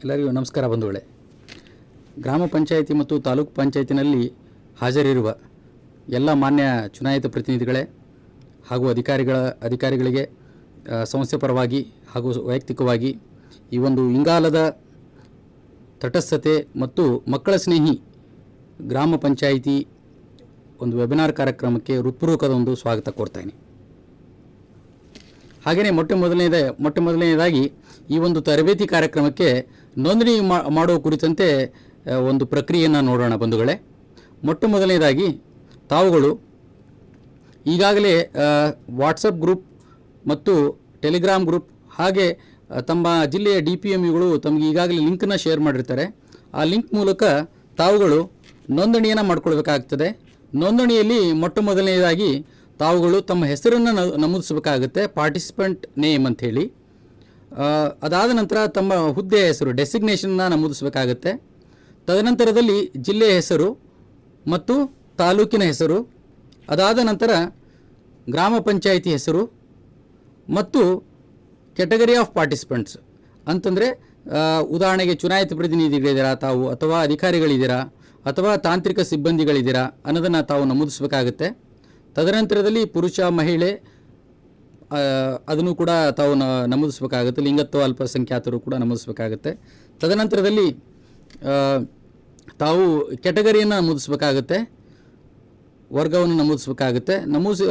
ಎಲ್ಲರಿಗೂ ನಮಸ್ಕಾರ ಬಂಧುಗಳೇ. ಗ್ರಾಮ ಪಂಚಾಯಿತಿ ಮತ್ತು ತಾಲೂಕು ಪಂಚಾಯಿತಿನಲ್ಲಿ ಹಾಜರಿರುವ ಎಲ್ಲ ಮಾನ್ಯ ಚುನಾಯಿತ ಪ್ರತಿನಿಧಿಗಳೇ ಹಾಗೂ ಅಧಿಕಾರಿಗಳಿಗೆ ಸಂಸ್ಥೆ ಪರವಾಗಿ ಹಾಗೂ ವೈಯಕ್ತಿಕವಾಗಿ ಈ ಒಂದು ಇಂಗಾಲದ ತಟಸ್ಥತೆ ಮತ್ತು ಮಕ್ಕಳ ಸ್ನೇಹಿ ಗ್ರಾಮ ಪಂಚಾಯಿತಿ ಒಂದು ವೆಬಿನಾರ್ ಕಾರ್ಯಕ್ರಮಕ್ಕೆ ಹೃತ್ಪೂರ್ವಕದ ಒಂದು ಸ್ವಾಗತ ಕೋರ್ತಾಯಿನಿ. ಹಾಗೆಯೇ ಮೊಟ್ಟ ಮೊದಲನೇದಾಗಿ ಈ ಒಂದು ತರಬೇತಿ ಕಾರ್ಯಕ್ರಮಕ್ಕೆ ನೋಂದಣಿ ಮಾಡುವ ಕುರಿತಂತೆ ಒಂದು ಪ್ರಕ್ರಿಯೆಯನ್ನು ನೋಡೋಣ ಬಂಧುಗಳೇ. ಮೊಟ್ಟ ಮೊದಲನೇದಾಗಿ ತಾವುಗಳು ಈಗಾಗಲೇ ವಾಟ್ಸಪ್ ಗ್ರೂಪ್ ಮತ್ತು ಟೆಲಿಗ್ರಾಮ್ ಗ್ರೂಪ್ ಹಾಗೆ ತಮ್ಮ ಜಿಲ್ಲೆಯ DPMUಗಳು ತಮಗೆ ಈಗಾಗಲೇ ಲಿಂಕನ್ನು ಶೇರ್ ಮಾಡಿರ್ತಾರೆ. ಆ ಲಿಂಕ್ ಮೂಲಕ ತಾವುಗಳು ನೋಂದಣಿಯನ್ನು ಮಾಡಿಕೊಳ್ಬೇಕಾಗ್ತದೆ. ನೋಂದಣಿಯಲ್ಲಿ ಮೊಟ್ಟ ಮೊದಲನೇದಾಗಿ ತಾವುಗಳು ತಮ್ಮ ಹೆಸರನ್ನು ನಮೂದಿಸಬೇಕಾಗುತ್ತೆ, ಪಾರ್ಟಿಸಿಪೆಂಟ್ ನೇಮ್ ಅಂಥೇಳಿ. ಅದಾದ ನಂತರ ತಮ್ಮ ಹುದ್ದೆಯ ಹೆಸರು ಡೆಸಿಗ್ನೇಷನ್ನ ನಮೂದಿಸಬೇಕಾಗುತ್ತೆ. ತದನಂತರದಲ್ಲಿ ಜಿಲ್ಲೆಯ ಹೆಸರು ಮತ್ತು ತಾಲೂಕಿನ ಹೆಸರು, ಅದಾದ ನಂತರ ಗ್ರಾಮ ಪಂಚಾಯಿತಿ ಹೆಸರು ಮತ್ತು ಕೆಟಗರಿ ಆಫ್ ಪಾರ್ಟಿಸಿಪೆಂಟ್ಸ್ ಅಂತಂದರೆ ಉದಾಹರಣೆಗೆ ಚುನಾಯಿತ ಪ್ರತಿನಿಧಿಗಳಿದ್ದೀರಾ ತಾವು, ಅಥವಾ ಅಧಿಕಾರಿಗಳಿದ್ದೀರಾ, ಅಥವಾ ತಾಂತ್ರಿಕ ಸಿಬ್ಬಂದಿಗಳಿದ್ದೀರಾ ಅನ್ನೋದನ್ನು ತಾವು ನಮೂದಿಸಬೇಕಾಗುತ್ತೆ. ತದನಂತರದಲ್ಲಿ ಪುರುಷ ಮಹಿಳೆ ಅದನ್ನು ಕೂಡ ತಾವು ನಮೂದಿಸಬೇಕಾಗುತ್ತೆ. ಲಿಂಗತ್ವ ಅಲ್ಪಸಂಖ್ಯಾತರು ಕೂಡ ನಮೂದಿಸಬೇಕಾಗುತ್ತೆ. ತದನಂತರದಲ್ಲಿ ತಾವು ಕೆಟಗರಿಯನ್ನು ನಮೂದಿಸಬೇಕಾಗುತ್ತೆ, ವರ್ಗವನ್ನು ನಮೂದಿಸಬೇಕಾಗುತ್ತೆ.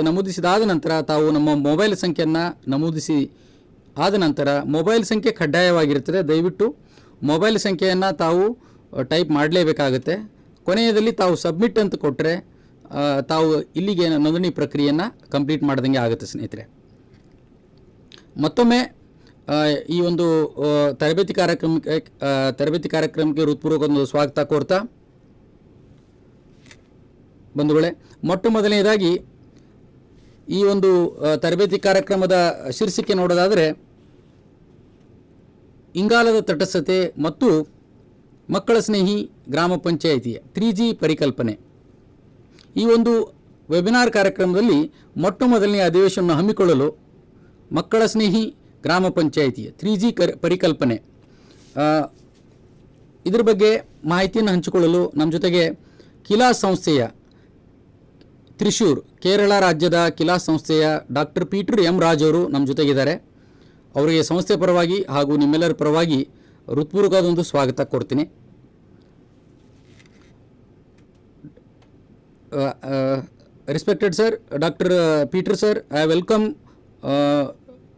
ನಮೂದಿಸಿದಾದ ನಂತರ ತಾವು ನಮ್ಮ ಮೊಬೈಲ್ ಸಂಖ್ಯೆಯನ್ನು ನಮೂದಿಸಿ ಆದ ನಂತರ ಮೊಬೈಲ್ ಸಂಖ್ಯೆ ಕಡ್ಡಾಯವಾಗಿರ್ತದೆ. ದಯವಿಟ್ಟು ಮೊಬೈಲ್ ಸಂಖ್ಯೆಯನ್ನು ತಾವು ಟೈಪ್ ಮಾಡಲೇಬೇಕಾಗುತ್ತೆ. ಕೊನೆಯದಲ್ಲಿ ತಾವು ಸಬ್ಮಿಟ್ ಅಂತ ಕೊಟ್ಟರೆ ತಾವು ಇಲ್ಲಿಗೆ ನೋಂದಣಿ ಪ್ರಕ್ರಿಯೆಯನ್ನು ಕಂಪ್ಲೀಟ್ ಮಾಡ್ದಂಗೆ ಆಗುತ್ತೆ ಸ್ನೇಹಿತರೆ. ಮತ್ತೊಮ್ಮೆ ಈ ಒಂದು ತರಬೇತಿ ಕಾರ್ಯಕ್ರಮಕ್ಕೆ ಹೃತ್ಪೂರ್ವಕ ಒಂದು ಸ್ವಾಗತ ಕೋರ್ತಾ ಬಂಧುಗಳೇ, ಮೊಟ್ಟ ಮೊದಲನೇದಾಗಿ ಈ ಒಂದು ತರಬೇತಿ ಕಾರ್ಯಕ್ರಮದ ಶೀರ್ಷಿಕೆ ನೋಡೋದಾದರೆ ಇಂಗಾಲದ ತಟಸ್ಥತೆ ಮತ್ತು ಮಕ್ಕಳ ಸ್ನೇಹಿ ಗ್ರಾಮ ಪಂಚಾಯಿತಿಯ 3G ಪರಿಕಲ್ಪನೆ. ಈ ಒಂದು ವೆಬಿನಾರ್ ಕಾರ್ಯಕ್ರಮದಲ್ಲಿ ಮೊಟ್ಟ ಮೊದಲನೆಯ ಅಧಿವೇಶನವನ್ನು ಹಮ್ಮಿಕೊಳ್ಳಲು ಮಕ್ಕಳ ಸ್ನೇಹಿ ಗ್ರಾಮ ಪಂಚಾಯಿತಿಯ 3G ಪರಿಕಲ್ಪನೆ ಇದರ ಬಗ್ಗೆ ಮಾಹಿತಿಯನ್ನು ಹಂಚಿಕೊಳ್ಳಲು ನಮ್ಮ ಜೊತೆಗೆ ಕಿಲಾ ಸಂಸ್ಥೆಯ ತ್ರಿಶೂರ್ ಕೇರಳ ರಾಜ್ಯದ ಕಿಲಾ ಸಂಸ್ಥೆಯ ಡಾಕ್ಟರ್ ಪೀಟರ್ M. ರಾಜ್ ಅವರು ನಮ್ಮ ಜೊತೆಗಿದ್ದಾರೆ. ಅವರಿಗೆ ಸಂಸ್ಥೆ ಪರವಾಗಿ ಹಾಗೂ ನಿಮ್ಮೆಲ್ಲರ ಪರವಾಗಿ ಹೃತ್ಪೂರ್ವಕವಾದೊಂದು ಸ್ವಾಗತ ಕೊಡ್ತೀನಿ. Respected sir, Dr. Peter sir, I welcome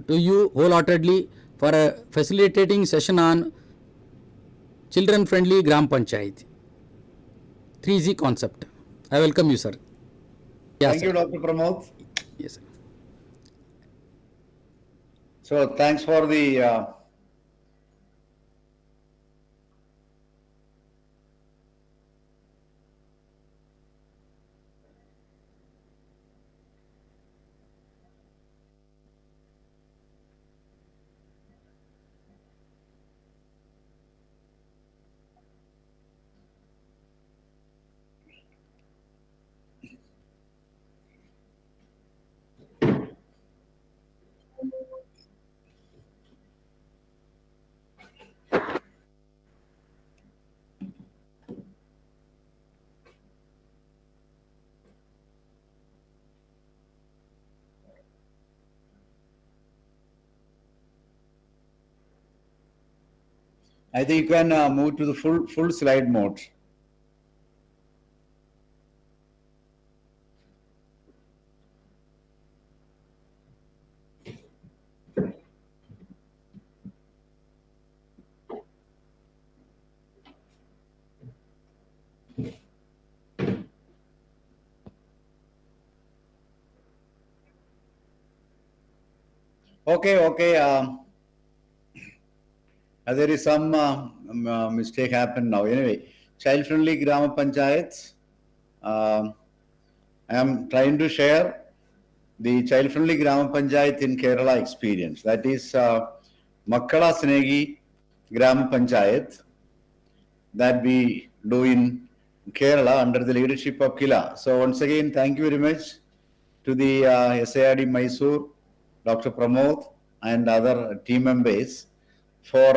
to you wholeheartedly for a facilitating session on children-friendly Gram Panchayat 3G concept. I welcome you, sir. Yes, thank you, Dr. Pramod. Yes, sir. So, thanks for the I think you can move to the full slide mode. Okay. There is some mistake happened now. Anyway, child-friendly Grama Panchayats. I am trying to share the child-friendly Grama Panchayat in Kerala experience. That is Makkala Snegi Grama Panchayat that we do in Kerala under the leadership of Kila. So once again, thank you very much to the ANSSIRD Mysore, Dr. Pramod and other team members for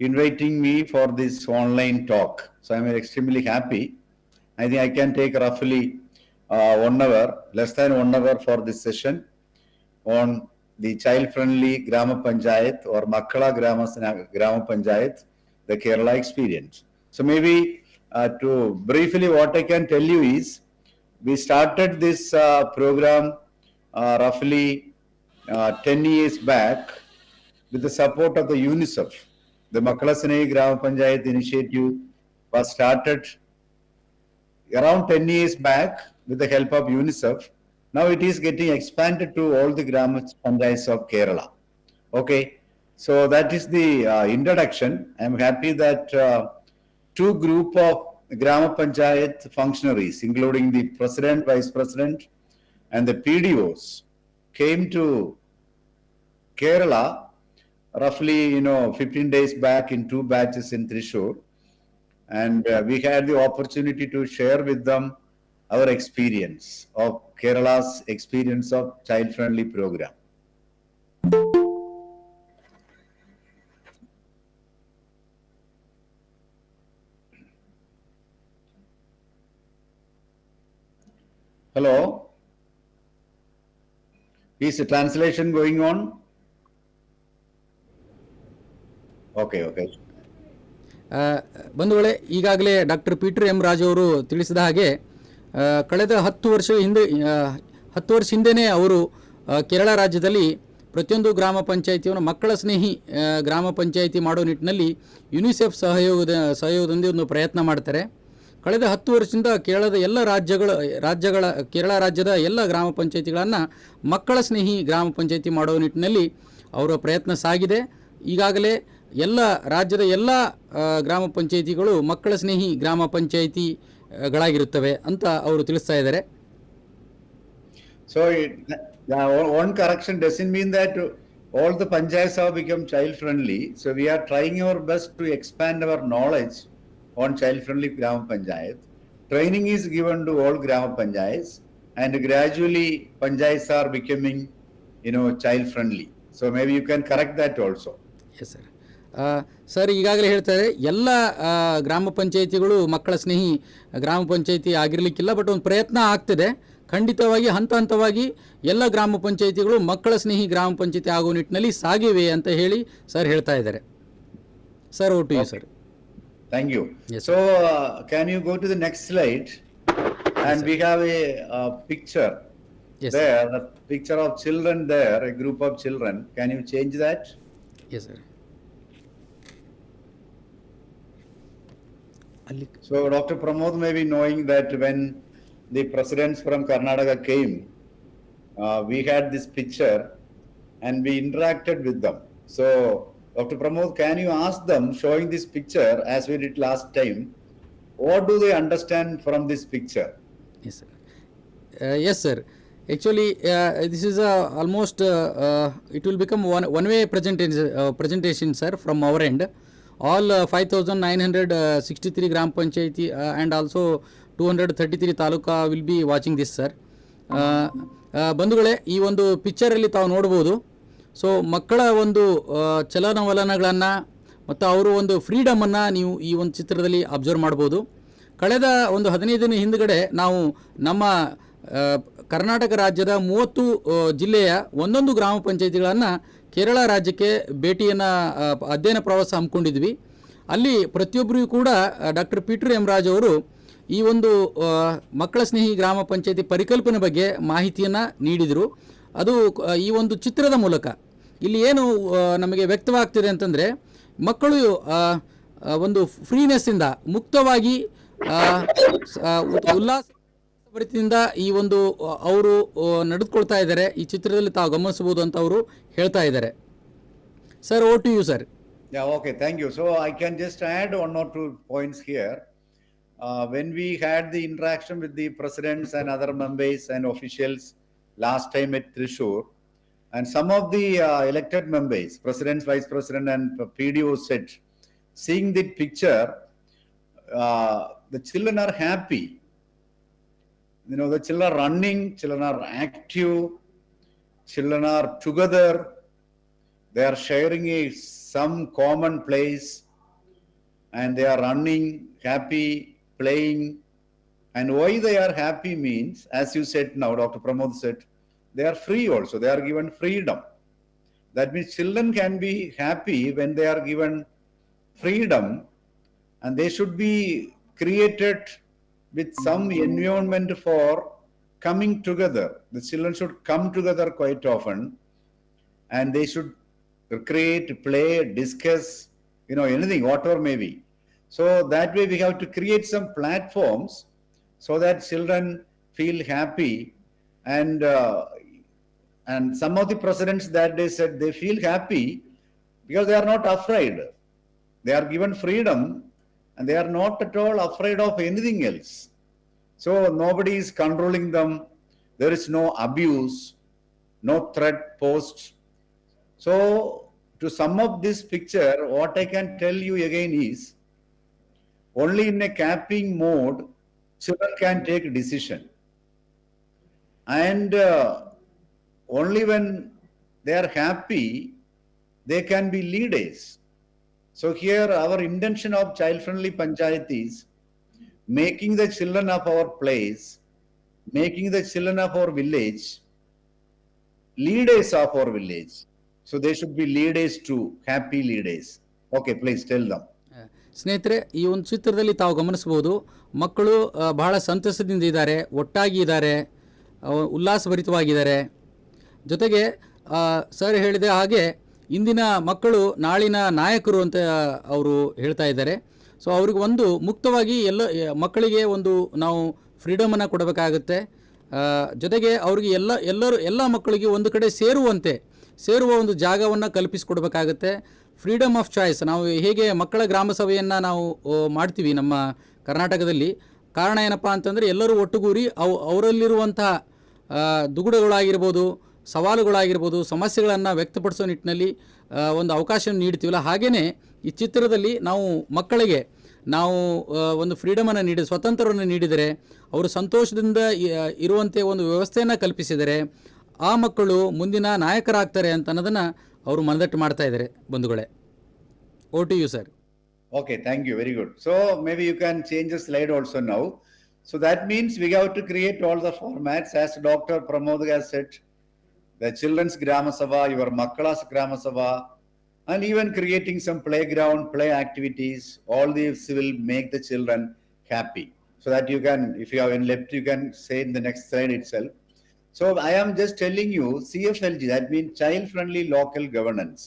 inviting me for this online talk. So I'm extremely happy. I think I can take roughly 1 hour, less than 1 hour for this session on the child-friendly Grama Panchayat or Makkala Grama Panchayat, the Kerala experience. So maybe to briefly what I can tell you is, we started this program roughly 10 years back with the support of the UNICEF. The Makkala Snegi Grama Panchayat initiative was started around 10 years back with the help of UNICEF. Now it is getting expanded to all the Grama Panchayats of Kerala. Okay, so that is the introduction. I am happy that two group of Grama Panchayat functionaries, including the president, vice president, and the PDOs, came to Kerala roughly 15 days back in 2 batches in Thrissur, and we had the opportunity to share with them our experience of Kerala's experience of child-friendly program. Hello? Is the translation going on? Okay. ಬಂಧುಗಳೇ, ಈಗಾಗಲೇ doctor Peter M Raju ಅವರು ತಿಳಿಸಿದ ಹಾಗೆ ಕಳೆದ 10 ವರ್ಷ ಹಿಂದೆಯೇ ಅವರು ಕೇರಳ ರಾಜ್ಯದಲ್ಲಿ ಪ್ರತಿಯೊಂದು ಗ್ರಾಮ ಪಂಚಾಯಿತಿಯನ್ನು ಮಕ್ಕಳ ಸ್ನೇಹಿ ಗ್ರಾಮ ಪಂಚಾಯಿತಿ ಮಾಡೋ ನಿಟ್ಟಿನಲ್ಲಿ ಯುನಿಸೆಫ್ ಸಹಯೋಗದಿಂದ ಒಂದು ಪ್ರಯತ್ನ ಮಾಡ್ತಾರೆ. ಕಳೆದ 10 ವರ್ಷದಿಂದ ಕೇರಳದ ಎಲ್ಲ ಕೇರಳ ರಾಜ್ಯದ ಎಲ್ಲ ಗ್ರಾಮ ಪಂಚಾಯಿತಿಗಳನ್ನು ಮಕ್ಕಳ ಸ್ನೇಹಿ ಗ್ರಾಮ ಪಂಚಾಯಿತಿ ಮಾಡೋ ನಿಟ್ಟಿನಲ್ಲಿ ಅವರ ಪ್ರಯತ್ನ ಸಾಗಿದೆ. ಈಗಾಗಲೇ ರಾಜ್ಯದ ಎಲ್ಲ ಗ್ರಾಮ ಪಂಚಾಯಿತಿಗಳು ಮಕ್ಕಳ ಸ್ನೇಹಿ ಗ್ರಾಮ ಪಂಚಾಯಿತಿಗಳಾಗಿರುತ್ತವೆ ಅಂತ ಅವರು ತಿಳಿಸ್ತಾ ಇದ್ದಾರೆ. So one correction doesn't mean that all the panchayats have become child friendly. So we are trying our best to expand our knowledge on child friendly Grama Panchayat. Training is given to all Grama Panchayats, and gradually panchayats are becoming child friendly. So maybe you can correct that also. Yes sir. Sir, ಈಗಾಗಲೇ ಹೇಳ್ತಾರೆ ಎಲ್ಲ ಗ್ರಾಮ ಪಂಚಾಯಿತಿಗಳು ಮಕ್ಕಳ ಸ್ನೇಹಿ ಗ್ರಾಮ panchayat ಆಗಿರಲಿಕ್ಕಿಲ್ಲ, but ಒಂದು ಪ್ರಯತ್ನ ಆಗ್ತಿದೆ. ಖಂಡಿತವಾಗಿ ಹಂತವಾಗಿ ಎಲ್ಲ ಗ್ರಾಮ ಪಂಚಾಯಿತಿಗಳು ಮಕ್ಕಳ ಸ್ನೇಹಿ ಗ್ರಾಮ ಪಂಚಾಯಿತಿ ಆಗೋ ನಿಟ್ಟಿನಲ್ಲಿ ಸಾಗಿವೆ ಅಂತ ಹೇಳಿ ಸರ್ ಹೇಳ್ತಾ ಇದ್ದಾರೆ. Sir, over to you sir. Thank you. Yes, so can you go to the next slide? And yes, we have a picture. Yes, there, sir. The picture of children there, a group of children. Can you change that? Yes sir. So Dr. Pramod may be knowing that when the presidents from Karnataka came, we had this picture and we interacted with them. So Dr. Pramod, can you ask them, showing this picture as we did last time, what do they understand from this picture? Yes sir. Yes sir. Actually, this is almost it will become one way presentation sir from our end. All 5,963 gram panchayati and also 233 taluka will be watching this sir. ಬಂಧುಗಳೇ, ಈ ಒಂದು ಪಿಕ್ಚರಲ್ಲಿ ತಾವು ನೋಡ್ಬೋದು. So ಮಕ್ಕಳ ಒಂದು ಚಲನವಲನಗಳನ್ನು ಮತ್ತು ಅವರು ಒಂದು ಫ್ರೀಡಮನ್ನು ನೀವು ಈ ಒಂದು ಚಿತ್ರದಲ್ಲಿ ಅಬ್ಸರ್ವ್ ಮಾಡ್ಬೋದು. ಕಳೆದ ಒಂದು 15 ದಿನ ಹಿಂದುಗಡೆ ನಾವು ನಮ್ಮ ಕರ್ನಾಟಕ ರಾಜ್ಯದ 30 ಜಿಲ್ಲೆಯ ಒಂದೊಂದು ಗ್ರಾಮ ಪಂಚಾಯಿತಿಗಳನ್ನು ಕೇರಳ ರಾಜ್ಯಕ್ಕೆ ಅಧ್ಯಯನ ಪ್ರವಾಸ ಹಮ್ಮಿಕೊಂಡಿದ್ವಿ. ಅಲ್ಲಿ ಪ್ರತಿಯೊಬ್ಬರಿಗೂ ಕೂಡ ಡಾಕ್ಟರ್ ಪೀಟರ್ ಎಂ ರಾಜು ಅವರು ಈ ಒಂದು ಮಕ್ಕಳ ಸ್ನೇಹಿ ಗ್ರಾಮ ಪಂಚಾಯಿತಿ ಪರಿಕಲ್ಪನೆ ಬಗ್ಗೆ ಮಾಹಿತಿಯನ್ನು ನೀಡಿದರು. ಅದು ಈ ಒಂದು ಚಿತ್ರದ ಮೂಲಕ ಇಲ್ಲಿ ಏನು ನಮಗೆ ವ್ಯಕ್ತವಾಗ್ತಿದೆ ಅಂತಂದರೆ, ಮಕ್ಕಳು ಒಂದು ಫ್ರೀನೆಸ್ಸಿಂದ ಮುಕ್ತವಾಗಿ ಉಲ್ಲಾಸಭರಿತದಿಂದ ಈ ಒಂದು ಅವರು ನಡೆದುಕೊಳ್ತಾ ಇದ್ದಾರೆ. ಈ ಚಿತ್ರದಲ್ಲಿ ತಾವು ಗಮನಿಸಬಹುದು ಅಂತ ಅವರು ಹೇಳ್ತಾ ಇದ್ದಾರೆ. Sir, over to you sir. Yeah, okay, thank you. So I can just add 1 or 2 points here. When we had the interaction with the presidents and other members and officials last time at Thrissur, and some of the elected members, presidents, vice president and PDO said, seeing the picture, the children are happy. The children are running, children are active, children are together, they are sharing some common place, and they are running, happy, playing. And why they are happy means, as you said now, Dr. Pramod said, they are free also. They are given freedom. That means children can be happy when they are given freedom, and they should be created with some environment for coming together. The children should come together quite often, and they should create, play, discuss, anything, whatever may be. So that way we have to create some platforms so that children feel happy. And some of the presidents that they said they feel happy because they are not afraid. They are given freedom and they are not at all afraid of anything else. So nobody is controlling them. There is no abuse, no threat posed. So to sum up this picture, what I can tell you again is, only in a capping mode, children can take a decision. And only when they are happy, they can be leaders. So here our intention of child-friendly panchayat is making the children of our place, making the children of our village, leaders of our village. So they should be leaders too, happy leaders. Okay, please tell them. ಸ್ನೇಹಿತರೆ, ಈ ಒಂದು ಚಿತ್ರದಲ್ಲಿ ತಾವು ಗಮನಿಸಬಹುದು, ಮಕ್ಕಳು ಬಹಳ ಸಂತಸದಿಂದ ಇದ್ದಾರೆ, ಒಟ್ಟಾಗಿ ಇದ್ದಾರೆ, ಉಲ್ಲಾಸಭರಿತವಾಗಿದ್ದಾರೆ. ಜೊತೆಗೆ ಸರ್ ಹೇಳಿದ ಹಾಗೆ ಇಂದಿನ ಮಕ್ಕಳು ನಾಳಿನ ನಾಯಕರು ಅಂತ ಅವರು ಹೇಳ್ತಾ ಇದ್ದಾರೆ. ಸೊ ಅವ್ರಿಗೆ ಒಂದು ಮುಕ್ತವಾಗಿ ಮಕ್ಕಳಿಗೆ ಒಂದು ನಾವು ಫ್ರೀಡಮನ್ನು ಕೊಡಬೇಕಾಗುತ್ತೆ. ಜೊತೆಗೆ ಅವರಿಗೆ ಎಲ್ಲ ಮಕ್ಕಳಿಗೆ ಒಂದು ಕಡೆ ಸೇರುವ ಒಂದು ಜಾಗವನ್ನು ಕಲ್ಪಿಸಿಕೊಡ್ಬೇಕಾಗತ್ತೆ. Freedom of choice. ನಾವು ಹೇಗೆ ಮಕ್ಕಳ ಗ್ರಾಮ ಸಭೆಯನ್ನು ನಾವು ಮಾಡ್ತೀವಿ ನಮ್ಮ ಕರ್ನಾಟಕದಲ್ಲಿ, ಕಾರಣ ಏನಪ್ಪ ಅಂತಂದರೆ ಎಲ್ಲರೂ ಒಟ್ಟುಗೂಡಿ ಅವರಲ್ಲಿರುವಂತಹ ದುಗುಡಗಳಾಗಿರ್ಬೋದು, ಸವಾಲುಗಳಾಗಿರ್ಬೋದು, ಸಮಸ್ಯೆಗಳನ್ನು ವ್ಯಕ್ತಪಡಿಸೋ ನಿಟ್ಟಿನಲ್ಲಿ ಒಂದು ಅವಕಾಶ ನೀಡ್ತೀವಲ್ಲ, ಹಾಗೆಯೇ ಈ ಚಿತ್ರದಲ್ಲಿ ನಾವು ಮಕ್ಕಳಿಗೆ ನಾವು ಒಂದು ಫ್ರೀಡಮನ್ನು ನೀಡಿ ಸ್ವತಂತ್ರವನ್ನು ನೀಡಿದರೆ ಅವರು ಸಂತೋಷದಿಂದ ಇರುವಂತೆ ಒಂದು ವ್ಯವಸ್ಥೆಯನ್ನು ಕಲ್ಪಿಸಿದರೆ ಆ ಮಕ್ಕಳು ಮುಂದಿನ ನಾಯಕರಾಗ್ತಾರೆ ಅಂತ ಅನ್ನೋದನ್ನು ಅವರು ಮನದಟ್ಟು ಮಾಡ್ತಾ ಇದ್ದಾರೆ. ಬಂಧುಗಳೇ, over to you sir. Okay, thank you. Very good. So maybe you can change the slide also now. So that means we have to create all the formats as Dr. Pramod has said, the children's Grama Sabha, your Makkala's Grama Sabha, and even creating some playground, play activities. All these will make the children happy. So that you can, if you have any left, you can say in the next slide itself. So I am just telling you, CFLG, that means child-friendly local governance.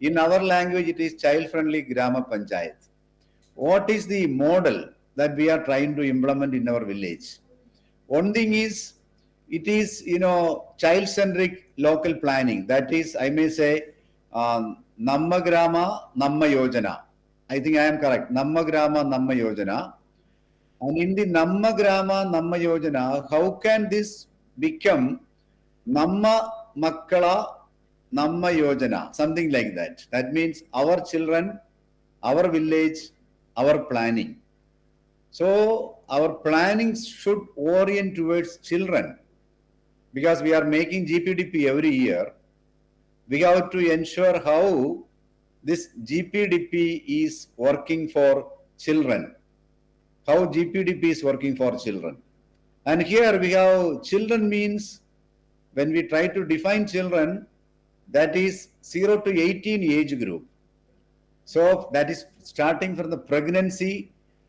In our language, it is child-friendly Grama Panchayat. What is the model that we are trying to implement in our village? One thing is, it is, child-centric local planning. That is, I may say, Namma Grama, Namma Yojana. I think I am correct. Namma Grama, Namma Yojana. And in the Namma Grama, Namma Yojana, how can this become Namma Makkala, Namma Yojana, something like that. That means our children, our village, our planning. So our planning should orient towards children, because we are making GPDP every year. We have to ensure how this GPDP is working for children, how GPDP is working for children. And here we have children means, when we try to define children, that is 0 to 18 age group. So that is starting from the pregnancy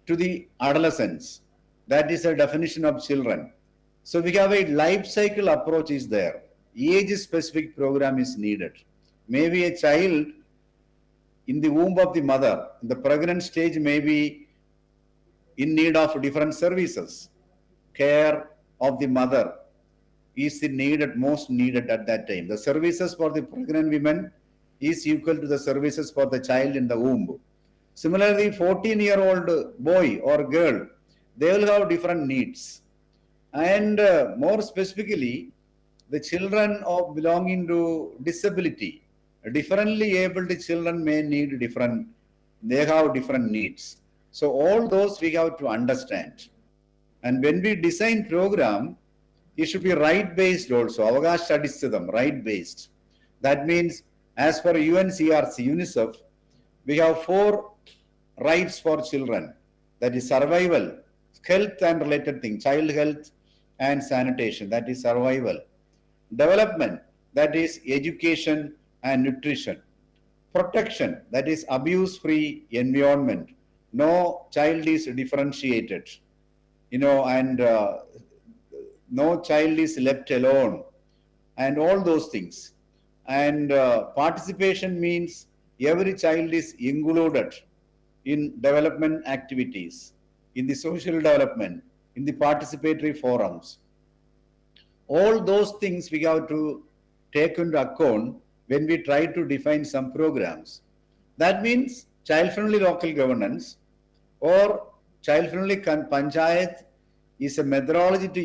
to the adolescence. That is a definition of children. So we have a life cycle approach is there. Age specific program is needed. Maybe a child in the womb of the mother, in the pregnant stage, may be in need of different services. Care of the mother is the most needed at that time. The services for the pregnant women is equal to the services for the child in the womb. Similarly, 14-year-old boy or girl, they will have different needs. And more specifically, the children of belonging to disability, differently abled children may need they have different needs. So all those we have to understand. And when we design program, it should be right-based also. Avagash Chadistadam, right-based. That means, as per UNCRC, UNICEF, we have 4 rights for children, that is survival, health and related things, child health and sanitation, that is survival, development, that is education and nutrition, protection, that is abuse-free environment, no child is differentiated, and no child is left alone, and all those things. And participation means every child is included in development activities, in the social development, in the participatory forums. All those things we have to take into account when we try to define some programs. That means child-friendly local governance or child-friendly panchayat is a methodology to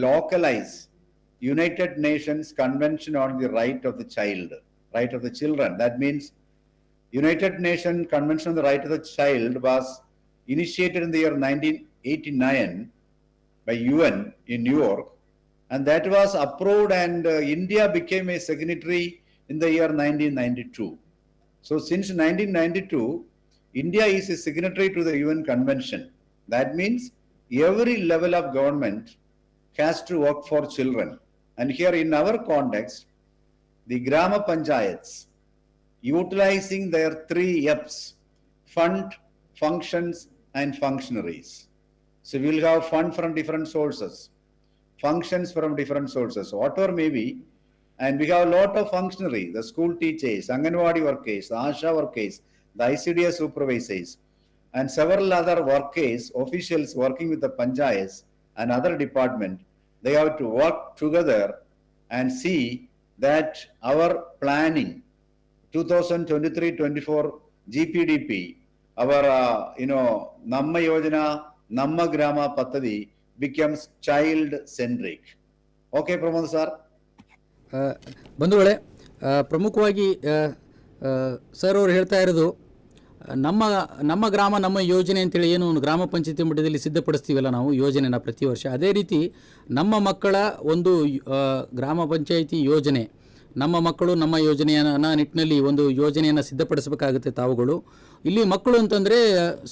localize United Nations Convention on the Right of the Child, right of the children. That means United Nations Convention on the Right of the Child was initiated in the year 1989 by UN in New York, and that was approved, and India became a signatory in the year 1992. So since 1992, India is a signatory to the UN Convention. That means every level of government has to work for children. And here in our context, the Grama Panchayats, utilizing their 3 F's, fund, functions, and functionaries. So we will have fund from different sources, functions from different sources, whatever may be, and we have a lot of functionary, the school teachers, Anganwadi workers, the ASHA workers, the ICDS supervisors, and several other workers, officials working with the panchayats and other department. They have to work together and see that our planning 2023-24 GPDP, our Namma Yojana, Namma Grama Pattadi becomes child centric. Okay, Pramod sir. ಬಂಧುಗಳೇ, ಪ್ರಮುಖವಾಗಿ sir ಅವರು ಹೇಳ್ತಾ ಇರೋದು ನಮ್ಮ ಗ್ರಾಮ ನಮ್ಮ ಯೋಜನೆ ಅಂತೇಳಿ ಏನು ಗ್ರಾಮ ಪಂಚಾಯತಿ ಮಟ್ಟದಲ್ಲಿ ಸಿದ್ಧಪಡಿಸ್ತೀವಲ್ಲ ನಾವು ಯೋಜನೆನ ಪ್ರತಿ ವರ್ಷ, ಅದೇ ರೀತಿ ನಮ್ಮ ಮಕ್ಕಳ ಒಂದು ಗ್ರಾಮ ಪಂಚಾಯಿತಿ ಯೋಜನೆ, ನಮ್ಮ ಮಕ್ಕಳು ನಮ್ಮ ಯೋಜನೆಯ ನಿಟ್ಟಿನಲ್ಲಿ ಒಂದು ಯೋಜನೆಯನ್ನು ಸಿದ್ಧಪಡಿಸಬೇಕಾಗುತ್ತೆ ತಾವುಗಳು. ಇಲ್ಲಿ ಮಕ್ಕಳು ಅಂತಂದರೆ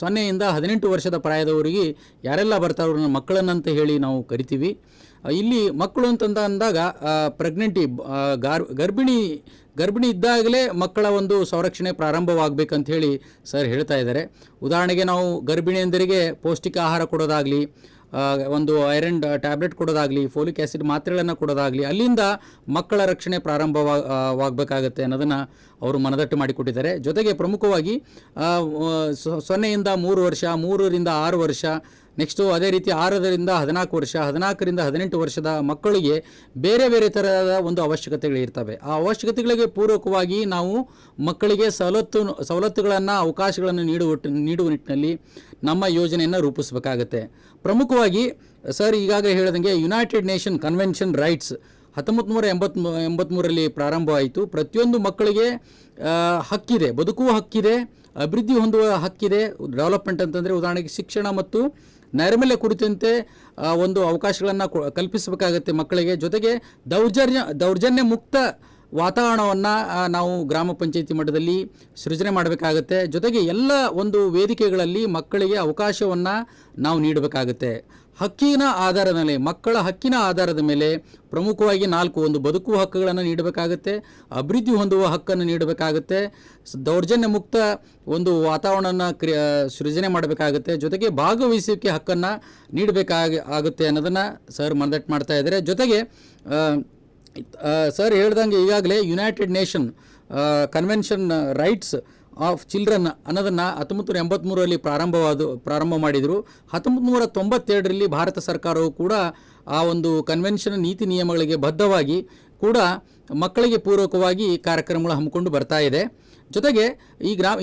0 ಇಂದ 18 ವರ್ಷದ ಪ್ರಾಯದವರಿಗೆ ಯಾರೆಲ್ಲ ಬರ್ತಾರೋ ಮಕ್ಕಳನ್ನಂತ ಹೇಳಿ ನಾವು ಕರಿತೀವಿ. ಇಲ್ಲಿ ಮಕ್ಕಳು ಅಂತಂದ ಅಂದಾಗ ಗರ್ಭಿಣಿ ಇದ್ದಾಗಲೇ ಮಕ್ಕಳ ಒಂದು ಸಂರಕ್ಷಣೆ ಪ್ರಾರಂಭವಾಗಬೇಕಂತ ಹೇಳಿ ಸರ್ ಹೇಳ್ತಾ ಇದ್ದಾರೆ. ಉದಾಹರಣೆಗೆ ನಾವು ಗರ್ಭಿಣಿಯಂದರಿಗೆ ಪೌಷ್ಟಿಕ ಆಹಾರ ಕೊಡೋದಾಗಲಿ, ಒಂದು ಐರನ್ ಟ್ಯಾಬ್ಲೆಟ್ ಕೊಡೋದಾಗಲಿ, ಫೋಲಿಕ್ ಆ್ಯಸಿಡ್ ಮಾತ್ರೆಗಳನ್ನು ಕೊಡೋದಾಗಲಿ, ಅಲ್ಲಿಂದ ಮಕ್ಕಳ ರಕ್ಷಣೆ ಪ್ರಾರಂಭವಾಗಬೇಕಾಗತ್ತೆ ಅನ್ನೋದನ್ನು ಅವರು ಮನದಟ್ಟು ಮಾಡಿಕೊಟ್ಟಿದ್ದಾರೆ. ಜೊತೆಗೆ ಪ್ರಮುಖವಾಗಿ 0 ಇಂದ 3 ವರ್ಷ, 3 ರಿಂದ 6 ವರ್ಷ, ನೆಕ್ಸ್ಟು ಅದೇ ರೀತಿ 6 ರಿಂದ 14 ವರ್ಷ, 14 ರಿಂದ 18 ವರ್ಷದ ಮಕ್ಕಳಿಗೆ ಬೇರೆ ಬೇರೆ ಥರದ ಒಂದು ಅವಶ್ಯಕತೆಗಳಿರ್ತವೆ. ಆ ಅವಶ್ಯಕತೆಗಳಿಗೆ ಪೂರಕವಾಗಿ ನಾವು ಮಕ್ಕಳಿಗೆ ಸವಲತ್ತುಗಳನ್ನು, ಅವಕಾಶಗಳನ್ನು ನೀಡುವ ನಿಟ್ಟಿನಲ್ಲಿ ನಮ್ಮ ಯೋಜನೆಯನ್ನು ರೂಪಿಸಬೇಕಾಗತ್ತೆ. ಪ್ರಮುಖವಾಗಿ ಸರ್ ಈಗಾಗಲೇ ಹೇಳಿದಂಗೆ ಯುನೈಟೆಡ್ ನೇಷನ್ ಕನ್ವೆನ್ಷನ್ ರೈಟ್ಸ್ 1983ರಲ್ಲಿ ಪ್ರಾರಂಭವಾಯಿತು. ಪ್ರತಿಯೊಂದು ಮಕ್ಕಳಿಗೆ ಹಕ್ಕಿದೆ, ಬದುಕುವ ಹಕ್ಕಿದೆ, ಅಭಿವೃದ್ಧಿ ಹೊಂದುವ ಹಕ್ಕಿದೆ. ಡೆವಲಪ್ಮೆಂಟ್ ಅಂತಂದರೆ ಉದಾಹರಣೆಗೆ ಶಿಕ್ಷಣ ಮತ್ತು ನೈರ್ಮಲ್ಯ ಕುರಿತಂತೆ ಒಂದು ಅವಕಾಶಗಳನ್ನು ಕಲ್ಪಿಸಬೇಕಾಗತ್ತೆ ಮಕ್ಕಳಿಗೆ. ಜೊತೆಗೆ ದೌರ್ಜನ್ಯ ಮುಕ್ತ ವಾತಾವರಣವನ್ನು ನಾವು ಗ್ರಾಮ ಪಂಚಾಯತಿ ಮಟ್ಟದಲ್ಲಿ ಸೃಜನೆ ಮಾಡಬೇಕಾಗತ್ತೆ. ಜೊತೆಗೆ ಎಲ್ಲ ಒಂದು ವೇದಿಕೆಗಳಲ್ಲಿ ಮಕ್ಕಳಿಗೆ ಅವಕಾಶವನ್ನು ನಾವು ನೀಡಬೇಕಾಗತ್ತೆ. ಹಕ್ಕಿನ ಆಧಾರದ ಮೇಲೆ, ಮಕ್ಕಳ ಹಕ್ಕಿನ ಆಧಾರದ ಮೇಲೆ ಪ್ರಮುಖವಾಗಿ 4 ಒಂದು ಬದುಕುವ ಹಕ್ಕುಗಳನ್ನು ನೀಡಬೇಕಾಗತ್ತೆ, ಅಭಿವೃದ್ಧಿ ಹೊಂದುವ ಹಕ್ಕನ್ನು ನೀಡಬೇಕಾಗತ್ತೆ, ದೌರ್ಜನ್ಯ ಮುಕ್ತ ಒಂದು ವಾತಾವರಣನ ಸೃಜನೆ ಮಾಡಬೇಕಾಗತ್ತೆ, ಜೊತೆಗೆ ಭಾಗವಹಿಸುವಿಕೆ ಹಕ್ಕನ್ನು ನೀಡಬೇಕಾಗುತ್ತೆ ಅನ್ನೋದನ್ನು ಸರ್ ಮನದಟ್ಟು ಮಾಡ್ತಾ ಇದ್ದಾರೆ. ಜೊತೆಗೆ ಸರ್ ಹೇಳ್ದಂಗೆ ಈಗಾಗಲೇ United nation convention rights of children ಅನ್ನೋದನ್ನು 1983ರಲ್ಲಿ ಪ್ರಾರಂಭ ಮಾಡಿದರು. 1992ರಲ್ಲಿ ಭಾರತ ಸರ್ಕಾರವು ಕೂಡ ಆ ಒಂದು ಕನ್ವೆನ್ಷನ್ ನೀತಿ ನಿಯಮಗಳಿಗೆ ಬದ್ಧವಾಗಿ ಕೂಡ ಮಕ್ಕಳಿಗೆ ಪೂರಕವಾಗಿ ಕಾರ್ಯಕ್ರಮಗಳು ಹಮ್ಮಿಕೊಂಡು ಬರ್ತಾ ಇದೆ. ಜೊತೆಗೆ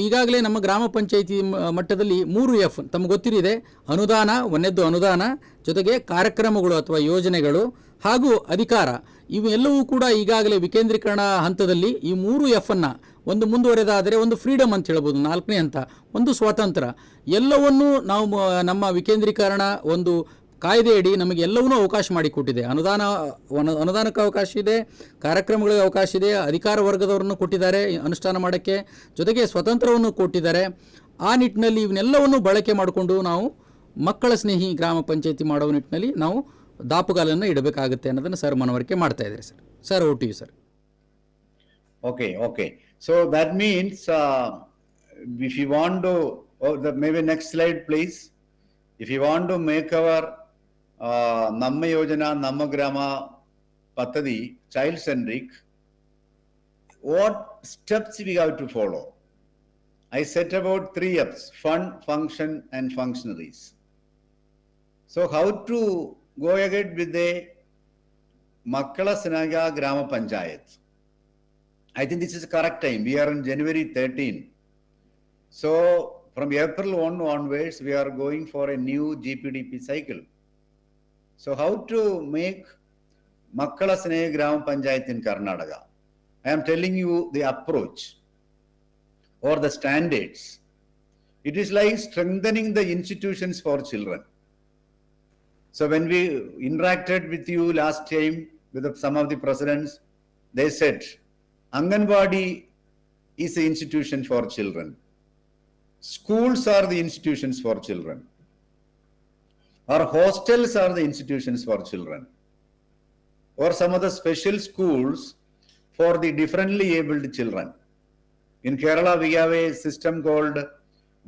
ಈಗಾಗಲೇ ನಮ್ಮ ಗ್ರಾಮ ಪಂಚಾಯಿತಿ ಮಟ್ಟದಲ್ಲಿ 3 F ತಮಗೆ ಗೊತ್ತಿರಿದೆ: ಅನುದಾನ, ಒಂದನೇದ್ದು ಅನುದಾನ, ಜೊತೆಗೆ ಕಾರ್ಯಕ್ರಮಗಳು ಅಥವಾ ಯೋಜನೆಗಳು ಹಾಗೂ ಅಧಿಕಾರ. ಇವೆಲ್ಲವೂ ಕೂಡ ಈಗಾಗಲೇ ವಿಕೇಂದ್ರೀಕರಣ ಹಂತದಲ್ಲಿ ಈ 3 Fನ್ನು ಒಂದು ಮುಂದುವರೆದಾದರೆ ಒಂದು ಫ್ರೀಡಮ್ ಅಂತ ಹೇಳ್ಬೋದು, 4ನೇ ಹಂತ, ಒಂದು ಸ್ವಾತಂತ್ರ್ಯ. ಎಲ್ಲವನ್ನೂ ನಾವು ನಮ್ಮ ವಿಕೇಂದ್ರೀಕರಣ ಒಂದು ಕಾಯ್ದೆಯಡಿ ನಮಗೆ ಎಲ್ಲವನ್ನೂ ಅವಕಾಶ ಮಾಡಿಕೊಟ್ಟಿದೆ. ಅನುದಾನಕ್ಕೆ ಅವಕಾಶ ಇದೆ, ಕಾರ್ಯಕ್ರಮಗಳಿಗೆ ಅವಕಾಶ ಇದೆ, ಅಧಿಕಾರ ವರ್ಗದವರನ್ನು ಕೊಟ್ಟಿದ್ದಾರೆ ಅನುಷ್ಠಾನ ಮಾಡೋಕ್ಕೆ, ಜೊತೆಗೆ ಸ್ವತಂತ್ರವನ್ನು ಕೊಟ್ಟಿದ್ದಾರೆ. ಆ ನಿಟ್ಟಿನಲ್ಲಿ ಇವನ್ನೆಲ್ಲವನ್ನು ಬಳಕೆ ಮಾಡಿಕೊಂಡು ನಾವು ಮಕ್ಕಳ ಸ್ನೇಹಿ ಗ್ರಾಮ ಪಂಚಾಯತಿ ಮಾಡೋ ನಿಟ್ಟಿನಲ್ಲಿ ನಾವು ದಾಪುಗಾಲನ್ನು ಇಡಬೇಕಾಗುತ್ತೆ ಅನ್ನೋದನ್ನು ಸರ್ ಮನವರಿಕೆ ಮಾಡ್ತಾ ಇದ್ದಾರೆ sir. Sir O T U sir. Okay. So that means if you want to, maybe next slide please. If you want to make our Namma Yojana, Namma Grama Pathadi child-centric, what steps we have to follow? I set about 3 F's: fund, function and functionaries. So how to go ahead with the Makkala Sinaga Grama Panchayat? I think this is the correct time. We are in January 13. So from April onwards, we are going for a new GPDP cycle. So how to make Makkala Sneha Grama Panchayat in Karnataka? I am telling you the approach or the standards. It is like strengthening the institutions for children. So when we interacted with you last time with some of the presidents, they said, Anganwadi is the institution for children. Schools are the institutions for children. Or hostels are the institutions for children. Or some of the special schools for the differently abled children. In Kerala, we have a system called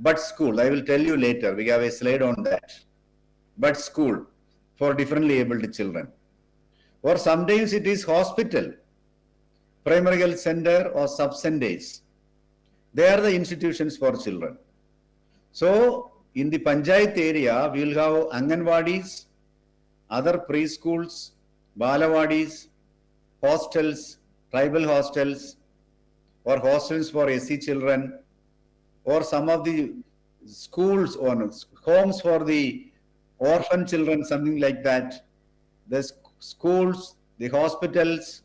Bud School. I will tell you later. We have a slide on that. Bud School for differently abled children. Or sometimes it is hospital, primary health center or sub-centers. They are the institutions for children. So in the Panchayat area, we will have Anganwadis, other preschools, Balawadis, hostels, tribal hostels, or hostels for SC children, or some of the schools or homes for the orphan children, something like that. The schools, the hospitals,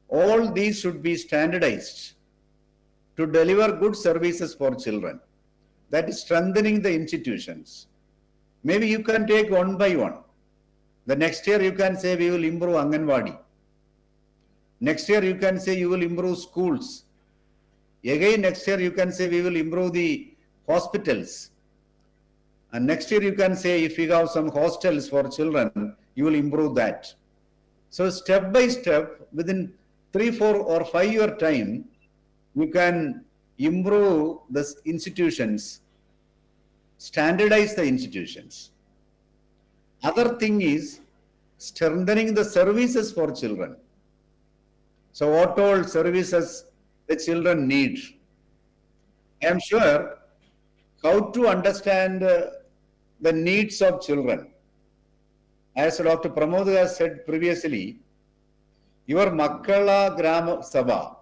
all these should be standardized to deliver good services for children. That is strengthening the institutions. Maybe you can take one by one. The next year you can say we will improve Anganwadi. Next year you can say you will improve schools. Again next year you can say we will improve the hospitals. And next year you can say if we have some hostels for children, you will improve that. So step by step, within 3, 4 or 5 year time, you can improve the institutions, standardize the institutions. Other thing is strengthening the services for children. So what all services the children need? I am sure how to understand the needs of children. As Dr. Pramod has said previously, your Makkala Grama Sabha,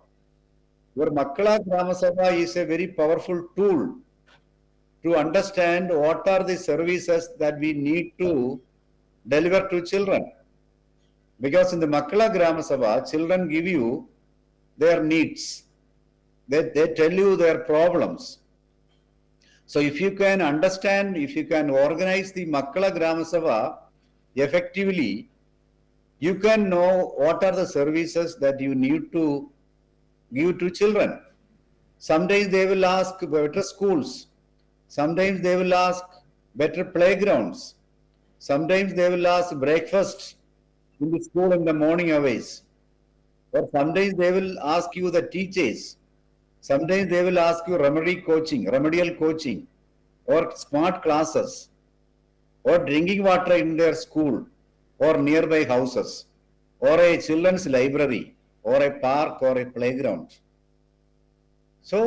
your Makkala Grama Sabha is a very powerful tool to understand what are the services that we need to deliver to children. Because in the Makkala Grama Sabha, children give you their needs. They tell you their problems. So if you can understand, if you can organize the Makkala Grama Sabha effectively, you can know what are the services that you need to give to children. Sometimes they will ask better schools. Sometimes they will ask better playgrounds. Sometimes they will ask breakfast in the school in the morning hours. Or sometimes they will ask you the teachers. Sometimes they will ask you remedial coaching, or smart classes, or drinking water in their school or nearby houses, or a children's library, or a park or a playground. So,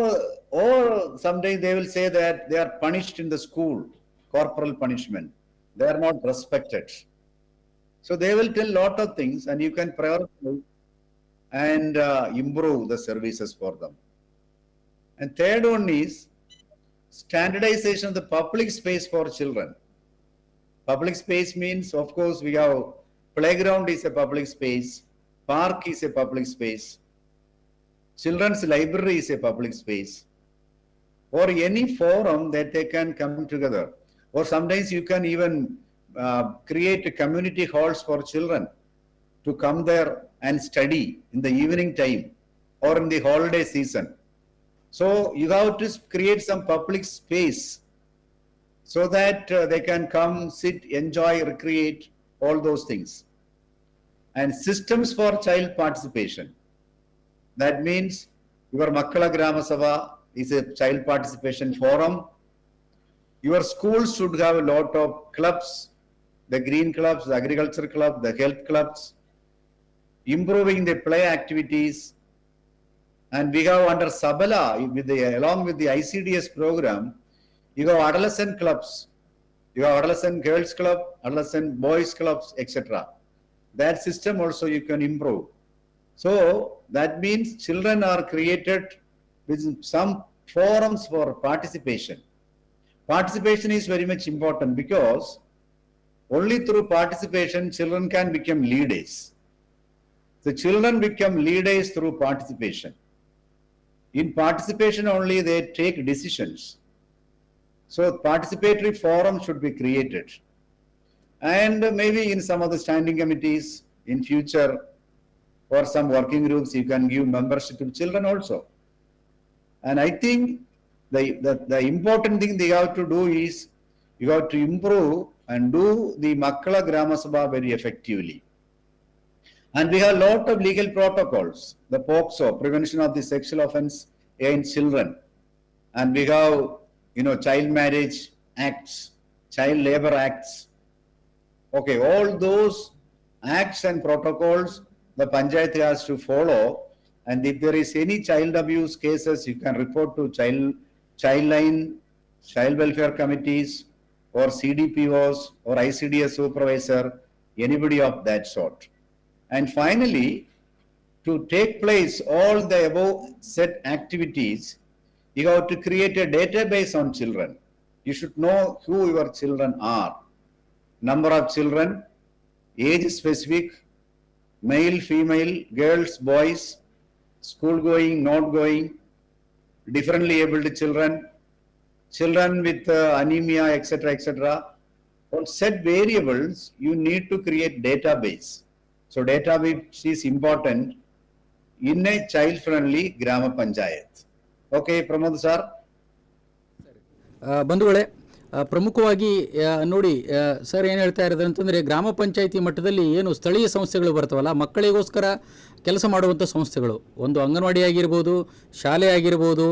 or sometimes they will say that they are punished in the school, corporal punishment. They are not respected. So they will tell lot of things, and you can prioritize and improve the services for them. And third one is standardization of the public space for children. Public space means, of course, we have playground is a public space, park is a public space, children's library is a public space, or any forum that they can come together. Or sometimes you can even create community halls for children to come there and study in the evening time or in the holiday season. So you have to create some public space so that they can come, sit, enjoy, recreate, all those things. And systems for child participation. That means your Makkala Grama Sabha is a child participation forum. Your schools should have a lot of clubs, the green clubs, the agriculture club, the health clubs, improving the play activities. And we have under Sabala, along with the ICDS program, you have adolescent clubs, you have adolescent girls club, adolescent boys clubs, etc. That system also you can improve. So that means children are created with some forums for participation. Participation is very much important because only through participation children can become leaders. The children become leaders through participation. In participation only they take decisions. So participatory forum should be created. And maybe in some of the standing committees in future or some working groups you can give membership to children also. And I think the important thing they have to do is you have to improve and do the Makkala Grama Sabha very effectively. And we have a lot of legal protocols, the POCSO, Prevention of the Sexual Offense Against Children. And we have, child marriage acts, child labor acts. Okay, all those acts and protocols the Panchayat has to follow. And if there is any child abuse cases, you can report to child line, child welfare committees, or CDPOs, or ICDS supervisor, anybody of that sort. And finally, to take place all the above set activities, you have to create a database on children. You should know who your children are. Number of children, age specific, male, female, girls, boys, school going, not going, differently abled children, children with anemia, etc., etc. On set variables, you need to create database. So database is important in a child-friendly Grama Panchayat. Okay, Pramod sir. ಬಂಧುಗಳೇ, ಪ್ರಮುಖವಾಗಿ ನೋಡಿ sir ಏನು ಹೇಳ್ತಾ ಇರೋದು ಅಂತಂದರೆ, ಗ್ರಾಮ ಪಂಚಾಯಿತಿ ಮಟ್ಟದಲ್ಲಿ ಏನು ಸ್ಥಳೀಯ ಸಂಸ್ಥೆಗಳು ಬರ್ತಾವಲ್ಲ, ಮಕ್ಕಳಿಗೋಸ್ಕರ ಕೆಲಸ ಮಾಡುವಂಥ ಸಂಸ್ಥೆಗಳು, ಒಂದು ಅಂಗನವಾಡಿ ಆಗಿರ್ಬೋದು, ಶಾಲೆ ಆಗಿರ್ಬೋದು,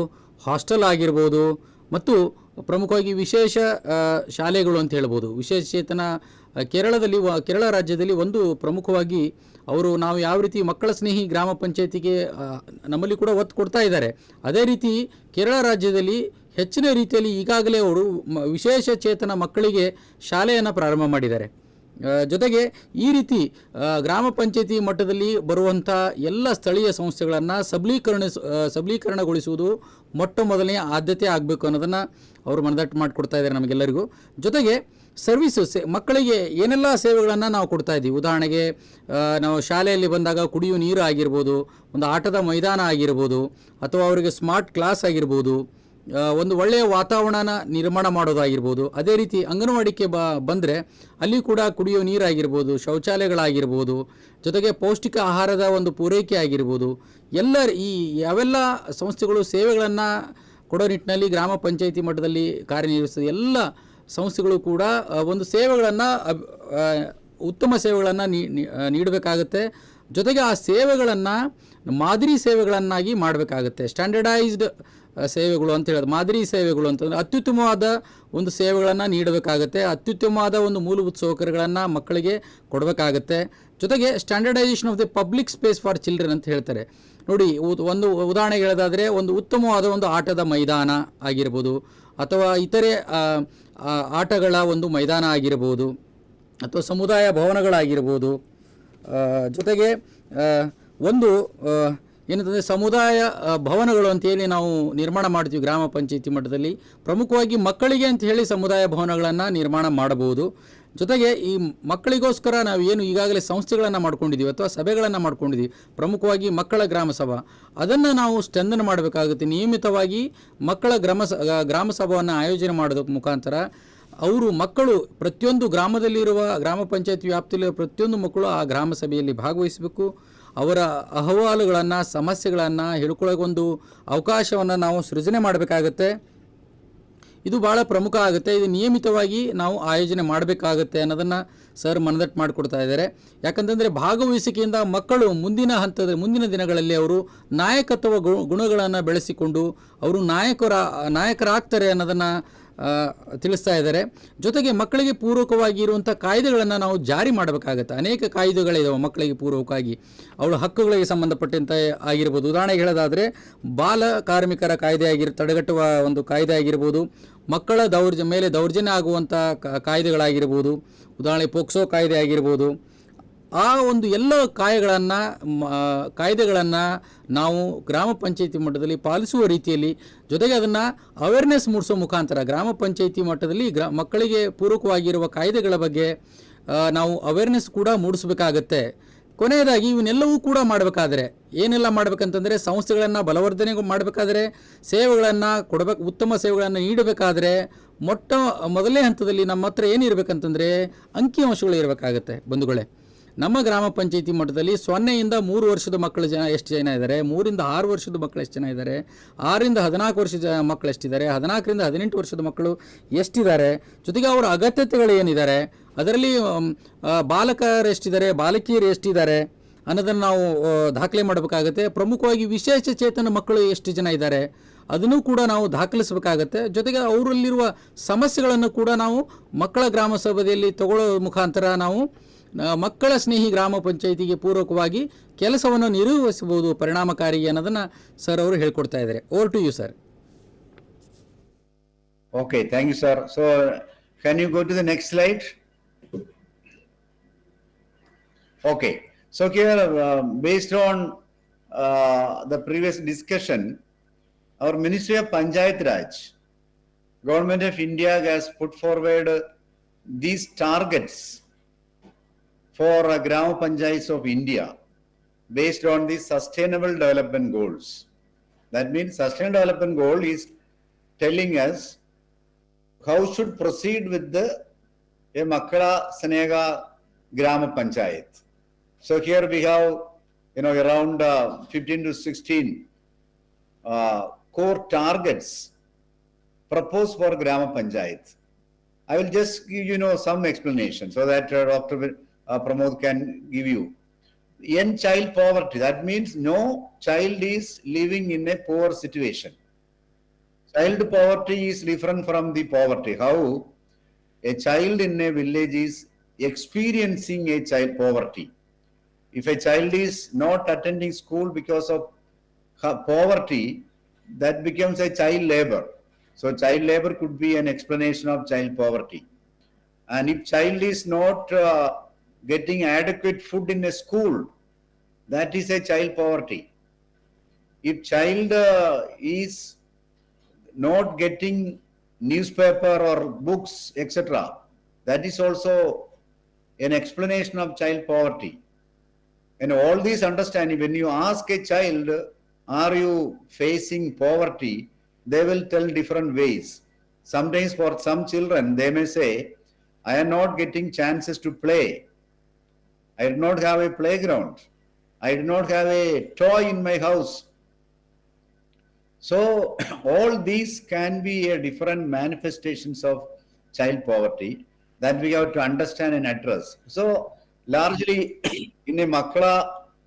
ಹಾಸ್ಟೆಲ್ ಆಗಿರ್ಬೋದು, ಮತ್ತು ಪ್ರಮುಖವಾಗಿ ವಿಶೇಷ ಶಾಲೆಗಳು ಅಂತ ಹೇಳ್ಬೋದು. ವಿಶೇಷಚೇತನ ಕೇರಳ ರಾಜ್ಯದಲ್ಲಿ ಒಂದು ಪ್ರಮುಖವಾಗಿ ನಾವು ಯಾವ ರೀತಿ ಮಕ್ಕಳ ಸ್ನೇಹಿ ಗ್ರಾಮ ಪಂಚಾಯಿತಿಗೆ ನಮ್ಮಲ್ಲಿ ಕೂಡ ಒತ್ತು ಕೊಡ್ತಾ ಇದ್ದಾರೆ, ಅದೇ ರೀತಿ ಕೇರಳ ರಾಜ್ಯದಲ್ಲಿ ಹೆಚ್ಚಿನ ರೀತಿಯಲ್ಲಿ ಈಗಾಗಲೇ ಅವರು ವಿಶೇಷ ಚೇತನ ಮಕ್ಕಳಿಗೆ ಶಾಲೆಯನ್ನು ಪ್ರಾರಂಭ ಮಾಡಿದ್ದಾರೆ. ಜೊತೆಗೆ ಈ ರೀತಿ ಗ್ರಾಮ ಪಂಚಾಯಿತಿ ಮಟ್ಟದಲ್ಲಿ ಬರುವಂಥ ಎಲ್ಲ ಸ್ಥಳೀಯ ಸಂಸ್ಥೆಗಳನ್ನು ಸಬಲೀಕರಣಗೊಳಿಸುವುದು ಮೊಟ್ಟ ಮೊದಲನೆಯ ಆದ್ಯತೆ ಆಗಬೇಕು ಅನ್ನೋದನ್ನು ಅವರು ಮನದಟ್ಟು ಮಾಡಿಕೊಡ್ತಾ ಇದ್ದಾರೆ ನಮಗೆಲ್ಲರಿಗೂ. ಜೊತೆಗೆ ಸರ್ವಿಸು ಮಕ್ಕಳಿಗೆ ಏನೆಲ್ಲ ಸೇವೆಗಳನ್ನು ನಾವು ಕೊಡ್ತಾ ಇದ್ದೀವಿ, ಉದಾಹರಣೆಗೆ ನಾವು ಶಾಲೆಯಲ್ಲಿ ಬಂದಾಗ ಕುಡಿಯುವ ನೀರು ಆಗಿರ್ಬೋದು, ಒಂದು ಆಟದ ಮೈದಾನ ಆಗಿರ್ಬೋದು, ಅಥವಾ ಅವರಿಗೆ ಸ್ಮಾರ್ಟ್ ಕ್ಲಾಸ್ ಆಗಿರ್ಬೋದು, ಒಂದು ಒಳ್ಳೆಯ ವಾತಾವರಣನ ನಿರ್ಮಾಣ ಮಾಡೋದಾಗಿರ್ಬೋದು. ಅದೇ ರೀತಿ ಅಂಗನವಾಡಿಗೆ ಬಂದರೆ ಅಲ್ಲಿ ಕೂಡ ಕುಡಿಯೋ ನೀರಾಗಿರ್ಬೋದು, ಶೌಚಾಲಯಗಳಾಗಿರ್ಬೋದು, ಜೊತೆಗೆ ಪೌಷ್ಟಿಕ ಆಹಾರದ ಒಂದು ಪೂರೈಕೆ ಆಗಿರ್ಬೋದು. ಯಾವೆಲ್ಲ ಸಂಸ್ಥೆಗಳು ಸೇವೆಗಳನ್ನು ಕೊಡೋ ನಿಟ್ಟಿನಲ್ಲಿ ಗ್ರಾಮ ಪಂಚಾಯಿತಿ ಮಟ್ಟದಲ್ಲಿ ಕಾರ್ಯನಿರ್ವಹಿಸಿದ ಎಲ್ಲ ಸಂಸ್ಥೆಗಳು ಕೂಡ ಒಂದು ಸೇವೆಗಳನ್ನು ಉತ್ತಮ ಸೇವೆಗಳನ್ನು ನೀಡಬೇಕಾಗತ್ತೆ. ಜೊತೆಗೆ ಆ ಸೇವೆಗಳನ್ನು ಮಾದರಿ ಸೇವೆಗಳನ್ನಾಗಿ ಮಾಡಬೇಕಾಗತ್ತೆ. ಸ್ಟ್ಯಾಂಡರ್ಡೈಸ್ಡ್ ಸೇವೆಗಳು ಅಂತ ಹೇಳೋದು, ಮಾದರಿ ಸೇವೆಗಳು ಅಂತಂದರೆ ಅತ್ಯುತ್ತಮವಾದ ಒಂದು ಸೇವೆಗಳನ್ನು ನೀಡಬೇಕಾಗತ್ತೆ, ಅತ್ಯುತ್ತಮವಾದ ಒಂದು ಮೂಲಭೂತ ಸೌಕರ್ಯಗಳನ್ನು ಮಕ್ಕಳಿಗೆ ಕೊಡಬೇಕಾಗತ್ತೆ. ಜೊತೆಗೆ standardisation of the public space for children ಅಂತ ಹೇಳ್ತಾರೆ ನೋಡಿ. ಒಂದು ಉದಾಹರಣೆಗೆ ಹೇಳೋದಾದರೆ, ಒಂದು ಉತ್ತಮವಾದ ಒಂದು ಆಟದ ಮೈದಾನ ಆಗಿರ್ಬೋದು, ಅಥವಾ ಇತರೆ ಆಟಗಳ ಒಂದು ಮೈದಾನ ಆಗಿರ್ಬೋದು, ಅಥವಾ ಸಮುದಾಯ ಭವನಗಳಾಗಿರ್ಬೋದು. ಜೊತೆಗೆ ಒಂದು ಏನಂತಂದರೆ ಸಮುದಾಯ ಭವನಗಳು ಅಂತೇಳಿ ನಾವು ನಿರ್ಮಾಣ ಮಾಡ್ತೀವಿ ಗ್ರಾಮ ಪಂಚಾಯಿತಿ ಮಟ್ಟದಲ್ಲಿ. ಪ್ರಮುಖವಾಗಿ ಮಕ್ಕಳಿಗೆ ಅಂತ ಹೇಳಿ ಸಮುದಾಯ ಭವನಗಳನ್ನು ನಿರ್ಮಾಣ ಮಾಡಬಹುದು. ಜೊತೆಗೆ ಈ ಮಕ್ಕಳಿಗೋಸ್ಕರ ನಾವು ಏನು ಈಗಾಗಲೇ ಸಂಸ್ಥೆಗಳನ್ನು ಮಾಡ್ಕೊಂಡಿದ್ದೀವಿ ಅಥವಾ ಸಭೆಗಳನ್ನು ಮಾಡ್ಕೊಂಡಿದ್ದೀವಿ, ಪ್ರಮುಖವಾಗಿ ಮಕ್ಕಳ ಗ್ರಾಮ ಸಭಾ, ಅದನ್ನು ನಾವು ಸ್ಟ್ರೆಂಥನ್ ಮಾಡಬೇಕಾಗುತ್ತೆ. ನಿಯಮಿತವಾಗಿ ಮಕ್ಕಳ ಗ್ರಾಮ ಸಭಾವನ್ನು ಆಯೋಜನೆ ಮಾಡೋದಕ್ಕೆ ಮುಖಾಂತರ ಮಕ್ಕಳು ಪ್ರತಿಯೊಂದು ಗ್ರಾಮದಲ್ಲಿರುವ ಗ್ರಾಮ ಪಂಚಾಯತ್ ವ್ಯಾಪ್ತಿಯಲ್ಲಿರುವ ಪ್ರತಿಯೊಂದು ಮಕ್ಕಳು ಆ ಗ್ರಾಮ ಸಭೆಯಲ್ಲಿ ಭಾಗವಹಿಸಬೇಕು. ಅವರ ಅಹವಾಲುಗಳನ್ನು, ಸಮಸ್ಯೆಗಳನ್ನು ಹೇಳ್ಕೊಳ್ಳೋಕೊಂದು ಅವಕಾಶವನ್ನು ನಾವು ಸೃಜನೆ ಮಾಡಬೇಕಾಗತ್ತೆ. ಇದು ಭಾಳ ಪ್ರಮುಖ ಆಗುತ್ತೆ. ಇದು ನಿಯಮಿತವಾಗಿ ನಾವು ಆಯೋಜನೆ ಮಾಡಬೇಕಾಗತ್ತೆ ಅನ್ನೋದನ್ನು ಸರ್ ಮನದಟ್ಟು ಮಾಡಿಕೊಡ್ತಾ ಇದ್ದಾರೆ. ಯಾಕಂತಂದರೆ ಭಾಗವಹಿಸಿಕೆಯಿಂದ ಮಕ್ಕಳು ಮುಂದಿನ ದಿನಗಳಲ್ಲಿ ಅವರು ನಾಯಕತ್ವ ಗುಣಗಳನ್ನು ಬೆಳೆಸಿಕೊಂಡು ಅವರು ನಾಯಕರಾಗ್ತಾರೆ ಅನ್ನೋದನ್ನು ತಿಳಿಸ್ತಾ ಇದ್ದಾರೆ. ಜೊತೆಗೆ ಮಕ್ಕಳಿಗೆ ಪೂರಕವಾಗಿ ಇರುವಂಥ ಕಾಯ್ದೆಗಳನ್ನು ನಾವು ಜಾರಿ ಮಾಡಬೇಕಾಗತ್ತೆ. ಅನೇಕ ಕಾಯ್ದೆಗಳಿದಾವೆ ಮಕ್ಕಳಿಗೆ ಪೂರಕವಾಗಿ, ಅವಳ ಹಕ್ಕುಗಳಿಗೆ ಸಂಬಂಧಪಟ್ಟಂತೆ ಆಗಿರ್ಬೋದು. ಉದಾಹರಣೆಗೆ ಹೇಳೋದಾದರೆ ಬಾಲ ಕಾರ್ಮಿಕರ ಕಾಯ್ದೆ ತಡೆಗಟ್ಟುವ ಒಂದು ಕಾಯ್ದೆ ಆಗಿರ್ಬೋದು, ಮಕ್ಕಳ ಮೇಲೆ ದೌರ್ಜನ್ಯ ಆಗುವಂಥ ಕಾಯ್ದೆಗಳಾಗಿರ್ಬೋದು, ಉದಾಹರಣೆ ಪೋಕ್ಸೋ ಕಾಯ್ದೆ ಆಗಿರ್ಬೋದು. ಆ ಒಂದು ಎಲ್ಲ ಕಾಯ್ದೆಗಳನ್ನು ನಾವು ಗ್ರಾಮ ಪಂಚಾಯಿತಿ ಮಟ್ಟದಲ್ಲಿ ಪಾಲಿಸುವ ರೀತಿಯಲ್ಲಿ, ಜೊತೆಗೆ ಅದನ್ನು ಅವೇರ್ನೆಸ್ ಮೂಡಿಸೋ ಮುಖಾಂತರ ಗ್ರಾಮ ಪಂಚಾಯಿತಿ ಮಟ್ಟದಲ್ಲಿ ಮಕ್ಕಳಿಗೆ ಪೂರಕವಾಗಿರುವ ಕಾಯ್ದೆಗಳ ಬಗ್ಗೆ ನಾವು ಅವೇರ್ನೆಸ್ ಕೂಡ ಮೂಡಿಸಬೇಕಾಗತ್ತೆ. ಕೊನೆಯದಾಗಿ ಇವನ್ನೆಲ್ಲವೂ ಕೂಡ ಮಾಡಬೇಕಾದ್ರೆ ಏನೆಲ್ಲ ಮಾಡಬೇಕಂತಂದರೆ, ಸಂಸ್ಥೆಗಳನ್ನು ಬಲವರ್ಧನೆ ಮಾಡಬೇಕಾದ್ರೆ, ಸೇವೆಗಳನ್ನು ಉತ್ತಮ ಸೇವೆಗಳನ್ನು ನೀಡಬೇಕಾದ್ರೆ ಮೊದಲನೇ ಹಂತದಲ್ಲಿ ನಮ್ಮ ಹತ್ರ ಏನಿರಬೇಕಂತಂದರೆ ಅಂಕಿಅಂಶಗಳು ಇರಬೇಕಾಗತ್ತೆ. ಬಂಧುಗಳೇ, ನಮ್ಮ ಗ್ರಾಮ ಪಂಚಾಯಿತಿ ಮಟ್ಟದಲ್ಲಿ 0 ಇಂದ 3 ವರ್ಷದ ಮಕ್ಕಳು ಎಷ್ಟು ಜನ ಇದ್ದಾರೆ, 3 ರಿಂದ 6 ವರ್ಷದ ಮಕ್ಕಳು ಎಷ್ಟು ಜನ ಇದ್ದಾರೆ, 6 ರಿಂದ 14 ವರ್ಷದ ಮಕ್ಕಳು ಎಷ್ಟಿದ್ದಾರೆ, 14 ರಿಂದ 18 ವರ್ಷದ ಮಕ್ಕಳು ಎಷ್ಟಿದ್ದಾರೆ, ಜೊತೆಗೆ ಅವರ ಅಗತ್ಯತೆಗಳು ಏನಿದ್ದಾರೆ, ಅದರಲ್ಲಿ ಬಾಲಕರು ಎಷ್ಟಿದ್ದಾರೆ, ಬಾಲಕಿಯರು ಎಷ್ಟಿದ್ದಾರೆ ಅನ್ನೋದನ್ನು ನಾವು ದಾಖಲೆ ಮಾಡಬೇಕಾಗತ್ತೆ. ಪ್ರಮುಖವಾಗಿ ವಿಶೇಷ ಚೇತನ ಮಕ್ಕಳು ಎಷ್ಟು ಜನ ಇದ್ದಾರೆ ಅದನ್ನು ಕೂಡ ನಾವು ದಾಖಲಿಸಬೇಕಾಗತ್ತೆ. ಜೊತೆಗೆ ಅವರಲ್ಲಿರುವ ಸಮಸ್ಯೆಗಳನ್ನು ಕೂಡ ನಾವು ಮಕ್ಕಳ ಗ್ರಾಮ ಸಭೆಯಲ್ಲಿ ತಗೊಳ್ಳೋ ಮುಖಾಂತರ ನಾವು ಮಕ್ಕಳ ಸ್ನೇಹಿ ಗ್ರಾಮ ಪಂಚಾಯಿತಿಗೆ ಪೂರಕವಾಗಿ ಕೆಲಸವನ್ನು ನಿರ್ವಹಿಸಬಹುದು ಪರಿಣಾಮಕಾರಿ ಅನ್ನೋದನ್ನು ಸರ್ ಅವರು ಹೇಳ್ಕೊಡ್ತಾ ಇದ್ದಾರೆ. Over to you sir. Okay, thank you, sir. So, can you go to the next slide? Okay, so here, based on the previous discussion, our Ministry of Panchayat Raj, Government of India has put forward these targets for Gram Panchayats of India based on the Sustainable Development Goals. That means Sustainable Development Goal is telling us how should proceed with the Makkala Snega Grama Panchayat. So here we have, around 15 to 16 core targets proposed for Grama Panchayat. I will just give some explanation so that Dr. Pramod can give you. End child poverty, that means no child is living in a poor situation. Child poverty is different from the poverty. How a child in a village is experiencing a child poverty. If a child is not attending school because of poverty, that becomes a child labor. So child labor could be an explanation of child poverty. And if child is not getting adequate food in a school, that is a child poverty. If child is not getting newspaper or books, etc., that is also an explanation of child poverty. And all these understanding, when you ask a child, are you facing poverty, they will tell different ways. Sometimes for some children, they may say, I am not getting chances to play. I do not have a playground. I do not have a toy in my house. So all these can be a different manifestations of child poverty that we have to understand and address. So largely in a Makkala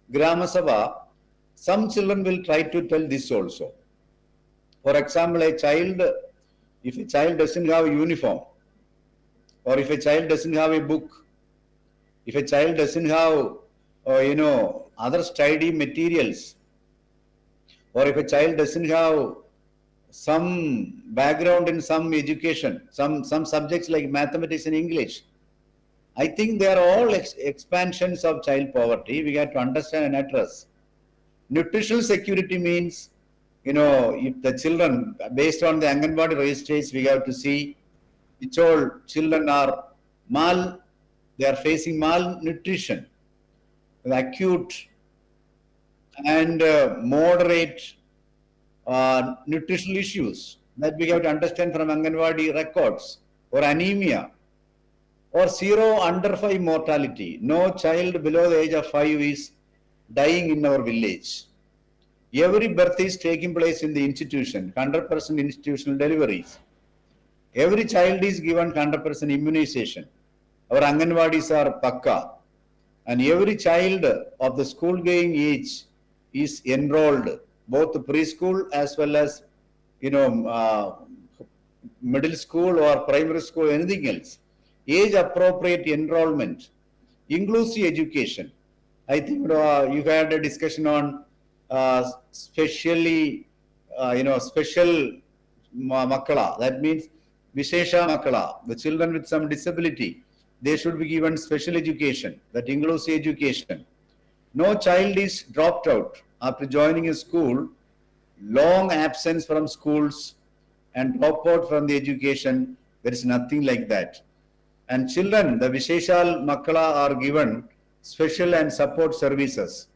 Grama Sabha, some children will try to tell this also. For example, if a child doesn't have a uniform, or if a child doesn't have a book, if a child doesn't have, other study materials, or if a child doesn't have some background in some education, some subjects like mathematics and English, I think they are all expansions of child poverty. We have to understand and address. Nutritional security means, if the children, based on the Anganwadi registries, we have to see which all children are they are facing malnutrition, acute and moderate nutritional issues that we have to understand from Anganwadi records, or anemia, or 0 under 5 mortality. No child below the age of 5 is dying in our village. Every birth is taking place in the institution, 100% institutional deliveries. Every child is given 100% immunization. Our Anganwadis are pakka. And every child of the school-going age is enrolled, both preschool as well as, middle school or primary school, anything else. Age-appropriate enrollment, inclusive education. I think you had a discussion on special makala. That means Vishesha makala, the children with some disability. They should be given special education, that inclusive education. No child is dropped out after joining a school, long absence from schools and drop out from the education. There is nothing like that. And children, the Visheshal Makala are given special and support services.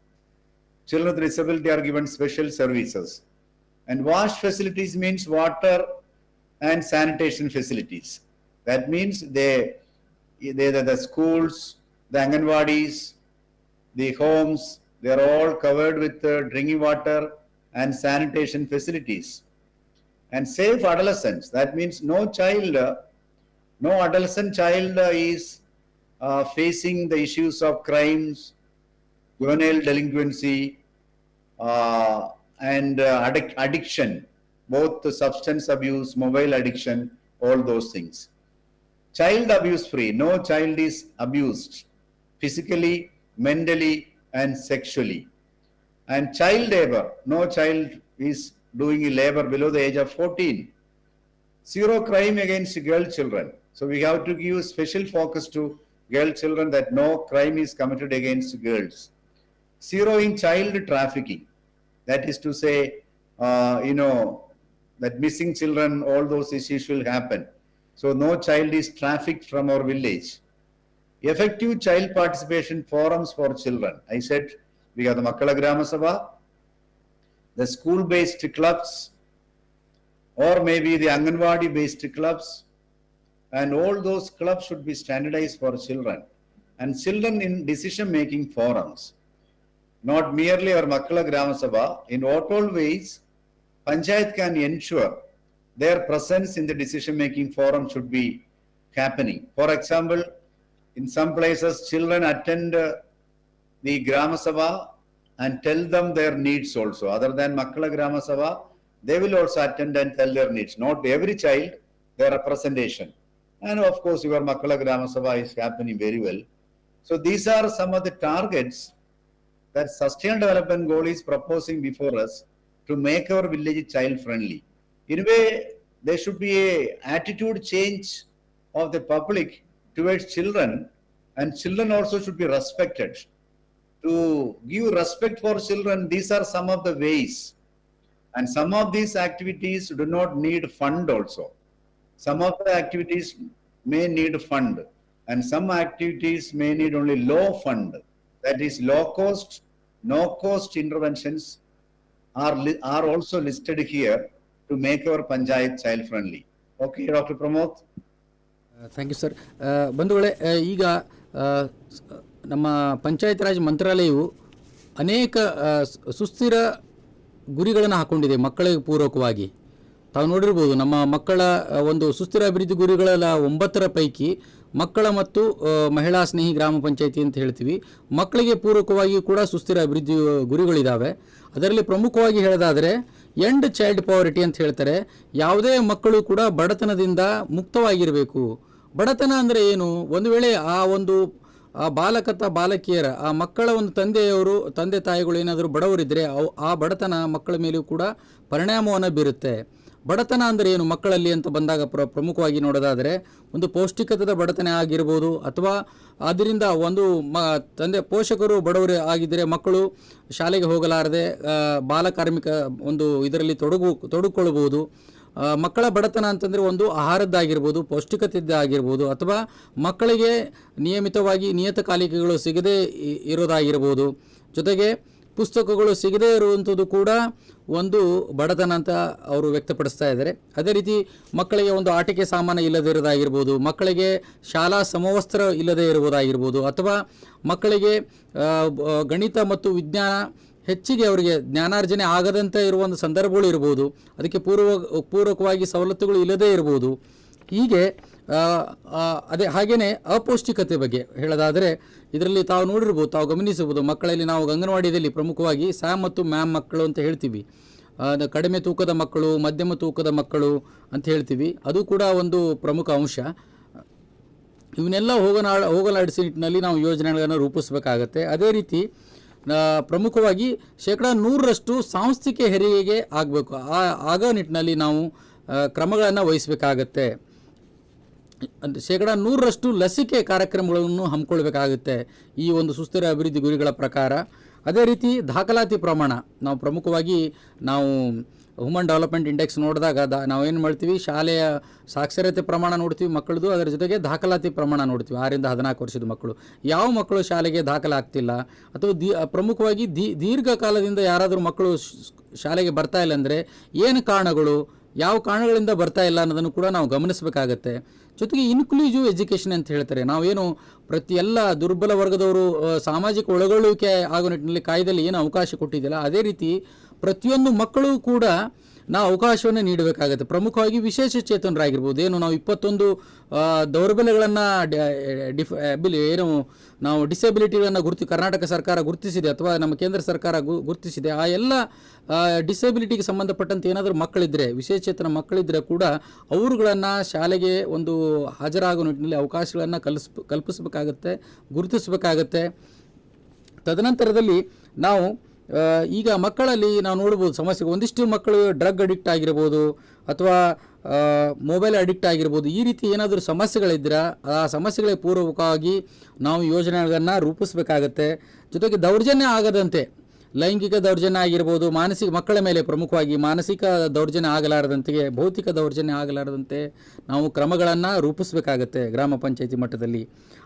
Children with disability are given special services. And wash facilities means water and sanitation facilities. That means the schools, the Anganwadis, the homes, they are all covered with drinking water and sanitation facilities. And safe adolescence, that means no adolescent child is facing the issues of crimes, juvenile delinquency, and addiction, both the substance abuse, mobile addiction, all those things. Child abuse free, no child is abused physically, mentally, and sexually. And child labor, no child is doing labor below the age of 14. Zero crime against girl children. So we have to give special focus to girl children, that no crime is committed against girls. Zero in child trafficking. That is to say, that missing children, all those issues will happen. So no child is trafficked from our village. Effective child participation forums for children. I said we have the Makkala Grama Sabha, the school-based clubs, or maybe the Anganwadi-based clubs, and all those clubs should be standardized for children. And children in decision-making forums, not merely our Makkala Grama Sabha, in what all ways Panchayat can ensure their presence in the decision-making forum should be happening. For example, in some places, children attend the Grama Sabha and tell them their needs also. Other than Makkala Grama Sabha, they will also attend and tell their needs. Not every child, their representation. And of course, your Makkala Grama Sabha is happening very well. So these are some of the targets that Sustainable Development Goal is proposing before us to make our village child-friendly. In a way, there should be an attitude change of the public towards children, and children also should be respected. To give respect for children, these are some of the ways. And some of these activities do not need fund also. Some of the activities may need fund, and some activities may need only low fund. That is low cost, no cost interventions are also listed here to make our Panchayat child friendly. Okay, Dr. Pramod? Thank you sir. ಬಂಧುಗಳೇ, ಈಗ ನಮ್ಮ ಪಂಚಾಯತ್ ರಾಜ್ ಮಂತ್ರಾಲಯವು ಅನೇಕ ಸುಸ್ಥಿರ ಗುರಿಗಳನ್ನು ಹಾಕ್ಕೊಂಡಿದೆ ಮಕ್ಕಳಿಗೆ ಪೂರಕವಾಗಿ. ತಾವು ನೋಡಿರ್ಬೋದು, ನಮ್ಮ ಮಕ್ಕಳ ಒಂದು ಸುಸ್ಥಿರ ಅಭಿವೃದ್ಧಿ ಗುರಿಗಳ 9 ಪೈಕಿ ಮಕ್ಕಳ ಮತ್ತು ಮಹಿಳಾ ಸ್ನೇಹಿ ಗ್ರಾಮ ಪಂಚಾಯಿತಿ ಅಂತ ಹೇಳ್ತೀವಿ. ಮಕ್ಕಳಿಗೆ ಪೂರಕವಾಗಿ ಕೂಡ ಸುಸ್ಥಿರ ಅಭಿವೃದ್ಧಿ ಗುರಿಗಳಿದ್ದಾವೆ. ಅದರಲ್ಲಿ ಪ್ರಮುಖವಾಗಿ ಹೇಳೋದಾದರೆ ಎಂಡ್ ಚೈಲ್ಡ್ ಪಾವರ್ಟಿ ಅಂತ ಹೇಳ್ತಾರೆ. ಯಾವುದೇ ಮಕ್ಕಳು ಕೂಡ ಬಡತನದಿಂದ ಮುಕ್ತವಾಗಿರಬೇಕು. ಬಡತನ ಅಂದರೆ ಏನು? ಒಂದು ವೇಳೆ ಆ ಬಾಲಕಿಯರ ಆ ಮಕ್ಕಳ ಒಂದು ತಂದೆ ತಾಯಿಗಳು ಏನಾದರೂ ಬಡವರಿದ್ದರೆ ಆ ಬಡತನ ಮಕ್ಕಳ ಮೇಲೂ ಕೂಡ ಪರಿಣಾಮವನ್ನು ಬೀರುತ್ತೆ. ಬಡತನ ಅಂದರೆ ಏನು ಮಕ್ಕಳಲ್ಲಿ ಅಂತ ಬಂದಾಗ ಪ್ರಮುಖವಾಗಿ ನೋಡೋದಾದರೆ ಒಂದು ಪೌಷ್ಟಿಕತೆಯ ಬಡತನ ಆಗಿರ್ಬೋದು, ಅಥವಾ ಅದರಿಂದ ಒಂದು ಪೋಷಕರು ಬಡವರು ಆಗಿದ್ದರೆ ಮಕ್ಕಳು ಶಾಲೆಗೆ ಹೋಗಲಾರದೆ ಬಾಲಕಾರ್ಮಿಕ ಒಂದು ಇದರಲ್ಲಿ ತೊಡಗಿಕೊಳ್ಳಬಹುದು. ಮಕ್ಕಳ ಬಡತನ ಅಂತಂದರೆ ಒಂದು ಆಹಾರದ್ದಾಗಿರ್ಬೋದು, ಪೌಷ್ಟಿಕತೆದ್ದಾಗಿರ್ಬೋದು, ಅಥವಾ ಮಕ್ಕಳಿಗೆ ನಿಯಮಿತವಾಗಿ ನಿಯತಕಾಲಿಕೆಗಳು ಸಿಗದೇ ಇರೋದಾಗಿರ್ಬೋದು. ಜೊತೆಗೆ ಪುಸ್ತಕಗಳು ಸಿಗದೇ ಇರುವಂಥದ್ದು ಕೂಡ ಒಂದು ಬಡತನ ಅಂತ ಅವರು ವ್ಯಕ್ತಪಡಿಸ್ತಾ ಇದ್ದಾರೆ. ಅದೇ ರೀತಿ ಮಕ್ಕಳಿಗೆ ಒಂದು ಆಟಿಕೆ ಸಾಮಾನು ಇಲ್ಲದೇ ಇರೋದಾಗಿರ್ಬೋದು, ಮಕ್ಕಳಿಗೆ ಶಾಲಾ ಸಮವಸ್ತ್ರ ಇಲ್ಲದೇ ಇರುವುದಾಗಿರ್ಬೋದು, ಅಥವಾ ಮಕ್ಕಳಿಗೆ ಗಣಿತ ಮತ್ತು ವಿಜ್ಞಾನ ಹೆಚ್ಚಿಗೆ ಅವರಿಗೆ ಜ್ಞಾನಾರ್ಜನೆ ಆಗದಂತೆ ಇರುವ ಒಂದು ಸಂದರ್ಭಗಳು ಇರ್ಬೋದು, ಅದಕ್ಕೆ ಪೂರಕವಾಗಿ ಸವಲತ್ತುಗಳು ಇಲ್ಲದೇ ಇರ್ಬೋದು. ಹೀಗೆ ಅದೇ ಹಾಗೆಯೇ ಅಪೌಷ್ಟಿಕತೆ ಬಗ್ಗೆ ಹೇಳೋದಾದರೆ ಇದರಲ್ಲಿ ತಾವು ನೋಡಿರ್ಬೋದು, ತಾವು ಗಮನಿಸಬಹುದು, ಮಕ್ಕಳಲ್ಲಿ ನಾವು ಅಂಗನವಾಡಿಯಲ್ಲಿ ಪ್ರಮುಖವಾಗಿ ಸ್ಯಾಮ್ ಮತ್ತು ಮ್ಯಾಮ್ ಮಕ್ಕಳು ಅಂತ ಹೇಳ್ತೀವಿ. ಕಡಿಮೆ ತೂಕದ ಮಕ್ಕಳು, ಮಧ್ಯಮ ತೂಕದ ಮಕ್ಕಳು ಅಂತ ಹೇಳ್ತೀವಿ. ಅದು ಕೂಡ ಒಂದು ಪ್ರಮುಖ ಅಂಶ. ಇವನ್ನೆಲ್ಲ ಹೋಗಲಾಡಿಸಿ ನಿಟ್ಟಿನಲ್ಲಿ ನಾವು ಯೋಜನೆಗಳನ್ನು ರೂಪಿಸಬೇಕಾಗತ್ತೆ. ಅದೇ ರೀತಿ ಪ್ರಮುಖವಾಗಿ 100% ಸಾಂಸ್ಥಿಕ ಹೆರಿಗೆಗೆ ಆಗಬೇಕು. ಆಗ ನಿಟ್ಟಿನಲ್ಲಿ ನಾವು ಕ್ರಮಗಳನ್ನು ವಹಿಸಬೇಕಾಗತ್ತೆ. 100% ಲಸಿಕೆ ಕಾರ್ಯಕ್ರಮಗಳನ್ನು ಹಮ್ಮಿಕೊಳ್ಬೇಕಾಗುತ್ತೆ ಈ ಒಂದು ಸುಸ್ಥಿರ ಅಭಿವೃದ್ಧಿ ಗುರಿಗಳ ಪ್ರಕಾರ. ಅದೇ ರೀತಿ ದಾಖಲಾತಿ ಪ್ರಮಾಣ, ನಾವು ಪ್ರಮುಖವಾಗಿ ನಾವು ಹ್ಯೂಮನ್ ಡೆವಲಪ್ಮೆಂಟ್ ಇಂಡೆಕ್ಸ್ ನೋಡಿದಾಗ ನಾವೇನು ಮಾಡ್ತೀವಿ, ಶಾಲೆಯ ಸಾಕ್ಷರತೆ ಪ್ರಮಾಣ ನೋಡ್ತೀವಿ ಮಕ್ಕಳದು, ಅದರ ಜೊತೆಗೆ ದಾಖಲಾತಿ ಪ್ರಮಾಣ ನೋಡ್ತೀವಿ. 6 ರಿಂದ 14 ವರ್ಷದ ಮಕ್ಕಳು, ಯಾವ ಮಕ್ಕಳು ಶಾಲೆಗೆ ದಾಖಲಾಗ್ತಿಲ್ಲ ಅಥವಾ ಪ್ರಮುಖವಾಗಿ ದೀರ್ಘಕಾಲದಿಂದ ಯಾರಾದರೂ ಮಕ್ಕಳು ಶಾಲೆಗೆ ಬರ್ತಾ ಇಲ್ಲ ಅಂದರೆ ಏನು ಕಾರಣಗಳು, ಯಾವ ಕಾರಣಗಳಿಂದ ಬರ್ತಾ ಇಲ್ಲ ಅನ್ನೋದನ್ನು ಕೂಡ ನಾವು ಗಮನಿಸಬೇಕಾಗತ್ತೆ. ಜೊತೆಗೆ ಇನ್ಕ್ಲೂಸಿವ್ ಎಜುಕೇಷನ್ ಅಂತ ಹೇಳ್ತಾರೆ. ನಾವೇನು ಎಲ್ಲ ದುರ್ಬಲ ವರ್ಗದವರು ಸಾಮಾಜಿಕ ಒಳಗೊಳ್ಳುವಿಕೆ ಆಗೋ ನಿಟ್ಟಿನಲ್ಲಿ ಕಾಯ್ದೆಯಲ್ಲಿ ಏನು ಅವಕಾಶ ಕೊಟ್ಟಿದ್ದಿಲ್ಲ, ಅದೇ ರೀತಿ ಪ್ರತಿಯೊಂದು ಮಕ್ಕಳು ಕೂಡ ನಾವು ಅವಕಾಶವನ್ನು ನೀಡಬೇಕಾಗುತ್ತೆ. ಪ್ರಮುಖವಾಗಿ ವಿಶೇಷ ಚೇತನರಾಗಿರ್ಬೋದು, ಏನು ನಾವು 21 ದೌರ್ಬಲ್ಯಗಳನ್ನು ಏನು ನಾವು ಡಿಸೆಬಿಲಿಟಿಗಳನ್ನು ಕರ್ನಾಟಕ ಸರ್ಕಾರ ಗುರುತಿಸಿದೆ ಅಥವಾ ನಮ್ಮ ಕೇಂದ್ರ ಸರ್ಕಾರ ಗುರುತಿಸಿದೆ. ಆ ಎಲ್ಲ ಡಿಸೆಬಿಲಿಟಿಗೆ ಸಂಬಂಧಪಟ್ಟಂತೆ ಏನಾದರೂ ಮಕ್ಕಳಿದ್ದರೆ, ವಿಶೇಷ ಚೇತನ ಮಕ್ಕಳಿದ್ದರೆ ಕೂಡ ಅವರುಗಳನ್ನು ಶಾಲೆಗೆ ಒಂದು ಹಾಜರಾಗೋ ನಿಟ್ಟಿನಲ್ಲಿ ಅವಕಾಶಗಳನ್ನು ಕಲ್ಪಿಸಬೇಕಾಗತ್ತೆ, ಗುರುತಿಸಬೇಕಾಗತ್ತೆ. ತದನಂತರದಲ್ಲಿ ನಾವು ಈಗ ಮಕ್ಕಳಲ್ಲಿ ನಾವು ನೋಡ್ಬೋದು ಸಮಸ್ಯೆ, ಒಂದಿಷ್ಟು ಮಕ್ಕಳು ಡ್ರಗ್ ಅಡಿಕ್ಟ್ ಆಗಿರ್ಬೋದು ಅಥವಾ ಮೊಬೈಲ್ ಅಡಿಕ್ಟ್ ಆಗಿರ್ಬೋದು. ಈ ರೀತಿ ಏನಾದರೂ ಸಮಸ್ಯೆಗಳಿದ್ದರೆ ಆ ಸಮಸ್ಯೆಗಳಿಗೆ ಪೂರ್ವಕವಾಗಿ ನಾವು ಯೋಜನೆಗಳನ್ನು ರೂಪಿಸಬೇಕಾಗತ್ತೆ. ಜೊತೆಗೆ ದೌರ್ಜನ್ಯ ಆಗದಂತೆ, ಲೈಂಗಿಕ ದೌರ್ಜನ್ಯ ಆಗಿರ್ಬೋದು, ಮಕ್ಕಳ ಮೇಲೆ ಪ್ರಮುಖವಾಗಿ ಮಾನಸಿಕ ದೌರ್ಜನ್ಯ ಆಗಲಾರದಂತೆ, ಭೌತಿಕ ದೌರ್ಜನ್ಯ ಆಗಲಾರದಂತೆ ನಾವು ಕ್ರಮಗಳನ್ನು ರೂಪಿಸಬೇಕಾಗತ್ತೆ ಗ್ರಾಮ ಪಂಚಾಯಿತಿ ಮಟ್ಟದಲ್ಲಿ.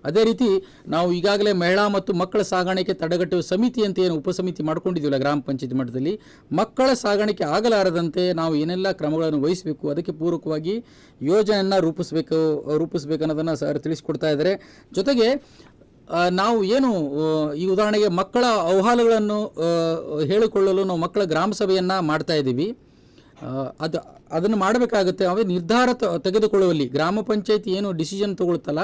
ಅದೇ ರೀತಿ ನಾವು ಈಗಾಗಲೇ ಮಹಿಳಾ ಮತ್ತು ಮಕ್ಕಳ ಸಾಗಾಣಿಕೆ ತಡೆಗಟ್ಟುವ ಸಮಿತಿ ಅಂತ ಏನು ಉಪಸಮಿತಿ ಮಾಡ್ಕೊಂಡಿದ್ದೀವಲ್ಲ ಗ್ರಾಮ ಪಂಚಾಯಿತಿ ಮಟ್ಟದಲ್ಲಿ, ಮಕ್ಕಳ ಸಾಗಾಣಿಕೆ ಆಗಲಾರದಂತೆ ನಾವು ಏನೆಲ್ಲ ಕ್ರಮಗಳನ್ನು ವಹಿಸಬೇಕು, ಅದಕ್ಕೆ ಪೂರಕವಾಗಿ ಯೋಜನೆಯನ್ನು ರೂಪಿಸಬೇಕು ಅನ್ನೋದನ್ನು ಸರ್ ತಿಳಿಸ್ಕೊಡ್ತಾ ಇದ್ದಾರೆ. ಜೊತೆಗೆ ನಾವು ಏನು ಈ ಉದಾಹರಣೆಗೆ ಮಕ್ಕಳ ಅಹವಾಲುಗಳನ್ನು ಹೇಳಿಕೊಳ್ಳಲು ನಾವು ಮಕ್ಕಳ ಗ್ರಾಮ ಸಭೆಯನ್ನು ಮಾಡ್ತಾ ಇದ್ದೀವಿ. ಅದನ್ನು ಮಾಡಬೇಕಾಗುತ್ತೆ. ಅವೇ ನಿರ್ಧಾರ ತೆಗೆದುಕೊಳ್ಳುವಲ್ಲಿ ಗ್ರಾಮ ಪಂಚಾಯತಿ ಏನು ಡಿಸಿಷನ್ ತಗೊಳ್ತಲ್ಲ,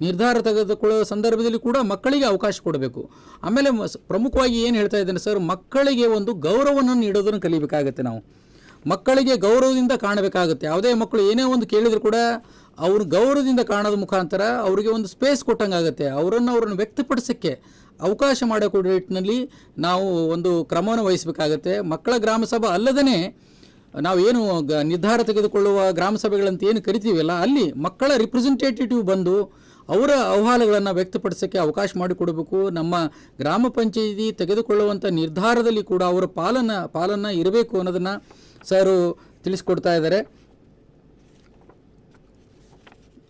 ನಿರ್ಧಾರ ತೆಗೆದುಕೊಳ್ಳುವ ಸಂದರ್ಭದಲ್ಲಿ ಕೂಡ ಮಕ್ಕಳಿಗೆ ಅವಕಾಶ ಕೊಡಬೇಕು. ಆಮೇಲೆ ಪ್ರಮುಖವಾಗಿ ಏನು ಹೇಳ್ತಾ ಇದ್ದೇನೆ ಸರ್, ಮಕ್ಕಳಿಗೆ ಒಂದು ಗೌರವವನ್ನು ನೀಡೋದನ್ನು ಕಲಿಬೇಕಾಗುತ್ತೆ. ನಾವು ಮಕ್ಕಳಿಗೆ ಗೌರವದಿಂದ ಕಾಣಬೇಕಾಗುತ್ತೆ. ಯಾವುದೇ ಮಕ್ಕಳು ಏನೇ ಒಂದು ಕೇಳಿದರೂ ಕೂಡ ಅವ್ರು ಗೌರವದಿಂದ ಕಾಣೋದ ಮುಖಾಂತರ ಅವರಿಗೆ ಒಂದು ಸ್ಪೇಸ್ ಕೊಟ್ಟಂಗಾಗುತ್ತೆ. ಅವರನ್ನು ವ್ಯಕ್ತಪಡಿಸೋಕ್ಕೆ ಅವಕಾಶ ಮಾಡೋ ನಿಟ್ಟಿನಲ್ಲಿ ನಾವು ಒಂದು ಕ್ರಮವನ್ನು ವಹಿಸಬೇಕಾಗತ್ತೆ. ಮಕ್ಕಳ ಗ್ರಾಮ ಸಭಾ ಅಲ್ಲದೇ ನಾವೇನು ನಿರ್ಧಾರ ತೆಗೆದುಕೊಳ್ಳುವ ಗ್ರಾಮ ಸಭೆಗಳಂತ ಏನು ಕರಿತೀವಲ್ಲ, ಅಲ್ಲಿ ಮಕ್ಕಳ ರಿಪ್ರೆಸೆಂಟೇಟಿವ್ ಬಂದು ಅವರ ಅಹವಾಲುಗಳನ್ನು ವ್ಯಕ್ತಪಡಿಸೋಕ್ಕೆ ಅವಕಾಶ ಮಾಡಿಕೊಡಬೇಕು. ನಮ್ಮ ಗ್ರಾಮ ಪಂಚಾಯಿತಿ ತೆಗೆದುಕೊಳ್ಳುವಂಥ ನಿರ್ಧಾರದಲ್ಲಿ ಕೂಡ ಅವರ ಪಾಲನ್ನು ಇರಬೇಕು ಅನ್ನೋದನ್ನು ಸರು ತಿಳಿಸ್ಕೊಡ್ತಾ ಇದ್ದಾರೆ.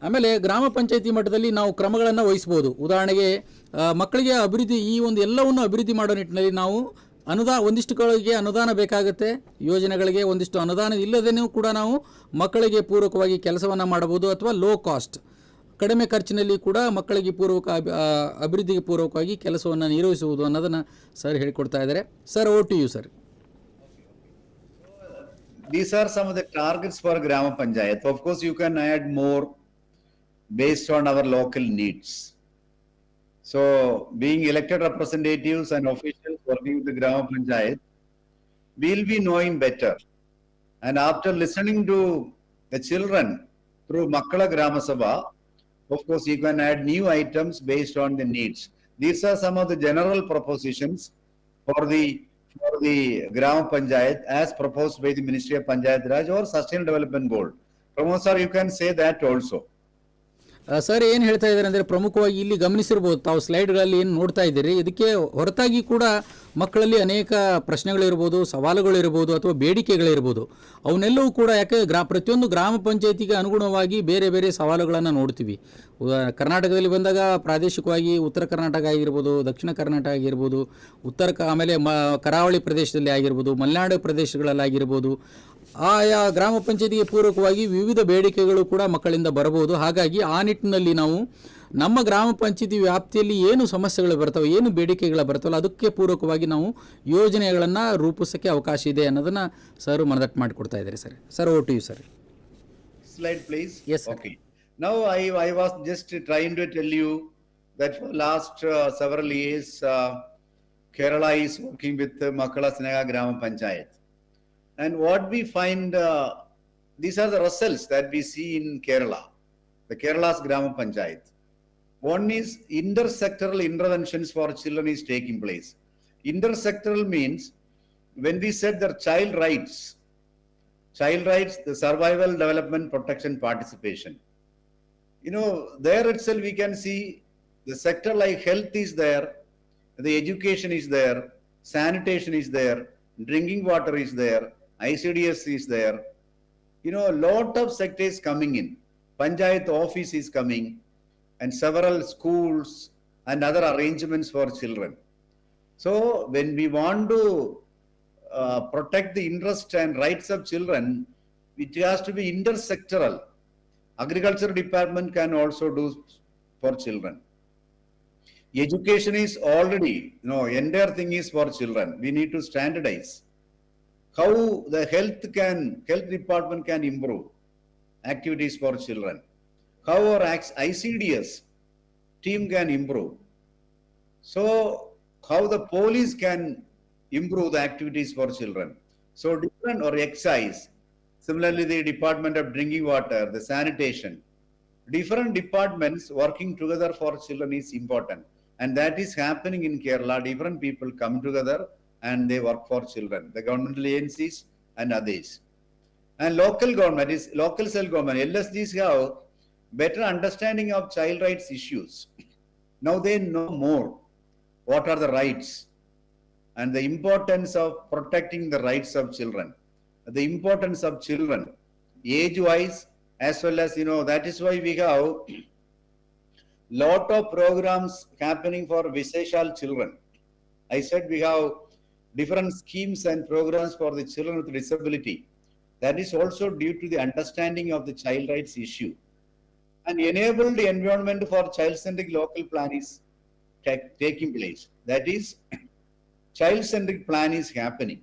ಆಮೇಲೆ ಗ್ರಾಮ ಪಂಚಾಯಿತಿ ಮಟ್ಟದಲ್ಲಿ ನಾವು ಕ್ರಮಗಳನ್ನು ವಹಿಸ್ಬೋದು. ಉದಾಹರಣೆಗೆ ಮಕ್ಕಳಿಗೆ ಅಭಿವೃದ್ಧಿ, ಈ ಒಂದು ಎಲ್ಲವನ್ನು ಅಭಿವೃದ್ಧಿ ಮಾಡೋ ನಿಟ್ಟಿನಲ್ಲಿ ನಾವು ಒಂದಿಷ್ಟುಗಳಿಗೆ ಅನುದಾನ ಬೇಕಾಗುತ್ತೆ. ಯೋಜನೆಗಳಿಗೆ ಒಂದಿಷ್ಟು ಅನುದಾನ ಇಲ್ಲದೇನೂ ಕೂಡ ನಾವು ಮಕ್ಕಳಿಗೆ ಪೂರಕವಾಗಿ ಕೆಲಸವನ್ನು ಮಾಡಬಹುದು, ಅಥವಾ ಲೋ ಕಾಸ್ಟ್, ಕಡಿಮೆ ಖರ್ಚಿನಲ್ಲಿ ಕೂಡ ಮಕ್ಕಳಿಗೆ ಅಭಿವೃದ್ಧಿಗೆ ಪೂರ್ವಕವಾಗಿ ಕೆಲಸವನ್ನು ನಿರ್ವಹಿಸುವುದು ಅನ್ನೋದನ್ನು ಸರ್ ಹೇಳಿಕೊಡ್ತಾ ಇದ್ದಾರೆ. Sir, over to you sir. These are some of the targets for Grama Panchayat. Of course, you can add more based on our local needs. So, being elected representatives and officials working with the Grama Panchayat, we'll be knowing better. And after listening to the children through Makkala Grama Sabha, of course, you can add new items based on the needs. These are some of the general propositions for the Grama Panchayat as proposed by the Ministry of Panchayat Raj or Sustainable Development Goal. Pramod sir, you can say that also. Sir ಏನು ಹೇಳ್ತಾ ಇದ್ದಾರೆ ಅಂದರೆ, ಪ್ರಮುಖವಾಗಿ ಇಲ್ಲಿ ಗಮನಿಸಿರ್ಬೋದು ತಾವು ಸ್ಲೈಡ್ಗಳಲ್ಲಿ ಏನು ನೋಡ್ತಾ ಇದ್ದೀರಿ, ಇದಕ್ಕೆ ಹೊರತಾಗಿ ಕೂಡ ಮಕ್ಕಳಲ್ಲಿ ಅನೇಕ ಪ್ರಶ್ನೆಗಳಿರ್ಬೋದು, ಸವಾಲುಗಳಿರ್ಬೋದು ಅಥವಾ ಬೇಡಿಕೆಗಳಿರ್ಬೋದು. ಅವನ್ನೆಲ್ಲವೂ ಕೂಡ ಯಾಕೆ ಪ್ರತಿಯೊಂದು ಗ್ರಾಮ ಪಂಚಾಯತಿಗೆ ಅನುಗುಣವಾಗಿ ಬೇರೆ ಬೇರೆ ಸವಾಲುಗಳನ್ನು ನೋಡ್ತೀವಿ. ಕರ್ನಾಟಕದಲ್ಲಿ ಬಂದಾಗ ಪ್ರಾದೇಶಿಕವಾಗಿ ಉತ್ತರ ಕರ್ನಾಟಕ ಆಗಿರ್ಬೋದು, ದಕ್ಷಿಣ ಕರ್ನಾಟಕ ಆಗಿರ್ಬೋದು, ಆಮೇಲೆ ಕರಾವಳಿ ಪ್ರದೇಶದಲ್ಲಿ ಆಗಿರ್ಬೋದು, ಮಲೆನಾಡು ಪ್ರದೇಶಗಳಲ್ಲಾಗಿರ್ಬೋದು, ಆಯಾ ಗ್ರಾಮ ಪಂಚಾಯತಿಗೆ ಪೂರಕವಾಗಿ ವಿವಿಧ ಬೇಡಿಕೆಗಳು ಕೂಡ ಮಕ್ಕಳಿಂದ ಬರಬಹುದು. ಹಾಗಾಗಿ ಆ ನಿಟ್ಟಿನಲ್ಲಿ ನಾವು ನಮ್ಮ ಗ್ರಾಮ ಪಂಚಾಯತಿ ವ್ಯಾಪ್ತಿಯಲ್ಲಿ ಏನು ಸಮಸ್ಯೆಗಳು ಬರ್ತವೆ, ಏನು ಬೇಡಿಕೆಗಳು ಬರ್ತವಲ್ಲ, ಅದಕ್ಕೆ ಪೂರಕವಾಗಿ ನಾವು ಯೋಜನೆಗಳನ್ನು ರೂಪಿಸೋಕ್ಕೆ ಅವಕಾಶ ಇದೆ ಅನ್ನೋದನ್ನು ಸರ್ ಮನದಟ್ಟು ಮಾಡಿಕೊಡ್ತಾ ಇದ್ದಾರೆ. Sir over to you sir. Slide please. Yes, sir. Okay. Now I was just trying to tell you that for last several years Kerala is working with Makkala Snega Grama Panchayat. And what we find, these are the results that we see in Kerala, the Kerala's Grama Panchayat. One is intersectoral interventions for children is taking place. Intersectoral means when we said their child rights, the survival, development, protection, participation. There itself we can see the sector like health is there, the education is there, sanitation is there, drinking water is there, ICDS is there. A lot of sectors coming in. Panchayat office is coming, and several schools and other arrangements for children. So when we want to protect the interest and rights of children, it has to be intersectoral. Agriculture department can also do for children. Education is already, entire thing is for children. We need to standardize how the health department can improve activities for children, how our ICDS team can improve, so how the police can improve the activities for children. So different, or excise, similarly the Department of Drinking Water, the sanitation, different departments working together for children is important. And that is happening in Kerala. Different people come together and they work for children, the governmental agencies and others. And local government is local self-government. LSGs have better understanding of child rights issues. Now they know more what are the rights and the importance of protecting the rights of children, the importance of children, age-wise as well as, that is why we have lot of programs happening for Viseshal children. I said we have different schemes and programs for the children with disability. That is also due to the understanding of the child rights issue. And enabled environment for child-centric local plan is taking place. That is, child-centric plan is happening.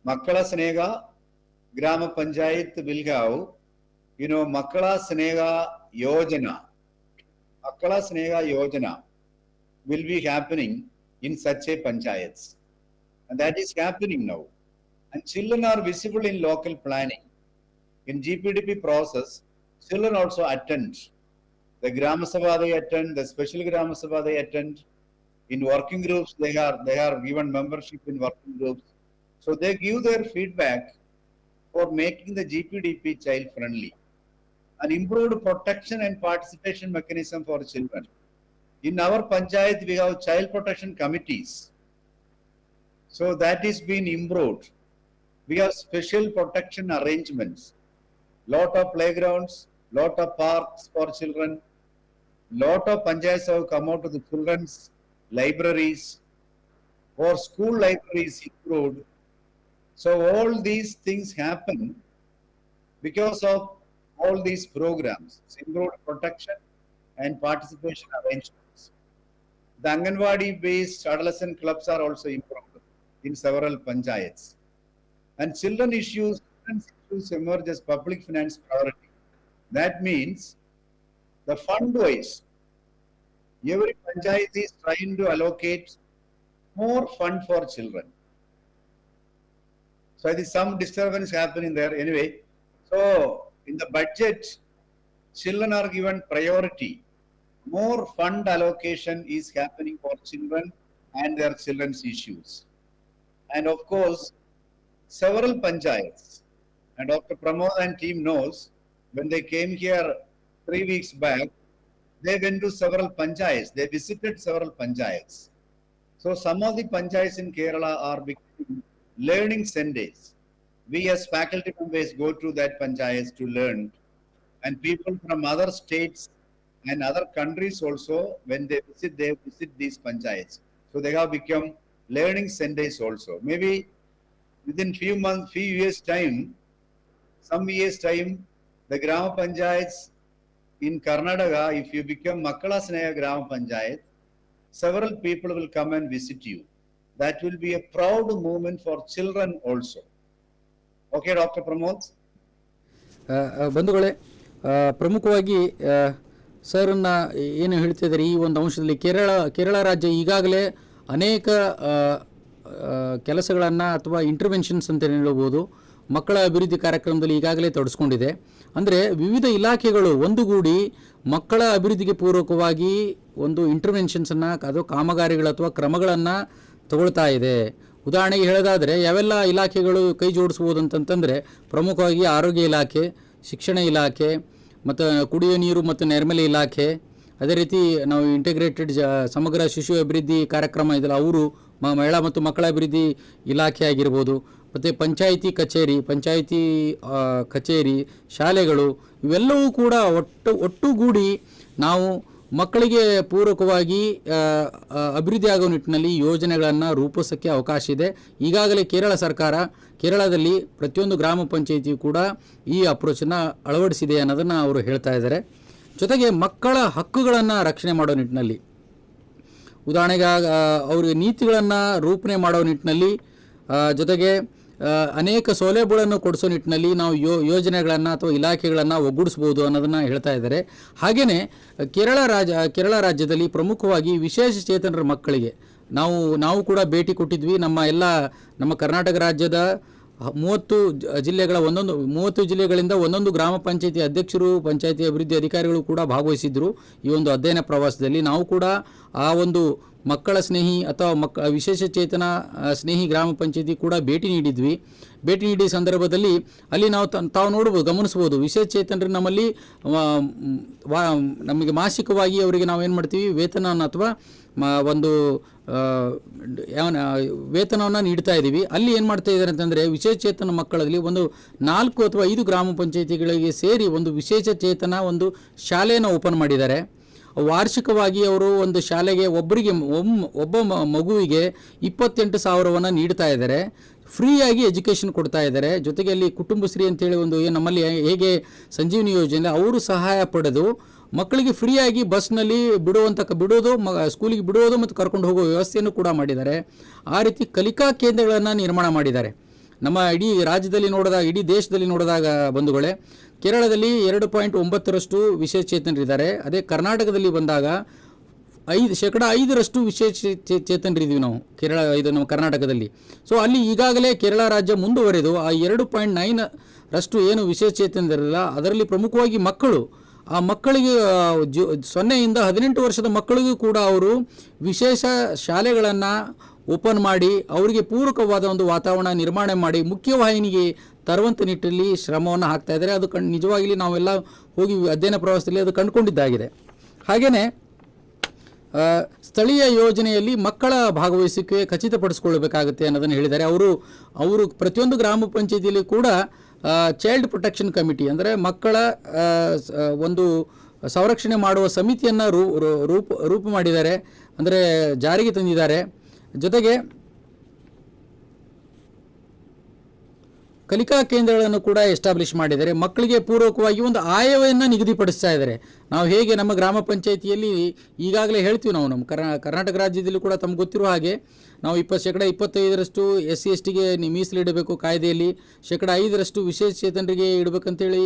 Makkala Snega Grama Panchayat will have, Makkala Snega Yojana. Makkala Snega Yojana will be happening in such a panchayats. And that is happening now. And children are visible in local planning. In GPDP process, children also attend. The Grama Sabha they attend, the special Grama Sabha they attend. In working groups, they are given membership in working groups. So they give their feedback for making the GPDP child friendly. An improved protection and participation mechanism for children. In our panchayat, we have child protection committees. So that is being improved. We have special protection arrangements. Lot of playgrounds, lot of parks for children. Lot of panchayats have come out to the children's libraries or school libraries improved. So all these things happen because of all these programs, improved protection and participation arrangements. The Anganwadi-based adolescent clubs are also improved in several panchayats. And children's issues emerge as public finance priority. That means the fund-wise, every panchayat is trying to allocate more fund for children. So I think some disturbance happening there anyway. So in the budget, children are given priority. More fund allocation is happening for children and their children's issues. And of course, several panchayats, and Dr. Pramod and team knows, when they came here 3 weeks back, they went to several panchayats. They visited several panchayats. So some of the panchayats in Kerala are becoming learning centers. We as faculty members go to that panchayats to learn, and people from other states and other countries also, when they visit these panchayats. So they have become learning centers also. Maybe within few months, few years time, some years time, the Grama Panchayats in Karnataka, if you become Makkala Sneha Grama Panchayat, several people will come and visit you. That will be a proud moment for children also. Okay, Dr. Pramod? ಬಂಧುಗಳೇ, ಪ್ರಮುಖವಾಗಿ ಸರ್ನ ಏನು ಹೇಳ್ತಿದ್ದಾರೆ ಈ ಒಂದು ಅಂಶದಲ್ಲಿ, ಕೇರಳ ರಾಜ್ಯ ಈಗಾಗಲೇ ಅನೇಕ ಕೆಲಸಗಳನ್ನು ಅಥವಾ ಇಂಟರ್ವೆನ್ಷನ್ಸ್ ಅಂತ ಹೇಳ್ಬೋದು ಮಕ್ಕಳ ಅಭಿವೃದ್ಧಿ ಕಾರ್ಯಕ್ರಮದಲ್ಲಿ ಈಗಾಗಲೇ ತೊಡಸ್ಕೊಂಡಿದೆ. ಅಂದರೆ ವಿವಿಧ ಇಲಾಖೆಗಳು ಒಂದುಗೂಡಿ ಮಕ್ಕಳ ಅಭಿವೃದ್ಧಿಗೆ ಪೂರಕವಾಗಿ ಒಂದು ಇಂಟರ್ವೆನ್ಷನ್ಸನ್ನು ಅದು ಕಾಮಗಾರಿಗಳು ಅಥವಾ ಕ್ರಮಗಳನ್ನು ತಗೊಳ್ತಾ ಇದೆ. ಉದಾಹರಣೆಗೆ ಹೇಳೋದಾದರೆ ಯಾವೆಲ್ಲ ಇಲಾಖೆಗಳು ಕೈ ಜೋಡಿಸ್ಬೋದು ಅಂತಂತಂದರೆ, ಪ್ರಮುಖವಾಗಿ ಆರೋಗ್ಯ ಇಲಾಖೆ, ಶಿಕ್ಷಣ ಇಲಾಖೆ, ಮತ್ತು ಕುಡಿಯುವ ನೀರು ಮತ್ತು ನೈರ್ಮಲ್ಯ ಇಲಾಖೆ, ಅದೇ ರೀತಿ ನಾವು ಇಂಟಿಗ್ರೇಟೆಡ್ ಸಮಗ್ರ ಶಿಶು ಅಭಿವೃದ್ಧಿ ಕಾರ್ಯಕ್ರಮ ಇದೆಲ್ಲ ಅವರು ಮಹಿಳಾ ಮತ್ತು ಮಕ್ಕಳ ಅಭಿವೃದ್ಧಿ ಇಲಾಖೆ ಆಗಿರ್ಬೋದು, ಮತ್ತು ಪಂಚಾಯಿತಿ ಕಚೇರಿ, ಶಾಲೆಗಳು, ಇವೆಲ್ಲವೂ ಕೂಡ ಒಟ್ಟುಗೂಡಿ ನಾವು ಮಕ್ಕಳಿಗೆ ಪೂರಕವಾಗಿ ಅಭಿವೃದ್ಧಿ ಆಗೋ ನಿಟ್ಟಿನಲ್ಲಿ ಯೋಜನೆಗಳನ್ನು ರೂಪಿಸೋಕ್ಕೆ ಅವಕಾಶ ಇದೆ. ಈಗಾಗಲೇ ಕೇರಳದಲ್ಲಿ ಪ್ರತಿಯೊಂದು ಗ್ರಾಮ ಪಂಚಾಯಿತಿಯು ಕೂಡ ಈ ಅಪ್ರೋಚನ್ನು ಅಳವಡಿಸಿದೆ ಅನ್ನೋದನ್ನು ಅವರು ಹೇಳ್ತಾ ಇದ್ದಾರೆ. ಜೊತೆಗೆ ಮಕ್ಕಳ ಹಕ್ಕುಗಳನ್ನು ರಕ್ಷಣೆ ಮಾಡೋ ನಿಟ್ಟಿನಲ್ಲಿ, ಉದಾಹರಣೆಗೆ ಅವರಿಗೆ ನೀತಿಗಳನ್ನು ರೂಪಣೆ ಮಾಡೋ ನಿಟ್ಟಿನಲ್ಲಿ, ಜೊತೆಗೆ ಅನೇಕ ಸೌಲಭ್ಯಗಳನ್ನು ಕೊಡಿಸೋ ನಿಟ್ಟಿನಲ್ಲಿ ನಾವು ಯೋಜನೆಗಳನ್ನು ಅಥವಾ ಇಲಾಖೆಗಳನ್ನು ಒಗ್ಗೂಡಿಸ್ಬೋದು ಅನ್ನೋದನ್ನು ಹೇಳ್ತಾ ಇದ್ದಾರೆ. ಹಾಗೆಯೇ ಕೇರಳ ರಾಜ್ಯದಲ್ಲಿ ಪ್ರಮುಖವಾಗಿ ವಿಶೇಷ ಚೇತನರ ಮಕ್ಕಳಿಗೆ ನಾವು ಕೂಡ ಭೇಟಿ ಕೊಟ್ಟಿದ್ವಿ. ನಮ್ಮ ಕರ್ನಾಟಕ ರಾಜ್ಯದ 30 ಜಿಲ್ಲೆಗಳಿಂದ ಒಂದೊಂದು ಗ್ರಾಮ ಪಂಚಾಯತಿ ಅಧ್ಯಕ್ಷರು, ಪಂಚಾಯತಿ ಅಭಿವೃದ್ಧಿ ಅಧಿಕಾರಿಗಳು ಕೂಡ ಭಾಗವಹಿಸಿದ್ರು ಈ ಒಂದು ಅಧ್ಯಯನ ಪ್ರವಾಸದಲ್ಲಿ. ನಾವು ಕೂಡ ಆ ಒಂದು ಮಕ್ಕಳ ಸ್ನೇಹಿ ಅಥವಾ ವಿಶೇಷ ಚೇತನ ಸ್ನೇಹಿ ಗ್ರಾಮ ಪಂಚಾಯತಿ ಕೂಡ ಭೇಟಿ ನೀಡಿದ ಸಂದರ್ಭದಲ್ಲಿ ಅಲ್ಲಿ ತಾವು ಗಮನಿಸ್ಬೋದು, ವಿಶೇಷ ಚೇತನರು ನಮಗೆ ಮಾಸಿಕವಾಗಿ ಅವರಿಗೆ ನಾವೇನು ಮಾಡ್ತೀವಿ, ವೇತನವನ್ನು ಅಥವಾ ಒಂದು ವೇತನವನ್ನು ನೀಡ್ತಾ ಇದ್ದೀವಿ. ಅಲ್ಲಿ ಏನು ಮಾಡ್ತಾ ಇದ್ದಾರೆ ಅಂತಂದರೆ, ವಿಶೇಷ ಚೇತನ ಮಕ್ಕಳಲ್ಲಿ 4 ಅಥವಾ 5 ಗ್ರಾಮ ಪಂಚಾಯತಿಗಳಿಗೆ ಸೇರಿ ಒಂದು ವಿಶೇಷ ಚೇತನ ಒಂದು ಶಾಲೆಯನ್ನು ಓಪನ್ ಮಾಡಿದ್ದಾರೆ. ವಾರ್ಷಿಕವಾಗಿ ಅವರು ಒಂದು ಶಾಲೆಗೆ ಒಬ್ಬ ಮಗುವಿಗೆ 28,000 ನೀಡ್ತಾ ಇದ್ದಾರೆ. ಫ್ರೀಯಾಗಿ ಎಜುಕೇಷನ್ ಕೊಡ್ತಾ ಇದ್ದಾರೆ. ಜೊತೆಗೆ ಅಲ್ಲಿ ಕುಟುಂಬಶ್ರೀ ಅಂತೇಳಿ ಒಂದು ನಮ್ಮಲ್ಲಿ ಹೇಗೆ ಸಂಜೀವಿನಿ ಯೋಜನೆ, ಅವರು ಸಹಾಯ ಪಡೆದು ಮಕ್ಕಳಿಗೆ ಫ್ರೀಯಾಗಿ ಬಸ್ನಲ್ಲಿ ಬಿಡೋದು, ಸ್ಕೂಲಿಗೆ ಬಿಡೋದು ಮತ್ತು ಕರ್ಕೊಂಡು ಹೋಗೋ ವ್ಯವಸ್ಥೆಯನ್ನು ಕೂಡ ಮಾಡಿದ್ದಾರೆ. ಆ ರೀತಿ ಕಲಿಕಾ ಕೇಂದ್ರಗಳನ್ನು ನಿರ್ಮಾಣ ಮಾಡಿದ್ದಾರೆ. ನಮ್ಮ ಇಡೀ ದೇಶದಲ್ಲಿ ನೋಡಿದಾಗ ಬಂಧುಗಳೇ, ಕೇರಳದಲ್ಲಿ 2.9% ವಿಶೇಷ ಚೇತನರಿದ್ದಾರೆ. ಅದೇ ಕರ್ನಾಟಕದಲ್ಲಿ ಬಂದಾಗ 5% ವಿಶೇಷ ಚೇತನರಿದ್ದೀವಿ ನಾವು ನಮ್ಮ ಕರ್ನಾಟಕದಲ್ಲಿ. ಸೊ ಅಲ್ಲಿ ಈಗಾಗಲೇ ಕೇರಳ ರಾಜ್ಯ ಮುಂದುವರೆದು ಆ 2.9% ಏನು ವಿಶೇಷ ಚೇತನರಿಲ್ಲ, ಅದರಲ್ಲಿ ಪ್ರಮುಖವಾಗಿ ಮಕ್ಕಳು, ಆ ಮಕ್ಕಳಿಗೆ 0 ಇಂದ 18 ವರ್ಷದ ಮಕ್ಕಳಿಗೂ ಕೂಡ ಅವರು ವಿಶೇಷ ಶಾಲೆಗಳನ್ನು ಓಪನ್ ಮಾಡಿ ಅವರಿಗೆ ಪೂರಕವಾದ ಒಂದು ವಾತಾವರಣ ನಿರ್ಮಾಣ ಮಾಡಿ ಮುಖ್ಯವಾಹಿನಿಗೆ ತರುವಂಥ ನಿಟ್ಟಿನಲ್ಲಿ ಶ್ರಮವನ್ನು ಹಾಕ್ತಾ ಇದ್ದಾರೆ. ಅದು ನಿಜವಾಗಲಿ ನಾವೆಲ್ಲ ಹೋಗಿ ಅಧ್ಯಯನ ಪ್ರವಾಸದಲ್ಲಿ ಅದು ಕಂಡುಕೊಂಡಿದ್ದಾಗಿದೆ. ಹಾಗೆಯೇ ಸ್ಥಳೀಯ ಯೋಜನೆಯಲ್ಲಿ ಮಕ್ಕಳ ಭಾಗವಹಿಸುವಿಕೆ ಖಚಿತಪಡಿಸಿಕೊಳ್ಳಬೇಕಾಗುತ್ತೆ ಅನ್ನೋದನ್ನು ಹೇಳಿದ್ದಾರೆ. ಅವರು ಪ್ರತಿಯೊಂದು ಗ್ರಾಮ ಪಂಚಾಯತಿಯಲ್ಲಿ ಕೂಡ ಚೈಲ್ಡ್ ಪ್ರೊಟೆಕ್ಷನ್ ಕಮಿಟಿ, ಅಂದರೆ ಮಕ್ಕಳ ಒಂದು ಸಂರಕ್ಷಣೆ ಮಾಡುವ ಸಮಿತಿಯನ್ನು ರೂಪು ಮಾಡಿದ್ದಾರೆ, ಅಂದರೆ ಜಾರಿಗೆ ತಂದಿದ್ದಾರೆ. ಜೊತೆಗೆ ಕಲಿಕಾ ಕೇಂದ್ರಗಳನ್ನು ಕೂಡ ಎಸ್ಟಾಬ್ಲಿಷ್ ಮಾಡಿದ್ದಾರೆ. ಮಕ್ಕಳಿಗೆ ಪೂರಕವಾಗಿ ಒಂದು ಆಯವನ್ನು ನಿಗದಿಪಡಿಸ್ತಾ ಇದ್ದಾರೆ. ನಾವು ಹೇಗೆ ನಮ್ಮ ಗ್ರಾಮ ಪಂಚಾಯಿತಿಯಲ್ಲಿ ಈಗಾಗಲೇ ಹೇಳ್ತೀವಿ, ನಮ್ಮ ಕರ್ನಾಟಕ ರಾಜ್ಯದಲ್ಲಿ ಕೂಡ ತಮ್ಗೆ ಗೊತ್ತಿರುವ ಹಾಗೆ ನಾವು 25% SC/STಗೆ ಮೀಸಲಿಡಬೇಕು ಕಾಯ್ದೆಯಲ್ಲಿ, 5% ವಿಶೇಷ ಚೇತನರಿಗೆ ಇಡಬೇಕಂತೇಳಿ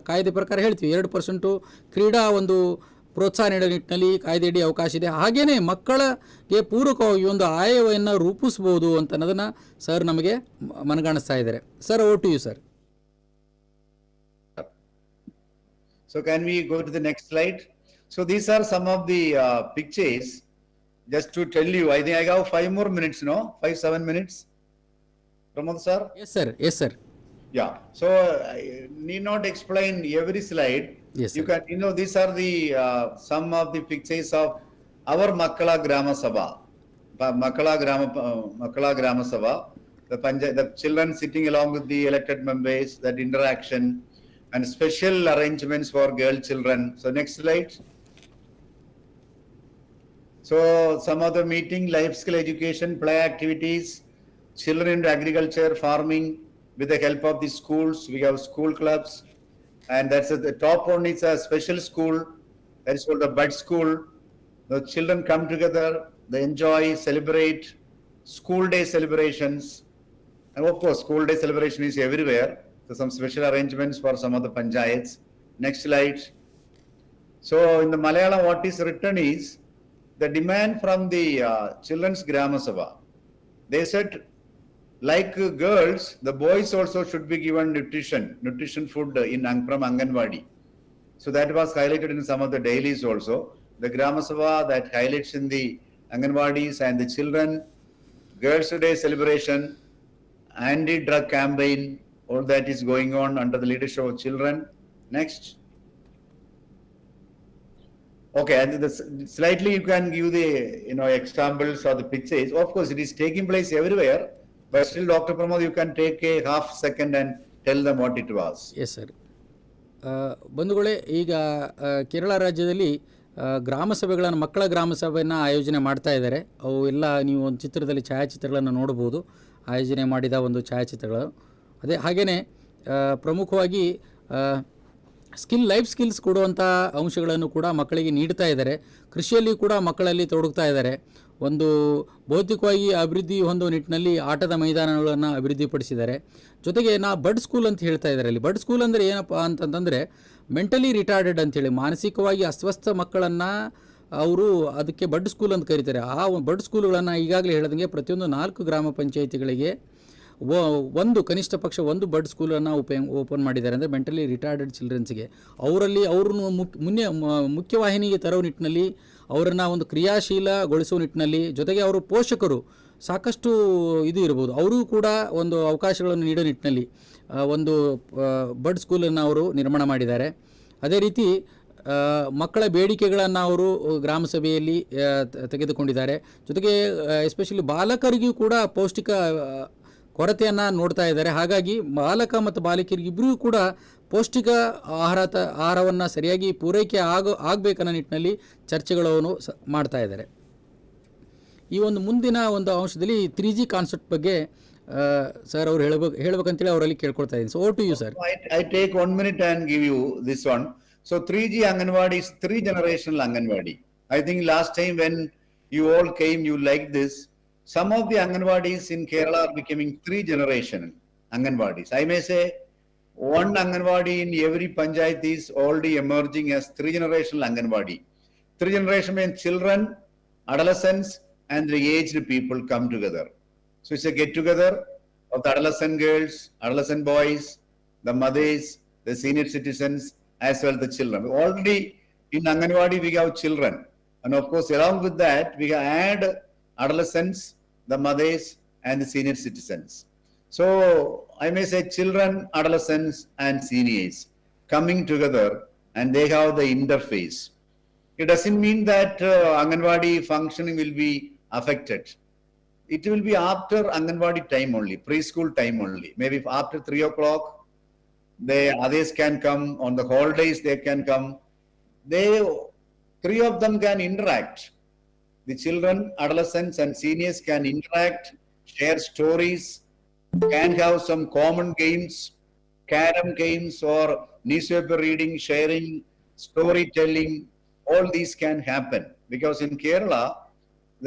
ಕಾಯ್ದೆ ಪ್ರಕಾರ ಹೇಳ್ತೀವಿ. 2% ಕ್ರೀಡಾ ಒಂದು ಪ್ರೋತ್ಸಾಹ ನೀಡೋ ನಿಟ್ಟಿನಲ್ಲಿ ಕಾಯ್ದೆಯಡಿ ಅವಕಾಶ ಇದೆ. ಹಾಗೆಯೇ ಮಕ್ಕಳಿಗೆ ಪೂರಕವಾಗಿ ಒಂದು ಆಯವನ್ನು ರೂಪಿಸ್ಬೋದು ಅಂತ ಅನ್ನೋದನ್ನು ಸರ್ ನಮಗೆ ಮನಗಾಣಿಸ್ತಾ ಇದ್ದಾರೆ. Sir, over to you sir. So can we go to the next slide? So these are some of the pictures. Just to tell you, I think I have 5 more minutes, 5-7 minutes. Pramod sir? Yes sir. Yeah. So I need not explain every slide. Yes, You sir. can, these are the some of the pictures of our Makkala Grama Sabha. Makkala Grama Sabha, the children sitting along with the elected members, that interaction, and special arrangements for girl children. So next slide. So some of the meeting, life skill education, play activities, children into agriculture, farming, with the help of the schools. We have school clubs, and that's the top one is a special school. That is called the bud school. The children come together, they enjoy, celebrate school day celebrations. And of course, school day celebration is everywhere. So some special arrangements for some of the panchayats. Next slide. So in the Malayalam, what is written is the demand from the children's Grama Sabha. They said, like girls, the boys also should be given nutrition food from Anganwadi. So that was highlighted in some of the dailies also. The Grama Sabha that highlights in the Anganwadis and the children, Girls' Day celebration, anti-drug campaign, all that is going on under the leadership of children. Next. Okay, and slightly you can give the examples or the pictures. Of course, it is taking place everywhere, but still, Dr. Pramod, you can take a half second and tell them what it was. Yes sir. ಬಂಧುಗಳೇ, ಈಗ ಕೇರಳ ರಾಜ್ಯದಲ್ಲಿ ಗ್ರಾಮ ಸಭೆಗಳನ್ನು, ಮಕ್ಕಳ ಗ್ರಾಮ ಸಭೆಯನ್ನು ಆಯೋಜನೆ ಮಾಡ್ತಾ ಇದ್ದಾರೆ. ಅವು ಎಲ್ಲ ನೀವು ಒಂದು ಚಿತ್ರದಲ್ಲಿ ಛಾಯಾಚಿತ್ರಗಳನ್ನು ನೋಡ್ಬೋದು, ಆಯೋಜನೆ ಮಾಡಿದ ಒಂದು ಛಾಯಾಚಿತ್ರಗಳು. ಅದೇ ಹಾಗೆಯೇ ಪ್ರಮುಖವಾಗಿ ಲೈಫ್ ಸ್ಕಿಲ್ಸ್ ಕೊಡುವಂಥ ಅಂಶಗಳನ್ನು ಕೂಡ ಮಕ್ಕಳಿಗೆ ನೀಡ್ತಾ ಇದ್ದಾರೆ. ಕೃಷಿಯಲ್ಲಿ ಕೂಡ ಮಕ್ಕಳಲ್ಲಿ ತೊಡಗ್ತಾ ಇದ್ದಾರೆ. ಒಂದು ಭೌತಿಕವಾಗಿ ಅಭಿವೃದ್ಧಿ ಹೊಂದುವ ನಿಟ್ಟಿನಲ್ಲಿ ಆಟದ ಮೈದಾನಗಳನ್ನು ಅಭಿವೃದ್ಧಿಪಡಿಸಿದ್ದಾರೆ. ಜೊತೆಗೆ ಬಡ್ ಸ್ಕೂಲ್ ಅಂತ ಹೇಳ್ತಾ ಇದ್ದಾರೆ. ಅಲ್ಲಿ ಬಡ್ ಸ್ಕೂಲ್ ಅಂದರೆ ಏನಪ್ಪ ಅಂತಂತಂದರೆ ಮೆಂಟಲಿ ರಿಟಾರ್ಡೆಡ್ ಅಂಥೇಳಿ, ಮಾನಸಿಕವಾಗಿ ಅಸ್ವಸ್ಥ ಮಕ್ಕಳನ್ನು ಅವರು ಅದಕ್ಕೆ ಬಡ್ ಸ್ಕೂಲ್ ಅಂತ ಕರೀತಾರೆ. ಆ ಬಡ್ ಸ್ಕೂಲ್ಗಳನ್ನು ಈಗಾಗಲೇ ಹೇಳಿದಂಗೆ ಪ್ರತಿಯೊಂದು 4 ಗ್ರಾಮ ಪಂಚಾಯಿತಿಗಳಿಗೆ ಒಂದು ಕನಿಷ್ಠ ಪಕ್ಷ ಒಂದು ಬಡ್ ಸ್ಕೂಲನ್ನು ಓಪನ್ ಮಾಡಿದ್ದಾರೆ. ಅಂದರೆ ಮೆಂಟಲಿ ರಿಟಾರ್ಡೆಡ್ ಚಿಲ್ಡ್ರನ್ಸ್ಗೆ ಅವ್ರನ್ನು ಮುಖ್ಯವಾಹಿನಿಗೆ ತರೋ ನಿಟ್ಟಿನಲ್ಲಿ, ಅವರನ್ನು ಒಂದು ಕ್ರಿಯಾಶೀಲಗೊಳಿಸುವ ನಿಟ್ಟಿನಲ್ಲಿ, ಜೊತೆಗೆ ಅವರು ಪೋಷಕರು ಸಾಕಷ್ಟು ಇದು ಇರ್ಬೋದು, ಅವರೂ ಕೂಡ ಒಂದು ಅವಕಾಶಗಳನ್ನು ನೀಡೋ ನಿಟ್ಟಿನಲ್ಲಿ ಒಂದು ಬಡ್ ಸ್ಕೂಲನ್ನು ಅವರು ನಿರ್ಮಾಣ ಮಾಡಿದ್ದಾರೆ. ಅದೇ ರೀತಿ ಮಕ್ಕಳ ಬೇಡಿಕೆಗಳನ್ನು ಅವರು ಗ್ರಾಮ ಸಭೆಯಲ್ಲಿ ತೆಗೆದುಕೊಂಡಿದ್ದಾರೆ. ಜೊತೆಗೆ ಎಸ್ಪೆಷಲಿ ಬಾಲಕರಿಗೂ ಕೂಡ ಪೌಷ್ಟಿಕ ಕೊರತೆಯನ್ನು ನೋಡ್ತಾ ಇದ್ದಾರೆ. ಹಾಗಾಗಿ ಬಾಲಕ ಮತ್ತು ಬಾಲಕಿಯರಿಗಿಬ್ಬರಿಗೂ ಕೂಡ ಪೌಷ್ಟಿಕ ಆಹಾರವನ್ನು ಸರಿಯಾಗಿ ಪೂರೈಕೆ ಆಗಬೇಕನ್ನೋ ನಿಟ್ಟಿನಲ್ಲಿ ಚರ್ಚೆಗಳನ್ನು ಮಾಡ್ತಾ ಇದ್ದಾರೆ. ಈ ಒಂದು ಮುಂದಿನ ಒಂದು ಅಂಶದಲ್ಲಿ 3G ಕಾನ್ಸೆಪ್ಟ್ ಬಗ್ಗೆ ಸರ್ ಅವರು ಹೇಳ್ಬೇಕಂತೇಳಿ ಅವರಲ್ಲಿ ಕೇಳ್ಕೊಳ್ತಾ ಇದ್ದೀನಿ. So over to you sir. I take 1 minute and give you this one. So 3G Anganwadi is 3 generational Anganwadi. I think last time when you all came, you liked this. Some of the Anganwadis in Kerala are becoming 3 generational Anganwadis. I may say one Anganwadi in every panchayat is already emerging as 3 generational Anganwadi. 3 generation means children, adolescents, and the aged people come together. So it's a get together of the adolescent girls, adolescent boys, the mothers, the senior citizens, as well as the children. Already in Anganwadi we have children, and of course along with that we add adolescents, the mothers, and the senior citizens. So I may say children, adolescents, and seniors coming together, and they have the interface. It doesn't mean that Anganwadi functioning will be affected. It will be after Anganwadi time only, preschool time only. Maybe after 3 o'clock, the others can come. On the holidays, they can come. 3 of them can interact. The children, adolescents, and seniors can interact, share stories, can have some common games, carom games, or newspaper reading, sharing, storytelling. All these can happen because in Kerala,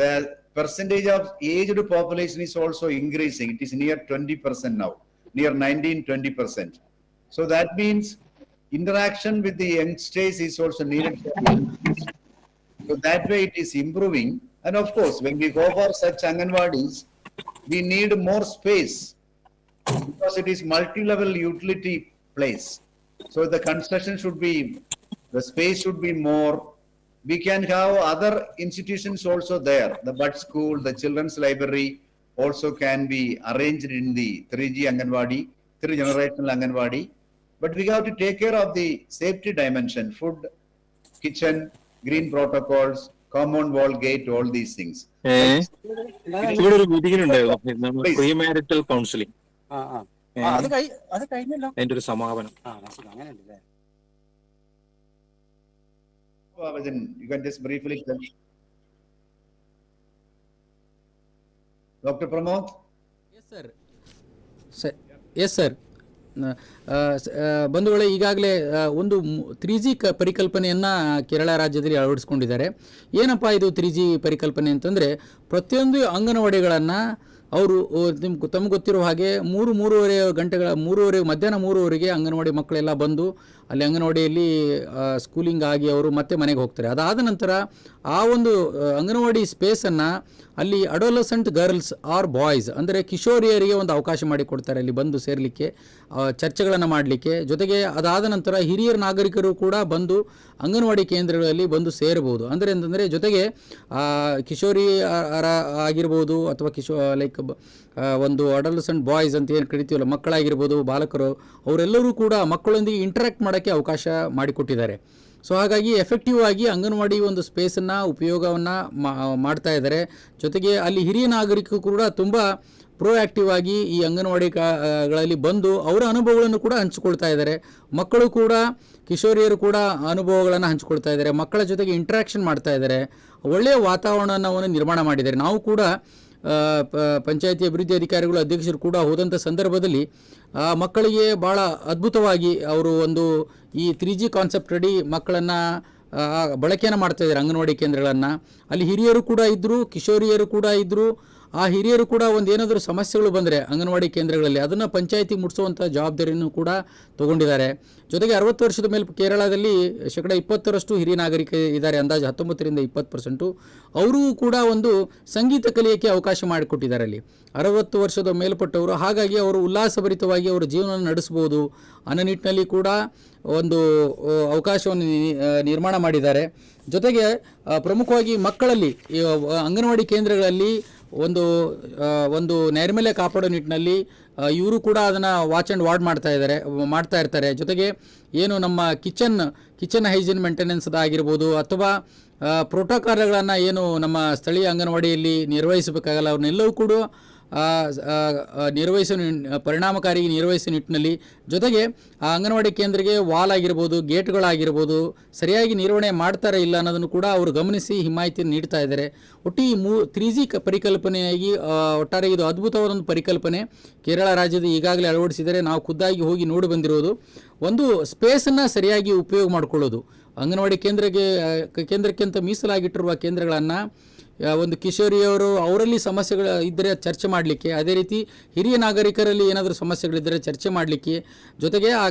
the percentage of aged population is also increasing. It is near 20% now, near 19-20%. So that means interaction with the youngsters is also needed. So that way it is improving. And of course, when we go for such Anganwadis, we need more space because it is multi-level utility place. So the construction should be, the space should be more. We can have other institutions also there. The bud school, the children's library also can be arranged in the 3G Anganwadi, 3 generational Anganwadi. but we have to take care of the safety dimension, food, kitchen, green protocols, compound wall gate, all these things. ഇവിടെ ഒരു meeting ഉണ്ടായിരുന്നു Please. Pre marital counselling അത് കഴിഞ്ഞല്ലോ. അതിന്റെ ഒരു സമാപനം. അങ്ങനെയല്ലേ? You can just briefly tell. Dr. Pramod? Yes sir. Yes sir. ಬಂಧುಗಳೇ, ಈಗಾಗಲೇ ಒಂದು 3G ಪರಿಕಲ್ಪನೆಯನ್ನು ಕೇರಳ ರಾಜ್ಯದಲ್ಲಿ ಅಳವಡಿಸ್ಕೊಂಡಿದ್ದಾರೆ. ಏನಪ್ಪ ಇದು 3G ಪರಿಕಲ್ಪನೆ ಅಂತಂದರೆ, ಪ್ರತಿಯೊಂದು ಅಂಗನವಾಡಿಗಳನ್ನು ಅವರು ತಮ್ಗೆ ಗೊತ್ತಿರೋ ಹಾಗೆ 3-3:30 ಗಂಟೆಗಳ ಮಧ್ಯಾಹ್ನ 3:00ವರೆಗೆ ಅಂಗನವಾಡಿ ಮಕ್ಕಳೆಲ್ಲ ಬಂದು ಅಲ್ಲಿ ಅಂಗನವಾಡಿಯಲ್ಲಿ ಸ್ಕೂಲಿಂಗ್ ಆಗಿ ಅವರು ಮತ್ತೆ ಮನೆಗೆ ಹೋಗ್ತಾರೆ. ಅದಾದ ನಂತರ ಆ ಒಂದು ಅಂಗನವಾಡಿ ಸ್ಪೇಸನ್ನು ಅಲ್ಲಿ ಅಡೋಲಸೆಂಟ್ ಗರ್ಲ್ಸ್ ಆರ್ ಬಾಯ್ಸ್ ಅಂದರೆ ಕಿಶೋರಿಯರಿಗೆ ಒಂದು ಅವಕಾಶ ಮಾಡಿಕೊಡ್ತಾರೆ ಅಲ್ಲಿ ಬಂದು ಸೇರಲಿಕ್ಕೆ, ಚರ್ಚೆಗಳನ್ನು ಮಾಡಲಿಕ್ಕೆ. ಜೊತೆಗೆ ಅದಾದ ನಂತರ ಹಿರಿಯರ ನಾಗರಿಕರು ಕೂಡ ಬಂದು ಅಂಗನವಾಡಿ ಕೇಂದ್ರಗಳಲ್ಲಿ ಬಂದು ಸೇರಬಹುದು. ಅಂದರೆ ಅಂತಂದರೆ ಜೊತೆಗೆ ಕಿಶೋರಿ ಆಗಿರ್ಬೋದು ಅಥವಾ ಲೈಕ್ ಒಂದು ಅಡೋಲಸೆಂಟ್ ಬಾಯ್ಸ್ ಅಂತ ಏನು ಕರಿತೀವಲ್ಲ, ಮಕ್ಕಳಾಗಿರ್ಬೋದು, ಬಾಲಕರು, ಅವರೆಲ್ಲರೂ ಕೂಡ ಮಕ್ಕಳೊಂದಿಗೆ ಇಂಟರಾಕ್ಟ್ ಮಾಡೋಕ್ಕೆ ಅವಕಾಶ ಮಾಡಿಕೊಟ್ಟಿದ್ದಾರೆ. ಸೊ ಹಾಗಾಗಿ ಎಫೆಕ್ಟಿವ್ ಆಗಿ ಅಂಗನವಾಡಿ ಒಂದು ಸ್ಪೇಸನ್ನು ಉಪಯೋಗವನ್ನು ಮಾಡ್ತಾ ಇದ್ದಾರೆ. ಜೊತೆಗೆ ಅಲ್ಲಿ ಹಿರಿಯ ನಾಗರಿಕರು ಕೂಡ ತುಂಬ ಪ್ರೋಆ್ಯಕ್ಟಿವ್ ಆಗಿ ಈ ಅಂಗನವಾಡಿಗಳಲ್ಲಿ ಬಂದು ಅವರ ಅನುಭವಗಳನ್ನು ಕೂಡ ಹಂಚಿಕೊಳ್ತಾ ಇದ್ದಾರೆ. ಮಕ್ಕಳು ಕೂಡ, ಕಿಶೋರಿಯರು ಕೂಡ ಅನುಭವಗಳನ್ನು ಹಂಚಿಕೊಳ್ತಾ ಇದ್ದಾರೆ. ಮಕ್ಕಳ ಜೊತೆಗೆ ಇಂಟ್ರ್ಯಾಕ್ಷನ್ ಮಾಡ್ತಾ ಇದ್ದಾರೆ. ಒಳ್ಳೆಯ ವಾತಾವರಣವನ್ನು ನಿರ್ಮಾಣ ಮಾಡಿದ್ದಾರೆ. ನಾವು ಕೂಡ ಪಂಚಾಯತಿ ಅಭಿವೃದ್ಧಿ ಅಧಿಕಾರಿಗಳು, ಅಧ್ಯಕ್ಷರು ಕೂಡ ಹೋದಂಥ ಸಂದರ್ಭದಲ್ಲಿ ಮಕ್ಕಳಿಗೆ ಭಾಳ ಅದ್ಭುತವಾಗಿ ಅವರು ಒಂದು ಈ 3G ಕಾನ್ಸೆಪ್ಟ್ ಅಡಿ ಮಕ್ಕಳನ್ನು ಬಳಕೆಯನ್ನು ಮಾಡ್ತಾಯಿದ್ದಾರೆ ಅಂಗನವಾಡಿ ಕೇಂದ್ರಗಳನ್ನು. ಅಲ್ಲಿ ಹಿರಿಯರು ಕೂಡ ಇದ್ದರು, ಕಿಶೋರಿಯರು ಕೂಡ ಇದ್ದರು. ಆ ಹಿರಿಯರು ಕೂಡ ಒಂದು ಏನಾದರೂ ಸಮಸ್ಯೆಗಳು ಬಂದರೆ ಅಂಗನವಾಡಿ ಕೇಂದ್ರಗಳಲ್ಲಿ ಅದನ್ನು ಪಂಚಾಯತಿ ಮುಟ್ಟಿಸುವಂಥ ಜವಾಬ್ದಾರಿಯನ್ನು ಕೂಡ ತೊಗೊಂಡಿದ್ದಾರೆ. ಜೊತೆಗೆ 60 ವರ್ಷದ ಮೇಲೆ ಕೇರಳದಲ್ಲಿ 20% ಹಿರಿಯ ನಾಗರಿಕ ಇದ್ದಾರೆ, ಅಂದಾಜು 19ರಿಂದ 20%. ಅವರೂ ಕೂಡ ಒಂದು ಸಂಗೀತ ಕಲಿಯೋಕ್ಕೆ ಅವಕಾಶ ಮಾಡಿಕೊಟ್ಟಿದ್ದಾರೆ ಅಲ್ಲಿ 60 ವರ್ಷದ ಮೇಲ್ಪಟ್ಟವರು. ಹಾಗಾಗಿ ಅವರು ಉಲ್ಲಾಸಭರಿತವಾಗಿ ಅವರ ಜೀವನವನ್ನು ನಡೆಸ್ಬೋದು ಅನ್ನೋ ನಿಟ್ಟಿನಲ್ಲಿ ಕೂಡ ಒಂದು ಅವಕಾಶವನ್ನು ನಿರ್ಮಾಣ ಮಾಡಿದ್ದಾರೆ. ಜೊತೆಗೆ ಪ್ರಮುಖವಾಗಿ ಮಕ್ಕಳಲ್ಲಿ ಅಂಗನವಾಡಿ ಕೇಂದ್ರಗಳಲ್ಲಿ ಒಂದು ನೈರ್ಮಲ್ಯ ಕಾಪಾಡೋ ನಿಟ್ಟಿನಲ್ಲಿ ಇವರು ಕೂಡ ಅದನ್ನು ವಾಚ್ ಆ್ಯಂಡ್ ವಾರ್ಡ್ ಮಾಡ್ತಾ ಇರ್ತಾರೆ. ಜೊತೆಗೆ ಏನು ನಮ್ಮ ಕಿಚನ್ ಹೈಜೀನ್ ಮೇಂಟೆನೆನ್ಸ್ದಾಗಿರ್ಬೋದು ಅಥವಾ ಪ್ರೋಟೋಕಾಲ್ಗಳನ್ನು ಏನು ನಮ್ಮ ಸ್ಥಳೀಯ ಅಂಗನವಾಡಿಯಲ್ಲಿ ನಿರ್ವಹಿಸಬೇಕಾಗಲ್ಲ, ಅವ್ರನ್ನೆಲ್ಲವೂ ಕೂಡ ಪರಿಣಾಮಕಾರಿ ನಿರ್ವಹಿಸೋ ನಿಟ್ಟಿನಲ್ಲಿ, ಜೊತೆಗೆ ಆ ಅಂಗನವಾಡಿ ಕೇಂದ್ರಕ್ಕೆ ವಾಲ್ ಆಗಿರ್ಬೋದು, ಗೇಟ್ಗಳಾಗಿರ್ಬೋದು ಸರಿಯಾಗಿ ನಿರ್ವಹಣೆ ಮಾಡ್ತಾರೆ ಇಲ್ಲ ಅನ್ನೋದನ್ನು ಕೂಡ ಅವರು ಗಮನಿಸಿ ಹಿಮಾಯತಿಯನ್ನು ನೀಡ್ತಾ ಇದ್ದಾರೆ. ಒಟ್ಟು ಈ 3G ಪರಿಕಲ್ಪನೆಯಾಗಿ ಒಟ್ಟಾರೆ ಇದು ಅದ್ಭುತವಾದ ಒಂದು ಪರಿಕಲ್ಪನೆ ಕೇರಳ ರಾಜ್ಯದ ಈಗಾಗಲೇ ಅಳವಡಿಸಿದರೆ. ನಾವು ಖುದ್ದಾಗಿ ಹೋಗಿ ನೋಡಿ ಬಂದಿರೋದು ಒಂದು ಸ್ಪೇಸನ್ನು ಸರಿಯಾಗಿ ಉಪಯೋಗ ಮಾಡಿಕೊಳ್ಳೋದು. ಅಂಗನವಾಡಿ ಕೇಂದ್ರಕ್ಕಿಂತ ಮೀಸಲಾಗಿಟ್ಟಿರುವ ಕೇಂದ್ರಗಳನ್ನು ಒಂದು ಕಿಶೋರಿಯವರು ಅವರಲ್ಲಿ ಸಮಸ್ಯೆಗಳು ಇದ್ದರೆ ಚರ್ಚೆ ಮಾಡಲಿಕ್ಕೆ, ಅದೇ ರೀತಿ ಹಿರಿಯ ನಾಗರಿಕರಲ್ಲಿ ಏನಾದರೂ ಸಮಸ್ಯೆಗಳಿದ್ದರೆ ಚರ್ಚೆ ಮಾಡಲಿಕ್ಕೆ, ಜೊತೆಗೆ ಆ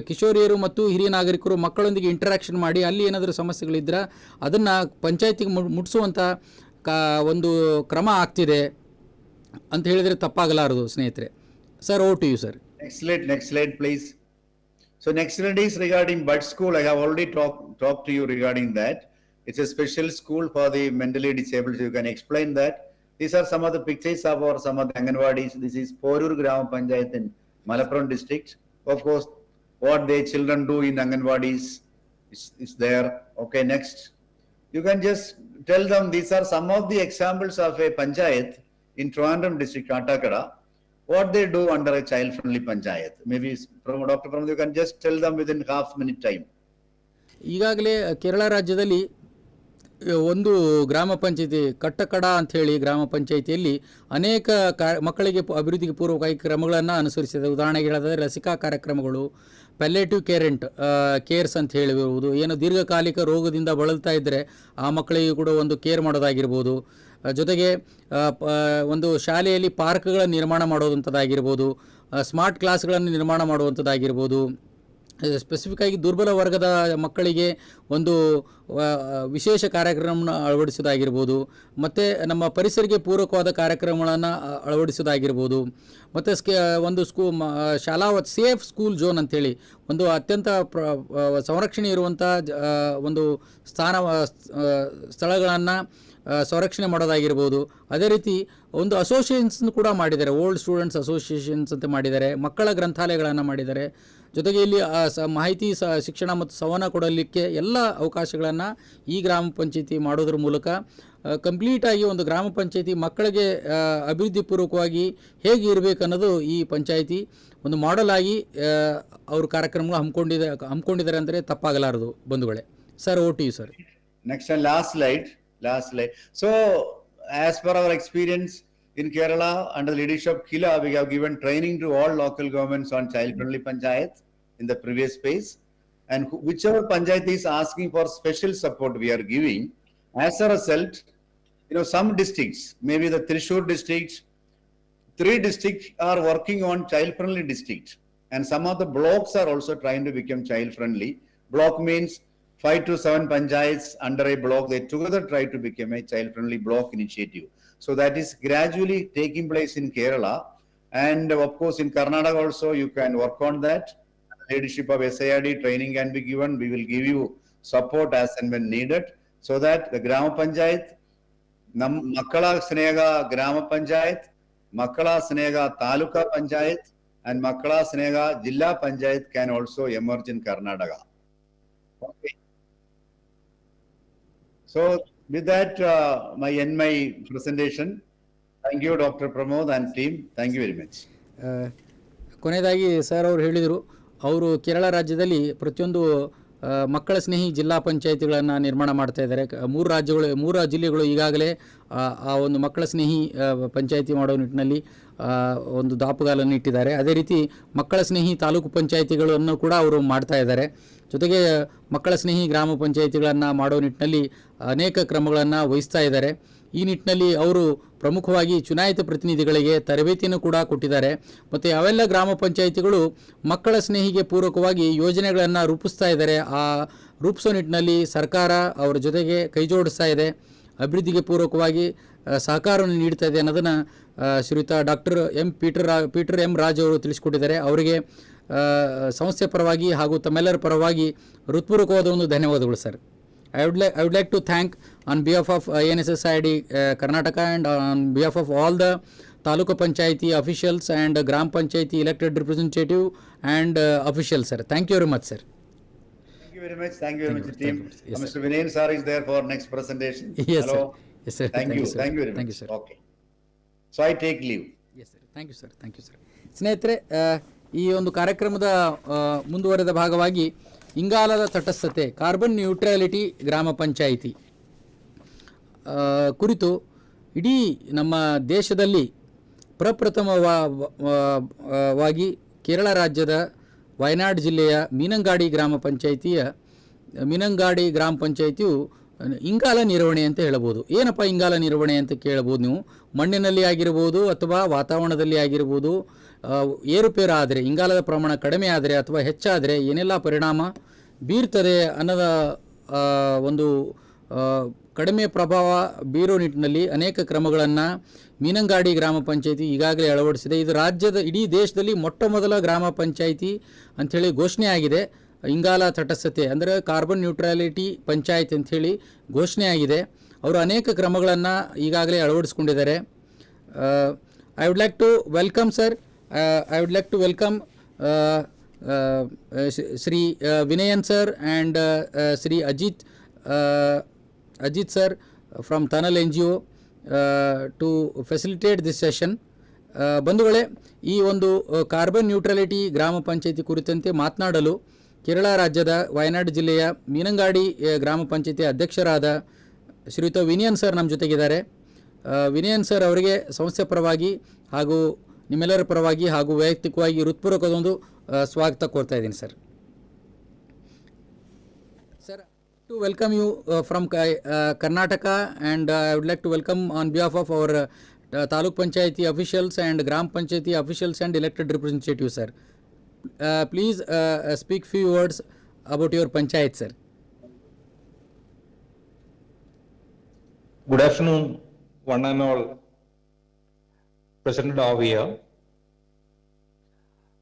ಕಿಶೋರಿಯರು ಮತ್ತು ಹಿರಿಯ ನಾಗರಿಕರು ಮಕ್ಕಳೊಂದಿಗೆ ಇಂಟರಾಕ್ಷನ್ ಮಾಡಿ ಅಲ್ಲಿ ಏನಾದರೂ ಸಮಸ್ಯೆಗಳಿದ್ದರೆ ಅದನ್ನು ಪಂಚಾಯತಿಗೆ ಮುಟ್ಟಿಸುವಂಥ ಒಂದು ಕ್ರಮ ಆಗ್ತಿದೆ ಅಂತ ಹೇಳಿದರೆ ತಪ್ಪಾಗಲಾರದು ಸ್ನೇಹಿತರೆ. Sir, over to you sir. Next slide please. So next slide is regarding Bud School. I have already talked to you regarding that. It's a special school for the mentally disabled. So you can explain that. These are some of the pictures of some of the Anganwadis. This is Porur Grama Panchayat in Malappuram district. Of course, what their children do in Anganwadis is there. Okay, next. You can just tell them these are some of the examples of a panchayat in Trivandrum district, Attakada. What they do under a child-friendly panchayat. Maybe Dr. Pramod, you can just tell them within half minute time. ಈಗಾಗಲೇ ಕೇರಳ ರಾಜ್ಯದಲ್ಲಿ ಒಂದು ಗ್ರಾಮ ಪಂಚಾಯತಿ ಕಟ್ಟಕಡ ಅಂಥೇಳಿ ಗ್ರಾಮ ಪಂಚಾಯಿತಿಯಲ್ಲಿ ಅನೇಕ ಮಕ್ಕಳಿಗೆ ಅಭಿವೃದ್ಧಿಗೆ ಪೂರ್ವಕವಾಗಿ ಕ್ರಮಗಳನ್ನು ಅನುಸರಿಸಿದೆ. ಉದಾಹರಣೆಗೆ ಹೇಳಿದ್ರೆ ಲಸಿಕಾ ಕಾರ್ಯಕ್ರಮಗಳು, ಪ್ಯಾಲೇಟಿವ್ ಕೇರ್ಸ್ ಅಂತ ಹೇಳಿರುವುದು, ಏನು ದೀರ್ಘಕಾಲಿಕ ರೋಗದಿಂದ ಬಳಲ್ತಾ ಇದ್ದರೆ ಆ ಮಕ್ಕಳಿಗೆ ಕೂಡ ಒಂದು ಕೇರ್ ಮಾಡೋದಾಗಿರ್ಬೋದು. ಜೊತೆಗೆ ಒಂದು ಶಾಲೆಯಲ್ಲಿ ಪಾರ್ಕ್ಗಳ ನಿರ್ಮಾಣ ಮಾಡೋದಂಥದ್ದಾಗಿರ್ಬೋದು, ಸ್ಮಾರ್ಟ್ ಕ್ಲಾಸ್ಗಳನ್ನು ನಿರ್ಮಾಣ ಮಾಡುವಂಥದ್ದಾಗಿರ್ಬೋದು. ಸ್ಪೆಸಿಫಿಕ್ಕಾಗಿ ದುರ್ಬಲ ವರ್ಗದ ಮಕ್ಕಳಿಗೆ ಒಂದು ವಿಶೇಷ ಕಾರ್ಯಕ್ರಮವನ್ನು ಅಳವಡಿಸೋದಾಗಿರ್ಬೋದು, ಮತ್ತು ನಮ್ಮ ಪರಿಸರಕ್ಕೆ ಪೂರಕವಾದ ಕಾರ್ಯಕ್ರಮಗಳನ್ನು ಅಳವಡಿಸೋದಾಗಿರ್ಬೋದು. ಮತ್ತು ಒಂದು ಶಾಲಾ ಸೇಫ್ ಸ್ಕೂಲ್ ಝೋನ್ ಅಂಥೇಳಿ ಒಂದು ಅತ್ಯಂತ ಸಂರಕ್ಷಣೆ ಇರುವಂಥ ಒಂದು ಸ್ಥಳಗಳನ್ನು ಸಂರಕ್ಷಣೆ ಮಾಡೋದಾಗಿರ್ಬೋದು. ಅದೇ ರೀತಿ ಒಂದು ಅಸೋಸಿಯೇಷನ್ಸ್ ಕೂಡ ಮಾಡಿದ್ದಾರೆ, ಓಲ್ಡ್ ಸ್ಟೂಡೆಂಟ್ಸ್ ಅಸೋಸಿಯೇಷನ್ಸ್ ಅಂತ ಮಾಡಿದ್ದಾರೆ, ಮಕ್ಕಳ ಗ್ರಂಥಾಲಯಗಳನ್ನು ಮಾಡಿದ್ದಾರೆ. ಜೊತೆಗೆ ಇಲ್ಲಿ ಮಾಹಿತಿ ಶಿಕ್ಷಣ ಮತ್ತು ಸಂವಹನ ಕೊಡಲಿಕ್ಕೆ ಎಲ್ಲ ಅವಕಾಶಗಳನ್ನು ಈ ಗ್ರಾಮ ಪಂಚಾಯತಿ ಮಾಡೋದ್ರ ಮೂಲಕ ಕಂಪ್ಲೀಟಾಗಿ ಒಂದು ಗ್ರಾಮ ಪಂಚಾಯತಿ ಮಕ್ಕಳಿಗೆ ಅಭಿವೃದ್ಧಿಪೂರ್ವಕವಾಗಿ ಹೇಗೆ ಇರಬೇಕು ಅನ್ನೋದು ಈ ಪಂಚಾಯತಿ ಒಂದು ಮಾಡೆಲ್ ಆಗಿ ಅವ್ರ ಕಾರ್ಯಕ್ರಮಗಳು ಹಮ್ಮಿಕೊಂಡಿದ್ದಾರೆ ಅಂದರೆ ತಪ್ಪಾಗಲಾರದು ಬಂಧುಗಳೇ. Sir, O T U sir. Next and last slide. So, as per our experience in Kerala, under the leadership of Kila, we have given training to all local governments on child-friendly panchayat in the previous phase. And whichever panchayat is asking for special support, we are giving. As a result, some districts, maybe the Thrissur district, 3 districts are working on child-friendly district. And some of the blocks are also trying to become child-friendly. Block means 5 to 7 panchayats under a block, they together try to become a child-friendly block initiative. So that is gradually taking place in Kerala. And of course, in Karnataka also, you can work on that. Leadership of ANSSIRD training can be given. We will give you support as and when needed, so that the Grama Panchayat, Makkala Snega Grama Panchayat, Makkala Snega Taluka Panchayat, and Makkala Snega Jilla Panchayat can also emerge in Karnataka. Okay. So with that, I end my presentation. Thank you, Dr. Pramod and team. Thank you very much. ಕೊನೆಯದಾಗಿ sir ಅವರು ಹೇಳಿದರು, ಅವರು ಕೇರಳ ರಾಜ್ಯದಲ್ಲಿ ಪ್ರತಿಯೊಂದು ಮಕ್ಕಳ ಸ್ನೇಹಿ ಜಿಲ್ಲಾ ಪಂಚಾಯಿತಿಗಳನ್ನು ನಿರ್ಮಾಣ ಮಾಡ್ತಾ ಇದ್ದಾರೆ. 3 ಜಿಲ್ಲೆಗಳು ಈಗಾಗಲೇ ಆ ಒಂದು ಮಕ್ಕಳ ಸ್ನೇಹಿ ಪಂಚಾಯಿತಿ ಮಾಡೋ ನಿಟ್ಟಿನಲ್ಲಿ ಒಂದು ದಾಪುಗಾಲನ್ನು ಇಟ್ಟಿದ್ದಾರೆ. ಅದೇ ರೀತಿ ಮಕ್ಕಳ ಸ್ನೇಹಿ ತಾಲೂಕು ಪಂಚಾಯಿತಿಗಳನ್ನು ಕೂಡ ಅವರು ಮಾಡ್ತಾ ಇದ್ದಾರೆ. ಜೊತೆಗೆ ಮಕ್ಕಳ ಸ್ನೇಹಿ ಗ್ರಾಮ ಪಂಚಾಯಿತಿಗಳನ್ನು ಮಾಡೋ ನಿಟ್ಟಿನಲ್ಲಿ ಅನೇಕ ಕ್ರಮಗಳನ್ನು ವಹಿಸ್ತಾ ಇದ್ದಾರೆ. ಈ ನಿಟ್ಟಿನಲ್ಲಿ ಅವರು ಪ್ರಮುಖವಾಗಿ ಚುನಾಯಿತ ಪ್ರತಿನಿಧಿಗಳಿಗೆ ತರಬೇತಿಯನ್ನು ಕೂಡ ಕೊಟ್ಟಿದ್ದಾರೆ. ಮತ್ತು ಅವೆಲ್ಲ ಗ್ರಾಮ ಪಂಚಾಯಿತಿಗಳು ಮಕ್ಕಳ ಸ್ನೇಹಿಗೆ ಪೂರಕವಾಗಿ ಯೋಜನೆಗಳನ್ನು ರೂಪಿಸ್ತಾ ಇದ್ದಾರೆ. ಆ ರೂಪಿಸೋ ನಿಟ್ಟಿನಲ್ಲಿ ಸರ್ಕಾರ ಅವರ ಜೊತೆಗೆ ಕೈ ಜೋಡಿಸ್ತಾ ಇದೆ, ಅಭಿವೃದ್ಧಿಗೆ ಪೂರಕವಾಗಿ ಸಹಕಾರವನ್ನು ನೀಡ್ತಾ ಇದೆ ಅನ್ನೋದನ್ನು ಶ್ರೀಯುತ ಡಾಕ್ಟರ್ ಪೀಟರ್ ಎಂ ರಾಜ್ ಅವರು ತಿಳಿಸಿಕೊಟ್ಟಿದ್ದಾರೆ. ಅವರಿಗೆ ಸಂಸ್ಥೆ ಪರವಾಗಿ ಹಾಗೂ ತಮ್ಮೆಲ್ಲರ ಪರವಾಗಿ ಹೃತ್ಪೂರ್ವಕವಾದ ಒಂದು ಧನ್ಯವಾದಗಳು sir. I would like to thank on behalf of ANSSID Karnataka and on behalf of all the Taluka Panchayati officials and Gram Panchayati elected representative and officials, sir. Thank you very much, sir. Thank you very much. Thank you very much, team. Yes, Mr. Vinayan sir is there for next presentation. Yes, hello. Sir. Yes, sir. Thank you. Sir. Thank you very much. Thank you, sir. Okay. So I take leave. Yes, sir. Thank you, sir. Thank you, sir. ಸ್ನೇಹಿತರೆ, ಈ ಒಂದು ಕಾರ್ಯಕ್ರಮದ ಮುಂದುವರೆದ ಭಾಗವಾಗಿ ಇಂಗಾಲದ ತಟಸ್ಥತೆ, carbon neutrality ಗ್ರಾಮ ಪಂಚಾಯಿತಿ ಕುರಿತು ಇಡೀ ನಮ್ಮ ದೇಶದಲ್ಲಿ ಪ್ರಪ್ರಥಮವಾಗಿ ಕೇರಳ ರಾಜ್ಯದ ವಯನಾಡ್ ಜಿಲ್ಲೆಯ ಮೀನಂಗಾಡಿ ಗ್ರಾಮ ಪಂಚಾಯಿತಿಯು ಇಂಗಾಲ ನಿರ್ವಹಣೆ ಅಂತ ಹೇಳಬಹುದು. ಏನಪ್ಪ ಇಂಗಾಲ ನಿರ್ವಹಣೆ ಅಂತ ಕೇಳಬಹುದು ನೀವು. ಮಣ್ಣಿನಲ್ಲಿ ಆಗಿರ್ಬೋದು ಅಥವಾ ವಾತಾವರಣದಲ್ಲಿ ಆಗಿರ್ಬೋದು, ಏರುಪೇರು ಆದರೆ, ಇಂಗಾಲದ ಪ್ರಮಾಣ ಕಡಿಮೆ ಆದರೆ ಅಥವಾ ಹೆಚ್ಚಾದರೆ ಏನೆಲ್ಲ ಪರಿಣಾಮ ಬೀರ್ತದೆ ಅನ್ನೋದ ಒಂದು ಕಡಿಮೆ ಪ್ರಭಾವ ಬೀರೋ ನಿಟ್ಟಿನಲ್ಲಿ ಅನೇಕ ಕ್ರಮಗಳನ್ನು ಮೀನಂಗಾಡಿ ಗ್ರಾಮ ಪಂಚಾಯಿತಿ ಈಗಾಗಲೇ ಅಳವಡಿಸಿದೆ. ಇದು ರಾಜ್ಯದ ಇಡೀ ದೇಶದಲ್ಲಿ ಮೊಟ್ಟ ಮೊದಲ ಗ್ರಾಮ ಪಂಚಾಯಿತಿ ಅಂಥೇಳಿ ಘೋಷಣೆ ಆಗಿದೆ. ಇಂಗಾಲ ತಟಸ್ಥತೆ ಅಂದರೆ ಕಾರ್ಬನ್ ನ್ಯೂಟ್ರಾಲಿಟಿ ಪಂಚಾಯತ್ ಅಂಥೇಳಿ ಘೋಷಣೆ ಆಗಿದೆ. ಅವರು ಅನೇಕ ಕ್ರಮಗಳನ್ನು ಈಗಾಗಲೇ ಅಳವಡಿಸ್ಕೊಂಡಿದ್ದಾರೆ. I would like to welcome sir. I would like to welcome Sri Vinayan sir and Sri Ajit sir from Tanal NGO to facilitate this session. ಬಂಧುಗಳೇ, ಈ ಒಂದು ಕಾರ್ಬನ್ ನ್ಯೂಟ್ರಾಲಿಟಿ ಗ್ರಾಮ ಪಂಚಾಯಿತಿ ಕುರಿತಂತೆ ಮಾತನಾಡಲು ಕೇರಳ ರಾಜ್ಯದ ವಯನಾಡ್ ಜಿಲ್ಲೆಯ ಮೀನಂಗಾಡಿ ಗ್ರಾಮ ಪಂಚಾಯಿತಿ ಅಧ್ಯಕ್ಷರಾದ ಶ್ರೀಯುತ ವಿನಯನ್ ಸರ್ ನಮ್ಮ ಜೊತೆಗಿದ್ದಾರೆ. ವಿನಯನ್ ಸರ್ ಅವರಿಗೆ ಸಂಸ್ಥೆ ಪರವಾಗಿ ಹಾಗೂ ನಿಮ್ಮೆಲ್ಲರ ಪರವಾಗಿ ಹಾಗೂ ವೈಯಕ್ತಿಕವಾಗಿ ಹೃತ್ಪೂರ್ವಕದೊಂದು ಸ್ವಾಗತ ಕೋರ್ತಾ ಇದ್ದೀನಿ sir. Sir, to welcome you from Karnataka and I would like to welcome on behalf of our taluk panchayat officials and gram panchayat officials and elected representative sir. Please speak few words about your panchayat sir. Good afternoon, one and all present over here.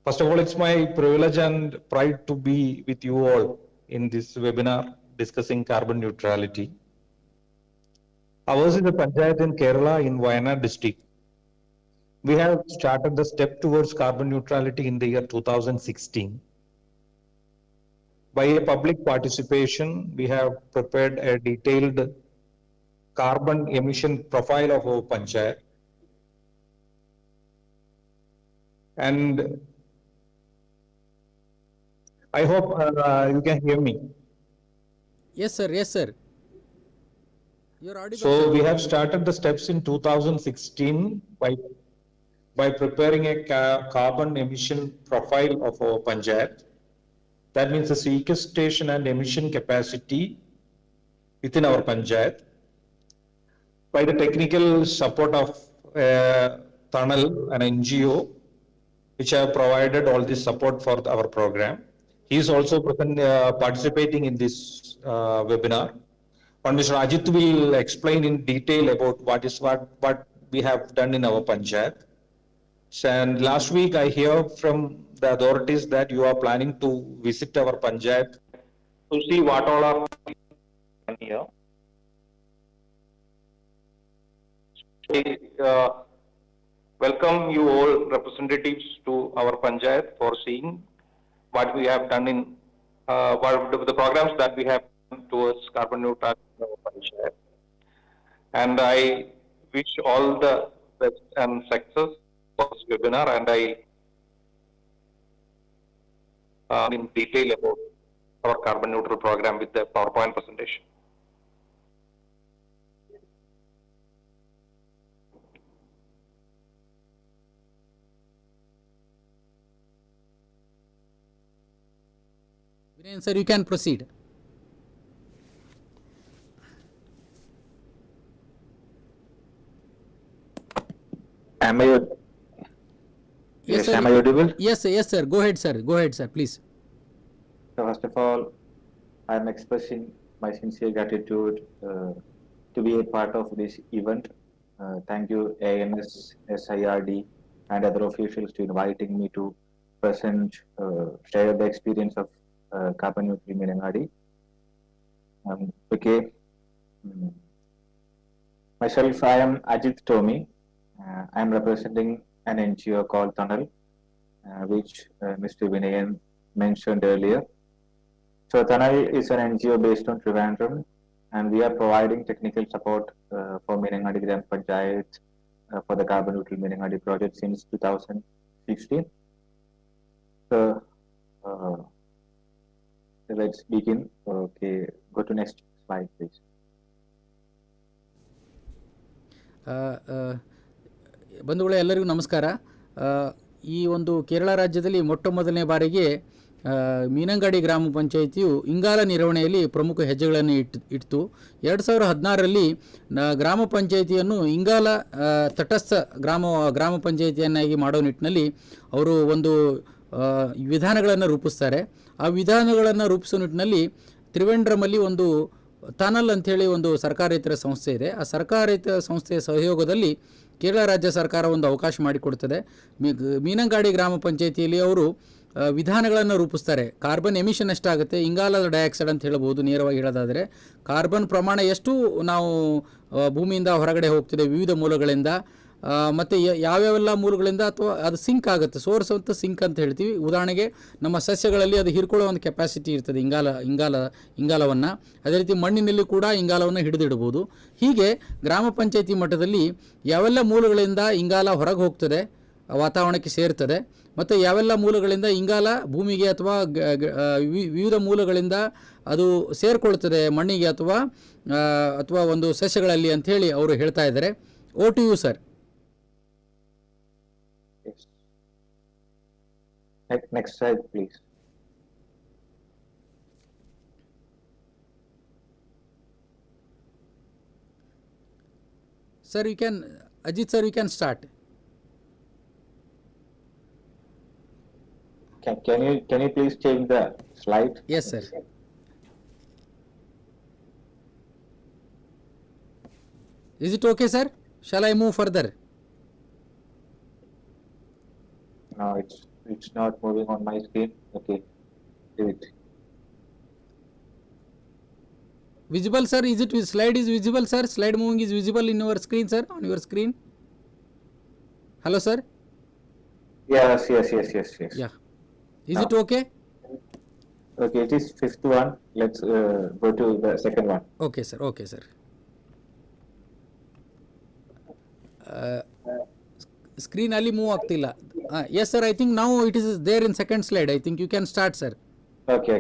First of all, it's my privilege and pride to be with you all in this webinar discussing carbon neutrality. Ours is a panchayat in Kerala in Wayanad district. We have started the step towards carbon neutrality in the year 2016. by a public participation, we have prepared a detailed carbon emission profile of our panchayat. And I hope you can hear me. Yes, sir. Yes, sir. You're audible. So sir. we have started the steps in 2016 by preparing a carbon emission profile of our panchayat. That means the sequestration and emission capacity within our panchayat. By the technical support of Tunnel, an NGO, which have provided all this support for our program. He is also participating in this webinar. And Mr. Ajit will explain in detail about what we have done in our panchayat. And last week I hear from the authorities that you are planning to visit our panchayat to see what all are done here. Welcome you all representatives to our panchayat for seeing what we have done in the programs that we have done towards carbon neutrality in our panchayat. And I wish all the best and success for this webinar, and I in detail about our carbon neutral program with the PowerPoint presentation. Viren, sir, you can proceed. Am I? Yes, sir. am I audible? Yes, sir. Yes, sir. Go ahead, sir. Go ahead, sir. Please. So first of all, I am expressing my sincere gratitude to be a part of this event. Thank you, ANSSIRD and other officials to inviting me to present, share the experience of carbon neutral Minangadi. Okay. Myself, I am Ajit Tomi. I am representing an NGO called Tunnel, which Mr. Vinayan mentioned earlier. So Tunnel is an NGO based on Trivandrum, and we are providing technical support for Minangadi Gram Panchayat for the carbon neutral Minangadi project since 2016. So let's begin. Okay, go to next slide, please. ಬಂಧುಗಳೇ, ಎಲ್ಲರಿಗೂ ನಮಸ್ಕಾರ. ಈ ಒಂದು ಕೇರಳ ರಾಜ್ಯದಲ್ಲಿ ಮೊಟ್ಟ ಮೊದಲನೇ ಬಾರಿಗೆ ಮೀನಂಗಾಡಿ ಗ್ರಾಮ ಪಂಚಾಯಿತಿಯು ಇಂಗಾಲ ನಿರ್ವಹಣೆಯಲ್ಲಿ ಪ್ರಮುಖ ಹೆಜ್ಜೆಗಳನ್ನು ಇಟ್ಟಿತು. 2016ರಲ್ಲಿ ಗ್ರಾಮ ಪಂಚಾಯಿತಿಯನ್ನು ಇಂಗಾಲ ತಟಸ್ಥ ಗ್ರಾಮ ಪಂಚಾಯಿತಿಯನ್ನಾಗಿ ಮಾಡೋ ನಿಟ್ಟಿನಲ್ಲಿ ಅವರು ಒಂದು ವಿಧಾನಗಳನ್ನು ರೂಪಿಸ್ತಾರೆ. ಆ ವಿಧಾನಗಳನ್ನು ರೂಪಿಸೋ ನಿಟ್ಟಿನಲ್ಲಿ ತ್ರಿವೇಂದ್ರಮಲ್ಲಿ ಒಂದು ಟನಲ್ ಅಂಥೇಳಿ ಒಂದು ಸರ್ಕಾರೇತರ ಸಂಸ್ಥೆ ಇದೆ. ಆ ಸರ್ಕಾರೇತರ ಸಂಸ್ಥೆಯ ಸಹಯೋಗದಲ್ಲಿ ಕೇರಳ ರಾಜ್ಯ ಸರ್ಕಾರ ಒಂದು ಅವಕಾಶ ಮಾಡಿಕೊಡ್ತದೆ. ಮೀನಂಗಾಡಿ ಗ್ರಾಮ ಪಂಚಾಯಿತಿಯಲ್ಲಿ ಅವರು ವಿಧಾನಗಳನ್ನು ರೂಪಿಸ್ತಾರೆ. ಕಾರ್ಬನ್ ಎಮಿಷನ್ ಎಷ್ಟಾಗುತ್ತೆ, ಇಂಗಾಲದ ಡೈಆಕ್ಸೈಡ್ ಅಂತ ಹೇಳ್ಬೋದು. ನೇರವಾಗಿ ಹೇಳೋದಾದರೆ ಕಾರ್ಬನ್ ಪ್ರಮಾಣ ಎಷ್ಟು ನಾವು ಭೂಮಿಯಿಂದ ಹೊರಗಡೆ ಹೋಗ್ತಿದೆ ವಿವಿಧ ಮೂಲಗಳಿಂದ, ಮತ್ತು ಯಾವ್ಯಾವೆಲ್ಲ ಮೂಲಗಳಿಂದ ಅಥವಾ ಅದು ಸಿಂಕ್ ಆಗುತ್ತೆ, ಸೋರ್ಸ್ ಅಂತ ಸಿಂಕ್ ಅಂತ ಹೇಳ್ತೀವಿ. ಉದಾಹರಣೆಗೆ ನಮ್ಮ ಸಸ್ಯಗಳಲ್ಲಿ ಅದು ಹೀರ್ಕೊಳ್ಳೋ ಒಂದು ಕೆಪಾಸಿಟಿ ಇರ್ತದೆ ಇಂಗಾಲವನ್ನು. ಅದೇ ರೀತಿ ಮಣ್ಣಿನಲ್ಲಿ ಕೂಡ ಇಂಗಾಲವನ್ನು ಹಿಡಿದಿಡ್ಬೋದು. ಹೀಗೆ ಗ್ರಾಮ ಪಂಚಾಯಿತಿ ಮಟ್ಟದಲ್ಲಿ ಯಾವೆಲ್ಲ ಮೂಲಗಳಿಂದ ಇಂಗಾಲ ಹೊರಗೆ ಹೋಗ್ತದೆ, ವಾತಾವರಣಕ್ಕೆ ಸೇರ್ತದೆ, ಮತ್ತು ಯಾವೆಲ್ಲ ಮೂಲಗಳಿಂದ ಇಂಗಾಲ ಭೂಮಿಗೆ ಅಥವಾ ವಿವಿಧ ಮೂಲಗಳಿಂದ ಅದು ಸೇರಿಕೊಳ್ತದೆ ಮಣ್ಣಿಗೆ ಅಥವಾ ಒಂದು ಸಸ್ಯಗಳಲ್ಲಿ ಅಂಥೇಳಿ ಅವರು ಹೇಳ್ತಾ ಇದ್ದಾರೆ. Over to you sir. Next slide, please. Sir, you can, Ajit sir, you can start. Can you please change the slide? Yes, sir. Is it okay, sir? Shall I move further? No, it's not moving on my screen. Okay, do it. Visible, sir? Is it slide is visible, sir? Slide moving is visible in your screen, sir? On your screen? Hello, sir? Yes. Yeah. Is it okay? Okay, it is fifth one. Let's go to the second one. Okay sir, okay sir. ಸ್ಕ್ರೀನಲ್ಲಿ move ಆಗ್ತಿಲ್ಲ. Yes sir, I think ನಾವು it is there in second slide. I think you can start sir. Okay.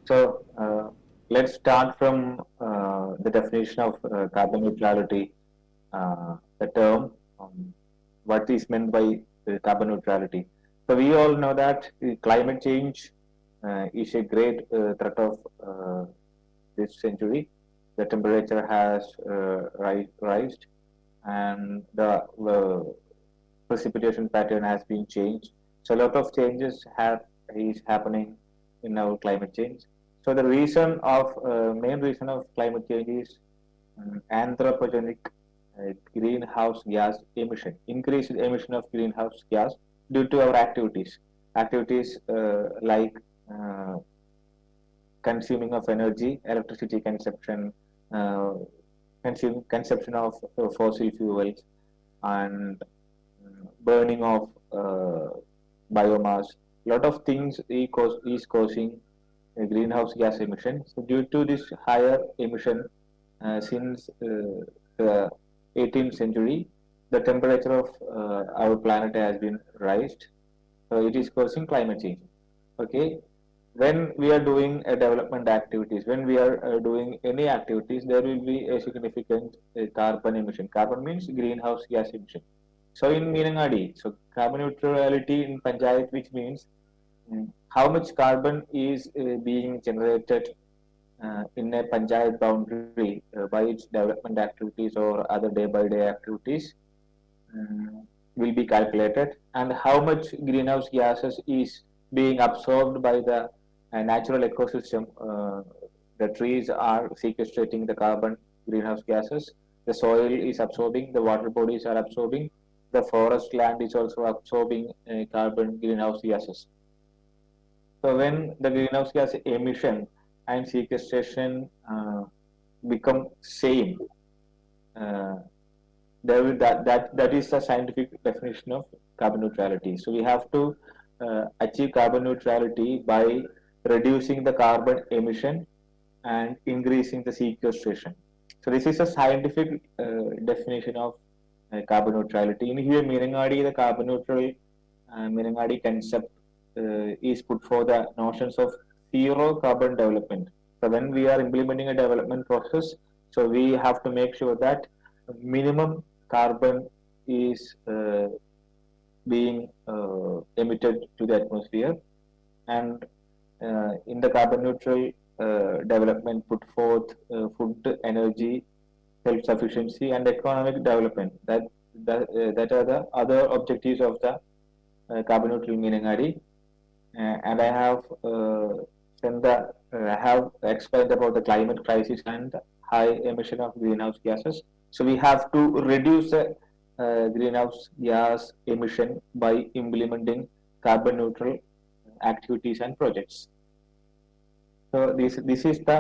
So let's start from the definition of carbon neutrality. The term, what is meant by carbon neutrality. So we all know that climate change is a great threat of this century. The temperature has rised, and the precipitation pattern has been changed. So a lot of changes is happening in our climate change. So the main reason of climate change is anthropogenic greenhouse gas emission, increased emission of greenhouse gas due to our activities like consuming of energy, electricity consumption, consumption of fossil fuels, and burning of biomass. Lot of things is causing greenhouse gas emission. So due to this higher emission since the 18th century, the temperature of our planet has been raised. So it is causing climate change. Okay, when we are doing a development activities, when we are doing any activities, there will be a significant carbon emission. Carbon means greenhouse gas emission. So in Meenangadi, so carbon neutrality in Panchayat, which means how much carbon is being generated in a Panchayat boundary by its development activities or other day-by-day activities will be calculated, and how much greenhouse gases is being absorbed by the natural ecosystem. The trees are sequestrating the carbon greenhouse gases, the soil is absorbing, the water bodies are absorbing, the forest land is also absorbing carbon greenhouse gases. So when the greenhouse gas emission and sequestration become same, that is the scientific definition of carbon neutrality. So we have to achieve carbon neutrality by reducing the carbon emission and increasing the sequestration. So this is a scientific definition of carbon neutrality. In here, Meenangadi, the carbon neutral Meenangadi concept is put for the notions of zero carbon development. So when we are implementing a development process, so we have to make sure that minimum carbon is being emitted to the atmosphere, and in the carbon neutral development put forth food, energy, self-sufficiency, and economic development. That are the other objectives of the carbon neutral Meenangadi. And I have explained about the climate crisis and high emission of greenhouse gases. So we have to reduce the greenhouse gas emission by implementing carbon neutral activities and projects. So this is the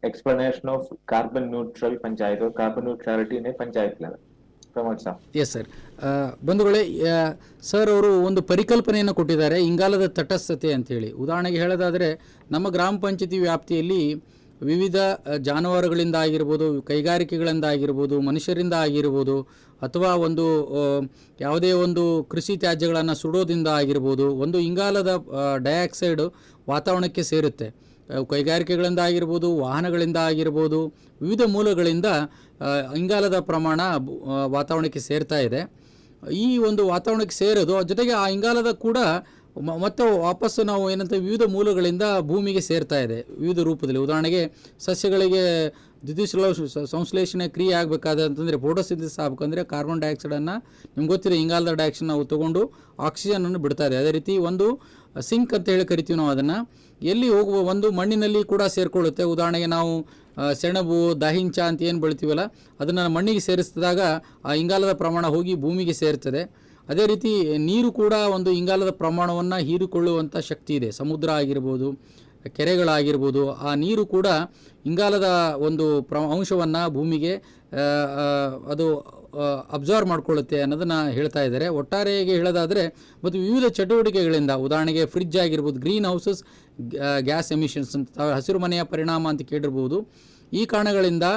explanation of carbon neutral panchayat or carbon neutrality in a panchayat level. Yes sir. ಬಂಧುಗಳೇ, sir ಅವರು ಒಂದು ಪರಿಕಲ್ಪನೆಯನ್ನು ಕೊಟ್ಟಿದ್ದಾರೆ, ಇಂಗಾಲದ ತಟಸ್ಥತೆ ಅಂತೇಳಿ. ಉದಾಹರಣೆಗೆ ಹೇಳೋದಾದರೆ, ನಮ್ಮ ಗ್ರಾಮ ಪಂಚಾಯತಿ ವ್ಯಾಪ್ತಿಯಲ್ಲಿ ವಿವಿಧ ಜಾನುವಾರುಗಳಿಂದ ಆಗಿರ್ಬೋದು, ಕೈಗಾರಿಕೆಗಳಿಂದ ಆಗಿರ್ಬೋದು, ಮನುಷ್ಯರಿಂದ ಆಗಿರ್ಬೋದು, ಅಥವಾ ಒಂದು ಯಾವುದೇ ಒಂದು ಕೃಷಿ ತ್ಯಾಜ್ಯಗಳನ್ನು ಸುಡೋದ್ರಿಂದ ಆಗಿರ್ಬೋದು, ಒಂದು ಇಂಗಾಲದ ಡೈಆಕ್ಸೈಡು ವಾತಾವರಣಕ್ಕೆ ಸೇರುತ್ತೆ. ಕೈಗಾರಿಕೆಗಳಿಂದ ಆಗಿರ್ಬೋದು, ವಾಹನಗಳಿಂದ ಆಗಿರ್ಬೋದು, ವಿವಿಧ ಮೂಲಗಳಿಂದ ಇಂಗಾಲದ ಪ್ರಮಾಣ ವಾತಾವರಣಕ್ಕೆ ಸೇರ್ತಾ ಇದೆ. ಈ ಒಂದು ವಾತಾವರಣಕ್ಕೆ ಸೇರೋದು ಜೊತೆಗೆ ಆ ಇಂಗಾಲದ ಕೂಡ ಮತ್ತೆ ವಾಪಸ್ಸು ನಾವು ಏನಂತ ವಿವಿಧ ಮೂಲಗಳಿಂದ ಭೂಮಿಗೆ ಸೇರ್ತಾ ಇದೆ ವಿವಿಧ ರೂಪದಲ್ಲಿ. ಉದಾಹರಣೆಗೆ ಸಸ್ಯಗಳಿಗೆ ದ್ಯುತಿಸಂಶ್ಲೇಷಣೆ ಸಂಶ್ಲೇಷಣೆ ಕ್ರಿಯೆ ಆಗಬೇಕಾದಂತಂದರೆ ಫೋಟೋಸಿಂಥಸಿಸ್ ಆಗಬೇಕಂದ್ರೆ ಕಾರ್ಬನ್ ಡೈಆಕ್ಸೈಡನ್ನು ನಿಮ್ಗೆ ಗೊತ್ತಿದೆ, ಇಂಗಾಲದ ಡೈಆಕ್ಸೈಡ್ ನಾವು ತೊಗೊಂಡು ಆಕ್ಸಿಜನನ್ನು ಬಿಡ್ತಾ ಇದೆ. ಅದೇ ರೀತಿ ಒಂದು ಸಿಂಕ್ ಅಂತ ಹೇಳಿ ಕರಿತೀವಿ ನಾವು ಅದನ್ನು. ಎಲ್ಲಿ ಹೋಗುವ ಒಂದು ಮಣ್ಣಿನಲ್ಲಿ ಕೂಡ ಸೇರಿಕೊಳ್ಳುತ್ತೆ. ಉದಾಹರಣೆಗೆ ನಾವು ಸೆಣಬು, ದಹಿಂಚ ಅಂತ ಏನು ಬೆಳಿತೀವಲ್ಲ, ಅದನ್ನು ಮಣ್ಣಿಗೆ ಸೇರಿಸಿದಾಗ ಆ ಇಂಗಾಲದ ಪ್ರಮಾಣ ಹೋಗಿ ಭೂಮಿಗೆ ಸೇರ್ತದೆ. ಅದೇ ರೀತಿ ನೀರು ಕೂಡ ಒಂದು ಇಂಗಾಲದ ಪ್ರಮಾಣವನ್ನು ಹೀರಿಕೊಳ್ಳುವಂಥ ಶಕ್ತಿ ಇದೆ. ಸಮುದ್ರ ಆಗಿರ್ಬೋದು, ಕೆರೆಗಳಾಗಿರ್ಬೋದು, ಆ ನೀರು ಕೂಡ ಇಂಗಾಲದ ಒಂದು ಅಂಶವನ್ನು ಭೂಮಿಗೆ ಅದು ಅಬ್ಸರ್ವ್ ಮಾಡ್ಕೊಳ್ಳುತ್ತೆ ಅನ್ನೋದನ್ನು ಹೇಳ್ತಾ ಇದ್ದಾರೆ. ಒಟ್ಟಾರೆಯಾಗಿ ಹೇಳೋದಾದರೆ ಮತ್ತು ವಿವಿಧ ಚಟುವಟಿಕೆಗಳಿಂದ, ಉದಾಹರಣೆಗೆ ಫ್ರಿಡ್ಜ್ ಆಗಿರ್ಬೋದು, ಗ್ರೀನ್ ಹೌಸಸ್ ಗ್ಯಾಸ್ ಎಮಿಷನ್ಸ್ ಅಂತ, ಹಸಿರು ಮನೆಯ ಪರಿಣಾಮ ಅಂತ ಕೇಳಿರ್ಬೋದು. ಈ ಕಾರಣಗಳಿಂದ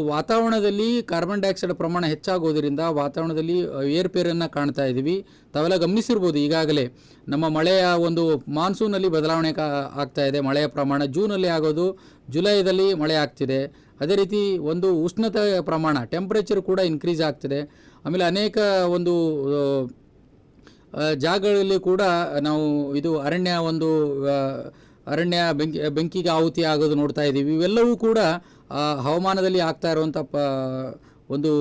ವಾತಾವರಣದಲ್ಲಿ ಕಾರ್ಬನ್ ಡೈಆಕ್ಸೈಡ್ ಪ್ರಮಾಣ ಹೆಚ್ಚಾಗೋದರಿಂದ ವಾತಾವರಣದಲ್ಲಿ ಏರ್ಪೇರನ್ನು ಕಾಣ್ತಾ ಇದ್ದೀವಿ. ತಾವೆಲ್ಲ ಗಮನಿಸಿರ್ಬೋದು, ಈಗಾಗಲೇ ನಮ್ಮ ಮಳೆಯ ಒಂದು ಮಾನ್ಸೂನಲ್ಲಿ ಬದಲಾವಣೆ ಆಗ್ತಾ ಇದೆ. ಮಳೆಯ ಪ್ರಮಾಣ ಜೂನಲ್ಲಿ ಆಗೋದು ಜುಲೈದಲ್ಲಿ ಮಳೆ ಆಗ್ತಿದೆ. ಅದೇ ರೀತಿ ಒಂದು ಉಷ್ಣತೆಯ ಪ್ರಮಾಣ ಟೆಂಪ್ರೇಚರ್ ಕೂಡ ಇನ್ಕ್ರೀಸ್ ಆಗ್ತಿದೆ. ಆಮೇಲೆ ಅನೇಕ ಒಂದು ಜಾಗಗಳಲ್ಲಿ ಕೂಡ ನಾವು ಇದು ಅರಣ್ಯ ಬೆಂಕಿಗೆ ಆಹುತಿ ಆಗೋದು ನೋಡ್ತಾ ಇದ್ದೀವಿ. ಇವೆಲ್ಲವೂ ಕೂಡ ಹವಾಮಾನದಲ್ಲಿ ಆಗ್ತಾ ಇರುವಂಥ ಒಂದು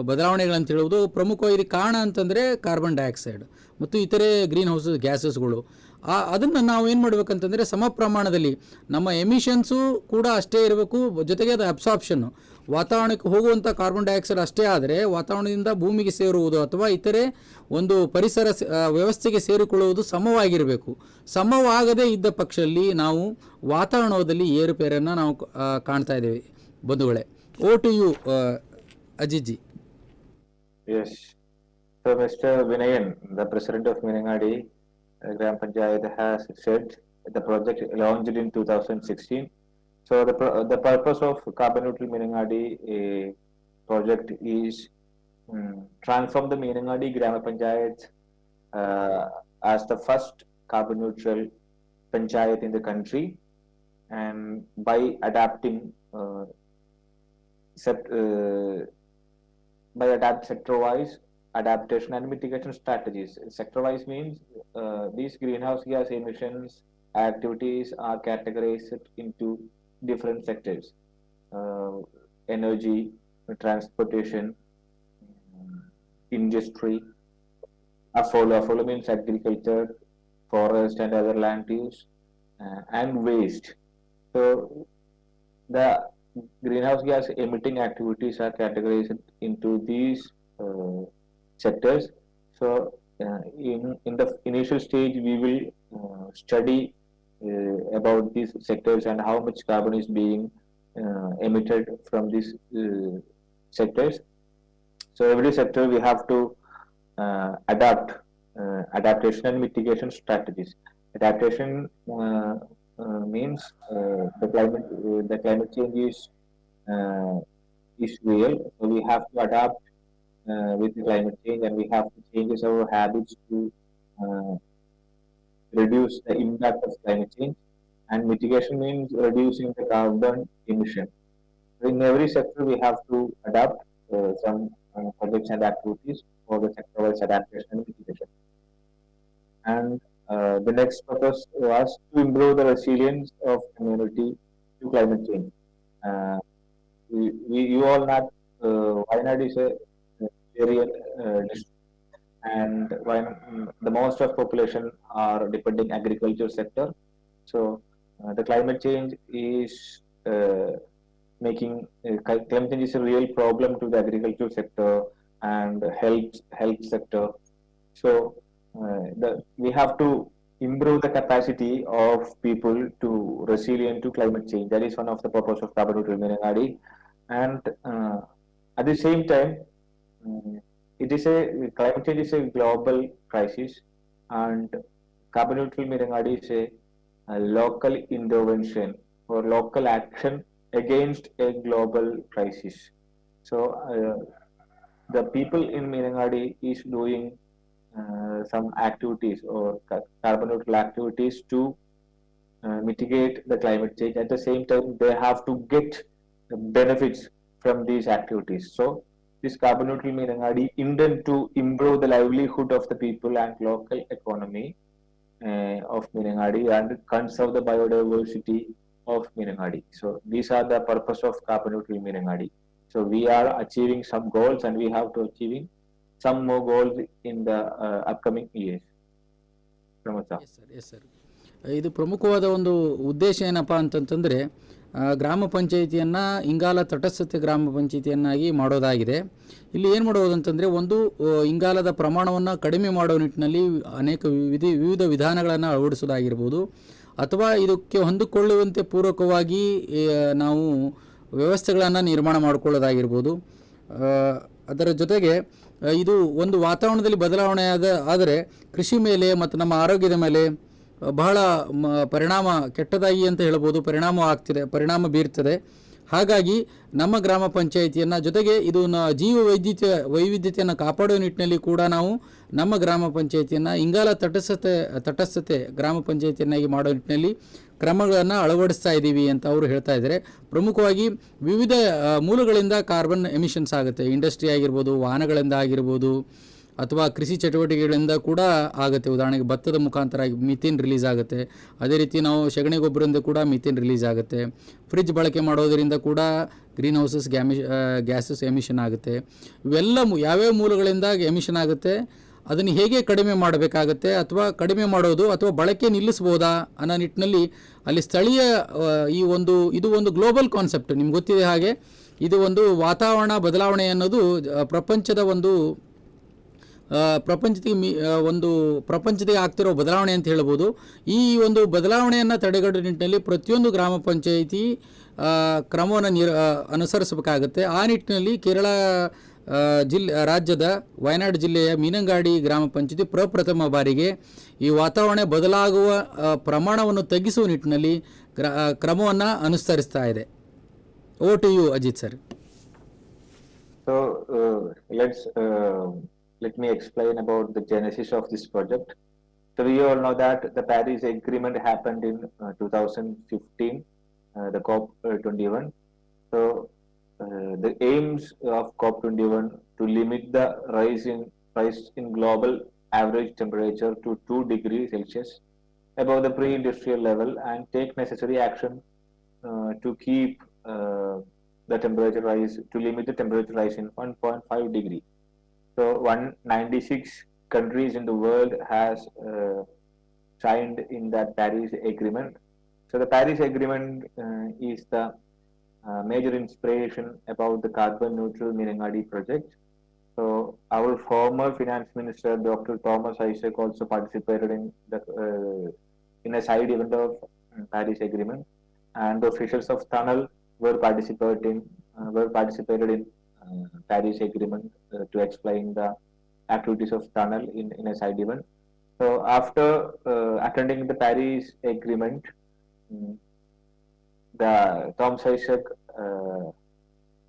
ಬದಲಾವಣೆಗಳಂತ ಹೇಳುವುದು. ಪ್ರಮುಖವಾಗಿ ಕಾರಣ ಅಂತಂದರೆ ಕಾರ್ಬನ್ ಡೈಆಕ್ಸೈಡ್ ಮತ್ತು ಇತರೆ ಗ್ರೀನ್ ಹೌಸ್ ಗ್ಯಾಸಸ್ಗಳು. ಅದನ್ನು ನಾವು ಏನು ಮಾಡಬೇಕಂತಂದರೆ ಸಮ ಪ್ರಮಾಣದಲ್ಲಿ ನಮ್ಮ ಎಮಿಷನ್ಸು ಕೂಡ ಅಷ್ಟೇ ಇರಬೇಕು, ಜೊತೆಗೆ ಅದು ಅಬ್ಸಾರ್ಪ್ಷನ್ನು ವಾತಾವರಣಕ್ಕೆ ಹೋಗುವಂಥ ಕಾರ್ಬನ್ ಡೈಆಕ್ಸೈಡ್ ಅಷ್ಟೇ ಆದರೆ ವಾತಾವರಣದಿಂದ ಭೂಮಿಗೆ ಸೇರುವುದು ಅಥವಾ ಇತರೆ ಒಂದು ಪರಿಸರ ವ್ಯವಸ್ಥೆಗೆ ಸೇರಿಕೊಳ್ಳುವುದು ಸಮವಾಗಿರಬೇಕು. ಸಮವಾಗದೇ ಇದ್ದ ಪಕ್ಷದಲ್ಲಿ ನಾವು ವಾತಾವರಣದಲ್ಲಿ ಏರುಪೇರನ್ನು ನಾವು ಕಾಣ್ತಾ ಇದ್ದೇವೆ. ಬಂಧುಗಳೇ, over to you Ajit ji. Yes. So, Mr. Vinayan, the president of Minangadi Gram Panchayat, has said the project launched in 2016. So, the purpose of carbon neutral Minangadi project is transform the Minangadi Gram Panchayat as the first carbon neutral panchayat in the country, and by adapting sector-wise adaptation and mitigation strategies. Sector-wise means these greenhouse gas emissions activities are categorized into different sectors: energy, transportation, industry, Afolo means agriculture, forest and other land use, and waste. So the greenhouse gas emitting activities are categorized into these sectors. So in the initial stage we will study about these sectors and how much carbon is being emitted from these sectors. So every sector we have to adaptation and mitigation strategies. Adaptation means the climate change is real, so we have to adapt with the climate change, and we have to change our habits to reduce the impact of climate change. And mitigation means reducing the carbon emission. So in every sector we have to adapt some projects and activities for the sector-wise adaptation and mitigation. And the next purpose was to improve the resilience of community to climate change. You all know Wayanad is a area district, and the most of population are depending agriculture sector. So the climate change is climate change is a real problem to the agriculture sector and health sector. So we have to improve the capacity of people to resilient to climate change. That is one of the purpose of carbon neutral Minangadi. And at the same time, climate change is a global crisis, and carbon neutral Minangadi is a local intervention or local action against a global crisis. So the people in Minangadi is doing some activities or carbon neutral activities to mitigate the climate change. At the same time, they have to get benefits from these activities. So this carbon neutral Minangadi intend to improve the livelihood of the people and local economy of Minangadi and conserve the biodiversity of Minangadi. So these are the purpose of carbon neutral Minangadi. So we are achieving some goals, and we have to achieving some more goals in the upcoming years. Yes sir. ಇದು ಪ್ರಮುಖವಾದ ಒಂದು ಉದ್ದೇಶ ಏನಪ್ಪ ಅಂತಂತಂದರೆ ಗ್ರಾಮ ಪಂಚಾಯಿತಿಯನ್ನು ಇಂಗಾಲ ತಟಸ್ಥತೆ ಗ್ರಾಮ ಪಂಚಾಯಿತಿಯನ್ನಾಗಿ ಮಾಡೋದಾಗಿದೆ. ಇಲ್ಲಿ ಏನು ಮಾಡೋದು ಅಂತಂದರೆ, ಒಂದು ಇಂಗಾಲದ ಪ್ರಮಾಣವನ್ನು ಕಡಿಮೆ ಮಾಡೋ ನಿಟ್ಟಿನಲ್ಲಿ ಅನೇಕ ವಿವಿಧ ವಿಧಾನಗಳನ್ನು ಅಳವಡಿಸೋದಾಗಿರ್ಬೋದು, ಅಥವಾ ಇದಕ್ಕೆ ಹೊಂದಿಕೊಳ್ಳುವಂತೆ ಪೂರಕವಾಗಿ ನಾವು ವ್ಯವಸ್ಥೆಗಳನ್ನು ನಿರ್ಮಾಣ ಮಾಡಿಕೊಳ್ಳೋದಾಗಿರ್ಬೋದು. ಅದರ ಜೊತೆಗೆ ಇದು ಒಂದು ವಾತಾವರಣದಲ್ಲಿ ಬದಲಾವಣೆ ಆದರೆ ಕೃಷಿ ಮೇಲೆ ಮತ್ತು ನಮ್ಮ ಆರೋಗ್ಯದ ಮೇಲೆ ಬಹಳ ಪರಿಣಾಮ ಕೆಟ್ಟದಾಗಿ ಅಂತ ಹೇಳ್ಬೋದು, ಪರಿಣಾಮ ಬೀರ್ತದೆ. ಹಾಗಾಗಿ ನಮ್ಮ ಗ್ರಾಮ ಪಂಚಾಯಿತಿಯನ್ನು ಜೊತೆಗೆ ಇದು ವೈವಿಧ್ಯತೆಯನ್ನು ಕಾಪಾಡುವ ನಿಟ್ಟಿನಲ್ಲಿ ಕೂಡ ನಾವು ನಮ್ಮ ಗ್ರಾಮ ಪಂಚಾಯಿತಿಯನ್ನು ಇಂಗಾಲ ತಟಸ್ಥತೆ ಗ್ರಾಮ ಪಂಚಾಯಿತಿಯನ್ನಾಗಿ ಮಾಡೋ ನಿಟ್ಟಿನಲ್ಲಿ ಕ್ರಮಗಳನ್ನು ಅಳವಡಿಸ್ತಾ ಇದ್ದೀವಿ ಅಂತ ಅವರು ಹೇಳ್ತಾ ಇದ್ದಾರೆ. ಪ್ರಮುಖವಾಗಿ ವಿವಿಧ ಮೂಲಗಳಿಂದ ಕಾರ್ಬನ್ ಎಮಿಷನ್ಸ್ ಆಗುತ್ತೆ. ಇಂಡಸ್ಟ್ರಿ ಆಗಿರ್ಬೋದು, ವಾಹನಗಳಿಂದ ಆಗಿರ್ಬೋದು, ಅಥವಾ ಕೃಷಿ ಚಟುವಟಿಕೆಗಳಿಂದ ಕೂಡ ಆಗುತ್ತೆ. ಉದಾಹರಣೆಗೆ ಭತ್ತದ ಮುಖಾಂತರ ಮಿಥೇನ್ ರಿಲೀಸ್ ಆಗುತ್ತೆ. ಅದೇ ರೀತಿ ನಾವು ಸಗಣಿ ಗೊಬ್ಬರದಿಂದ ಕೂಡ ಮಿಥೇನ್ ರಿಲೀಸ್ ಆಗುತ್ತೆ. ಫ್ರಿಡ್ಜ್ ಬಳಕೆ ಮಾಡೋದರಿಂದ ಕೂಡ ಗ್ರೀನ್ ಹೌಸಸ್ ಗ್ಯಾಸಸ್ ಎಮಿಷನ್ ಆಗುತ್ತೆ. ಇವೆಲ್ಲ ಯಾವ್ಯಾವ ಮೂಲಗಳಿಂದ ಎಮಿಷನ್ ಆಗುತ್ತೆ, ಅದನ್ನು ಹೇಗೆ ಕಡಿಮೆ ಮಾಡಬೇಕಾಗತ್ತೆ, ಅಥವಾ ಕಡಿಮೆ ಮಾಡೋದು ಅಥವಾ ಬಳಕೆ ನಿಲ್ಲಿಸ್ಬೋದಾ ಅನ್ನೋ ನಿಟ್ಟಿನಲ್ಲಿ ಅಲ್ಲಿ ಸ್ಥಳೀಯ ಇದು ಒಂದು ಗ್ಲೋಬಲ್ ಕಾನ್ಸೆಪ್ಟ್. ನಿಮ್ಗೆ ಗೊತ್ತಿದೆ ಹಾಗೆ ಇದು ಒಂದು ವಾತಾವರಣ ಬದಲಾವಣೆ ಅನ್ನೋದು ಪ್ರಪಂಚದಲ್ಲಿ ಆಗ್ತಿರೋ ಬದಲಾವಣೆ ಅಂತ ಹೇಳ್ಬೋದು. ಈ ಒಂದು ಬದಲಾವಣೆಯನ್ನು ತಡೆಗಟ್ಟುವ ನಿಟ್ಟಿನಲ್ಲಿ ಪ್ರತಿಯೊಂದು ಗ್ರಾಮ ಪಂಚಾಯಿತಿ ಕ್ರಮವನ್ನು ಅನುಸರಿಸಬೇಕಾಗುತ್ತೆ. ಆ ನಿಟ್ಟಿನಲ್ಲಿ ಕೇರಳ ರಾಜ್ಯದ ವಯನಾಡು ಜಿಲ್ಲೆಯ ಮೀನಂಗಾಡಿ ಗ್ರಾಮ ಪಂಚಾಯಿತಿ ಪ್ರಪ್ರಥಮ ಬಾರಿಗೆ ಈ ವಾತಾವರಣ ಬದಲಾಗುವ ಪ್ರಮಾಣವನ್ನು ತಗ್ಗಿಸುವ ನಿಟ್ಟಿನಲ್ಲಿ ಕ್ರಮವನ್ನು ಅನುಸರಿಸ್ತಾ ಇದೆ. Over to you Ajit sir. So let me explain about the genesis of this project. So we all know that the Paris Agreement happened in 2015, the COP21. So the aims of COP21 to limit the rise in global average temperature to 2 degrees Celsius above the pre-industrial level and take necessary action to keep the temperature rise, to limit the temperature rise in 1.5 degree. So 196 countries in the world has signed in that Paris Agreement. So the Paris Agreement is the major inspiration about the carbon neutral Meenangadi project. So our former finance minister, Dr. Thomas Isaac, also participated in a side event of Paris Agreement, and the officials of Tunnel were participated in Paris Agreement to explain the activities of Tunnel in a side event. So after attending the Paris Agreement, the Thomas Isaac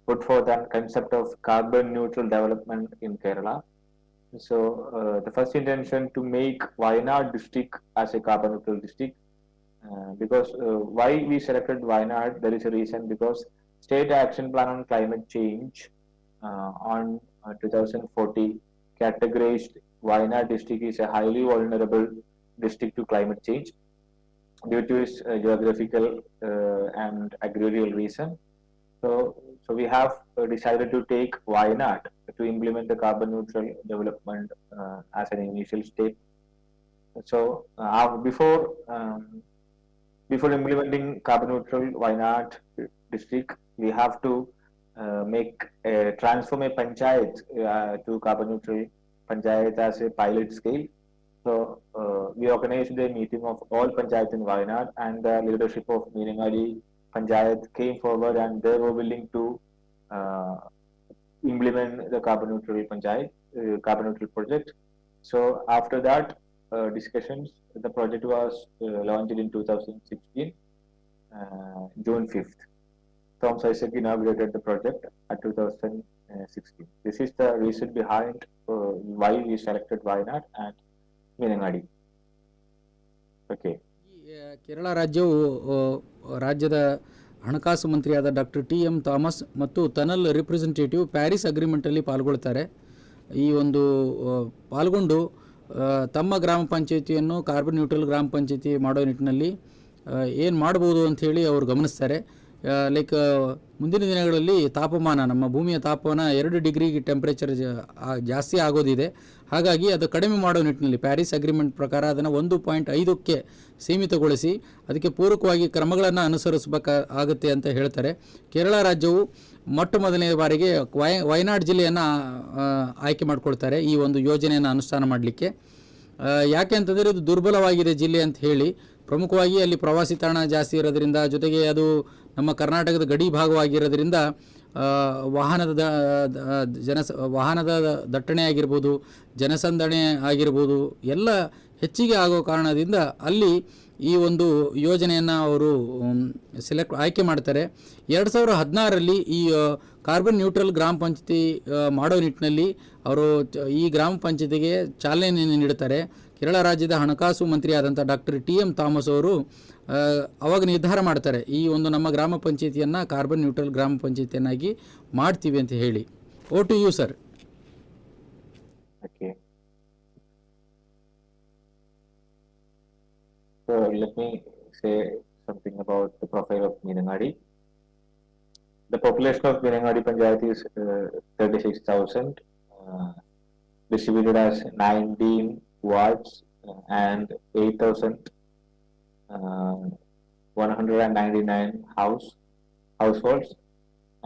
put forth a concept of carbon neutral development in Kerala. So the first intention to make Wayanad district as a carbon neutral district. Because why we selected Wayanad, there is a reason, because State Action Plan on Climate Change on 2040 categorized Wayanad district is a highly vulnerable district to climate change due to its geographical and agrarian reason. So we have decided to take Wayanad to implement the carbon neutral development as an initial step. So before implementing carbon neutral Wayanad district, we have to transform a panchayat to carbon neutral panchayat as a pilot scale. So we organized a meeting of all panchayats in Wayanad, and the leadership of Meenangadi panchayat came forward and they were willing to implement the carbon neutral project. So after that discussions, the project was launched in 2016, June 5th. Thomas Isaac inaugurated the project at 2016. This is the reason behind why we selected Wayanad and Meenangadi. Okay. Kerala ರಾಜ್ಯದ ಹಣಕಾಸು ಮಂತ್ರಿಯಾದ doctor TM Thomas ಮತ್ತು tunnel representative Paris ಅಗ್ರಿಮೆಂಟಲ್ಲಿ ಪಾಲ್ಗೊಳ್ತಾರೆ. ಈ ಒಂದು ಪಾಲ್ಗೊಂಡು ತಮ್ಮ ಗ್ರಾಮ ಪಂಚಾಯಿತಿಯನ್ನು carbon neutral ಗ್ರಾಮ ಪಂಚಾಯಿತಿ ಮಾಡೋ ನಿಟ್ಟಿನಲ್ಲಿ ಏನು ಮಾಡ್ಬೋದು ಅಂಥೇಳಿ ಅವರು ಗಮನಿಸ್ತಾರೆ. ಲೈಕ್ ಮುಂದಿನ ದಿನಗಳಲ್ಲಿ ನಮ್ಮ ಭೂಮಿಯ ತಾಪಮಾನ 2 ಡಿಗ್ರಿಗೆ ಟೆಂಪ್ರೇಚರ್ ಜಾಸ್ತಿ ಆಗೋದಿದೆ. ಹಾಗಾಗಿ ಅದು ಕಡಿಮೆ ಮಾಡೋ ನಿಟ್ಟಿನಲ್ಲಿ ಪ್ಯಾರಿಸ್ ಅಗ್ರಿಮೆಂಟ್ ಪ್ರಕಾರ ಅದನ್ನು 1.5ಕ್ಕೆ ಸೀಮಿತಗೊಳಿಸಿ ಅದಕ್ಕೆ ಪೂರಕವಾಗಿ ಕ್ರಮಗಳನ್ನು ಅನುಸರಿಸಬೇಕಾಗುತ್ತೆ ಅಂತ ಹೇಳ್ತಾರೆ. ಕೇರಳ ರಾಜ್ಯವು ಮೊಟ್ಟ ಮೊದಲನೇ ಬಾರಿಗೆ ವಯನಾಡ್ ಜಿಲ್ಲೆಯನ್ನು ಆಯ್ಕೆ ಮಾಡ್ಕೊಳ್ತಾರೆ ಈ ಒಂದು ಯೋಜನೆಯನ್ನು ಅನುಷ್ಠಾನ ಮಾಡಲಿಕ್ಕೆ. ಯಾಕೆ ಅಂತಂದರೆ ಇದು ದುರ್ಬಲವಾಗಿದೆ ಜಿಲ್ಲೆ ಅಂತ ಹೇಳಿ, ಪ್ರಮುಖವಾಗಿ ಅಲ್ಲಿ ಪ್ರವಾಸಿ ತಾಣ ಜಾಸ್ತಿ ಇರೋದ್ರಿಂದ, ಜೊತೆಗೆ ಅದು ನಮ್ಮ ಕರ್ನಾಟಕದ ಗಡಿ ಭಾಗವಾಗಿರೋದ್ರಿಂದ ವಾಹನದ ವಾಹನದ ದಟ್ಟಣೆ ಆಗಿರ್ಬೋದು, ಜನಸಂದಣಿ ಆಗಿರ್ಬೋದು, ಎಲ್ಲ ಹೆಚ್ಚಿಗೆ ಆಗೋ ಕಾರಣದಿಂದ ಅಲ್ಲಿ ಈ ಒಂದು ಯೋಜನೆಯನ್ನು ಅವರು ಆಯ್ಕೆ ಮಾಡ್ತಾರೆ. 2016ರಲ್ಲಿ ಈ ಕಾರ್ಬನ್ ನ್ಯೂಟ್ರಲ್ ಗ್ರಾಮ ಪಂಚಾಯತಿ ಮಾಡೋ ನಿಟ್ಟಿನಲ್ಲಿ ಅವರು ಈ ಗ್ರಾಮ ಪಂಚಾಯತಿಗೆ ಚಾಲನೆಯನ್ನು ನೀಡುತ್ತಾರೆ. ಕೇರಳ ರಾಜ್ಯದ ಹಣಕಾಸು ಮಂತ್ರಿಯಾದಂಥ ಡಾಕ್ಟರ್ TM ಥಾಮಸ್ ಅವರು ಅವಾಗ ನಿರ್ಧಾರ ಮಾಡ್ತಾರೆ, ಈ ಒಂದು ನಮ್ಮ ಗ್ರಾಮ ಪಂಚಾಯತಿಯನ್ನು ಕಾರ್ಬನ್ ನ್ಯೂಟ್ರಲ್ ಗ್ರಾಮ ಪಂಚಾಯತಿಯನ್ನಾಗಿ ಮಾಡ್ತೀವಿ ಅಂತ ಹೇಳಿ. Over to you sir. Okay. So let me say something about the profile of Meenangadi. The population of Meenangadi Panchayat is 36,000, distributed as 19 wards and 8,199 households,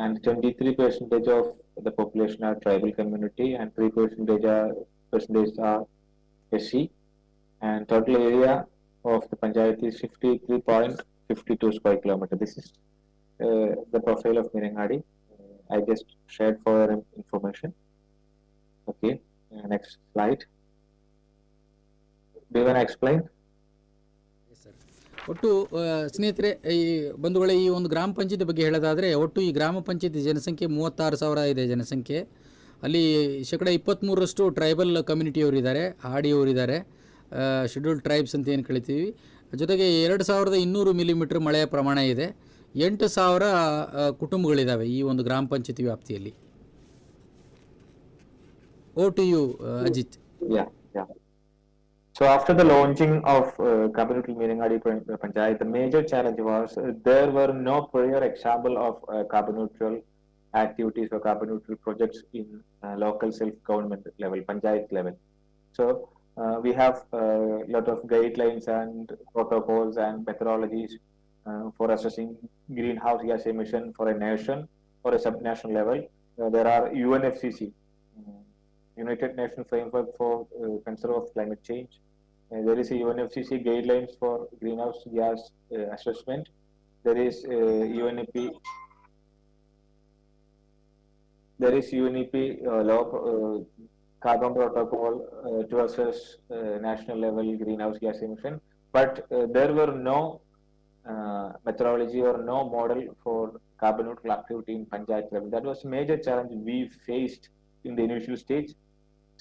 and 23% of the population are tribal community and 3% are SC, and total area of the panchayat is 53.52 square kilometer. This is the profile of Meenangadi. I just shared for your information. Okay, next slide. Do you want to explain? ಒಟ್ಟು ಸ್ನೇಹಿತರೆ, ಈ ಬಂಧುಗಳೇ, ಈ ಒಂದು ಗ್ರಾಮ ಪಂಚಾಯತಿ ಬಗ್ಗೆ ಹೇಳೋದಾದರೆ, ಒಟ್ಟು ಈ ಗ್ರಾಮ ಪಂಚಾಯತಿ ಜನಸಂಖ್ಯೆ 36,000 ಇದೆ ಜನಸಂಖ್ಯೆ. ಅಲ್ಲಿ 23% ಟ್ರೈಬಲ್ ಕಮ್ಯುನಿಟಿಯವರಿದ್ದಾರೆ, ಹಾಡಿಯವರಿದ್ದಾರೆ, ಶೆಡ್ಯೂಲ್ಡ್ ಟ್ರೈಬ್ಸ್ ಅಂತ ಏನು ಕಳಿತೀವಿ. ಜೊತೆಗೆ 2200 ಮಿಲಿಮೀಟರ್ ಮಳೆಯ ಪ್ರಮಾಣ ಇದೆ. 8,000 ಕುಟುಂಬಗಳಿದ್ದಾವೆ ಈ ಒಂದು ಗ್ರಾಮ ಪಂಚಾಯತಿ ವ್ಯಾಪ್ತಿಯಲ್ಲಿ. Over to you Ajit. Yeah. So after the launching of carbon neutral Meenangadi Panchayat, the major challenge was there were no prior example of carbon neutral activities or carbon neutral projects in local self-government level, Panchayat level. So we have a lot of guidelines and protocols and methodologies for assessing greenhouse gas emission for a nation or a subnational level. There are UNFCCC, United Nations Framework for Control of Climate Change. There is a UNFCCC guidelines for greenhouse gas assessment. There is UNEP. There is UNEP law carbon protocol to assess national level greenhouse gas emission, but there were no methodology or no model for carbon neutral activity in panchayat level. That was a major challenge we faced in the initial stage.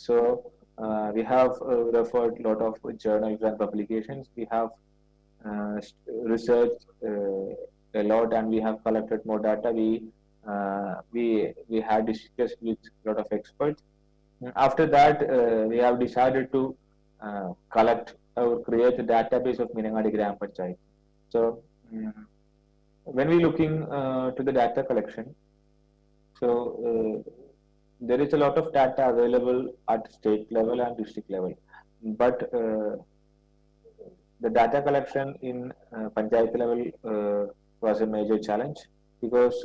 So we have referred a lot of journals and publications. We have researched a lot, and we have collected more data. We had discussed with a lot of experts. After that, we have decided to collect or create a database of Meenangadi Gram Panchayat. So when we looking to the data collection, so there is a lot of data available at state level and district level, but the data collection in panchayat level was a major challenge, because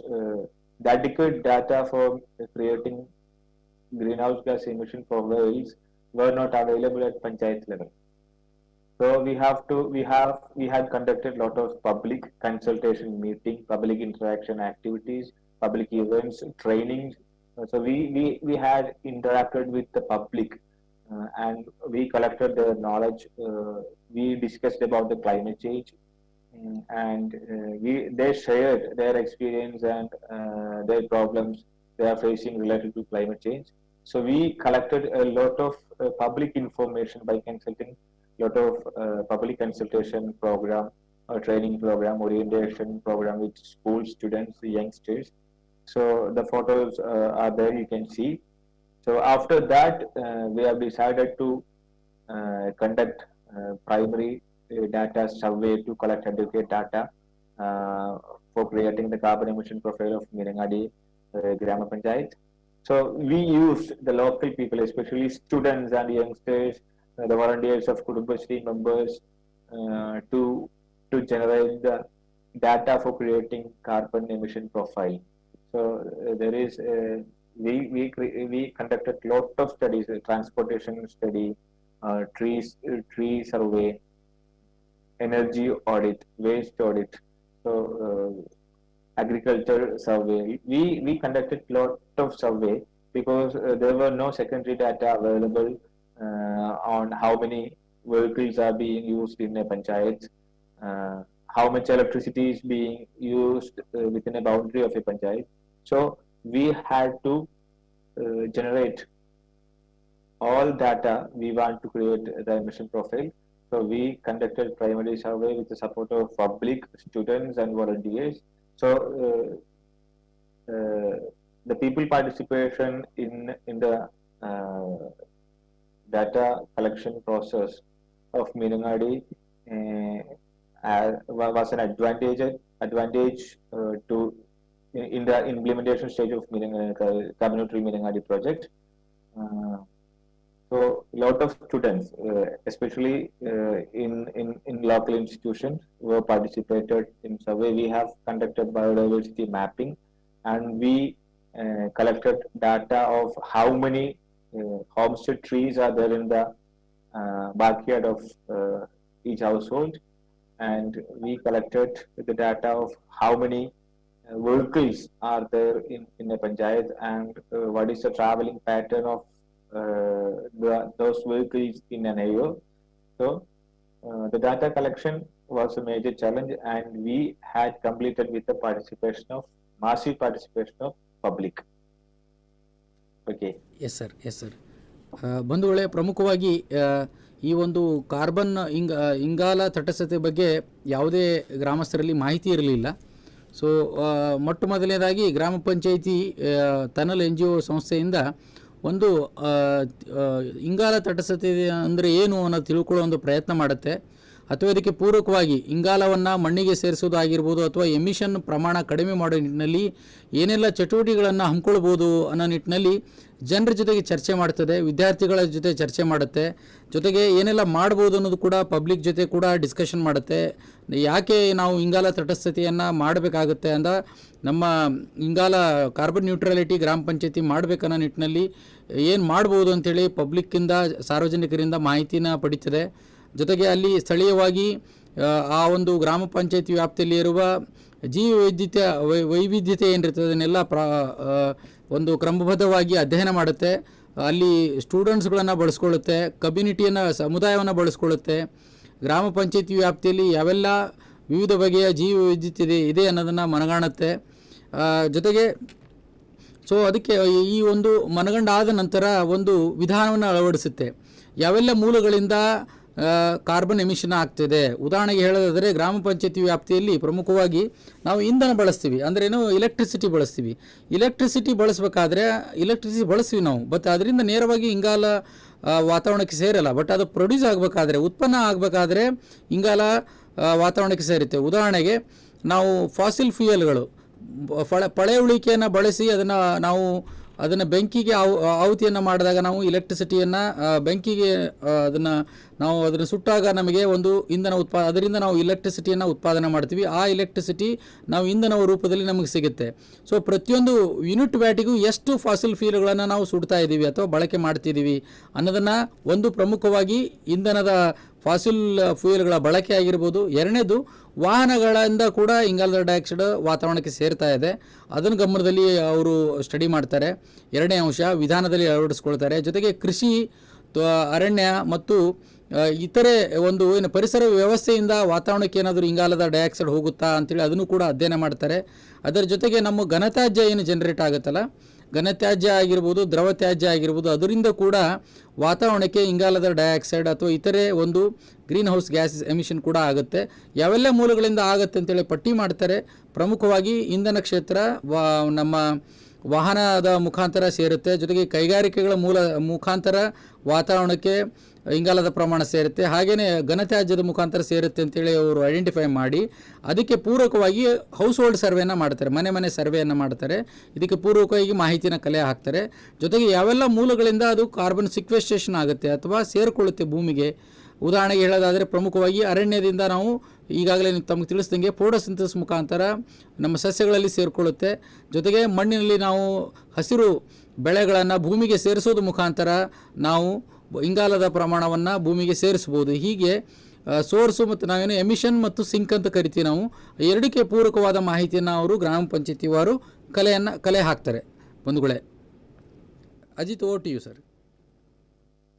the adequate data for creating greenhouse gas emission profiles were not available at panchayat level. So we had conducted a lot of public consultation meeting, public interaction activities, public events, trainings. So we had interacted with the public and we collected their knowledge. We discussed about the climate change, and they shared their experience and their problems they are facing related to climate change. So we collected a lot of public information by consulting a lot of public consultation program, training program, orientation program with school students, youngsters. So the photos are there, you can see. So after that, we have decided to conduct primary data survey to collect adequate data for creating the carbon emission profile of Meenangadi Grama Panchayat. So we used the local people, especially students and youngsters, the volunteers of Kudumbashri members, to generate the data for creating carbon emission profile. So there is we conducted lot of studies, transportation study, tree survey, energy audit, waste audit. So agriculture survey. We conducted lot of survey because there were no secondary data available on how many vehicles are being used in a panchayat, how much electricity is being used within a boundary of a panchayat. So we had to generate all data we want to create the emission profile. So we conducted primary survey with the support of public, students and volunteers. So the people participation in the data collection process of Meenangadi was an advantage to in the implementation stage of carbon neutral Meenangadi project. So a lot of students, especially in local institutions, were participated in survey. We have conducted biodiversity mapping, and we collected data of how many homestead trees are there in the backyard of each household, and we collected the data of how many vehicles are there in a panchayat, and what is the traveling pattern of those vehicles in an area. So the data collection was a major challenge, and we had completed with the massive participation of public. Okay. Yes sir ಬಂಧುಗಳೇ, ಪ್ರಮುಖವಾಗಿ ಈ ಒಂದು carbon ಇಂಗಾಲ ತಟಸ್ಥತೆ ಬಗ್ಗೆ ಯಾವುದೇ ಗ್ರಾಮಸ್ಥರಲ್ಲಿ ಮಾಹಿತಿ ಇರಲಿಲ್ಲ. So ಮೊಟ್ಟ ಮೊದಲನೇದಾಗಿ ಗ್ರಾಮ ಪಂಚಾಯಿತಿ ತನಲ್ NGO ಸಂಸ್ಥೆಯಿಂದ ಒಂದು ಇಂಗಾಲ ತಟಸ್ಥತೆ ಅಂದರೆ ಏನು ಅನ್ನೋದು ತಿಳ್ಕೊಳ್ಳೋ ಒಂದು ಪ್ರಯತ್ನ ಮಾಡುತ್ತೆ. ಅಥವಾ ಇದಕ್ಕೆ ಪೂರಕವಾಗಿ ಇಂಗಾಲವನ್ನು ಮಣ್ಣಿಗೆ ಸೇರಿಸೋದಾಗಿರ್ಬೋದು, ಅಥವಾ ಎಮಿಷನ್ ಪ್ರಮಾಣ ಕಡಿಮೆ ಮಾಡೋ ನಿಟ್ಟಿನಲ್ಲಿ ಏನೆಲ್ಲ ಚಟುವಟಿಕೆಗಳನ್ನು ಹಮ್ಮಿಕೊಳ್ಬೋದು ಅನ್ನೋ ನಿಟ್ಟಿನಲ್ಲಿ ಜನರ ಜೊತೆಗೆ ಚರ್ಚೆ ಮಾಡ್ತದೆ, ವಿದ್ಯಾರ್ಥಿಗಳ ಜೊತೆ ಚರ್ಚೆ ಮಾಡುತ್ತೆ, ಜೊತೆಗೆ ಏನೆಲ್ಲ ಮಾಡ್ಬೋದು ಅನ್ನೋದು ಕೂಡ ಪಬ್ಲಿಕ್ ಜೊತೆ ಕೂಡ ಡಿಸ್ಕಷನ್ ಮಾಡುತ್ತೆ. ಯಾಕೆ ನಾವು ಇಂಗಾಲ ತಟಸ್ಥತೆಯನ್ನು ಮಾಡಬೇಕಾಗುತ್ತೆ ಅಂದ ನಮ್ಮ ಇಂಗಾಲ ಕಾರ್ಬನ್ ನ್ಯೂಟ್ರಾಲಿಟಿ ಗ್ರಾಮ ಪಂಚಾಯತಿ ಮಾಡಬೇಕನ್ನೋ ನಿಟ್ಟಿನಲ್ಲಿ ಏನು ಮಾಡ್ಬೋದು ಅಂಥೇಳಿ ಪಬ್ಲಿಕ್ಕಿಂದ, ಸಾರ್ವಜನಿಕರಿಂದ ಮಾಹಿತಿನ ಪಡೀತದೆ. ಜೊತೆಗೆ ಅಲ್ಲಿ ಸ್ಥಳೀಯವಾಗಿ ಆ ಒಂದು ಗ್ರಾಮ ಪಂಚಾಯತಿ ವ್ಯಾಪ್ತಿಯಲ್ಲಿ ಇರುವ ವೈವಿಧ್ಯತೆ ಏನಿರ್ತದೆ ಅದನ್ನೆಲ್ಲ ಒಂದು ಕ್ರಮಬದ್ಧವಾಗಿ ಅಧ್ಯಯನ ಮಾಡುತ್ತೆ. ಅಲ್ಲಿ ಸ್ಟೂಡೆಂಟ್ಸ್ಗಳನ್ನು ಬಳಸ್ಕೊಳ್ಳುತ್ತೆ, ಕಮ್ಯುನಿಟಿಯನ್ನು, ಸಮುದಾಯವನ್ನು ಬಳಸ್ಕೊಳ್ಳುತ್ತೆ. ಗ್ರಾಮ ಪಂಚಾಯತಿ ವ್ಯಾಪ್ತಿಯಲ್ಲಿ ಯಾವೆಲ್ಲ ವಿವಿಧ ಬಗೆಯ ವೈವಿಧ್ಯತೆ ಇದೆ ಅನ್ನೋದನ್ನು ಮನಗಾಣುತ್ತೆ. ಜೊತೆಗೆ ಸೊ ಅದಕ್ಕೆ ಈ ಒಂದು ಮನಗಂಡಾದ ನಂತರ ಒಂದು ವಿಧಾನವನ್ನು ಅಳವಡಿಸುತ್ತೆ. ಯಾವೆಲ್ಲ ಮೂಲಗಳಿಂದ ಕಾರ್ಬನ್ ಎಮಿಷನ್ ಆಗ್ತಿದೆ. ಉದಾಹರಣೆಗೆ ಹೇಳೋದಾದರೆ ಗ್ರಾಮ ಪಂಚಾಯತಿ ವ್ಯಾಪ್ತಿಯಲ್ಲಿ ಪ್ರಮುಖವಾಗಿ ನಾವು ಇಂಧನ ಬಳಸ್ತೀವಿ, ಅಂದ್ರೇನು ಎಲೆಕ್ಟ್ರಿಸಿಟಿ ಬಳಸ್ತೀವಿ. ಎಲೆಕ್ಟ್ರಿಸಿಟಿ ಬಳಸ್ತೀವಿ ನಾವು, ಬಟ್ ಅದರಿಂದ ನೇರವಾಗಿ ಇಂಗಾಲ ವಾತಾವರಣಕ್ಕೆ ಸೇರಲ್ಲ. ಬಟ್ ಅದು ಪ್ರೊಡ್ಯೂಸ್ ಆಗಬೇಕಾದ್ರೆ, ಉತ್ಪನ್ನ ಆಗಬೇಕಾದ್ರೆ ಇಂಗಾಲ ವಾತಾವರಣಕ್ಕೆ ಸೇರುತ್ತೆ. ಉದಾಹರಣೆಗೆ ನಾವು ಫಾಸಿಲ್ ಫ್ಯೂಯಲ್ಗಳು, ಪಳೆಯುಳಿಕೆಯನ್ನು ಬಳಸಿ ಅದನ್ನು ಬೆಂಕಿಗೆ ಆಹುತಿಯನ್ನು ಮಾಡಿದಾಗ ನಾವು ಎಲೆಕ್ಟ್ರಿಸಿಟಿಯನ್ನು ಬೆಂಕಿಗೆ ಅದನ್ನು ಸುಟ್ಟಾಗ ನಮಗೆ ಒಂದು ಇಂಧನ ಅದರಿಂದ ನಾವು ಎಲೆಕ್ಟ್ರಿಸಿಟಿಯನ್ನು ಉತ್ಪಾದನೆ ಮಾಡ್ತೀವಿ. ಆ ಎಲೆಕ್ಟ್ರಿಸಿಟಿ ನಾವು ಇಂಧನ ರೂಪದಲ್ಲಿ ನಮಗೆ ಸಿಗುತ್ತೆ. ಸೊ ಪ್ರತಿಯೊಂದು ಯೂನಿಟ್ ವ್ಯಾಟಿಗೂ ಎಷ್ಟು ಫಾಸಿಲ್ ಫ್ಯೂಲ್ಗಳನ್ನು ನಾವು ಸುಡ್ತಾ ಇದ್ದೀವಿ ಅಥವಾ ಬಳಕೆ ಮಾಡ್ತಿದ್ದೀವಿ ಅನ್ನೋದನ್ನು ಒಂದು ಪ್ರಮುಖವಾಗಿ ಇಂಧನದ ಫಾಸಿಲ್ ಫ್ಯೂಯಲ್ಗಳ ಬಳಕೆ ಆಗಿರ್ಬೋದು. ಎರಡನೇದು ವಾಹನಗಳಿಂದ ಕೂಡ ಇಂಗಾಲದ ಡೈಆಕ್ಸೈಡ್ ವಾತಾವರಣಕ್ಕೆ ಸೇರ್ತಾ ಇದೆ, ಅದನ್ನು ಗಮನದಲ್ಲಿ ಅವರು ಸ್ಟಡಿ ಮಾಡ್ತಾರೆ. ಎರಡನೇ ಅಂಶ ವಿಧಾನದಲ್ಲಿ ಅಳವಡಿಸ್ಕೊಳ್ತಾರೆ. ಜೊತೆಗೆ ಕೃಷಿ, ಅರಣ್ಯ ಮತ್ತು ಇತರೆ ಒಂದು ಪರಿಸರ ವ್ಯವಸ್ಥೆಯಿಂದ ವಾತಾವರಣಕ್ಕೆ ಏನಾದರೂ ಇಂಗಾಲದ ಡೈಆಕ್ಸೈಡ್ ಹೋಗುತ್ತಾ ಅಂತೇಳಿ ಅದನ್ನು ಕೂಡ ಅಧ್ಯಯನ ಮಾಡ್ತಾರೆ. ಅದರ ಜೊತೆಗೆ ನಮ್ಮ ಘನತ್ಯಾಜ್ಯ ಏನು ಜನರೇಟ್ ಆಗುತ್ತಲ್ಲ, ಘನತ್ಯಾಜ್ಯ ಆಗಿರ್ಬೋದು, ದ್ರವ ತ್ಯಾಜ್ಯ ಆಗಿರ್ಬೋದು, ಅದರಿಂದ ಕೂಡ ವಾತಾವರಣಕ್ಕೆ ಇಂಗಾಲದ ಡೈಆಕ್ಸೈಡ್ ಅಥವಾ ಇತರೆ ಒಂದು ಗ್ರೀನ್ ಹೌಸ್ ಗ್ಯಾಸ್ ಎಮಿಷನ್ ಕೂಡ ಆಗುತ್ತೆ. ಯಾವೆಲ್ಲ ಮೂಲಗಳಿಂದ ಆಗುತ್ತೆ ಅಂತೇಳಿ ಪಟ್ಟಿ ಮಾಡ್ತಾರೆ. ಪ್ರಮುಖವಾಗಿ ಇಂಧನ ಕ್ಷೇತ್ರ ನಮ್ಮ ವಾಹನದ ಮುಖಾಂತರ ಸೇರುತ್ತೆ. ಜೊತೆಗೆ ಕೈಗಾರಿಕೆಗಳ ಮುಖಾಂತರ ವಾತಾವರಣಕ್ಕೆ ಇಂಗಾಲದ ಪ್ರಮಾಣ ಸೇರುತ್ತೆ. ಹಾಗೆಯೇ ಘನತ್ಯಾಜ್ಯದ ಮುಖಾಂತರ ಸೇರುತ್ತೆ ಅಂತೇಳಿ ಅವರು ಐಡೆಂಟಿಫೈ ಮಾಡಿ ಅದಕ್ಕೆ ಪೂರಕವಾಗಿ ಹೌಸ್ ಹೋಲ್ಡ್ ಸರ್ವೆಯನ್ನು ಮಾಡ್ತಾರೆ, ಮನೆ ಸರ್ವೆಯನ್ನು ಮಾಡ್ತಾರೆ. ಇದಕ್ಕೆ ಪೂರಕವಾಗಿ ಮಾಹಿತಿನ ಕಲೆ ಹಾಕ್ತಾರೆ. ಜೊತೆಗೆ ಯಾವೆಲ್ಲ ಮೂಲಗಳಿಂದ ಅದು ಕಾರ್ಬನ್ ಸಿಕ್ವೆಸ್ಟ್ರೇಷನ್ ಆಗುತ್ತೆ ಅಥವಾ ಸೇರಿಕೊಳ್ಳುತ್ತೆ ಭೂಮಿಗೆ. ಉದಾಹರಣೆಗೆ ಹೇಳೋದಾದರೆ ಪ್ರಮುಖವಾಗಿ ಅರಣ್ಯದಿಂದ ನಾವು ಈಗಾಗಲೇ ತಮಗೆ ತಿಳಿಸಿದಂಗೆ ಫೋಟೋಸಿಂಥಸಿಸ್ ಮುಖಾಂತರ ನಮ್ಮ ಸಸ್ಯಗಳಲ್ಲಿ ಸೇರಿಕೊಳ್ಳುತ್ತೆ. ಜೊತೆಗೆ ಮಣ್ಣಿನಲ್ಲಿ ನಾವು ಹಸಿರು ಬೆಳೆಗಳನ್ನು ಭೂಮಿಗೆ ಸೇರಿಸೋದು ಮುಖಾಂತರ ನಾವು ಇಂಗಾಲದ ಪ್ರಮಾಣವನ್ನು ಭೂಮಿಗೆ ಸೇರಿಸ್ಬೋದು. ಹೀಗೆ ಸೋರ್ಸು ಮತ್ತು ನಾವೇನು ಎಮಿಷನ್ ಮತ್ತು ಸಿಂಕ್ ಅಂತ ಕರಿತೀವಿ ನಾವು, ಎರಡಕ್ಕೆ ಪೂರಕವಾದ ಮಾಹಿತಿಯನ್ನು ಅವರು ಗ್ರಾಮ ಪಂಚಾಯತಿವಾರು ಕಲೆ ಹಾಕ್ತಾರೆ ಬಂಧುಗಳೇ. Ajit, over to you sir.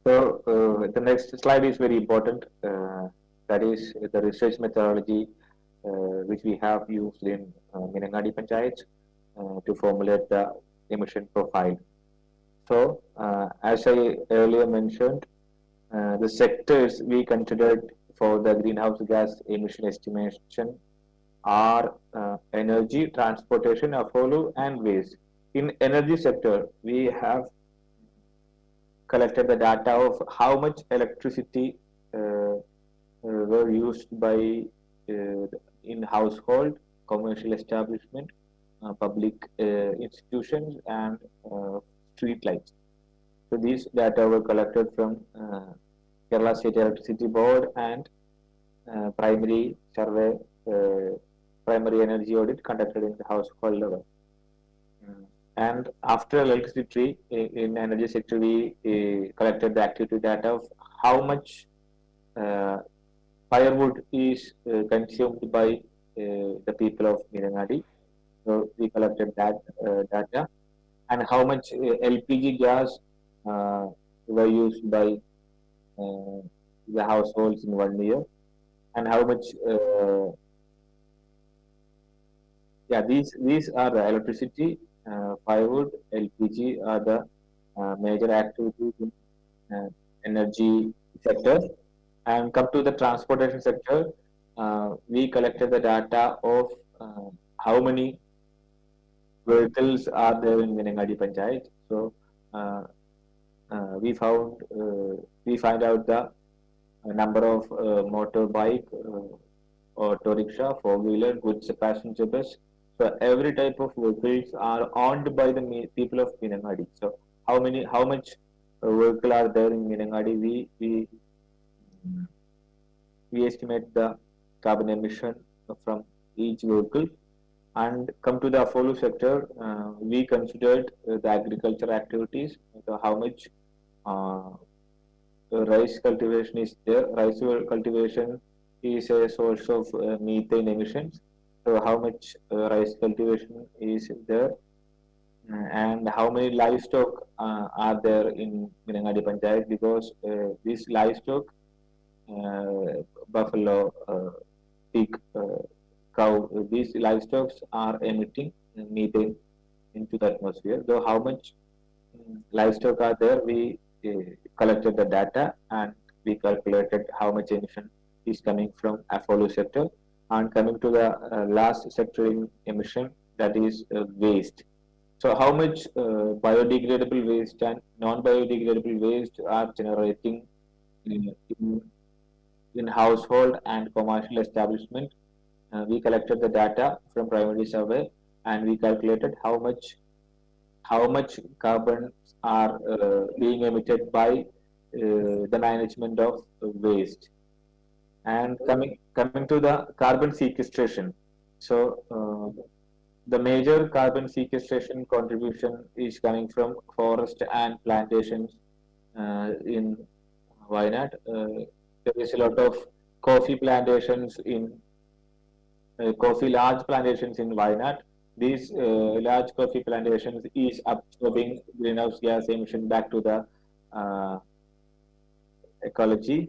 So the next slide is very important. That is the research methodology which we have used in Minangadi Panchayat to formulate the emission profile. So, as I earlier mentioned, the sectors we considered for the greenhouse gas emission estimation are energy, transportation, affolu, and waste. In energy sector, we have collected the data of how much electricity were used by in household, commercial establishment, public institutions, and street lights. So these data were collected from Kerala State Electricity Board and primary survey, primary energy audit conducted in the household level. And after electricity in energy sector, we collected the activity data of how much firewood is consumed by the people of Minangadi. So we collected that data, and how much LPG gas were used by the households in 1 year, and how much these are the electricity, firewood, LPG are the major activities in energy sector. And come to the transportation sector, we collected the data of how many vehicles are there in Minangadi Panchayat. So we find out the number of motorbike, auto rickshaw, four-wheeler, goods passenger bus. So every type of vehicles are owned by the people of Minangadi. So how much vehicle are there in Minangadi? We estimate the carbon emission from each vehicle. And come to the Afolu sector, we considered the agriculture activities. So how much rice cultivation is there? Rice cultivation is a source of methane emissions. So how much rice cultivation is there, and how many livestock are there in Minangadi Panchayat? Because this livestock, buffalo, pig, cow, these livestock are emitting methane into the atmosphere. So how much livestock are there? We collected the data and we calculated how much emission is coming from Afolu sector. And coming to the last sector in emission, that is waste. So how much biodegradable waste and non-biodegradable waste are generating in household and commercial establishment? We collected the data from primary survey and we calculated how much carbon are being emitted by the management of waste. And coming to the carbon sequestration. So the major carbon sequestration contribution is coming from forest and plantations in Wayanad. There is a lot of coffee plantations large plantations in Wayanad. These large coffee plantations is absorbing greenhouse gas emission back to the ecology.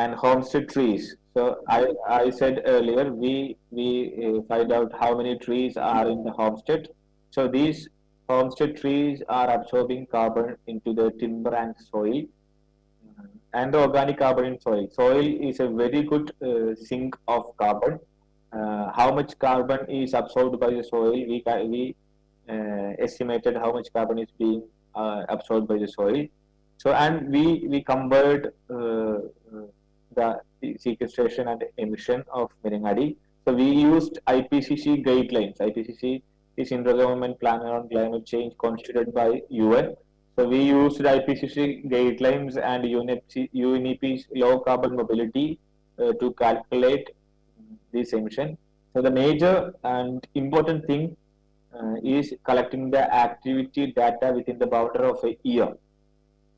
And homestead trees. So I said earlier, we find out how many trees are in the homestead. So these homestead trees are absorbing carbon into the timber and soil, and the organic carbon in soil. Soil is a very good sink of carbon. How much carbon is absorbed by the soil? We estimated how much carbon is being absorbed by the soil. So and we compared the sequestration and emission of Minangadi. So we used IPCC guidelines. IPCC is Intergovernmental Panel on Climate Change constituted by UN. So we used IPCC guidelines and UNEP's low carbon mobility to calculate this emission. So the major and important thing is collecting the activity data within the boundary of a year.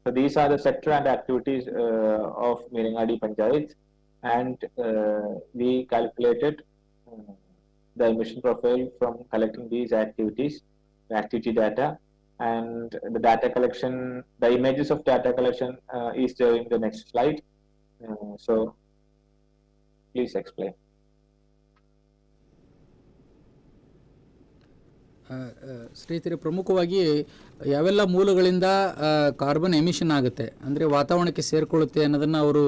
So these are the sector and activities of Minangadi Panchayat. and we calculated the emission profile from collecting these activity data, and the data collection, the images of data collection is there in the next slide. So please explain. ಸ್ನೇಹಿತರೆ, ಪ್ರಮುಖವಾಗಿ ಯಾವೆಲ್ಲ ಮೂಲಗಳಿಂದ carbon emission ಆಗುತ್ತೆ, ಅಂದರೆ ವಾತಾವರಣಕ್ಕೆ ಸೇರಿಕೊಳ್ಳುತ್ತೆ ಅನ್ನೋದನ್ನು ಅವರು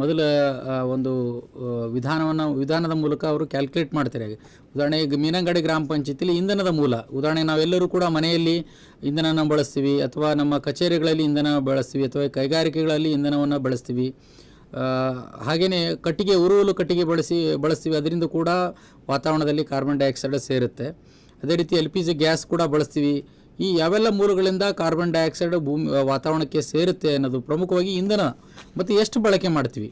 ಮೊದಲ ಒಂದು ವಿಧಾನದ ಮೂಲಕ ಅವರು ಕ್ಯಾಲ್ಕುಲೇಟ್ ಮಾಡ್ತಾರೆ. ಉದಾಹರಣೆಗೆ ಮೀನಂಗಡಿ ಗ್ರಾಮ ಪಂಚಾಯತಿಲಿ ಇಂಧನದ ಮೂಲ, ಉದಾಹರಣೆಗೆ ನಾವೆಲ್ಲರೂ ಕೂಡ ಮನೆಯಲ್ಲಿ ಇಂಧನನ ಬಳಸ್ತೀವಿ, ಅಥವಾ ನಮ್ಮ ಕಚೇರಿಗಳಲ್ಲಿ ಇಂಧನ ಬಳಸ್ತೀವಿ, ಅಥವಾ ಕೈಗಾರಿಕೆಗಳಲ್ಲಿ ಇಂಧನವನ್ನು ಬಳಸ್ತೀವಿ. ಹಾಗೆಯೇ ಕಟ್ಟಿಗೆ, ಉರುವಲು ಕಟ್ಟಿಗೆ ಬಳಸ್ತೀವಿ, ಅದರಿಂದ ಕೂಡ ವಾತಾವರಣದಲ್ಲಿ ಕಾರ್ಬನ್ ಡೈಆಕ್ಸೈಡ್ ಸೇರುತ್ತೆ. ಅದೇ ರೀತಿ LPG ಗ್ಯಾಸ್ ಕೂಡ ಬಳಸ್ತೀವಿ. ಈ ಯಾವೆಲ್ಲ ಮೂಲಗಳಿಂದ ಕಾರ್ಬನ್ ಡೈಆಕ್ಸೈಡ್ ವಾತಾವರಣಕ್ಕೆ ಸೇರುತ್ತೆ ಅನ್ನೋದು ಪ್ರಮುಖವಾಗಿ ಇಂಧನ ಮತ್ತು ಎಷ್ಟು ಬಳಕೆ ಮಾಡ್ತೀವಿ,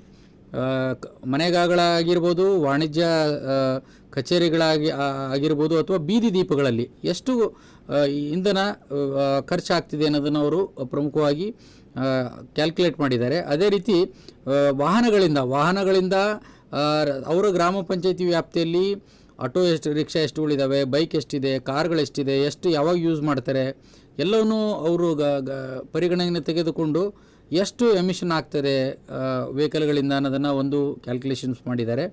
ಮನೆಗಳಾಗಿರ್ಬೋದು, ವಾಣಿಜ್ಯ ಕಚೇರಿಗಳಾಗಿರ್ಬೋದು, ಅಥವಾ ಬೀದಿ ದೀಪಗಳಲ್ಲಿ ಎಷ್ಟು ಇಂಧನ ಖರ್ಚಾಗ್ತಿದೆ ಅನ್ನೋದನ್ನು ಅವರು ಪ್ರಮುಖವಾಗಿ ಕ್ಯಾಲ್ಕುಲೇಟ್ ಮಾಡಿದ್ದಾರೆ. ಅದೇ ರೀತಿ ವಾಹನಗಳಿಂದ ಅವರ ಗ್ರಾಮ ಪಂಚಾಯತಿ ವ್ಯಾಪ್ತಿಯಲ್ಲಿ ಆಟೋ ರಿಕ್ಷಾ ಎಷ್ಟುಗಳಿದ್ದಾವೆ, ಬೈಕ್ ಎಷ್ಟಿದೆ, ಕಾರ್ಗಳೆಷ್ಟಿದೆ, ಎಷ್ಟು ಯಾವಾಗ ಯೂಸ್ ಮಾಡ್ತಾರೆ, ಎಲ್ಲವನ್ನೂ ಅವರು ಪರಿಗಣನೆ ತೆಗೆದುಕೊಂಡು ಎಷ್ಟು ಎಮಿಷನ್ ಆಗ್ತದೆ ವೆಹಿಕಲ್ಗಳಿಂದ ಅನ್ನೋದನ್ನು ಒಂದು ಕ್ಯಾಲ್ಕುಲೇಷನ್ಸ್ ಮಾಡಿದ್ದಾರೆ.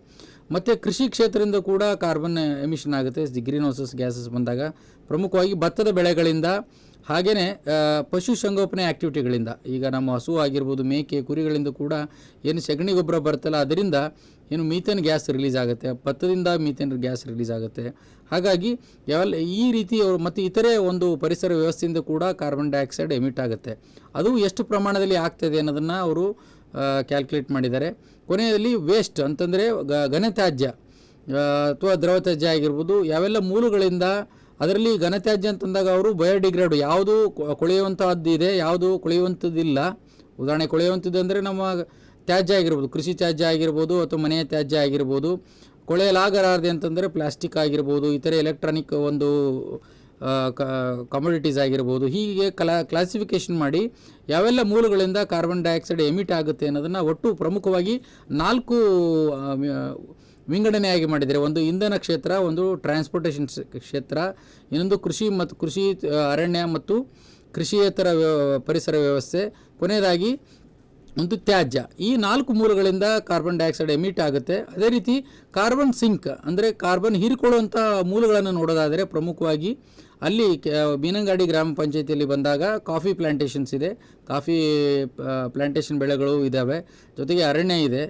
ಮತ್ತು ಕೃಷಿ ಕ್ಷೇತ್ರದಿಂದ ಕೂಡ ಕಾರ್ಬನ್ ಎಮಿಷನ್ ಆಗುತ್ತೆ, ಗ್ರೀನ್ ಹೌಸಸ್ ಗ್ಯಾಸಸ್ ಬಂದಾಗ, ಪ್ರಮುಖವಾಗಿ ಭತ್ತದ ಬೆಳೆಗಳಿಂದ, ಹಾಗೆಯೇ ಪಶುಸಂಗೋಪನೆ ಆ್ಯಕ್ಟಿವಿಟಿಗಳಿಂದ. ಈಗ ನಮ್ಮ ಹಸು ಆಗಿರ್ಬೋದು, ಮೇಕೆ, ಕುರಿಗಳಿಂದ ಕೂಡ ಏನು ಸಗಣಿ ಗೊಬ್ಬರ ಬರ್ತಲ್ಲ, ಅದರಿಂದ ಏನು ಮೀಥೇನ್ ಗ್ಯಾಸ್ ರಿಲೀಸ್ ಆಗುತ್ತೆ, ಭತ್ತದಿಂದ ಮೀಥೇನ್ ಗ್ಯಾಸ್ ರಿಲೀಸ್ ಆಗುತ್ತೆ. ಹಾಗಾಗಿ ಈ ರೀತಿ ಅವರು ಮತ್ತು ಇತರೆ ಒಂದು ಪರಿಸರ ವ್ಯವಸ್ಥೆಯಿಂದ ಕೂಡ ಕಾರ್ಬನ್ ಡೈಆಕ್ಸೈಡ್ ಎಮಿಟ್ ಆಗುತ್ತೆ. ಅದು ಎಷ್ಟು ಪ್ರಮಾಣದಲ್ಲಿ ಆಗ್ತದೆ ಅನ್ನೋದನ್ನು ಅವರು ಕ್ಯಾಲ್ಕುಲೇಟ್ ಮಾಡಿದ್ದಾರೆ. ಕೊನೆಯಲ್ಲಿ ವೇಸ್ಟ್ ಅಂತಂದರೆ ಘನತ್ಯಾಜ್ಯ ಅಥವಾ ದ್ರವ ತ್ಯಾಜ್ಯ ಆಗಿರ್ಬೋದು, ಯಾವೆಲ್ಲ ಮೂಲಗಳಿಂದ, ಅದರಲ್ಲಿ ಘನತ್ಯಾಜ್ಯ ಅಂತಂದಾಗ ಅವರು ಬಯೋಡಿಗ್ರೇಡ್, ಯಾವುದು ಕೊಳೆಯುವಂಥದ್ದು ಇದೆ, ಯಾವುದು ಕೊಳೆಯುವಂಥದ್ದಿಲ್ಲ. ಉದಾಹರಣೆ ಕೊಳೆಯುವಂಥದ್ದು ಅಂದರೆ ನಮ್ಮ ತ್ಯಾಜ್ಯ ಆಗಿರ್ಬೋದು, ಕೃಷಿ ತ್ಯಾಜ್ಯ ಆಗಿರ್ಬೋದು, ಅಥವಾ ಮನೆಯ ತ್ಯಾಜ್ಯ ಆಗಿರ್ಬೋದು. ಕೊಳೆಯಲಾಗಲಾರದೆ ಅಂತಂದರೆ ಪ್ಲಾಸ್ಟಿಕ್ ಆಗಿರ್ಬೋದು, ಇತರೆ ಎಲೆಕ್ಟ್ರಾನಿಕ್ ಒಂದು ಕಮೋಡಿಟೀಸ್ ಆಗಿರ್ಬೋದು. ಹೀಗೆ ಕ್ಲಾಸಿಫಿಕೇಷನ್ ಮಾಡಿ ಯಾವೆಲ್ಲ ಮೂಲಗಳಿಂದ ಕಾರ್ಬನ್ ಡೈಆಕ್ಸೈಡ್ ಎಮಿಟ್ ಆಗುತ್ತೆ ಅನ್ನೋದನ್ನು ಒಟ್ಟು ಪ್ರಮುಖವಾಗಿ 4 ವಿಂಗಡಣೆಯಾಗಿ ಮಾಡಿದ್ದಾರೆ. ಒಂದು ಇಂಧನ ಕ್ಷೇತ್ರ, ಒಂದು ಟ್ರಾನ್ಸ್ಪೋರ್ಟೇಷನ್ ಕ್ಷೇತ್ರ, ಇನ್ನೊಂದು ಕೃಷಿ ಅರಣ್ಯ ಮತ್ತು ಕೃಷಿಯೇತರ ಪರಿಸರ ವ್ಯವಸ್ಥೆ, ಕೊನೆಯದಾಗಿ ಒಂದು ತ್ಯಾಜ್ಯ. ಈ 4 ಮೂಲಗಳಿಂದ ಕಾರ್ಬನ್ ಡೈಆಕ್ಸೈಡ್ ಎಮಿಟ್ ಆಗುತ್ತೆ. ಅದೇ ರೀತಿ ಕಾರ್ಬನ್ ಸಿಂಕ್ ಅಂದರೆ ಕಾರ್ಬನ್ ಹೀರಿಕೊಳ್ಳುವಂಥ ಮೂಲಗಳನ್ನು ನೋಡೋದಾದರೆ ಪ್ರಮುಖವಾಗಿ ಅಲ್ಲಿ ಮೀನಂಗಾಡಿ ಗ್ರಾಮ ಪಂಚಾಯತಿಯಲ್ಲಿ ಬಂದಾಗ ಕಾಫಿ ಪ್ಲಾಂಟೇಷನ್ಸ್ ಇದೆ, ಕಾಫಿ ಪ್ಲಾಂಟೇಷನ್ ಬೆಳೆಗಳು ಇದ್ದಾವೆ, ಜೊತೆಗೆ ಅರಣ್ಯ ಇದೆ.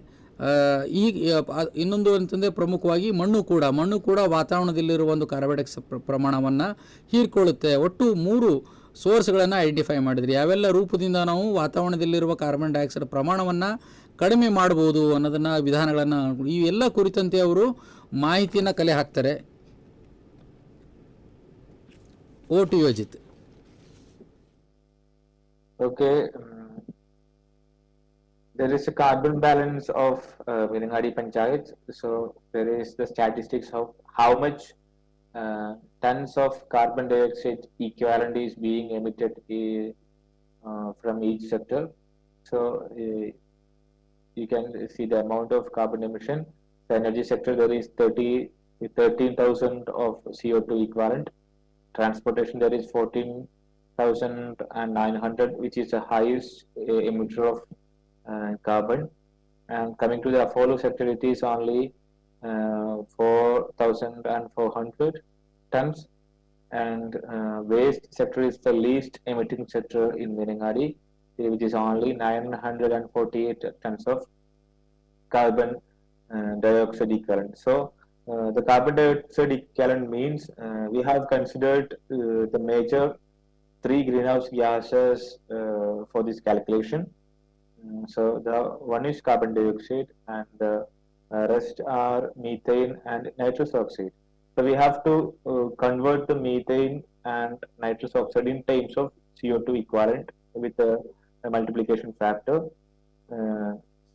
ಇನ್ನೊಂದು ಅಂತಂದರೆ ಪ್ರಮುಖವಾಗಿ ಮಣ್ಣು ಕೂಡ ವಾತಾವರಣದಲ್ಲಿರುವ ಒಂದು ಕಾರ್ಬನ್ ಡೈಆಕ್ಸೈಡ್ ಪ್ರಮಾಣವನ್ನು ಹೀರಿಕೊಳ್ಳುತ್ತೆ. ಒಟ್ಟು 3 ಸೋರ್ಸ್ಗಳನ್ನು ಐಡೆಂಟಿಫೈ ಮಾಡಿದ್ರಿ. ಯಾವೆಲ್ಲ ರೂಪದಿಂದ ನಾವು ವಾತಾವರಣದಲ್ಲಿರುವ ಕಾರ್ಬನ್ ಡೈಆಕ್ಸೈಡ್ ಪ್ರಮಾಣವನ್ನು ಕಡಿಮೆ ಮಾಡ್ಬೋದು ಅನ್ನೋದನ್ನು, ವಿಧಾನಗಳನ್ನು, ಈ ಎಲ್ಲ ಕುರಿತಂತೆ ಅವರು ಮಾಹಿತಿಯನ್ನು ಕಲೆ ಹಾಕ್ತಾರೆ. Vote ಯೋಜಿತ್. Okay, there is a carbon balance of Meenangadi Panchayat. So there is the statistics of how much tons of carbon dioxide equivalent is being emitted from each sector. So you can see the amount of carbon emission. The energy sector, there is 13,000 of CO2 equivalent. Transportation, there is 14,900, which is the highest emitter of carbon. And coming to the Apollo sector, it is only 4,400 tons. And waste sector is the least emitting sector in Meenangadi, which is only 948 tons of carbon dioxide equivalent. So the carbon dioxide equivalent means we have considered the major 3 greenhouse gases for this calculation. So the one is carbon dioxide, and the rest are methane and nitrous oxide. So we have to convert the methane and nitrous oxide in terms of CO2 equivalent with a multiplication factor.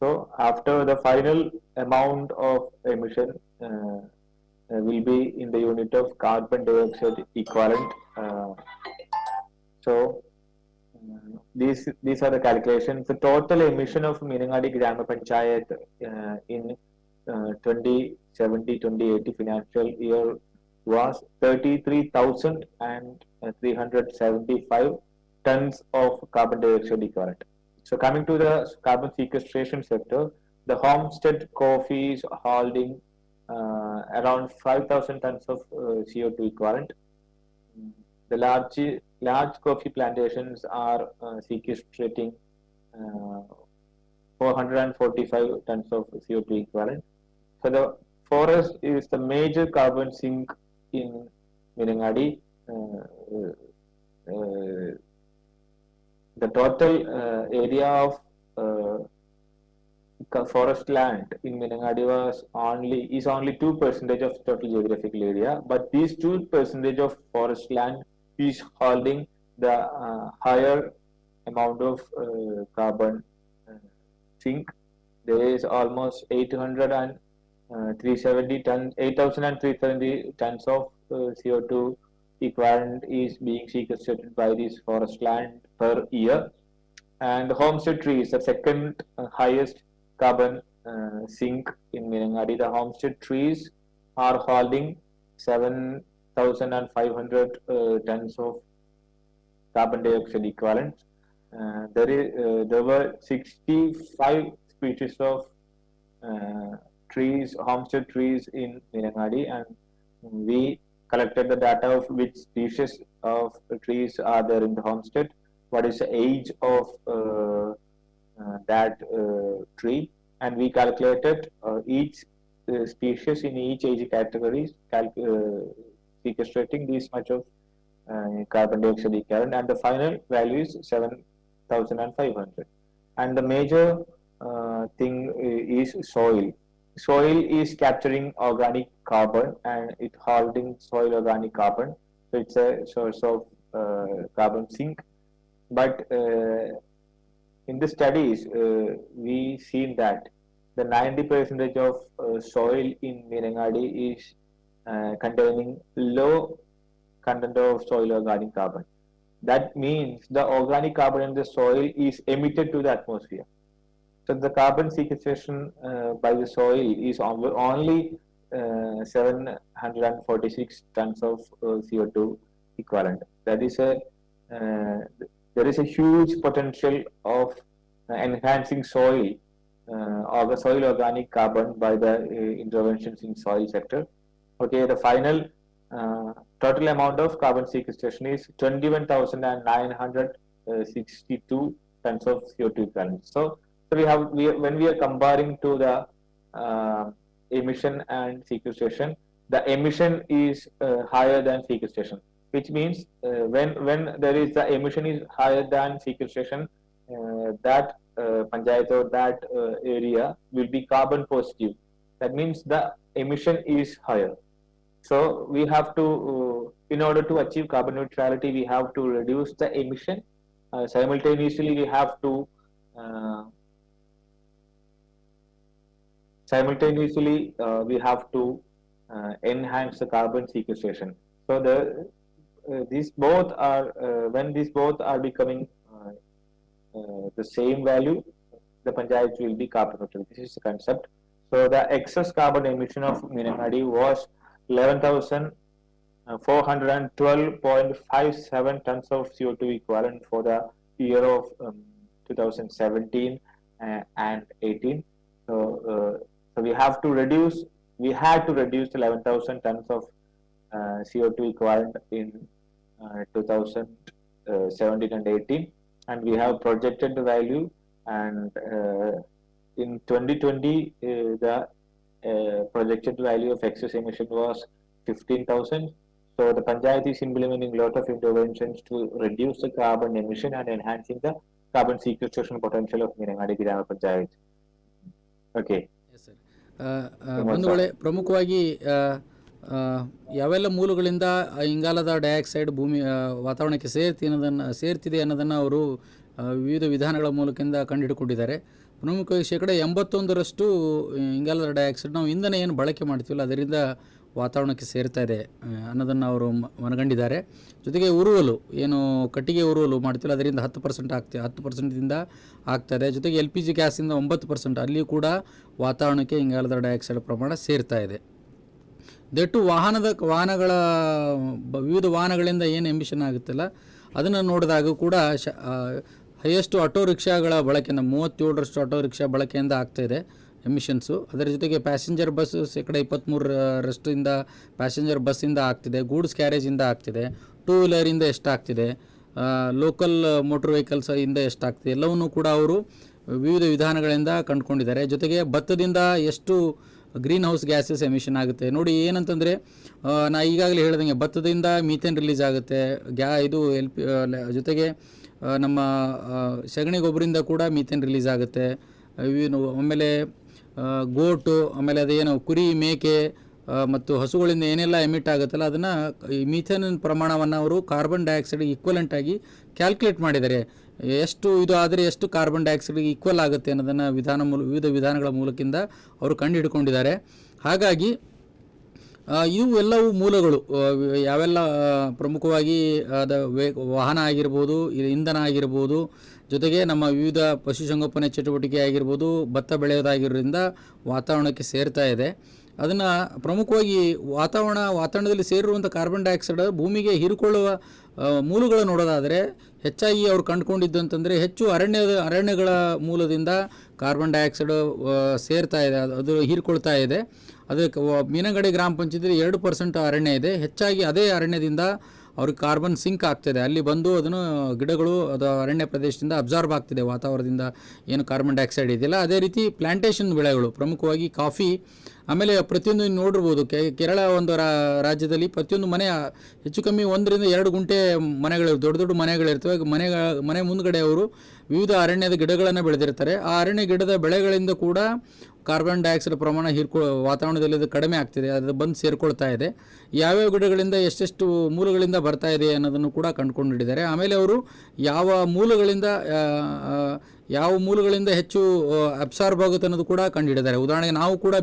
So after the final amount of emission will be in the unit of carbon dioxide equivalent. So these are the calculations. The total emission of Minangadi Grama Panchayat in 2070-2080 financial year was 33,375 tons of carbon dioxide equivalent. So coming to the carbon sequestration sector, the homestead coffee is holding around 5,000 tons of CO2 equivalent. The large coffee plantations are sequestrating 445 tons of CO2 equivalent. So the forest is the major carbon sink in Minangadi. The total area of forest land in Minangadi is only 2% of total geographical area, but these 2% of forest land is holding the higher amount of carbon sink. There is almost 8,370 tons of CO2 equivalent is being sequestrated by this forest land per year. And homestead trees, the second highest carbon sink in Minangadi. The homestead trees are holding 7,500 tons of carbon dioxide equivalent. There were 65 species of trees, homestead trees in Minangadi, and we collected the data of which species of trees are there in the homestead, what is the age of that tree, and we calculated each species in each age category, sequestrating this much of carbon dioxide equivalent, and the final value is 7,500. And the major thing is soil. Soil is capturing organic carbon and it holding soil organic carbon, so it's a source of carbon sink. But in the studies, we seen that the 90% of soil in Minangadi is containing low content of soil organic carbon. That means the organic carbon in the soil is emitted to the atmosphere. So the carbon sequestration by the soil is only 746 tons of CO2 equivalent. That is there is a huge potential of enhancing soil or the soil organic carbon by the interventions in soil sector. Okay, the final total amount of carbon sequestration is 21,962 tons of CO2 equivalent. So when we are comparing to the emission and sequestration, the emission is higher than sequestration, which means when there is the emission is higher than sequestration, that panchayat or that area will be carbon positive. That means the emission is higher. So we have to, in order to achieve carbon neutrality, we have to reduce the emission. Simultaneously, we have to enhance the carbon sequestration. So these both are when these both are becoming the same value, the panchayat will be carbon neutral. This is the concept. So the excess carbon emission of Minangadi was 11,412.57 tons of CO2 equivalent for the year of 2017 and 18. So we had to reduce 11,000 tons of CO2 equivalent in 2017 and 18, and we have projected the value, and in 2020 the projected value of excess emission was 15,000. So the panchayat is implementing a lot of interventions to reduce the carbon emission and enhancing the carbon sequestration potential of Minangadi Grama Panchayat. Okay. Yes, sir. ಬಂಧುಗಳೇ, ಪ್ರಮುಖವಾಗಿ ಯಾವೆಲ್ಲ ಮೂಲಗಳಿಂದ ಇಂಗಾಲದ dioxide ವಾತಾವರಣಕ್ಕೆ ಸೇರ್ತಿದೆ ಅನ್ನೋದನ್ನು ಅವರು ವಿವಿಧ ವಿಧಾನಗಳ ಮೂಲಕದಿಂದ ಕಂಡುಹಿಡ್ಕೊಂಡಿದ್ದಾರೆ. ಪ್ರಮುಖವಾಗಿ 81% ಇಂಗಾಲದ ಡೈಆಕ್ಸೈಡ್ ನಾವು ಇಂಧನ ಏನು ಬಳಕೆ ಮಾಡ್ತೀವಲ್ಲ ಅದರಿಂದ ವಾತಾವರಣಕ್ಕೆ ಸೇರ್ತಾ ಇದೆ ಅನ್ನೋದನ್ನು ಅವರು ಮನಗಂಡಿದ್ದಾರೆ. ಜೊತೆಗೆ ಉರುವಲು ಏನು ಕಟ್ಟಿಗೆ ಉರುವಲು ಮಾಡ್ತಿಲ್ಲ ಅದರಿಂದ 10% 10%ದಿಂದ ಆಗ್ತಾಯಿದೆ. ಜೊತೆಗೆ LPG ಗ್ಯಾಸಿಂದ 9%, ಅಲ್ಲಿಯೂ ಕೂಡ ವಾತಾವರಣಕ್ಕೆ ಇಂಗಾಲದ ಡೈಆಕ್ಸೈಡ್ ಪ್ರಮಾಣ ಸೇರ್ತಾ ಇದೆ. ದಟ್ಟು ವಾಹನಗಳ ವಿವಿಧ ವಾಹನಗಳಿಂದ ಏನು ಎಮಿಷನ್ ಆಗುತ್ತಲ್ಲ ಅದನ್ನು ನೋಡಿದಾಗ ಕೂಡ ಹೈಯೆಸ್ಟು ಆಟೋ ರಿಕ್ಷಾಗಳ ಬಳಕೆಯಿಂದ 37ರಷ್ಟು ಆಟೋ ರಿಕ್ಷಾ ಬಳಕೆಯಿಂದ ಆಗ್ತಾಯಿದೆ ಎಮಿಷನ್ಸು. ಅದರ ಜೊತೆಗೆ ಪ್ಯಾಸೆಂಜರ್ ಬಸ್ ಶೇಕಡ 23ರಷ್ಟಿಂದ ಪ್ಯಾಸೆಂಜರ್ ಬಸ್ಸಿಂದ ಆಗ್ತಿದೆ, ಗೂಡ್ಸ್ ಕ್ಯಾರೇಜಿಂದ ಆಗ್ತಿದೆ, ಟೂ ವೀಲರಿಂದ ಎಷ್ಟಾಗ್ತಿದೆ, ಲೋಕಲ್ ಮೋಟ್ರ್ ವೆಹಿಕಲ್ಸ್ ಇಂದ ಎಷ್ಟಾಗ್ತಿದೆ ಎಲ್ಲವನ್ನೂ ಕೂಡ ಅವರು ವಿವಿಧ ವಿಧಾನಗಳಿಂದ ಕಂಡುಕೊಂಡಿದ್ದಾರೆ. ಜೊತೆಗೆ ಭತ್ತದಿಂದ ಎಷ್ಟು ಗ್ರೀನ್ ಹೌಸ್ ಗ್ಯಾಸಸ್ ಎಮಿಷನ್ ಆಗುತ್ತೆ ನೋಡಿ. ಏನಂತಂದರೆ ನಾ ಈಗಾಗಲೇ ಹೇಳಿದಂಗೆ ಭತ್ತದಿಂದ ಮೀಥೇನ್ ರಿಲೀಸ್ ಆಗುತ್ತೆ, ಜೊತೆಗೆ ನಮ್ಮ ಸಗಣಿ ಗೊಬ್ಬರಿಂದ ಕೂಡ ಮೀಥೇನ್ ರಿಲೀಸ್ ಆಗುತ್ತೆ. ಆಮೇಲೆ ಗೋಟು, ಆಮೇಲೆ ಅದೇನು ಕುರಿ, ಮೇಕೆ ಮತ್ತು ಹಸುಗಳಿಂದ ಏನೆಲ್ಲ ಎಮಿಟ್ ಆಗುತ್ತಲ್ಲ ಅದನ್ನು ಈ ಮೀಥೇನ್ ಪ್ರಮಾಣವನ್ನು ಅವರು ಕಾರ್ಬನ್ ಡೈಆಕ್ಸೈಡ್ ಈಕ್ವಲೆಂಟಾಗಿ ಕ್ಯಾಲ್ಕುಲೇಟ್ ಮಾಡಿದ್ದಾರೆ. ಎಷ್ಟು ಇದು ಆದರೆ ಎಷ್ಟು ಕಾರ್ಬನ್ ಡೈಆಕ್ಸೈಡ್ಗೆ ಈಕ್ವಲ್ ಆಗುತ್ತೆ ಅನ್ನೋದನ್ನು ವಿವಿಧ ವಿಧಾನಗಳ ಮೂಲಕಿಂದ ಅವರು ಕಂಡುಹಿಡ್ಕೊಂಡಿದ್ದಾರೆ. ಹಾಗಾಗಿ ಇವು ಎಲ್ಲವೂ ಮೂಲಗಳು ಯಾವೆಲ್ಲ ಪ್ರಮುಖವಾಗಿ ವಾಹನ ಆಗಿರ್ಬೋದು, ಇಂಧನ ಆಗಿರ್ಬೋದು, ಜೊತೆಗೆ ನಮ್ಮ ವಿವಿಧ ಪಶುಸಂಗೋಪನೆ ಚಟುವಟಿಕೆ ಆಗಿರ್ಬೋದು, ಭತ್ತ ಬೆಳೆಯೋದಾಗಿರೋದ್ರಿಂದ ವಾತಾವರಣಕ್ಕೆ ಸೇರ್ತಾ ಇದೆ. ಅದನ್ನು ಪ್ರಮುಖವಾಗಿ ವಾತಾವರಣದಲ್ಲಿ ಸೇರಿರುವಂಥ ಕಾರ್ಬನ್ ಡೈಆಕ್ಸೈಡ್ ಭೂಮಿಗೆ ಹೀರಿಕೊಳ್ಳುವ ಮೂಲಗಳು ನೋಡೋದಾದರೆ ಹೆಚ್ಚಾಗಿ ಅವ್ರು ಕಂಡುಕೊಂಡಿದ್ದು ಅಂತಂದರೆ ಹೆಚ್ಚು ಅರಣ್ಯಗಳ ಮೂಲದಿಂದ ಕಾರ್ಬನ್ ಡೈಆಕ್ಸೈಡ್ ಸೇರ್ತಾ ಇದೆ, ಅದು ಹೀರಿಕೊಳ್ತಾ ಇದೆ. ಅದಕ್ಕೆ ಮೀನಂಗಡಿ ಗ್ರಾಮ ಪಂಚಾಯತಿಯಲ್ಲಿ 2% ಅರಣ್ಯ ಇದೆ. ಹೆಚ್ಚಾಗಿ ಅದೇ ಅರಣ್ಯದಿಂದ ಅವ್ರಿಗೆ ಕಾರ್ಬನ್ ಸಿಂಕ್ ಆಗ್ತಿದೆ, ಅಲ್ಲಿ ಬಂದು ಅದನ್ನು ಗಿಡಗಳು ಅದು ಅರಣ್ಯ ಪ್ರದೇಶದಿಂದ ಅಬ್ಸಾರ್ಬ್ ಆಗ್ತಿದೆ ವಾತಾವರಣದಿಂದ ಏನು ಕಾರ್ಬನ್ ಡೈಆಕ್ಸೈಡ್ ಇದೆಯಲ್ಲ. ಅದೇ ರೀತಿ ಪ್ಲಾಂಟೇಷನ್ ಬೆಳೆಗಳು ಪ್ರಮುಖವಾಗಿ ಕಾಫಿ, ಆಮೇಲೆ ಪ್ರತಿಯೊಂದು ನೋಡಿರ್ಬೋದು ಕೇರಳ ಒಂದು ರಾಜ್ಯದಲ್ಲಿ ಪ್ರತಿಯೊಂದು ಮನೆ ಹೆಚ್ಚು ಕಮ್ಮಿ 1 ರಿಂದ 2 ಗುಂಟೆ ಮನೆಗಳು, ದೊಡ್ಡ ದೊಡ್ಡ ಮನೆಗಳಿರ್ತವೆ. ಮನೆ ಮುಂದ್ಗಡೆ ಅವರು ವಿವಿಧ ಅರಣ್ಯದ ಗಿಡಗಳನ್ನು ಬೆಳೆದಿರ್ತಾರೆ. ಆ ಅರಣ್ಯ ಗಿಡದ ಬೆಳೆಗಳಿಂದ ಕೂಡ ಕಾರ್ಬನ್ ಡೈಆಕ್ಸೈಡ್ ಪ್ರಮಾಣ ವಾತಾವರಣದಲ್ಲಿ ಅದು ಕಡಿಮೆ ಆಗ್ತಿದೆ, ಅದು ಬಂದು ಸೇರಿಕೊಳ್ತಾ ಇದೆ. ಯಾವ್ಯಾವ ಗಿಡಗಳಿಂದ ಎಷ್ಟೆಷ್ಟು ಮೂಲಗಳಿಂದ ಬರ್ತಾ ಇದೆ ಅನ್ನೋದನ್ನು ಕೂಡ ಕಂಡುಕೊಂಡಿದ್ದಾರೆ. ಆಮೇಲೆ ಅವರು ಯಾವ ಮೂಲಗಳಿಂದ ಹೆಚ್ಚು ಅಬ್ಸಾರ್ಬ್ ಆಗುತ್ತೆ ಅನ್ನೋದು ಕೂಡ ಕಂಡುಹಿಡಿದ್ದಾರೆ. ಉದಾಹರಣೆಗೆ ನಾವು ಕೂಡ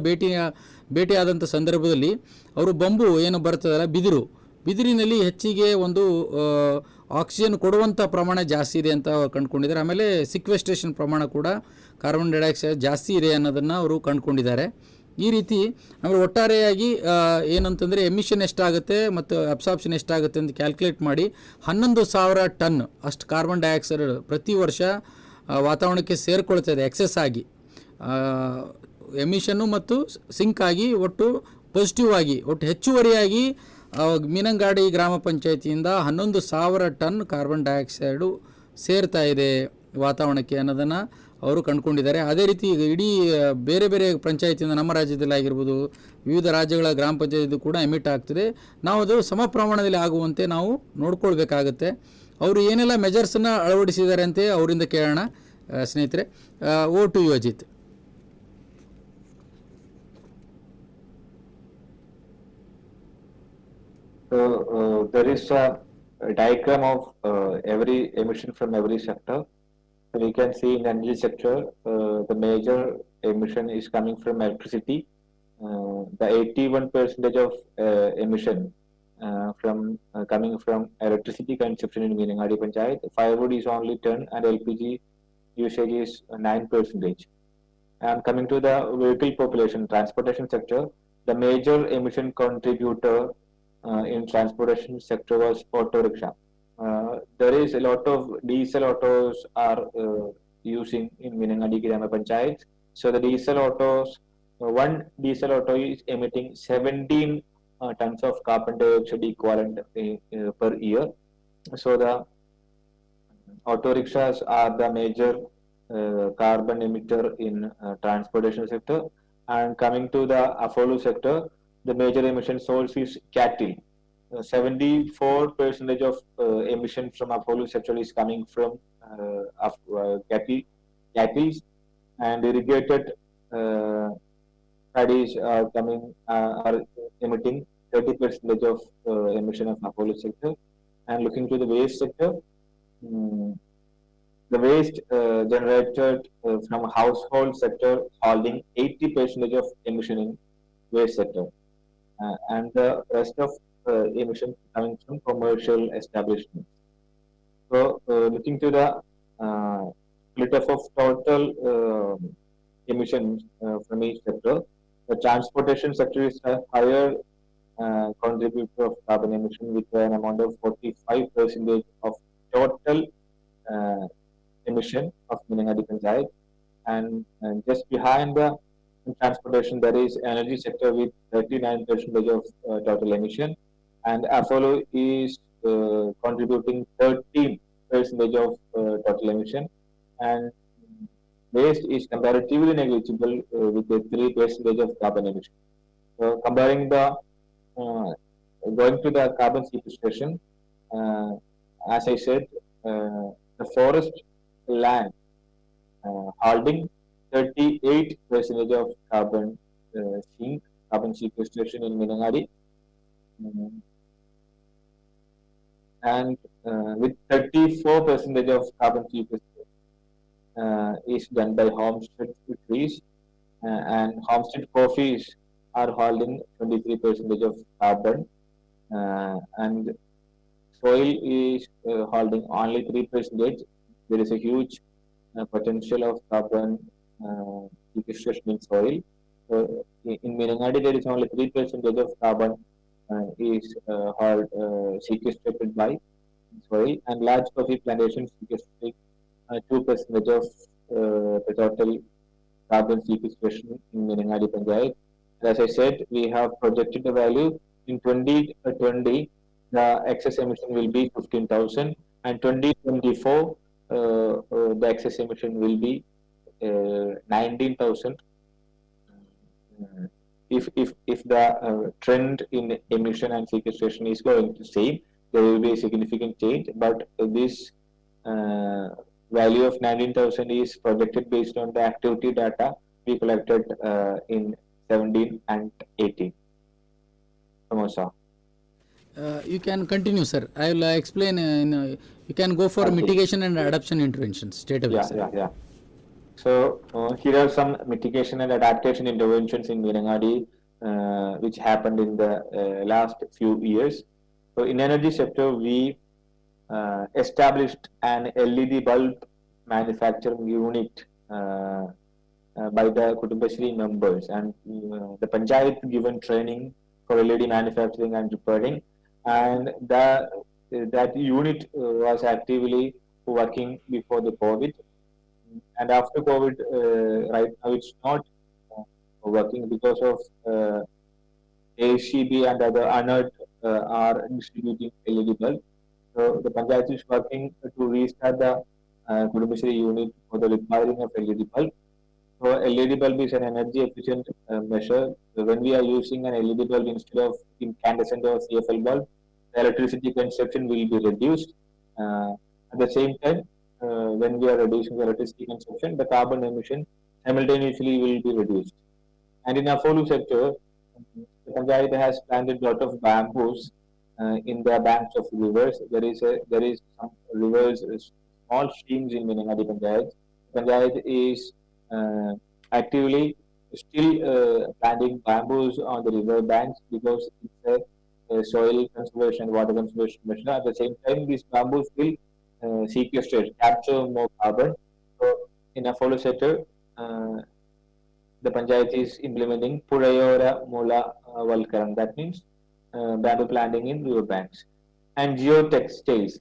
ಭೇಟಿಯಾದಂಥ ಸಂದರ್ಭದಲ್ಲಿ ಅವರು ಬಂಬು ಏನು ಬರ್ತದಲ್ಲ, ಬಿದಿರಿನಲ್ಲಿ ಹೆಚ್ಚಿಗೆ ಒಂದು ಆಕ್ಸಿಜನ್ ಕೊಡುವಂಥ ಪ್ರಮಾಣ ಜಾಸ್ತಿ ಇದೆ ಅಂತ ಕಂಡುಕೊಂಡಿದ್ದಾರೆ. ಆಮೇಲೆ ಸಿಕ್ವೆಸ್ಟ್ರೇಷನ್ ಪ್ರಮಾಣ ಕೂಡ ಕಾರ್ಬನ್ ಡೈಆಕ್ಸೈಡ್ ಜಾಸ್ತಿ ಇದೆ ಅನ್ನೋದನ್ನು ಅವರು ಕಂಡುಕೊಂಡಿದ್ದಾರೆ. ಈ ರೀತಿ ಆಮೇಲೆ ಒಟ್ಟಾರೆಯಾಗಿ ಏನಂತಂದರೆ ಎಮಿಷನ್ ಎಷ್ಟಾಗುತ್ತೆ ಮತ್ತು ಅಬ್ಸಾರ್ಪ್ಷನ್ ಎಷ್ಟಾಗುತ್ತೆ ಅಂತ ಕ್ಯಾಲ್ಕುಲೇಟ್ ಮಾಡಿ 11,000 ಟನ್ ಅಷ್ಟು ಕಾರ್ಬನ್ ಡೈಆಕ್ಸೈಡ್ ಪ್ರತಿ ವರ್ಷ ವಾತಾವರಣಕ್ಕೆ ಸೇರಿಕೊಳ್ತಾ ಇದೆ ಎಕ್ಸೆಸ್ ಆಗಿ. ಎಮಿಷನ್ನು ಮತ್ತು ಸಿಂಕ್ ಆಗಿ ಒಟ್ಟು ಪಾಸಿಟಿವ್ ಆಗಿ ಒಟ್ಟು ಹೆಚ್ಚುವರಿಯಾಗಿ ಮೀನಂಗಾಡಿ ಗ್ರಾಮ ಪಂಚಾಯಿತಿಯಿಂದ 11,000 ಟನ್ ಕಾರ್ಬನ್ ಡೈಆಕ್ಸೈಡು ಸೇರ್ತಾ ಇದೆ ವಾತಾವರಣಕ್ಕೆ ಅನ್ನೋದನ್ನು ಅವರು ಕಂಡುಕೊಂಡಿದ್ದಾರೆ. ಅದೇ ರೀತಿ ಇಡೀ ಬೇರೆ ಬೇರೆ ಪಂಚಾಯತಿಯಿಂದ ನಮ್ಮ ರಾಜ್ಯದಲ್ಲಿ ಆಗಿರ್ಬೋದು, ವಿವಿಧ ರಾಜ್ಯಗಳ ಗ್ರಾಮ ಪಂಚಾಯತಿ ಕೂಡ ಎಮಿಟ್ ಆಗ್ತಿದೆ. ನಾವು ಅದು ಸಮ ಪ್ರಮಾಣದಲ್ಲಿ ಆಗುವಂತೆ ನಾವು ನೋಡ್ಕೊಳ್ಬೇಕಾಗತ್ತೆ. ಅವರು ಏನೆಲ್ಲ ಮೆಜರ್ಸನ್ನು ಅಳವಡಿಸಿದ್ದಾರೆ ಅಂತ ಅವರಿಂದ ಕೇಳೋಣ ಸ್ನೇಹಿತರೆ. Over to you Ajit. So there is a diagram of every emission from every sector. So we can see in the energy sector, the major emission is coming from electricity. The 81% of emission coming from electricity consumption in Meenangadi Panchayat. Firewood is only 10 and LPG usage is 9%. And coming to the vehicle population, transportation sector, the major emission contributor in transportation sector was auto rickshaw. There is a lot of diesel autos are using in Meenangadi Grama Panchayat. So the diesel autos, one diesel auto is emitting 17 tons of carbon dioxide equivalent per year. So the auto rickshaws are the major carbon emitter in transportation sector. And coming to the Afolu sector, the major emission source is cattle. 74% of emission from Apollo sector is coming from cattle, and irrigated paddies are emitting 30% of emission of Apollo sector. And looking to the waste sector, the waste generated from household sector holding 80% of emission in waste sector. and the rest of emissions coming from commercial establishments. So, looking to the split up of total emissions from each sector, the transportation sector is a higher contributor of carbon emission with an amount of 45% of total uh, emission of Minangadi Panchayat. And just behind the transportation, there is energy sector with 39% of total emission, and Apollo is contributing 13% of total emission, and waste is comparatively negligible with a 3% of carbon emission. So comparing the uh, going to the carbon sequestration, uh, as I said, the forest land holding 38% of carbon sequestration in Minangadi, mm, and with 34% of carbon sequestration is done by homestead trees, and homestead coffees are holding 23% of carbon, and soil is holding only 3%. There is a huge potential of carbon sequestration in soil. So in Minangadi, there is only 3% of carbon is sequestrated by soil, and large coffee plantations sequestrate 2% of the total carbon sequestration in Minangadi Panchayat. As I said, we have projected the value in 2020, the excess emission will be 15,000, and 2024, the excess emission will be 19,000. If the trend in emission and sequestration is going to same, there will be a significant change. But this value of 19,000 is projected based on the activity data we collected in 17 and 18. Samosa. You can continue, sir. I will explain. You can go for mitigation and adaptation interventions straight away, sir. Yeah. So here are some mitigation and adaptation interventions in Minangadi, which happened in the last few years. So in energy sector, we established an LED bulb manufacturing unit by the Kutumbashree members, and the Panchayat given training for LED manufacturing and repairing, and that unit was actively working before the COVID, and after COVID, right now it's not working because of ACB and other ANSSIRD are distributing LED bulbs. So the Panchayat is working to restart the Kudumbashree unit for the repairing of LED bulb. So LED bulb is an energy efficient measure. So when we are using an LED bulb instead of incandescent or CFL bulb, the electricity consumption will be reduced. At the same time, when we are reducing the electricity consumption, the carbon emission simultaneously will be reduced. And in Afolu sector, the Panchayat has planted a lot of bamboos in the banks of rivers. There is some rivers, small streams in Minangadi Panchayat. Panchayat is actively still planting bamboos on the river banks because it's a soil conservation, water conservation measure. At the same time, these bamboos will sequestrate, capture more carbon. So in Afolu sector, the Panchayat is implementing Purayora Mula Valkaram. That means bamboo planting in river banks. And geotextiles.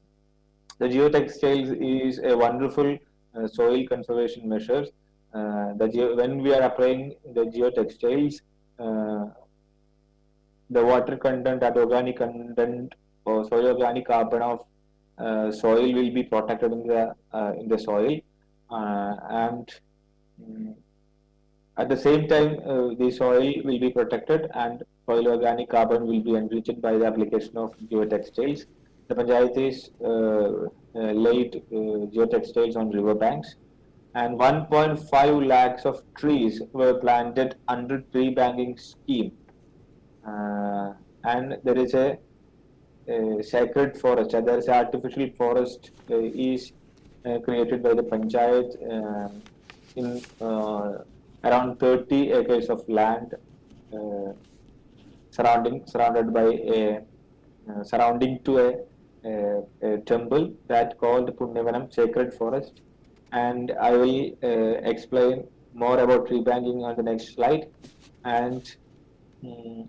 The geotextiles is a wonderful soil conservation measure. When we are applying the geotextiles, the water content and organic content or soil organic carbon of soil will be protected in the soil, and at the same time, the soil will be protected and soil organic carbon will be enriched by the application of geotextiles. The Panchayat is laid geotextiles on river banks, and 1.5 lakhs of trees were planted under tree banking scheme. And there is a sacred forest, there is artificial forest is created by the Panchayat in around 30 acres of land surrounded by a surrounding to a temple that called Punyavanam Sacred Forest, and I will explain more about tree banking on the next slide. And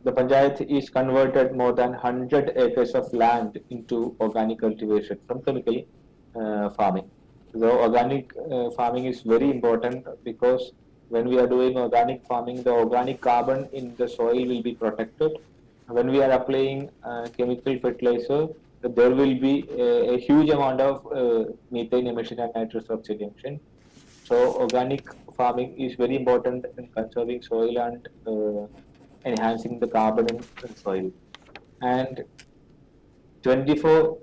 the panchayat is converted more than 100 acres of land into organic cultivation from chemical farming. So organic farming is very important because when we are doing organic farming, the organic carbon in the soil will be protected. When we are applying chemical fertilizer, there will be a huge amount of methane emission and nitrous oxide emission. So organic farming is very important in conserving soil and enhancing the carbon in soil. And 24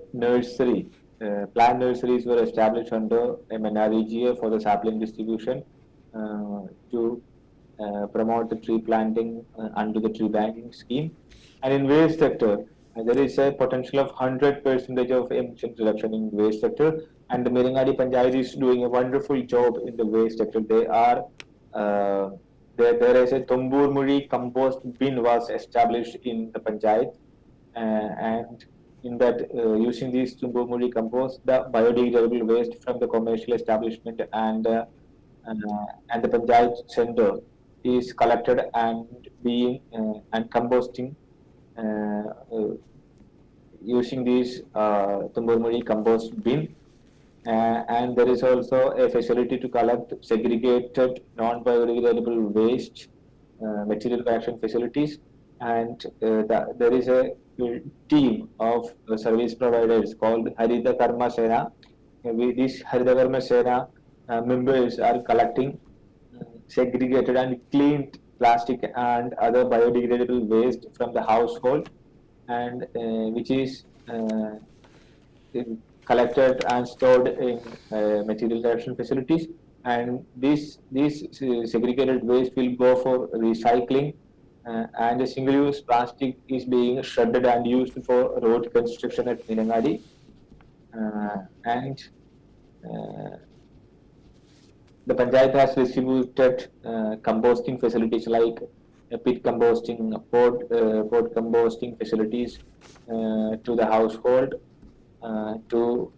plant nurseries were established under MNREGA for the sapling distribution to promote the tree planting under the tree banking scheme. And in waste sector, there is a potential of 100% of emission reduction in waste sector. And the Miringadi Panchayat is doing a wonderful job in the waste sector. There is a Tumbur Muri compost bin was established in the Panchayat, and in that using these Tumbur Muri compost, the biodegradable waste from the commercial establishment and the Panchayat center is collected and being and composting using these Tumbur Muri compost bin. And there is also a facility to collect segregated non-biodegradable waste material collection facilities, and there is a team of service providers called Harita Karma Sena. These Harita Karma Sena members are collecting segregated and cleaned plastic and other biodegradable waste from the household, and which is collected and stored in material collection facilities, and these segregated waste will go for recycling, and the single-use plastic is being shredded and used for road construction at Miringadi, and the Panchayat has distributed composting facilities like pit composting, pod composting facilities to the household to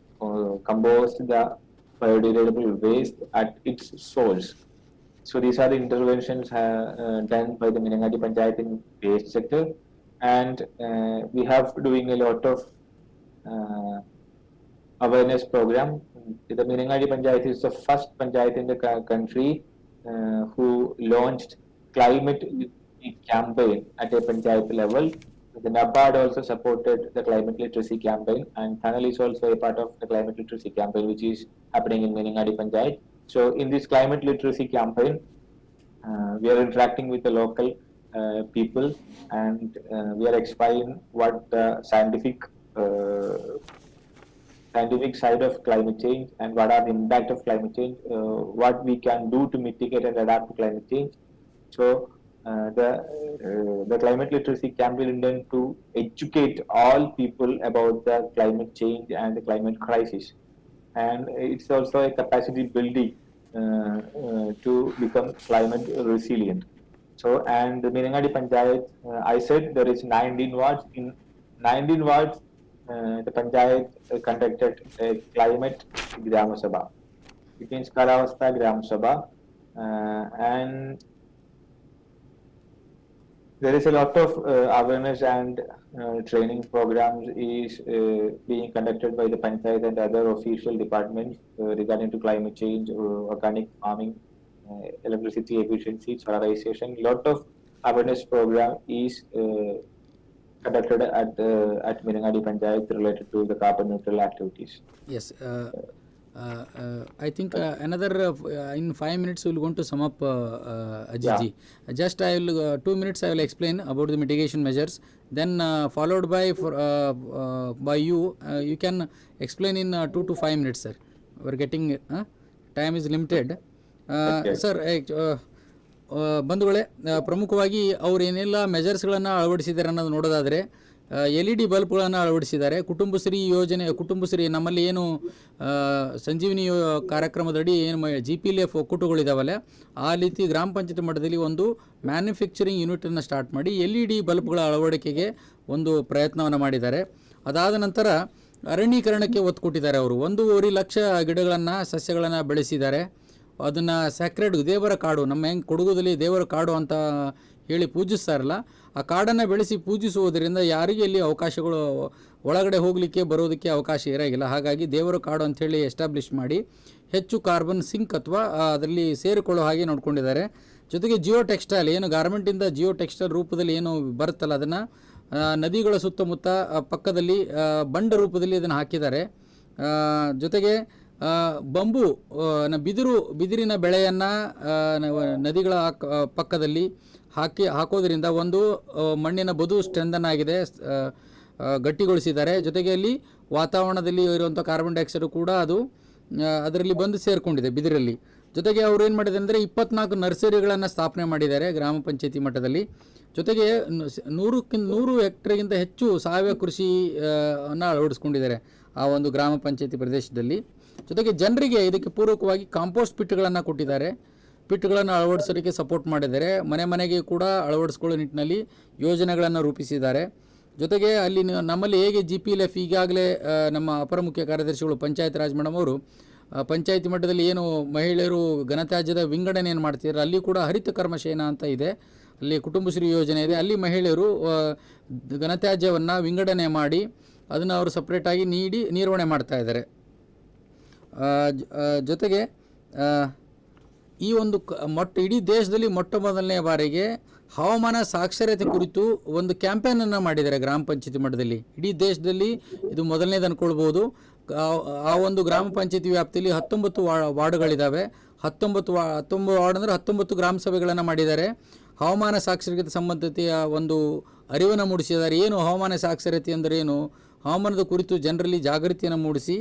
compost the biodegradable waste at its source. So these are the interventions done by the Miringadi Panchayat in waste sector, and we have doing a lot of awareness program. The Miringadi Panchayat is the first panchayat in the country who launched climate campaign at a panchayat level. The NABARD also supported the climate literacy campaign, and Thanal is also a part of the climate literacy campaign, which is happening in Miringadi Panchayat. So in this climate literacy campaign, we are interacting with the local people, and we are explaining what the scientific side of climate change and what are the impact of climate change, what we can do to mitigate and adapt to climate change. So the climate literacy campaign intended to educate all people about the climate change and the climate crisis, and it's also a capacity building to become climate resilient. So, and the Miringadi Panchayat, I said there is 19 wards. In 19 wards, the Panchayat conducted a climate Gram Sabha. It means Kalavastha Gram Sabha, and there is a lot of awareness and training programs is being conducted by the Panchayat and other official departments regarding to climate change, organic farming, electricity efficiency, solarization. Lot of awareness program is conducted at Miringadi Panchayat related to the carbon neutral activities. Yes. I think another in 5 minutes we will going to sum up, Ajit. Just I will 2 minutes I will explain about the mitigation measures. Then followed by you. You can explain in 2 to 5 minutes, sir. We are getting time is limited. Sir, ಬಂಧುಗಳೇ, ಪ್ರಮುಖವಾಗಿ ಅವರು ಏನೆಲ್ಲ ಮೆಜರ್ಸ್ಗಳನ್ನು ಅಳವಡಿಸಿದ್ದಾರೆ ಅನ್ನೋದು ನೋಡೋದಾದರೆ, LED ಬಲ್ಬ್ಗಳನ್ನು ಅಳವಡಿಸಿದ್ದಾರೆ. ಕುಟುಂಬಶ್ರೀ ಯೋಜನೆ, ಕುಟುಂಬಶ್ರೀ ನಮ್ಮಲ್ಲಿ ಏನು ಸಂಜೀವಿನಿ ಕಾರ್ಯಕ್ರಮದಡಿ ಏನು GPLF ಒಕ್ಕೂಟಗಳಿದಾವಲ್ಲ, ಆ ರೀತಿ ಗ್ರಾಮ ಪಂಚಾಯತ್ ಮಟ್ಟದಲ್ಲಿ ಒಂದು ಮ್ಯಾನುಫ್ಯಾಕ್ಚರಿಂಗ್ ಯೂನಿಟನ್ನು ಸ್ಟಾರ್ಟ್ ಮಾಡಿ LED ಬಲ್ಬ್ಗಳ ಅಳವಡಿಕೆಗೆ ಒಂದು ಪ್ರಯತ್ನವನ್ನು ಮಾಡಿದ್ದಾರೆ. ಅದಾದ ನಂತರ ಅರಣ್ಯೀಕರಣಕ್ಕೆ ಒತ್ತು ಕೊಟ್ಟಿದ್ದಾರೆ. ಅವರು 1.5 ಲಕ್ಷ ಗಿಡಗಳನ್ನು, ಸಸ್ಯಗಳನ್ನು ಬೆಳೆಸಿದ್ದಾರೆ. ಅದನ್ನು ಸ್ಯಾಕ್ರೆಡ್ ದೇವರ ಕಾಡು, ನಮ್ಮ ಹೆಂಗೆ ಕೊಡಗುದಲ್ಲಿ ದೇವರ ಕಾಡು ಅಂತ ಹೇಳಿ ಪೂಜಿಸ್ತಾರಲ್ಲ, ಆ ಕಾಡನ್ನು ಬೆಳೆಸಿ ಪೂಜಿಸುವುದರಿಂದ ಯಾರಿಗೆ ಇಲ್ಲಿ ಅವಕಾಶಗಳು ಒಳಗಡೆ ಹೋಗಲಿಕ್ಕೆ ಬರೋದಕ್ಕೆ ಅವಕಾಶ ಇರೋಂಗಿಲ್ಲ. ಹಾಗಾಗಿ ದೇವರ ಕಾಡು ಅಂಥೇಳಿ ಎಸ್ಟಾಬ್ಲಿಷ್ ಮಾಡಿ ಹೆಚ್ಚು ಕಾರ್ಬನ್ ಸಿಂಕ್ ಅಥವಾ ಅದರಲ್ಲಿ ಸೇರಿಕೊಳ್ಳೋ ಹಾಗೆ ನೋಡ್ಕೊಂಡಿದ್ದಾರೆ. ಜೊತೆಗೆ ಜಿಯೋ ಟೆಕ್ಸ್ಟೈಲ್, ಏನು ಗಾರ್ಮೆಂಟಿಂದ ಜಿಯೋ ಟೆಕ್ಸ್ಟೈಲ್ ರೂಪದಲ್ಲಿ ಏನು ಬರುತ್ತಲ್ಲ, ಅದನ್ನು ನದಿಗಳ ಸುತ್ತಮುತ್ತ ಪಕ್ಕದಲ್ಲಿ ಬಂಡ ರೂಪದಲ್ಲಿ ಅದನ್ನು ಹಾಕಿದ್ದಾರೆ. ಜೊತೆಗೆ ಬಂಬು, ಬಿದಿರಿನ ಬೆಳೆಯನ್ನು ನದಿಗಳ ಪಕ್ಕದಲ್ಲಿ ಹಾಕೋದ್ರಿಂದ ಒಂದು ಮಣ್ಣಿನ ಬದು ಸ್ಟ್ರೆಂಥನ್ ಆಗಿದೆ, ಗಟ್ಟಿಗೊಳಿಸಿದ್ದಾರೆ. ಜೊತೆಗೆ ಅಲ್ಲಿ ವಾತಾವರಣದಲ್ಲಿ ಇರುವಂಥ ಕಾರ್ಬನ್ ಡೈಆಕ್ಸೈಡ್ ಕೂಡ ಅದು ಅದರಲ್ಲಿ ಬಂದು ಸೇರಿಕೊಂಡಿದೆ ಬಿದಿರಲ್ಲಿ. ಜೊತೆಗೆ ಅವರು ಏನು ಮಾಡಿದ್ದಾರೆ ಅಂದರೆ 24 ನರ್ಸರಿಗಳನ್ನು ಸ್ಥಾಪನೆ ಮಾಡಿದ್ದಾರೆ ಗ್ರಾಮ ಪಂಚಾಯತಿ ಮಟ್ಟದಲ್ಲಿ. ಜೊತೆಗೆ 100 ಹೆಕ್ಟರ್ಗಿಂತ ಹೆಚ್ಚು ಸಾವಯವ ಕೃಷಿಯನ್ನು ಅಳವಡಿಸ್ಕೊಂಡಿದ್ದಾರೆ ಆ ಒಂದು ಗ್ರಾಮ ಪಂಚಾಯತಿ ಪ್ರದೇಶದಲ್ಲಿ. ಜೊತೆಗೆ ಜನರಿಗೆ ಇದಕ್ಕೆ ಪೂರಕವಾಗಿ ಕಾಂಪೋಸ್ಟ್ ಪಿಟ್ಗಳನ್ನು ಕೊಟ್ಟಿದ್ದಾರೆ. ಪಿಟ್ಗಳನ್ನು ಅಳವಡಿಸೋದಕ್ಕೆ ಸಪೋರ್ಟ್ ಮಾಡಿದ್ದಾರೆ. ಮನೆ ಮನೆಗೆ ಕೂಡ ಅಳವಡಿಸ್ಕೊಳ್ಳೋ ನಿಟ್ಟಿನಲ್ಲಿ ಯೋಜನೆಗಳನ್ನು ರೂಪಿಸಿದ್ದಾರೆ. ಜೊತೆಗೆ ಅಲ್ಲಿ ನಮ್ಮಲ್ಲಿ ಹೇಗೆ GPLF ಈಗಾಗಲೇ ನಮ್ಮ ಅಪರ ಮುಖ್ಯ ಕಾರ್ಯದರ್ಶಿಗಳು ಪಂಚಾಯತ್ ರಾಜ್ ಮೇಡಮ್ ಅವರು ಪಂಚಾಯತಿ ಮಟ್ಟದಲ್ಲಿ ಏನು ಮಹಿಳೆಯರು ಘನತ್ಯಾಜ್ಯದ ವಿಂಗಡಣೆಯನ್ನು ಮಾಡ್ತಿದ್ದಾರೆ, ಅಲ್ಲಿ ಕೂಡ ಹರಿತ ಕರ್ಮಶೇನ ಅಂತ ಇದೆ, ಅಲ್ಲಿ ಕುಟುಂಬಶ್ರೀ ಯೋಜನೆ ಇದೆ. ಅಲ್ಲಿ ಮಹಿಳೆಯರು ಘನತ್ಯಾಜ್ಯವನ್ನು ವಿಂಗಡಣೆ ಮಾಡಿ ಅದನ್ನು ಅವರು ಸಪ್ರೇಟಾಗಿ ನಿರ್ವಹಣೆ ಮಾಡ್ತಾ ಇದ್ದಾರೆ. ಜೊತೆಗೆ ಈ ಒಂದು ಇಡೀ ದೇಶದಲ್ಲಿ ಮೊಟ್ಟ ಮೊದಲನೇ ಬಾರಿಗೆ ಹವಾಮಾನ ಸಾಕ್ಷರತೆ ಕುರಿತು ಒಂದು ಕ್ಯಾಂಪೇನನ್ನು ಮಾಡಿದ್ದಾರೆ ಗ್ರಾಮ ಪಂಚಾಯತಿ ಮಟ್ಟದಲ್ಲಿ. ಇಡೀ ದೇಶದಲ್ಲಿ ಇದು ಮೊದಲನೇದು ಅಂದ್ಕೊಳ್ಬೋದು. ಆ ಒಂದು ಗ್ರಾಮ ಪಂಚಾಯತಿ ವ್ಯಾಪ್ತಿಯಲ್ಲಿ 19 ವಾರ್ಡ್ಗಳಿದ್ದಾವೆ. 19 ವಾರ್ಡ್ ಅಂದರೆ 19 ಗ್ರಾಮ ಸಭೆಗಳನ್ನು ಮಾಡಿದ್ದಾರೆ. ಹವಾಮಾನ ಸಾಕ್ಷರತೆ ಸಂಬಂಧಿತೆಯ ಒಂದು ಅರಿವನ್ನು ಮೂಡಿಸಿದ್ದಾರೆ. ಏನು ಹವಾಮಾನ ಸಾಕ್ಷರತೆ ಅಂದರೆ ಏನು, ಹವಾಮಾನದ ಕುರಿತು ಜನರಲ್ಲಿ ಜಾಗೃತಿಯನ್ನು ಮೂಡಿಸಿ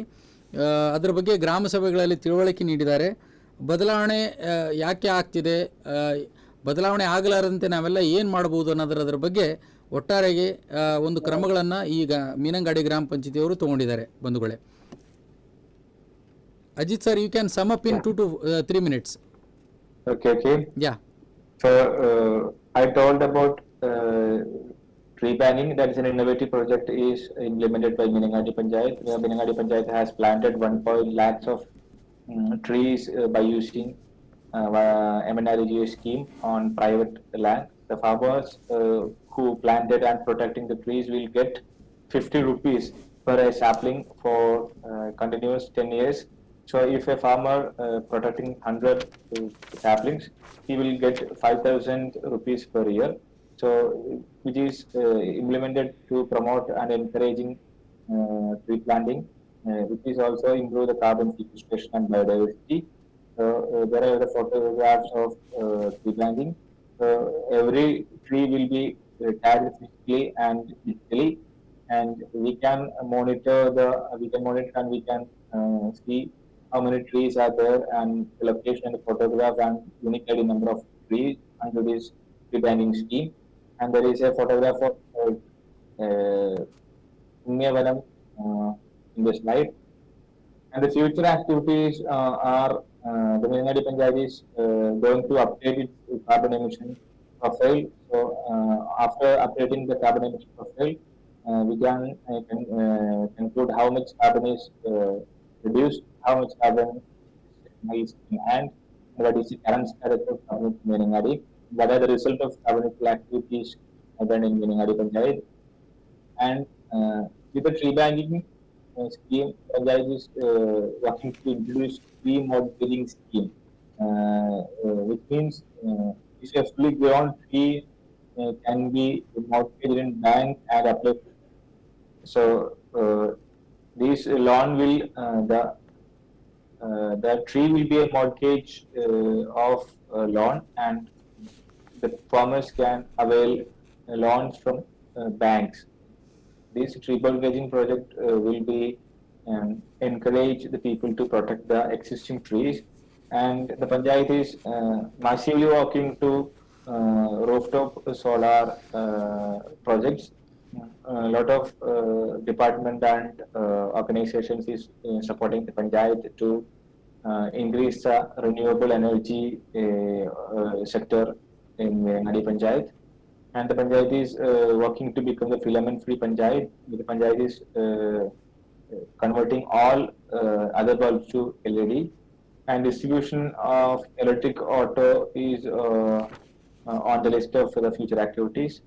ಅದರ ಬಗ್ಗೆ ಗ್ರಾಮ ಸಭೆಗಳಲ್ಲಿ ತಿಳುವಳಿಕೆ ನೀಡಿದ್ದಾರೆ. ಬದಲಾವಣೆ ಯಾಕೆ ಆಗ್ತಿದೆ, ಬದಲಾವಣೆ ಆಗಲಾರದಂತೆ ನಾವೆಲ್ಲ ಏನು ಮಾಡ್ಬೋದು ಅನ್ನೋದರ ಬಗ್ಗೆ ಒಟ್ಟಾರೆಗೆ ಒಂದು ಕ್ರಮಗಳನ್ನು ಈಗ ಮೀನಂಗಾಡಿ ಗ್ರಾಮ ಪಂಚಾಯತಿಯವರು ತೊಗೊಂಡಿದ್ದಾರೆ ಬಂಧುಗಳೇ. Ajit sir, you can sum up in 2 to 3 minutes. Okay. Yeah. So I told about tree banking. That is an innovative project is implemented by Meenangadi Panchayat. Meenangadi Panchayat has planted 1 lakhs of trees by using MNREGA scheme on private land. The farmers who planted and protecting the trees will get 50 rupees per a sapling for continuous 10 years. So if a farmer protecting 100 saplings, he will get 5,000 rupees per year. So which is implemented to promote and encouraging tree planting, which is also improve the carbon sequestration and biodiversity. There are the photographs of tree planting. Every tree will be tagged physically and digitally, and we can monitor and we can see how many trees are there and the location and the photograph and unique ID number of trees under this tree banking scheme. And there is a photograph of Punyavanam in the slide. And the future activities are the Meenangadi Panchayat is going to update its carbon emission profile. So after updating the carbon emission profile, we can conclude how much carbon is reduced, how much carbon is in hand, what is the current status of carbon in Meenangadi, what are the result of carbon activities done in Meenangadi Panchayat. And with the tree banking scheme, Panchayat is working to introduce tree mortgaging scheme, which means if a fully grown tree can be mortgaged in bank and applied. So this loan will the tree will be a mortgage of loan, and the farmers can avail loans from banks. This tree mortgaging project will be encourage the people to protect the existing trees, and the Panchayat is massively working to rooftop solar projects. a lot of department and organizations is supporting the panchayat to increase the renewable energy sector in Nadi Panchayat. And the panchayat is working to become the filament-free panchayat. The panchayat is converting all other bulbs to LED, and distribution of electric auto is on the list of the future activities.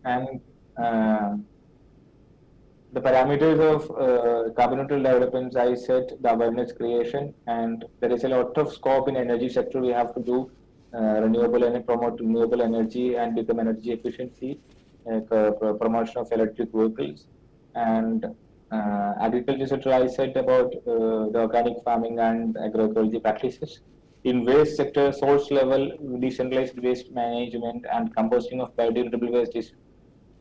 And the parameters of carbon neutral developments, I said the awareness creation, and there is a lot of scope in energy sector. We have to do renewable and promote renewable energy and become energy efficiency, promotion of electric vehicles, and agriculture sector. I said about the organic farming and agroecology practices. In waste sector, source level decentralized waste management and composting of biodegradable waste is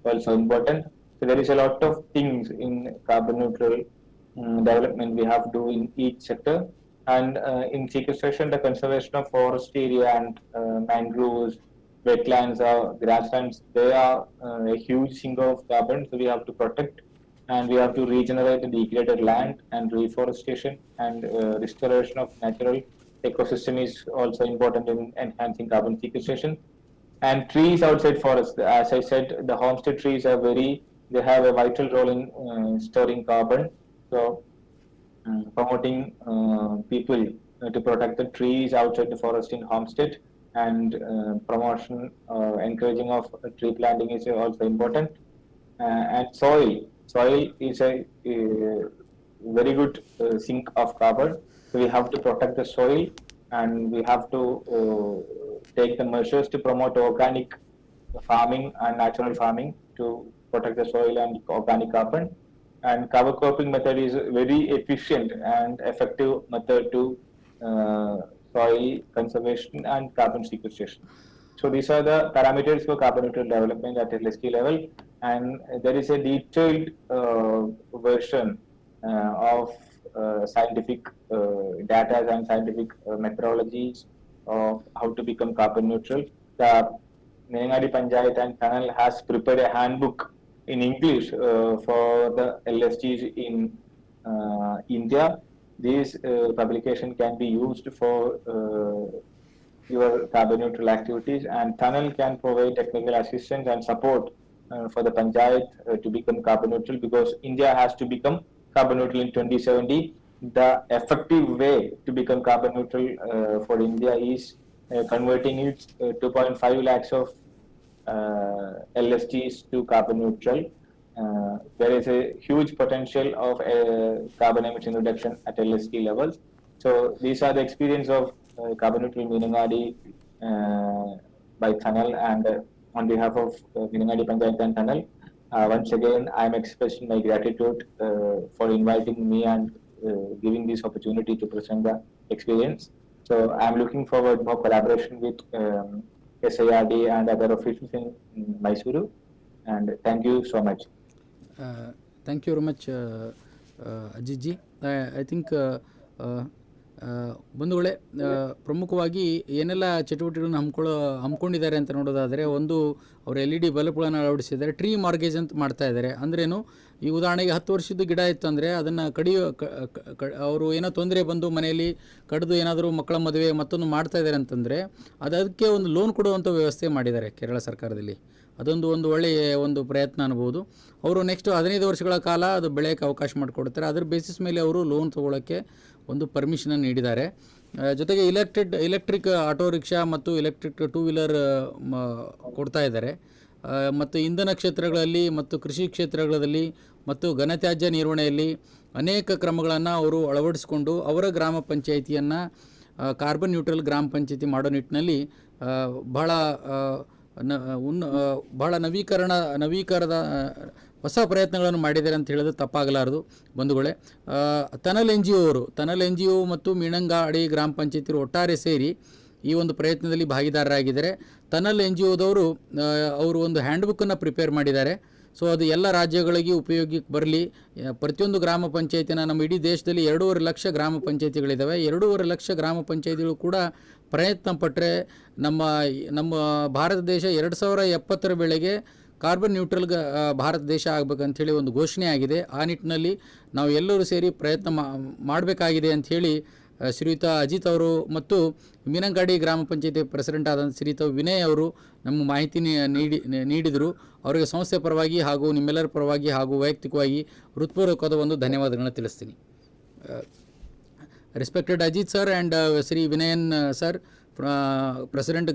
also important. So there is a lot of things in carbon neutral development we have to do in each sector. And in sequestration, the conservation of forest area and mangroves, wetlands or grasslands, they are a huge sink of carbon, so we have to protect, and we have to regenerate the degraded land, and reforestation and restoration of natural ecosystem is also important in enhancing carbon sequestration. And trees outside forests, as I said, the homestead trees are they have a vital role in storing carbon. So promoting people to protect the trees outside the forest in homestead, and promotion encouraging of tree planting is also important. And soil is a very good sink of carbon. So we have to protect the soil, and we have to take the measures to promote organic farming and natural farming to protect the soil and organic carbon. And cover cropping method is very efficient and effective method to soil conservation and carbon sequestration. So these are the parameters for carbon neutral development at LSD level, and there is a detailed version of scientific data and scientific methodologies of how to become carbon neutral. The Nenengadi Panchayat and Panel has prepared a handbook in English for the LSGs in India. This publication can be used for your carbon neutral activities, and Tunnel can provide technical assistance and support for the Panchayat to become carbon neutral, because India has to become carbon neutral in 2070. The effective way to become carbon neutral for India is converting its 2.5 lakhs of LSTs to carbon neutral. There is a huge potential of carbon emission reduction at LST levels. So these are the experience of carbon neutral Nenengadi by Tunnel, and on behalf of Nenengadi Panchayat and Tunnel, once again I am expressing my gratitude for inviting me and giving this opportunity to present the experience. So I am looking forward for collaboration with SIRD and other officials in Mysuru, and thank you so much. Thank you very much, Ajit. I think ಬಂಧುಗಳೇ, ಪ್ರಮುಖವಾಗಿ ಏನೆಲ್ಲ ಚಟುವಟಿಕೆಗಳನ್ನು ಹಮ್ಮಿಕೊಂಡಿದ್ದಾರೆ ಅಂತ ನೋಡೋದಾದರೆ, ಒಂದು ಅವರು LED ಬಲ್ಬ್ಗಳನ್ನು ಅಳವಡಿಸಿದ್ದಾರೆ. Tree mortgage ಅಂತ ಮಾಡ್ತಾ ಇದ್ದಾರೆ. ಅಂದ್ರೇನು, ಈ ಉದಾಹರಣೆಗೆ 10 ವರ್ಷದ ಗಿಡ ಇತ್ತು ಅಂದರೆ ಅದನ್ನು ಅವರು ಏನೋ ತೊಂದರೆ ಬಂದು ಮನೆಯಲ್ಲಿ ಕಡಿದು ಏನಾದರೂ ಮಕ್ಕಳ ಮದುವೆ ಮತ್ತೊಂದು ಮಾಡ್ತಾ ಇದ್ದಾರೆ ಅಂತಂದರೆ ಅದಕ್ಕೆ ಒಂದು ಲೋನ್ ಕೊಡುವಂಥ ವ್ಯವಸ್ಥೆ ಮಾಡಿದ್ದಾರೆ ಕೇರಳ ಸರ್ಕಾರದಲ್ಲಿ. ಅದೊಂದು ಒಳ್ಳೆಯ ಒಂದು ಪ್ರಯತ್ನ ಅನ್ಬೋದು. ಅವರು ನೆಕ್ಸ್ಟ್ 15 ವರ್ಷಗಳ ಕಾಲ ಅದು ಬೆಳೆಯೋಕ್ಕೆ ಅವಕಾಶ ಮಾಡಿಕೊಡ್ತಾರೆ. ಅದರ ಬೇಸಿಸ್ ಮೇಲೆ ಅವರು ಲೋನ್ ತೊಗೊಳ್ಳೋಕ್ಕೆ ಒಂದು ಪರ್ಮಿಷನನ್ನು ನೀಡಿದ್ದಾರೆ. ಜೊತೆಗೆ ಎಲೆಕ್ಟ್ರಿಕ್ ಆಟೋ ರಿಕ್ಷಾ ಮತ್ತು ಎಲೆಕ್ಟ್ರಿಕ್ 2 ವೀಲರ್ ಕೊಡ್ತಾ ಇದ್ದಾರೆ. ಮತ್ತು ಇಂಧನ ಕ್ಷೇತ್ರಗಳಲ್ಲಿ ಮತ್ತು ಕೃಷಿ ಕ್ಷೇತ್ರಗಳಲ್ಲಿ ಮತ್ತು ಘನತ್ಯಾಜ್ಯ ನಿರ್ವಹಣೆಯಲ್ಲಿ ಅನೇಕ ಕ್ರಮಗಳನ್ನು ಅವರು ಅಳವಡಿಸಿಕೊಂಡು ಅವರ ಗ್ರಾಮ ಪಂಚಾಯಿತಿಯನ್ನು ಕಾರ್ಬನ್ ನ್ಯೂಟ್ರಲ್ ಗ್ರಾಮ ಪಂಚಾಯಿತಿ ಮಾಡೋ ನಿಟ್ಟಿನಲ್ಲಿ ಬಹಳ ನವೀಕರಣದ ಹೊಸ ಪ್ರಯತ್ನಗಳನ್ನು ಮಾಡಿದ್ದಾರೆ ಅಂತ ಹೇಳಿದ್ರೆ ತಪ್ಪಾಗಲಾರದು ಬಂಧುಗಳೇ. ತನಲ್ NGO ಮತ್ತು ಮೀಣಂಗಾಡಿ ಗ್ರಾಮ ಪಂಚಾಯತಿ ಒಟ್ಟಾರೆ ಸೇರಿ ಈ ಒಂದು ಪ್ರಯತ್ನದಲ್ಲಿ ಭಾಗಿದಾರರಾಗಿದ್ದಾರೆ. ತನಲ್ NGOದವರು ಅವರು ಒಂದು ಹ್ಯಾಂಡ್ಬುಕ್ಕನ್ನು ಪ್ರಿಪೇರ್ ಮಾಡಿದ್ದಾರೆ. ಸೊ ಅದು ಎಲ್ಲ ರಾಜ್ಯಗಳಿಗೆ ಉಪಯೋಗಕ್ಕೆ ಬರಲಿ. ಪ್ರತಿಯೊಂದು ಗ್ರಾಮ ಪಂಚಾಯತಿನ, ನಮ್ಮ ಇಡೀ ದೇಶದಲ್ಲಿ 2.5 ಲಕ್ಷ ಗ್ರಾಮ ಪಂಚಾಯತಿಗಳಿದ್ದಾವೆ. 2.5 ಲಕ್ಷ ಗ್ರಾಮ ಪಂಚಾಯತಿಗಳು ಕೂಡ ಪ್ರಯತ್ನ ಪಟ್ಟರೆ ನಮ್ಮ ಭಾರತ ದೇಶ 2070 ವೇಳೆಗೆ ಕಾರ್ಬನ್ ನ್ಯೂಟ್ರಲ್ ಭಾರತ ದೇಶ ಆಗಬೇಕಂಥೇಳಿ ಒಂದು ಘೋಷಣೆ ಆಗಿದೆ. ಆ ನಿಟ್ಟಿನಲ್ಲಿ ನಾವು ಎಲ್ಲರೂ ಸೇರಿ ಪ್ರಯತ್ನ ಮಾಡಬೇಕಾಗಿದೆ ಅಂಥೇಳಿ ಶ್ರೀಯುತ ಅಜಿತ್ ಅವರು ಮತ್ತು ಮೀನಂಗಾಡಿ ಗ್ರಾಮ ಪಂಚಾಯತಿ ಪ್ರೆಸಿಡೆಂಟ್ ಆದಂಥ ಶ್ರೀಯುತ ವಿನಯ್ ಅವರು ನಮ್ಮ ಮಾಹಿತಿ ನೀಡಿದರು. ಅವರಿಗೆ ಸಂಸ್ಥೆ ಪರವಾಗಿ ಹಾಗೂ ನಿಮ್ಮೆಲ್ಲರ ಪರವಾಗಿ ಹಾಗೂ ವೈಯಕ್ತಿಕವಾಗಿ ಹೃತ್ಪೂರ್ವಕವಾದ ಒಂದು ಧನ್ಯವಾದಗಳನ್ನು ತಿಳಿಸ್ತೀನಿ. Respected Ajit sir and Shri Vinayan sir, president.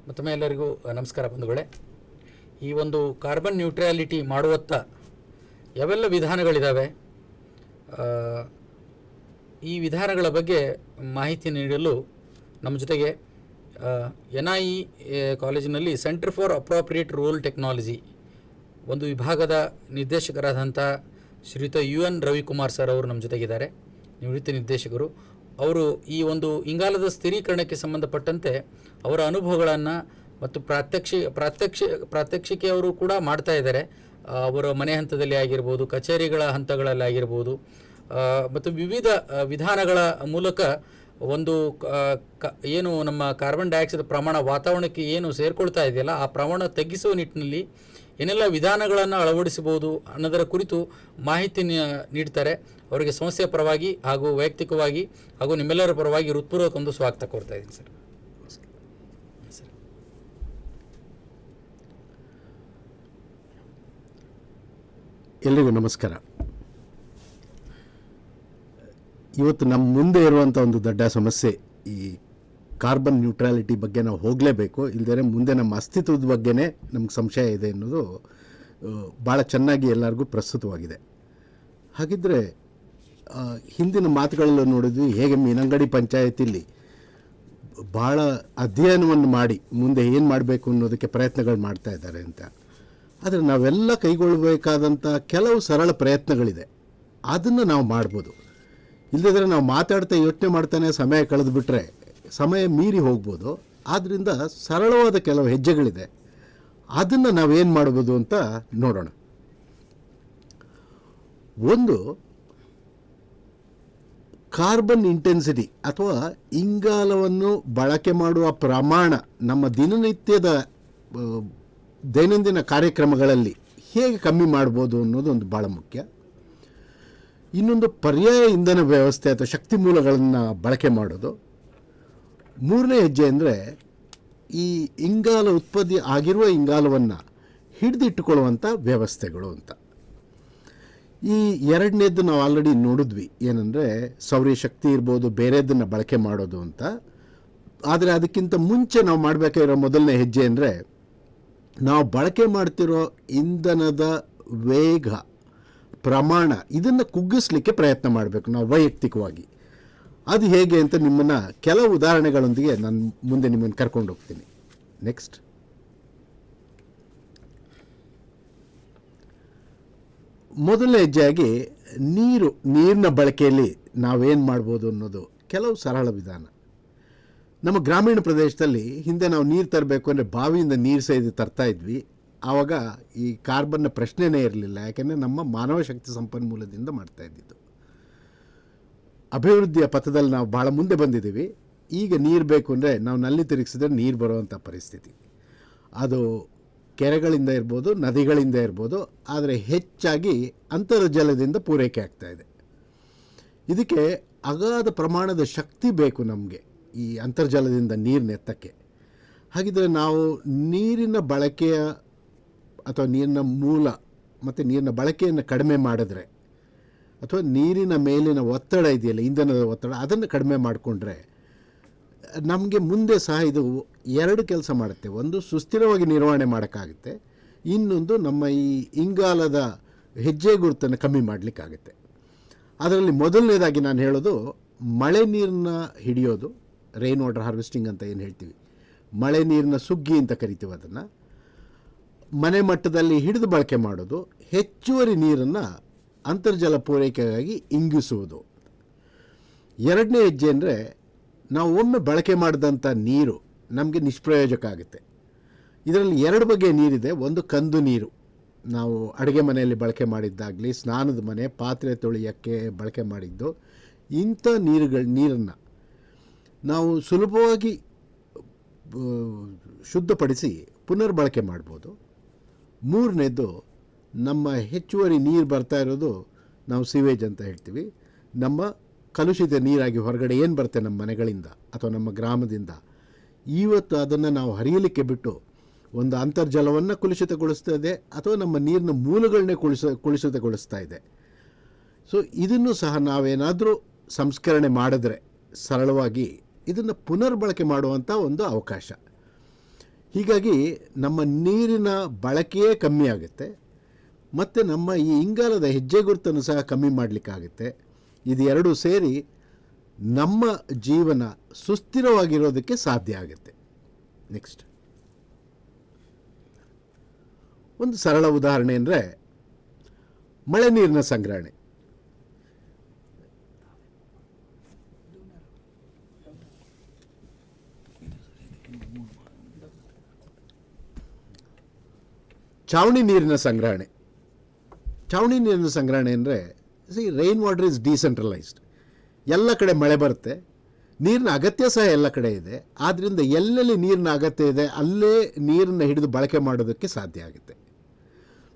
ಮತ್ತೊಮ್ಮೆ ಎಲ್ಲರಿಗೂ ನಮಸ್ಕಾರ ಬಂಧುಗಳೇ. ಈ ಒಂದು ಕಾರ್ಬನ್ ನ್ಯೂಟ್ರಾಲಿಟಿ ಮಾಡುವತ್ತ ಯಾವೆಲ್ಲ ವಿಧಾನಗಳಿದ್ದಾವೆ, ಈ ವಿಧಾನಗಳ ಬಗ್ಗೆ ಮಾಹಿತಿ ನೀಡಲು ನಮ್ಮ ಜೊತೆಗೆ NIE ಕಾಲೇಜಿನಲ್ಲಿ centre for appropriate rural technology ಒಂದು ವಿಭಾಗದ ನಿರ್ದೇಶಕರಾದಂಥ ಶ್ರೀಯುತ UN ರವಿಕುಮಾರ್ ಸರ್ ಅವರು ನಮ್ಮ ಜೊತೆಗಿದ್ದಾರೆ, ನಿವೃತ್ತ ನಿರ್ದೇಶಕರು. ಅವರು ಈ ಒಂದು ಇಂಗಾಲದ ಸ್ಥಿರೀಕರಣಕ್ಕೆ ಸಂಬಂಧಪಟ್ಟಂತೆ ಅವರ ಅನುಭವಗಳನ್ನು ಮತ್ತು ಪ್ರಾತ್ಯಕ್ಷಿಕೆಯವರು ಕೂಡ ಮಾಡ್ತಾ ಇದ್ದಾರೆ. ಅವರ ಮನೆ ಹಂತದಲ್ಲಿ ಆಗಿರ್ಬೋದು, ಕಚೇರಿಗಳ ಹಂತಗಳಲ್ಲಿ ಆಗಿರ್ಬೋದು, ಮತ್ತು ವಿವಿಧ ವಿಧಾನಗಳ ಮೂಲಕ ಒಂದು ಏನು ನಮ್ಮ ಕಾರ್ಬನ್ ಡೈಆಕ್ಸೈಡ್ ಪ್ರಮಾಣ ವಾತಾವರಣಕ್ಕೆ ಏನು ಸೇರಿಕೊಳ್ತಾ ಇದೆಯಲ್ಲ, ಆ ಪ್ರಮಾಣ ತಗ್ಗಿಸುವ ನಿಟ್ಟಿನಲ್ಲಿ ಏನೆಲ್ಲ ವಿಧಾನಗಳನ್ನು ಅಳವಡಿಸಬಹುದು ಅನ್ನೋದರ ಕುರಿತು ಮಾಹಿತಿ ನೀಡ್ತಾರೆ. ಅವರಿಗೆ ಸಂಸ್ಥೆಯ ಪರವಾಗಿ ಹಾಗೂ ವೈಯಕ್ತಿಕವಾಗಿ ಹಾಗೂ ನಿಮ್ಮೆಲ್ಲರ ಪರವಾಗಿ ಹೃತ್ಪೂರ್ವಕ ಒಂದು ಸ್ವಾಗತ ಕೋರ್ತಾ ಇದ್ದೀನಿ ಸರ್. ಎಲ್ರಿಗೂ ನಮಸ್ಕಾರ. ಇವತ್ತು ನಮ್ಮ ಮುಂದೆ ಇರುವಂಥ ಒಂದು ದೊಡ್ಡ ಸಮಸ್ಯೆ ಈ ಕಾರ್ಬನ್ ನ್ಯೂಟ್ರಾಲಿಟಿ ಬಗ್ಗೆ ನಾವು ಹೋಗಲೇಬೇಕು, ಇಲ್ಲದೇ ಮುಂದೆ ನಮ್ಮ ಅಸ್ತಿತ್ವದ ಬಗ್ಗೆನೇ ನಮ್ಗೆ ಸಂಶಯ ಇದೆ ಅನ್ನೋದು ಭಾಳ ಚೆನ್ನಾಗಿ ಎಲ್ಲರಿಗೂ ಪ್ರಸ್ತುತವಾಗಿದೆ. ಹಾಗಿದ್ದರೆ ಹಿಂದಿನ ಮಾತುಗಳಲ್ಲೂ ನೋಡಿದ್ವಿ ಹೇಗೆ ಮೀನಂಗಡಿ ಪಂಚಾಯತಿಲಿ ಭಾಳ ಅಧ್ಯಯನವನ್ನು ಮಾಡಿ ಮುಂದೆ ಏನು ಮಾಡಬೇಕು ಅನ್ನೋದಕ್ಕೆ ಪ್ರಯತ್ನಗಳು ಮಾಡ್ತಾ ಇದ್ದಾರೆ ಅಂತ. ಆದರೆ ನಾವೆಲ್ಲ ಕೈಗೊಳ್ಳಬೇಕಾದಂಥ ಕೆಲವು ಸರಳ ಪ್ರಯತ್ನಗಳಿದೆ, ಅದನ್ನು ನಾವು ಮಾಡ್ಬೋದು. ಇಲ್ಲದಿದ್ದರೆ ನಾವು ಮಾತಾಡ್ತಾ ಯೋಚನೆ ಮಾಡ್ತಾನೆ ಸಮಯ ಕಳೆದುಬಿಟ್ರೆ ಸಮಯ ಮೀರಿ ಹೋಗ್ಬೋದು. ಆದ್ದರಿಂದ ಸರಳವಾದ ಕೆಲವು ಹೆಜ್ಜೆಗಳಿದೆ, ಅದನ್ನು ನಾವೇನು ಮಾಡ್ಬೋದು ಅಂತ ನೋಡೋಣ. ಒಂದು, ಕಾರ್ಬನ್ ಇಂಟೆನ್ಸಿಟಿ ಅಥವಾ ಇಂಗಾಲವನ್ನು ಬಳಕೆ ಮಾಡುವ ಪ್ರಮಾಣ ನಮ್ಮ ದಿನನಿತ್ಯದ ದೈನಂದಿನ ಕಾರ್ಯಕ್ರಮಗಳಲ್ಲಿ ಹೇಗೆ ಕಮ್ಮಿ ಮಾಡ್ಬೋದು ಅನ್ನೋದು ಒಂದು ಭಾಳ ಮುಖ್ಯ. ಇನ್ನೊಂದು, ಪರ್ಯಾಯ ಇಂಧನ ವ್ಯವಸ್ಥೆ ಅಥವಾ ಶಕ್ತಿ ಮೂಲಗಳನ್ನು ಬಳಕೆ ಮಾಡೋದು. ಮೂರನೇ ಹೆಜ್ಜೆ ಅಂದರೆ ಈ ಇಂಗಾಲ ಉತ್ಪತ್ತಿ ಆಗಿರುವ ಇಂಗಾಲವನ್ನು ಹಿಡಿದಿಟ್ಟುಕೊಳ್ಳುವಂಥ ವ್ಯವಸ್ಥೆಗಳು ಅಂತ. ಈ ಎರಡನೇದ್ದು ನಾವು ಆಲ್ರೆಡಿ ನೋಡಿದ್ವಿ, ಏನಂದರೆ ಸೌರಶಕ್ತಿ ಇರ್ಬೋದು, ಬೇರೆದನ್ನು ಬಳಕೆ ಮಾಡೋದು ಅಂತ. ಆದರೆ ಅದಕ್ಕಿಂತ ಮುಂಚೆ ನಾವು ಮಾಡಬೇಕಾಗಿರೋ ಮೊದಲನೇ ಹೆಜ್ಜೆ ಅಂದರೆ ನಾವು ಬಳಕೆ ಮಾಡ್ತಿರೋ ಇಂಧನದ ವೇಗ, ಪ್ರಮಾಣ, ಇದನ್ನು ಕುಗ್ಗಿಸ್ಲಿಕ್ಕೆ ಪ್ರಯತ್ನ ಮಾಡಬೇಕು ನಾವು ವೈಯಕ್ತಿಕವಾಗಿ. ಅದು ಹೇಗೆ ಅಂತ ನಿಮ್ಮನ್ನು ಕೆಲವು ಉದಾಹರಣೆಗಳೊಂದಿಗೆ ನಾನು ಮುಂದೆ ನಿಮ್ಮನ್ನು ಕರ್ಕೊಂಡು ಹೋಗ್ತೀನಿ. ನೆಕ್ಸ್ಟ್, ಮೊದಲನೇ ಹೆಜ್ಜೆಯಾಗಿ ನೀರಿನ ಬಳಕೆಯಲ್ಲಿ ನಾವೇನು ಮಾಡ್ಬೋದು ಅನ್ನೋದು ಕೆಲವು ಸರಳ ವಿಧಾನ. ನಮ್ಮ ಗ್ರಾಮೀಣ ಪ್ರದೇಶದಲ್ಲಿ ಹಿಂದೆ ನಾವು ನೀರು ತರಬೇಕು ಅಂದರೆ ಬಾವಿಯಿಂದ ನೀರು ಸೇದಿ ತರ್ತಾ ಇದ್ವಿ. ಆವಾಗ ಈ ಕಾರ್ಬನ್ನ ಪ್ರಶ್ನೆನೇ ಇರಲಿಲ್ಲ, ಯಾಕೆಂದರೆ ನಮ್ಮ ಮಾನವ ಶಕ್ತಿ ಸಂಪನ್ಮೂಲದಿಂದ ಮಾಡ್ತಾ ಇದ್ದಿದ್ದು. ಅಭಿವೃದ್ಧಿಯ ಪಥದಲ್ಲಿ ನಾವು ಭಾಳ ಮುಂದೆ ಬಂದಿದ್ದೀವಿ. ಈಗ ನೀರು ಬೇಕು ಅಂದರೆ ನಾವು ನಲ್ಲಿ ತಿರುಗಿಸಿದ್ರೆ ನೀರು ಬರುವಂಥ ಪರಿಸ್ಥಿತಿ. ಅದು ಕೆರೆಗಳಿಂದ ಇರ್ಬೋದು, ನದಿಗಳಿಂದ ಇರ್ಬೋದು, ಆದರೆ ಹೆಚ್ಚಾಗಿ ಅಂತರ್ಜಲದಿಂದ ಪೂರೈಕೆ ಆಗ್ತಾಯಿದೆ. ಇದಕ್ಕೆ ಅಗಾಧ ಪ್ರಮಾಣದ ಶಕ್ತಿ ಬೇಕು ನಮಗೆ ಈ ಅಂತರ್ಜಲದಿಂದ ನೀರನ್ನೆತ್ತಕ್ಕೆ. ಹಾಗಿದ್ರೆ ನಾವು ನೀರಿನ ಬಳಕೆಯ ಅಥವಾ ನೀರಿನ ಮೂಲ ಮತ್ತು ನೀರಿನ ಬಳಕೆಯನ್ನು ಕಡಿಮೆ ಮಾಡಿದ್ರೆ, ಅಥವಾ ನೀರಿನ ಮೇಲಿನ ಒತ್ತಡ ಇದೆಯಲ್ಲ, ಇಂಧನದ ಒತ್ತಡ, ಅದನ್ನು ಕಡಿಮೆ ಮಾಡಿಕೊಂಡ್ರೆ ನಮಗೆ ಮುಂದೆ ಸಹ ಇದು ಎರಡು ಕೆಲಸ ಮಾಡುತ್ತೆ. ಒಂದು, ಸುಸ್ಥಿರವಾಗಿ ನಿರ್ವಹಣೆ ಮಾಡೋಕ್ಕಾಗುತ್ತೆ. ಇನ್ನೊಂದು, ನಮ್ಮ ಈ ಇಂಗಾಲದ ಹೆಜ್ಜೆ ಗುರುತನ್ನು ಕಮ್ಮಿ ಮಾಡಲಿಕ್ಕಾಗುತ್ತೆ. ಅದರಲ್ಲಿ ಮೊದಲನೇದಾಗಿ ನಾನು ಹೇಳೋದು, ಮಳೆ ನೀರನ್ನ ಹಿಡಿಯೋದು, ರೈನ್ ವಾಟರ್ ಹಾರ್ವೆಸ್ಟಿಂಗ್ ಅಂತ ಏನು ಹೇಳ್ತೀವಿ, ಮಳೆ ನೀರಿನ ಸುಗ್ಗಿ ಅಂತ ಕರಿತೀವಿ, ಅದನ್ನು ಮನೆ ಮಟ್ಟದಲ್ಲಿ ಹಿಡಿದು ಬಳಕೆ ಮಾಡೋದು. ಹೆಚ್ಚುವರಿ ನೀರನ್ನು ಅಂತರ್ಜಲ ಪೂರೈಕೆಗಾಗಿ ಇಂಗಿಸುವುದು. ಎರಡನೇ ಹೆಜ್ಜೆ ಅಂದರೆ, ನಾವು ಒಮ್ಮೆ ಬಳಕೆ ಮಾಡಿದಂಥ ನೀರು ನಮಗೆ ನಿಷ್ಪ್ರಯೋಜಕ ಆಗುತ್ತೆ. ಇದರಲ್ಲಿ ಎರಡು ಬಗೆಯ ನೀರಿದೆ. ಒಂದು, ಕಂದು ನೀರು, ನಾವು ಅಡುಗೆ ಮನೆಯಲ್ಲಿ ಬಳಕೆ ಮಾಡಿದ್ದಾಗಲಿ, ಸ್ನಾನದ ಮನೆ, ಪಾತ್ರೆ ತೊಳೆಯೋಕ್ಕೆ ಬಳಕೆ ಮಾಡಿದ್ದು, ಇಂಥ ನೀರನ್ನು ನಾವು ಸುಲಭವಾಗಿ ಶುದ್ಧಪಡಿಸಿ ಪುನರ್ಬಳಕೆ ಮಾಡ್ಬೋದು. ಮೂರನೇದು, ನಮ್ಮ ಹೆಚ್ಚುವರಿ ನೀರು ಬರ್ತಾ ಇರೋದು ನಾವು ಸಿವೇಜ್ ಅಂತ ಹೇಳ್ತೀವಿ, ನಮ್ಮ ಕಲುಷಿತ ನೀರಾಗಿ ಹೊರಗಡೆ ಏನು ಬರುತ್ತೆ ನಮ್ಮ ಮನೆಗಳಿಂದ ಅಥವಾ ನಮ್ಮ ಗ್ರಾಮದಿಂದ, ಇವತ್ತು ಅದನ್ನು ನಾವು ಹರಿಯಲಿಕ್ಕೆ ಬಿಟ್ಟು ಒಂದು ಅಂತರ್ಜಲವನ್ನು ಕಲುಷಿತಗೊಳಿಸ್ತಾ ಇದೆ ಅಥವಾ ನಮ್ಮ ನೀರಿನ ಮೂಲಗಳನ್ನೇ ಕಲುಷಿತಗೊಳಿಸ್ತಾ ಇದೆ. ಸೊ ಇದನ್ನು ಸಹ ನಾವೇನಾದರೂ ಸಂಸ್ಕರಣೆ ಮಾಡಿದ್ರೆ ಸರಳವಾಗಿ ಇದನ್ನು ಪುನರ್ಬಳಕೆ ಮಾಡುವಂಥ ಒಂದು ಅವಕಾಶ. ಹೀಗಾಗಿ ನಮ್ಮ ನೀರಿನ ಬಳಕೆಯೇ ಕಮ್ಮಿ ಆಗುತ್ತೆ ಮತ್ತು ನಮ್ಮ ಈ ಇಂಗಾಲದ ಹೆಜ್ಜೆ ಗುರುತನ್ನು ಸಹ ಕಮ್ಮಿ ಮಾಡಲಿಕ್ಕಾಗುತ್ತೆ. ಇದು ಎರಡೂ ಸೇರಿ ನಮ್ಮ ಜೀವನ ಸುಸ್ಥಿರವಾಗಿರೋದಕ್ಕೆ ಸಾಧ್ಯ ಆಗುತ್ತೆ. ನೆಕ್ಸ್ಟ್, ಒಂದು ಸರಳ ಉದಾಹರಣೆ ಅಂದರೆ ಮಳೆ ನೀರಿನ ಸಂಗ್ರಹಣೆ. ಚಾವಣಿ ನೀರಿನ ಸಂಗ್ರಹಣೆ. ಚಾವಣಿ ನೀರಿನ ಸಂಗ್ರಹಣೆ ಅಂದರೆ, ರೈನ್ ವಾಟರ್ ಇಸ್ ಡಿಸೆಂಟ್ರಲೈಸ್ಡ್. ಎಲ್ಲ ಕಡೆ ಮಳೆ ಬರುತ್ತೆ, ನೀರಿನ ಅಗತ್ಯ ಸಹ ಎಲ್ಲ ಕಡೆ ಇದೆ. ಆದ್ದರಿಂದ ಎಲ್ಲೆಲ್ಲಿ ನೀರಿನ ಅಗತ್ಯ ಇದೆ ಅಲ್ಲೇ ನೀರನ್ನು ಹಿಡಿದು ಬಳಕೆ ಮಾಡೋದಕ್ಕೆ ಸಾಧ್ಯ ಆಗುತ್ತೆ.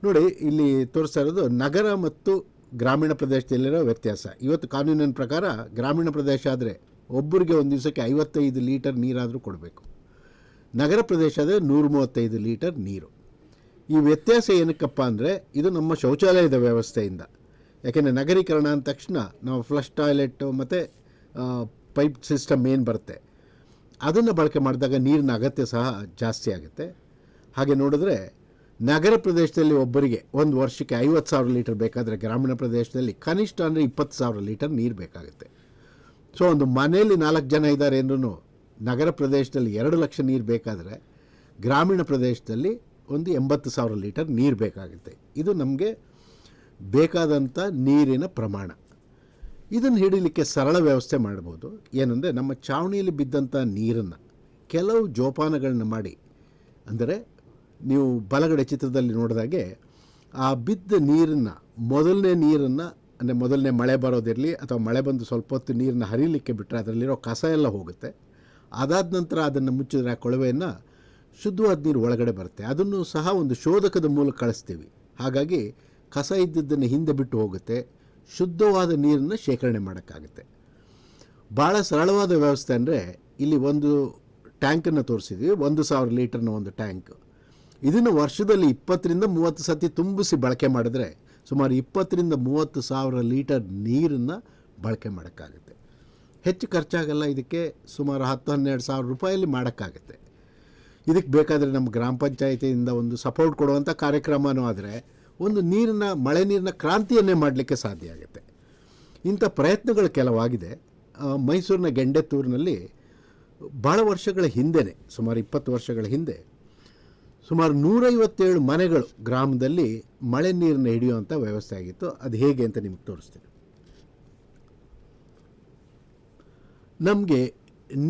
ನೋಡಿ, ಇಲ್ಲಿ ತೋರಿಸ್ತಾ ಇರೋದು ನಗರ ಮತ್ತು ಗ್ರಾಮೀಣ ಪ್ರದೇಶದಲ್ಲಿರೋ ವ್ಯತ್ಯಾಸ. ಇವತ್ತು ಕಾನೂನಿನ ಪ್ರಕಾರ ಗ್ರಾಮೀಣ ಪ್ರದೇಶ ಆದರೆ ಒಬ್ಬರಿಗೆ ಒಂದು ದಿವಸಕ್ಕೆ 55 ಲೀಟರ್ ನೀರಾದರೂ ಕೊಡಬೇಕು. ನಗರ ಪ್ರದೇಶ ಆದರೆ 135 ಲೀಟರ್ ನೀರು. ಈ ವ್ಯತ್ಯಾಸ ಏನಕ್ಕಪ್ಪ ಅಂದರೆ, ಇದು ನಮ್ಮ ಶೌಚಾಲಯದ ವ್ಯವಸ್ಥೆಯಿಂದ. ಯಾಕೆಂದರೆ ನಗರೀಕರಣ ಅಂದ ತಕ್ಷಣ ನಾವು ಫ್ಲಶ್ ಟಾಯ್ಲೆಟ್ಟು ಮತ್ತು ಪೈಪ್ ಸಿಸ್ಟಮ್ ಏನು ಬರುತ್ತೆ ಅದನ್ನು ಬಳಕೆ ಮಾಡಿದಾಗ ನೀರಿನ ಅಗತ್ಯ ಸಹ ಜಾಸ್ತಿ ಆಗುತ್ತೆ. ಹಾಗೆ ನೋಡಿದ್ರೆ ನಗರ ಪ್ರದೇಶದಲ್ಲಿ ಒಬ್ಬರಿಗೆ ಒಂದು ವರ್ಷಕ್ಕೆ 50,000 ಲೀಟರ್ ಬೇಕಾದರೆ, ಗ್ರಾಮೀಣ ಪ್ರದೇಶದಲ್ಲಿ ಕನಿಷ್ಠ ಅಂದರೆ 20,000 ಲೀಟರ್ ನೀರು ಬೇಕಾಗುತ್ತೆ. ಸೊ ಒಂದು ಮನೆಯಲ್ಲಿ 4 ಜನ ಇದ್ದಾರೆ ಅಂದ್ರೂ ನಗರ ಪ್ರದೇಶದಲ್ಲಿ 2 ಲಕ್ಷ ನೀರು ಬೇಕಾದರೆ, ಗ್ರಾಮೀಣ ಪ್ರದೇಶದಲ್ಲಿ ಒಂದು 80,000 ಲೀಟರ್ ನೀರು ಬೇಕಾಗುತ್ತೆ. ಇದು ನಮಗೆ ಬೇಕಾದಂಥ ನೀರಿನ ಪ್ರಮಾಣ. ಇದನ್ನು ಹಿಡಿಲಿಕ್ಕೆ ಸರಳ ವ್ಯವಸ್ಥೆ ಮಾಡ್ಬೋದು. ಏನಂದರೆ, ನಮ್ಮ ಚಾವಣಿಯಲ್ಲಿ ಬಿದ್ದಂಥ ನೀರನ್ನು ಕೆಲವು ಜೋಪಾನಗಳನ್ನ ಮಾಡಿ, ಅಂದರೆ ನೀವು ಬಲಗಡೆ ಚಿತ್ರದಲ್ಲಿ ನೋಡಿದಾಗೆ ಆ ಬಿದ್ದ ನೀರನ್ನು, ಮೊದಲನೇ ನೀರನ್ನು, ಅಂದರೆ ಮೊದಲನೇ ಮಳೆ ಬರೋದಿರಲಿ ಅಥವಾ ಮಳೆ ಬಂದು ಸ್ವಲ್ಪ ಹೊತ್ತು ನೀರನ್ನು ಹರಿಲಿಕ್ಕೆ ಬಿಟ್ಟರೆ ಅದರಲ್ಲಿರೋ ಕಸ ಎಲ್ಲ ಹೋಗುತ್ತೆ. ಅದಾದ ನಂತರ ಅದನ್ನು ಮುಚ್ಚಿದ್ರೆ ಆ ಕೊಳವೆಯನ್ನು ಶುದ್ಧವಾದ ನೀರು ಒಳಗಡೆ ಬರುತ್ತೆ. ಅದನ್ನು ಸಹ ಒಂದು ಶೋಧಕದ ಮೂಲಕ ಕಳಿಸ್ತೀವಿ. ಹಾಗಾಗಿ ಕಸ ಇದ್ದದ್ದನ್ನು ಹಿಂದೆ ಬಿಟ್ಟು ಹೋಗುತ್ತೆ, ಶುದ್ಧವಾದ ನೀರನ್ನು ಶೇಖರಣೆ ಮಾಡೋಕ್ಕಾಗುತ್ತೆ. ಭಾಳ ಸರಳವಾದ ವ್ಯವಸ್ಥೆ ಅಂದರೆ, ಇಲ್ಲಿ ಒಂದು ಟ್ಯಾಂಕನ್ನು ತೋರಿಸಿದ್ವಿ, 1,000 ಲೀಟರ್ನ ಒಂದು ಟ್ಯಾಂಕ್. ಇದನ್ನು ವರ್ಷದಲ್ಲಿ 20ರಿಂದ 30 ಸತಿ ತುಂಬಿಸಿ ಬಳಕೆ ಮಾಡಿದ್ರೆ ಸುಮಾರು 20ರಿಂದ 30,000 ಲೀಟರ್ ನೀರನ್ನು ಬಳಕೆ ಮಾಡೋಕ್ಕಾಗುತ್ತೆ. ಹೆಚ್ಚು ಖರ್ಚಾಗಲ್ಲ. ಇದಕ್ಕೆ ಸುಮಾರು 10-12 ಸಾವಿರ ರೂಪಾಯಲ್ಲಿ ಮಾಡೋಕ್ಕಾಗುತ್ತೆ. ಇದಕ್ಕೆ ಬೇಕಾದರೆ ನಮ್ಮ ಗ್ರಾಮ ಪಂಚಾಯಿತಿಯಿಂದ ಒಂದು ಸಪೋರ್ಟ್ ಕೊಡುವಂಥ ಕಾರ್ಯಕ್ರಮವೂ ಆದರೆ ಒಂದು ಮಳೆ ನೀರಿನ ಕ್ರಾಂತಿಯನ್ನೇ ಮಾಡಲಿಕ್ಕೆ ಸಾಧ್ಯ ಆಗುತ್ತೆ. ಇಂಥ ಪ್ರಯತ್ನಗಳು ಕೆಲವಾಗಿದೆ. ಮೈಸೂರಿನ ಗೆಂಡೆತ್ತೂರಿನಲ್ಲಿ ಭಾಳ ವರ್ಷಗಳ ಹಿಂದೆಯೇ, ಸುಮಾರು 20 ವರ್ಷಗಳ ಹಿಂದೆ, ಸುಮಾರು 157 ಮನೆಗಳು ಗ್ರಾಮದಲ್ಲಿ ಮಳೆ ನೀರನ್ನು ಹಿಡಿಯುವಂಥ ವ್ಯವಸ್ಥೆ ಆಗಿತ್ತು. ಅದು ಹೇಗೆ ಅಂತ ನಿಮ್ಗೆ ತೋರಿಸ್ತೀನಿ. ನಮಗೆ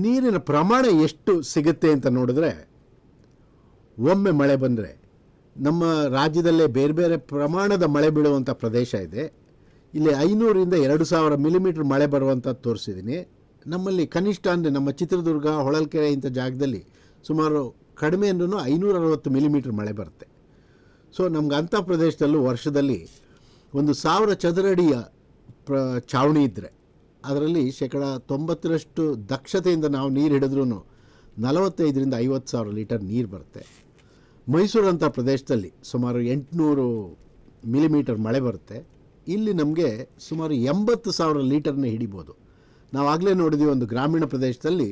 ನೀರಿನ ಪ್ರಮಾಣ ಎಷ್ಟು ಸಿಗುತ್ತೆ ಅಂತ ನೋಡಿದ್ರೆ, ಒಮ್ಮೆ ಮಳೆ ಬಂದರೆ ನಮ್ಮ ರಾಜ್ಯದಲ್ಲೇ ಬೇರೆ ಬೇರೆ ಪ್ರಮಾಣದ ಮಳೆ ಬೀಳುವಂಥ ಪ್ರದೇಶ ಇದೆ. ಇಲ್ಲಿ 500ರಿಂದ 2,000 ಮಿಲಿಮೀಟ್ರ್ ಮಳೆ ಬರುವಂಥದ್ದು ತೋರಿಸಿದ್ದೀನಿ. ನಮ್ಮಲ್ಲಿ ಕನಿಷ್ಠ ಅಂದರೆ ನಮ್ಮ ಚಿತ್ರದುರ್ಗ, ಹೊಳಲ್ಕೆರೆ ಇಂಥ ಜಾಗದಲ್ಲಿ ಸುಮಾರು ಕಡಿಮೆ ಅಂದ್ರೂ 560 ಮಿಲಿಮೀಟ್ರ್ ಮಳೆ ಬರುತ್ತೆ. ಸೊ ನಮ್ಗೆ ಅಂಥ ಪ್ರದೇಶದಲ್ಲೂ ವರ್ಷದಲ್ಲಿ 1,000 ಚದರ ಅಡಿಯ ಚಾವಣಿ ಇದ್ದರೆ ಅದರಲ್ಲಿ 90% ದಕ್ಷತೆಯಿಂದ ನಾವು ನೀರು ಹಿಡಿದ್ರೂ 45ರಿಂದ 50,000 ಲೀಟರ್ ನೀರು ಬರುತ್ತೆ. ಮೈಸೂರಂಥ ಪ್ರದೇಶದಲ್ಲಿ ಸುಮಾರು 800 ಮಿಲಿಮೀಟರ್ ಮಳೆ ಬರುತ್ತೆ. ಇಲ್ಲಿ ನಮಗೆ ಸುಮಾರು 80,000 ಲೀಟರ್ನ ಹಿಡಿಬೋದು. ನಾವು ಆಗಲೇ ನೋಡಿದ್ವಿ ಒಂದು ಗ್ರಾಮೀಣ ಪ್ರದೇಶದಲ್ಲಿ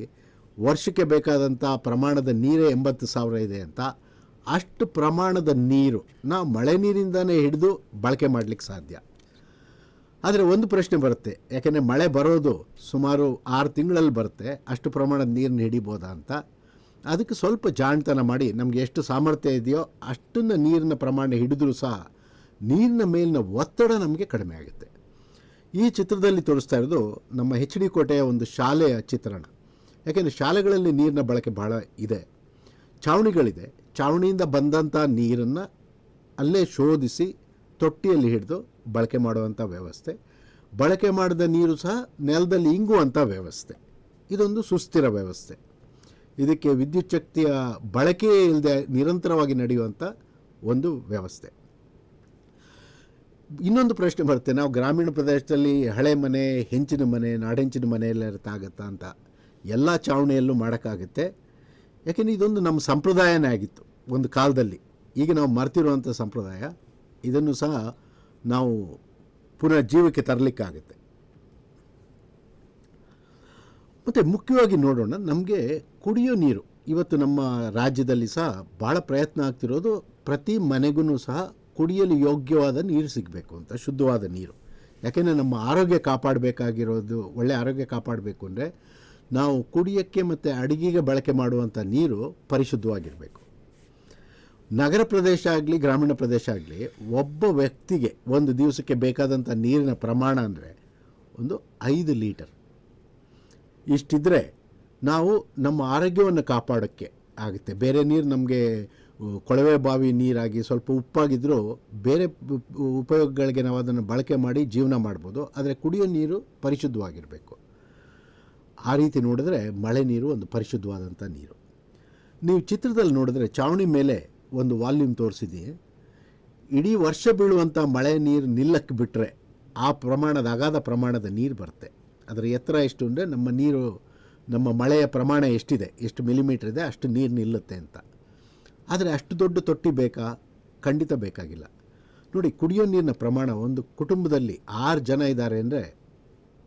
ವರ್ಷಕ್ಕೆ ಬೇಕಾದಂಥ ಪ್ರಮಾಣದ ನೀರೇ 80,000 ಇದೆ ಅಂತ. ಅಷ್ಟು ಪ್ರಮಾಣದ ನೀರು ನಾವು ಮಳೆ ನೀರಿಂದನೇ ಹಿಡಿದು ಬಳಕೆ ಮಾಡಲಿಕ್ಕೆ ಸಾಧ್ಯ. ಆದರೆ ಒಂದು ಪ್ರಶ್ನೆ ಬರುತ್ತೆ, ಯಾಕೆಂದರೆ ಮಳೆ ಬರೋದು ಸುಮಾರು 6 ತಿಂಗಳಲ್ಲಿ ಬರುತ್ತೆ, ಅಷ್ಟು ಪ್ರಮಾಣದ ನೀರನ್ನ ಹಿಡಿಬೋದಾ ಅಂತ. ಅದಕ್ಕೆ ಸ್ವಲ್ಪ ಜಾಣತನ ಮಾಡಿ ನಮಗೆ ಎಷ್ಟು ಸಾಮರ್ಥ್ಯ ಇದೆಯೋ ಅಷ್ಟನ್ನು ನೀರಿನ ಪ್ರಮಾಣ ಹಿಡಿದ್ರೂ ಸಹ ನೀರಿನ ಮೇಲಿನ ಒತ್ತಡ ನಮಗೆ ಕಡಿಮೆ ಆಗುತ್ತೆ. ಈ ಚಿತ್ರದಲ್ಲಿ ತೋರಿಸ್ತಾ ಇರೋದು ನಮ್ಮ HD ಕೋಟೆಯ ಒಂದು ಶಾಲೆಯ ಚಿತ್ರಣ. ಯಾಕೆಂದರೆ ಶಾಲೆಗಳಲ್ಲಿ ನೀರಿನ ಬಳಕೆ ಭಾಳ ಇದೆ. ಛಾವಣಿಗಳಿದೆ, ಛಾವಣಿಯಿಂದ ಬಂದಂಥ ನೀರನ್ನು ಅಲ್ಲೇ ಶೋಧಿಸಿ ತೊಟ್ಟಿಯಲ್ಲಿ ಹಿಡಿದು ಬಳಕೆ ಮಾಡುವಂಥ ವ್ಯವಸ್ಥೆ. ಬಳಕೆ ಮಾಡಿದ ನೀರು ಸಹ ನೆಲದಲ್ಲಿ ಇಂಗುವಂಥ ವ್ಯವಸ್ಥೆ. ಇದೊಂದು ಸುಸ್ಥಿರ ವ್ಯವಸ್ಥೆ. ಇದಕ್ಕೆ ವಿದ್ಯುತ್ ಶಕ್ತಿಯ ಬಳಕೆಯೇ ಇಲ್ಲದೆ ನಿರಂತರವಾಗಿ ನಡೆಯುವಂಥ ಒಂದು ವ್ಯವಸ್ಥೆ. ಇನ್ನೊಂದು ಪ್ರಶ್ನೆ ಬರುತ್ತೆ, ನಾವು ಗ್ರಾಮೀಣ ಪ್ರದೇಶದಲ್ಲಿ ಹಳೆ ಮನೆ, ಹೆಂಚಿನ ಮನೆ, ನಾಡೆಂಚಿನ ಮನೆಯೆಲ್ಲ ಇರ್ತಾಗತ್ತಾ ಅಂತ. ಎಲ್ಲ ಛಾವಣಿಯಲ್ಲೂ ಮಾಡೋಕ್ಕಾಗುತ್ತೆ. ಯಾಕೆಂದರೆ ಇದೊಂದು ನಮ್ಮ ಸಂಪ್ರದಾಯನೇ ಆಗಿತ್ತು ಒಂದು ಕಾಲದಲ್ಲಿ. ಈಗ ನಾವು ಮರ್ತಿರುವಂಥ ಸಂಪ್ರದಾಯ. ಇದನ್ನು ಸಹ ನಾವು ಪುನಃ ಜೀವಕ್ಕೆ ತರಲಿಕ್ಕಾಗುತ್ತೆ. ಮತ್ತು ಮುಖ್ಯವಾಗಿ ನೋಡೋಣ, ನಮಗೆ ಕುಡಿಯೋ ನೀರು ಇವತ್ತು ನಮ್ಮ ರಾಜ್ಯದಲ್ಲಿ ಸಹ ಭಾಳ ಪ್ರಯತ್ನ ಆಗ್ತಿರೋದು ಪ್ರತಿ ಮನೆಗೂ ಸಹ ಕುಡಿಯಲು ಯೋಗ್ಯವಾದ ನೀರು ಸಿಗಬೇಕು ಅಂತ, ಶುದ್ಧವಾದ ನೀರು. ಯಾಕೆಂದರೆ ನಮ್ಮ ಆರೋಗ್ಯ ಕಾಪಾಡಬೇಕಾಗಿರೋದು, ಒಳ್ಳೆಯ ಆರೋಗ್ಯ ಕಾಪಾಡಬೇಕು ಅಂದರೆ ನಾವು ಕುಡಿಯೋಕ್ಕೆ ಮತ್ತು ಅಡುಗೆಗೆ ಬಳಕೆ ಮಾಡುವಂಥ ನೀರು ಪರಿಶುದ್ಧವಾಗಿರಬೇಕು. ನಗರ ಪ್ರದೇಶ ಆಗಲಿ ಗ್ರಾಮೀಣ ಪ್ರದೇಶ ಆಗಲಿ, ಒಬ್ಬ ವ್ಯಕ್ತಿಗೆ ಒಂದು ದಿವಸಕ್ಕೆ ಬೇಕಾದಂಥ ನೀರಿನ ಪ್ರಮಾಣ ಅಂದರೆ ಒಂದು 5 ಲೀಟರ್. ಇಷ್ಟಿದ್ದರೆ ನಾವು ನಮ್ಮ ಆರೋಗ್ಯವನ್ನು ಕಾಪಾಡೋಕ್ಕೆ ಆಗುತ್ತೆ. ಬೇರೆ ನೀರು ನಮಗೆ ಕೊಳವೆ ಬಾವಿ ನೀರಾಗಿ ಸ್ವಲ್ಪ ಉಪ್ಪಾಗಿದ್ದರೂ ಬೇರೆ ಉಪಯೋಗಗಳಿಗೆ ನಾವು ಅದನ್ನು ಬಳಕೆ ಮಾಡಿ ಜೀವನ ಮಾಡ್ಬೋದು. ಆದರೆ ಕುಡಿಯೋ ನೀರು ಪರಿಶುದ್ಧವಾಗಿರಬೇಕು. ಆ ರೀತಿ ನೋಡಿದ್ರೆ ಮಳೆ ನೀರು ಒಂದು ಪರಿಶುದ್ಧವಾದಂಥ ನೀರು. ನೀವು ಚಿತ್ರದಲ್ಲಿ ನೋಡಿದ್ರೆ ಛಾವಣಿ ಮೇಲೆ ಒಂದು ವಾಲ್ಯೂಮ್ ತೋರಿಸಿದ್ದೀನಿ. ಇಡೀ ವರ್ಷ ಬೀಳುವಂಥ ಮಳೆ ನೀರು ನಿಲ್ಲಕ್ಕೆ ಬಿಟ್ಟರೆ ಆ ಪ್ರಮಾಣದ ಅಗಾಧ ಪ್ರಮಾಣದ ನೀರು ಬರುತ್ತೆ. ಅದರ ಎತ್ತರ ಎಷ್ಟು ಅಂದರೆ ನಮ್ಮ ಮಳೆಯ ಪ್ರಮಾಣ ಎಷ್ಟಿದೆ, ಎಷ್ಟು ಮಿಲಿಮೀಟ್ರ್ ಇದೆ ಅಷ್ಟು ನೀರು ನಿಲ್ಲುತ್ತೆ ಅಂತ. ಆದರೆ ಅಷ್ಟು ದೊಡ್ಡ ತೊಟ್ಟಿ ಬೇಕಾ? ಖಂಡಿತ ಬೇಕಾಗಿಲ್ಲ. ನೋಡಿ, ಕುಡಿಯೋ ನೀರಿನ ಪ್ರಮಾಣ ಒಂದು ಕುಟುಂಬದಲ್ಲಿ 6 ಜನ ಇದ್ದಾರೆ ಅಂದರೆ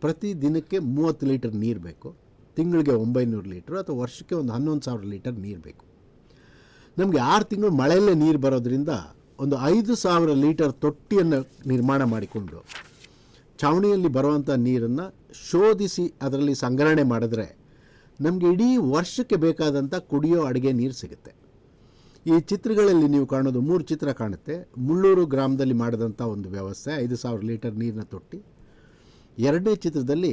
ಪ್ರತಿ ದಿನಕ್ಕೆ 30 ಲೀಟರ್ ನೀರು ಬೇಕು. ತಿಂಗಳಿಗೆ 900 ಲೀಟ್ರು ಅಥವಾ ವರ್ಷಕ್ಕೆ ಒಂದು 11,000 ಲೀಟರ್ ನೀರು ಬೇಕು. ನಮಗೆ 6 ತಿಂಗಳು ಮಳೆಯಲ್ಲೇ ನೀರು ಬರೋದ್ರಿಂದ ಒಂದು 5,000 ಲೀಟರ್ ತೊಟ್ಟಿಯನ್ನು ನಿರ್ಮಾಣ ಮಾಡಿಕೊಂಡು ಛಾವಣಿಯಲ್ಲಿ ಬರುವಂಥ ನೀರನ್ನು ಶೋಧಿಸಿ ಅದರಲ್ಲಿ ಸಂಗ್ರಹಣೆ ಮಾಡಿದ್ರೆ ನಮಗೆ ಇಡೀ ವರ್ಷಕ್ಕೆ ಬೇಕಾದಂಥ ಕುಡಿಯೋ ಅಡುಗೆ ನೀರು ಸಿಗುತ್ತೆ. ಈ ಚಿತ್ರಗಳಲ್ಲಿ ನೀವು ಕಾಣೋದು 3 ಚಿತ್ರ ಕಾಣುತ್ತೆ. ಮುಳ್ಳೂರು ಗ್ರಾಮದಲ್ಲಿ ಮಾಡಿದಂಥ ಒಂದು ವ್ಯವಸ್ಥೆ, 5,000 ಲೀಟರ್ ನೀರಿನ ತೊಟ್ಟಿ. ಎರಡನೇ ಚಿತ್ರದಲ್ಲಿ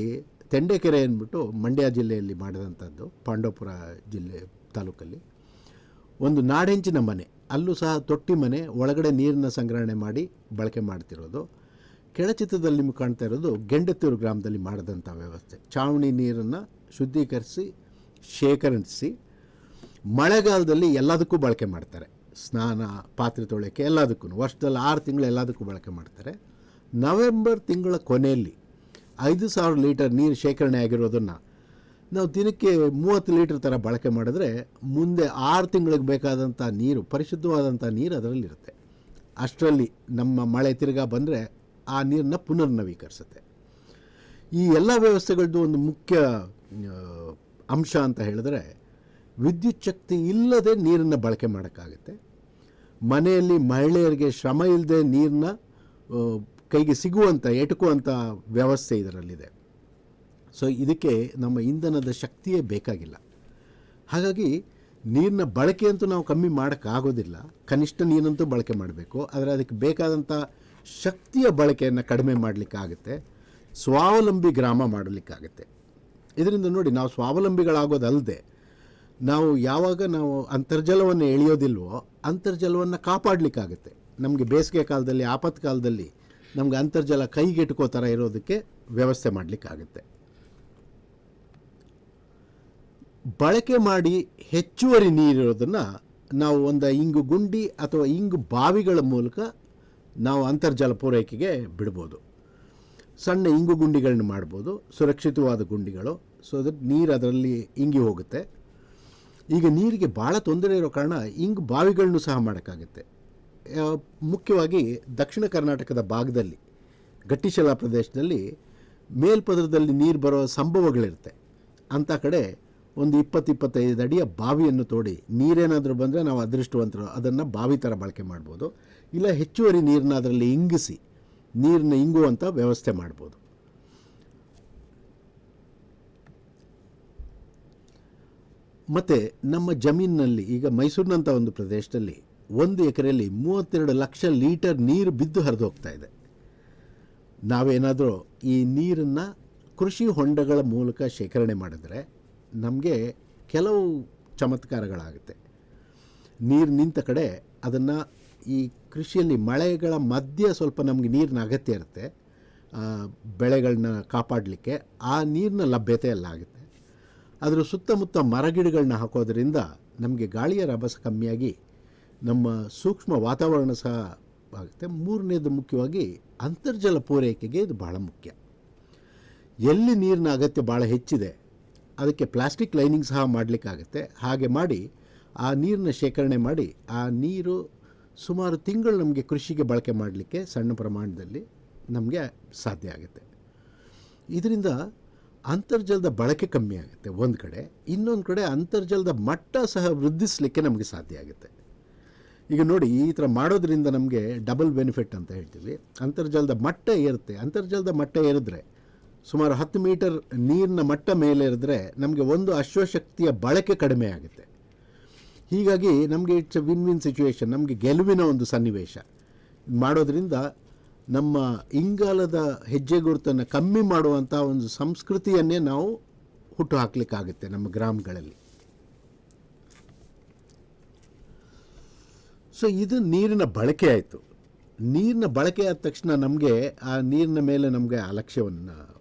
ತೆಂಡೆಕೆರೆ ಅಂದ್ಬಿಟ್ಟು ಮಂಡ್ಯ ಜಿಲ್ಲೆಯಲ್ಲಿ ಮಾಡಿದಂಥದ್ದು, ಪಾಂಡವಪುರ ಜಿಲ್ಲೆ ತಾಲೂಕಲ್ಲಿ ಒಂದು ನಾಡೆಂಚಿನ ಮನೆ, ಅಲ್ಲೂ ಸಹ ತೊಟ್ಟಿ ಮನೆ, ಒಳಗಡೆ ನೀರನ್ನು ಸಂಗ್ರಹಣೆ ಮಾಡಿ ಬಳಕೆ ಮಾಡ್ತಿರೋದು. ಕೆಳಚಿತ್ರದಲ್ಲಿ ನಿಮಗೆ ಕಾಣ್ತಾ ಇರೋದು ಗೆಂಡತ್ತೂರು ಗ್ರಾಮದಲ್ಲಿ ಮಾಡಿದಂಥ ವ್ಯವಸ್ಥೆ. ಛಾವಣಿ ನೀರನ್ನು ಶುದ್ಧೀಕರಿಸಿ ಶೇಖರಿಸಿ ಮಳೆಗಾಲದಲ್ಲಿ ಎಲ್ಲದಕ್ಕೂ ಬಳಕೆ ಮಾಡ್ತಾರೆ. ಸ್ನಾನ, ಪಾತ್ರೆ ತೊಳೆಯೋಕ್ಕೆ ಎಲ್ಲದಕ್ಕೂ ವರ್ಷದಲ್ಲಿ 6 ತಿಂಗಳು ಎಲ್ಲದಕ್ಕೂ ಬಳಕೆ ಮಾಡ್ತಾರೆ. ನವೆಂಬರ್ ತಿಂಗಳ ಕೊನೆಯಲ್ಲಿ 5,000 ಲೀಟರ್ ನೀರು ಶೇಖರಣೆ ಆಗಿರೋದನ್ನು ನಾವು ದಿನಕ್ಕೆ 30 ಲೀಟರ್ ಥರ ಬಳಕೆ ಮಾಡಿದ್ರೆ ಮುಂದೆ 6 ತಿಂಗಳಿಗೆ ಬೇಕಾದಂಥ ನೀರು, ಪರಿಶುದ್ಧವಾದಂಥ ನೀರು ಅದರಲ್ಲಿರುತ್ತೆ. ಅಷ್ಟರಲ್ಲಿ ನಮ್ಮ ಮಳೆ ತಿರ್ಗಾ ಬಂದರೆ ಆ ನೀರನ್ನ ಪುನರ್ನವೀಕರಿಸುತ್ತೆ. ಈ ಎಲ್ಲ ವ್ಯವಸ್ಥೆಗಳದ್ದು ಒಂದು ಮುಖ್ಯ ಅಂಶ ಅಂತ ಹೇಳಿದ್ರೆ, ವಿದ್ಯುತ್ ಶಕ್ತಿ ಇಲ್ಲದೆ ನೀರನ್ನು ಬಳಕೆ ಮಾಡೋಕ್ಕಾಗುತ್ತೆ. ಮನೆಯಲ್ಲಿ ಮಹಿಳೆಯರಿಗೆ ಶ್ರಮ ಇಲ್ಲದೆ ನೀರನ್ನ ಕೈಗೆ ಸಿಗುವಂಥ, ಎಟುಕುವಂಥ ವ್ಯವಸ್ಥೆ ಇದರಲ್ಲಿದೆ. ಸೊ ಇದಕ್ಕೆ ನಮ್ಮ ಇಂಧನದ ಶಕ್ತಿಯೇ ಬೇಕಾಗಿಲ್ಲ. ಹಾಗಾಗಿ ನೀರಿನ ಬಳಕೆಯಂತೂ ನಾವು ಕಮ್ಮಿ ಮಾಡೋಕ್ಕಾಗೋದಿಲ್ಲ. ಕನಿಷ್ಠ ನೀರಂತೂ ಬಳಕೆ ಮಾಡಬೇಕು. ಆದರೆ ಅದಕ್ಕೆ ಬೇಕಾದಂಥ ಶಕ್ತಿಯ ಬಳಕೆಯನ್ನು ಕಡಿಮೆ ಮಾಡಲಿಕ್ಕಾಗುತ್ತೆ. ಸ್ವಾವಲಂಬಿ ಗ್ರಾಮ ಮಾಡಲಿಕ್ಕಾಗುತ್ತೆ. ಇದರಿಂದ ನೋಡಿ, ನಾವು ಸ್ವಾವಲಂಬಿಗಳಾಗೋದಲ್ಲದೆ ಯಾವಾಗ ನಾವು ಅಂತರ್ಜಲವನ್ನು ಎಳೆಯೋದಿಲ್ವೋ ಅಂತರ್ಜಲವನ್ನು ಕಾಪಾಡಲಿಕ್ಕಾಗುತ್ತೆ. ನಮಗೆ ಬೇಸಿಗೆ ಕಾಲದಲ್ಲಿ, ಆಪತ್ತು ಕಾಲದಲ್ಲಿ ನಮಗೆ ಅಂತರ್ಜಲ ಕೈಗೆಟುಕೋ ಥರ ಇರೋದಕ್ಕೆ ವ್ಯವಸ್ಥೆ ಮಾಡಲಿಕ್ಕಾಗುತ್ತೆ. ಬಳಕೆ ಮಾಡಿ ಹೆಚ್ಚುವರಿ ನೀರಿರೋದನ್ನು ನಾವು ಒಂದು ಇಂಗು ಗುಂಡಿ ಅಥವಾ ಇಂಗು ಬಾವಿಗಳ ಮೂಲಕ ನಾವು ಅಂತರ್ಜಲ ಪೂರೈಕೆಗೆ ಬಿಡ್ಬೋದು. ಸಣ್ಣ ಇಂಗು ಗುಂಡಿಗಳನ್ನ ಮಾಡ್ಬೋದು, ಸುರಕ್ಷಿತವಾದ ಗುಂಡಿಗಳು. ಸೊ ದಟ್ ನೀರು ಅದರಲ್ಲಿ ಇಂಗಿ ಹೋಗುತ್ತೆ. ಈಗ ನೀರಿಗೆ ಭಾಳ ತೊಂದರೆ ಇರೋ ಕಾರಣ ಇಂಗು ಬಾವಿಗಳನ್ನು ಸಹ ಮಾಡೋಕ್ಕಾಗುತ್ತೆ. ಮುಖ್ಯವಾಗಿ ದಕ್ಷಿಣ ಕರ್ನಾಟಕದ ಭಾಗದಲ್ಲಿ ಗಟ್ಟಿಶಿಲಾ ಪ್ರದೇಶದಲ್ಲಿ ಮೇಲ್ಪದರದಲ್ಲಿ ನೀರು ಬರೋ ಸಂಭವಗಳಿರುತ್ತೆ. ಅಂಥ ಕಡೆ ಒಂದು 20-25 ಅಡಿಯ ಬಾವಿಯನ್ನು ತೋಡಿ ನೀರೇನಾದರೂ ಬಂದರೆ ನಾವು ಅದೃಷ್ಟವಂತರು, ಅದನ್ನು ಬಾವಿ ಥರ ಬಳಕೆ ಮಾಡ್ಬೋದು. ಇಲ್ಲ ಹೆಚ್ಚುವರಿ ನೀರನ್ನ ಅದರಲ್ಲಿ ಇಂಗಿಸಿ ನೀರನ್ನ ಇಂಗುವಂಥ ವ್ಯವಸ್ಥೆ ಮಾಡ್ಬೋದು. ಮತ್ತು ನಮ್ಮ ಜಮೀನಿನಲ್ಲಿ ಈಗ ಮೈಸೂರಿನಂಥ ಒಂದು ಪ್ರದೇಶದಲ್ಲಿ 1 ಎಕರೆಯಲ್ಲಿ 32 ಲಕ್ಷ ಲೀಟರ್ ನೀರು ಬಿದ್ದು ಹರಿದು ಹೋಗ್ತಾ ಇದೆ. ನಾವೇನಾದರೂ ಈ ನೀರನ್ನು ಕೃಷಿ ಹೊಂಡಗಳ ಮೂಲಕ ಶೇಖರಣೆ ಮಾಡಿದ್ರೆ ನಮಗೆ ಕೆಲವು ಚಮತ್ಕಾರಗಳಾಗುತ್ತೆ. ನೀರು ನಿಂತ ಕಡೆ ಅದನ್ನು ಈ ಕೃಷಿಯಲ್ಲಿ ಮಳೆಗಳ ಮಧ್ಯೆ ಸ್ವಲ್ಪ ನಮಗೆ ನೀರಿನ ಅಗತ್ಯ ಇರುತ್ತೆ ಬೆಳೆಗಳನ್ನ ಕಾಪಾಡಲಿಕ್ಕೆ. ಆ ನೀರಿನ ಲಭ್ಯತೆ ಎಲ್ಲ ಆಗುತ್ತೆ. ಅದರ ಸುತ್ತಮುತ್ತ ಮರಗಿಡಗಳನ್ನ ಹಾಕೋದ್ರಿಂದ ನಮಗೆ ಗಾಳಿಯ ರಭಸ ಕಮ್ಮಿಯಾಗಿ ನಮ್ಮ ಸೂಕ್ಷ್ಮ ವಾತಾವರಣ ಸಹ ಆಗುತ್ತೆ. ಮೂರನೇದು ಮುಖ್ಯವಾಗಿ ಅಂತರ್ಜಲ ಪೂರೈಕೆಗೆ ಇದು ಭಾಳ ಮುಖ್ಯ. ಎಲ್ಲಿ ನೀರಿನ ಅಗತ್ಯ ಭಾಳ ಹೆಚ್ಚಿದೆ ಅದಕ್ಕೆ ಪ್ಲಾಸ್ಟಿಕ್ ಲೈನಿಂಗ್ ಸಹ ಮಾಡಲಿಕ್ಕಾಗುತ್ತೆ. ಹಾಗೆ ಮಾಡಿ ಆ ನೀರನ್ನ ಶೇಖರಣೆ ಮಾಡಿ ಆ ನೀರು ಸುಮಾರು ತಿಂಗಳು ನಮಗೆ ಕೃಷಿಗೆ ಬಳಕೆ ಮಾಡಲಿಕ್ಕೆ ಸಣ್ಣ ಪ್ರಮಾಣದಲ್ಲಿ ನಮಗೆ ಸಾಧ್ಯ ಆಗುತ್ತೆ. ಇದರಿಂದ ಅಂತರ್ಜಲದ ಬಳಕೆ ಕಮ್ಮಿ ಆಗುತ್ತೆ ಒಂದು ಕಡೆ. ಇನ್ನೊಂದು ಕಡೆ ಅಂತರ್ಜಲದ ಮಟ್ಟ ಸಹ ವೃದ್ಧಿಸಲಿಕ್ಕೆ ನಮಗೆ ಸಾಧ್ಯ ಆಗುತ್ತೆ. ಈಗ ನೋಡಿ, ಈ ಥರ ಮಾಡೋದ್ರಿಂದ ನಮಗೆ ಡಬಲ್ ಬೆನಿಫಿಟ್ ಅಂತ ಹೇಳ್ತೀವಿ. ಅಂತರ್ಜಲದ ಮಟ್ಟ ಏರುತ್ತೆ. ಅಂತರ್ಜಲದ ಮಟ್ಟ ಏರಿದ್ರೆ ಸುಮಾರು 10 ಮೀಟರ್ ನೀರಿನ ಮಟ್ಟ ಮೇಲೆ ಇರಿದ್ರೆ ನಮಗೆ ಒಂದು ಅಶ್ವಶಕ್ತಿಯ ಬಳಕೆ ಕಡಿಮೆ ಆಗುತ್ತೆ. ಹೀಗಾಗಿ ನಮಗೆ it's A win win situation, ನಮಗೆ ಗೆಲುವಿನ ಒಂದು ಸನ್ನಿವೇಶ. ಮಾಡೋದ್ರಿಂದ ನಮ್ಮ ಇಂಗಾಲದ ಹೆಜ್ಜೆ ಗುರುತನ್ನು ಕಮ್ಮಿ ಮಾಡುವಂಥ ಒಂದು ಸಂಸ್ಕೃತಿಯನ್ನೇ ನಾವು ಹುಟ್ಟು ಹಾಕಲಿಕ್ಕಾಗುತ್ತೆ ನಮ್ಮ ಗ್ರಾಮಗಳಲ್ಲಿ. ಸೊ ಇದು ನೀರಿನ ಬಳಕೆ ಆಯಿತು. ನೀರಿನ ಬಳಕೆ ಆದ ತಕ್ಷಣ ನಮಗೆ ಆ ನೀರಿನ ಮೇಲೆ ನಮಗೆ ಅಲಕ್ಷ್ಯವನ್ನು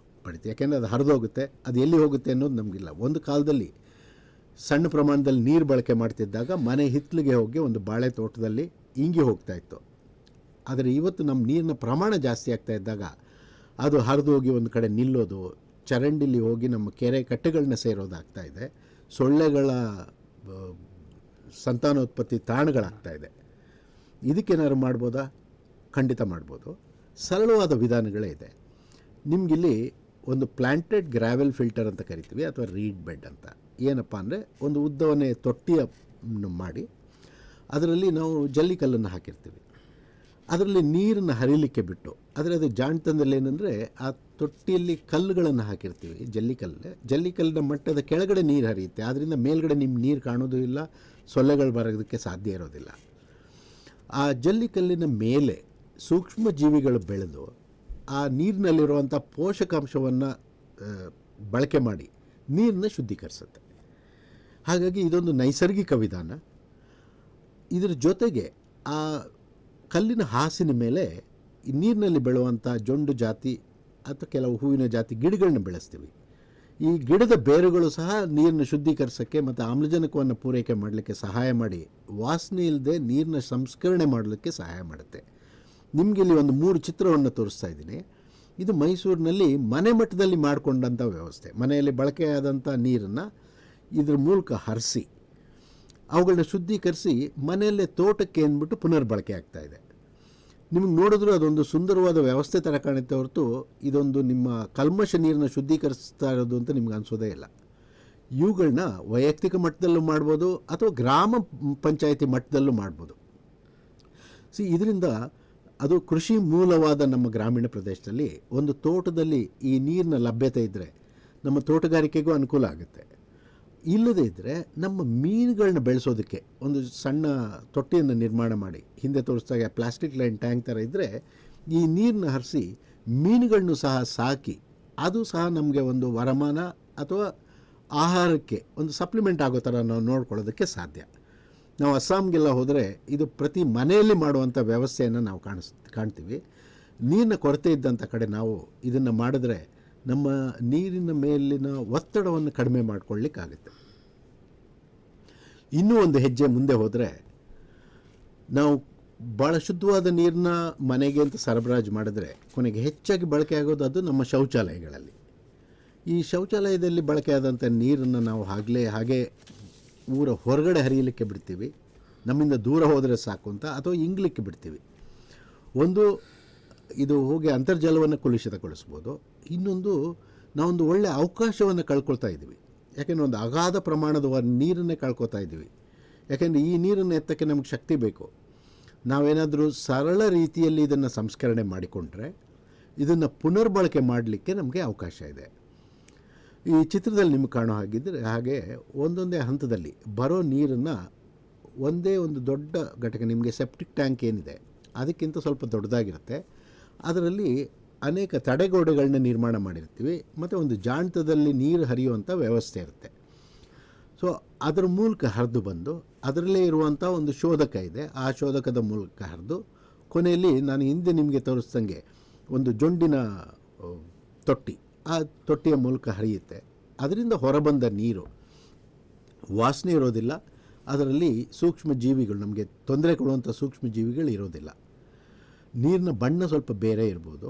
ಪಡಿತೀವಿ. ಯಾಕೆಂದರೆ ಅದು ಹರಿದೋಗುತ್ತೆ, ಅದು ಎಲ್ಲಿ ಹೋಗುತ್ತೆ ಅನ್ನೋದು ನಮಗಿಲ್ಲ. ಒಂದು ಕಾಲದಲ್ಲಿ ಸಣ್ಣ ಪ್ರಮಾಣದಲ್ಲಿ ನೀರು ಬಳಕೆ ಮಾಡ್ತಿದ್ದಾಗ ಮನೆ ಹಿತ್ತಲಿಗೆ ಹೋಗಿ ಒಂದು ಬಾಳೆ ತೋಟದಲ್ಲಿ ಇಂಗಿ ಹೋಗ್ತಾಯಿತ್ತು. ಆದರೆ ಇವತ್ತು ನಮ್ಮ ನೀರಿನ ಪ್ರಮಾಣ ಜಾಸ್ತಿ ಆಗ್ತಾ ಇದ್ದಾಗ ಅದು ಹರಿದು ಹೋಗಿ ಒಂದು ಕಡೆ ನಿಲ್ಲೋದು, ಚರಂಡಿಲಿ ಹೋಗಿ ನಮ್ಮ ಕೆರೆ ಕಟ್ಟೆಗಳನ್ನ ಸೇರೋದಾಗ್ತಾ ಇದೆ. ಸೊಳ್ಳೆಗಳ ಸಂತಾನೋತ್ಪತ್ತಿ ತಾಣಗಳಾಗ್ತಾಯಿದೆ. ಇದಕ್ಕೇನಾದ್ರು ಮಾಡ್ಬೋದಾ? ಖಂಡಿತ ಮಾಡ್ಬೋದು. ಸರಳವಾದ ವಿಧಾನಗಳೇ ಇದೆ. ನಿಮಗಿಲ್ಲಿ ಒಂದು ಪ್ಲ್ಯಾಂಟೆಡ್ ಗ್ರಾವೆಲ್ ಫಿಲ್ಟರ್ ಅಂತ ಕರಿತೀವಿ, ಅಥವಾ ರೀಡ್ ಬೆಡ್ ಅಂತ. ಏನಪ್ಪ ಅಂದರೆ ಒಂದು ಉದ್ದವನ್ನೇ ತೊಟ್ಟಿಯನ್ನು ಮಾಡಿ ಅದರಲ್ಲಿ ನಾವು ಜಲ್ಲಿಕಲ್ಲನ್ನು ಹಾಕಿರ್ತೀವಿ. ಅದರಲ್ಲಿ ನೀರನ್ನು ಹರಿಲಿಕ್ಕೆ ಬಿಟ್ಟು, ಆದರೆ ಅದು ಜಾಣ್ತನದಲ್ಲಿ ಏನಂದರೆ ಆ ತೊಟ್ಟಿಯಲ್ಲಿ ಕಲ್ಲುಗಳನ್ನು ಹಾಕಿರ್ತೀವಿ, ಜಲ್ಲಿಕಲ್ಲಿನ ಮಟ್ಟದ ಕೆಳಗಡೆ ನೀರು ಹರಿಯುತ್ತೆ. ಆದ್ದರಿಂದ ಮೇಲ್ಗಡೆ ನಿಮ್ಮ ನೀರು ಕಾಣೋದು ಇಲ್ಲ, ಸೊಳ್ಳೆಗಳು ಬರೋದಕ್ಕೆ ಸಾಧ್ಯ ಇರೋದಿಲ್ಲ. ಆ ಜಲ್ಲಿಕಲ್ಲಿನ ಮೇಲೆ ಸೂಕ್ಷ್ಮ ಜೀವಿಗಳು ಬೆಳೆದು ಆ ನೀರಿನಲ್ಲಿರುವಂಥ ಪೋಷಕಾಂಶವನ್ನು ಬಳಕೆ ಮಾಡಿ ನೀರನ್ನ ಶುದ್ಧೀಕರಿಸುತ್ತೆ. ಹಾಗಾಗಿ ಇದೊಂದು ನೈಸರ್ಗಿಕ ವಿಧಾನ. ಇದರ ಜೊತೆಗೆ ಆ ಕಲ್ಲಿನ ಹಾಸಿನ ಮೇಲೆ ನೀರಿನಲ್ಲಿ ಬೆಳೆಯುವಂಥ ಜೊಂಡು ಜಾತಿ ಅಥವಾ ಕೆಲವು ಹೂವಿನ ಜಾತಿ ಗಿಡಗಳನ್ನ ಬೆಳೆಸ್ತೀವಿ. ಈ ಗಿಡದ ಬೇರುಗಳು ಸಹ ನೀರನ್ನು ಶುದ್ಧೀಕರಿಸೋಕ್ಕೆ ಮತ್ತು ಆಮ್ಲಜನಕವನ್ನು ಪೂರೈಕೆ ಮಾಡಲಿಕ್ಕೆ ಸಹಾಯ ಮಾಡಿ ವಾಸನೆ ಇಲ್ಲದೆ ನೀರನ್ನ ಸಂಸ್ಕರಣೆ ಮಾಡಲಿಕ್ಕೆ ಸಹಾಯ ಮಾಡುತ್ತೆ. ನಿಮಗೆ ಇಲ್ಲಿ ಒಂದು 3 ಚಿತ್ರವನ್ನು ತೋರಿಸ್ತಾ ಇದ್ದೀನಿ. ಇದು ಮೈಸೂರಿನಲ್ಲಿ ಮನೆ ಮಟ್ಟದಲ್ಲಿ ಮಾಡಿಕೊಂಡಂಥ ವ್ಯವಸ್ಥೆ. ಮನೆಯಲ್ಲಿ ಬಳಕೆಯಾದಂಥ ನೀರನ್ನು ಇದ್ರ ಮೂಲಕ ಹರಿಸಿ ಅವುಗಳನ್ನ ಶುದ್ಧೀಕರಿಸಿ ಮನೆಯಲ್ಲೇ ತೋಟಕ್ಕೆ ಅಂದ್ಬಿಟ್ಟು ಪುನರ್ಬಳಕೆ ಆಗ್ತಾಯಿದೆ. ನಿಮಗೆ ನೋಡಿದ್ರೂ ಅದೊಂದು ಸುಂದರವಾದ ವ್ಯವಸ್ಥೆ ಥರ ಕಾಣುತ್ತೆ ಹೊರತು ಇದೊಂದು ನಿಮ್ಮ ಕಲ್ಮಶ ನೀರನ್ನು ಶುದ್ಧೀಕರಿಸ್ತಾ ಇರೋದು ಅಂತ ನಿಮ್ಗೆ ಅನಿಸೋದೇ ಇಲ್ಲ. ಇವುಗಳನ್ನ ವೈಯಕ್ತಿಕ ಮಟ್ಟದಲ್ಲೂ ಮಾಡ್ಬೋದು ಅಥವಾ ಗ್ರಾಮ ಪಂಚಾಯಿತಿ ಮಟ್ಟದಲ್ಲೂ ಮಾಡ್ಬೋದು. ಇದರಿಂದ ಅದು ಕೃಷಿ ಮೂಲವಾದ ನಮ್ಮ ಗ್ರಾಮೀಣ ಪ್ರದೇಶದಲ್ಲಿ ಒಂದು ತೋಟದಲ್ಲಿ ಈ ನೀರಿನ ಲಭ್ಯತೆ ಇದ್ದರೆ ನಮ್ಮ ತೋಟಗಾರಿಕೆಗೂ ಅನುಕೂಲ ಆಗುತ್ತೆ. ಇಲ್ಲದೇ ಇದ್ದರೆ ನಮ್ಮ ಮೀನುಗಳನ್ನ ಬೆಳೆಸೋದಕ್ಕೆ ಒಂದು ಸಣ್ಣ ತೊಟ್ಟಿಯನ್ನು ನಿರ್ಮಾಣ ಮಾಡಿ, ಹಿಂದೆ ತೋರಿಸಿದಾಗ ಪ್ಲಾಸ್ಟಿಕ್ ಲೈನ್ ಟ್ಯಾಂಕ್ ಥರ ಇದ್ದರೆ ಈ ನೀರನ್ನ ಹರಿಸಿ ಮೀನುಗಳನ್ನು ಸಹ ಸಾಕಿ ಅದು ಸಹ ನಮಗೆ ಒಂದು ವರಮಾನ ಅಥವಾ ಆಹಾರಕ್ಕೆ ಒಂದು ಸಪ್ಲಿಮೆಂಟ್ ಆಗೋ ಥರ ನಾವು ನೋಡ್ಕೊಳ್ಳೋದಕ್ಕೆ ಸಾಧ್ಯ. ನಾವು ಅಸ್ಸಾಂಗೆಲ್ಲ ಹೋದರೆ ಇದು ಪ್ರತಿ ಮನೆಯಲ್ಲಿ ಮಾಡುವಂಥ ವ್ಯವಸ್ಥೆಯನ್ನು ನಾವು ಕಾಣ್ತೀವಿ. ನೀರಿನ ಕೊರತೆ ಇದ್ದಂಥ ಕಡೆ ನಾವು ಇದನ್ನು ಮಾಡಿದ್ರೆ ನಮ್ಮ ನೀರಿನ ಮೇಲಿನ ಒತ್ತಡವನ್ನು ಕಡಿಮೆ ಮಾಡಿಕೊಳ್ಳಿಕ್ಕಾಗುತ್ತೆ. ಇನ್ನೂ ಒಂದು ಹೆಜ್ಜೆ ಮುಂದೆ ಹೋದರೆ ನಾವು ಭಾಳ ಶುದ್ಧವಾದ ನೀರನ್ನ ಮನೆಗೆ ಅಂತ ಸರಬರಾಜು ಮಾಡಿದ್ರೆ ಕೊನೆಗೆ ಹೆಚ್ಚಾಗಿ ಬಳಕೆ ಆಗೋದು ಅದು ನಮ್ಮ ಶೌಚಾಲಯಗಳಲ್ಲಿ. ಈ ಶೌಚಾಲಯದಲ್ಲಿ ಬಳಕೆಯಾದಂಥ ನೀರನ್ನು ನಾವು ಹಾಗೆ ಊರ ಹೊರಗಡೆ ಹರಿಯಲಿಕ್ಕೆ ಬಿಡ್ತೀವಿ, ನಮ್ಮಿಂದ ದೂರ ಹೋದರೆ ಸಾಕು ಅಂತ, ಅಥವಾ ಇಂಗ್ಲಿಕ್ಕೆ ಬಿಡ್ತೀವಿ. ಒಂದು ಇದು ಹೋಗಿ ಅಂತರ್ಜಲವನ್ನು ಕಲುಷಿತಗೊಳಿಸ್ಬೋದು. ಇನ್ನೊಂದು ನಾವೊಂದು ಒಳ್ಳೆಯ ಅವಕಾಶವನ್ನು ಕಳ್ಕೊಳ್ತಾ ಇದ್ದೀವಿ. ಯಾಕೆಂದರೆ ಒಂದು ಅಗಾಧ ಪ್ರಮಾಣದ ನೀರನ್ನೇ ಕಳ್ಕೊತಾ ಇದ್ದೀವಿ. ಯಾಕೆಂದರೆ ಈ ನೀರನ್ನು ಎತ್ತಕ್ಕೆ ನಮಗೆ ಶಕ್ತಿ ಬೇಕು. ನಾವೇನಾದರೂ ಸರಳ ರೀತಿಯಲ್ಲಿ ಇದನ್ನು ಸಂಸ್ಕರಣೆ ಮಾಡಿಕೊಂಡ್ರೆ ಇದನ್ನು ಪುನರ್ಬಳಕೆ ಮಾಡಲಿಕ್ಕೆ ನಮಗೆ ಅವಕಾಶ ಇದೆ. ಈ ಚಿತ್ರದಲ್ಲಿ ನಿಮಗೆ ಕಾಣೋ ಹಾಗೆ ಒಂದೊಂದೇ ಹಂತದಲ್ಲಿ ಬರೋ ನೀರನ್ನು ಒಂದೇ ಒಂದು ದೊಡ್ಡ ಘಟಕ, ನಿಮಗೆ ಸೆಪ್ಟಿಕ್ ಟ್ಯಾಂಕ್ ಏನಿದೆ ಅದಕ್ಕಿಂತ ಸ್ವಲ್ಪ ದೊಡ್ಡದಾಗಿರುತ್ತೆ, ಅದರಲ್ಲಿ ಅನೇಕ ತಡೆಗೋಡೆಗಳನ್ನ ನಿರ್ಮಾಣ ಮಾಡಿರ್ತೀವಿ ಮತ್ತು ಒಂದು ಜಾಣತದಲ್ಲಿ ನೀರು ಹರಿಯುವಂಥ ವ್ಯವಸ್ಥೆ ಇರುತ್ತೆ. ಸೊ ಅದರ ಮೂಲಕ ಹರಿದು ಬಂದು ಅದರಲ್ಲೇ ಇರುವಂಥ ಒಂದು ಶೋಧಕ ಇದೆ, ಆ ಶೋಧಕದ ಮೂಲಕ ಹರಿದು ಕೊನೆಯಲ್ಲಿ ನಾನು ಹಿಂದೆ ನಿಮಗೆ ತೋರಿಸ್ದಂಗೆ ಒಂದು ಜೊಂಡಿನ ತೊಟ್ಟಿ, ಆ ತೊಟ್ಟಿಯ ಮೂಲಕ ಹರಿಯುತ್ತೆ. ಅದರಿಂದ ಹೊರಬಂದ ನೀರು ವಾಸನೆ ಇರೋದಿಲ್ಲ, ಅದರಲ್ಲಿ ಸೂಕ್ಷ್ಮ ಜೀವಿಗಳು, ನಮಗೆ ತೊಂದರೆ ಕೊಡುವಂಥ ಸೂಕ್ಷ್ಮ ಜೀವಿಗಳು ಇರೋದಿಲ್ಲ. ನೀರಿನ ಬಣ್ಣ ಸ್ವಲ್ಪ ಬೇರೆ ಇರ್ಬೋದು,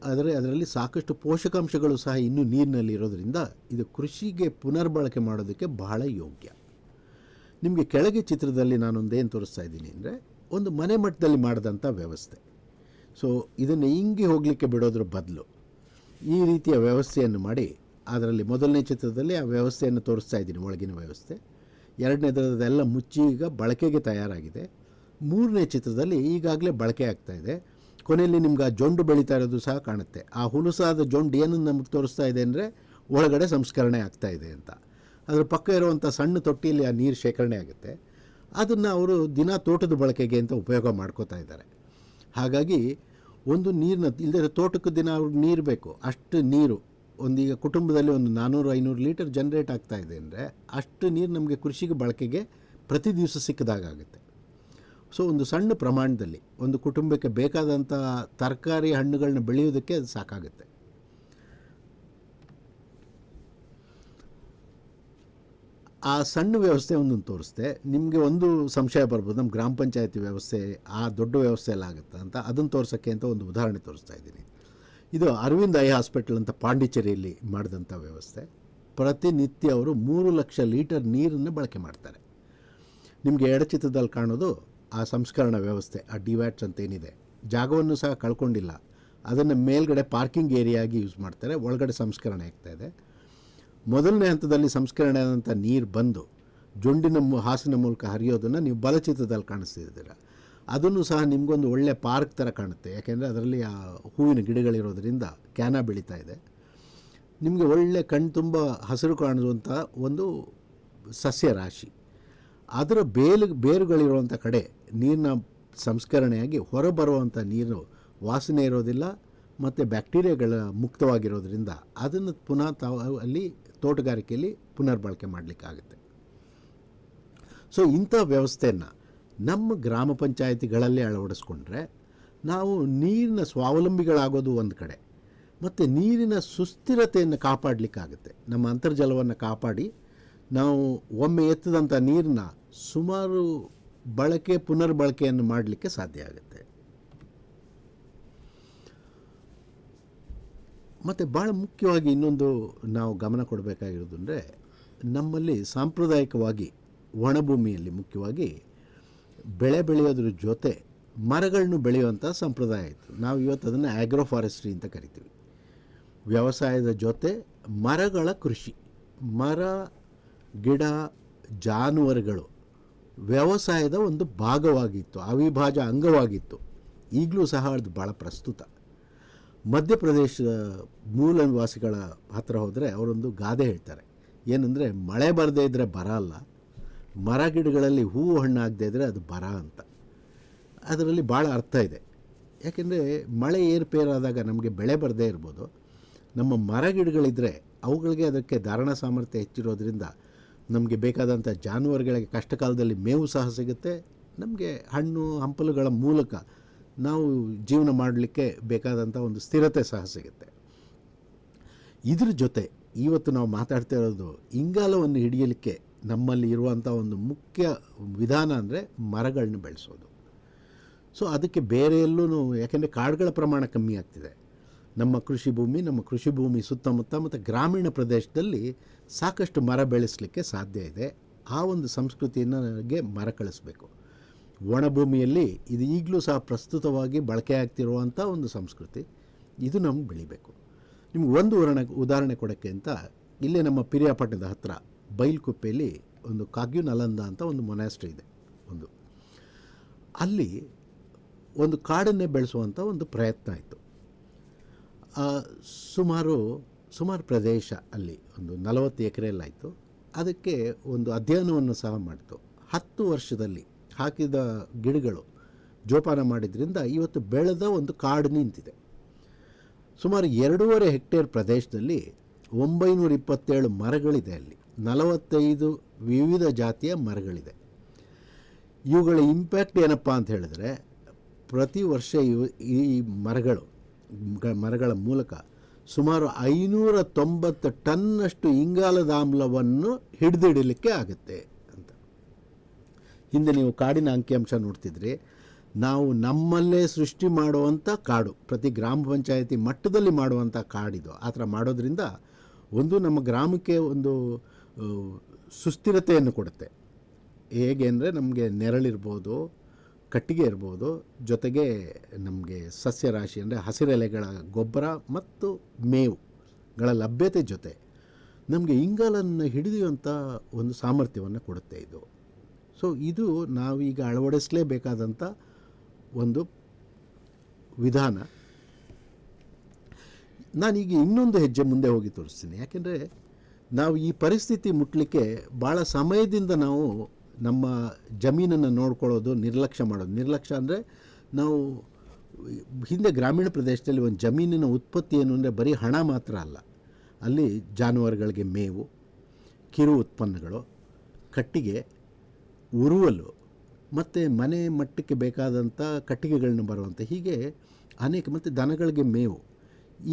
ಆದರೆ ಅದರಲ್ಲಿ ಸಾಕಷ್ಟು ಪೋಷಕಾಂಶಗಳು ಸಹ ಇನ್ನೂ ನೀರಿನಲ್ಲಿ ಇರೋದರಿಂದ ಇದು ಕೃಷಿಗೆ ಪುನರ್ಬಳಕೆ ಮಾಡೋದಕ್ಕೆ ಬಹಳ ಯೋಗ್ಯ. ನಿಮಗೆ ಕೆಳಗೆ ಚಿತ್ರದಲ್ಲಿ ನಾನೊಂದೇನು ತೋರಿಸ್ತಾ ಇದ್ದೀನಿ ಅಂದರೆ ಒಂದು ಮನೆ ಮಟ್ಟದಲ್ಲಿ ಮಾಡಿದಂಥ ವ್ಯವಸ್ಥೆ. ಸೊ ಇದನ್ನು ಹಿಂಗೆ ಹೋಗಲಿಕ್ಕೆ ಬಿಡೋದ್ರ ಬದಲು ಈ ರೀತಿಯ ವ್ಯವಸ್ಥೆಯನ್ನು ಮಾಡಿ, ಅದರಲ್ಲಿ ಮೊದಲನೇ ಚಿತ್ರದಲ್ಲಿ ಆ ವ್ಯವಸ್ಥೆಯನ್ನು ತೋರಿಸ್ತಾ ಇದ್ದೀನಿ, ಒಳಗಿನ ವ್ಯವಸ್ಥೆ. ಎರಡನೇದರದೆಲ್ಲ ಮುಚ್ಚಿ ಈಗ ಬಳಕೆಗೆ ತಯಾರಾಗಿದೆ. ಮೂರನೇ ಚಿತ್ರದಲ್ಲಿ ಈಗಾಗಲೇ ಬಳಕೆ ಆಗ್ತಾಯಿದೆ. ಕೊನೆಯಲ್ಲಿ ನಿಮ್ಗೆ ಆ ಜೊಂಡು ಬೆಳೀತಾ ಇರೋದು ಸಹ ಕಾಣುತ್ತೆ. ಆ ಹುಲುಸಾದ ಜೊಂಡು ಏನು ನಮಗೆ ತೋರಿಸ್ತಾ ಇದೆ ಅಂದರೆ ಒಳಗಡೆ ಸಂಸ್ಕರಣೆ ಆಗ್ತಾಯಿದೆ ಅಂತ. ಅದರ ಪಕ್ಕ ಇರುವಂಥ ಸಣ್ಣ ತೊಟ್ಟಿಯಲ್ಲಿ ಆ ನೀರು ಶೇಖರಣೆ ಆಗುತ್ತೆ. ಅದನ್ನು ಅವರು ದಿನ ತೋಟದ ಬಳಕೆಗೆ ಅಂತ ಉಪಯೋಗ ಮಾಡ್ಕೋತಾ ಇದ್ದಾರೆ. ಹಾಗಾಗಿ ಒಂದು ನೀರನ್ನ ಇಲ್ಲದೆ ತೋಟಕ್ಕೆ ದಿನ ಅವ್ರಿಗೆ ನೀರು ಬೇಕು, ಅಷ್ಟು ನೀರು ಒಂದೀಗ ಕುಟುಂಬದಲ್ಲಿ ಒಂದು 400-500 ಲೀಟರ್ ಜನ್ರೇಟ್ ಆಗ್ತಾ ಇದೆ ಅಂದರೆ ಅಷ್ಟು ನೀರು ನಮಗೆ ಕೃಷಿಗೆ ಬಳಕೆಗೆ ಪ್ರತಿ ದಿವಸ ಸಿಕ್ಕದಾಗುತ್ತೆ. ಸೊ ಒಂದು ಸಣ್ಣ ಪ್ರಮಾಣದಲ್ಲಿ ಒಂದು ಕುಟುಂಬಕ್ಕೆ ಬೇಕಾದಂಥ ತರಕಾರಿ ಹಣ್ಣುಗಳನ್ನ ಬೆಳೆಯೋದಕ್ಕೆ ಅದು ಸಾಕಾಗುತ್ತೆ. ಆ ಸಣ್ಣ ವ್ಯವಸ್ಥೆ ಒಂದೊಂದು ತೋರಿಸ್ದೆ. ನಿಮಗೆ ಒಂದು ಸಂಶಯ ಬರ್ಬೋದು, ನಮ್ಮ ಗ್ರಾಮ ಪಂಚಾಯತಿ ವ್ಯವಸ್ಥೆ ಆ ದೊಡ್ಡ ವ್ಯವಸ್ಥೆ ಎಲ್ಲ ಆಗುತ್ತೆ ಅಂತ. ಅದನ್ನು ತೋರ್ಸೋಕ್ಕೆ ಅಂತ ಒಂದು ಉದಾಹರಣೆ ತೋರಿಸ್ತಾ ಇದ್ದೀನಿ. ಇದು ಅರವಿಂದ್ ಐ ಹಾಸ್ಪಿಟಲ್ ಅಂತ ಪಾಂಡಿಚೇರಿಯಲ್ಲಿ ಮಾಡಿದಂಥ ವ್ಯವಸ್ಥೆ. ಪ್ರತಿನಿತ್ಯ ಅವರು 3 ಲಕ್ಷ ಲೀಟರ್ ನೀರನ್ನು ಬಳಕೆ ಮಾಡ್ತಾರೆ. ನಿಮಗೆ ಎಡಚಿತ್ರದಲ್ಲಿ ಕಾಣೋದು ಆ ಸಂಸ್ಕರಣಾ ವ್ಯವಸ್ಥೆ, ಆ ಡಿವ್ಯಾಟ್ಸ್ ಅಂತ ಏನಿದೆ. ಜಾಗವನ್ನು ಸಹ ಕಳ್ಕೊಂಡಿಲ್ಲ, ಅದನ್ನು ಮೇಲ್ಗಡೆ ಪಾರ್ಕಿಂಗ್ ಏರಿಯಾಗಿ ಯೂಸ್ ಮಾಡ್ತಾರೆ, ಒಳಗಡೆ ಸಂಸ್ಕರಣೆ ಆಗ್ತಾಯಿದೆ. ಮೊದಲನೇ ಹಂತದಲ್ಲಿ ಸಂಸ್ಕರಣೆ ಆದಂಥ ನೀರು ಬಂದು ಜೊಂಡಿನ ಹಾಸಿನ ಮೂಲಕ ಹರಿಯೋದನ್ನು ನೀವು ಬಲಚಿತ್ರದಲ್ಲಿ ಕಾಣಿಸ್ತಿದ್ದೀರ. ಅದನ್ನು ಸಹ ನಿಮಗೊಂದು ಒಳ್ಳೆಯ ಪಾರ್ಕ್ ಥರ ಕಾಣುತ್ತೆ, ಯಾಕೆಂದರೆ ಅದರಲ್ಲಿ ಆ ಹೂವಿನ ಗಿಡಗಳಿರೋದರಿಂದ ಕ್ಯಾನ ಬೆಳೀತಾ ಇದೆ. ನಿಮಗೆ ಒಳ್ಳೆ ಕಣ್ಣು ತುಂಬ ಹಸಿರು ಕಾಣುವಂಥ ಒಂದು ಸಸ್ಯ ರಾಶಿ. ಅದರ ಬೇರುಗಳಿರುವಂಥ ಕಡೆ ನೀರಿನ ಸಂಸ್ಕರಣೆಯಾಗಿ ಹೊರಬರುವಂಥ ನೀರು ವಾಸನೆ ಇರೋದಿಲ್ಲ ಮತ್ತು ಬ್ಯಾಕ್ಟೀರಿಯಾಗಳ ಮುಕ್ತವಾಗಿರೋದ್ರಿಂದ ಅದನ್ನು ಪುನಃ ಅಲ್ಲಿ ತೋಟಗಾರಿಕೆಯಲ್ಲಿ ಪುನರ್ಬಳಕೆ ಮಾಡಲಿಕ್ಕಾಗುತ್ತೆ. ಸೊ ಇಂಥ ವ್ಯವಸ್ಥೆಯನ್ನು ನಮ್ಮ ಗ್ರಾಮ ಪಂಚಾಯಿತಿಗಳಲ್ಲಿ ಅಳವಡಿಸ್ಕೊಂಡ್ರೆ ನಾವು ನೀರಿನ ಸ್ವಾವಲಂಬಿಗಳಾಗೋದು ಒಂದು ಕಡೆ, ಮತ್ತು ನೀರಿನ ಸುಸ್ಥಿರತೆಯನ್ನು ಕಾಪಾಡಲಿಕ್ಕಾಗುತ್ತೆ. ನಮ್ಮ ಅಂತರ್ಜಲವನ್ನು ಕಾಪಾಡಿ ನಾವು ಒಮ್ಮೆ ಎತ್ತದಂಥ ನೀರನ್ನ ಸುಮಾರು ಪುನರ್ಬಳಕೆಯನ್ನು ಮಾಡಲಿಕ್ಕೆ ಸಾಧ್ಯ ಆಗುತ್ತೆ. ಮತ್ತು ಭಾಳ ಮುಖ್ಯವಾಗಿ ಇನ್ನೊಂದು ನಾವು ಗಮನ ಕೊಡಬೇಕಾಗಿರೋದು ಅಂದರೆ, ನಮ್ಮಲ್ಲಿ ಸಾಂಪ್ರದಾಯಿಕವಾಗಿ ಒಣಭೂಮಿಯಲ್ಲಿ ಮುಖ್ಯವಾಗಿ ಬೆಳೆ ಬೆಳೆಯೋದ್ರ ಜೊತೆ ಮರಗಳನ್ನು ಬೆಳೆಯುವಂಥ ಸಂಪ್ರದಾಯ ಇತ್ತು. ನಾವು ಇವತ್ತು ಅದನ್ನು ಆಗ್ರೋ ಫಾರೆಸ್ಟ್ರಿ ಅಂತ ಕರಿತೀವಿ. ವ್ಯವಸಾಯದ ಜೊತೆ ಮರಗಳ ಕೃಷಿ, ಮರ ಗಿಡ ಜಾನುವಾರುಗಳು ವ್ಯವಸಾಯದ ಒಂದು ಭಾಗವಾಗಿತ್ತು, ಅವಿಭಾಜ್ಯ ಅಂಗವಾಗಿತ್ತು. ಈಗಲೂ ಸಹ ಅದು ಭಾಳ ಪ್ರಸ್ತುತ. ಮಧ್ಯಪ್ರದೇಶದ ಮೂಲ ನಿವಾಸಿಗಳ ಹತ್ರ ಹೋದರೆ ಅವರೊಂದು ಗಾದೆ ಹೇಳ್ತಾರೆ, ಏನಂದರೆ ಮಳೆ ಬರದೇ ಇದ್ದರೆ ಬರ ಅಲ್ಲ, ಮರ ಗಿಡಗಳಲ್ಲಿ ಹೂವು ಹಣ್ಣು ಆಗದೇ ಇದ್ದರೆ ಅದು ಬರ ಅಂತ. ಅದರಲ್ಲಿ ಭಾಳ ಅರ್ಥ ಇದೆ. ಯಾಕೆಂದರೆ ಮಳೆ ಏರುಪೇರಾದಾಗ ನಮಗೆ ಬೆಳೆ ಬರದೇ ಇರ್ಬೋದು, ನಮ್ಮ ಮರ ಗಿಡಗಳಿದ್ದರೆ ಅವುಗಳಿಗೆ ಅದಕ್ಕೆ ಧಾರಣ ಸಾಮರ್ಥ್ಯ ಹೆಚ್ಚಿರೋದ್ರಿಂದ ನಮಗೆ ಬೇಕಾದಂಥ ಜಾನುವಾರುಗಳಿಗೆ ಕಷ್ಟ ಕಾಲದಲ್ಲಿ ಮೇವು ಸಹ ಸಿಗುತ್ತೆ, ನಮಗೆ ಹಣ್ಣು ಹಂಪಲುಗಳ ಮೂಲಕ ನಾವು ಜೀವನ ಮಾಡಲಿಕ್ಕೆ ಬೇಕಾದಂಥ ಒಂದು ಸ್ಥಿರತೆ ಸಹ ಸಿಗುತ್ತೆ. ಇದ್ರ ಜೊತೆ ಇವತ್ತು ನಾವು ಮಾತಾಡ್ತಾ ಇರೋದು ಇಂಗಾಲವನ್ನು ಹಿಡಿಯಲಿಕ್ಕೆ ನಮ್ಮಲ್ಲಿ ಇರುವಂಥ ಒಂದು ಮುಖ್ಯ ವಿಧಾನ ಅಂದರೆ ಮರಗಳನ್ನ ಬೆಳೆಸೋದು. ಸೊ ಅದಕ್ಕೆ ಬೇರೆ ಎಲ್ಲೂ, ಯಾಕೆಂದರೆ ಕಾಡುಗಳ ಪ್ರಮಾಣ ಕಮ್ಮಿ ಆಗ್ತಿದೆ. ನಮ್ಮ ಕೃಷಿ ಭೂಮಿ ಸುತ್ತಮುತ್ತ ಮತ್ತು ಗ್ರಾಮೀಣ ಪ್ರದೇಶದಲ್ಲಿ ಸಾಕಷ್ಟು ಮರ ಬೆಳೆಸಲಿಕ್ಕೆ ಸಾಧ್ಯ ಇದೆ. ಆ ಒಂದು ಸಂಸ್ಕೃತಿಗೆ ಮರ ಕಳಿಸ್ಬೇಕು. ಒಣಭೂಮಿಯಲ್ಲಿ ಇದು ಈಗಲೂ ಸಹ ಪ್ರಸ್ತುತವಾಗಿ ಬಳಕೆ ಆಗ್ತಿರುವಂಥ ಒಂದು ಸಂಸ್ಕೃತಿ, ಇದು ನಮ್ಗೆ ಬೆಳಿಬೇಕು. ನಿಮ್ಗೆ ಒಂದು ಉದಾಹರಣೆ ಕೊಡೋಕ್ಕೆ ಅಂತ, ಇಲ್ಲೇ ನಮ್ಮ ಪಿರಿಯಾಪಟ್ಟಣದ ಹತ್ತಿರ ಬೈಲ್ಕುಪ್ಪೆಯಲ್ಲಿ ಒಂದು ಕಾಗ್ಯು ನಲಂದ ಅಂತ ಒಂದು ಮೊನಾಸ್ಟ್ರಿ ಇದೆ. ಅಲ್ಲಿ ಒಂದು ಕಾಡನ್ನೇ ಬೆಳೆಸುವಂಥ ಒಂದು ಪ್ರಯತ್ನ ಆಯಿತು. ಸುಮಾರು ಪ್ರದೇಶ ಅಲ್ಲಿ ಒಂದು 40 ಎಕರೆಯಲ್ಲಾಯಿತು. ಅದಕ್ಕೆ ಒಂದು ಅಧ್ಯಯನವನ್ನು ಸಹ ಮಾಡಿತು. 10 ವರ್ಷದಲ್ಲಿ ಹಾಕಿದ ಗಿಡಗಳು ಜೋಪಾನ ಮಾಡಿದ್ರಿಂದ ಇವತ್ತು ಬೆಳೆದ ಒಂದು ಕಾಡು ನಿಂತಿದೆ. ಸುಮಾರು 2.5 ಹೆಕ್ಟೇರ್ ಪ್ರದೇಶದಲ್ಲಿ 927 ಮರಗಳಿದೆ. ಅಲ್ಲಿ 45 ವಿವಿಧ ಜಾತಿಯ ಮರಗಳಿದೆ. ಇವುಗಳ ಇಂಪ್ಯಾಕ್ಟ್ ಏನಪ್ಪ ಅಂತ ಹೇಳಿದ್ರೆ, ಪ್ರತಿ ವರ್ಷ ಈ ಮರಗಳ ಮೂಲಕ ಸುಮಾರು 590 ಟನ್ನಷ್ಟು ಇಂಗಾಲದ ಆಮ್ಲವನ್ನು ಹಿಡಿದಿಡಲಿಕ್ಕೆ ಆಗುತ್ತೆ ಅಂತ. ಹಿಂದೆ ನೀವು ಕಾಡಿನ ಅಂಕಿಅಂಶ ನೋಡ್ತಿದ್ರಿ. ನಾವು ನಮ್ಮಲ್ಲೇ ಸೃಷ್ಟಿ ಮಾಡುವಂಥ ಕಾಡು, ಪ್ರತಿ ಗ್ರಾಮ ಪಂಚಾಯತಿ ಮಟ್ಟದಲ್ಲಿ ಮಾಡುವಂಥ ಕಾಡಿದು. ಆ ಥರ ಮಾಡೋದ್ರಿಂದ ಒಂದು ನಮ್ಮ ಗ್ರಾಮಕ್ಕೆ ಒಂದು ಸುಸ್ಥಿರತೆಯನ್ನು ಕೊಡುತ್ತೆ. ಹೇಗೆ ಅಂದರೆ, ನಮಗೆ ನೆರಳಿರ್ಬೋದು, ಕಟ್ಟಿಗೆ ಇರ್ಬೋದು, ಜೊತೆಗೆ ನಮಗೆ ಸಸ್ಯರಾಶಿ ಅಂದರೆ ಹಸಿರೆಲೆಗಳ ಗೊಬ್ಬರ ಮತ್ತು ಮೇವುಗಳ ಲಭ್ಯತೆ ಜೊತೆ ನಮಗೆ ಇಂಗಾಲನ್ನು ಹಿಡಿಯುವಂಥ ಒಂದು ಸಾಮರ್ಥ್ಯವನ್ನು ಕೊಡುತ್ತೆ ಇದು. ಸೊ ಇದು ನಾವೀಗ ಅಳವಡಿಸಲೇಬೇಕಾದಂಥ ಒಂದು ವಿಧಾನ. ನಾನೀಗ ಇನ್ನೊಂದು ಹೆಜ್ಜೆ ಮುಂದೆ ಹೋಗಿ ತೋರಿಸ್ತೀನಿ. ಯಾಕೆಂದರೆ ನಾವು ಈ ಪರಿಸ್ಥಿತಿ ಮುಟ್ಟಲಿಕ್ಕೆ ಭಾಳ ಸಮಯದಿಂದ ನಾವು ನಮ್ಮ ಜಮೀನನ್ನು ನೋಡ್ಕೊಳ್ಳೋದು ನಿರ್ಲಕ್ಷ್ಯ ಮಾಡೋದು. ನಿರ್ಲಕ್ಷ್ಯ ಅಂದರೆ, ನಾವು ಹಿಂದೆ ಗ್ರಾಮೀಣ ಪ್ರದೇಶದಲ್ಲಿ ಒಂದು ಜಮೀನಿನ ಉತ್ಪತ್ತಿ ಏನು ಅಂದರೆ ಬರೀ ಹಣ ಮಾತ್ರ ಅಲ್ಲ. ಅಲ್ಲಿ ಜಾನುವಾರುಗಳಿಗೆ ಮೇವು, ಕಿರು ಉತ್ಪನ್ನಗಳು, ಕಟ್ಟಿಗೆ, ಉರುವಲು ಮತ್ತು ಮನೆ ಮಟ್ಟಕ್ಕೆ ಬೇಕಾದಂಥ ಕಟ್ಟಿಗೆಗಳನ್ನ ಬರುವಂಥ, ಹೀಗೆ ಅನೇಕ, ಮತ್ತು ದನಗಳಿಗೆ ಮೇವು,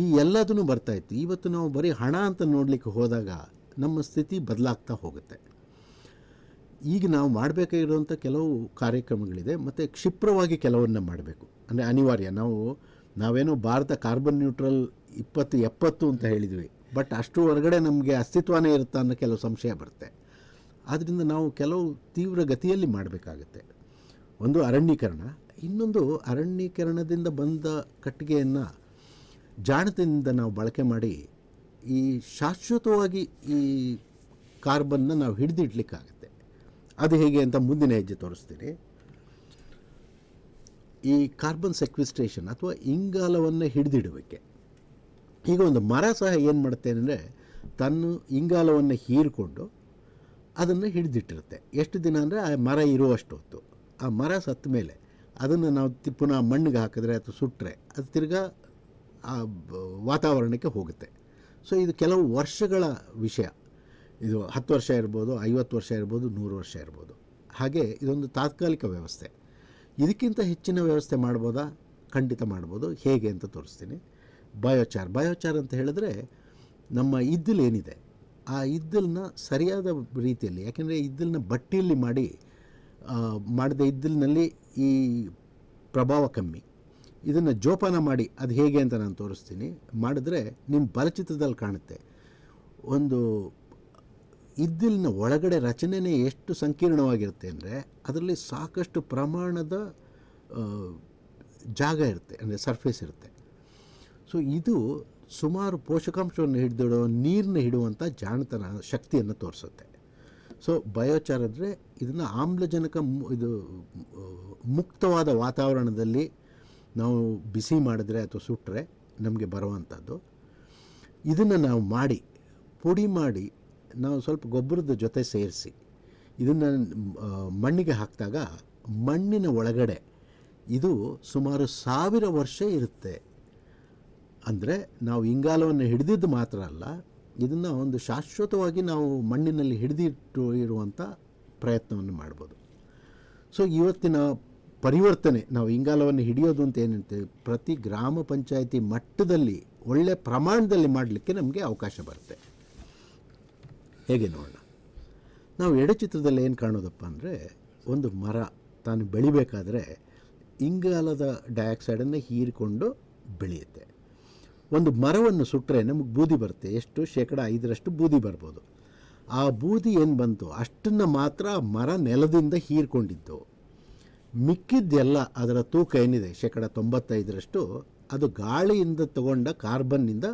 ಈ ಎಲ್ಲದೂ ಬರ್ತಾಯಿತ್ತು. ಇವತ್ತು ನಾವು ಬರೀ ಹಣ ಅಂತ ನೋಡಲಿಕ್ಕೆ ಹೋದಾಗ ನಮ್ಮ ಸ್ಥಿತಿ ಬದಲಾಗ್ತಾ ಹೋಗುತ್ತೆ. ಈಗ ನಾವು ಮಾಡಬೇಕಾಗಿರುವಂಥ ಕೆಲವು ಕಾರ್ಯಕ್ರಮಗಳಿದೆ, ಮತ್ತು ಕ್ಷಿಪ್ರವಾಗಿ ಕೆಲವನ್ನ ಮಾಡಬೇಕು. ಅಂದರೆ ಅನಿವಾರ್ಯ. ನಾವೇನೋ ಭಾರತ ಕಾರ್ಬನ್ ನ್ಯೂಟ್ರಲ್ 2070 ಅಂತ ಹೇಳಿದ್ವಿ, ಬಟ್ ಅಷ್ಟು ಹೊರಗಡೆ ನಮಗೆ ಅಸ್ತಿತ್ವನೇ ಇರುತ್ತಾ ಅನ್ನೋ ಕೆಲವು ಸಂಶಯ ಬರುತ್ತೆ. ಆದ್ದರಿಂದ ನಾವು ಕೆಲವು ತೀವ್ರ ಗತಿಯಲ್ಲಿ ಮಾಡಬೇಕಾಗತ್ತೆ. ಒಂದು ಅರಣ್ಯೀಕರಣ, ಇನ್ನೊಂದು ಅರಣ್ಯೀಕರಣದಿಂದ ಬಂದ ಕಟ್ಟಿಗೆಯನ್ನು ಜಾಣತನದಿಂದ ನಾವು ಬಳಕೆ ಮಾಡಿ ಈ ಶಾಶ್ವತವಾಗಿ ಈ ಕಾರ್ಬನ್ನ ನಾವು ಹಿಡಿದಿಡ್ಲಿಕ್ಕಾಗುತ್ತೆ. ಅದು ಹೇಗೆ ಅಂತ ಮುಂದಿನ ಹೆಜ್ಜೆ ತೋರಿಸ್ತೀನಿ. ಈ ಕಾರ್ಬನ್ ಸೆಕ್ವಿಸ್ಟ್ರೇಷನ್ ಅಥವಾ ಇಂಗಾಲವನ್ನು ಹಿಡಿದಿಡುವಿಕೆ. ಈಗ ಒಂದು ಮರ ಸಹ ಏನು ಮಾಡುತ್ತೆ ಅಂದರೆ, ತನ್ನ ಇಂಗಾಲವನ್ನು ಹೀರಿಕೊಂಡು ಅದನ್ನು ಹಿಡಿದಿಟ್ಟಿರುತ್ತೆ. ಎಷ್ಟು ದಿನ ಅಂದರೆ ಆ ಮರ ಇರುವಷ್ಟು ಹೊತ್ತು. ಆ ಮರ ಸತ್ತ ಮೇಲೆ ಅದನ್ನು ನಾವು ಪುನಃ ಮಣ್ಣಿಗೆ ಹಾಕಿದ್ರೆ ಅಥವಾ ಸುಟ್ಟರೆ ಅದು ತಿರ್ಗಾ ಆ ವಾತಾವರಣಕ್ಕೆ ಹೋಗುತ್ತೆ. ಸೊ ಇದು ಕೆಲವು ವರ್ಷಗಳ ವಿಷಯ. ಇದು 10 ವರ್ಷ ಇರ್ಬೋದು, 50 ವರ್ಷ ಇರ್ಬೋದು, 100 ವರ್ಷ ಇರ್ಬೋದು. ಹಾಗೆ ಇದೊಂದು ತಾತ್ಕಾಲಿಕ ವ್ಯವಸ್ಥೆ. ಇದಕ್ಕಿಂತ ಹೆಚ್ಚಿನ ವ್ಯವಸ್ಥೆ ಮಾಡ್ಬೋದಾ? ಖಂಡಿತ ಮಾಡ್ಬೋದು. ಹೇಗೆ ಅಂತ ತೋರಿಸ್ತೀನಿ. ಬಯೋಚಾರ್ ಅಂತ ಹೇಳಿದ್ರೆ, ನಮ್ಮ ಇದ್ದಲು ಏನಿದೆ ಆ ಇದ್ದಲನ್ನ ಸರಿಯಾದ ರೀತಿಯಲ್ಲಿ, ಯಾಕೆಂದರೆ ಇದ್ದಲನ್ನ ಬಟ್ಟೆಯಲ್ಲಿ ಮಾಡಿದ ಇದ್ದಲಿನಲ್ಲಿ ಈ ಪ್ರಭಾವ ಕಮ್ಮಿ. ಇದನ್ನು ಜೋಪಾನ ಮಾಡಿ ಅದು ಹೇಗೆ ಅಂತ ನಾನು ತೋರಿಸ್ತೀನಿ. ಮಾಡಿದ್ರೆ ನಿಮ್ಮ ಬಲಚಿತ್ರದಲ್ಲಿ ಕಾಣುತ್ತೆ. ಒಂದು ಇದ್ದಲಿನ ಒಳಗಡೆ ರಚನೆಯೇ ಎಷ್ಟು ಸಂಕೀರ್ಣವಾಗಿರುತ್ತೆ ಅಂದರೆ, ಅದರಲ್ಲಿ ಸಾಕಷ್ಟು ಪ್ರಮಾಣದ ಜಾಗ ಇರುತ್ತೆ, ಅಂದರೆ ಸರ್ಫೇಸ್ ಇರುತ್ತೆ. ಸೊ ಇದು ಸುಮಾರು ಪೋಷಕಾಂಶವನ್ನು ಹಿಡಿದಿಡೋ, ನೀರನ್ನ ಹಿಡುವಂಥ ಜಾಣತನ ಶಕ್ತಿಯನ್ನು ತೋರಿಸುತ್ತೆ. ಸೊ ಬಯೋಚಾರ್ ಅಂದರೆ ಇದನ್ನು ಆಮ್ಲಜನಕ ಇದು ಮುಕ್ತವಾದ ವಾತಾವರಣದಲ್ಲಿ ನಾವು ಬಿಸಿ ಮಾಡಿದ್ರೆ ಅಥವಾ ಸುಟ್ಟರೆ ನಮಗೆ ಬರುವಂಥದ್ದು. ಇದನ್ನು ನಾವು ಪುಡಿ ಮಾಡಿ ನಾವು ಸ್ವಲ್ಪ ಗೊಬ್ಬರದ ಜೊತೆ ಸೇರಿಸಿ ಇದನ್ನು ಮಣ್ಣಿಗೆ ಹಾಕಿದಾಗ ಮಣ್ಣಿನ ಒಳಗಡೆ ಇದು ಸುಮಾರು 1000 ವರ್ಷ ಇರುತ್ತೆ. ಅಂದರೆ ನಾವು ಇಂಗಾಲವನ್ನು ಹಿಡಿದಿದ್ದು ಮಾತ್ರ ಅಲ್ಲ, ಇದನ್ನು ಒಂದು ಶಾಶ್ವತವಾಗಿ ನಾವು ಮಣ್ಣಿನಲ್ಲಿ ಹಿಡಿದಿಟ್ಟು ಇರುವಂಥ ಪ್ರಯತ್ನವನ್ನು ಮಾಡ್ಬೋದು. ಸೊ ಇವತ್ತಿನ ಪರಿವರ್ತನೆ, ನಾವು ಇಂಗಾಲವನ್ನು ಹಿಡಿಯೋದು ಅಂತ ಏನಂತೆ, ಪ್ರತಿ ಗ್ರಾಮ ಪಂಚಾಯಿತಿ ಮಟ್ಟದಲ್ಲಿ ಒಳ್ಳೆಯ ಪ್ರಮಾಣದಲ್ಲಿ ಮಾಡಲಿಕ್ಕೆ ನಮಗೆ ಅವಕಾಶ ಬರುತ್ತೆ. ಹೇಗೆ ನೋಡೋಣ. ನಾವು ಎಡಚಿತ್ರದಲ್ಲಿ ಏನು ಕಾಣೋದಪ್ಪ ಅಂದರೆ, ಒಂದು ಮರ ತಾನು ಬೆಳಿಬೇಕಾದ್ರೆ ಇಂಗಾಲದ ಡೈಆಕ್ಸೈಡನ್ನು ಹೀರಿಕೊಂಡು ಬೆಳೆಯುತ್ತೆ. ಒಂದು ಮರವನ್ನು ಸುಟ್ಟರೆ ನಮಗೆ ಬೂದಿ ಬರುತ್ತೆ. ಎಷ್ಟು? 5% ಬೂದಿ ಬರ್ಬೋದು. ಆ ಬೂದಿ ಏನು ಬಂತು ಅಷ್ಟನ್ನು ಮಾತ್ರ ಮರ ನೆಲದಿಂದ ಹೀರ್ಕೊಂಡಿದ್ದು. ಮಿಕ್ಕಿದ್ದೆಲ್ಲ ಅದರ ತೂಕ ಏನಿದೆ 95% ಅದು ಗಾಳಿಯಿಂದ ತಗೊಂಡ ಕಾರ್ಬನ್ನಿಂದ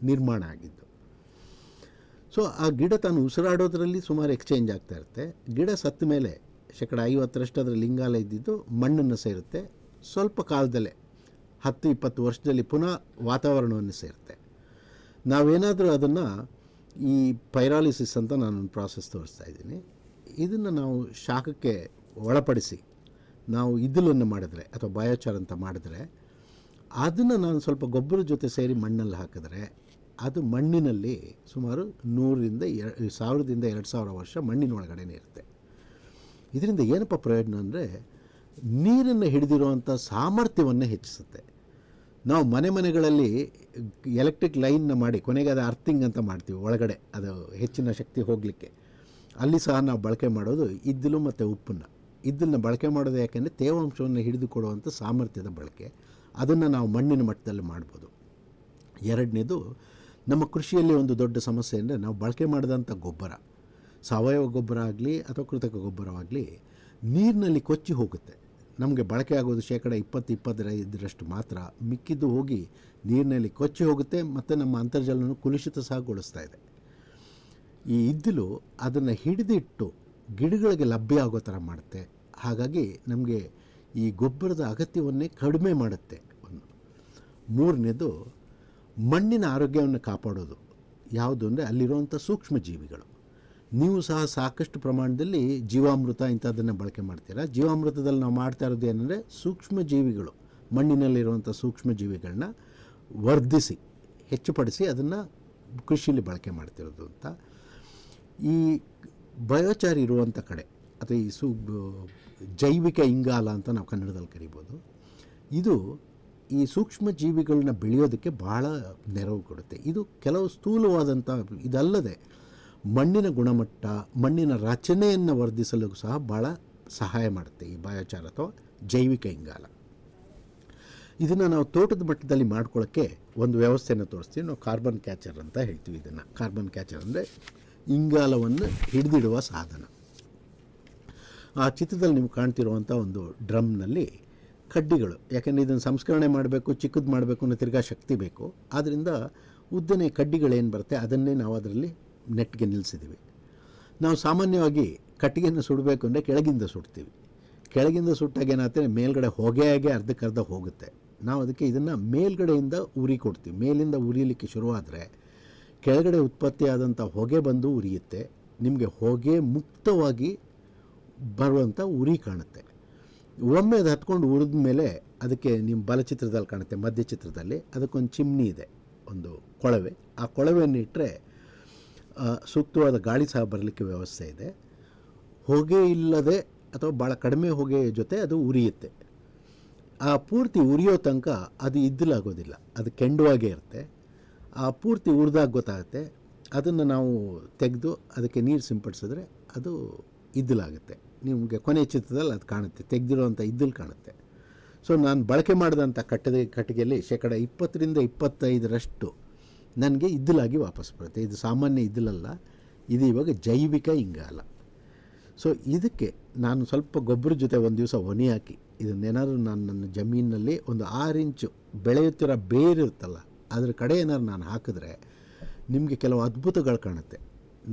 ನಿರ್ಮಾಣ ಆಗಿದ್ದು. ಸೊ ಆ ಗಿಡ ತಾನು ಉಸಿರಾಡೋದ್ರಲ್ಲಿ ಸುಮಾರು ಎಕ್ಸ್ಚೇಂಜ್ ಆಗ್ತಾ ಇರುತ್ತೆ. ಗಿಡ ಸತ್ತ ಮೇಲೆ 50% ಅದರಲ್ಲಿ ಇಂಗಾಲ ಇದ್ದಿದ್ದು ಮಣ್ಣನ್ನು ಸೇರುತ್ತೆ. ಸ್ವಲ್ಪ ಕಾಲದಲ್ಲೇ 10-20 ವರ್ಷದಲ್ಲಿ ಪುನಃ ವಾತಾವರಣವನ್ನು ಸೇರುತ್ತೆ. ನಾವೇನಾದರೂ ಅದನ್ನು ಈ ಪೈರಾಲಿಸಿಸ್ ಅಂತ ನಾನೊಂದು ಪ್ರಾಸೆಸ್ ತೋರಿಸ್ತಾ ಇದ್ದೀನಿ. ಇದನ್ನು ನಾವು ಶಾಖಕ್ಕೆ ಒಳಪಡಿಸಿ ನಾವು ಇದ್ದಲನ್ನು ಮಾಡಿದ್ರೆ ಅಥವಾ ಬಯೋಚಾರ್ ಅಂತ ಮಾಡಿದ್ರೆ ಅದನ್ನು ನಾನು ಸ್ವಲ್ಪ ಗೊಬ್ಬರದ ಜೊತೆ ಸೇರಿ ಮಣ್ಣಲ್ಲಿ ಹಾಕಿದ್ರೆ ಅದು ಮಣ್ಣಿನಲ್ಲಿ ಸುಮಾರು 1,000-2,000 ವರ್ಷ ಮಣ್ಣಿನೊಳಗಡೆನೇ ಇರುತ್ತೆ. ಇದರಿಂದ ಏನಪ್ಪ ಪ್ರಯೋಜನ ಅಂದರೆ ನೀರನ್ನು ಹಿಡಿದಿರುವಂಥ ಸಾಮರ್ಥ್ಯವನ್ನು ಹೆಚ್ಚಿಸುತ್ತೆ. ನಾವು ಮನೆಗಳಲ್ಲಿ ಎಲೆಕ್ಟ್ರಿಕ್ ಲೈನ್ನ ಮಾಡಿ ಕೊನೆಗೆ ಅದು ಅರ್ಥಿಂಗ್ ಅಂತ ಮಾಡ್ತೀವಿ, ಒಳಗಡೆ ಅದು ಹೆಚ್ಚಿನ ಶಕ್ತಿ ಹೋಗಲಿಕ್ಕೆ. ಅಲ್ಲಿ ಸಹ ನಾವು ಬಳಕೆ ಮಾಡೋದು ಇದ್ದಲು ಮತ್ತು ಉಪ್ಪನ್ನು. ಇದ್ದಲನ್ನ ಬಳಕೆ ಮಾಡೋದು ಯಾಕೆಂದರೆ ತೇವಾಂಶವನ್ನು ಹಿಡಿದುಕೊಡುವಂಥ ಸಾಮರ್ಥ್ಯದ ಬಳಕೆ. ಅದನ್ನು ನಾವು ಮಣ್ಣಿನ ಮಟ್ಟದಲ್ಲಿ ಮಾಡ್ಬೋದು. ಎರಡನೇದು, ನಮ್ಮ ಕೃಷಿಯಲ್ಲಿ ಒಂದು ದೊಡ್ಡ ಸಮಸ್ಯೆ ಅಂದರೆ ನಾವು ಬಳಕೆ ಮಾಡಿದಂಥ ಗೊಬ್ಬರ, ಸಾವಯವ ಗೊಬ್ಬರ ಆಗಲಿ ಅಥವಾ ಕೃತಕ ಗೊಬ್ಬರವಾಗಲಿ, ನೀರಿನಲ್ಲಿ ಕೊಚ್ಚಿ ಹೋಗುತ್ತೆ. ನಮಗೆ ಬಳಕೆ ಆಗೋದು 20-25% ಮಾತ್ರ. ಮಿಕ್ಕಿದ್ದು ಹೋಗಿ ನೀರಿನಲ್ಲಿ ಕೊಚ್ಚಿ ಹೋಗುತ್ತೆ ಮತ್ತು ನಮ್ಮ ಅಂತರ್ಜಲವನ್ನು ಕುಲುಷಿತ ಸಹಗೊಳಿಸ್ತಾ ಇದೆ. ಈ ಇದ್ದಲು ಅದನ್ನು ಹಿಡಿದಿಟ್ಟು ಗಿಡಗಳಿಗೆ ಲಭ್ಯ ಆಗೋ ಥರ ಮಾಡುತ್ತೆ. ಹಾಗಾಗಿ ನಮಗೆ ಈ ಗೊಬ್ಬರದ ಅಗತ್ಯವನ್ನೇ ಕಡಿಮೆ ಮಾಡುತ್ತೆ. ಒಂದು ಮೂರನೇದು, ಮಣ್ಣಿನ ಆರೋಗ್ಯವನ್ನು ಕಾಪಾಡೋದು ಯಾವುದು ಅಂದರೆ ಅಲ್ಲಿರುವಂಥ ಸೂಕ್ಷ್ಮ ಜೀವಿಗಳು. ನೀವು ಸಹ ಸಾಕಷ್ಟು ಪ್ರಮಾಣದಲ್ಲಿ ಜೀವಾಮೃತ ಇಂಥದ್ದನ್ನು ಬಳಕೆ ಮಾಡ್ತೀರಾ. ಜೀವಾಮೃತದಲ್ಲಿ ನಾವು ಮಾಡ್ತಾ ಇರೋದು ಏನಂದರೆ ಸೂಕ್ಷ್ಮ ಜೀವಿಗಳು, ಮಣ್ಣಿನಲ್ಲಿರುವಂಥ ಸೂಕ್ಷ್ಮ ಜೀವಿಗಳನ್ನ ವರ್ಧಿಸಿ ಹೆಚ್ಚುಪಡಿಸಿ ಅದನ್ನು ಕೃಷಿಯಲ್ಲಿ ಬಳಕೆ ಮಾಡ್ತಿರೋದು ಅಂತ. ಈ ಬಯೋಚಾರ್ ಇರುವಂಥ ಕಡೆ ಅಥವಾ ಈ ಜೈವಿಕ ಇಂಗಾಲ ಅಂತ ನಾವು ಕನ್ನಡದಲ್ಲಿ ಕರಿಬೋದು, ಇದು ಈ ಸೂಕ್ಷ್ಮ ಜೀವಿಗಳನ್ನ ಬೆಳೆಯೋದಕ್ಕೆ ಭಾಳ ನೆರವು ಕೊಡುತ್ತೆ. ಇದು ಕೆಲವು ಸ್ಥೂಲವಾದಂಥ ಇದಲ್ಲದೆ ಮಣ್ಣಿನ ಗುಣಮಟ್ಟ, ಮಣ್ಣಿನ ರಚನೆಯನ್ನು ವರ್ಧಿಸಲು ಸಹ ಭಾಳ ಸಹಾಯ ಮಾಡುತ್ತೆ ಈ ಬಯೋಚಾರ್ ಅಥವಾ ಜೈವಿಕ ಇಂಗಾಲ. ಇದನ್ನು ನಾವು ತೋಟದ ಮಟ್ಟದಲ್ಲಿ ಮಾಡ್ಕೊಳ್ಳೋಕ್ಕೆ ಒಂದು ವ್ಯವಸ್ಥೆಯನ್ನು ತೋರಿಸ್ತೀವಿ. ನಾವು ಕಾರ್ಬನ್ ಕ್ಯಾಚರ್ ಅಂತ ಹೇಳ್ತೀವಿ ಇದನ್ನು. ಕಾರ್ಬನ್ ಕ್ಯಾಚರ್ ಅಂದರೆ ಇಂಗಾಲವನ್ನು ಹಿಡಿದಿಡುವ ಸಾಧನ. ಆ ಚಿತ್ರದಲ್ಲಿ ನೀವು ಕಾಣ್ತಿರುವಂಥ ಒಂದು ಡ್ರಮ್ನಲ್ಲಿ ಕಡ್ಡಿಗಳು, ಯಾಕೆಂದರೆ ಇದನ್ನು ಸಂಸ್ಕರಣೆ ಮಾಡಬೇಕು, ಚಿಕ್ಕದು ಮಾಡಬೇಕು ಅನ್ನೋ ತಿರ್ಗಾ ಶಕ್ತಿ ಬೇಕು. ಆದ್ದರಿಂದ ಉದ್ದನೆ ಕಡ್ಡಿಗಳೇನು ಬರುತ್ತೆ ಅದನ್ನೇ ನಾವು ಅದರಲ್ಲಿ ನೆಟ್ಗೆ ನಿಲ್ಲಿಸಿದ್ದೀವಿ. ನಾವು ಸಾಮಾನ್ಯವಾಗಿ ಕಟ್ಟಿಗೆಯನ್ನು ಸುಡಬೇಕು ಅಂದರೆ ಕೆಳಗಿಂದ ಸುಡ್ತೀವಿ. ಕೆಳಗಿಂದ ಸುಟ್ಟಾಗ ಏನಾಗ್ತದೆ, ಮೇಲ್ಗಡೆ ಹೊಗೆಯಾಗೆ ಅರ್ಧಕ್ಕರ್ಧ ಹೋಗುತ್ತೆ. ನಾವು ಅದಕ್ಕೆ ಇದನ್ನು ಮೇಲ್ಗಡೆಯಿಂದ ಉರಿ ಕೊಡ್ತೀವಿ. ಮೇಲಿಂದ ಉರಿಯಲಿಕ್ಕೆ ಶುರುವಾದರೆ ಕೆಳಗಡೆ ಉತ್ಪತ್ತಿಯಾದಂಥ ಹೊಗೆ ಬಂದು ಉರಿಯುತ್ತೆ. ನಿಮಗೆ ಹೊಗೆ ಮುಕ್ತವಾಗಿ ಬರುವಂಥ ಉರಿ ಕಾಣುತ್ತೆ. ಒಮ್ಮೆ ಅದು ಹತ್ಕೊಂಡು ಉರಿದ ಮೇಲೆ ಅದಕ್ಕೆ ನಿಮ್ಮ ಬಲಚಿತ್ರದಲ್ಲಿ ಕಾಣುತ್ತೆ, ಮಧ್ಯ ಚಿತ್ರದಲ್ಲಿ ಅದಕ್ಕೊಂದು ಚಿಮ್ನಿ ಇದೆ, ಒಂದು ಕೊಳವೆ. ಆ ಕೊಳವೆಯನ್ನು ಇಟ್ಟರೆ ಸೂಕ್ತವಾದ ಗಾಳಿ ಸಹ ಬರಲಿಕ್ಕೆ ವ್ಯವಸ್ಥೆ ಇದೆ. ಹೊಗೆ ಇಲ್ಲದೆ ಅಥವಾ ಭಾಳ ಕಡಿಮೆ ಹೊಗೆ ಜೊತೆ ಅದು ಉರಿಯುತ್ತೆ. ಆ ಪೂರ್ತಿ ಉರಿಯೋ ತನಕ ಅದು ಇದ್ದಲಾಗೋದಿಲ್ಲ, ಅದು ಕೆಂಡುವಾಗೇ ಇರುತ್ತೆ. ಆ ಪೂರ್ತಿ ಉರಿದಾಗ ಗೊತ್ತಾಗುತ್ತೆ. ಅದನ್ನು ನಾವು ತೆಗೆದು ಅದಕ್ಕೆ ನೀರು ಸಿಂಪಡಿಸಿದ್ರೆ ಅದು ಇದ್ದಲಾಗುತ್ತೆ. ನಿಮಗೆ ಕೊನೆ ಚಿತ್ರದಲ್ಲಿ ಅದು ಕಾಣುತ್ತೆ, ತೆಗೆದಿರೋವಂಥ ಇದ್ದಲು ಕಾಣುತ್ತೆ. ಸೊ ನಾನು ಬಳಕೆ ಮಾಡಿದಂಥ ಕಟ್ಟಿಗೆಯಲ್ಲಿ 20-25% ನನಗೆ ಇದ್ದಲಾಗಿ ವಾಪಸ್ ಬರುತ್ತೆ. ಇದು ಸಾಮಾನ್ಯ ಇದ್ದಲಲ್ಲ, ಇದು ಇವಾಗ ಜೈವಿಕ ಇಂಗಾಲ. ಸೊ ಇದಕ್ಕೆ ನಾನು ಸ್ವಲ್ಪ ಗೊಬ್ಬರದ ಜೊತೆ ಒಂದು ದಿವಸ ಒಣಿ ಹಾಕಿ ಇದನ್ನೇನಾದರೂ ನಾನು ನನ್ನ ಜಮೀನಿನಲ್ಲಿ ಒಂದು 6 ಇಂಚು ಬೆಳೆಯುತ್ತಿರೋ ಬೇರಿರುತ್ತಲ್ಲ ಅದ್ರ ಕಡೆ ಏನಾದ್ರು ನಾನು ಹಾಕಿದ್ರೆ ನಿಮಗೆ ಕೆಲವು ಅದ್ಭುತಗಳು ಕಾಣುತ್ತೆ.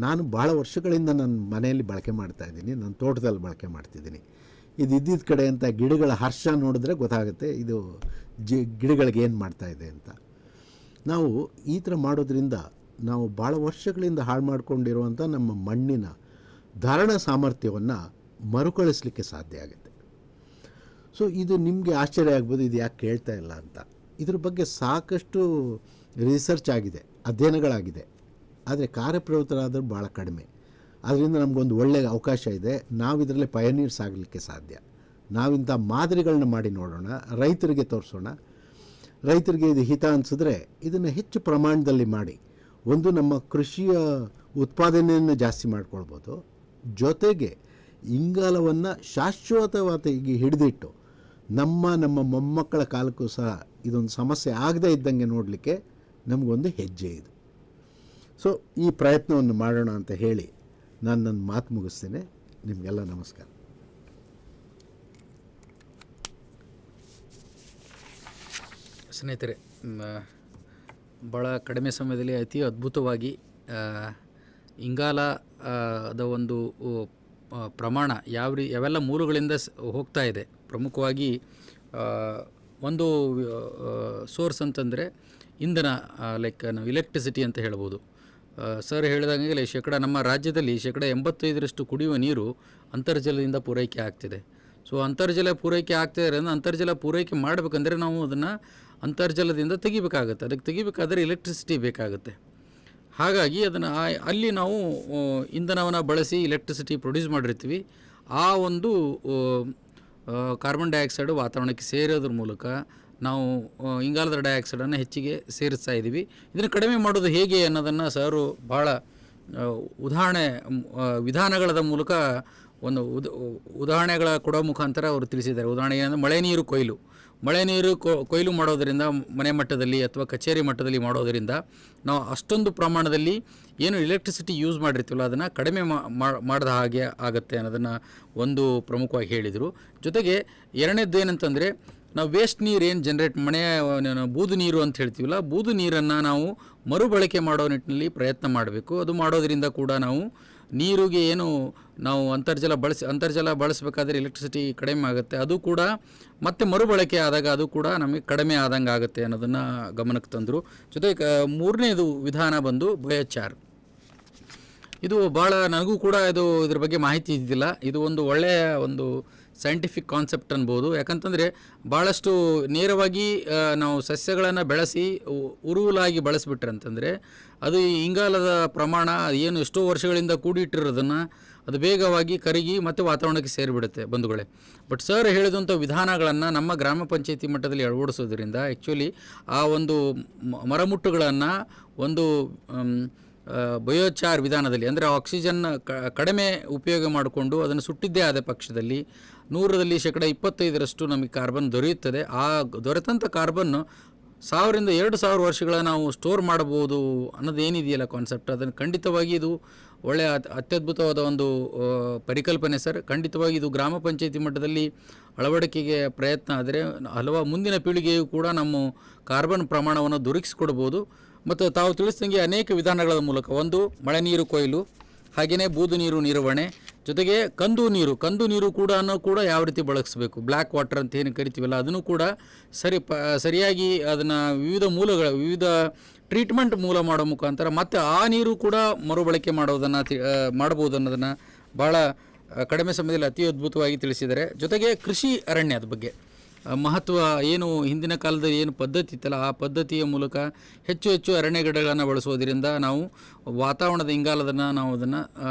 ನಾನು ಭಾಳ ವರ್ಷಗಳಿಂದ ನನ್ನ ಮನೆಯಲ್ಲಿ ಬಳಕೆ ಮಾಡ್ತಾಯಿದ್ದೀನಿ, ನನ್ನ ತೋಟದಲ್ಲಿ ಬಳಕೆ ಮಾಡ್ತಿದ್ದೀನಿ. ಇದು ಇದ್ದಿದ್ದ ಕಡೆ ಅಂತ ಗಿಡಗಳ ಹರ್ಷ ನೋಡಿದ್ರೆ ಗೊತ್ತಾಗುತ್ತೆ ಇದು ಗಿಡಗಳಿಗೆ ಏನು ಮಾಡ್ತಾಯಿದೆ ಅಂತ. ನಾವು ಈ ಥರ ಮಾಡೋದ್ರಿಂದ ನಾವು ಭಾಳ ವರ್ಷಗಳಿಂದ ಹಾಳು ಮಾಡಿಕೊಂಡಿರುವಂಥ ನಮ್ಮ ಮಣ್ಣಿನ ಧಾರಣ ಸಾಮರ್ಥ್ಯವನ್ನು ಮರುಕಳಿಸಲಿಕ್ಕೆ ಸಾಧ್ಯ ಆಗುತ್ತೆ. ಸೊ ಇದು ನಿಮಗೆ ಆಶ್ಚರ್ಯ ಆಗ್ಬೋದು, ಇದು ಯಾಕೆ ಕೇಳ್ತಾ ಇಲ್ಲ ಅಂತ. ಇದ್ರ ಬಗ್ಗೆ ಸಾಕಷ್ಟು ರಿಸರ್ಚ್ ಆಗಿದೆ, ಅಧ್ಯಯನಗಳಾಗಿದೆ. ಆದರೆ ಕಾರ್ಯಪ್ರವೃತ್ತರಾದರೂ ಭಾಳ ಕಡಿಮೆ. ಅದರಿಂದ ನಮಗೊಂದು ಒಳ್ಳೆಯ ಅವಕಾಶ ಇದೆ. ನಾವು ಇದರಲ್ಲಿ ಪಯನೀರ್ಸ್ ಆಗಲಿಕ್ಕೆ ಸಾಧ್ಯ. ನಾವಿಂಥ ಮಾದರಿಗಳನ್ನ ಮಾಡಿ ನೋಡೋಣ, ರೈತರಿಗೆ ತೋರಿಸೋಣ. ರೈತರಿಗೆ ಇದು ಹಿತ ಅನಿಸಿದ್ರೆ ಇದನ್ನು ಹೆಚ್ಚು ಪ್ರಮಾಣದಲ್ಲಿ ಮಾಡಿ ಒಂದು ನಮ್ಮ ಕೃಷಿಯ ಉತ್ಪಾದನೆಯನ್ನು ಜಾಸ್ತಿ ಮಾಡ್ಕೊಳ್ಬೋದು. ಜೊತೆಗೆ ಇಂಗಾಲವನ್ನು ಶಾಶ್ವತವಾಗಿ ಹಿಡಿದಿಟ್ಟು ನಮ್ಮ ಮೊಮ್ಮಕ್ಕಳ ಕಾಲಕ್ಕೂ ಸಹ ಇದೊಂದು ಸಮಸ್ಯೆ ಆಗದೇ ಇದ್ದಂಗೆ ನೋಡಲಿಕ್ಕೆ ನಮಗೊಂದು ಹೆಜ್ಜೆ ಇದು. ಸೊ ಈ ಪ್ರಯತ್ನವನ್ನು ಮಾಡೋಣ ಅಂತ ಹೇಳಿ ನಾನು ನನ್ನ ಮಾತು ಮುಗಿಸ್ತೇನೆ. ನಿಮಗೆಲ್ಲ ನಮಸ್ಕಾರ. ಸ್ನೇಹಿತರೆ, ಭಾಳ ಕಡಿಮೆ ಸಮಯದಲ್ಲಿ ಅತಿ ಅದ್ಭುತವಾಗಿ ಇಂಗಾಲದ ಒಂದು ಪ್ರಮಾಣ ಯಾವೆಲ್ಲ ಮೂಲಗಳಿಂದ ಹೋಗ್ತಾ ಇದೆ. ಪ್ರಮುಖವಾಗಿ ಒಂದು ಸೋರ್ಸ್ ಅಂತಂದರೆ ಇಂಧನ, ಲೈಕ್ ನಾವು ಇಲೆಕ್ಟ್ರಿಸಿಟಿ ಅಂತ ಹೇಳ್ಬೋದು. ಸರ್ ಹೇಳಿದಂಗೆ ನಮ್ಮ ರಾಜ್ಯದಲ್ಲಿ 85% ಕುಡಿಯುವ ನೀರು ಅಂತರ್ಜಲದಿಂದ ಪೂರೈಕೆ ಆಗ್ತಿದೆ. ಸೊ ಅಂತರ್ಜಲ ಪೂರೈಕೆ ಆಗ್ತಾಯಿದ್ರೆ ಅಂತರ್ಜಲ ಪೂರೈಕೆ ಮಾಡಬೇಕಂದ್ರೆ ನಾವು ಅದನ್ನು ಅಂತರ್ಜಲದಿಂದ ತೆಗಿಬೇಕಾಗುತ್ತೆ. ಅದಕ್ಕೆ ತೆಗಿಬೇಕಾದ್ರೆ ಎಲೆಕ್ಟ್ರಿಸಿಟಿ ಬೇಕಾಗುತ್ತೆ. ಹಾಗಾಗಿ ಅದನ್ನು ಅಲ್ಲಿ ನಾವು ಇಂಧನವನ್ನು ಬಳಸಿ ಎಲೆಕ್ಟ್ರಿಸಿಟಿ ಪ್ರೊಡ್ಯೂಸ್ ಮಾಡಿರ್ತೀವಿ. ಆ ಒಂದು ಕಾರ್ಬನ್ ಡೈಆಕ್ಸೈಡು ವಾತಾವರಣಕ್ಕೆ ಸೇರೋದ್ರ ಮೂಲಕ ನಾವು ಇಂಗಾಲದ ಡೈಆಕ್ಸೈಡನ್ನು ಹೆಚ್ಚಿಗೆ ಸೇರಿಸ್ತಾ ಇದ್ದೀವಿ. ಇದನ್ನು ಕಡಿಮೆ ಮಾಡೋದು ಹೇಗೆ ಅನ್ನೋದನ್ನು ಸರು ಭಾಳ ವಿಧಾನಗಳ ಮೂಲಕ ಒಂದು ಉದಾಹರಣೆಗಳ ಕೊಡೋ ಮುಖಾಂತರ ಅವರು ತಿಳಿಸಿದ್ದಾರೆ. ಉದಾಹರಣೆ ಏನಂದರೆ ಮಳೆ ನೀರು ಕೊಯ್ಲು ಮಾಡೋದರಿಂದ, ಮನೆ ಮಟ್ಟದಲ್ಲಿ ಅಥವಾ ಕಚೇರಿ ಮಟ್ಟದಲ್ಲಿ ಮಾಡೋದರಿಂದ ನಾವು ಅಷ್ಟೊಂದು ಪ್ರಮಾಣದಲ್ಲಿ ಏನು ಎಲೆಕ್ಟ್ರಿಸಿಟಿ ಯೂಸ್ ಮಾಡಿರ್ತೀವಲ್ಲ ಅದನ್ನು ಕಡಿಮೆ ಮಾಡಿದ ಹಾಗೆ ಆಗುತ್ತೆ ಅನ್ನೋದನ್ನು ಒಂದು ಪ್ರಮುಖವಾಗಿ ಹೇಳಿದರು. ಜೊತೆಗೆ ಎರಡನೇದ್ದು ಏನಂತಂದರೆ, ನಾವು ವೇಸ್ಟ್ ನೀರು ಏನು ಜನ್ರೇಟ್ ಬೂದು ನೀರು ಅಂತ ಹೇಳ್ತೀವಲ್ಲ, ಬೂದು ನೀರನ್ನು ನಾವು ಮರುಬಳಕೆ ಮಾಡೋ ನಿಟ್ಟಿನಲ್ಲಿ ಪ್ರಯತ್ನ ಮಾಡಬೇಕು. ಅದು ಮಾಡೋದರಿಂದ ಕೂಡ ನಾವು ನೀರಿಗೆ ಏನು ನಾವು ಅಂತರ್ಜಲ ಬಳಸಬೇಕಾದ್ರೆ ಎಲೆಕ್ಟ್ರಿಸಿಟಿ ಕಡಿಮೆ ಆಗುತ್ತೆ. ಅದು ಕೂಡ ಮತ್ತೆ ಮರುಬಳಕೆ ಆದಾಗ ಅದು ಕೂಡ ನಮಗೆ ಕಡಿಮೆ ಆದಂಗೆ ಆಗುತ್ತೆ ಅನ್ನೋದನ್ನು ಗಮನಕ್ಕೆ ತಂದರು. ಜೊತೆಗೆ ಮೂರನೇದು ವಿಧಾನ ಬಂದು ಬಯೋಚಾರ್. ಇದು ಭಾಳ ನನಗೂ ಕೂಡ ಇದ್ರ ಬಗ್ಗೆ ಮಾಹಿತಿ ಇದ್ದಿಲ್ಲ. ಇದು ಒಂದು ಒಳ್ಳೆಯ ಒಂದು ಸೈಂಟಿಫಿಕ್ ಕಾನ್ಸೆಪ್ಟ್ ಅನ್ಬೋದು. ಯಾಕಂತಂದರೆ ಭಾಳಷ್ಟು ನೇರವಾಗಿ ನಾವು ಸಸ್ಯಗಳನ್ನು ಬೆಳೆಸಿ ಉರುವಲಾಗಿ ಬಳಸಿಬಿಟ್ರೆ ಅಂತಂದರೆ ಅದು ಇಂಗಾಲದ ಪ್ರಮಾಣ ಏನು ಎಷ್ಟೋ ವರ್ಷಗಳಿಂದ ಕೂಡಿಟ್ಟಿರೋದನ್ನು ಅದು ಬೇಗವಾಗಿ ಕರಗಿ ಮತ್ತು ವಾತಾವರಣಕ್ಕೆ ಸೇರಿಬಿಡುತ್ತೆ ಬಂಧುಗಳೇ. ಬಟ್ ಸರ್ ಹೇಳಿದಂಥ ವಿಧಾನಗಳನ್ನು ನಮ್ಮ ಗ್ರಾಮ ಪಂಚಾಯತಿ ಮಟ್ಟದಲ್ಲಿ ಅಳವಡಿಸೋದ್ರಿಂದ ಆ್ಯಕ್ಚುಲಿ ಆ ಒಂದು ಮರಮುಟ್ಟುಗಳನ್ನು ಒಂದು ಬಯೋಚಾರ್ ವಿಧಾನದಲ್ಲಿ, ಅಂದರೆ ಆಕ್ಸಿಜನ್ ಕಡಿಮೆ ಉಪಯೋಗ ಮಾಡಿಕೊಂಡು ಅದನ್ನು ಸುಟ್ಟಿದ್ದೇ ಆದ ಪಕ್ಷದಲ್ಲಿ 100ರಲ್ಲಿ 25% ನಮಗೆ ಕಾರ್ಬನ್ ದೊರೆಯುತ್ತದೆ. ಆ ದೊರೆತಂಥ ಕಾರ್ಬನ್ನು 1000ರಿಂದ 2000 ವರ್ಷಗಳ ನಾವು ಸ್ಟೋರ್ ಮಾಡಬಹುದು ಅನ್ನೋದು ಏನಿದೆಯಲ್ಲ ಕಾನ್ಸೆಪ್ಟ್, ಅದನ್ನು ಖಂಡಿತವಾಗಿ ಇದು ಒಳ್ಳೆಯ ಅತ್ಯದ್ಭುತವಾದ ಒಂದು ಪರಿಕಲ್ಪನೆ ಸರ್. ಖಂಡಿತವಾಗಿ ಇದು ಗ್ರಾಮ ಪಂಚಾಯತಿ ಮಟ್ಟದಲ್ಲಿ ಅಳವಡಿಕೆಗೆ ಪ್ರಯತ್ನ ಆದರೆ ಮುಂದಿನ ಪೀಳಿಗೆಯು ಕೂಡ ನಮ್ಮ ಕಾರ್ಬನ್ ಪ್ರಮಾಣವನ್ನು ದೊರಕಿಸಿಕೊಡ್ಬೋದು. ಮತ್ತು ತಾವು ತಿಳಿಸಿದಂಗೆ ಅನೇಕ ವಿಧಾನಗಳ ಮೂಲಕ, ಒಂದು ಮಳೆ ನೀರು ಕೊಯ್ಲು, ಹಾಗೆಯೇ ಬೂದು ನೀರು ನಿರ್ವಹಣೆ, ಜೊತೆಗೆ ಕಂದು ನೀರು ಕೂಡ ಯಾವ ರೀತಿ ಬಳಸಬೇಕು, ಬ್ಲ್ಯಾಕ್ ವಾಟರ್ ಅಂತ ಏನು ಕರಿತೀವಲ್ಲ ಅದನ್ನು ಕೂಡ ಸರಿಯಾಗಿ ಅದನ್ನು ವಿವಿಧ ಟ್ರೀಟ್ಮೆಂಟ್ ಮೂಲ ಮಾಡೋ ಮುಖಾಂತರ ಮತ್ತು ಆ ನೀರು ಕೂಡ ಮರುಬಳಕೆ ಮಾಡ್ಬೋದು ಅನ್ನೋದನ್ನು ಭಾಳ ಕಡಿಮೆ ಸಮಯದಲ್ಲಿ ಅತಿ ಅದ್ಭುತವಾಗಿ ತಿಳಿಸಿದ್ದಾರೆ. ಜೊತೆಗೆ ಕೃಷಿ ಅರಣ್ಯದ ಬಗ್ಗೆ ಮಹತ್ವ ಏನು, ಹಿಂದಿನ ಕಾಲದಲ್ಲಿ ಏನು ಪದ್ಧತಿ ಇತ್ತಲ್ಲ ಆ ಪದ್ಧತಿಯ ಮೂಲಕ ಹೆಚ್ಚು ಅರಣ್ಯಗಿಡಗಳನ್ನು ಬಳಸೋದರಿಂದ ನಾವು ವಾತಾವರಣದ ಇಂಗಾಲದನ್ನು ನಾವು ಅದನ್ನು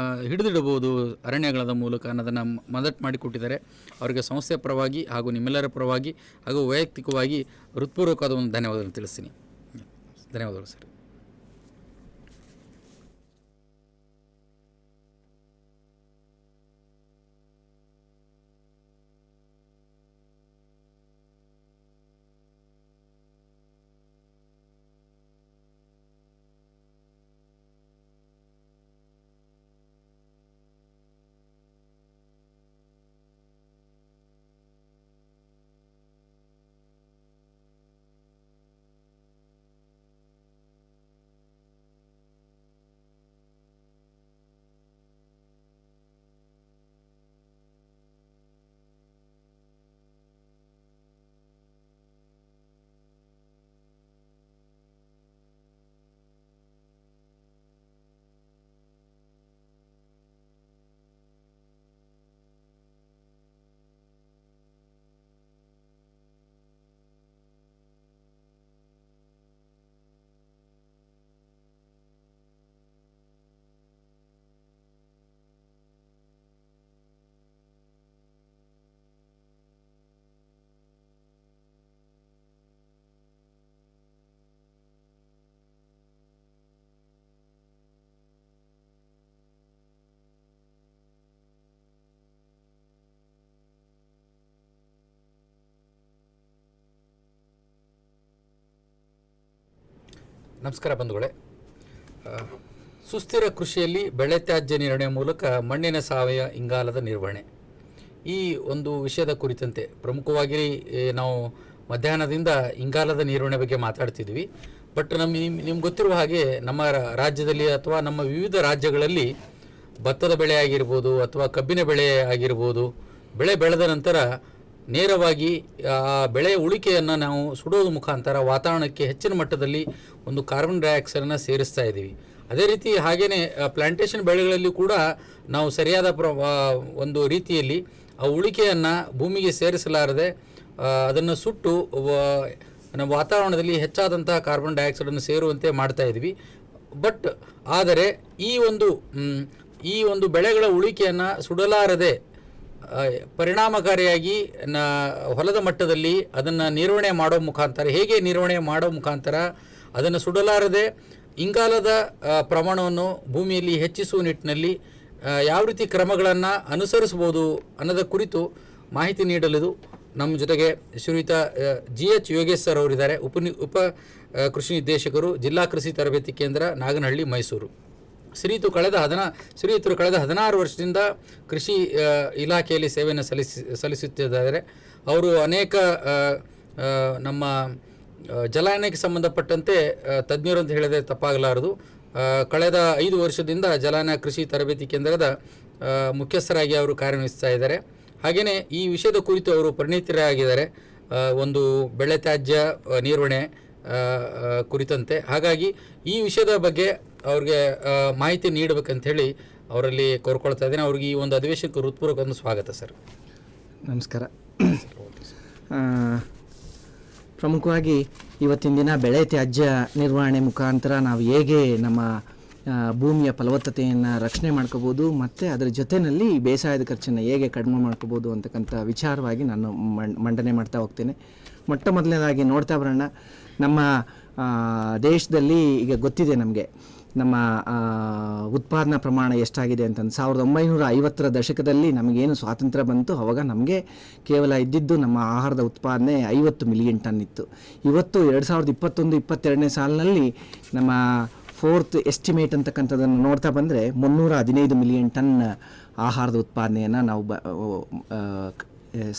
ಹಿಡಿದಿಡಬಹುದು ಅರಣ್ಯಗಳ ಮೂಲಕ ಅನ್ನೋದನ್ನು ಮದತ್ ಮಾಡಿಕೊಟ್ಟಿದ್ದಾರೆ. ಅವರಿಗೆ ಸಂಸ್ಥೆಯ ಪರವಾಗಿ ಹಾಗೂ ನಿಮ್ಮೆಲ್ಲರ ಪರವಾಗಿ ಹಾಗೂ ವೈಯಕ್ತಿಕವಾಗಿ ಹೃತ್ಪೂರ್ವಕವಾದ ಒಂದು ಧನ್ಯವಾದಗಳನ್ನು ತಿಳಿಸ್ತೀನಿ. ಧನ್ಯವಾದಗಳು ಸರ್. ನಮಸ್ಕಾರ ಬಂಧುಗಳೇ. ಸುಸ್ಥಿರ ಕೃಷಿಯಲ್ಲಿ ಬೆಳೆ ತ್ಯಾಜ್ಯ ನಿರ್ವಹಣೆ ಮೂಲಕ ಮಣ್ಣಿನ ಸಾವಯವ ಇಂಗಾಲದ ನಿರ್ವಹಣೆ, ಈ ಒಂದು ವಿಷಯದ ಕುರಿತಂತೆ ಪ್ರಮುಖವಾಗಿ ನಾವು ಮಧ್ಯಾಹ್ನದಿಂದ ಇಂಗಾಲದ ನಿರ್ವಹಣೆ ಬಗ್ಗೆ ಮಾತಾಡ್ತಿದ್ವಿ. ಬಟ್ ನಿಮ್ಗೆ ಗೊತ್ತಿರುವ ಹಾಗೆ ನಮ್ಮ ರಾಜ್ಯದಲ್ಲಿ ಅಥವಾ ನಮ್ಮ ವಿವಿಧ ರಾಜ್ಯಗಳಲ್ಲಿ ಭತ್ತದ ಬೆಳೆ ಆಗಿರ್ಬೋದು ಅಥವಾ ಕಬ್ಬಿನ ಬೆಳೆ ಆಗಿರ್ಬೋದು, ಬೆಳೆ ಬೆಳೆದ ನಂತರ ನೇರವಾಗಿ ಆ ಬೆಳೆಯ ಉಳಿಕೆಯನ್ನು ನಾವು ಸುಡೋದು ಮುಖಾಂತರ ವಾತಾವರಣಕ್ಕೆ ಹೆಚ್ಚಿನ ಮಟ್ಟದಲ್ಲಿ ಒಂದು ಕಾರ್ಬನ್ ಡೈಆಕ್ಸೈಡನ್ನು ಸೇರಿಸ್ತಾ ಇದ್ದೀವಿ. ಅದೇ ರೀತಿ ಹಾಗೆಯೇ ಪ್ಲಾಂಟೇಷನ್ ಬೆಳೆಗಳಲ್ಲಿ ಕೂಡ ನಾವು ಸರಿಯಾದ ಒಂದು ರೀತಿಯಲ್ಲಿ ಆ ಉಳಿಕೆಯನ್ನು ಭೂಮಿಗೆ ಸೇರಿಸಲಾರದೆ ಅದನ್ನು ಸುಟ್ಟು ನಮ್ಮ ವಾತಾವರಣದಲ್ಲಿ ಹೆಚ್ಚಾದಂತಹ ಕಾರ್ಬನ್ ಡೈಆಕ್ಸೈಡನ್ನು ಸೇರುವಂತೆ ಮಾಡ್ತಾ ಇದ್ವಿ. ಬಟ್ ಆದರೆ ಈ ಒಂದು ಬೆಳೆಗಳ ಉಳಿಕೆಯನ್ನು ಸುಡಲಾರದೆ ಪರಿಣಾಮಕಾರಿಯಾಗಿ ಹೊಲದ ಮಟ್ಟದಲ್ಲಿ ಅದನ್ನು ನಿರ್ವಹಣೆ ಮಾಡೋ ಮುಖಾಂತರ, ಹೇಗೆ ನಿರ್ವಹಣೆ ಮಾಡೋ ಮುಖಾಂತರ ಅದನ್ನು ಸುಡಲಾರದೆ ಇಂಗಾಲದ ಪ್ರಮಾಣವನ್ನು ಭೂಮಿಯಲ್ಲಿ ಹೆಚ್ಚಿಸುವ ನಿಟ್ಟಿನಲ್ಲಿ ಯಾವ ರೀತಿ ಕ್ರಮಗಳನ್ನು ಅನುಸರಿಸ್ಬೋದು ಅನ್ನೋದ ಕುರಿತು ಮಾಹಿತಿ ನೀಡಲು ನಮ್ಮ ಜೊತೆಗೆ ಶ್ರೀಯುತ GH ಯೋಗೇಶ್ ಸರ್ ಅವರಿದ್ದಾರೆ. ಉಪ ಕೃಷಿ ನಿರ್ದೇಶಕರು, ಜಿಲ್ಲಾ ಕೃಷಿ ತರಬೇತಿ ಕೇಂದ್ರ, ನಾಗನಹಳ್ಳಿ, ಮೈಸೂರು. ಶ್ರೀಯುತರು ಕಳೆದ 16 ವರ್ಷದಿಂದ ಕೃಷಿ ಇಲಾಖೆಯಲ್ಲಿ ಸೇವೆಯನ್ನು ಸಲ್ಲಿಸುತ್ತಿದ್ದಾರೆ. ಅವರು ಅನೇಕ ನಮ್ಮ ಜಲಾನಯನಕ್ಕೆ ಸಂಬಂಧಪಟ್ಟಂತೆ ತಜ್ಞರು ಅಂತ ಹೇಳಿದರೆ ತಪ್ಪಾಗಲಾರದು. ಕಳೆದ 5 ವರ್ಷದಿಂದ ಜಲಾನಯನ ಕೃಷಿ ತರಬೇತಿ ಕೇಂದ್ರದ ಮುಖ್ಯಸ್ಥರಾಗಿ ಅವರು ಕಾರ್ಯನಿರ್ವಹಿಸ್ತಾ ಇದ್ದಾರೆ. ಹಾಗೆಯೇ ಈ ವಿಷಯದ ಕುರಿತು ಅವರು ಪರಿಣಿತರಾಗಿದ್ದಾರೆ, ಒಂದು ಬೆಳೆ ತ್ಯಾಜ್ಯ ನಿರ್ವಹಣೆ ಕುರಿತಂತೆ. ಹಾಗಾಗಿ ಈ ವಿಷಯದ ಬಗ್ಗೆ ಅವ್ರಿಗೆ ಮಾಹಿತಿ ನೀಡಬೇಕಂಥೇಳಿ ಅವರಲ್ಲಿ ಕೋರ್ಕೊಳ್ತಾ ಇದ್ದೇನೆ. ಅವ್ರಿಗೆ ಈ ಒಂದು ಅಧಿವೇಶನಕ್ಕೆ ಹೃತ್ಪೂರ್ವಕ ಒಂದು ಸ್ವಾಗತ ಸರ್. ನಮಸ್ಕಾರ. ಪ್ರಮುಖವಾಗಿ ಇವತ್ತಿನ ದಿನ ಬೆಳೆ ತ್ಯಾಜ್ಯ ನಿರ್ವಹಣೆ ಮುಖಾಂತರ ನಾವು ಹೇಗೆ ನಮ್ಮ ಭೂಮಿಯ ಫಲವತ್ತತೆಯನ್ನು ರಕ್ಷಣೆ ಮಾಡ್ಕೋಬೋದು ಮತ್ತು ಅದರ ಜೊತೆಯಲ್ಲಿ ಬೇಸಾಯದ ಖರ್ಚನ್ನು ಹೇಗೆ ಕಡಿಮೆ ಮಾಡ್ಕೋಬೋದು ಅಂತಕ್ಕಂಥ ವಿಚಾರವಾಗಿ ನಾನು ಮಂಡನೆ ಮಾಡ್ತಾ ಹೋಗ್ತೇನೆ. ಮೊಟ್ಟ ಮೊದಲನೇದಾಗಿ ನೋಡ್ತಾ ಬರೋಣ, ನಮ್ಮ ದೇಶದಲ್ಲಿ ಈಗ ಗೊತ್ತಿದೆ ನಮಗೆ ನಮ್ಮ ಉತ್ಪಾದನಾ ಪ್ರಮಾಣ ಎಷ್ಟಾಗಿದೆ ಅಂತಂದು. 1950ರ ದಶಕದಲ್ಲಿ ನಮಗೇನು ಸ್ವಾತಂತ್ರ್ಯ ಬಂತು ಆವಾಗ ನಮಗೆ ಕೇವಲ ಇದ್ದಿದ್ದು ನಮ್ಮ ಆಹಾರದ ಉತ್ಪಾದನೆ 50 ಮಿಲಿಯನ್ ಟನ್ ಇತ್ತು. ಇವತ್ತು 2021-22ನೇ ಸಾಲಿನಲ್ಲಿ ನಮ್ಮ 4th ಎಸ್ಟಿಮೇಟ್ ಅಂತಕ್ಕಂಥದ್ದನ್ನು ನೋಡ್ತಾ ಬಂದರೆ 315 ಮಿಲಿಯನ್ ಟನ್ ಆಹಾರದ ಉತ್ಪಾದನೆಯನ್ನು ನಾವು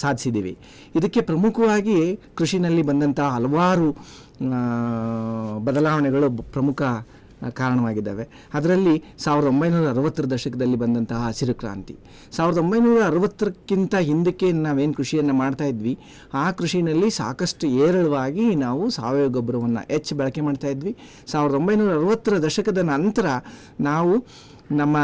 ಸಾಧಿಸಿದ್ದೀವಿ. ಇದಕ್ಕೆ ಪ್ರಮುಖವಾಗಿ ಕೃಷಿನಲ್ಲಿ ಬಂದಂಥ ಹಲವಾರು ಬದಲಾವಣೆಗಳು ಪ್ರಮುಖ ಕಾರಣವಾಗಿದ್ದಾವೆ. ಅದರಲ್ಲಿ 1960ರ ದಶಕದಲ್ಲಿ ಬಂದಂತಹ ಹಸಿರು ಕ್ರಾಂತಿ, 1960ಕ್ಕಿಂತ ಹಿಂದಕ್ಕೆ ನಾವೇನು ಕೃಷಿಯನ್ನು ಮಾಡ್ತಾ ಇದ್ವಿ ಆ ಕೃಷಿನಲ್ಲಿ ಸಾಕಷ್ಟು ಏರಳವಾಗಿ ನಾವು ಸಾವಯವ ಗೊಬ್ಬರವನ್ನು ಹೆಚ್ಚು ಬಳಕೆ ಮಾಡ್ತಾ ಇದ್ವಿ. 1960ರ ದಶಕದ ನಂತರ ನಾವು ನಮ್ಮ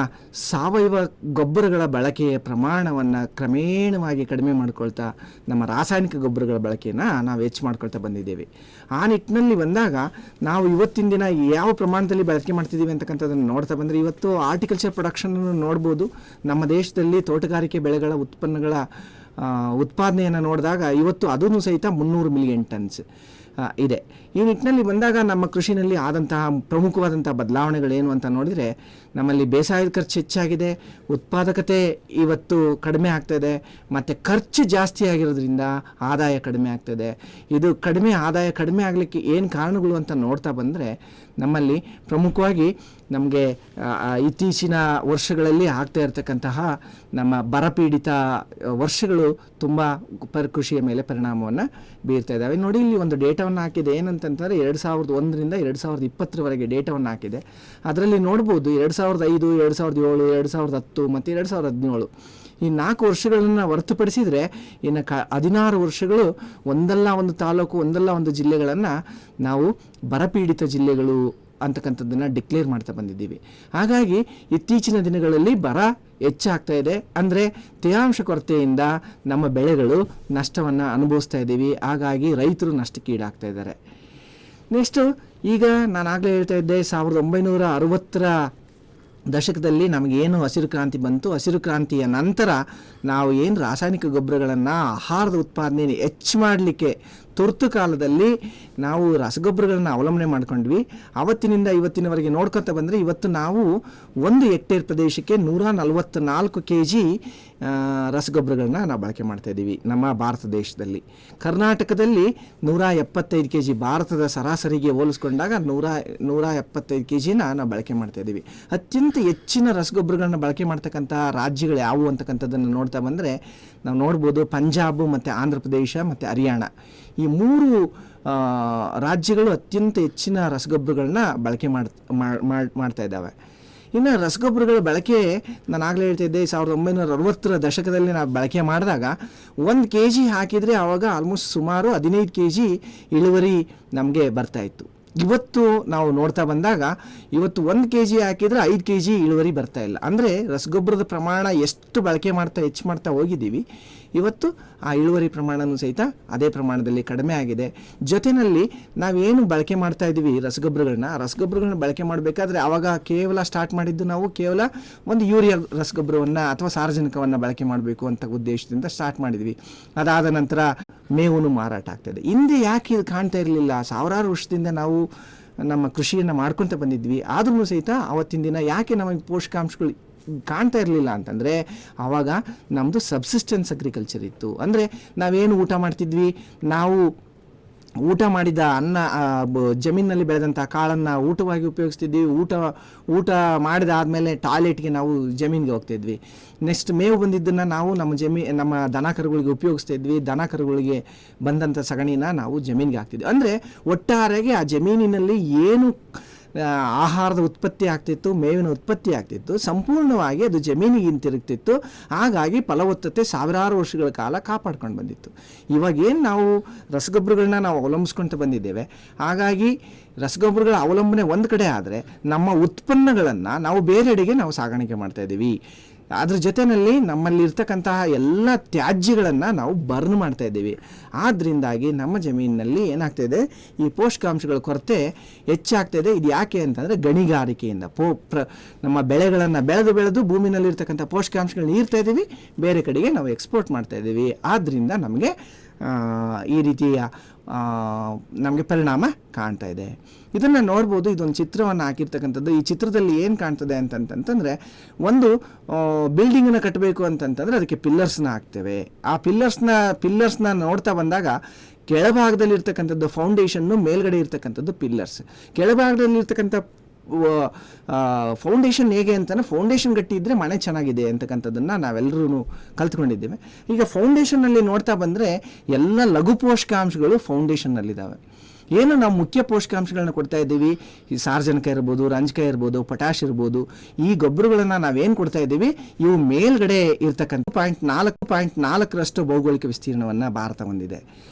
ಸಾವಯವ ಗೊಬ್ಬರಗಳ ಬಳಕೆಯ ಪ್ರಮಾಣವನ್ನು ಕ್ರಮೇಣವಾಗಿ ಕಡಿಮೆ ಮಾಡ್ಕೊಳ್ತಾ ನಮ್ಮ ರಾಸಾಯನಿಕ ಗೊಬ್ಬರಗಳ ಬಳಕೆಯನ್ನು ನಾವು ಹೆಚ್ಚು ಮಾಡ್ಕೊಳ್ತಾ ಬಂದಿದ್ದೇವೆ. ಆ ನಿಟ್ಟಿನಲ್ಲಿ ಬಂದಾಗ ನಾವು ಇವತ್ತಿನ ದಿನ ಯಾವ ಪ್ರಮಾಣದಲ್ಲಿ ಬಳಕೆ ಮಾಡ್ತಿದ್ದೀವಿ ಅಂತಕ್ಕಂಥದ್ದನ್ನು ನೋಡ್ತಾ ಬಂದರೆ, ಇವತ್ತು ಆರ್ಟಿಕಲ್ಚರ್ ಪ್ರೊಡಕ್ಷನನ್ನು ನೋಡ್ಬೋದು. ನಮ್ಮ ದೇಶದಲ್ಲಿ ತೋಟಗಾರಿಕೆ ಬೆಳೆಗಳ ಉತ್ಪನ್ನಗಳ ಉತ್ಪಾದನೆಯನ್ನು ನೋಡಿದಾಗ ಇವತ್ತು ಅದೂ ಸಹಿತ 300 ಮಿಲಿಯನ್ ಟನ್ಸ್ ಇದೆ. ಈ ನಿಟ್ಟಿನಲ್ಲಿ ಬಂದಾಗ ನಮ್ಮ ಕೃಷಿನಲ್ಲಿ ಆದಂತಹ ಪ್ರಮುಖವಾದಂಥ ಬದಲಾವಣೆಗಳೇನು ಅಂತ ನೋಡಿದರೆ, ನಮ್ಮಲ್ಲಿ ಬೇಸಾಯದ ಖರ್ಚು ಹೆಚ್ಚಾಗಿದೆ, ಉತ್ಪಾದಕತೆ ಇವತ್ತು ಕಡಿಮೆ ಆಗ್ತಾಯಿದೆ, ಮತ್ತು ಖರ್ಚು ಜಾಸ್ತಿ ಆಗಿರೋದ್ರಿಂದ ಆದಾಯ ಕಡಿಮೆ ಆಗ್ತಾಯಿದೆ. ಇದು ಆದಾಯ ಕಡಿಮೆ ಆಗಲಿಕ್ಕೆ ಏನು ಕಾರಣಗಳು ಅಂತ ನೋಡ್ತಾ ಬಂದರೆ, ನಮ್ಮಲ್ಲಿ ಪ್ರಮುಖವಾಗಿ ನಮಗೆ ಇತ್ತೀಚಿನ ವರ್ಷಗಳಲ್ಲಿ ಆಗ್ತಾ ಇರತಕ್ಕಂತಹ ನಮ್ಮ ಬರಪೀಡಿತ ವರ್ಷಗಳು ತುಂಬ ಕೃಷಿಯ ಮೇಲೆ ಪರಿಣಾಮವನ್ನು ಬೀರ್ತಾ ಇದ್ದಾವೆ. ನೋಡಿ, ಇಲ್ಲಿ ಒಂದು ಡೇಟಾವನ್ನು ಹಾಕಿದೆ. ಏನಂತಂದರೆ 2001ರಿಂದ 2020ರವರೆಗೆ ಡೇಟಾವನ್ನು ಹಾಕಿದೆ. ಅದರಲ್ಲಿ ನೋಡ್ಬೋದು 2005, 2007, 2010 ಮತ್ತು 2017 ಈ 4 ವರ್ಷಗಳನ್ನು ಹೊರತುಪಡಿಸಿದರೆ ಇನ್ನು 16 ವರ್ಷಗಳು ಒಂದಲ್ಲ ಒಂದು ತಾಲೂಕು, ಒಂದಲ್ಲ ಒಂದು ಜಿಲ್ಲೆಗಳನ್ನು ನಾವು ಬರಪೀಡಿತ ಜಿಲ್ಲೆಗಳು ಅಂತಕ್ಕಂಥದ್ದನ್ನು ಡಿಕ್ಲೇರ್ ಮಾಡ್ತಾ ಬಂದಿದ್ದೀವಿ. ಹಾಗಾಗಿ ಇತ್ತೀಚಿನ ದಿನಗಳಲ್ಲಿ ಬರ ಹೆಚ್ಚಾಗ್ತಾ ಇದೆ. ಅಂದರೆ ತೇವಾಂಶ ಕೊರತೆಯಿಂದ ನಮ್ಮ ಬೆಳೆಗಳು ನಷ್ಟವನ್ನು ಅನುಭವಿಸ್ತಾ ಇದ್ದೀವಿ. ಹಾಗಾಗಿ ರೈತರು ನಷ್ಟಕ್ಕೀಡಾಗ್ತಾ ಇದ್ದಾರೆ. ನೆಕ್ಸ್ಟು, ಈಗ ನಾನು ಆಗಲೇ ಹೇಳ್ತಾ ಇದ್ದೆ, 1960ರ ದಶಕದಲ್ಲಿ ನಮಗೇನು ಹಸಿರು ಕ್ರಾಂತಿ ಬಂತು, ಹಸಿರು ಕ್ರಾಂತಿಯ ನಂತರ ನಾವು ಏನು ರಾಸಾಯನಿಕ ಗೊಬ್ಬರಗಳನ್ನು ಆಹಾರದ ಉತ್ಪಾದನೆ ಹೆಚ್ಚು ಮಾಡಲಿಕ್ಕೆ ತುರ್ತು ಕಾಲದಲ್ಲಿ ನಾವು ರಸಗೊಬ್ಬರಗಳನ್ನ ಅವಲಂಬನೆ ಮಾಡ್ಕೊಂಡ್ವಿ. ಅವತ್ತಿನಿಂದ ಇವತ್ತಿನವರೆಗೆ ನೋಡ್ಕೊತ ಬಂದರೆ ಇವತ್ತು ನಾವು 1 ಹೆಕ್ಟೇರ್ ಪ್ರದೇಶಕ್ಕೆ 144 kg ರಸಗೊಬ್ಬರಗಳನ್ನ ನಾವು ಬಳಕೆ ಮಾಡ್ತಾ ಇದ್ದೀವಿ ನಮ್ಮ ಭಾರತ ದೇಶದಲ್ಲಿ. ಕರ್ನಾಟಕದಲ್ಲಿ 175 kg, ಭಾರತದ ಸರಾಸರಿಗೆ ಹೋಲಿಸ್ಕೊಂಡಾಗ 175 kg ನಾವು ಬಳಕೆ ಮಾಡ್ತಾ ಇದ್ದೀವಿ. ಅತ್ಯಂತ ಹೆಚ್ಚಿನ ರಸಗೊಬ್ಬರಗಳನ್ನ ಬಳಕೆ ಮಾಡ್ತಕ್ಕಂಥ ರಾಜ್ಯಗಳು ಯಾವುವು ಅಂತಕ್ಕಂಥದ್ದನ್ನು ನೋಡ್ತಾ ಬಂದರೆ ನಾವು ನೋಡ್ಬೋದು ಪಂಜಾಬ್ ಮತ್ತು ಆಂಧ್ರ ಪ್ರದೇಶ ಮತ್ತು ಹರಿಯಾಣ, ಈ 3 ರಾಜ್ಯಗಳು ಅತ್ಯಂತ ಹೆಚ್ಚಿನ ರಸಗೊಬ್ಬರಗಳನ್ನ ಬಳಕೆ ಮಾಡ್ತಾ ಇದ್ದಾವೆ. ಇನ್ನು ರಸಗೊಬ್ಬರಗಳ ಬಳಕೆ ನಾನು ಆಗಲೇ ಹೇಳ್ತಿದ್ದೆ, 1960ರ ದಶಕದಲ್ಲಿ ನಾವು ಬಳಕೆ ಮಾಡಿದಾಗ 1 kg ಹಾಕಿದರೆ ಆವಾಗ ಆಲ್ಮೋಸ್ಟ್ ಸುಮಾರು 15 kg ಇಳುವರಿ ನಮಗೆ ಬರ್ತಾಯಿತ್ತು. ಇವತ್ತು ನಾವು ನೋಡ್ತಾ ಬಂದಾಗ ಇವತ್ತು 1 kg ಹಾಕಿದರೆ 5 kg ಇಳುವರಿ ಬರ್ತಾ ಇಲ್ಲ. ಅಂದರೆ ರಸಗೊಬ್ಬರದ ಪ್ರಮಾಣ ಎಷ್ಟು ಬಳಕೆ ಹೆಚ್ಚು ಮಾಡ್ತಾ ಹೋಗಿದ್ದೀವಿ, ಇವತ್ತು ಆ ಇಳುವರಿ ಪ್ರಮಾಣವೂ ಸಹಿತ ಅದೇ ಪ್ರಮಾಣದಲ್ಲಿ ಕಡಿಮೆ ಆಗಿದೆ. ಜೊತೆಯಲ್ಲಿ ನಾವೇನು ಬಳಕೆ ಮಾಡ್ತಾ ಇದ್ದೀವಿ ರಸಗೊಬ್ಬರಗಳನ್ನ ಬಳಕೆ ಮಾಡಬೇಕಾದ್ರೆ ಆವಾಗ ಕೇವಲ ಸ್ಟಾರ್ಟ್ ಮಾಡಿದ್ದು ನಾವು ಕೇವಲ ಒಂದು ಯೂರಿಯಾ ರಸಗೊಬ್ಬರವನ್ನು ಅಥವಾ ಸಾರಜನಕವನ್ನು ಬಳಕೆ ಮಾಡಬೇಕು ಅಂತ ಉದ್ದೇಶದಿಂದ ಸ್ಟಾರ್ಟ್ ಮಾಡಿದ್ವಿ. ಅದಾದ ನಂತರ ಮೇವು ಮಾರಾಟ ಆಗ್ತದೆ. ಹಿಂದೆ ಯಾಕೆ ಇದು ಕಾಣ್ತಾ ಇರಲಿಲ್ಲ? ಸಾವಿರಾರು ವರ್ಷದಿಂದ ನಾವು ನಮ್ಮ ಕೃಷಿಯನ್ನು ಮಾಡ್ಕೊತ ಬಂದಿದ್ವಿ, ಆದ್ರೂ ಸಹಿತ ಅವತ್ತಿನ ದಿನ ಯಾಕೆ ನಮಗೆ ಪೋಷಕಾಂಶಗಳು ಕಾಣ್ತಾ ಇರಲಿಲ್ಲ ಅಂತಂದರೆ ಆವಾಗ ನಮ್ಮದು ಸಬ್ಸಿಸ್ಟೆನ್ಸ್ ಅಗ್ರಿಕಲ್ಚರ್ ಇತ್ತು. ಅಂದರೆ ನಾವೇನು ಊಟ ಮಾಡ್ತಿದ್ವಿ, ನಾವು ಊಟ ಮಾಡಿದ ಅನ್ನ ಜಮೀನಿನಲ್ಲಿ ಬೆಳೆದಂಥ ಕಾಳನ್ನು ಊಟವಾಗಿ ಉಪಯೋಗಿಸ್ತಿದ್ವಿ. ಊಟ ಮಾಡಿದಾದಮೇಲೆ ಟಾಯ್ಲೆಟ್ಗೆ ನಾವು ಜಮೀನಿಗೆ ಹೋಗ್ತಿದ್ವಿ. ನೆಕ್ಸ್ಟ್ ಮೇವು ಬಂದಿದ್ದನ್ನು ನಾವು ನಮ್ಮ ದನ ಕರುಗಳಿಗೆ ಉಪಯೋಗಿಸ್ತಾ ಇದ್ವಿ. ದನ ಕರುಗಳಿಗೆ ಬಂದಂಥ ಸಗಣಿನ ನಾವು ಜಮೀನಿಗೆ ಹಾಕ್ತಿದ್ವಿ. ಅಂದರೆ ಒಟ್ಟಾರೆಗೆ ಆ ಜಮೀನಿನಲ್ಲಿ ಏನು ಆಹಾರದ ಉತ್ಪತ್ತಿ ಆಗ್ತಿತ್ತು, ಮೇವಿನ ಉತ್ಪತ್ತಿ ಆಗ್ತಿತ್ತು, ಸಂಪೂರ್ಣವಾಗಿ ಅದು ಜಮೀನಿಗೆ ಹಿಂತಿರುಗ್ತಿತ್ತು. ಹಾಗಾಗಿ ಫಲವತ್ತತೆ ಸಾವಿರಾರು ವರ್ಷಗಳ ಕಾಲ ಕಾಪಾಡ್ಕೊಂಡು ಬಂದಿತ್ತು. ಇವಾಗೇನು ನಾವು ರಸಗೊಬ್ಬರಗಳನ್ನ ನಾವು ಅವಲಂಬಿಸ್ಕೊಳ್ತಾ ಬಂದಿದ್ದೇವೆ, ಹಾಗಾಗಿ ರಸಗೊಬ್ಬರಗಳ ಅವಲಂಬನೆ ಒಂದು ಕಡೆ ಆದರೆ ನಮ್ಮ ಉತ್ಪನ್ನಗಳನ್ನು ನಾವು ಬೇರೆಡೆಗೆ ನಾವು ಸಾಗಾಣಿಕೆ ಮಾಡ್ತಾ ಇದ್ದೀವಿ. ಅದ್ರ ಜೊತೆಯಲ್ಲಿ ನಮ್ಮಲ್ಲಿ ಇರ್ತಕ್ಕಂತಹ ಎಲ್ಲ ತ್ಯಾಜ್ಯಗಳನ್ನು ನಾವು ಬರ್ನ್ ಮಾಡ್ತಾ ಇದ್ದೀವಿ. ಆದ್ದರಿಂದಾಗಿ ನಮ್ಮ ಜಮೀನಿನಲ್ಲಿ ಏನಾಗ್ತಾಯಿದೆ, ಈ ಪೋಷಕಾಂಶಗಳ ಕೊರತೆ ಹೆಚ್ಚಾಗ್ತಾಯಿದೆ. ಇದು ಯಾಕೆ ಅಂತಂದರೆ ಗಣಿಗಾರಿಕೆಯಿಂದ ನಮ್ಮ ಬೆಳೆಗಳನ್ನು ಬೆಳೆದು ಭೂಮಿನಲ್ಲಿರ್ತಕ್ಕಂಥ ಪೋಷಕಾಂಶಗಳನ್ನ ಹೀರ್ತಾ ಇದ್ದೀವಿ, ಬೇರೆ ಕಡೆಗೆ ನಾವು ಎಕ್ಸ್ಪೋರ್ಟ್ ಮಾಡ್ತಾ ಇದ್ದೀವಿ. ಆದ್ದರಿಂದ ನಮಗೆ ಈ ರೀತಿಯ ನಮಗೆ ಪರಿಣಾಮ ಕಾಣ್ತಾ ಇದೆ. ಇದನ್ನು ನೋಡ್ಬೋದು, ಇದೊಂದು ಚಿತ್ರವನ್ನು ಹಾಕಿರ್ತಕ್ಕಂಥದ್ದು. ಈ ಚಿತ್ರದಲ್ಲಿ ಏನು ಕಾಣ್ತದೆ ಅಂತಂತಂದರೆ, ಒಂದು ಬಿಲ್ಡಿಂಗನ್ನು ಕಟ್ಟಬೇಕು ಅಂತಂತಂದರೆ ಅದಕ್ಕೆ ಪಿಲ್ಲರ್ಸ್ನ ಹಾಕ್ತೇವೆ. ಆ ಪಿಲ್ಲರ್ಸ್ನ ನೋಡ್ತಾ ಬಂದಾಗ ಕೆಳಭಾಗದಲ್ಲಿ ಇರ್ತಕ್ಕಂಥದ್ದು ಫೌಂಡೇಶನ್ನು, ಮೇಲ್ಗಡೆ ಇರ್ತಕ್ಕಂಥದ್ದು ಪಿಲ್ಲರ್ಸ್. ಕೆಳಭಾಗದಲ್ಲಿರ್ತಕ್ಕಂಥ ಫೌಂಡೇಶನ್ ಹೇಗೆ ಅಂತಂದರೆ, ಫೌಂಡೇಶನ್ ಗಟ್ಟಿ ಇದ್ದರೆ ಮನೆ ಚೆನ್ನಾಗಿದೆ ಅಂತಕ್ಕಂಥದ್ದನ್ನು ನಾವೆಲ್ಲರೂ ಕಲ್ತ್ಕೊಂಡಿದ್ದೇವೆ. ಈಗ ಫೌಂಡೇಶನ್ನಲ್ಲಿ ನೋಡ್ತಾ ಬಂದರೆ ಎಲ್ಲ ಲಘು ಪೋಷಕಾಂಶಗಳು ಫೌಂಡೇಶನ್ನಲ್ಲಿದ್ದಾವೆ. ಏನು ನಾವು ಮುಖ್ಯ ಪೋಷಕಾಂಶಗಳನ್ನ ಕೊಡ್ತಾ ಇದ್ದೀವಿ, ಈ ಸಾರಜನಕ ಇರ್ಬೋದು, ರಂಜಕ ಇರ್ಬೋದು, ಪೊಟ್ಯಾಶ್ ಇರ್ಬೋದು, ಈ ಗೊಬ್ಬರಗಳನ್ನು ನಾವೇನು ಕೊಡ್ತಾ ಇದ್ದೀವಿ, ಇವು ಮೇಲ್ಗಡೆ ಇರ್ತಕ್ಕಂಥ 4.4% ಭೌಗೋಳಿಕ ವಿಸ್ತೀರ್ಣವನ್ನು ಭಾರತ ಹೊಂದಿದೆ.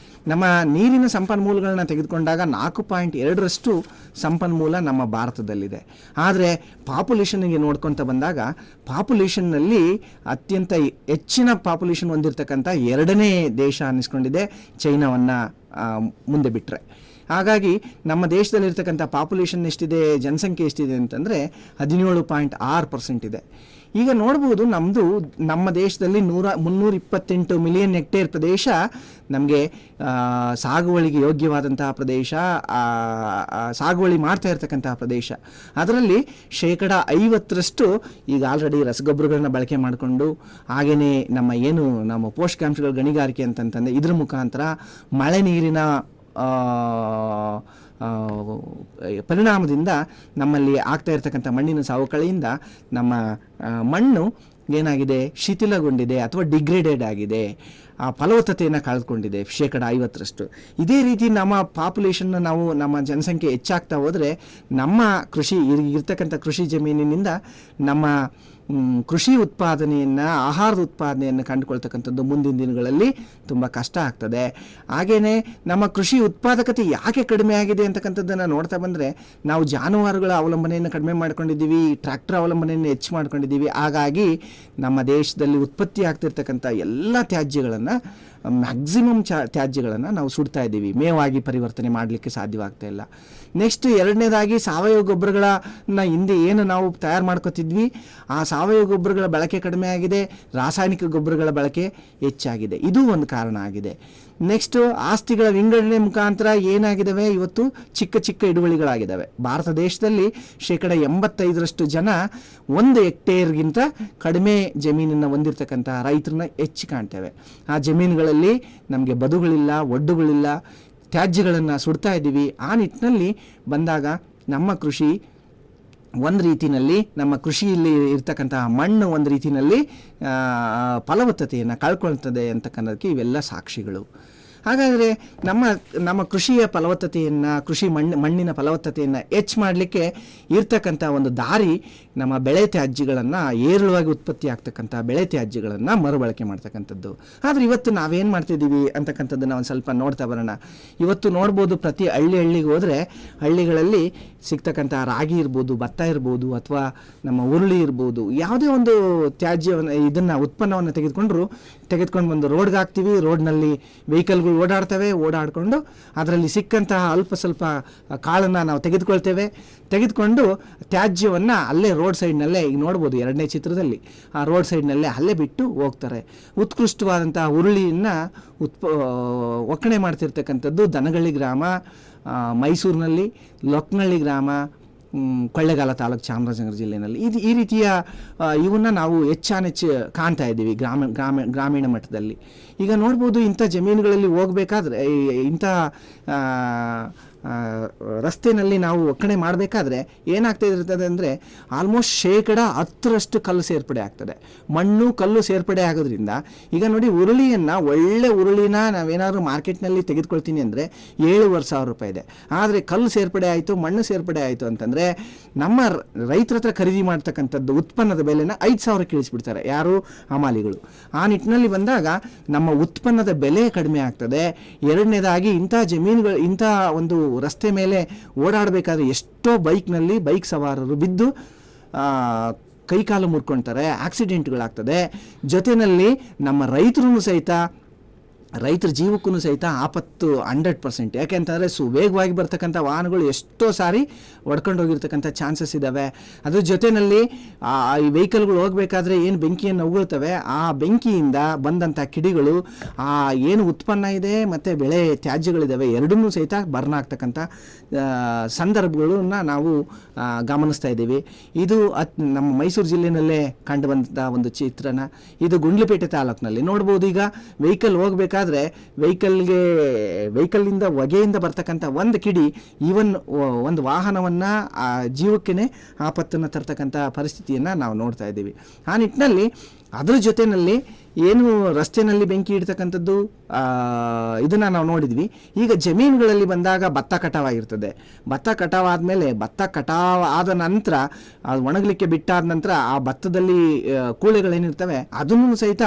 ನಮ್ಮ ನೀರಿನ ಸಂಪನ್ಮೂಲಗಳನ್ನ ತೆಗೆದುಕೊಂಡಾಗ 4.2% ಸಂಪನ್ಮೂಲ ನಮ್ಮ ಭಾರತದಲ್ಲಿದೆ. ಆದರೆ ಪಾಪ್ಯುಲೇಷನ್ಗೆ ನೋಡ್ಕೊತ ಬಂದಾಗ ಪಾಪ್ಯುಲೇಷನ್ನಲ್ಲಿ ಅತ್ಯಂತ ಹೆಚ್ಚಿನ ಪಾಪ್ಯುಲೇಷನ್ ಹೊಂದಿರತಕ್ಕಂಥ 2ನೇ ದೇಶ ಅನ್ನಿಸ್ಕೊಂಡಿದೆ, ಚೈನಾವನ್ನು ಮುಂದೆ ಬಿಟ್ಟರೆ. ಹಾಗಾಗಿ ನಮ್ಮ ದೇಶದಲ್ಲಿರ್ತಕ್ಕಂಥ ಪಾಪ್ಯುಲೇಷನ್ ಎಷ್ಟಿದೆ, ಜನಸಂಖ್ಯೆ ಎಷ್ಟಿದೆ ಅಂತಂದರೆ 17.6% ಇದೆ. ಈಗ ನೋಡ್ಬೋದು, ನಮ್ಮ ದೇಶದಲ್ಲಿ 328 ಮಿಲಿಯನ್ ಹೆಕ್ಟೇರ್ ಪ್ರದೇಶ ನಮಗೆ ಸಾಗುವಳಿಗೆ ಯೋಗ್ಯವಾದಂತಹ ಪ್ರದೇಶ, ಸಾಗುವಳಿ ಮಾಡ್ತಾ ಇರ್ತಕ್ಕಂತಹ ಪ್ರದೇಶ. ಅದರಲ್ಲಿ 50% ಈಗ ಆಲ್ರೆಡಿ ರಸಗೊಬ್ಬರಗಳನ್ನ ಬಳಕೆ ಮಾಡಿಕೊಂಡು, ಹಾಗೆಯೇ ನಮ್ಮ ಪೋಷಕಾಂಶಗಳ ಗಣಿಗಾರಿಕೆ ಅಂತಂತಂದರೆ ಇದ್ರ ಮುಖಾಂತರ ಮಳೆ ನೀರಿನ ಪರಿಣಾಮದಿಂದ ನಮ್ಮಲ್ಲಿ ಆಗ್ತಾ ಇರ್ತಕ್ಕಂಥ ಮಣ್ಣಿನ ಸವಕಳಿಯಿಂದ ನಮ್ಮ ಮಣ್ಣು ಏನಾಗಿದೆ, ಶಿಥಿಲಗೊಂಡಿದೆ ಅಥವಾ ಡಿಗ್ರೇಡೆಡ್ ಆಗಿದೆ, ಆ ಫಲವತ್ತತೆಯನ್ನು ಕಳೆದುಕೊಂಡಿದೆ 50%. ಇದೇ ರೀತಿ ನಮ್ಮ ಪಾಪ್ಯುಲೇಷನ್ ನಮ್ಮ ಜನಸಂಖ್ಯೆ ಹೆಚ್ಚಾಗ್ತಾ ಹೋದರೆ ನಮ್ಮ ಇರ್ತಕ್ಕಂಥ ಕೃಷಿ ಜಮೀನಿನಿಂದ ನಮ್ಮ ಕೃಷಿ ಉತ್ಪಾದನೆಯನ್ನು, ಆಹಾರದ ಉತ್ಪಾದನೆಯನ್ನು ಕಂಡುಕೊಳ್ತಕ್ಕಂಥದ್ದು ಮುಂದಿನ ದಿನಗಳಲ್ಲಿ ತುಂಬ ಕಷ್ಟ ಆಗ್ತದೆ. ಹಾಗೆಯೇ ನಮ್ಮ ಕೃಷಿ ಉತ್ಪಾದಕತೆ ಯಾಕೆ ಕಡಿಮೆ ಆಗಿದೆ ಅಂತಕ್ಕಂಥದ್ದನ್ನು ನೋಡ್ತಾ ಬಂದರೆ, ನಾವು ಜಾನುವಾರುಗಳ ಅವಲಂಬನೆಯನ್ನು ಕಡಿಮೆ ಮಾಡ್ಕೊಂಡಿದ್ದೀವಿ, ಟ್ರ್ಯಾಕ್ಟರ್ ಅವಲಂಬನೆಯನ್ನು ಹೆಚ್ಚು ಮಾಡ್ಕೊಂಡಿದ್ದೀವಿ. ಹಾಗಾಗಿ ನಮ್ಮ ದೇಶದಲ್ಲಿ ಉತ್ಪತ್ತಿ ಆಗ್ತಿರ್ತಕ್ಕಂಥ ಎಲ್ಲ ತ್ಯಾಜ್ಯಗಳನ್ನು, ಮ್ಯಾಕ್ಸಿಮಮ್ ತ್ಯಾಜ್ಯಗಳನ್ನು ನಾವು ಸುಡ್ತಾ ಇದ್ದೀವಿ, ಮೇವಾಗಿ ಪರಿವರ್ತನೆ ಮಾಡಲಿಕ್ಕೆ ಸಾಧ್ಯವಾಗ್ತಾ ಇಲ್ಲ. ನೆಕ್ಸ್ಟ್ 2ನೇದಾಗಿ ಸಾವಯವ ಗೊಬ್ಬರಗಳನ್ನ ಹಿಂದೆ ಏನು ನಾವು ತಯಾರು ಮಾಡ್ಕೋತಿದ್ವಿ, ಆ ಸಾವಯವ ಗೊಬ್ಬರಗಳ ಬಳಕೆ ಕಡಿಮೆ ಆಗಿದೆ, ರಾಸಾಯನಿಕ ಗೊಬ್ಬರಗಳ ಬಳಕೆ ಹೆಚ್ಚಾಗಿದೆ. ಇದು ಒಂದು ಕಾರಣ ಆಗಿದೆ. ನೆಕ್ಸ್ಟ್ ಆಸ್ತಿಗಳ ವಿಂಗಡಣೆ ಮುಖಾಂತರ ಏನಾಗಿದ್ದಾವೆ, ಇವತ್ತು ಚಿಕ್ಕ ಚಿಕ್ಕ ಹಿಡುವಳಿಗಳಾಗಿದ್ದಾವೆ. ಭಾರತ ದೇಶದಲ್ಲಿ 85% ಜನ 1 ಹೆಕ್ಟೇರ್ಗಿಂತ ಕಡಿಮೆ ಜಮೀನನ್ನು ಹೊಂದಿರತಕ್ಕಂಥ ರೈತರನ್ನ ಹೆಚ್ಚು ಕಾಣ್ತೇವೆ. ಆ ಜಮೀನುಗಳಲ್ಲಿ ನಮಗೆ ಬದುಗಳಿಲ್ಲ, ಒಡ್ಡುಗಳಿಲ್ಲ, ತ್ಯಾಜ್ಯಗಳನ್ನು ಸುಡ್ತಾ ಇದ್ದೀವಿ. ಆ ನಿಟ್ಟಿನಲ್ಲಿ ಬಂದಾಗ ನಮ್ಮ ಕೃಷಿ ಒಂದು ರೀತಿಯಲ್ಲಿ, ನಮ್ಮ ಕೃಷಿಯಲ್ಲಿ ಇರ್ತಕ್ಕಂತಹ ಮಣ್ಣು ಒಂದು ರೀತಿಯಲ್ಲಿ ಫಲವತ್ತತೆಯನ್ನು ಕಳ್ಕೊಳ್ತದೆ ಅಂತಕ್ಕನ್ನೋದಕ್ಕೆ ಇವೆಲ್ಲ ಸಾಕ್ಷಿಗಳು. ಹಾಗಾದರೆ ನಮ್ಮ ಕೃಷಿಯ ಫಲವತ್ತತೆಯನ್ನು, ಕೃಷಿ ಮಣ್ಣಿನ ಫಲವತ್ತತೆಯನ್ನು ಹೆಚ್ಚು ಮಾಡಲಿಕ್ಕೆ ಇರ್ತಕ್ಕಂಥ ಒಂದು ದಾರಿ ನಮ್ಮ ಬೆಳೆ ತ್ಯಾಜ್ಯಗಳನ್ನು, ಏರಳವಾಗಿ ಉತ್ಪತ್ತಿ ಆಗ್ತಕ್ಕಂಥ ಬೆಳೆ ತ್ಯಾಜ್ಯಗಳನ್ನು ಮರುಬಳಕೆ ಮಾಡ್ತಕ್ಕಂಥದ್ದು. ಆದರೆ ಇವತ್ತು ನಾವೇನು ಮಾಡ್ತಿದ್ದೀವಿ ಅಂತಕ್ಕಂಥದ್ದನ್ನು ಒಂದು ಸ್ವಲ್ಪ ನೋಡ್ತಾ ಬರೋಣ. ಇವತ್ತು ನೋಡ್ಬೋದು, ಪ್ರತಿ ಹಳ್ಳಿಗೆ ಹೋದರೆ ಹಳ್ಳಿಗಳಲ್ಲಿ ಸಿಗ್ತಕ್ಕಂಥ ರಾಗಿ ಇರ್ಬೋದು, ಭತ್ತ ಇರ್ಬೋದು, ಅಥವಾ ನಮ್ಮ ಉರುಳಿ ಇರ್ಬೋದು, ಯಾವುದೇ ಒಂದು ತ್ಯಾಜ್ಯವನ್ನು ಉತ್ಪನ್ನವನ್ನು ತೆಗೆದುಕೊಂಡು ಬಂದು ರೋಡ್ಗೆ ಹಾಕ್ತೀವಿ. ರೋಡ್ನಲ್ಲಿ ವೆಹಿಕಲ್ಗಳು ಓಡಾಡ್ಕೊಂಡು ಅದರಲ್ಲಿ ಸಿಕ್ಕಂತಹ ಅಲ್ಪ ಸ್ವಲ್ಪ ಕಾಳನ್ನು ನಾವು ತೆಗೆದುಕೊಂಡು ತ್ಯಾಜ್ಯವನ್ನು ಅಲ್ಲೇ ರೋಡ್ ಸೈಡ್ನಲ್ಲೇ, ಈಗ ನೋಡ್ಬೋದು 2ನೇ ಚಿತ್ರದಲ್ಲಿ, ಆ ರೋಡ್ ಸೈಡ್ನಲ್ಲೇ ಅಲ್ಲೇ ಬಿಟ್ಟು ಹೋಗ್ತಾರೆ. ಉತ್ಕೃಷ್ಟವಾದಂತಹ ಉರುಳಿಯನ್ನು ಒಕ್ಕಣೆ ಮಾಡ್ತಿರ್ತಕ್ಕಂಥದ್ದು ದನಗಳ್ಳಿ ಗ್ರಾಮ ಮೈಸೂರಿನಲ್ಲಿ, ಲೊಕ್ನಳ್ಳಿ ಗ್ರಾಮ ಕೊಳ್ಳೇಗಾಲ ತಾಲೂಕು ಚಾಮರಾಜನಗರ ಜಿಲ್ಲೆಯಲ್ಲಿ. ಈ ರೀತಿಯ ಇವನ್ನ ನಾವು ಹೆಚ್ಚಾನೆಚ್ಚು ಕಾಣ್ತಾ ಇದ್ದೀವಿ ಗ್ರಾಮೀಣ ಮಟ್ಟದಲ್ಲಿ. ಈಗ ನೋಡ್ಬೋದು, ಇಂಥ ಜಮೀನುಗಳಲ್ಲಿ ಹೋಗಬೇಕಾದ್ರೆ, ಇಂಥ ರಸ್ತೆಯಲ್ಲಿ ನಾವು ಒಕ್ಕಣೆ ಮಾಡಬೇಕಾದ್ರೆ ಏನಾಗ್ತಾ ಇರ್ತದೆ ಅಂದರೆ, ಆಲ್ಮೋಸ್ಟ್ 10% ಕಲ್ಲು ಸೇರ್ಪಡೆ ಆಗ್ತದೆ. ಮಣ್ಣು ಕಲ್ಲು ಸೇರ್ಪಡೆ ಆಗೋದ್ರಿಂದ ಈಗ ನೋಡಿ, ಒಳ್ಳೆ ಉರುಳಿನ ನಾವೇನಾದ್ರು ಮಾರ್ಕೆಟ್ನಲ್ಲಿ ತೆಗೆದುಕೊಳ್ತೀನಿ ಅಂದರೆ 7,500 ರೂಪಾಯಿ ಇದೆ. ಆದರೆ ಕಲ್ಲು ಸೇರ್ಪಡೆ ಆಯಿತು, ಮಣ್ಣು ಸೇರ್ಪಡೆ ಆಯಿತು ಅಂತಂದರೆ ನಮ್ಮ ರೈತರ ಹತ್ರ ಖರೀದಿ ಮಾಡ್ತಕ್ಕಂಥದ್ದು ಉತ್ಪನ್ನದ ಬೆಲೆನ 5,000 ಇಳಿಸ್ಬಿಡ್ತಾರೆ ಯಾರು, ಹಮಾಲಿಗಳು. ಆ ನಿಟ್ಟಿನಲ್ಲಿ ಬಂದಾಗ ನಮ್ಮ ಉತ್ಪನ್ನದ ಬೆಲೆ ಕಡಿಮೆ ಆಗ್ತದೆ. ಎರಡನೇದಾಗಿ ಇಂಥ ಜಮೀನುಗಳು, ಇಂಥ ಒಂದು ರಸ್ತೆ ಮೇಲೆ ಓಡಾಡಬೇಕಾದ್ರೆ ಎಷ್ಟೋ ಬೈಕ್ ಸವಾರರು ಬಿದ್ದು ಕೈಕಾಲು ಮುರ್ಕೊಳ್ತಾರೆ, ಆಕ್ಸಿಡೆಂಟ್ಗಳಾಗ್ತದೆ. ಜೊತೆಯಲ್ಲಿ ನಮ್ಮ ರೈತರ ಜೀವಕ್ಕೂ ಸಹಿತ ಆಪತ್ತು 100%. ಯಾಕೆಂತಂದರೆ ವೇಗವಾಗಿ ಬರ್ತಕ್ಕಂಥ ವಾಹನಗಳು ಎಷ್ಟೋ ಸಾರಿ ಹೊಡ್ಕೊಂಡು ಹೋಗಿರ್ತಕ್ಕಂಥ ಚಾನ್ಸಸ್ ಇದ್ದಾವೆ. ಅದ್ರ ಜೊತೆಯಲ್ಲಿ ಈ ವೆಹಿಕಲ್ಗಳು ಹೋಗಬೇಕಾದ್ರೆ ಏನು ಬೆಂಕಿಯನ್ನು ಉಗುಳ್ತವೆ, ಆ ಬೆಂಕಿಯಿಂದ ಬಂದಂಥ ಕಿಡಿಗಳು, ಏನು ಉತ್ಪನ್ನ ಇದೆ ಮತ್ತು ಬೆಳೆ ತ್ಯಾಜ್ಯಗಳಿದ್ದಾವೆ, ಎರಡನ್ನೂ ಸಹಿತ ಬರ್ನ್ ಆಗ್ತಕ್ಕಂಥ ಸಂದರ್ಭಗಳನ್ನ ನಾವು ಗಮನಿಸ್ತಾ ಇದ್ದೀವಿ. ಇದು ನಮ್ಮ ಮೈಸೂರು ಜಿಲ್ಲೆಯಲ್ಲೇ ಕಂಡು ಬಂದಂಥ ಒಂದು ಚಿತ್ರಣ. ಇದು ಗುಂಡ್ಲುಪೇಟೆ ತಾಲೂಕಿನಲ್ಲಿ ನೋಡ್ಬೋದು. ಈಗ ವೆಹಿಕಲ್ ಹೋಗಬೇಕಾದ್ರೆ ವೆಹಿಕಲ್ನಿಂದ ಹೊಗೆಯಿಂದ ಬರ್ತಕ್ಕಂಥ ಒಂದು ಕಿಡಿ ಈವನ್ ಒಂದು ವಾಹನವನ್ನು ಜೀವಕ್ಕೇ ಆಪತ್ತನ್ನು ತರ್ತಕ್ಕಂಥ ಪರಿಸ್ಥಿತಿಯನ್ನು ನಾವು ನೋಡ್ತಾ ಇದ್ದೀವಿ. ಆ ನಿಟ್ಟಿನಲ್ಲಿ ಅದರ ಜೊತೆಯಲ್ಲಿ ಏನು ರಸ್ತೆಯಲ್ಲಿ ಬೆಂಕಿ ಇಡ್ತಕ್ಕಂಥದ್ದು ಇದನ್ನು ನಾವು ನೋಡಿದ್ವಿ. ಈಗ ಜಮೀನುಗಳಲ್ಲಿ ಬಂದಾಗ ಭತ್ತ ಕಟಾವಾಗಿರ್ತದೆ. ಭತ್ತ ಕಟಾವಾದಮೇಲೆ, ಭತ್ತ ಕಟಾವಾದ ನಂತರ ಅದು ಒಣಗಲಿಕ್ಕೆ ಬಿಟ್ಟಾದ ನಂತರ ಆ ಭತ್ತದಲ್ಲಿ ಕೂಳೆಗಳೇನಿರ್ತವೆ ಅದನ್ನು ಸಹಿತ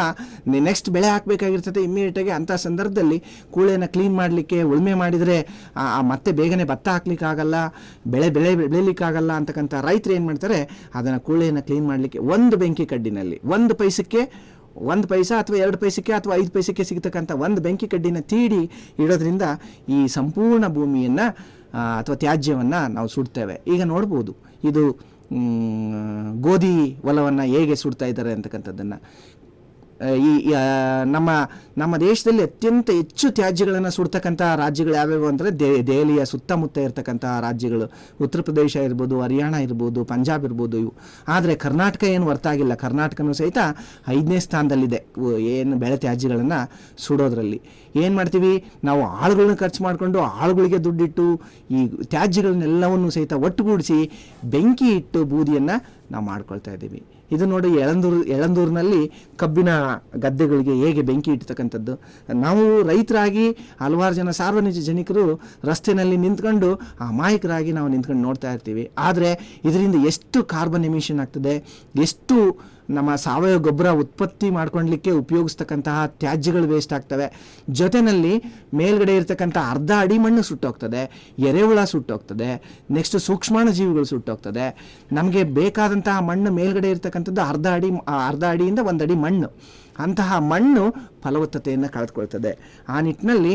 ನೆಕ್ಸ್ಟ್ ಬೆಳೆ ಹಾಕಬೇಕಾಗಿರ್ತದೆ ಇಮ್ಮಿಡಿಯೇಟಾಗಿ. ಅಂಥ ಸಂದರ್ಭದಲ್ಲಿ ಕೂಳೆಯನ್ನು ಕ್ಲೀನ್ ಮಾಡಲಿಕ್ಕೆ, ಉಳುಮೆ ಮಾಡಿದರೆ ಮತ್ತೆ ಬೇಗನೆ ಭತ್ತ ಹಾಕ್ಲಿಕ್ಕಾಗಲ್ಲ, ಬೆಳೀಲಿಕ್ಕಾಗಲ್ಲ ಅಂತಕ್ಕಂಥ ರೈತರು ಏನು ಮಾಡ್ತಾರೆ, ಅದನ್ನು ಕೂಳೆಯನ್ನು ಕ್ಲೀನ್ ಮಾಡಲಿಕ್ಕೆ ಒಂದು ಬೆಂಕಿ ಕಡ್ಡಿನಲ್ಲಿ 1 ಪೈಸಕ್ಕೆ 1 ಪೈಸಾ ಅಥವಾ 2 ಪೈಸಕ್ಕೆ ಅಥವಾ 5 ಪೈಸಕ್ಕೆ ಸಿಗ್ತಕ್ಕಂಥ ಒಂದು ಬೆಂಕಿ ಕಡ್ಡಿನ ತೀಡಿ ಇಡೋದ್ರಿಂದ ಈ ಸಂಪೂರ್ಣ ಭೂಮಿಯನ್ನು ಅಥವಾ ತ್ಯಾಜ್ಯವನ್ನು ನಾವು ಸುಡ್ತೇವೆ. ಈಗ ನೋಡ್ಬೋದು, ಇದು ಗೋಧಿ ಹೊಲವನ್ನು ಹೇಗೆ ಸುಡ್ತಾ ಇದ್ದಾರೆ ಅಂತಕ್ಕಂಥದ್ದನ್ನು. ನಮ್ಮ ದೇಶದಲ್ಲಿ ಅತ್ಯಂತ ಹೆಚ್ಚು ತ್ಯಾಜ್ಯಗಳನ್ನು ಸುಡ್ತಕ್ಕಂಥ ರಾಜ್ಯಗಳು ಯಾವ್ಯಾವು ಅಂದರೆ ದೆಹಲಿಯ ಸುತ್ತಮುತ್ತ ಇರತಕ್ಕಂಥ ರಾಜ್ಯಗಳು, ಉತ್ತರ ಪ್ರದೇಶ ಇರ್ಬೋದು, ಹರಿಯಾಣ ಇರ್ಬೋದು, ಪಂಜಾಬ್ ಇರ್ಬೋದು ಇವು. ಆದರೆ ಕರ್ನಾಟಕ ಏನು ಹೊರತಾಗಿಲ್ಲ. ಕರ್ನಾಟಕನೂ ಸಹಿತ 5ನೇ ಸ್ಥಾನದಲ್ಲಿದೆ ಏನು ಬೆಳೆ ತ್ಯಾಜ್ಯಗಳನ್ನು ಸುಡೋದ್ರಲ್ಲಿ. ಏನು ಮಾಡ್ತೀವಿ ನಾವು, ಆಳುಗಳನ್ನ ಖರ್ಚು ಮಾಡಿಕೊಂಡು ಆಳುಗಳಿಗೆ ದುಡ್ಡಿಟ್ಟು ಈ ತ್ಯಾಜ್ಯಗಳನ್ನೆಲ್ಲವನ್ನು ಸಹಿತ ಒಟ್ಟುಗೂಡಿಸಿ ಬೆಂಕಿ ಇಟ್ಟು ಬೂದಿಯನ್ನು ನಾವು ಮಾಡ್ಕೊಳ್ತಾ ಇದ್ದೀವಿ. ಇದು ನೋಡಿ, ಯಳಂದೂರಿನಲ್ಲಿ ಕಬ್ಬಿನ ಗದ್ದೆಗಳಿಗೆ ಹೇಗೆ ಬೆಂಕಿ ಇಡ್ತಕ್ಕಂಥದ್ದು. ನಾವು ರೈತರಾಗಿ ಹಲವಾರು ಜನ ಸಾರ್ವಜನಿಕರು ರಸ್ತೆಯಲ್ಲಿ ನಿಂತ್ಕೊಂಡು ಅಮಾಯಕರಾಗಿ ನಾವು ನಿಂತ್ಕೊಂಡು ನೋಡ್ತಾ ಇರ್ತೀವಿ. ಆದರೆ ಇದರಿಂದ ಎಷ್ಟು ಕಾರ್ಬನ್ ಎಮಿಷನ್ ಆಗ್ತದೆ, ಎಷ್ಟು ನಮ್ಮ ಸಾವಯವ ಗೊಬ್ಬರ ಉತ್ಪತ್ತಿ ಮಾಡ್ಕೊಳ್ಲಿಕ್ಕೆ ಉಪಯೋಗಿಸ್ತಕ್ಕಂತಹ ತ್ಯಾಜ್ಯಗಳು ವೇಸ್ಟ್ ಆಗ್ತವೆ. ಜೊತೆಯಲ್ಲಿ ಮೇಲ್ಗಡೆ ಇರ್ತಕ್ಕಂಥ ಅರ್ಧ ಅಡಿ ಮಣ್ಣು ಸುಟ್ಟೋಗ್ತದೆ, ಎರೆಹುಳ ಸುಟ್ಟೋಗ್ತದೆ, ನೆಕ್ಸ್ಟ್ ಸೂಕ್ಷ್ಮಾಣು ಜೀವಿಗಳು ಸುಟ್ಟೋಗ್ತದೆ. ನಮಗೆ ಬೇಕಾದಂತಹ ಮಣ್ಣು ಮೇಲ್ಗಡೆ ಇರ್ತಕ್ಕಂಥದ್ದು ಅರ್ಧ ಅಡಿಯಿಂದ 1 ಅಡಿ ಮಣ್ಣು. ಅಂತಹ ಮಣ್ಣು ಫಲವತ್ತತೆಯನ್ನು ಕಳೆದುಕೊಳ್ತದೆ. ಆ ನಿಟ್ಟಿನಲ್ಲಿ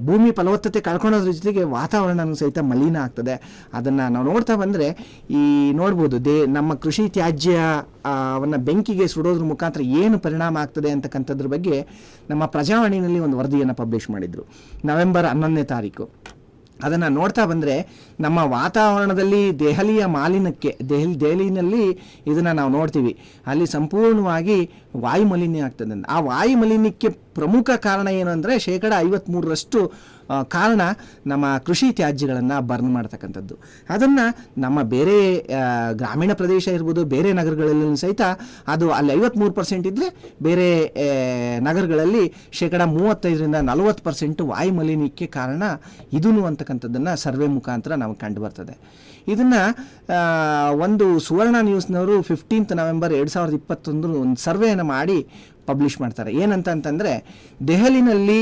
ಭೂಮಿ ಫಲವತ್ತತೆ ಕಳ್ಕೊಳ್ಳೋದ್ರ ಜೊತೆಗೆ ವಾತಾವರಣನೂ ಸಹಿತ ಮಲಿನ ಆಗ್ತದೆ. ಅದನ್ನು ನಾವು ನೋಡ್ತಾ ಬಂದರೆ ನೋಡ್ಬೋದು ನಮ್ಮ ಕೃಷಿ ತ್ಯಾಜ್ಯವನ್ನು ಬೆಂಕಿಗೆ ಸುಡೋದ್ರ ಮುಖಾಂತರ ಏನು ಪರಿಣಾಮ ಆಗ್ತದೆ ಅಂತಕ್ಕಂಥದ್ರ ಬಗ್ಗೆ ನಮ್ಮ ಪ್ರಜಾವಾಣಿನಲ್ಲಿ ಒಂದು ವರದಿಯನ್ನು ಪಬ್ಲಿಷ್ ಮಾಡಿದರು ನವೆಂಬರ್ 11ನೇ ತಾರೀಕು. ಅದನ್ನು ನೋಡ್ತಾ ಬಂದರೆ ನಮ್ಮ ವಾತಾವರಣದಲ್ಲಿ ದೆಹಲಿಯ ಮಾಲಿನ್ಯಕ್ಕೆ ದೆಹಲಿನಲ್ಲಿ ಇದನ್ನು ನಾವು ನೋಡ್ತೀವಿ, ಅಲ್ಲಿ ಸಂಪೂರ್ಣವಾಗಿ ವಾಯುಮಾಲಿನ್ಯ ಆಗ್ತದೆ. ಆ ವಾಯುಮಾಲಿನ್ಯಕ್ಕೆ ಪ್ರಮುಖ ಕಾರಣ ಏನು ಅಂದರೆ 53% ಕಾರಣ ನಮ್ಮ ಕೃಷಿ ತ್ಯಾಜ್ಯಗಳನ್ನು ಬರ್ನ್ ಮಾಡ್ತಕ್ಕಂಥದ್ದು. ಅದನ್ನು ನಮ್ಮ ಬೇರೆ ಗ್ರಾಮೀಣ ಪ್ರದೇಶ ಇರ್ಬೋದು, ಬೇರೆ ನಗರಗಳಲ್ಲಿ ಸಹಿತ ಅದು ಅಲ್ಲಿ 53% ಇದ್ದರೆ ಬೇರೆ ನಗರಗಳಲ್ಲಿ 35-40% ವಾಯುಮಾಲಿನ್ಯಕ್ಕೆ ಕಾರಣ ಇದೂ ಅಂತಕ್ಕಂಥದ್ದನ್ನು ಸರ್ವೆ ಮುಖಾಂತರ ನಾವು ಕಂಡು ಬರ್ತದೆ. ಇದನ್ನು ಒಂದು ಸುವರ್ಣ ನ್ಯೂಸ್ನವರು 15 ನವೆಂಬರ್ 2021 ಒಂದು ಸರ್ವೆಯನ್ನು ಮಾಡಿ ಪಬ್ಲಿಷ್ ಮಾಡ್ತಾರೆ. ಏನಂತಂದರೆ ದೆಹಲಿನಲ್ಲಿ,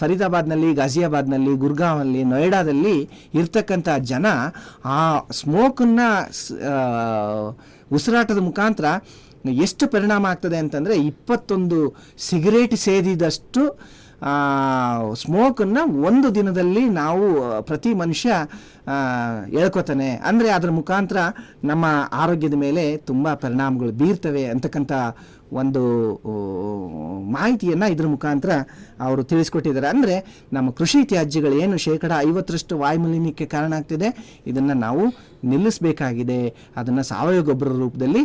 ಫರೀದಾಬಾದ್ನಲ್ಲಿ, ಗಾಜಿಯಾಬಾದ್ನಲ್ಲಿ, ಗುರ್ಗಾವಲ್ಲಿ, ನೋಯ್ಡಾದಲ್ಲಿ ಇರ್ತಕ್ಕಂಥ ಜನ ಆ ಸ್ಮೋಕನ್ನು ಉಸಿರಾಟದ ಮುಖಾಂತರ ಎಷ್ಟು ಪರಿಣಾಮ ಆಗ್ತದೆ ಅಂತಂದರೆ 21 ಸಿಗರೇಟ್ ಸೇದಿದಷ್ಟು ಸ್ಮೋಕನ್ನು ಒಂದು ದಿನದಲ್ಲಿ ನಾವು ಪ್ರತಿ ಮನುಷ್ಯ ಹೇಳ್ಕೊತಾನೆ. ಅಂದರೆ ಅದರ ಮುಖಾಂತರ ನಮ್ಮ ಆರೋಗ್ಯದ ಮೇಲೆ ತುಂಬ ಪರಿಣಾಮಗಳು ಬೀರ್ತವೆ ಅಂತಕ್ಕಂಥ ಒಂದು ಮಾಹಿತಿಯನ್ನು ಇದ್ರ ಮುಖಾಂತರ ಅವರು ತಿಳಿಸ್ಕೊಟ್ಟಿದ್ದಾರೆ. ಅಂದರೆ ನಮ್ಮ ಕೃಷಿ ತ್ಯಾಜ್ಯಗಳು ಏನು 50% ವಾಯುಮಾಲಿನ್ಯಕ್ಕೆ ಕಾರಣ ಆಗ್ತಿದೆ, ಇದನ್ನು ನಾವು ನಿಲ್ಲಿಸಬೇಕಾಗಿದೆ. ಅದನ್ನು ಸಾವಯವ ಗೊಬ್ಬರ ರೂಪದಲ್ಲಿ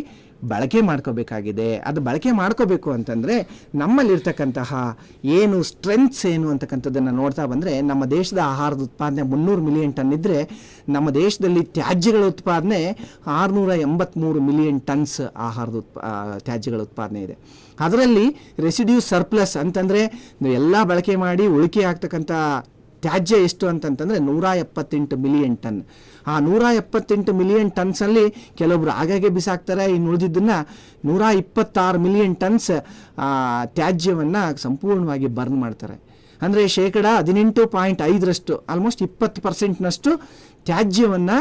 ಬಳಕೆ ಮಾಡ್ಕೋಬೇಕಾಗಿದೆ. ಅದು ಬಳಕೆ ಮಾಡ್ಕೋಬೇಕು ಅಂತಂದರೆ ನಮ್ಮಲ್ಲಿರ್ತಕ್ಕಂತಹ ಏನು ಸ್ಟ್ರೆಂತ್ಸ್ ಏನು ಅಂತಕ್ಕಂಥದ್ದನ್ನು ನೋಡ್ತಾ ಬಂದರೆ, ನಮ್ಮ ದೇಶದ ಆಹಾರದ ಉತ್ಪಾದನೆ 300 ಮಿಲಿಯನ್ ಟನ್ ಇದ್ದರೆ ನಮ್ಮ ದೇಶದಲ್ಲಿ ತ್ಯಾಜ್ಯಗಳ ಉತ್ಪಾದನೆ 683 ಮಿಲಿಯನ್ ಟನ್ಸ್ ಆಹಾರದ ತ್ಯಾಜ್ಯಗಳ ಉತ್ಪಾದನೆ ಇದೆ. ಅದರಲ್ಲಿ ರೆಸಿಡ್ಯೂ ಸರ್ಪ್ಲಸ್ ಅಂತಂದರೆ ಎಲ್ಲ ಬಳಕೆ ಮಾಡಿ ಉಳಿಕೆ ಆಗ್ತಕ್ಕಂಥ ತ್ಯಾಜ್ಯ ಎಷ್ಟು ಅಂತಂತಂದರೆ 178 ಮಿಲಿಯನ್ ಟನ್. ಆ 178 ಮಿಲಿಯನ್ ಟನ್ಸಲ್ಲಿ ಕೆಲವೊಬ್ರು ಆಗಾಗ್ಗೆ ಬಿಸಾಕ್ತಾರೆ, ಇನ್ನು ಉಳಿದಿದ್ದನ್ನು 126 ಮಿಲಿಯನ್ ಟನ್ಸ್ ತ್ಯಾಜ್ಯವನ್ನು ಸಂಪೂರ್ಣವಾಗಿ ಬರ್ನ್ ಮಾಡ್ತಾರೆ. ಅಂದರೆ 18.5% ಆಲ್ಮೋಸ್ಟ್ 20% ತ್ಯಾಜ್ಯವನ್ನು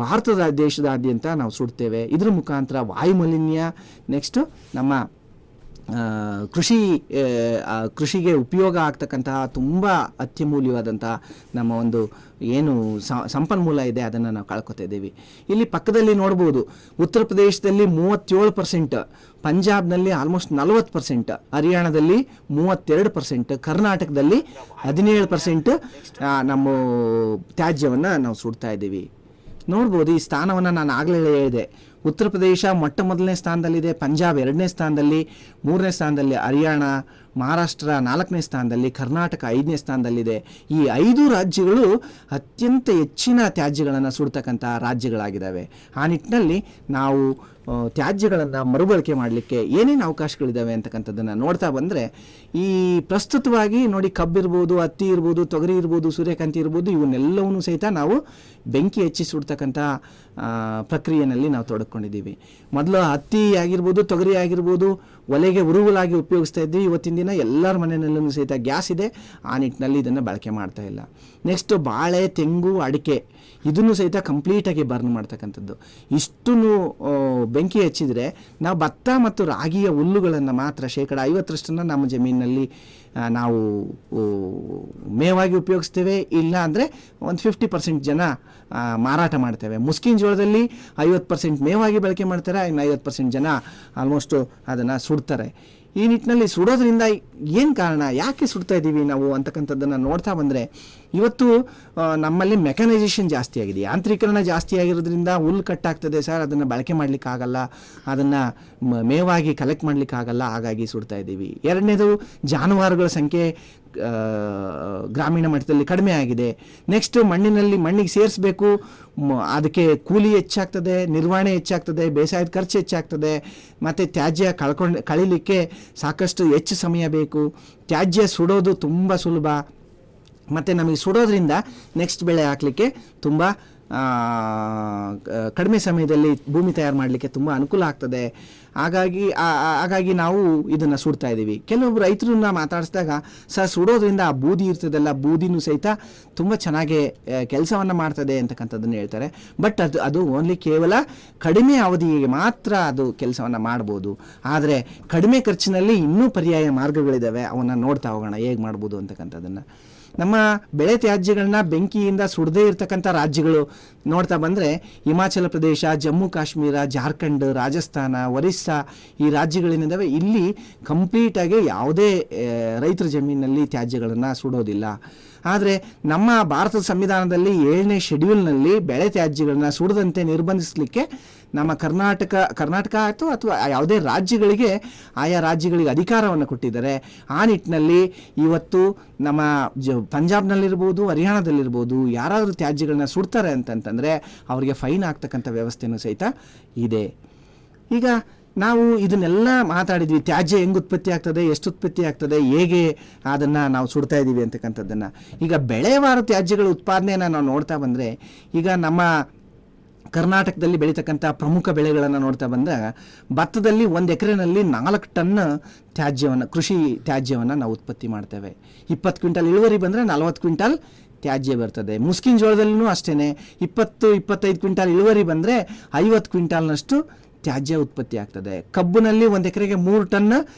ಭಾರತದ ದೇಶದಾದ್ಯಂತ ನಾವು ಸುಡ್ತೇವೆ. ಇದ್ರ ಮುಖಾಂತರ ವಾಯುಮಾಲಿನ್ಯ, ನೆಕ್ಸ್ಟು ನಮ್ಮ ಕೃಷಿಗೆ ಉಪಯೋಗ ಆಗ್ತಕ್ಕಂತಹ ತುಂಬ ಅತ್ಯಮೂಲ್ಯವಾದಂತಹ ನಮ್ಮ ಒಂದು ಏನು ಸಂಪನ್ಮೂಲ ಇದೆ ಅದನ್ನು ನಾವು ಕಳ್ಕೊತಾ ಇದ್ದೀವಿ. ಇಲ್ಲಿ ಪಕ್ಕದಲ್ಲಿ ನೋಡ್ಬೋದು, ಉತ್ತರ ಪ್ರದೇಶದಲ್ಲಿ 37%, ಪಂಜಾಬ್ನಲ್ಲಿ ಆಲ್ಮೋಸ್ಟ್ 40%, ಹರಿಯಾಣದಲ್ಲಿ 32%, ಕರ್ನಾಟಕದಲ್ಲಿ 17% ನಮ್ಮ ತ್ಯಾಜ್ಯವನ್ನು ನಾವು ಸುಡ್ತಾ ಇದ್ದೀವಿ. ನೋಡ್ಬೋದು ಈ ಸ್ಥಾನವನ್ನು ನಾನು ಆಗಲೇ ಹೇಳಿದೆ. ಉತ್ತರ ಪ್ರದೇಶ ಮೊದಲನೇ ಸ್ಥಾನದಲ್ಲಿದೆ, ಪಂಜಾಬ್ 2ನೇ ಸ್ಥಾನದಲ್ಲಿ, 3ನೇ ಸ್ಥಾನದಲ್ಲಿ ಹರಿಯಾಣ, ಮಹಾರಾಷ್ಟ್ರ 4ನೇ ಸ್ಥಾನದಲ್ಲಿ, ಕರ್ನಾಟಕ 5ನೇ ಸ್ಥಾನದಲ್ಲಿದೆ. ಈ 5 ರಾಜ್ಯಗಳು ಅತ್ಯಂತ ಹೆಚ್ಚಿನ ತ್ಯಾಜ್ಯಗಳನ್ನು ಸುಡ್ತಕ್ಕಂಥ ರಾಜ್ಯಗಳಾಗಿದ್ದಾವೆ. ಆ ನಿಟ್ಟಿನಲ್ಲಿ ನಾವು ತ್ಯಾಜ್ಯಗಳನ್ನು ಮರುಬಳಕೆ ಮಾಡಲಿಕ್ಕೆ ಏನೇನು ಅವಕಾಶಗಳಿದ್ದಾವೆ ಅಂತಕ್ಕಂಥದ್ದನ್ನು ನೋಡ್ತಾ ಬಂದರೆ, ಈ ಪ್ರಸ್ತುತವಾಗಿ ನೋಡಿ ಕಬ್ಬಿರ್ಬೋದು, ಹತ್ತಿ ಇರ್ಬೋದು, ತೊಗರಿ ಇರ್ಬೋದು, ಸೂರ್ಯಕಾಂತಿ ಇರ್ಬೋದು, ಇವನ್ನೆಲ್ಲವನ್ನೂ ಸಹಿತ ನಾವು ಬೆಂಕಿ ಹೆಚ್ಚಿ ಸುಡ್ತಕ್ಕಂಥ ಪ್ರಕ್ರಿಯೆಯಲ್ಲಿ ನಾವು ತೊಡಕೊಂಡಿದ್ದೀವಿ. ಮೊದಲು ಹತ್ತಿ ಆಗಿರ್ಬೋದು, ತೊಗರಿ ಆಗಿರ್ಬೋದು, ಒಲೆಗೆ ಉರುವಲಾಗಿ ಉಪಯೋಗಿಸ್ತಾ ಇದ್ವಿ. ಇವತ್ತಿನ ದಿನ ಎಲ್ಲರ ಮನೆಯಲ್ಲೂ ಸಹಿತ ಗ್ಯಾಸ್ ಇದೆ. ಆ ನಿಟ್ಟಿನಲ್ಲಿ ಇದನ್ನು ಬಳಕೆ ಮಾಡ್ತಾ ಇಲ್ಲ. ನೆಕ್ಸ್ಟು ಬಾಳೆ, ತೆಂಗು, ಅಡಿಕೆ ಇದನ್ನು ಸಹಿತ ಕಂಪ್ಲೀಟಾಗಿ ಬರ್ನ್ ಮಾಡ್ತಕ್ಕಂಥದ್ದು. ಇಷ್ಟೂ ಬೆಂಕಿ ಹಚ್ಚಿದರೆ ನಾವು ಭತ್ತ ಮತ್ತು ರಾಗಿಯ ಹುಲ್ಲುಗಳನ್ನು ಮಾತ್ರ 50% ನಮ್ಮ ಜಮೀನಿನಲ್ಲಿ ನಾವು ಮೇವಾಗಿ ಉಪಯೋಗಿಸ್ತೇವೆ. ಇಲ್ಲ ಅಂದರೆ ಒಂದು 50% ಜನ ಮಾರಾಟ ಮಾಡ್ತೇವೆ. ಮುಸ್ಕಿನ ಜೋಳದಲ್ಲಿ 50% ಮೇವಾಗಿ ಬಳಕೆ ಮಾಡ್ತಾರೆ, ಇನ್ನು 50% ಜನ ಆಲ್ಮೋಸ್ಟು ಅದನ್ನು ಸುಡ್ತಾರೆ. ಈ ನಿಟ್ಟಿನಲ್ಲಿ ಸುಡೋದ್ರಿಂದ ಏನು ಕಾರಣ, ಯಾಕೆ ಸುಡ್ತಾ ಇದ್ದೀವಿ ನಾವು ಅಂತಕ್ಕಂಥದ್ದನ್ನು ನೋಡ್ತಾ ಬಂದರೆ, ಇವತ್ತು ನಮ್ಮಲ್ಲಿ ಮೆಕನೈಸೇಷನ್ ಜಾಸ್ತಿ ಆಗಿದೆ, ಯಾಂತ್ರೀಕರಣ ಜಾಸ್ತಿ ಆಗಿರೋದ್ರಿಂದ ಹುಲ್ಲು ಕಟ್ಟಾಗ್ತದೆ ಸರ್, ಅದನ್ನು ಬಳಕೆ ಮಾಡಲಿಕ್ಕಾಗಲ್ಲ, ಅದನ್ನು ಮೇವಾಗಿ ಕಲೆಕ್ಟ್ ಮಾಡಲಿಕ್ಕಾಗಲ್ಲ, ಹಾಗಾಗಿ ಸುಡ್ತಾ ಇದ್ದೀವಿ. ಎರಡನೇದು, ಜಾನುವಾರುಗಳ ಸಂಖ್ಯೆ ಗ್ರಾಮೀಣ ಮಟ್ಟದಲ್ಲಿ ಕಡಿಮೆ ಆಗಿದೆ. ನೆಕ್ಸ್ಟು ಮಣ್ಣಿಗೆ ಸೇರಿಸಬೇಕು, ಅದಕ್ಕೆ ಕೂಲಿ ಹೆಚ್ಚಾಗ್ತದೆ, ನಿರ್ವಹಣೆ ಹೆಚ್ಚಾಗ್ತದೆ, ಬೇಸಾಯದ ಖರ್ಚು ಹೆಚ್ಚಾಗ್ತದೆ, ಮತ್ತು ತ್ಯಾಜ್ಯ ಕಳೀಲಿಕ್ಕೆ ಸಾಕಷ್ಟು ಹೆಚ್ಚು ಸಮಯ ಬೇಕು. ತ್ಯಾಜ್ಯ ಸುಡೋದು ತುಂಬ ಸುಲಭ, ಮತ್ತು ನಮಗೆ ಸುಡೋದ್ರಿಂದ ನೆಕ್ಸ್ಟ್ ಬೆಳೆ ಹಾಕಲಿಕ್ಕೆ ತುಂಬ ಕಡಿಮೆ ಸಮಯದಲ್ಲಿ ಭೂಮಿ ತಯಾರು ಮಾಡಲಿಕ್ಕೆ ತುಂಬ ಅನುಕೂಲ ಆಗ್ತದೆ. ಹಾಗಾಗಿ ನಾವು ಇದನ್ನು ಸುಡ್ತಾ ಇದ್ದೀವಿ. ಕೆಲವೊಬ್ಬರು ರೈತರನ್ನ ಮಾತಾಡಿಸಿದಾಗ ಸರ್ ಸುಡೋದ್ರಿಂದ ಆ ಬೂದಿ ಇರ್ತದಲ್ಲ, ಬೂದಿನೂ ಸಹಿತ ತುಂಬ ಚೆನ್ನಾಗಿ ಕೆಲಸವನ್ನು ಮಾಡ್ತದೆ ಅಂತಕ್ಕಂಥದ್ದನ್ನು ಹೇಳ್ತಾರೆ. ಬಟ್ ಅದು ಓನ್ಲಿ ಕೇವಲ ಕಡಿಮೆ ಅವಧಿಗೆ ಮಾತ್ರ ಅದು ಕೆಲಸವನ್ನು ಮಾಡ್ಬೋದು. ಆದರೆ ಕಡಿಮೆ ಖರ್ಚಿನಲ್ಲಿ ಇನ್ನೂ ಪರ್ಯಾಯ ಮಾರ್ಗಗಳಿದ್ದಾವೆ, ಅವನ್ನು ನೋಡ್ತಾ ಹೋಗೋಣ ಹೇಗೆ ಮಾಡ್ಬೋದು ಅಂತಕ್ಕಂಥದ್ದನ್ನು. ನಮ್ಮ ಬೆಳೆ ತ್ಯಾಜ್ಯಗಳನ್ನ ಬೆಂಕಿಯಿಂದ ಸುಡದೇ ಇರತಕ್ಕಂಥ ರಾಜ್ಯಗಳು ನೋಡ್ತಾ ಬಂದರೆ ಹಿಮಾಚಲ ಪ್ರದೇಶ, ಜಮ್ಮು ಕಾಶ್ಮೀರ, ಜಾರ್ಖಂಡ್, ರಾಜಸ್ಥಾನ, ಒರಿಸ್ಸಾ ಈ ರಾಜ್ಯಗಳೇನಿದ್ದಾವೆ ಇಲ್ಲಿ ಕಂಪ್ಲೀಟಾಗಿ ಯಾವುದೇ ರೈತರ ಜಮೀನಿನಲ್ಲಿ ತ್ಯಾಜ್ಯಗಳನ್ನು ಸುಡೋದಿಲ್ಲ. ಆದರೆ ನಮ್ಮ ಭಾರತದ ಸಂವಿಧಾನದಲ್ಲಿ 7ನೇ ಶೆಡ್ಯೂಲ್ನಲ್ಲಿ ಬೆಳೆ ತ್ಯಾಜ್ಯಗಳನ್ನ ಸುಡದಂತೆ ನಿರ್ಬಂಧಿಸಲಿಕ್ಕೆ ನಮ್ಮ ಕರ್ನಾಟಕ ಆಯಿತು ಅಥವಾ ಯಾವುದೇ ರಾಜ್ಯಗಳಿಗೆ ಆಯಾ ರಾಜ್ಯಗಳಿಗೆ ಅಧಿಕಾರವನ್ನು ಕೊಟ್ಟಿದ್ದಾರೆ. ಆ ನಿಟ್ಟಿನಲ್ಲಿ ಇವತ್ತು ನಮ್ಮ ಪಂಜಾಬ್ನಲ್ಲಿರ್ಬೋದು, ಹರಿಯಾಣದಲ್ಲಿರ್ಬೋದು ಯಾರಾದರೂ ತ್ಯಾಜ್ಯಗಳನ್ನ ಸುಡ್ತಾರೆ ಅಂತಂತಂದರೆ ಅವರಿಗೆ ಫೈನ್ ಆಗ್ತಕ್ಕಂಥ ವ್ಯವಸ್ಥೆಯೂ ಸಹಿತ ಇದೆ. ಈಗ ನಾವು ಇದನ್ನೆಲ್ಲ ಮಾತಾಡಿದ್ವಿ, ತ್ಯಾಜ್ಯ ಹೆಂಗೆ ಉತ್ಪತ್ತಿ ಆಗ್ತದೆ, ಎಷ್ಟು ಉತ್ಪತ್ತಿ ಆಗ್ತದೆ, ಹೇಗೆ ಅದನ್ನು ನಾವು ಸುಡ್ತಾ ಇದ್ದೀವಿ ಅಂತಕ್ಕಂಥದ್ದನ್ನು. ಈಗ ಬೆಳೆವಾರು ತ್ಯಾಜ್ಯಗಳ ಉತ್ಪಾದನೆಯನ್ನು ನಾವು ನೋಡ್ತಾ ಬಂದರೆ ಈಗ ನಮ್ಮ ಕರ್ನಾಟಕದಲ್ಲಿ ಬೆಳೀತಕ್ಕಂಥ ಪ್ರಮುಖ ಬೆಳೆಗಳನ್ನು ನೋಡ್ತಾ ಬಂದಾಗ ಭತ್ತದಲ್ಲಿ 1 ಎಕರೆನಲ್ಲಿ 4 ಟನ್ ತ್ಯಾಜ್ಯವನ್ನು, ಕೃಷಿ ತ್ಯಾಜ್ಯವನ್ನು ನಾವು ಉತ್ಪತ್ತಿ ಮಾಡ್ತೇವೆ. 20 ಕ್ವಿಂಟಲ್ ಇಳುವರಿ ಬಂದರೆ 40 ಕ್ವಿಂಟಲ್ ತ್ಯಾಜ್ಯ ಬರ್ತದೆ. ಮುಸ್ಕಿನ ಜೋಳದಲ್ಲೂ ಅಷ್ಟೇ 20-25 ಕ್ವಿಂಟಲ್ ಇಳುವರಿ ಬಂದರೆ 50 ಕ್ವಿಂಟಾಲ್ನಷ್ಟು ತ್ಯಾಜ್ಯ ಉತ್ಪತ್ತಿ ಆಗ್ತದೆ. ಕಬ್ಬಿನಲ್ಲಿ 1 ಎಕರೆಗೆ 3 ಟನ್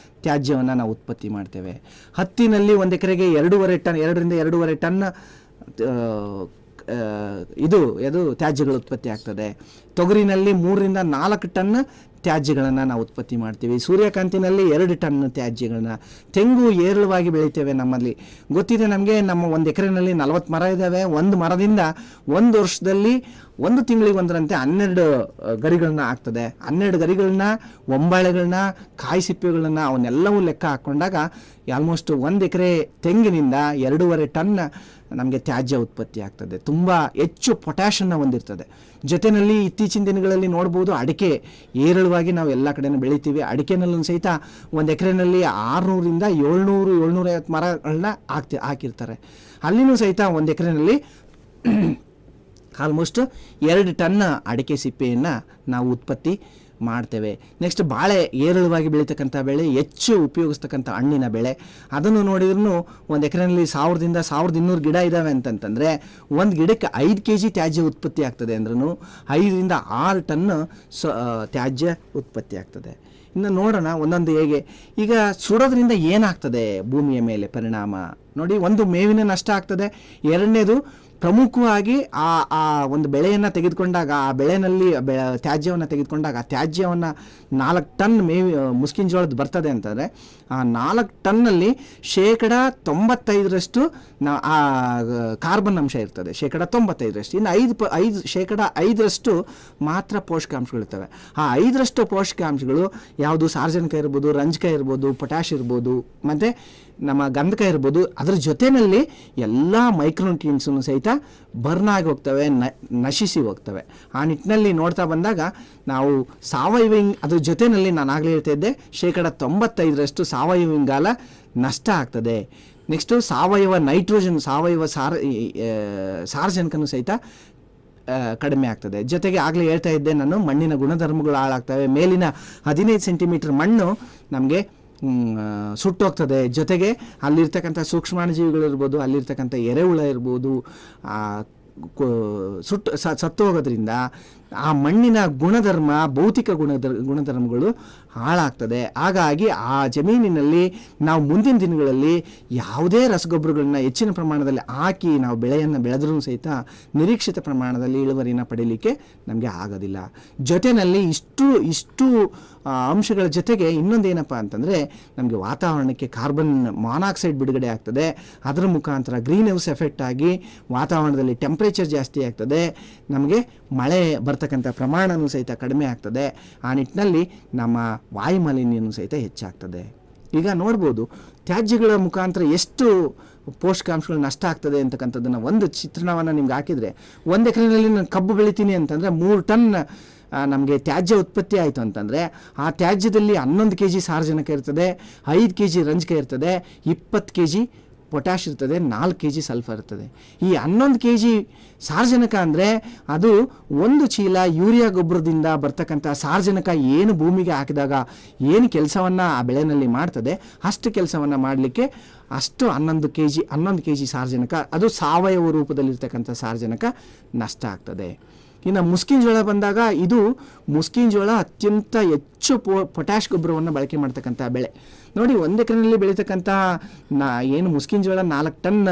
ತ್ಯಾಜ್ಯವನ್ನು ನಾವು ಉತ್ಪತ್ತಿ ಮಾಡ್ತೇವೆ. ಹತ್ತಿನಲ್ಲಿ 1 ಎಕರೆಗೆ 2.5 ಟನ್ ಇದು ತ್ಯಾಜ್ಯಗಳು ಉತ್ಪತ್ತಿ ಆಗ್ತದೆ. ತೊಗರಿನಲ್ಲಿ 3-4 ಟನ್ ತ್ಯಾಜ್ಯಗಳನ್ನು ನಾವು ಉತ್ಪತ್ತಿ ಮಾಡ್ತೀವಿ. ಸೂರ್ಯಕಾಂತಿನಲ್ಲಿ 2 ಟನ್ ತ್ಯಾಜ್ಯಗಳನ್ನ. ತೆಂಗು ಏರಳವಾಗಿ ಬೆಳಿತೇವೆ. ನಮ್ಮಲ್ಲಿ ಗೊತ್ತಿದೆ ನಮಗೆ, ನಮ್ಮ 1 ಎಕರೆನಲ್ಲಿ 40 ಮರ ಇದ್ದಾವೆ. ಒಂದು ಮರದಿಂದ 1 ವರ್ಷದಲ್ಲಿ 1 ತಿಂಗಳಿಗೆ ಒಂದರಂತೆ 12 ಗರಿಗಳನ್ನ ಆಗ್ತದೆ. 12 ಗರಿಗಳನ್ನ, ಒಂಬಾಳೆಗಳನ್ನ, ಕಾಯಿ ಸಿಪ್ಪೆಗಳನ್ನ ಅವನ್ನೆಲ್ಲವೂ ಲೆಕ್ಕ ಹಾಕ್ಕೊಂಡಾಗ ಆಲ್ಮೋಸ್ಟ್ 1 ಎಕರೆ ತೆಂಗಿನಿಂದ 2.5 ಟನ್ ನಮಗೆ ತ್ಯಾಜ್ಯ ಉತ್ಪತ್ತಿ ಆಗ್ತದೆ. ತುಂಬ ಹೆಚ್ಚು ಪೊಟ್ಯಾಷನ್ನು ಹೊಂದಿರ್ತದೆ. ಜೊತೆಯಲ್ಲಿ ಇತ್ತೀಚಿನ ದಿನಗಳಲ್ಲಿ ನೋಡ್ಬೋದು, ಅಡಿಕೆ ಏರಳವಾಗಿ ನಾವು ಎಲ್ಲ ಕಡೆನೂ ಬೆಳಿತೀವಿ. ಅಡಿಕೆನಲ್ಲೂ ಸಹಿತ 1 ಎಕರೆನಲ್ಲಿ 600-750 ಮರಗಳನ್ನ ಹಾಕಿರ್ತಾರೆ. ಅಲ್ಲಿನೂ ಸಹಿತ 1 ಎಕರೆನಲ್ಲಿ ಆಲ್ಮೋಸ್ಟ್ 2 ಟನ್ ಅಡಿಕೆ ಸಿಪ್ಪೆಯನ್ನು ನಾವು ಉತ್ಪತ್ತಿ ಮಾಡ್ತೇವೆ. ನೆಕ್ಸ್ಟ್ ಬಾಳೆ ಏರಳವಾಗಿ ಬೆಳೀತಕ್ಕಂಥ ಬೆಳೆ, ಹೆಚ್ಚು ಉಪಯೋಗಿಸ್ತಕ್ಕಂಥ ಹಣ್ಣಿನ ಬೆಳೆ. ಅದನ್ನು ನೋಡಿದ್ರೂ 1 ಎಕರೆನಲ್ಲಿ 1000-1200 ಗಿಡ ಇದ್ದಾವೆ ಅಂತಂತಂದರೆ 1 ಗಿಡಕ್ಕೆ 5 kg ತ್ಯಾಜ್ಯ ಉತ್ಪತ್ತಿ ಆಗ್ತದೆ ಅಂದ್ರೂ 5-6 ಟನ್ ತ್ಯಾಜ್ಯ ಉತ್ಪತ್ತಿ ಆಗ್ತದೆ. ಇನ್ನು ನೋಡೋಣ ಒಂದೊಂದು ಹೇಗೆ. ಈಗ ಸುಡೋದ್ರಿಂದ ಏನಾಗ್ತದೆ ಭೂಮಿಯ ಮೇಲೆ ಪರಿಣಾಮ ನೋಡಿ. ಒಂದು ಮೇವಿನ ನಷ್ಟ ಆಗ್ತದೆ. ಎರಡನೇದು ಪ್ರಮುಖವಾಗಿ ಆ ಒಂದು ಬೆಳೆಯನ್ನು ತೆಗೆದುಕೊಂಡಾಗ, ಆ ಬೆಳೆನಲ್ಲಿ ತ್ಯಾಜ್ಯವನ್ನು ತೆಗೆದುಕೊಂಡಾಗ ಆ ತ್ಯಾಜ್ಯವನ್ನು 4 ಟನ್ ಮುಸ್ಕಿನ ಜೋಳದ ಬರ್ತದೆ ಅಂತಂದರೆ ಆ 4 ಟನ್ನಲ್ಲಿ 95% ಆ ಕಾರ್ಬನ್ ಅಂಶ ಇರ್ತದೆ. 95%. ಇನ್ನು 5% ಮಾತ್ರ ಪೋಷಕಾಂಶಗಳಿರ್ತವೆ. ಆ 5% ಪೋಷಕಾಂಶಗಳು ಯಾವುದು? ಸಾರ್ವಜನಿಕ ಇರ್ಬೋದು, ರಂಜಕ ಇರ್ಬೋದು, ಪೊಟ್ಯಾಷ್ ಇರ್ಬೋದು, ಮತ್ತು ನಮ್ಮ ಗಂಧಕ ಇರ್ಬೋದು. ಅದರ ಜೊತೆಯಲ್ಲಿ ಎಲ್ಲ ಮೈಕ್ರೋನ್ಯೂಟ್ರಿಯೆಂಟ್ಸನ್ನು ಸಹಿತ ಬರ್ನ್ ಆಗಿ ಹೋಗ್ತವೆ, ನಶಿಸಿ ಹೋಗ್ತವೆ. ಆ ನಿಟ್ಟಿನಲ್ಲಿ ನೋಡ್ತಾ ಬಂದಾಗ ನಾವು ಸಾವಯವ ಅದ್ರ ಜೊತೆಯಲ್ಲಿ ನಾನು ಆಗಲೇ ಹೇಳ್ತಾ ಇದ್ದೆ 95% ಸಾವಯವ ಇಂಗಾಲ ನಷ್ಟ ಆಗ್ತದೆ. ನೆಕ್ಸ್ಟು ಸಾವಯವ ನೈಟ್ರೋಜನ್, ಸಾವಯವ ಸಾರಜನಕನೂ ಸಹಿತ ಕಡಿಮೆ ಆಗ್ತದೆ. ಜೊತೆಗೆ ಆಗಲೇ ಹೇಳ್ತಾ ಇದ್ದೆ ನಾನು, ಮಣ್ಣಿನ ಗುಣಧರ್ಮಗಳು ಹಾಳಾಗ್ತವೆ. ಮೇಲಿನ 15 ಸೆಂಟಿಮೀಟರ್ ಮಣ್ಣು ನಮಗೆ ಸುಟ್ಟೋಗ್ತದೆ. ಜೊತೆಗೆ ಅಲ್ಲಿರ್ತಕ್ಕಂಥ ಸೂಕ್ಷ್ಮಾಣುಜೀವಿಗಳಿರ್ಬೋದು, ಅಲ್ಲಿರ್ತಕ್ಕಂಥ ಎರೆಹುಳ ಇರ್ಬೋದು, ಸತ್ತು ಹೋಗೋದ್ರಿಂದ ಆ ಮಣ್ಣಿನ ಗುಣಧರ್ಮ, ಭೌತಿಕ ಗುಣಧರ್ಮಗಳು ಹಾಳಾಗ್ತದೆ. ಹಾಗಾಗಿ ಆ ಜಮೀನಿನಲ್ಲಿ ನಾವು ಮುಂದಿನ ದಿನಗಳಲ್ಲಿ ಯಾವುದೇ ರಸಗೊಬ್ಬರಗಳನ್ನ ಹೆಚ್ಚಿನ ಪ್ರಮಾಣದಲ್ಲಿ ಹಾಕಿ ನಾವು ಬೆಳೆಯನ್ನು ಬೆಳೆದ್ರೂ ಸಹಿತ ನಿರೀಕ್ಷಿತ ಪ್ರಮಾಣದಲ್ಲಿ ಇಳುವರಿನ ಪಡೀಲಿಕ್ಕೆ ನಮಗೆ ಆಗೋದಿಲ್ಲ. ಜೊತೆಯಲ್ಲಿ ಇಷ್ಟು ಅಂಶಗಳ ಜೊತೆಗೆ ಇನ್ನೊಂದೇನಪ್ಪ ಅಂತಂದರೆ ನಮಗೆ ವಾತಾವರಣಕ್ಕೆ ಕಾರ್ಬನ್ ಮಾನಾಕ್ಸೈಡ್ ಬಿಡುಗಡೆ ಆಗ್ತದೆ. ಅದರ ಮುಖಾಂತರ ಗ್ರೀನ್ ಹೌಸ್ ಎಫೆಕ್ಟ್ ಆಗಿ ವಾತಾವರಣದಲ್ಲಿ ಟೆಂಪ್ರೇಚರ್ ಜಾಸ್ತಿ ಆಗ್ತದೆ. ನಮಗೆ ಮಳೆ ಬರ್ತಕ್ಕಂಥ ಪ್ರಮಾಣವೂ ಸಹಿತ ಕಡಿಮೆ ಆಗ್ತದೆ. ಆ ನಿಟ್ಟಿನಲ್ಲಿ ನಮ್ಮ ವಾಯುಮಾಲಿನ್ಯನೂ ಸಹಿತ ಹೆಚ್ಚಾಗ್ತದೆ. ಈಗ ನೋಡ್ಬೋದು ತ್ಯಾಜ್ಯಗಳ ಮುಖಾಂತರ ಎಷ್ಟು ಪೋಷಕಾಂಶಗಳು ನಷ್ಟ ಆಗ್ತದೆ ಅಂತಕ್ಕಂಥದ್ದನ್ನು ಒಂದು ಚಿತ್ರಣವನ್ನು ನಿಮ್ಗೆ ಹಾಕಿದರೆ, 1 ಎಕರೆನಲ್ಲಿ ನಾನು ಕಬ್ಬು ಬೆಳಿತೀನಿ ಅಂತಂದರೆ 3 ಟನ್ ನಮಗೆ ತ್ಯಾಜ್ಯ ಉತ್ಪತ್ತಿ ಆಯಿತು ಅಂತಂದರೆ ಆ ತ್ಯಾಜ್ಯದಲ್ಲಿ 11 kg ಸಾರಜನಕ ಇರ್ತದೆ, 5 kg ರಂಜಕ ಇರ್ತದೆ, 20 kg ಪೊಟ್ಯಾಷ್ ಇರ್ತದೆ, 4 kg ಸಲ್ಫರ್ ಇರ್ತದೆ. ಈ 11 kg ಸಾರಜನಕ ಅಂದರೆ ಅದು 1 ಚೀಲ ಯೂರಿಯಾ ಗೊಬ್ಬರದಿಂದ ಬರ್ತಕ್ಕಂಥ ಸಾರಜನಕ ಏನು ಭೂಮಿಗೆ ಹಾಕಿದಾಗ ಏನು ಕೆಲಸವನ್ನು ಆ ಬೆಳೆನಲ್ಲಿ ಮಾಡ್ತದೆ ಅಷ್ಟು ಕೆಲಸವನ್ನು ಮಾಡಲಿಕ್ಕೆ ಅಷ್ಟು 11 kg ಸಾರಜನಕ, ಅದು ಸಾವಯವ ರೂಪದಲ್ಲಿರ್ತಕ್ಕಂಥ ಸಾರಜನಕ ನಷ್ಟ ಆಗ್ತದೆ. ಇನ್ನು ಮುಸ್ಕಿನ ಜೋಳ ಬಂದಾಗ ಇದು ಮುಸ್ಕಿನ ಜೋಳ ಅತ್ಯಂತ ಹೆಚ್ಚು ಪೊಟ್ಯಾಷ್ ಗೊಬ್ಬರವನ್ನು ಬಳಕೆ ಮಾಡ್ತಕ್ಕಂಥ ಬೆಳೆ. ನೋಡಿ, 1 ಎಕರೆನಲ್ಲಿ ಬೆಳೀತಕ್ಕಂಥ ಏನು ಮುಸ್ಕಿನ ಜೋಳ 4 ಟನ್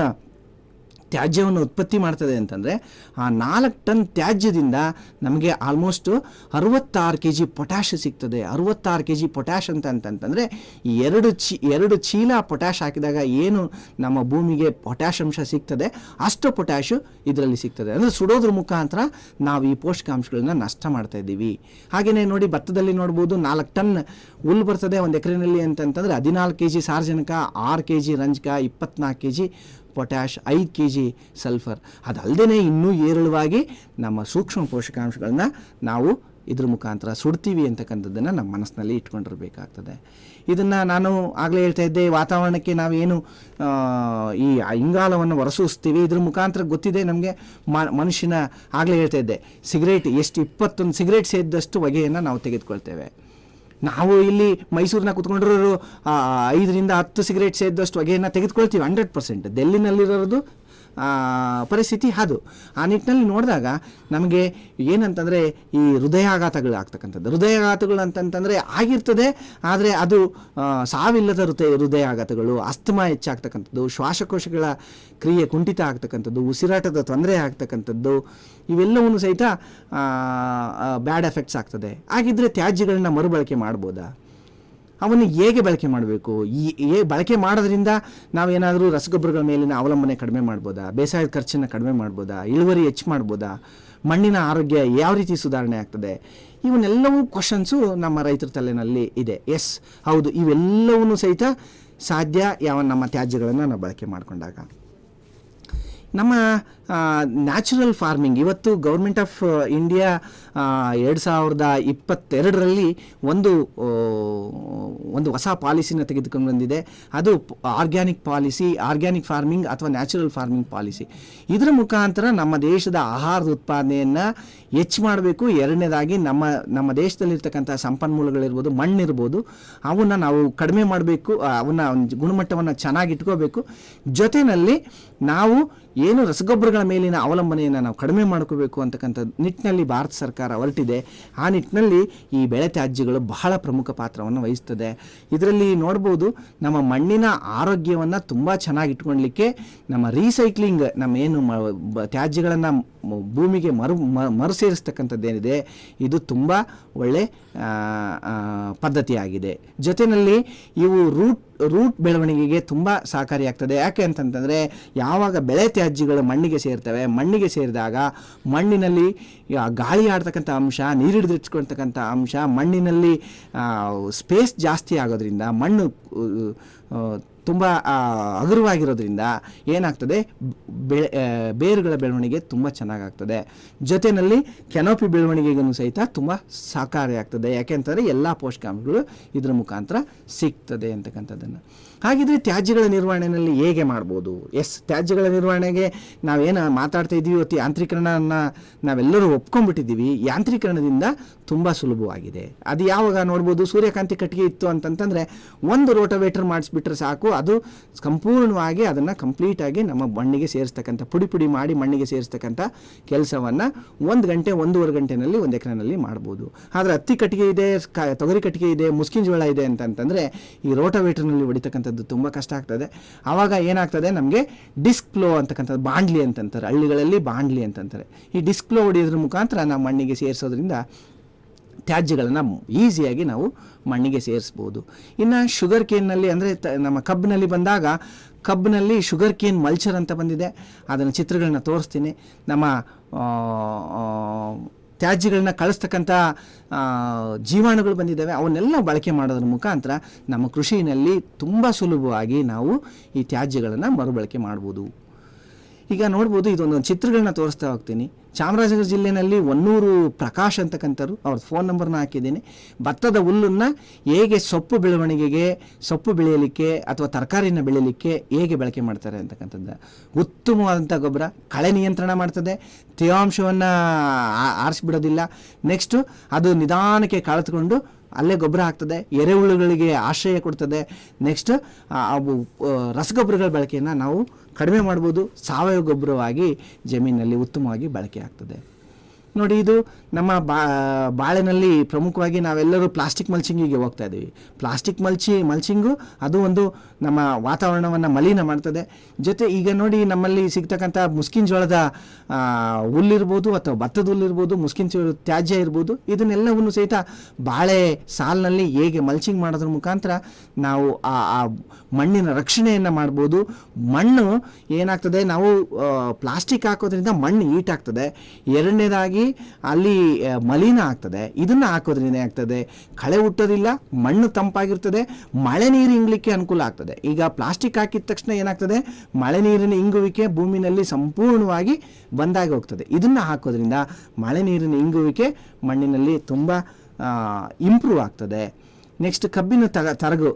ತ್ಯಾಜ್ಯವನ್ನು ಉತ್ಪತ್ತಿ ಮಾಡ್ತದೆ ಅಂತಂದರೆ ಆ 4 ಟನ್ ತ್ಯಾಜ್ಯದಿಂದ ನಮಗೆ ಆಲ್ಮೋಸ್ಟ್ 66 kg ಪೊಟ್ಯಾಷ್ ಸಿಗ್ತದೆ. 66 kg ಪೊಟ್ಯಾಷ್ ಅಂತಂತಂದರೆ 2 ಚೀಲ ಪೊಟ್ಯಾಷ್ ಹಾಕಿದಾಗ ಏನು ನಮ್ಮ ಭೂಮಿಗೆ ಪೊಟ್ಯಾಷ್ ಅಂಶ ಸಿಗ್ತದೆ ಅಷ್ಟು ಪೊಟ್ಯಾಷು ಇದರಲ್ಲಿ ಸಿಗ್ತದೆ. ಅಂದರೆ ಸುಡೋದ್ರ ಮುಖಾಂತರ ನಾವು ಈ ಪೋಷಕಾಂಶಗಳನ್ನ ನಷ್ಟ ಮಾಡ್ತಾ ಇದ್ದೀವಿ. ಹಾಗೆಯೇ ನೋಡಿ, ಭತ್ತದಲ್ಲಿ ನೋಡ್ಬೋದು 4 ಟನ್ ಹುಲ್ಲು ಬರ್ತದೆ 1 ಎಕರೆನಲ್ಲಿ ಅಂತಂತಂದರೆ 14 kg ಸಾರಜನಕ, 6 kg ರಂಜಕ, 24 kg ಪೊಟ್ಯಾಷ್, 5 kg ಸಲ್ಫರ್. ಅದಲ್ಲದೆ ಇನ್ನೂ ಏರಳವಾಗಿ ನಮ್ಮ ಸೂಕ್ಷ್ಮ ಪೋಷಕಾಂಶಗಳನ್ನ ನಾವು ಇದ್ರ ಮುಖಾಂತರ ಸುಡ್ತೀವಿ ಅಂತಕ್ಕಂಥದ್ದನ್ನು ನಮ್ಮ ಮನಸ್ಸಿನಲ್ಲಿ ಇಟ್ಕೊಂಡಿರಬೇಕಾಗ್ತದೆ. ಇದನ್ನು ನಾನು ಆಗಲೇ ಹೇಳ್ತಾ ಇದ್ದೆ, ವಾತಾವರಣಕ್ಕೆ ನಾವೇನು ಈ ಇಂಗಾಲವನ್ನು ಹೊರಸೂಸ್ತೀವಿ ಇದ್ರ ಮುಖಾಂತರ ಗೊತ್ತಿದೆ ನಮಗೆ. ಮನುಷ್ಯನ ಆಗಲೇ ಹೇಳ್ತಾ ಇದ್ದೆ, ಸಿಗರೇಟ್ ಎಷ್ಟು 21 ಸಿಗರೇಟ್ ಸೇರಿದಷ್ಟು ಹೊಗೆಯನ್ನು ನಾವು ತೆಗೆದುಕೊಳ್ತೇವೆ. ನಾವು ಇಲ್ಲಿ ಮೈಸೂರಿನ ಕುತ್ಕೊಂಡಿರೋರು 5 ರಿಂದ 10 ಸಿಗರೇಟ್ ಸೇರಿದಷ್ಟು ಹೊಗೆಯನ್ನು ತೆಗೆದುಕೊಳ್ತೀವಿ 100%. ಡೆಲ್ಲಿನಲ್ಲಿರೋದು ಪರಿಸ್ಥಿತಿ ಅದು. ಆ ನಿಟ್ಟಿನಲ್ಲಿ ನೋಡಿದಾಗ ನಮಗೆ ಏನಂತಂದರೆ ಈ ಹೃದಯಾಘಾತಗಳು ಅಂತಂತಂದರೆ ಆಗಿರ್ತದೆ, ಆದರೆ ಅದು ಸಾವಿಲ್ಲದ ಹೃದಯಾಘಾತಗಳು, ಅಸ್ತಮಾ ಹೆಚ್ಚಾಗ್ತಕ್ಕಂಥದ್ದು, ಶ್ವಾಸಕೋಶಗಳ ಕ್ರಿಯೆ ಕುಂಠಿತ ಆಗ್ತಕ್ಕಂಥದ್ದು, ಉಸಿರಾಟದ ತೊಂದರೆ ಆಗ್ತಕ್ಕಂಥದ್ದು, ಇವೆಲ್ಲವೂ ಸಹಿತ ಬ್ಯಾಡ್ ಎಫೆಕ್ಟ್ಸ್ ಆಗ್ತದೆ. ಹಾಗಿದ್ದರೆ ತ್ಯಾಜ್ಯಗಳನ್ನ ಮರುಬಳಕೆ ಮಾಡ್ಬೋದಾ? ಅವನ್ನು ಹೇಗೆ ಬಳಕೆ ಮಾಡಬೇಕು? ಬಳಕೆ ಮಾಡೋದ್ರಿಂದ ನಾವೇನಾದರೂ ರಸಗೊಬ್ಬರಗಳ ಮೇಲಿನ ಅವಲಂಬನೆ ಕಡಿಮೆ ಮಾಡ್ಬೋದಾ? ಬೇಸಾಯದ ಖರ್ಚನ್ನು ಕಡಿಮೆ ಮಾಡ್ಬೋದಾ? ಇಳುವರಿ ಹೆಚ್ಚು ಮಾಡ್ಬೋದಾ? ಮಣ್ಣಿನ ಆರೋಗ್ಯ ಯಾವ ರೀತಿ ಸುಧಾರಣೆ ಆಗ್ತದೆ? ಇವನ್ನೆಲ್ಲವೂ ಕ್ವಶನ್ಸು ನಮ್ಮ ರೈತರ ತಲೆಯಲ್ಲಿ ಇದೆ. ಎಸ್, ಹೌದು, ಇವೆಲ್ಲವೂ ಸಹಿತ ಸಾಧ್ಯ ನಮ್ಮ ತ್ಯಾಜ್ಯಗಳನ್ನು ನಾವು ಬಳಕೆ ಮಾಡಿಕೊಂಡಾಗ. ನಮ್ಮ ನ್ಯಾಚುರಲ್ ಫಾರ್ಮಿಂಗ್ ಇವತ್ತು ಗೌರ್ಮೆಂಟ್ ಆಫ್ ಇಂಡಿಯಾ 2022ರಲ್ಲಿ ಒಂದು ಹೊಸ ಪಾಲಿಸಿನ ತೆಗೆದುಕೊಂಡು ಬಂದಿದೆ. ಅದು ಆರ್ಗ್ಯಾನಿಕ್ ಫಾರ್ಮಿಂಗ್ ಅಥವಾ ನ್ಯಾಚುರಲ್ ಫಾರ್ಮಿಂಗ್ ಪಾಲಿಸಿ. ಇದರ ಮುಖಾಂತರ ನಮ್ಮ ದೇಶದ ಆಹಾರದ ಉತ್ಪಾದನೆಯನ್ನು ಹೆಚ್ಚು ಮಾಡಬೇಕು. ಎರಡನೇದಾಗಿ ನಮ್ಮ ದೇಶದಲ್ಲಿರ್ತಕ್ಕಂಥ ಸಂಪನ್ಮೂಲಗಳಿರ್ಬೋದು, ಮಣ್ಣಿರ್ಬೋದು, ಅವನ್ನು ನಾವು ಕಡಿಮೆ ಮಾಡಬೇಕು, ಅವನ್ನ ಗುಣಮಟ್ಟವನ್ನು ಚೆನ್ನಾಗಿ ಇಟ್ಕೋಬೇಕು. ಜೊತೆಯಲ್ಲಿ ನಾವು ಏನು ರಸಗೊಬ್ಬರಗಳ ಮೇಲಿನ ಅವಲಂಬನೆಯನ್ನು ನಾವು ಕಡಿಮೆ ಮಾಡ್ಕೋಬೇಕು ಅಂತಕ್ಕಂಥ ನಿಟ್ಟಿನಲ್ಲಿ ಭಾರತ ಸರ್ಕಾರ ಹೊರಟಿದೆ. ಆ ನಿಟ್ಟಿನಲ್ಲಿ ಈ ಬೆಳೆ ತ್ಯಾಜ್ಯಗಳು ಬಹಳ ಪ್ರಮುಖ ಪಾತ್ರವನ್ನು ವಹಿಸ್ತದೆ. ಇದರಲ್ಲಿ ನೋಡ್ಬೋದು, ನಮ್ಮ ಮಣ್ಣಿನ ಆರೋಗ್ಯವನ್ನು ತುಂಬ ಚೆನ್ನಾಗಿ ಇಟ್ಕೊಳ್ಲಿಕ್ಕೆ ನಮ್ಮ ರೀಸೈಕ್ಲಿಂಗ್, ನಮ್ಮ ಏನು ತ್ಯಾಜ್ಯಗಳನ್ನು ಭೂಮಿಗೆ ಮರುಸೇರಿಸ್ತಕ್ಕಂಥದ್ದೇನಿದೆ ಇದು ತುಂಬ ಒಳ್ಳೆ ಪದ್ಧತಿಯಾಗಿದೆ. ಜೊತೆಯಲ್ಲಿ ಇವು ರೂಟ್ ಬೆಳವಣಿಗೆಗೆ ತುಂಬ ಸಹಕಾರಿಯಾಗ್ತದೆ. ಯಾಕೆ ಅಂತಂತಂದರೆ ಯಾವಾಗ ಬೆಳೆ ತ್ಯಾಜ್ಯಗಳು ಮಣ್ಣಿಗೆ ಸೇರ್ತವೆ, ಮಣ್ಣಿಗೆ ಸೇರಿದಾಗ ಮಣ್ಣಿನಲ್ಲಿ ಗಾಳಿ ಆಡ್ತಕ್ಕಂಥ ಅಂಶ, ನೀರಿಡಿದಿಟ್ಕೊಳ್ತಕ್ಕಂಥ ಅಂಶ, ಮಣ್ಣಿನಲ್ಲಿ ಸ್ಪೇಸ್ ಜಾಸ್ತಿ ಆಗೋದ್ರಿಂದ ಮಣ್ಣು ತುಂಬ ಹಗುರವಾಗಿರೋದ್ರಿಂದ ಏನಾಗ್ತದೆ, ಬೇರುಗಳ ಬೆಳವಣಿಗೆ ತುಂಬ ಚೆನ್ನಾಗಾಗ್ತದೆ. ಜೊತೆಯಲ್ಲಿ ಕೆನೋಪಿ ಬೆಳವಣಿಗೆಗೂ ಸಹಿತ ತುಂಬ ಸಹಕಾರಿಯಾಗ್ತದೆ. ಯಾಕೆಂತಂದರೆ ಎಲ್ಲ ಪೋಷಕಾಂಶಗಳು ಇದರ ಮುಖಾಂತರ ಸಿಗ್ತದೆ ಅಂತಕ್ಕಂಥದ್ದನ್ನು. ಹಾಗಿದ್ರೆ ತ್ಯಾಜ್ಯಗಳ ನಿರ್ವಹಣೆಯಲ್ಲಿ ಹೇಗೆ ಮಾಡ್ಬೋದು? ಎಸ್, ತ್ಯಾಜ್ಯಗಳ ನಿರ್ವಹಣೆಗೆ ನಾವೇನು ಮಾತಾಡ್ತಾ ಇದ್ದೀವಿ, ಇವತ್ತು ಯಾಂತ್ರೀಕರಣವನ್ನು ನಾವೆಲ್ಲರೂ ಒಪ್ಕೊಂಡ್ಬಿಟ್ಟಿದ್ದೀವಿ. ಯಾಂತ್ರೀಕರಣದಿಂದ ತುಂಬ ಸುಲಭವಾಗಿದೆ. ಅದು ಯಾವಾಗ ನೋಡ್ಬೋದು, ಸೂರ್ಯಕಾಂತಿ ಕಟ್ಟಿಗೆ ಇತ್ತು ಅಂತಂತಂದರೆ ಒಂದು ರೋಟೋವೇಟರ್ ಮಾಡಿಸ್ಬಿಟ್ರೆ ಸಾಕು, ಅದು ಸಂಪೂರ್ಣವಾಗಿ ಅದನ್ನು ಕಂಪ್ಲೀಟಾಗಿ ನಮ್ಮ ಮಣ್ಣಿಗೆ ಸೇರಿಸ್ತಕ್ಕಂಥ ಪುಡಿ ಮಾಡಿ ಮಣ್ಣಿಗೆ ಸೇರಿಸ್ತಕ್ಕಂಥ ಕೆಲಸವನ್ನು 1 ಗಂಟೆ 1.5 ಗಂಟೆನಲ್ಲಿ 1 ಎಕರೆನಲ್ಲಿ ಮಾಡ್ಬೋದು. ಆದರೆ ಹತ್ತಿ ಕಟ್ಟಿಗೆ ಇದೆ, ತೊಗರಿ ಕಟ್ಟಿಗೆ ಇದೆ, ಮುಸ್ಕಿನ ಜೋಳ ಇದೆ ಅಂತಂತಂದರೆ ಈ ರೋಟೋವೇಟರ್ನಲ್ಲಿ ಹೊಡಿತಕ್ಕಂಥದ್ದು ತುಂಬ ಕಷ್ಟ ಆಗ್ತದೆ. ಆವಾಗ ಏನಾಗ್ತದೆ, ನಮಗೆ ಡಿಸ್ಕ್ ಫ್ಲೋ ಅಂತಕ್ಕಂಥದ್ದು, ಬಾಂಡ್ಲಿ ಅಂತಂತಾರೆ, ಹಳ್ಳಿಗಳಲ್ಲಿ ಬಾಂಡ್ಲಿ ಅಂತಂತಾರೆ. ಈ ಡಿಸ್ಕ್ ಫ್ಲೋ ಹೊಡೆಯೋದ್ರ ಮುಖಾಂತರ ನಾವು ಮಣ್ಣಿಗೆ ಸೇರಿಸೋದ್ರಿಂದ ತ್ಯಾಜ್ಯಗಳನ್ನು ಈಸಿಯಾಗಿ ನಾವು ಮಣ್ಣಿಗೆ ಸೇರಿಸ್ಬೋದು. ಇನ್ನು ಶುಗರ್ ಕೇನ್ನಲ್ಲಿ ಅಂದರೆ ನಮ್ಮ ಕಬ್ಬಿನಲ್ಲಿ ಬಂದಾಗ, ಕಬ್ಬಿನಲ್ಲಿ ಶುಗರ್ ಕೇನ್ ಮಲ್ಚರ್ ಅಂತ ಬಂದಿದೆ. ಅದನ್ನು ಚಿತ್ರಗಳನ್ನ ತೋರಿಸ್ತೀನಿ. ನಮ್ಮ ತ್ಯಾಜ್ಯಗಳನ್ನ ಕಳಿಸ್ತಕ್ಕಂಥ ಜೀವಾಣುಗಳು ಬಂದಿದ್ದಾವೆ, ಅವನ್ನೆಲ್ಲ ಬಳಕೆ ಮಾಡೋದ್ರ ಮುಖಾಂತರ ನಮ್ಮ ಕೃಷಿಯಲ್ಲಿ ತುಂಬ ಸುಲಭವಾಗಿ ನಾವು ಈ ತ್ಯಾಜ್ಯಗಳನ್ನು ಮರುಬಳಕೆ ಮಾಡ್ಬೋದು. ಈಗ ನೋಡ್ಬೋದು, ಇದೊಂದು ಚಿತ್ರಗಳನ್ನ ತೋರಿಸ್ತಾ ಹೋಗ್ತೀನಿ. ಚಾಮರಾಜನಗರ ಜಿಲ್ಲೆಯಲ್ಲಿ ಹೊನ್ನೂರು ಪ್ರಕಾಶ್ ಅಂತಕ್ಕಂಥವ್ರು, ಅವ್ರ ಫೋನ್ ನಂಬರ್ನ ಹಾಕಿದ್ದೀನಿ. ಭತ್ತದ ಹುಲ್ಲನ್ನು ಹೇಗೆ ಸೊಪ್ಪು ಬೆಳವಣಿಗೆಗೆ, ಸೊಪ್ಪು ಬೆಳೆಯಲಿಕ್ಕೆ ಅಥವಾ ತರಕಾರಿನ ಬೆಳೆಯಲಿಕ್ಕೆ ಹೇಗೆ ಬಳಕೆ ಮಾಡ್ತಾರೆ ಅಂತಕ್ಕಂಥದ್ದು. ಉತ್ತಮವಾದಂಥ ಗೊಬ್ಬರ, ಕಳೆ ನಿಯಂತ್ರಣ ಮಾಡ್ತದೆ, ತೇವಾಂಶವನ್ನು ಆರಿಸ್ಬಿಡೋದಿಲ್ಲ. ನೆಕ್ಸ್ಟು ಅದು ನಿಧಾನಕ್ಕೆ ಕಳೆದುಕೊಂಡು ಅಲ್ಲೇ ಗೊಬ್ಬರ ಆಗ್ತದೆ, ಎರೆಹುಳುಗಳಿಗೆ ಆಶ್ರಯ ಕೊಡ್ತದೆ. ನೆಕ್ಸ್ಟ್ ಅವು ರಸಗೊಬ್ಬರಗಳ ಬಳಕೆಯನ್ನು ನಾವು ಕಡಿಮೆ ಮಾಡ್ಬೋದು. ಸಾವಯವ ಗೊಬ್ಬರವಾಗಿ ಜಮೀನಿನಲ್ಲಿ ಉತ್ತಮವಾಗಿ ಬಳಕೆ ಆಗ್ತದೆ. ನೋಡಿ, ಇದು ನಮ್ಮ ಬಾಳೆನಲ್ಲಿ ಪ್ರಮುಖವಾಗಿ ನಾವೆಲ್ಲರೂ ಪ್ಲಾಸ್ಟಿಕ್ ಮಲ್ಚಿಂಗಿಗೆ ಹೋಗ್ತಾ ಇದ್ದೀವಿ. ಪ್ಲಾಸ್ಟಿಕ್ ಮಲ್ಚಿಂಗು ಅದು ಒಂದು ನಮ್ಮ ವಾತಾವರಣವನ್ನು ಮಲಿನ ಮಾಡ್ತದೆ. ಜೊತೆ ಈಗ ನೋಡಿ, ನಮ್ಮಲ್ಲಿ ಸಿಗ್ತಕ್ಕಂಥ ಮುಸ್ಕಿನ ಜೋಳದ ಹುಲ್ಲಿರ್ಬೋದು ಅಥವಾ ಭತ್ತದ ಹುಲ್ಲಿರ್ಬೋದು, ಮುಸ್ಕಿನ ಜೋಳ ತ್ಯಾಜ್ಯ ಇರ್ಬೋದು, ಇದನ್ನೆಲ್ಲವನ್ನು ಸಹಿತ ಬಾಳೆ ಸಾಲಿನಲ್ಲಿ ಹೇಗೆ ಮಲ್ಚಿಂಗ್ ಮಾಡೋದ್ರ ಮುಖಾಂತರ ನಾವು ಆ ಮಣ್ಣಿನ ರಕ್ಷಣೆಯನ್ನು ಮಾಡ್ಬೋದು. ಮಣ್ಣು ಏನಾಗ್ತದೆ, ನಾವು ಪ್ಲಾಸ್ಟಿಕ್ ಹಾಕೋದ್ರಿಂದ ಮಣ್ಣು ಈಟಾಗ್ತದೆ. ಎರಡನೇದಾಗಿ ಅಲ್ಲಿ ಮಲಿನ ಆಗ್ತದೆ. ಇದನ್ನು ಹಾಕೋದ್ರಿಂದ ಏನಾಗ್ತದೆ, ಕಳೆ ಹುಟ್ಟೋದಿಲ್ಲ, ಮಣ್ಣು ತಂಪಾಗಿರ್ತದೆ, ಮಳೆ ನೀರು ಇಂಗ್ಲಿಕ್ಕೆ ಅನುಕೂಲ ಆಗ್ತದೆ. ಈಗ ಪ್ಲಾಸ್ಟಿಕ್ ಹಾಕಿದ ತಕ್ಷಣ ಏನಾಗ್ತದೆ, ಮಳೆ ನೀರಿನ ಇಂಗುವಿಕೆ ಭೂಮಿನಲ್ಲಿ ಸಂಪೂರ್ಣವಾಗಿ ಬಂದಾಗಿ ಹೋಗ್ತದೆ. ಇದನ್ನು ಹಾಕೋದ್ರಿಂದ ಮಳೆ ನೀರಿನ ಇಂಗುವಿಕೆ ಮಣ್ಣಿನಲ್ಲಿ ತುಂಬ ಇಂಪ್ರೂವ್ ಆಗ್ತದೆ. ನೆಕ್ಸ್ಟ್ ಕಬ್ಬಿನ ತರಗು,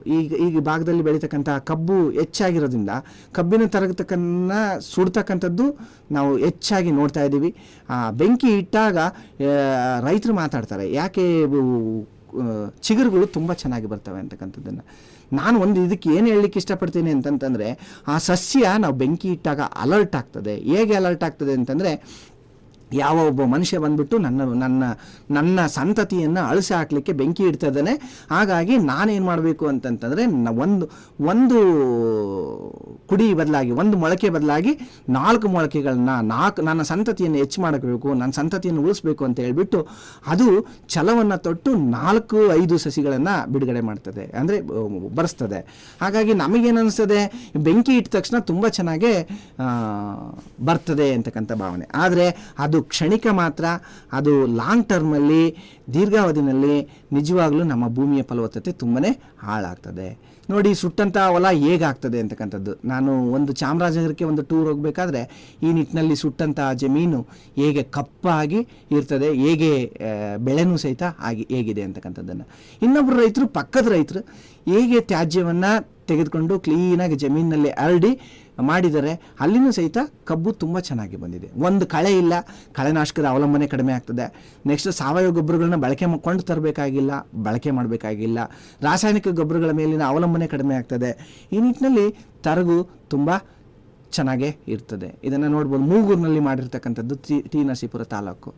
ಈಗ ಭಾಗದಲ್ಲಿ ಬೆಳೀತಕ್ಕಂಥ ಕಬ್ಬು ಹೆಚ್ಚಾಗಿರೋದ್ರಿಂದ ಕಬ್ಬಿನ ತರಗತಕ್ಕನ್ನ ಸುಡ್ತಕ್ಕಂಥದ್ದು ನಾವು ಹೆಚ್ಚಾಗಿ ನೋಡ್ತಾ ಇದ್ದೀವಿ. ಬೆಂಕಿ ಇಟ್ಟಾಗ ರೈತರು ಮಾತಾಡ್ತಾರೆ, ಯಾಕೆ ಚಿಗುರುಗಳು ತುಂಬ ಚೆನ್ನಾಗಿ ಬರ್ತವೆ ಅಂತಕ್ಕಂಥದ್ದನ್ನು. ನಾನು ಇದಕ್ಕೆ ಏನು ಹೇಳಲಿಕ್ಕೆ ಇಷ್ಟಪಡ್ತೀನಿ ಅಂತಂತಂದರೆ, ಆ ಸಸ್ಯ ನಾವು ಬೆಂಕಿ ಇಟ್ಟಾಗ ಅಲರ್ಟ್ ಆಗ್ತದೆ. ಹೇಗೆ ಅಲರ್ಟ್ ಆಗ್ತದೆ ಅಂತಂದರೆ, ಯಾವ ಒಬ್ಬ ಮನುಷ್ಯ ಬಂದ್ಬಿಟ್ಟು ನನ್ನ ಸಂತತಿಯನ್ನು ಅಳಿಸಿ ಹಾಕಲಿಕ್ಕೆ ಬೆಂಕಿ ಇಡ್ತಾ ಇದ್ದಾನೆ. ಹಾಗಾಗಿ ನಾನೇನು ಮಾಡಬೇಕು ಅಂತಂತಂದರೆ, ಒಂದು ಕುಡಿ ಬದಲಾಗಿ, ಒಂದು ಮೊಳಕೆ ಬದಲಾಗಿ 4 ಮೊಳಕೆಗಳನ್ನ ನನ್ನ ಸಂತತಿಯನ್ನು ಹೆಚ್ಚು ಮಾಡಬೇಕು, ನನ್ನ ಸಂತತಿಯನ್ನು ಉಳಿಸ್ಬೇಕು ಅಂತ ಹೇಳ್ಬಿಟ್ಟು ಅದು ಛಲವನ್ನು ತೊಟ್ಟು 4-5 ಸಸಿಗಳನ್ನು ಬಿಡುಗಡೆ ಮಾಡ್ತದೆ, ಅಂದರೆ ಬರೆಸ್ತದೆ. ಹಾಗಾಗಿ ನಮಗೇನು ಅನಿಸ್ತದೆ, ಬೆಂಕಿ ಇಟ್ಟ ತಕ್ಷಣ ತುಂಬ ಚೆನ್ನಾಗೇ ಬರ್ತದೆ ಅಂತಕ್ಕಂಥ ಭಾವನೆ. ಆದರೆ ಅದು ಕ್ಷಣಿಕ ಮಾತ್ರ. ಅದು ಲಾಂಗ್ ಟರ್ಮಲ್ಲಿ, ದೀರ್ಘಾವಧಿನಲ್ಲಿ ನಿಜವಾಗ್ಲೂ ನಮ್ಮ ಭೂಮಿಯ ಫಲವತ್ತತೆ ತುಂಬನೇ ಹಾಳಾಗ್ತದೆ. ನೋಡಿ, ಸುಟ್ಟಂಥ ಹೊಲ ಹೇಗಾಗ್ತದೆ ಅಂತಕ್ಕಂಥದ್ದು. ನಾನು ಒಂದು ಚಾಮರಾಜನಗರಕ್ಕೆ ಒಂದು ಟೂರ್ ಹೋಗಬೇಕಾದ್ರೆ ಈ ನಿಟ್ಟಿನಲ್ಲಿ ಸುಟ್ಟಂಥ ಜಮೀನು ಹೇಗೆ ಕಪ್ಪಾಗಿ ಇರ್ತದೆ, ಹೇಗೆ ಬೆಳೆನೂ ಸಹಿತ ಹೇಗಿದೆ ಅಂತಕ್ಕಂಥದ್ದನ್ನು. ಇನ್ನೊಬ್ಬರು ರೈತರು, ಪಕ್ಕದ ರೈತರು ಹೇಗೆ ತ್ಯಾಜ್ಯವನ್ನು ತೆಗೆದುಕೊಂಡು ಕ್ಲೀನಾಗಿ ಜಮೀನಿನಲ್ಲಿ ಹರಡಿ ಮಾಡಿದರೆ ಅಲ್ಲಿನೂ ಸಹಿತ ಕಬ್ಬು ತುಂಬ ಚೆನ್ನಾಗಿ ಬಂದಿದೆ. ಒಂದು ಕಳೆ ಇಲ್ಲ, ಕಳೆನಾಶಕದ ಅವಲಂಬನೆ ಕಡಿಮೆ ಆಗ್ತದೆ. ನೆಕ್ಸ್ಟ್ ಸಾವಯವ ಗೊಬ್ಬರಗಳನ್ನ ಕೊಂಡು ತರಬೇಕಾಗಿಲ್ಲ, ಬಳಕೆ ಮಾಡಬೇಕಾಗಿಲ್ಲ. ರಾಸಾಯನಿಕ ಗೊಬ್ಬರಗಳ ಮೇಲಿನ ಅವಲಂಬನೆ ಕಡಿಮೆ ಆಗ್ತದೆ. ಈ ನಿಟ್ಟಿನಲ್ಲಿ ತರಗು ತುಂಬ ಚೆನ್ನಾಗೇ ಇರ್ತದೆ. ಇದನ್ನು ನೋಡ್ಬೋದು, ಮೂಗೂರಿನಲ್ಲಿ ಮಾಡಿರ್ತಕ್ಕಂಥದ್ದು ಟಿ ನರಸೀಪುರ ತಾಲೂಕು.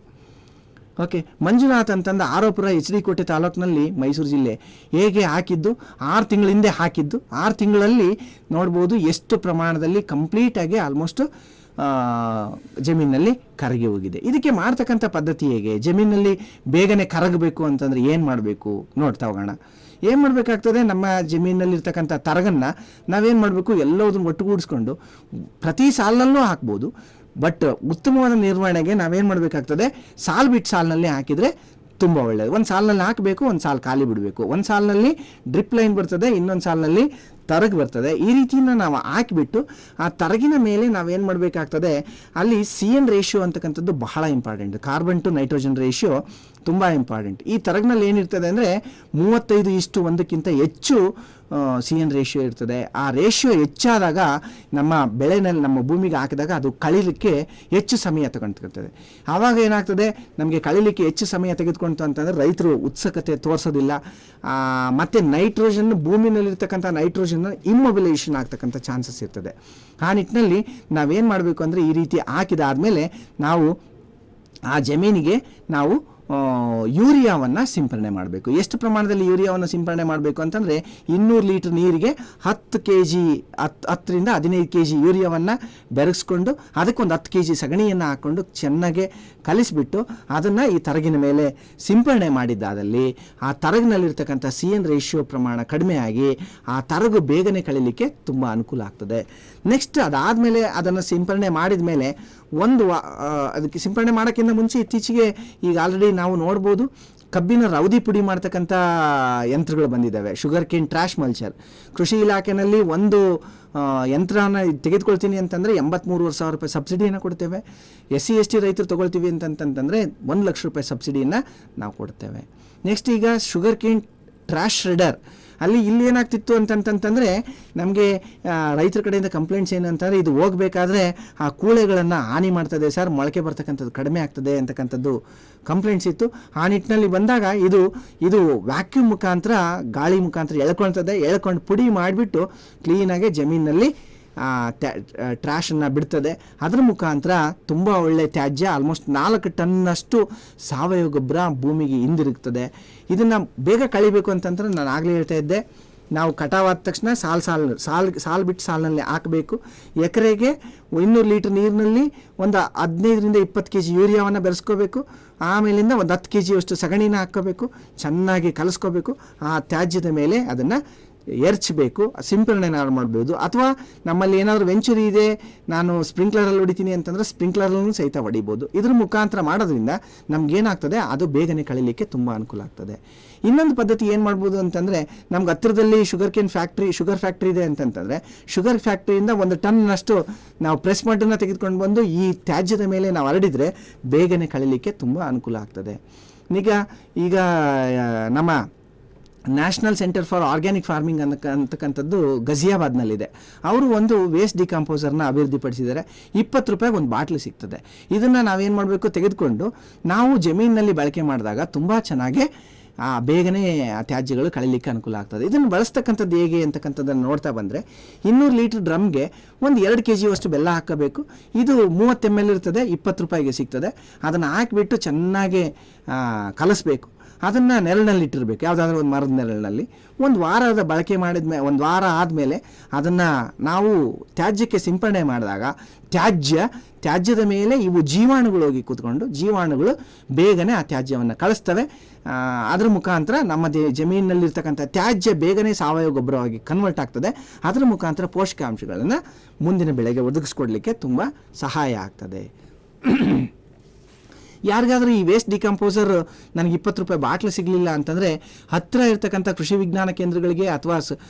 ಓಕೆ, ಮಂಜುನಾಥ್ ಅಂತಂದು ಆರೋಪುರ HD ಕೋಟೆ ತಾಲೂಕಿನಲ್ಲಿ ಮೈಸೂರು ಜಿಲ್ಲೆ ಹೇಗೆ ಹಾಕಿದ್ದು, 6 ತಿಂಗಳ ಹಿಂದೆ ಹಾಕಿದ್ದು. 6 ತಿಂಗಳಲ್ಲಿ ನೋಡ್ಬೋದು ಎಷ್ಟು ಪ್ರಮಾಣದಲ್ಲಿ ಕಂಪ್ಲೀಟಾಗಿ ಆಲ್ಮೋಸ್ಟ್ ಜಮೀನಿನಲ್ಲಿ ಕರಗಿ ಹೋಗಿದೆ. ಇದಕ್ಕೆ ಮಾಡ್ತಕ್ಕಂಥ ಪದ್ಧತಿ ಹೇಗೆ, ಜಮೀನಿನಲ್ಲಿ ಬೇಗನೆ ಕರಗಬೇಕು ಅಂತಂದರೆ ಏನು ಮಾಡಬೇಕು ನೋಡ್ತಾ ಹೋಗೋಣ. ಏನು ಮಾಡಬೇಕಾಗ್ತದೆ, ನಮ್ಮ ಜಮೀನಲ್ಲಿರ್ತಕ್ಕಂಥ ತರಗನ್ನು ನಾವೇನು ಮಾಡಬೇಕು, ಎಲ್ಲದನ್ನು ಒಟ್ಟುಗೂಡಿಸ್ಕೊಂಡು ಪ್ರತಿ ಸಾಲಿನಲ್ಲೂ ಹಾಕ್ಬೋದು. ಬಟ್ ಉತ್ತಮವಾದ ನಿರ್ವಹಣೆಗೆ ನಾವೇನು ಮಾಡಬೇಕಾಗ್ತದೆ, ಸಾಲು ಬಿಟ್ಟು ಸಾಲಿನಲ್ಲಿ ಹಾಕಿದರೆ ತುಂಬ ಒಳ್ಳೆಯದು. ಒಂದು ಸಾಲಿನಲ್ಲಿ ಹಾಕಬೇಕು, ಒಂದು ಸಾಲು ಖಾಲಿ ಬಿಡಬೇಕು. ಒಂದು ಸಾಲಿನಲ್ಲಿ ಡ್ರಿಪ್ ಲೈನ್ ಬರ್ತದೆ, ಇನ್ನೊಂದು ಸಾಲಿನಲ್ಲಿ ತರಗು ಬರ್ತದೆ. ಈ ರೀತಿಯನ್ನು ನಾವು ಹಾಕಿಬಿಟ್ಟು ಆ ತರಗಿನ ಮೇಲೆ ನಾವೇನು ಮಾಡಬೇಕಾಗ್ತದೆ, ಅಲ್ಲಿ CN ರೇಷಿಯೋ ಅಂತಕ್ಕಂಥದ್ದು ಬಹಳ important. Carbon to nitrogen ratio ತುಂಬ ಇಂಪಾರ್ಟೆಂಟ್. ಈ ತರಗಿನಲ್ಲಿ ಏನಿರ್ತದೆ ಅಂದರೆ 35:1 ಹೆಚ್ಚು CN ರೇಷಿಯೋ ಇರ್ತದೆ. ಆ ರೇಷಿಯೋ ಹೆಚ್ಚಾದಾಗ ನಮ್ಮ ಬೆಳೆನಲ್ಲಿ, ನಮ್ಮ ಭೂಮಿಗೆ ಹಾಕಿದಾಗ ಅದು ಕಳೀಲಿಕ್ಕೆ ಹೆಚ್ಚು ಸಮಯ ತಗೊಳ್ತಿರ್ತದೆ. ಆವಾಗ ಏನಾಗ್ತದೆ, ನಮಗೆ ಕಳೀಲಿಕ್ಕೆ ಹೆಚ್ಚು ಸಮಯ ತೆಗೆದುಕೊಂತು ಅಂತಂದರೆ ರೈತರು ಉತ್ಸುಕತೆ ತೋರಿಸೋದಿಲ್ಲ. ಮತ್ತು ನೈಟ್ರೋಜನ್, ಭೂಮಿನಲ್ಲಿರ್ತಕ್ಕಂಥ ನೈಟ್ರೋಜನ್ ಇಮ್ಮೊಬಿಲೈಸೇಷನ್ ಆಗ್ತಕ್ಕಂಥ ಚಾನ್ಸಸ್ ಇರ್ತದೆ. ಆ ನಿಟ್ಟಿನಲ್ಲಿ ನಾವೇನು ಮಾಡಬೇಕು ಅಂದರೆ, ಈ ರೀತಿ ಹಾಕಿದಾದಮೇಲೆ ನಾವು ಆ ಜಮೀನಿಗೆ ನಾವು ಯೂರಿಯಾವನ್ನು ಸಿಂಪರಣೆ ಮಾಡಬೇಕು. ಎಷ್ಟು ಪ್ರಮಾಣದಲ್ಲಿ ಯೂರಿಯಾವನ್ನು ಸಿಂಪರಣೆ ಮಾಡಬೇಕು ಅಂತಂದರೆ, 200 ಲೀಟರ್ ನೀರಿಗೆ 10 kg 10ರಿಂದ 15 kg ಯೂರಿಯಾವನ್ನು ಬೆರಗಿಸ್ಕೊಂಡು ಅದಕ್ಕೊಂದು 10 kg ಸಗಣಿಯನ್ನು ಹಾಕ್ಕೊಂಡು ಚೆನ್ನಾಗಿ ಕಲಿಸಿಬಿಟ್ಟು ಅದನ್ನು ಈ ತರಗಿನ ಮೇಲೆ ಸಿಂಪರಣೆ ಮಾಡಿದ್ದಾದಲ್ಲಿ ಆ ತರಗಿನಲ್ಲಿರ್ತಕ್ಕಂಥ CN ರೇಷಿಯೋ ಪ್ರಮಾಣ ಕಡಿಮೆಯಾಗಿ ಆ ತರಗು ಬೇಗನೆ ಕಳೀಲಿಕ್ಕೆ ತುಂಬ ಅನುಕೂಲ ಆಗ್ತದೆ. ನೆಕ್ಸ್ಟ್ ಅದಾದಮೇಲೆ ಅದನ್ನು ಸಿಂಪರಣೆ ಮಾಡಿದ ಮೇಲೆ ಅದಕ್ಕೆ ಸಿಂಪರಣೆ ಮಾಡೋಕ್ಕಿಂತ ಮುಂಚೆ ಇತ್ತೀಚೆಗೆ ಈಗ ಆಲ್ರೆಡಿ ನಾವು ನೋಡ್ಬೋದು, ಕಬ್ಬಿನ ರೌದಿ ಪುಡಿ ಮಾಡ್ತಕ್ಕಂಥ ಯಂತ್ರಗಳು ಬಂದಿದ್ದಾವೆ. ಶುಗರ್ ಕೇನ್ ಟ್ರ್ಯಾಶ್ ಮಲ್ಚರ್ ಕೃಷಿ ಇಲಾಖೆಯಲ್ಲಿ ಒಂದು ಯಂತ್ರನ ತೆಗೆದುಕೊಳ್ತೀನಿ ಅಂತಂದರೆ 83,000 ರೂಪಾಯಿ ಸಬ್ಸಿಡಿಯನ್ನು ಕೊಡ್ತೇವೆ. SC/ST ರೈತರು ತೊಗೊಳ್ತೀವಿ ಅಂತಂತಂದರೆ 1 ಲಕ್ಷ ರೂಪಾಯಿ ಸಬ್ಸಿಡಿಯನ್ನು ನಾವು ಕೊಡ್ತೇವೆ. ನೆಕ್ಸ್ಟ್ ಈಗ ಶುಗರ್ ಕೇನ್ ಟ್ರ್ಯಾಶ್ ಶ್ರೆಡರ್ ಇಲ್ಲಿ ಏನಾಗ್ತಿತ್ತು ಅಂತಂತಂದರೆ ನಮಗೆ ರೈತರ ಕಡೆಯಿಂದ ಕಂಪ್ಲೇಂಟ್ಸ್ ಏನು ಅಂತಂದರೆ ಇದು ಹೋಗಬೇಕಾದ್ರೆ ಆ ಕೂಳೆಗಳನ್ನು ಹಾನಿ ಮಾಡ್ತದೆ ಸರ್, ಮೊಳಕೆ ಬರ್ತಕ್ಕಂಥದ್ದು ಕಡಿಮೆ ಆಗ್ತದೆ ಅಂತಕ್ಕಂಥದ್ದು ಕಂಪ್ಲೇಂಟ್ಸ್ ಇತ್ತು. ಆ ನಿಟ್ಟಿನಲ್ಲಿ ಬಂದಾಗ ಇದು ವ್ಯಾಕ್ಯೂಮ್ ಮುಖಾಂತರ ಗಾಳಿ ಮುಖಾಂತರ ಎಳ್ಕೊಂಡು ಪುಡಿ ಮಾಡಿಬಿಟ್ಟು ಕ್ಲೀನಾಗಿ ಜಮೀನಿನಲ್ಲಿ ಟ್ರ್ಯಾಶನ್ನು ಬಿಡ್ತದೆ. ಅದರ ಮುಖಾಂತರ ತುಂಬ ಒಳ್ಳೆಯ ತ್ಯಾಜ್ಯ ಆಲ್ಮೋಸ್ಟ್ 4 ಟನ್ನಷ್ಟು ಸಾವಯವ ಗೊಬ್ಬರ ಭೂಮಿಗೆ ಹಿಂದಿರುಗ್ತದೆ. ಇದನ್ನು ಬೇಗ ಕಳಿಬೇಕು ಅಂತಂದ್ರೆ ನಾನು ಆಗಲೇ ಹೇಳ್ತಾ ಇದ್ದೆ, ನಾವು ಕಟಾವಾದ ತಕ್ಷಣ ಸಾಲು ಬಿಟ್ಟು ಸಾಲಿನಲ್ಲಿ ಹಾಕಬೇಕು. ಎಕರೆಗೆ 200 ಲೀಟರ್ ನೀರಿನಲ್ಲಿ ಒಂದು 15ರಿಂದ 20 kg ಯೂರಿಯಾವನ್ನು ಬೆರೆಸ್ಕೋಬೇಕು. ಆಮೇಲಿಂದ ಒಂದು 10 kg ಸಗಣಿನ ಹಾಕ್ಕೋಬೇಕು, ಚೆನ್ನಾಗಿ ಕಲಿಸ್ಕೋಬೇಕು. ಆ ತ್ಯಾಜ್ಯದ ಮೇಲೆ ಅದನ್ನು ಎರ್ಚಬೇಕು, ಸಿಂಪರಣೆ ಮಾಡ್ಬೋದು. ಅಥವಾ ನಮ್ಮಲ್ಲಿ ಏನಾದರೂ ವೆಂಚುರಿ ಇದೆ, ನಾನು ಸ್ಪ್ರಿಂಕ್ಲರಲ್ಲಿ ಹೊಡಿತೀನಿ ಅಂತಂದರೆ ಸ್ಪ್ರಿಂಕ್ಲರಲ್ಲೂ ಸಹಿತ ಹೊಡಿಬೋದು. ಇದ್ರ ಮುಖಾಂತರ ಮಾಡೋದ್ರಿಂದ ನಮಗೇನಾಗ್ತದೆ, ಅದು ಬೇಗನೆ ಕಳೀಲಿಕ್ಕೆ ತುಂಬ ಅನುಕೂಲ ಆಗ್ತದೆ. ಇನ್ನೊಂದು ಪದ್ಧತಿ ಏನು ಮಾಡ್ಬೋದು ಅಂತಂದರೆ, ನಮ್ಗೆ ಹತ್ತಿರದಲ್ಲಿ ಶುಗರ್ ಫ್ಯಾಕ್ಟ್ರಿ ಇದೆ ಅಂತಂತಂದರೆ ಶುಗರ್ ಫ್ಯಾಕ್ಟ್ರಿಯಿಂದ 1 ಟನ್ನಷ್ಟು ನಾವು ಪ್ರೆಸ್ ಮಡ್ಡನ್ನು ತೆಗೆದುಕೊಂಡು ಬಂದು ಈ ತ್ಯಾಜ್ಯದ ಮೇಲೆ ನಾವು ಹರಡಿದರೆ ಬೇಗನೆ ಕಳೀಲಿಕ್ಕೆ ತುಂಬ ಅನುಕೂಲ ಆಗ್ತದೆ. ಈಗ ನಮ್ಮ national centre for organic farming ಅಂತಕ್ಕಂಥದ್ದು ಗಜಿಯಾಬಾದ್ನಲ್ಲಿದೆ. ಅವರು ಒಂದು ವೇಸ್ಟ್ ಡಿಕಂಪೋಸರ್ನ ಅಭಿವೃದ್ಧಿಪಡಿಸಿದ್ದಾರೆ. 20 ರೂಪಾಯಿಗೆ ಒಂದು ಬಾಟ್ಲು ಸಿಗ್ತದೆ. ಇದನ್ನು ನಾವೇನು ಮಾಡಬೇಕು, ತೆಗೆದುಕೊಂಡು ನಾವು ಜಮೀನಿನಲ್ಲಿ ಬಳಕೆ ಮಾಡಿದಾಗ ತುಂಬ ಚೆನ್ನಾಗಿ ಬೇಗನೆ ಆ ತ್ಯಾಜ್ಯಗಳು ಕಳೀಲಿಕ್ಕೆ ಅನುಕೂಲ ಆಗ್ತದೆ. ಇದನ್ನು ಬಳಸ್ತಕ್ಕಂಥದ್ದು ಹೇಗೆ ಅಂತಕ್ಕಂಥದ್ದನ್ನು ನೋಡ್ತಾ ಬಂದರೆ 200 ಲೀಟರ್ ಡ್ರಮ್ಗೆ ಒಂದು 2 kg ಬೆಲ್ಲ ಹಾಕಬೇಕು. ಇದು 30 ml ಇರ್ತದೆ, 20 ರೂಪಾಯಿಗೆ ಸಿಗ್ತದೆ. ಅದನ್ನು ಹಾಕಿಬಿಟ್ಟು ಚೆನ್ನಾಗಿ ಕಲಿಸ್ಬೇಕು. ಅದನ್ನು ನೆರಳಿನಲ್ಲಿ ಇಟ್ಟಿರಬೇಕು, ಯಾವುದಾದ್ರೂ ಒಂದು ಮರದ ನೆರಳಿನಲ್ಲಿ. ಒಂದು ವಾರದ ಬಳಕೆ ಒಂದು ವಾರ ಆದಮೇಲೆ ಅದನ್ನು ನಾವು ತ್ಯಾಜ್ಯಕ್ಕೆ ಸಿಂಪಡಣೆ ಮಾಡಿದಾಗ ತ್ಯಾಜ್ಯದ ಮೇಲೆ ಇವು ಜೀವಾಣುಗಳು ಹೋಗಿ ಕೂತ್ಕೊಂಡು ಜೀವಾಣುಗಳು ಬೇಗನೆ ಆ ತ್ಯಾಜ್ಯವನ್ನು ಕಳಿಸ್ತವೆ. ಅದರ ಮುಖಾಂತರ ನಮ್ಮ ಜಮೀನಿನಲ್ಲಿರ್ತಕ್ಕಂಥ ತ್ಯಾಜ್ಯ ಬೇಗನೆ ಸಾವಯವ ಗೊಬ್ಬರವಾಗಿ ಕನ್ವರ್ಟ್ ಆಗ್ತದೆ. ಅದರ ಮುಖಾಂತರ ಪೋಷಕಾಂಶಗಳನ್ನು ಮುಂದಿನ ಬೆಳೆಗೆ ಒದಗಿಸ್ಕೊಡ್ಲಿಕ್ಕೆ ತುಂಬ ಸಹಾಯ ಆಗ್ತದೆ. ಯಾರಿಗಾದರೂ ಈ ವೇಸ್ಟ್ ಡಿಕಂಪೋಸರ್ ನನಗೆ 20 ರೂಪಾಯಿ ಬಾಟ್ಲು ಸಿಗಲಿಲ್ಲ ಅಂತಂದರೆ ಹತ್ತಿರ ಇರ್ತಕ್ಕಂಥ ಕೃಷಿ ವಿಜ್ಞಾನ ಕೇಂದ್ರಗಳಿಗೆ ಅಥವಾ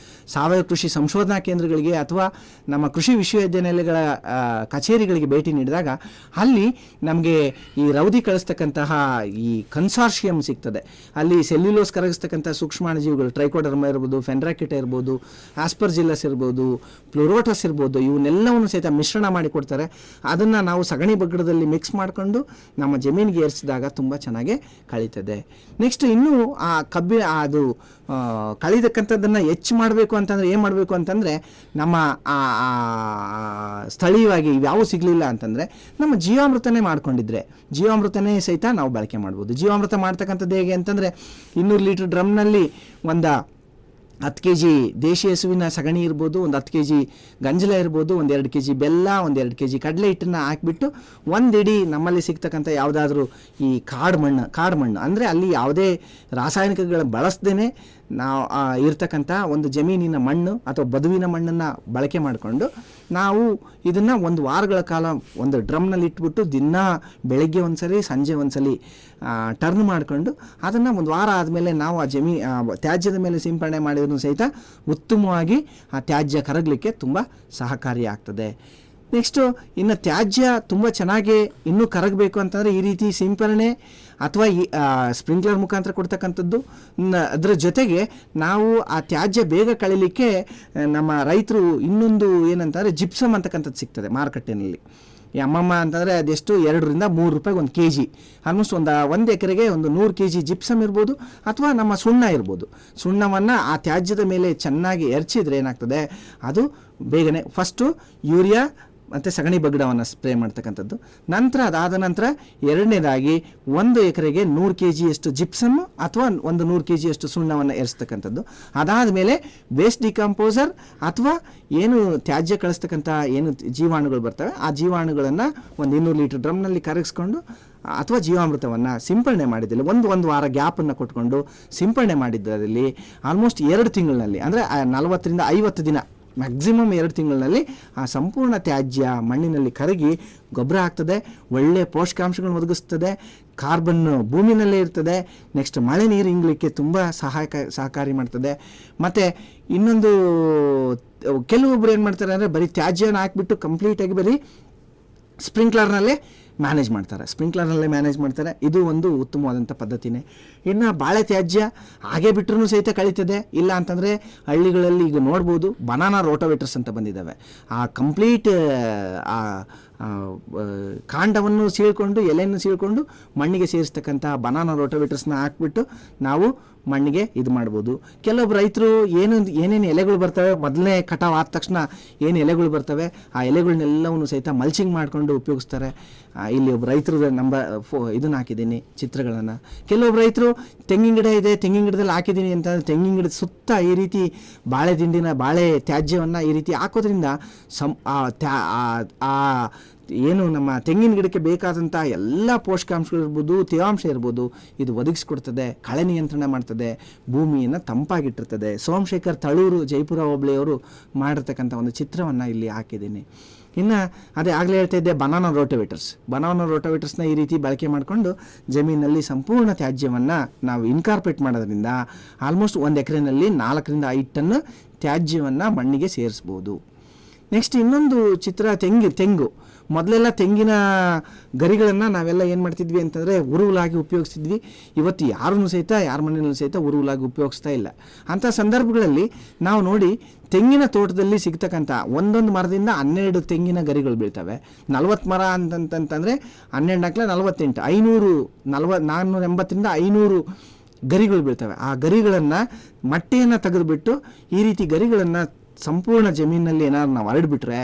ಸಾವಯವ ಕೃಷಿ ಸಂಶೋಧನಾ ಕೇಂದ್ರಗಳಿಗೆ ಅಥವಾ ನಮ್ಮ ಕೃಷಿ ವಿಶ್ವವಿದ್ಯಾನಿಲಯಗಳ ಕಚೇರಿಗಳಿಗೆ ಭೇಟಿ ನೀಡಿದಾಗ ಅಲ್ಲಿ ನಮಗೆ ಈ ರೌದಿ ಕಳಿಸ್ತಕ್ಕಂತಹ ಈ ಕನ್ಸಾರ್ಷಿಯಂ ಸಿಗ್ತದೆ. ಅಲ್ಲಿ ಸೆಲ್ಯುಲೋಸ್ ಕರಗಿಸ್ತಕ್ಕಂಥ ಸೂಕ್ಷ್ಮಾಣುಜೀವಿಗಳು ಟ್ರೈಕೋಡರ್ಮ ಇರ್ಬೋದು, ಫೆಂಡ್ರಾಕಿಟ ಇರ್ಬೋದು, ಆಸ್ಪರ್ಜಿಲ್ಲಸ್ ಇರ್ಬೋದು, ಪ್ಲೂರೋಟಸ್ ಇರ್ಬೋದು, ಇವನ್ನೆಲ್ಲವನ್ನು ಸಹಿತ ಮಿಶ್ರಣ ಮಾಡಿ ಕೊಡ್ತಾರೆ. ಅದನ್ನು ನಾವು ಸಗಣಿ ಬಗ್ಗಡದಲ್ಲಿ ಮಿಕ್ಸ್ ಮಾಡಿಕೊಂಡು ನಮ್ಮ ಜಮೀನಿಗೆ ಏರಿಸಿದಾಗ ತುಂಬ ಚೆನ್ನಾಗಿ ಕಳೀತದೆ. ನೆಕ್ಸ್ಟ್ ಇನ್ನೂ ಆ ಅದು ಕಳೀತಕ್ಕಂಥದ್ದನ್ನು ಹೆಚ್ಚು ಮಾಡಬೇಕು ಅಂತಂದರೆ ಏನು ಮಾಡಬೇಕು ಅಂತಂದರೆ, ನಮ್ಮ ಸ್ಥಳೀಯವಾಗಿ ಇವ್ಯಾವು ಸಿಗಲಿಲ್ಲ ಅಂತಂದರೆ ನಮ್ಮ ಜೀವಾಮೃತನೇ ಮಾಡ್ಕೊಂಡಿದ್ರೆ ಜೀವಾಮೃತನೇ ಸಹಿತ ನಾವು ಬಳಕೆ ಮಾಡ್ಬೋದು. ಜೀವಾಮೃತ ಮಾಡ್ತಕ್ಕಂಥದ್ದು ಹೇಗೆ ಅಂತಂದರೆ 200 ಲೀಟರ್ ಡ್ರಮ್ನಲ್ಲಿ ಒಂದು 10 kg ದೇಶಿ ಹಸುವಿನ ಸಗಣಿ ಇರ್ಬೋದು, ಒಂದು 10 kg ಗಂಜಲ ಇರ್ಬೋದು, ಒಂದು 2 kg ಬೆಲ್ಲ, ಒಂದು 2 kg ಕಡಲೆ ಹಿಟ್ಟನ್ನು ಹಾಕಿಬಿಟ್ಟು ಒಂದು ಇಡೀ ನಮ್ಮಲ್ಲಿ ಸಿಗ್ತಕ್ಕಂಥ ಯಾವುದಾದ್ರೂ ಈ ಕಾಡು ಮಣ್ಣು ಅಂದರೆ ಅಲ್ಲಿ ಯಾವುದೇ ರಾಸಾಯನಿಕಗಳನ್ನು ಬಳಸ್ದೇ ನಾವು ಇರ್ತಕ್ಕಂಥ ಒಂದು ಜಮೀನಿನ ಮಣ್ಣು ಅಥವಾ ಬದುವಿನ ಮಣ್ಣನ್ನು ಬಳಕೆ ಮಾಡಿಕೊಂಡು ನಾವು ಇದನ್ನು 1 ವಾರಗಳ ಕಾಲ ಒಂದು ಡ್ರಮ್ನಲ್ಲಿ ಇಟ್ಬಿಟ್ಟು ದಿನ ಬೆಳಗ್ಗೆ ಒಂದ್ಸಲಿ ಸಂಜೆ ಒಂದ್ಸಲಿ ಟರ್ನ್ ಮಾಡಿಕೊಂಡು ಅದನ್ನು 1 ವಾರ ಆದಮೇಲೆ ನಾವು ಆ ತ್ಯಾಜ್ಯದ ಮೇಲೆ ಸಿಂಪಡಣೆ ಮಾಡಿದ್ರೂ ಸಹಿತ ಉತ್ತಮವಾಗಿ ಆ ತ್ಯಾಜ್ಯ ಕರಗಲಿಕ್ಕೆ ತುಂಬ ಸಹಕಾರಿಯಾಗ್ತದೆ. ನೆಕ್ಸ್ಟು ಇನ್ನು ತ್ಯಾಜ್ಯ ತುಂಬ ಚೆನ್ನಾಗಿ ಇನ್ನೂ ಕರಗಬೇಕು ಅಂತಂದರೆ ಈ ರೀತಿ ಸಿಂಪರಣೆ ಅಥವಾ ಈ ಸ್ಪ್ರಿಂಕ್ಲರ್ ಮುಖಾಂತರ ಕೊಡ್ತಕ್ಕಂಥದ್ದು. ಅದರ ಜೊತೆಗೆ ನಾವು ಆ ತ್ಯಾಜ್ಯ ಬೇಗ ಕಳೀಲಿಕ್ಕೆ ನಮ್ಮ ರೈತರು ಇನ್ನೊಂದು ಏನಂತಂದರೆ ಜಿಪ್ಸಮ್ ಅಂತಕ್ಕಂಥದ್ದು ಸಿಗ್ತದೆ ಮಾರುಕಟ್ಟೆಯಲ್ಲಿ. ಈ ಅಮ್ಮಮ್ಮ ಅಂತಂದರೆ ಅದೆಷ್ಟು 2 ರಿಂದ 3 ರೂಪಾಯಿಗೆ 1 kg, ಆಲ್ಮೋಸ್ಟ್ ಒಂದು ಎಕರೆಗೆ ಒಂದು 100 kg ಜಿಪ್ಸಮ್ ಇರ್ಬೋದು ಅಥವಾ ನಮ್ಮ ಸುಣ್ಣ ಇರ್ಬೋದು. ಸುಣ್ಣವನ್ನು ಆ ತ್ಯಾಜ್ಯದ ಮೇಲೆ ಚೆನ್ನಾಗಿ ಎರಚಿದ್ರೆ ಏನಾಗ್ತದೆ, ಅದು ಬೇಗನೆ ಫಸ್ಟು ಯೂರಿಯಾ ಮತ್ತು ಸಗಣಿ ಬಗ್ಗಡವನ್ನು ಸ್ಪ್ರೇ ಮಾಡ್ತಕ್ಕಂಥದ್ದು. ನಂತರ ಅದಾದ ನಂತರ ಎರಡನೇದಾಗಿ 1 ಎಕರೆಗೆ 100 kg ಜಿಪ್ಸಮ್ ಅಥವಾ ಒಂದು 100 kg ಸುಣ್ಣವನ್ನು ಏರಿಸ್ತಕ್ಕಂಥದ್ದು. ಅದಾದ ಮೇಲೆ ವೇಸ್ಟ್ ಡಿಕಂಪೋಸರ್ ಅಥವಾ ಏನು ತ್ಯಾಜ್ಯ ಕಳಿಸ್ತಕ್ಕಂಥ ಏನು ಜೀವಾಣುಗಳು ಬರ್ತವೆ ಆ ಜೀವಾಣುಗಳನ್ನು ಒಂದು 200 ಲೀಟರ್ ಡ್ರಮ್ನಲ್ಲಿ ಕರಗಿಸ್ಕೊಂಡು ಅಥವಾ ಜೀವಾಮೃತವನ್ನು ಸಿಂಪಡಣೆ ಮಾಡಿದ್ದಲ್ಲಿ ಒಂದು ವಾರ ಗ್ಯಾಪನ್ನು ಕೊಟ್ಕೊಂಡು ಸಿಂಪಡಣೆ ಮಾಡಿದ್ದರಲ್ಲಿ ಆಲ್ಮೋಸ್ಟ್ 2 ತಿಂಗಳಿನಲ್ಲಿ ಅಂದರೆ 40 ರಿಂದ 50 ದಿನ ಮ್ಯಾಕ್ಸಿಮಮ್ 2 ತಿಂಗಳಲ್ಲಿ ಆ ಸಂಪೂರ್ಣ ತ್ಯಾಜ್ಯ ಮಣ್ಣಿನಲ್ಲಿ ಕರಗಿ ಗೊಬ್ಬರ ಆಗ್ತದೆ, ಒಳ್ಳೆಯ ಪೋಷಕಾಂಶಗಳನ್ನು ಒದಗಿಸ್ತದೆ, ಕಾರ್ಬನ್ ಭೂಮಿನಲ್ಲೇ ಇರ್ತದೆ, ನೆಕ್ಸ್ಟ್ ಮಳೆ ನೀರು ಇಂಗ್ಲಿಕ್ಕೆ ತುಂಬ ಸಹಕಾರಿ ಮಾಡ್ತದೆ. ಮತ್ತು ಇನ್ನೊಂದು ಕೆಲವೊಬ್ಬರು ಏನು ಮಾಡ್ತಾರೆ ಅಂದರೆ ಬರೀ ತ್ಯಾಜ್ಯನ ಹಾಕ್ಬಿಟ್ಟು ಕಂಪ್ಲೀಟಾಗಿ ಬರೀ ಸ್ಪ್ರಿಂಕ್ಲರ್ನಲ್ಲೇ ಮ್ಯಾನೇಜ್ ಮಾಡ್ತಾರೆ. ಇದು ಒಂದು ಉತ್ತಮವಾದಂಥ ಪದ್ಧತಿನೇ. ಇನ್ನು ಬಾಳೆ ತ್ಯಾಜ್ಯ ಹಾಗೆ ಬಿಟ್ಟರೂ ಸಹಿತ ಕಳೀತದೆ. ಇಲ್ಲ ಅಂತಂದರೆ ಹಳ್ಳಿಗಳಲ್ಲಿ ಈಗ ನೋಡ್ಬೋದು ಬನಾನಾ ರೋಟೋವೇಟರ್ಸ್ ಅಂತ ಬಂದಿದ್ದಾವೆ. ಆ ಕಂಪ್ಲೀಟ್ ಕಾಂಡವನ್ನು ಸೀಳ್ಕೊಂಡು ಎಲೆಯನ್ನು ಸೀಳ್ಕೊಂಡು ಮಣ್ಣಿಗೆ ಸೇರಿಸ್ತಕ್ಕಂಥ ಬನಾನಾ ರೋಟೋವೇಟರ್ಸ್ನ ಹಾಕ್ಬಿಟ್ಟು ನಾವು ಮಣ್ಣಿಗೆ ಇದು ಮಾಡ್ಬೋದು. ಕೆಲವೊಬ್ಬರು ರೈತರು ಏನೇನು ಎಲೆಗಳು ಬರ್ತವೆ, ಮೊದಲನೇ ಕಟಾವು ಆದ ತಕ್ಷಣ ಏನು ಎಲೆಗಳು ಬರ್ತವೆ ಆ ಎಲೆಗಳನ್ನೆಲ್ಲವನ್ನು ಸಹಿತ ಮಲ್ಚಿಂಗ್ ಮಾಡಿಕೊಂಡು ಉಪಯೋಗಿಸ್ತಾರೆ. ಇಲ್ಲಿ ಒಬ್ಬ ರೈತರು ಇದನ್ನು ಹಾಕಿದ್ದೀನಿ ಚಿತ್ರಗಳನ್ನು. ಕೆಲವೊಬ್ಬರು ರೈತರು ತೆಂಗಿನ ಗಿಡ ಇದೆ, ತೆಂಗಿನ ಗಿಡದಲ್ಲಿ ಹಾಕಿದ್ದೀನಿ ಅಂತಂದರೆ ತೆಂಗಿನ ಗಿಡದ ಸುತ್ತ ಈ ರೀತಿ ಬಾಳೆ ತ್ಯಾಜ್ಯವನ್ನು ಈ ರೀತಿ ಹಾಕೋದ್ರಿಂದ ಏನು ನಮ್ಮ ತೆಂಗಿನ ಗಿಡಕ್ಕೆ ಬೇಕಾದಂಥ ಎಲ್ಲ ಪೋಷಕಾಂಶಗಳಿರ್ಬೋದು, ತೇವಾಂಶ ಇರ್ಬೋದು, ಇದು ಒದಗಿಸ್ಕೊಡ್ತದೆ, ಕಳೆ ನಿಯಂತ್ರಣ ಮಾಡ್ತದೆ, ಭೂಮಿಯನ್ನು ತಂಪಾಗಿಟ್ಟಿರ್ತದೆ. ಸೋಮಶೇಖರ್ ತಳೂರು ಜೈಪುರ ಹೋಬಳಿಯವರು ಮಾಡಿರ್ತಕ್ಕಂಥ ಒಂದು ಚಿತ್ರವನ್ನು ಇಲ್ಲಿ ಹಾಕಿದ್ದೀನಿ. ಇನ್ನು ಅದೇ ಆಗಲೇ ಹೇಳ್ತಾ ಇದ್ದೆ ಬನಾನಾ ರೋಟೋವೇಟರ್ಸ್ನ ಈ ರೀತಿ ಬಳಕೆ ಮಾಡಿಕೊಂಡು ಜಮೀನಲ್ಲಿ ಸಂಪೂರ್ಣ ತ್ಯಾಜ್ಯವನ್ನು ನಾವು ಇನ್ಕಾರ್ಪೊರೇಟ್ ಮಾಡೋದ್ರಿಂದ ಆಲ್ಮೋಸ್ಟ್ 1 ಎಕರೆನಲ್ಲಿ 4 ರಿಂದ 5 ಟನ್ ತ್ಯಾಜ್ಯವನ್ನು ಮಣ್ಣಿಗೆ ಸೇರಿಸ್ಬೋದು. ನೆಕ್ಸ್ಟ್ ಇನ್ನೊಂದು ಚಿತ್ರ ತೆಂಗು. ಮೊದಲೆಲ್ಲ ತೆಂಗಿನ ಗರಿಗಳನ್ನು ನಾವೆಲ್ಲ ಏನು ಮಾಡ್ತಿದ್ವಿ ಅಂತಂದರೆ ಉರುವಲಾಗಿ ಉಪಯೋಗಿಸ್ತಿದ್ವಿ. ಇವತ್ತು ಯಾರ ಮನೆಯಲ್ಲೂ ಸಹಿತ ಉರುವಲಾಗಿ ಉಪಯೋಗಿಸ್ತಾ ಇಲ್ಲ. ಅಂಥ ಸಂದರ್ಭಗಳಲ್ಲಿ ನಾವು ನೋಡಿ ತೆಂಗಿನ ತೋಟದಲ್ಲಿ ಸಿಗ್ತಕ್ಕಂಥ ಒಂದೊಂದು ಮರದಿಂದ 12 ತೆಂಗಿನ ಗರಿಗಳು ಬೀಳ್ತವೆ. 40 ಮರ ಅಂತಂತಂದರೆ 12 48 480 500 ಗರಿಗಳು ಬೀಳ್ತವೆ. ಆ ಗರಿಗಳನ್ನು ಮಟ್ಟೆಯನ್ನು ತೆಗೆದುಬಿಟ್ಟು ಈ ರೀತಿ ಗರಿಗಳನ್ನು ಸಂಪೂರ್ಣ ಜಮೀನಲ್ಲಿ ಏನಾದ್ರು ನಾವು ಹರಡ್ಬಿಟ್ರೆ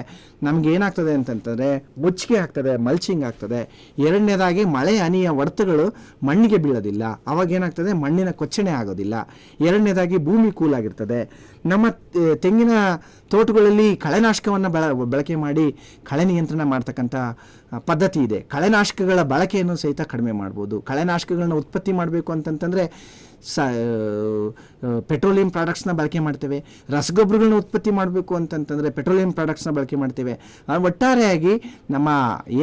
ನಮ್ಗೆ ಏನಾಗ್ತದೆ ಅಂತಂತಂದರೆ ಮುಚ್ಚಿಗೆ ಆಗ್ತದೆ, ಮಲ್ಚಿಂಗ್ ಆಗ್ತದೆ. ಎರಡನೇದಾಗಿ ಮಳೆ ಹನಿಯ ಹೊಡೆತಗಳು ಮಣ್ಣಿಗೆ ಬೀಳೋದಿಲ್ಲ, ಅವಾಗ ಏನಾಗ್ತದೆ ಮಣ್ಣಿನ ಕೊಚ್ಚಣೆ ಆಗೋದಿಲ್ಲ. ಎರಡನೇದಾಗಿ ಭೂಮಿ ಕೂಲಾಗಿರ್ತದೆ. ನಮ್ಮ ತೆಂಗಿನ ತೋಟಗಳಲ್ಲಿ ಕಳೆನಾಶಕವನ್ನು ಬಳಕೆ ಮಾಡಿ ಕಳೆ ನಿಯಂತ್ರಣ ಮಾಡ್ತಕ್ಕಂಥ ಪದ್ಧತಿ ಇದೆ. ಕಳೆನಾಶಕಗಳ ಬಳಕೆಯನ್ನು ಸಹಿತ ಕಡಿಮೆ ಮಾಡ್ಬೋದು. ಕಳೆನಾಶಕಗಳನ್ನ ಉತ್ಪತ್ತಿ ಮಾಡಬೇಕು ಅಂತಂತಂದರೆ ಪೆಟ್ರೋಲಿಯಂ ಪ್ರಾಡಕ್ಟ್ಸ್ನ ಬಳಕೆ ಮಾಡ್ತೇವೆ. ರಸಗೊಬ್ಬರಗಳನ್ನ ಉತ್ಪತ್ತಿ ಮಾಡಬೇಕು ಅಂತಂತಂದರೆ ಪೆಟ್ರೋಲಿಯಂ ಪ್ರಾಡಕ್ಟ್ಸ್ನ ಬಳಕೆ ಮಾಡ್ತೇವೆ. ಒಟ್ಟಾರೆಯಾಗಿ ನಮ್ಮ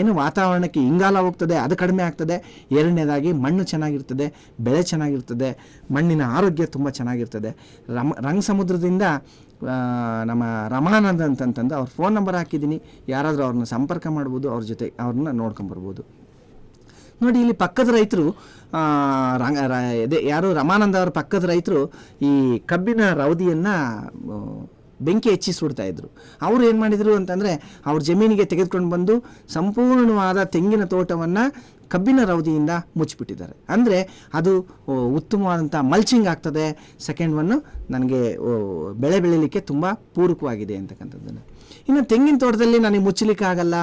ಏನು ವಾತಾವರಣಕ್ಕೆ ಇಂಗಾಲ ಹೋಗ್ತದೆ ಅದು ಕಡಿಮೆ ಆಗ್ತದೆ. ಎರಡನೇದಾಗಿ ಮಣ್ಣು ಚೆನ್ನಾಗಿರ್ತದೆ, ಬೆಳೆ ಚೆನ್ನಾಗಿರ್ತದೆ, ಮಣ್ಣಿನ ಆರೋಗ್ಯ ತುಂಬ ಚೆನ್ನಾಗಿರ್ತದೆ. ರಂಗ ಸಮುದ್ರದಿಂದ ನಮ್ಮ ರಮಾನಂದ್ ಅಂತಂತಂದು ಅವ್ರ ಫೋನ್ ನಂಬರ್ ಹಾಕಿದ್ದೀನಿ, ಯಾರಾದರೂ ಅವ್ರನ್ನ ಸಂಪರ್ಕ ಮಾಡ್ಬೋದು, ಅವ್ರನ್ನ ನೋಡ್ಕೊಂಬರ್ಬೋದು. ನೋಡಿ ಇಲ್ಲಿ ಪಕ್ಕದ ರೈತರು ಯಾರು ರಮಾನಂದ ಅವರ ಪಕ್ಕದ ರೈತರು ಈ ಕಬ್ಬಿನ ರವದಿಯನ್ನು ಬೆಂಕಿ ಹೆಚ್ಚಿ ಸುಡ್ತಾ ಇದ್ರು. ಅವರು ಏನು ಮಾಡಿದರು ಅಂತಂದರೆ ಅವ್ರ ಜಮೀನಿಗೆ ತೆಗೆದುಕೊಂಡು ಬಂದು ಸಂಪೂರ್ಣವಾದ ತೆಂಗಿನ ತೋಟವನ್ನು ಕಬ್ಬಿನ ರವದಿಯಿಂದ ಮುಚ್ಚಿಬಿಟ್ಟಿದ್ದಾರೆ. ಅಂದರೆ ಅದು ಉತ್ತಮವಾದಂಥ ಮಲ್ಚಿಂಗ್ ಆಗ್ತದೆ. ಸೆಕೆಂಡ್ ಒನ್ನು ನನಗೆ ಬೆಳೆ ಬೆಳೀಲಿಕ್ಕೆ ತುಂಬ ಪೂರಕವಾಗಿದೆ ಅಂತಕ್ಕಂಥದ್ದನ್ನು. ಇನ್ನು ತೆಂಗಿನ ತೋಟದಲ್ಲಿ ನನಗೆ ಮುಚ್ಚಲಿಕ್ಕೆ ಆಗಲ್ಲ,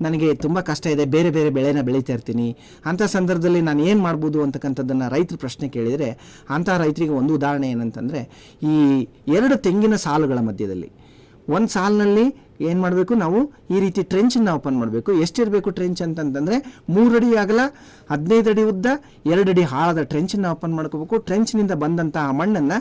ನನಗೆ ತುಂಬ ಕಷ್ಟ ಇದೆ, ಬೇರೆ ಬೇರೆ ಬೆಳೆನ ಬೆಳೀತಾ ಇರ್ತೀನಿ, ಅಂಥ ಸಂದರ್ಭದಲ್ಲಿ ನಾನು ಏನು ಮಾಡ್ಬೋದು ಅಂತಕ್ಕಂಥದ್ದನ್ನು ರೈತರು ಪ್ರಶ್ನೆ ಕೇಳಿದರೆ ಅಂಥ ರೈತರಿಗೆ ಒಂದು ಉದಾಹರಣೆ ಏನಂತಂದರೆ ಈ 2 ತೆಂಗಿನ ಸಾಲುಗಳ ಮಧ್ಯದಲ್ಲಿ ಒಂದು ಸಾಲಿನಲ್ಲಿ ಏನು ಮಾಡಬೇಕು, ನಾವು ಈ ರೀತಿ ಟ್ರೆಂಚನ್ನು ಓಪನ್ ಮಾಡಬೇಕು. ಎಷ್ಟಿರಬೇಕು ಟ್ರೆಂಚ್ ಅಂತಂತಂದರೆ 3 ಅಡಿ ಅಗಲ 15 ಅಡಿ ಉದ್ದ 2 ಅಡಿ ಆಳದ ಟ್ರೆಂಚನ್ನು ಓಪನ್ ಮಾಡ್ಕೋಬೇಕು. ಟ್ರೆಂಚ್ನಿಂದ ಬಂದಂತಹ ಮಣ್ಣನ್ನು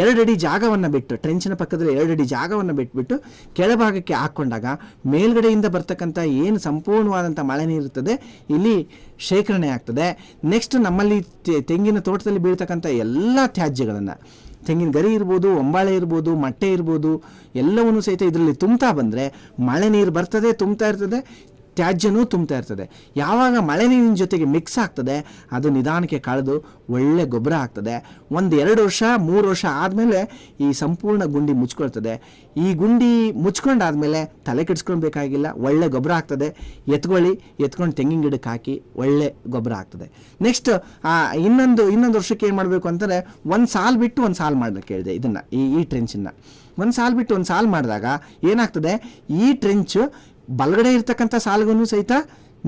2 ಅಡಿ ಜಾಗವನ್ನು ಬಿಟ್ಟು, ಟ್ರೆಂಚಿನ ಪಕ್ಕದಲ್ಲಿ 2 ಅಡಿ ಜಾಗವನ್ನು ಬಿಟ್ಬಿಟ್ಟು ಕೆಳಭಾಗಕ್ಕೆ ಹಾಕ್ಕೊಂಡಾಗ ಮೇಲ್ಗಡೆಯಿಂದ ಬರ್ತಕ್ಕಂಥ ಏನು ಸಂಪೂರ್ಣವಾದಂಥ ಮಳೆ ನೀರಿರ್ತದೆ ಇಲ್ಲಿ ಶೇಖರಣೆ ಆಗ್ತದೆ. ನೆಕ್ಸ್ಟ್ ನಮ್ಮಲ್ಲಿ ತೆಂಗಿನ ತೋಟದಲ್ಲಿ ಬೀಳ್ತಕ್ಕಂಥ ಎಲ್ಲ ತ್ಯಾಜ್ಯಗಳನ್ನು, ತೆಂಗಿನ ಗರಿ ಇರ್ಬೋದು, ಒಂಬಾಳೆ ಇರ್ಬೋದು, ಮಟ್ಟೆ ಇರ್ಬೋದು, ಎಲ್ಲವನ್ನೂ ಸಹಿತ ಇದರಲ್ಲಿ ತುಂಬ್ತಾ ಬಂದರೆ ಮಳೆ ನೀರು ಬರ್ತದೆ, ತುಂಬ್ತಾ ಇರ್ತದೆ, ತ್ಯಾಜ್ಯನೂ ತುಂಬ್ತಾ ಇರ್ತದೆ. ಯಾವಾಗ ಮಳೆ ನೀರಿನ ಜೊತೆಗೆ ಮಿಕ್ಸ್ ಆಗ್ತದೆ ಅದು ನಿಧಾನಕ್ಕೆ ಕಳೆದು ಒಳ್ಳೆ ಗೊಬ್ಬರ ಆಗ್ತದೆ. 1-2 ವರ್ಷ 3 ವರ್ಷ ಆದಮೇಲೆ ಈ ಸಂಪೂರ್ಣ ಗುಂಡಿ ಮುಚ್ಕೊಳ್ತದೆ. ಈ ಗುಂಡಿ ಮುಚ್ಕೊಂಡಾದ್ಮೇಲೆ ತಲೆ ಕೆಡಿಸ್ಕೊಳ್ಬೇಕಾಗಿಲ್ಲ, ಒಳ್ಳೆ ಗೊಬ್ಬರ ಆಗ್ತದೆ. ಎತ್ಕೊಂಡು ತೆಂಗಿನ ಗಿಡಕ್ಕೆ ಹಾಕಿ ಒಳ್ಳೆ ಗೊಬ್ಬರ ಆಗ್ತದೆ. ನೆಕ್ಸ್ಟ್ ಇನ್ನೊಂದು ವರ್ಷಕ್ಕೆ ಏನು ಮಾಡಬೇಕು ಅಂತಂದರೆ ಒಂದು ಸಾಲು ಬಿಟ್ಟು ಒಂದು ಸಾಲು ಮಾಡಲಿಕ್ಕೆ ಹೇಳಿದೆ. ಇದನ್ನು ಈ ಟ್ರೆಂಚನ್ನು ಒಂದು ಸಾಲು ಬಿಟ್ಟು ಒಂದು ಸಾಲು ಮಾಡಿದಾಗ ಏನಾಗ್ತದೆ, ಈ ಟ್ರೆಂಚು ಬಲಗಡೆ ಇರ್ತಕ್ಕಂಥ ಸಾಲಿಗೂ ಸಹಿತ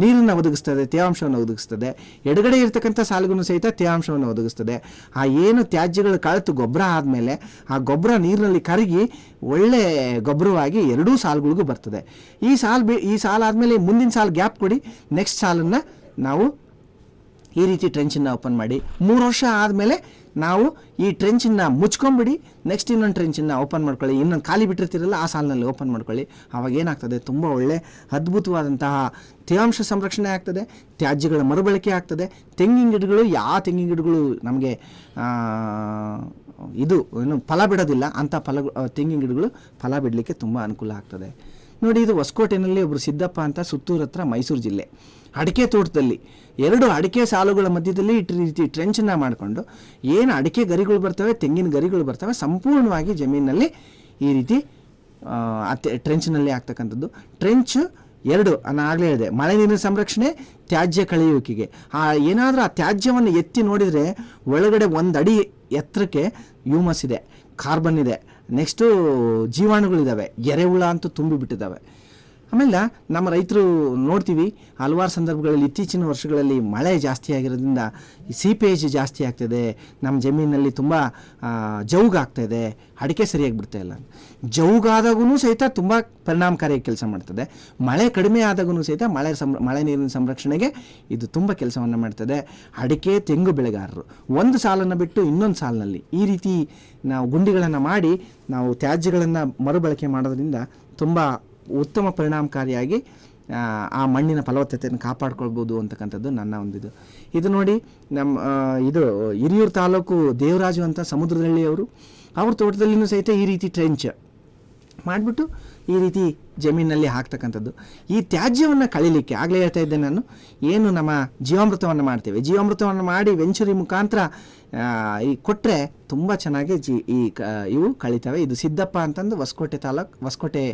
ನೀರನ್ನು ಒದಗಿಸ್ತದೆ, ತೇವಾಂಶವನ್ನು ಒದಗಿಸ್ತದೆ. ಎಡಗಡೆ ಇರ್ತಕ್ಕಂಥ ಸಾಲಿಗೂ ಸಹಿತ ತೇವಾಂಶವನ್ನು ಒದಗಿಸ್ತದೆ. ಆ ಏನು ತ್ಯಾಜ್ಯಗಳು ಕಳೆತು ಗೊಬ್ಬರ ಆದಮೇಲೆ ಆ ಗೊಬ್ಬರ ನೀರಿನಲ್ಲಿ ಕರಗಿ ಒಳ್ಳೆ ಗೊಬ್ಬರವಾಗಿ 2 ಸಾಲುಗಳಿಗೂ ಬರ್ತದೆ. ಈ ಸಾಲು ಆದಮೇಲೆ ಮುಂದಿನ ಸಾಲು ಗ್ಯಾಪ್ ಕೊಡಿ, ನೆಕ್ಸ್ಟ್ ಸಾಲನ್ನು ನಾವು ಈ ರೀತಿ ಟ್ರೆಂಚನ್ನು ಓಪನ್ ಮಾಡಿ 3 ವರ್ಷ ಆದಮೇಲೆ ನಾವು ಈ ಟ್ರೆಂಚನ್ನು ಮುಚ್ಕೊಂಬಿಡಿ, ನೆಕ್ಸ್ಟ್ ಇನ್ನೊಂದು ಟ್ರೆಂಚನ್ನು ಓಪನ್ ಮಾಡ್ಕೊಳ್ಳಿ, ಇನ್ನೊಂದು ಖಾಲಿ ಬಿಟ್ಟಿರ್ತೀರಲ್ಲ ಆ ಸಾಲಿನಲ್ಲಿ ಓಪನ್ ಮಾಡ್ಕೊಳ್ಳಿ. ಆವಾಗ ಏನಾಗ್ತದೆ, ತುಂಬ ಒಳ್ಳೆ ಅದ್ಭುತವಾದಂತಹ ತೇವಾಂಶ ಸಂರಕ್ಷಣೆ ಆಗ್ತದೆ, ತ್ಯಾಜ್ಯಗಳ ಮರುಬಳಕೆ ಆಗ್ತದೆ. ತೆಂಗಿನ ಗಿಡಗಳು, ಯಾವ ತೆಂಗಿನ ಗಿಡಗಳು ನಮಗೆ ಇದು ಏನು ಫಲ ಬಿಡೋದಿಲ್ಲ, ಅಂಥ ತೆಂಗಿನ ಗಿಡಗಳು ಫಲ ಬಿಡಲಿಕ್ಕೆ ತುಂಬ ಅನುಕೂಲ ಆಗ್ತದೆ. ನೋಡಿ, ಇದು ಹೊಸಕೋಟೆಯಲ್ಲಿ ಒಬ್ಬರು ಸಿದ್ದಪ್ಪ ಅಂತ, ಸುತ್ತೂರು ಹತ್ರ, ಮೈಸೂರು ಜಿಲ್ಲೆ, ಅಡಿಕೆ ತೋಟದಲ್ಲಿ 2 ಅಡಿಕೆ ಸಾಲುಗಳ ಮಧ್ಯದಲ್ಲಿ ಈ ರೀತಿ ಟ್ರೆಂಚನ್ನು ಮಾಡಿಕೊಂಡು ಏನು ಅಡಿಕೆ ಗರಿಗಳು ಬರ್ತವೆ, ತೆಂಗಿನ ಗರಿಗಳು ಬರ್ತವೆ, ಸಂಪೂರ್ಣವಾಗಿ ಜಮೀನಿನಲ್ಲಿ ಈ ರೀತಿ ಟ್ರೆಂಚ್ನಲ್ಲಿ ಆಗ್ತಕ್ಕಂಥದ್ದು. ಟ್ರೆಂಚ್ 2 ನಾನು ಆಗಲೇ ಹೇಳಿದೆ, ಮಳೆ ನೀರಿನ ಸಂರಕ್ಷಣೆ, ತ್ಯಾಜ್ಯ ಕಳೆಯುವಿಕೆಗೆ. ಏನಾದರೂ ಆ ತ್ಯಾಜ್ಯವನ್ನು ಎತ್ತಿ ನೋಡಿದರೆ ಒಳಗಡೆ 1 ಅಡಿ ಎತ್ತರಕ್ಕೆ ಹ್ಯೂಮಸ್ ಇದೆ, ಕಾರ್ಬನ್ ಇದೆ, ನೆಕ್ಸ್ಟು ಜೀವಾಣುಗಳಿದ್ದಾವೆ, ಎರೆಹುಳ ಅಂತೂ ತುಂಬಿಬಿಟ್ಟಿದ್ದಾವೆ. ಆಮೇಲೆ ನಮ್ಮ ರೈತರು ನೋಡ್ತೀವಿ ಹಲವಾರು ಸಂದರ್ಭಗಳಲ್ಲಿ ಇತ್ತೀಚಿನ ವರ್ಷಗಳಲ್ಲಿ ಮಳೆ ಜಾಸ್ತಿ ಆಗಿರೋದ್ರಿಂದ ಸೀಪೇಜ್ ಜಾಸ್ತಿ ಆಗ್ತಾಯಿದೆ, ನಮ್ಮ ಜಮೀನಿನಲ್ಲಿ ತುಂಬ ಜೌಗಾಗ್ತಾಯಿದೆ, ಅಡಿಕೆ ಸರಿಯಾಗಿ ಬಿಡ್ತಾ ಇಲ್ಲ. ಜೌಗಾದಾಗೂ ಸಹಿತ ತುಂಬ ಪರಿಣಾಮಕಾರಿಯಾಗಿ ಕೆಲಸ ಮಾಡ್ತದೆ. ಮಳೆ ಕಡಿಮೆ ಆದಾಗೂ ಸಹಿತ ಮಳೆ ನೀರಿನ ಸಂರಕ್ಷಣೆಗೆ ಇದು ತುಂಬ ಕೆಲಸವನ್ನು ಮಾಡ್ತದೆ. ಅಡಿಕೆ, ತೆಂಗು ಬೆಳೆಗಾರರು ಒಂದು ಸಾಲನ್ನು ಬಿಟ್ಟು ಇನ್ನೊಂದು ಸಾಲಿನಲ್ಲಿ ಈ ರೀತಿ ನಾವು ಗುಂಡಿಗಳನ್ನು ಮಾಡಿ ನಾವು ತ್ಯಾಜ್ಯಗಳನ್ನು ಮರುಬಳಕೆ ಮಾಡೋದ್ರಿಂದ ತುಂಬ ಉತ್ತಮ ಪರಿಣಾಮಕಾರಿಯಾಗಿ ಆ ಮಣ್ಣಿನ ಫಲವತ್ತತೆಯನ್ನು ಕಾಪಾಡ್ಕೊಳ್ಬೋದು ಅಂತಕ್ಕಂಥದ್ದು ನನ್ನ ಒಂದಿದು. ಇದು ನೋಡಿ, ನಮ್ಮ ಇದು ಹಿರಿಯೂರು ತಾಲೂಕು ದೇವರಾಜು ಅಂತ ಸಮುದ್ರದಳ್ಳಿಯವರು, ಅವ್ರ ತೋಟದಲ್ಲಿನೂ ಸಹಿತ ಈ ರೀತಿ ಟ್ರೆಂಚ್ ಮಾಡಿಬಿಟ್ಟು ಈ ರೀತಿ ಜಮೀನಲ್ಲಿ ಹಾಕ್ತಕ್ಕಂಥದ್ದು. ಈ ತ್ಯಾಜ್ಯವನ್ನು ಕಳೀಲಿಕ್ಕೆ ಆಗಲೇ ಹೇಳ್ತಾ ಇದ್ದೆ ನಾನು, ಏನು ನಮ್ಮ ಜೀವಾಮೃತವನ್ನು ಮಾಡ್ತೇವೆ, ಜೀವಾಮೃತವನ್ನು ಮಾಡಿ ವೆಂಚುರಿ ಮುಖಾಂತರ ಈ ಕೊಟ್ಟರೆ ತುಂಬ ಚೆನ್ನಾಗಿ ಇವು ಕಳೀತವೆ. ಇದು ಸಿದ್ದಪ್ಪ ಅಂತಂದು ಹೊಸಕೋಟೆ ತಾಲೂಕು, ಹೊಸಕೋಟೆ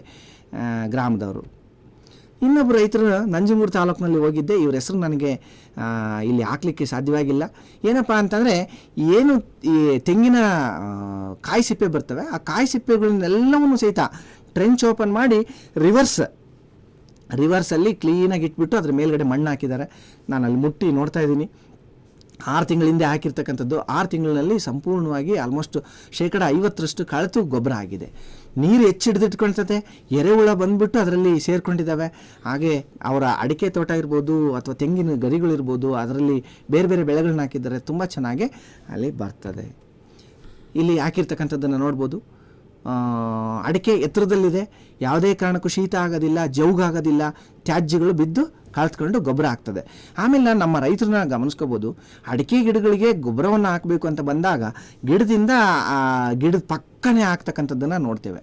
ಗ್ರಾಮದವರು. ಇನ್ನೊಬ್ಬರು ರೈತರು ನಂಜನಗೂಡು ತಾಲೂಕಿನಲ್ಲಿ ಹೋಗಿದ್ದೆ, ಇವ್ರ ಹೆಸರು ನನಗೆ ಇಲ್ಲಿ ಹಾಕಲಿಕ್ಕೆ ಸಾಧ್ಯವಾಗಿಲ್ಲ. ಏನಪ್ಪ ಅಂತಂದರೆ, ಏನು ಈ ತೆಂಗಿನ ಕಾಯಿ ಸಿಪ್ಪೆ ಬರ್ತವೆ, ಆ ಕಾಯಿ ಸಿಪ್ಪೆಗಳನ್ನೆಲ್ಲವನ್ನೂ ಸಹಿತ ಟ್ರೆಂಚ್ ಓಪನ್ ಮಾಡಿ ರಿವರ್ಸಲ್ಲಿ ಕ್ಲೀನಾಗಿ ಇಟ್ಬಿಟ್ಟು ಅದ್ರ ಮೇಲ್ಗಡೆ ಮಣ್ಣು ಹಾಕಿದ್ದಾರೆ. ನಾನು ಅಲ್ಲಿ ಮುಟ್ಟಿ ನೋಡ್ತಾ ಇದ್ದೀನಿ. 6 ತಿಂಗಳಿಂದ ಹಾಕಿರ್ತಕ್ಕಂಥದ್ದು. 6 ತಿಂಗಳಲ್ಲಿ ಸಂಪೂರ್ಣವಾಗಿ ಆಲ್ಮೋಸ್ಟ್ 50% ಕಳೆತು ಗೊಬ್ಬರ ಆಗಿದೆ. ನೀರು ಹೆಚ್ಚಿಡ್ದಿಟ್ಕೊಳ್ತದೆ, ಎರೆಹುಳ ಬಂದುಬಿಟ್ಟು ಅದರಲ್ಲಿ ಸೇರಿಕೊಂಡಿದ್ದಾವೆ. ಹಾಗೆ ಅವರ ಅಡಿಕೆ ತೋಟ ಇರ್ಬೋದು ಅಥವಾ ತೆಂಗಿನ ಗರಿಗಳಿರ್ಬೋದು, ಅದರಲ್ಲಿ ಬೇರೆ ಬೇರೆ ಬೆಳೆಗಳನ್ನ ಹಾಕಿದ್ದಾರೆ, ತುಂಬ ಚೆನ್ನಾಗಿ ಅಲ್ಲಿ ಬರ್ತದೆ. ಇಲ್ಲಿ ಹಾಕಿರ್ತಕ್ಕಂಥದ್ದನ್ನು ನೋಡ್ಬೋದು. ಅಡಿಕೆ ಎತ್ತರದಲ್ಲಿದೆ, ಯಾವುದೇ ಕಾರಣಕ್ಕೂ ಶೀತ ಆಗೋದಿಲ್ಲ, ಜೌಗಾಗೋದಿಲ್ಲ, ತ್ಯಾಜ್ಯಗಳು ಬಿದ್ದು ಕಳೆದುಕೊಂಡು ಗೊಬ್ಬರ ಆಗ್ತದೆ. ಆಮೇಲೆ ನಮ್ಮ ರೈತರನ್ನ ಗಮನಿಸ್ಕೋಬೋದು, ಅಡಿಕೆ ಗಿಡಗಳಿಗೆ ಗೊಬ್ಬರವನ್ನು ಹಾಕಬೇಕು ಅಂತ ಬಂದಾಗ ಗಿಡದಿಂದ ಗಿಡದ ಪಕ್ಕನೇ ಹಾಕ್ತಕ್ಕಂಥದ್ದನ್ನು ನೋಡ್ತೇವೆ.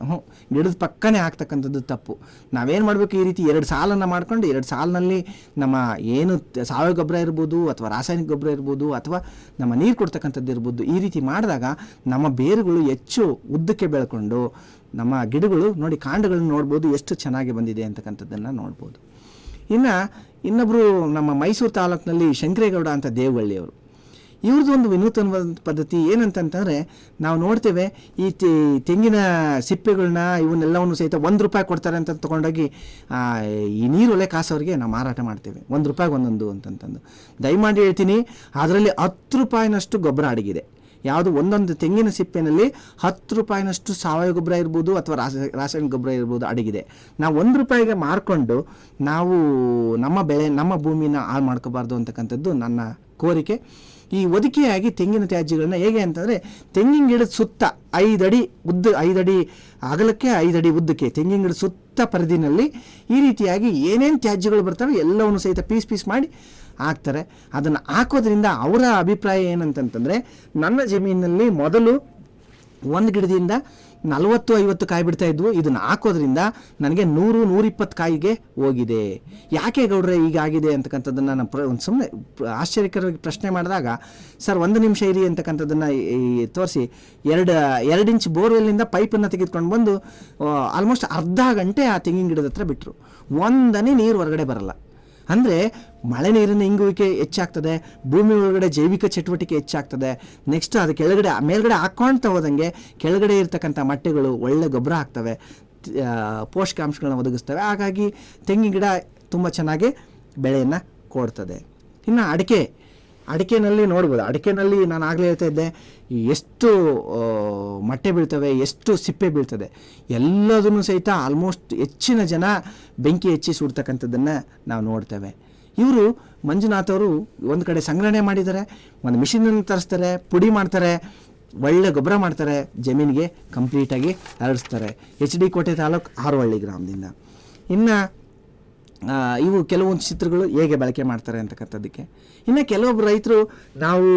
ಗಿಡದ ಪಕ್ಕನೇ ಹಾಕ್ತಕ್ಕಂಥದ್ದು ತಪ್ಪು. ನಾವೇನು ಮಾಡಬೇಕು, ಈ ರೀತಿ 2 ಸಾಲನ್ನು ಮಾಡ್ಕೊಂಡು 2 ಸಾಲಿನಲ್ಲಿ ನಮ್ಮ ಏನು ಸಾವಯವ ಗೊಬ್ಬರ ಇರ್ಬೋದು ಅಥವಾ ರಾಸಾಯನಿಕ ಗೊಬ್ಬರ ಇರ್ಬೋದು ಅಥವಾ ನಮ್ಮ ನೀರು ಕೊಡ್ತಕ್ಕಂಥದ್ದು ಇರ್ಬೋದು, ಈ ರೀತಿ ಮಾಡಿದಾಗ ನಮ್ಮ ಬೇರುಗಳು ಹೆಚ್ಚು ಉದ್ದಕ್ಕೆ ಬೆಳ್ಕೊಂಡು ನಮ್ಮ ಗಿಡಗಳು ನೋಡಿ ಕಾಂಡಗಳನ್ನ ನೋಡ್ಬೋದು ಎಷ್ಟು ಚೆನ್ನಾಗಿ ಬಂದಿದೆ ಅಂತಕ್ಕಂಥದ್ದನ್ನು ನೋಡ್ಬೋದು. ಇನ್ನೊಬ್ಬರು ನಮ್ಮ ಮೈಸೂರು ತಾಲೂಕಿನಲ್ಲಿ ಶಂಕರೇಗೌಡ ಅಂತ ದೇವಗಳ್ಳಿಯವರು, ಇವ್ರದ್ದು ಒಂದು ವಿನೂತನವಾದ ಪದ್ಧತಿ ಏನಂತಂತಂದರೆ, ನಾವು ನೋಡ್ತೇವೆ ಈ ತೆಂಗಿನ ಸಿಪ್ಪೆಗಳನ್ನ ಇವನ್ನೆಲ್ಲವನ್ನು ಸಹಿತ ₹1 ಕೊಡ್ತಾರೆ ಅಂತ ತೊಗೊಂಡೋಗಿ ಈ ನೀರು ಒಲೆ ಕಾಸೋರಿಗೆ ನಾವು ಮಾರಾಟ ಮಾಡ್ತೇವೆ. ₹1 ಒಂದೊಂದು ಅಂತಂತಂದು. ದಯಮಾಡಿ ಹೇಳ್ತೀನಿ, ಅದರಲ್ಲಿ ₹10 ಗೊಬ್ಬರ ಅಡಗಿದೆ. ಯಾವುದು ಒಂದೊಂದು ತೆಂಗಿನ ಸಿಪ್ಪೆನಲ್ಲಿ ₹10 ಸಾವಯವ ಗೊಬ್ಬರ ಇರ್ಬೋದು ಅಥವಾ ರಾಸಾಯನಿಕ ಗೊಬ್ಬರ ಇರ್ಬೋದು ಅಡಗಿದೆ. ನಾವು ₹1 ಮಾರ್ಕೊಂಡು ನಾವು ನಮ್ಮ ಬೆಳೆ ನಮ್ಮ ಭೂಮಿನ ಹಾಳು ಮಾಡ್ಕೋಬಾರ್ದು ಅಂತಕ್ಕಂಥದ್ದು ನನ್ನ ಕೋರಿಕೆ. ಈ ಒದಿಕೆಯಾಗಿ ತೆಂಗಿನ ತ್ಯಾಜ್ಯಗಳನ್ನ ಹೇಗೆ ಅಂತಂದರೆ, ತೆಂಗಿನ ಗಿಡದ ಸುತ್ತ 5 ಅಡಿ ಉದ್ದ, 5 ಅಡಿ ಅಗಲಕ್ಕೆ 5 ಅಡಿ ಉದ್ದಕ್ಕೆ ತೆಂಗಿನ ಗಿಡದ ಸುತ್ತ ಪರಿಧಿನಲ್ಲಿ ಈ ರೀತಿಯಾಗಿ ಏನೇನು ತ್ಯಾಜ್ಯಗಳು ಬರ್ತವೆ ಎಲ್ಲವನ್ನು ಸಹಿತ ಪೀಸ್ ಮಾಡಿ ಹಾಕ್ತಾರೆ. ಅದನ್ನು ಹಾಕೋದ್ರಿಂದ ಅವರ ಅಭಿಪ್ರಾಯ ಏನಂತಂತಂದರೆ, ನನ್ನ ಜಮೀನಿನಲ್ಲಿ ಮೊದಲು ಒಂದು ಗಿಡದಿಂದ 40-50 ಕಾಯಿ ಬಿಡ್ತಾ ಇದ್ವು, ಇದನ್ನು ಹಾಕೋದ್ರಿಂದ ನನಗೆ 100-120 ಕಾಯಿಗೆ ಹೋಗಿದೆ. ಯಾಕೆ ಗೌಡ್ರೆ ಹೀಗಾಗಿದೆ ಅಂತಕ್ಕಂಥದ್ದನ್ನು ನಾನು ಒಂದು ಸುಮ್ಮನೆ ಆಶ್ಚರ್ಯಕರವಾಗಿ ಪ್ರಶ್ನೆ ಮಾಡಿದಾಗ, ಸರ್ 1 ನಿಮಿಷ ಇರಿ ಅಂತಕ್ಕಂಥದ್ದನ್ನು ತೋರಿಸಿ 2 ಇಂಚ್ ಬೋರ್ವೆಲ್ನಿಂದ ಪೈಪನ್ನು ತೆಗೆದುಕೊಂಡು ಬಂದು ಆಲ್ಮೋಸ್ಟ್ ಅರ್ಧ ಗಂಟೆ ಆ ತೆಂಗಿನ ಗಿಡದ ಹತ್ರ ಬಿಟ್ಟರು. ಒಂದನೇ ನೀರು ಹೊರಗಡೆ ಬರಲ್ಲ. ಅಂದರೆ ಮಳೆ ನೀರಿನ ಇಂಗುವಿಕೆ ಹೆಚ್ಚಾಗ್ತದೆ, ಭೂಮಿ ಒಳಗಡೆ ಜೈವಿಕ ಚಟುವಟಿಕೆ ಹೆಚ್ಚಾಗ್ತದೆ. ನೆಕ್ಸ್ಟ್ ಅದು ಮೇಲ್ಗಡೆ ಹಾಕ್ಕೊಳ್ತಾ ಹೋದಂಗೆ ಕೆಳಗಡೆ ಇರ್ತಕ್ಕಂಥ ಮಟ್ಟೆಗಳು ಒಳ್ಳೆ ಗೊಬ್ಬರ ಆಗ್ತವೆ, ಪೋಷಕಾಂಶಗಳನ್ನ ಒದಗಿಸ್ತವೆ. ಹಾಗಾಗಿ ತೆಂಗಿನ ಗಿಡ ತುಂಬ ಚೆನ್ನಾಗಿ ಬೆಳೆಯನ್ನು ಕೊಡ್ತದೆ. ಇನ್ನು ಅಡಿಕೆನಲ್ಲಿ ನೋಡ್ಬೋದು, ಅಡಿಕೆನಲ್ಲಿ ನಾನು ಆಗಲೇ ಹೇಳ್ತಾ ಇದ್ದೆ ಎಷ್ಟು ಮೊಟ್ಟೆ ಬೀಳ್ತವೆ, ಎಷ್ಟು ಸಿಪ್ಪೆ ಬೀಳ್ತದೆ, ಎಲ್ಲದನ್ನು ಸಹಿತ ಆಲ್ಮೋಸ್ಟ್ ಹೆಚ್ಚಿನ ಜನ ಬೆಂಕಿ ಹೆಚ್ಚಿ ಸುಡ್ತಕ್ಕಂಥದ್ದನ್ನು ನಾವು ನೋಡ್ತೇವೆ. ಇವರು ಮಂಜುನಾಥ್ ಅವರು ಒಂದು ಕಡೆ ಸಂಗ್ರಹಣೆ ಮಾಡಿದ್ದಾರೆ, ಒಂದು ಮಿಷಿನನ್ನು ತರಿಸ್ತಾರೆ, ಪುಡಿ ಮಾಡ್ತಾರೆ, ಒಳ್ಳೆ ಗೊಬ್ಬರ ಮಾಡ್ತಾರೆ, ಜಮೀನಿಗೆ ಕಂಪ್ಲೀಟಾಗಿ ಹರಡಿಸ್ತಾರೆ. HD ಕೋಟೆ ತಾಲೂಕು ಹಾರೋಹಳ್ಳಿ ಗ್ರಾಮದಿಂದ. ಇನ್ನು ಇವು ಕೆಲವೊಂದು ಚಿತ್ರಗಳು ಹೇಗೆ ಬಳಕೆ ಮಾಡ್ತಾರೆ ಅಂತಕ್ಕಂಥದ್ದಕ್ಕೆ. ಇನ್ನು ಕೆಲವೊಬ್ಬರು ರೈತರು ನಾವು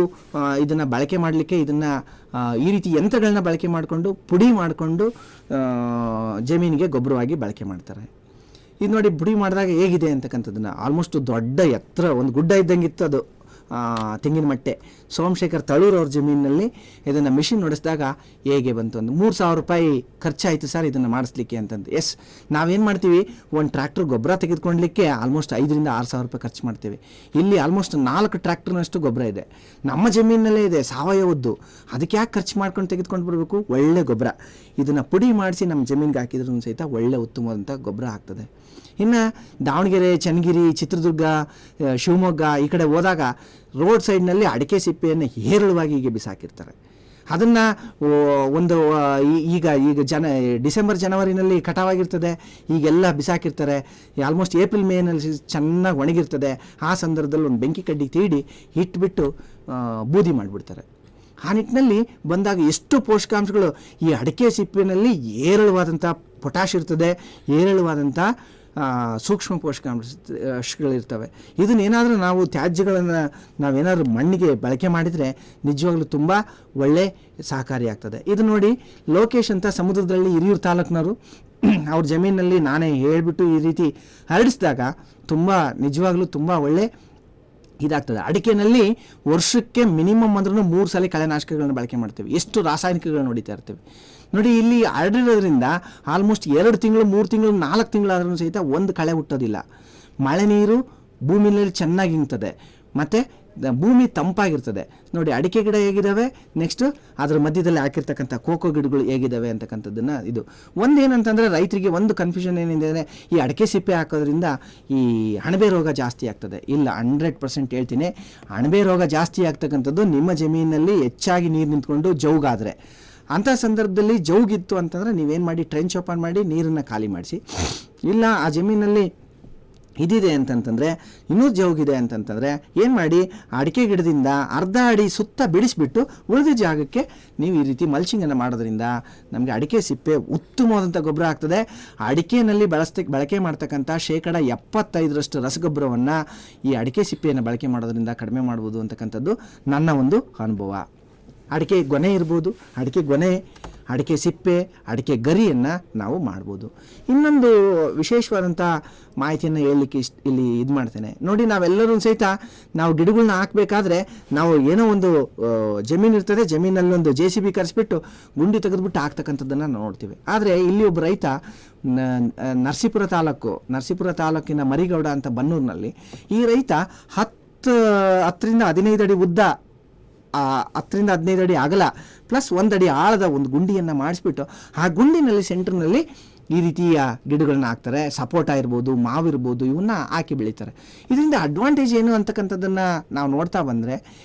ಇದನ್ನು ಬಳಕೆ ಮಾಡಲಿಕ್ಕೆ ಇದನ್ನು ಈ ರೀತಿ ಯಂತ್ರಗಳನ್ನ ಬಳಕೆ ಮಾಡಿಕೊಂಡು ಪುಡಿ ಮಾಡಿಕೊಂಡು ಜಮೀನಿಗೆ ಗೊಬ್ಬರವಾಗಿ ಬಳಕೆ ಮಾಡ್ತಾರೆ. ಇದು ನೋಡಿ ಪುಡಿ ಮಾಡಿದಾಗ ಹೇಗಿದೆ ಅಂತಕ್ಕಂಥದ್ದನ್ನು ಆಲ್ಮೋಸ್ಟ್ ದೊಡ್ಡ ಎತ್ತರ ಒಂದು ಗುಡ್ಡ ಇದ್ದಂಗಿತ್ತು ಅದು ತೆಂಗಿನ ಮಟ್ಟೆ. ಸೋಮಶೇಖರ್ ತಳೂರು ಅವ್ರ ಜಮೀನಿನಲ್ಲಿ ಇದನ್ನು ಮಿಷಿನ್ ನಡೆಸಿದಾಗ ಹೇಗೆ ಬಂತು ಒಂದು 3,000 ರೂಪಾಯಿ ಖರ್ಚಾಯಿತು ಸರ್ ಇದನ್ನು ಮಾಡಿಸ್ಲಿಕ್ಕೆ ಅಂತಂದು. ಎಸ್, ನಾವೇನು ಮಾಡ್ತೀವಿ, ಒಂದು ಟ್ರ್ಯಾಕ್ಟರ್ ಗೊಬ್ಬರ ತೆಗೆದುಕೊಳ್ಳಲಿಕ್ಕೆ ಆಲ್ಮೋಸ್ಟ್ 5,000 to 6,000 ರೂಪಾಯಿ ಖರ್ಚು ಮಾಡ್ತೀವಿ. ಇಲ್ಲಿ ಆಲ್ಮೋಸ್ಟ್ 4 ಟ್ರ್ಯಾಕ್ಟರ್ನಷ್ಟು ಗೊಬ್ಬರ ಇದೆ, ನಮ್ಮ ಜಮೀನಲ್ಲೇ ಇದೆ, ಸಾವಯವದ್ದು. ಅದಕ್ಕೆ ಯಾಕೆ ಖರ್ಚು ಮಾಡ್ಕೊಂಡು ತೆಗೆದುಕೊಂಡು ಬರಬೇಕು? ಒಳ್ಳೆ ಗೊಬ್ಬರ ಇದನ್ನು ಪುಡಿ ಮಾಡಿಸಿ ನಮ್ಮ ಜಮೀನಿಗೆ ಹಾಕಿದ್ರೂ ಸಹಿತ ಒಳ್ಳೆ ಉತ್ತಮವಾದಂಥ ಗೊಬ್ಬರ ಆಗ್ತದೆ. ಇನ್ನು ದಾವಣಗೆರೆ, ಚನ್ನಗಿರಿ, ಚಿತ್ರದುರ್ಗ, ಶಿವಮೊಗ್ಗ ಈ ಕಡೆ ಹೋದಾಗ ರೋಡ್ ಸೈಡ್ನಲ್ಲಿ ಅಡಿಕೆ ಸಿಪ್ಪೆಯನ್ನು ಹೇರಳವಾಗಿ ಹೀಗೆ ಬಿಸಾಕಿರ್ತಾರೆ. ಅದನ್ನು ಒಂದು ಈಗ ಡಿಸೆಂಬರ್ ಜನವರಿನಲ್ಲಿ ಕಟಾವಾಗಿರ್ತದೆ, ಈಗೆಲ್ಲ ಬಿಸಾಕಿರ್ತಾರೆ. ಆಲ್ಮೋಸ್ಟ್ ಏಪ್ರಿಲ್ ಮೇನಲ್ಲಿ ಚೆನ್ನಾಗಿ ಒಣಗಿರ್ತದೆ. ಆ ಸಂದರ್ಭದಲ್ಲಿ ಒಂದು ಬೆಂಕಿ ಕಡ್ಡಿ ತೀಡಿ ಇಟ್ಬಿಟ್ಟು ಬೂದಿ ಮಾಡಿಬಿಡ್ತಾರೆ. ಆ ನಿಟ್ಟಿನಲ್ಲಿ ಬಂದಾಗ ಎಷ್ಟು ಪೋಷಕಾಂಶಗಳು ಈ ಅಡಿಕೆ ಸಿಪ್ಪಿನಲ್ಲಿ ಹೇರಳವಾದಂಥ ಪೊಟ್ಯಾಷ್ ಇರ್ತದೆ, ಹೇರಳವಾದಂಥ ಸೂಕ್ಷ್ಮ ಪೋಷಕಾಂಶಗಳಿರ್ತವೆ. ಇದನ್ನೇನಾದರೂ ನಾವು ತ್ಯಾಜ್ಯಗಳನ್ನು ನಾವೇನಾದರೂ ಮಣ್ಣಿಗೆ ಬಳಕೆ ಮಾಡಿದರೆ ನಿಜವಾಗ್ಲೂ ತುಂಬ ಒಳ್ಳೆ ಸಹಕಾರಿಯಾಗ್ತದೆ. ಇದು ನೋಡಿ, ಲೋಕೇಶ್ ಅಂತ ಸಮುದ್ರದಲ್ಲಿ ಹಿರಿಯೂರು ತಾಲೂಕಿನವರು ಅವ್ರ ಜಮೀನಲ್ಲಿ ನಾನೇ ಹೇಳಿಬಿಟ್ಟು ಈ ರೀತಿ ಹರಡಿಸಿದಾಗ ನಿಜವಾಗ್ಲೂ ತುಂಬ ಒಳ್ಳೆ ಇದಾಗ್ತದೆ. ಅಡಿಕೆನಲ್ಲಿ ವರ್ಷಕ್ಕೆ ಮಿನಿಮಮ್ ಅಂದ್ರೂ 3 ಸಲ ಕಳೆನಾಶಕಗಳನ್ನ ಬಳಕೆ ಮಾಡ್ತೀವಿ. ಎಷ್ಟು ರಾಸಾಯನಿಕಗಳನ್ನ ಹೊಡಿತಾ ಇರ್ತೀವಿ ನೋಡಿ. ಇಲ್ಲಿ ಹರಡಿರೋದ್ರಿಂದ ಆಲ್ಮೋಸ್ಟ್ 2 ತಿಂಗಳು, 3 ತಿಂಗಳು, 4 ತಿಂಗಳಾದ್ರೂ ಸಹಿತ ಒಂದು ಕಳೆ ಹುಟ್ಟೋದಿಲ್ಲ. ಮಳೆ ನೀರು ಭೂಮಿಯಲ್ಲಿ ಚೆನ್ನಾಗಿ ಇಂಗ್ತದೆ, ಮತ್ತು ಭೂಮಿ ತಂಪಾಗಿರ್ತದೆ. ನೋಡಿ ಅಡಿಕೆ ಗಿಡ ಹೇಗಿದ್ದಾವೆ, ನೆಕ್ಸ್ಟು ಅದರ ಮಧ್ಯದಲ್ಲಿ ಹಾಕಿರ್ತಕ್ಕಂಥ ಕೋಕೋ ಗಿಡಗಳು ಹೇಗಿದ್ದಾವೆ ಅಂತಕ್ಕಂಥದ್ದನ್ನು. ಇದು ಒಂದೇನಂತಂದರೆ ರೈತರಿಗೆ ಒಂದು ಕನ್ಫ್ಯೂಷನ್ ಏನಿದೆ ಅಂದರೆ ಈ ಅಡಿಕೆ ಸಿಪ್ಪೆ ಹಾಕೋದ್ರಿಂದ ಈ ಅಣಬೆ ರೋಗ ಜಾಸ್ತಿ ಆಗ್ತದೆ. ಇಲ್ಲ, 100% ಹೇಳ್ತೀನಿ, ಅಣಬೆ ರೋಗ ಜಾಸ್ತಿ ಆಗ್ತಕ್ಕಂಥದ್ದು ನಿಮ್ಮ ಜಮೀನಿನಲ್ಲಿ ಹೆಚ್ಚಾಗಿ ನೀರು ನಿಂತ್ಕೊಂಡು ಜೌಗಾದರೆ. ಅಂಥ ಸಂದರ್ಭದಲ್ಲಿ ಜೌಗಿತ್ತು ಅಂತಂದರೆ ನೀವೇನು ಮಾಡಿ, ಟ್ರೆಂಚ್ ಓಪನ್ ಮಾಡಿ ನೀರನ್ನು ಖಾಲಿ ಮಾಡಿಸಿ. ಇಲ್ಲ ಆ ಜಮೀನಲ್ಲಿ ಇದಿದೆ ಅಂತಂತಂದರೆ, ಇನ್ನೂ ಜೌಗಿದೆ ಅಂತಂತಂದರೆ ಏನು ಮಾಡಿ, ಅಡಿಕೆ ಗಿಡದಿಂದ ಅರ್ಧ ಅಡಿ ಸುತ್ತ ಬಿಡಿಸ್ಬಿಟ್ಟು ಉಳಿದ ಜಾಗಕ್ಕೆ ನೀವು ಈ ರೀತಿ ಮಲ್ಚಿಂಗನ್ನು ಮಾಡೋದ್ರಿಂದ ನಮಗೆ ಅಡಿಕೆ ಸಿಪ್ಪೆ ಉತ್ತಮವಾದಂಥ ಗೊಬ್ಬರ ಆಗ್ತದೆ. ಅಡಿಕೆಯಲ್ಲಿ ಬಳಕೆ ಮಾಡ್ತಕ್ಕಂಥ 75% ರಸಗೊಬ್ಬರವನ್ನು ಈ ಅಡಿಕೆ ಸಿಪ್ಪೆಯನ್ನು ಬಳಕೆ ಮಾಡೋದ್ರಿಂದ ಕಡಿಮೆ ಮಾಡ್ಬೋದು ಅಂತಕ್ಕಂಥದ್ದು ನನ್ನ ಒಂದು ಅನುಭವ. ಅಡಿಕೆ ಗೊನೆ ಇರ್ಬೋದು, ಅಡಿಕೆ ಸಿಪ್ಪೆ, ಅಡಿಕೆ ಗರಿಯನ್ನು ನಾವು ಮಾಡ್ಬೋದು. ಇನ್ನೊಂದು ವಿಶೇಷವಾದಂಥ ಮಾಹಿತಿಯನ್ನು ಹೇಳಲಿಕ್ಕೆ ಇಲ್ಲಿ ಇದು ಮಾಡ್ತೇನೆ ನೋಡಿ. ನಾವೆಲ್ಲರೂ ಸಹಿತ ನಾವು ಗಿಡಗಳನ್ನ ಹಾಕಬೇಕಾದ್ರೆ ನಾವು ಏನೋ ಒಂದು ಜಮೀನು ಇರ್ತದೆ, ಜಮೀನಲ್ಲಿ ಒಂದು JCB ಕರೆಸ್ಬಿಟ್ಟು ಗುಂಡಿ ತೆಗೆದುಬಿಟ್ಟು ಹಾಕ್ತಕ್ಕಂಥದ್ದನ್ನು ನೋಡ್ತೀವಿ. ಆದರೆ ಇಲ್ಲಿ ಒಬ್ಬ ರೈತ ನರಸೀಪುರ ತಾಲೂಕಿನ ಮರಿಗೌಡ ಅಂತ ಬನ್ನೂರಿನಲ್ಲಿ ಈ ರೈತ 10 ರಿಂದ 15 ಅಡಿ ಉದ್ದ, 10 ರಿಂದ 15 ಅಡಿ ಅಗಲ ಪ್ಲಸ್ 1 ಅಡಿ ಆಳದ ಒಂದು ಗುಂಡಿಯನ್ನು ಮಾಡಿಸ್ಬಿಟ್ಟು ಆ ಗುಂಡಿನಲ್ಲಿ ಸೆಂಟ್ರ್ನಲ್ಲಿ ಈ ರೀತಿಯ ಗಿಡಗಳನ್ನ ಹಾಕ್ತಾರೆ. ಸಪೋಟ ಇರ್ಬೋದು, ಮಾವಿರ್ಬೋದು, ಇವನ್ನ ಹಾಕಿ ಬೆಳೀತಾರೆ. ಇದರಿಂದ ಅಡ್ವಾಂಟೇಜ್ ಏನು ಅಂತಕ್ಕಂಥದ್ದನ್ನು ನಾವು ನೋಡ್ತಾ ಬಂದರೆ,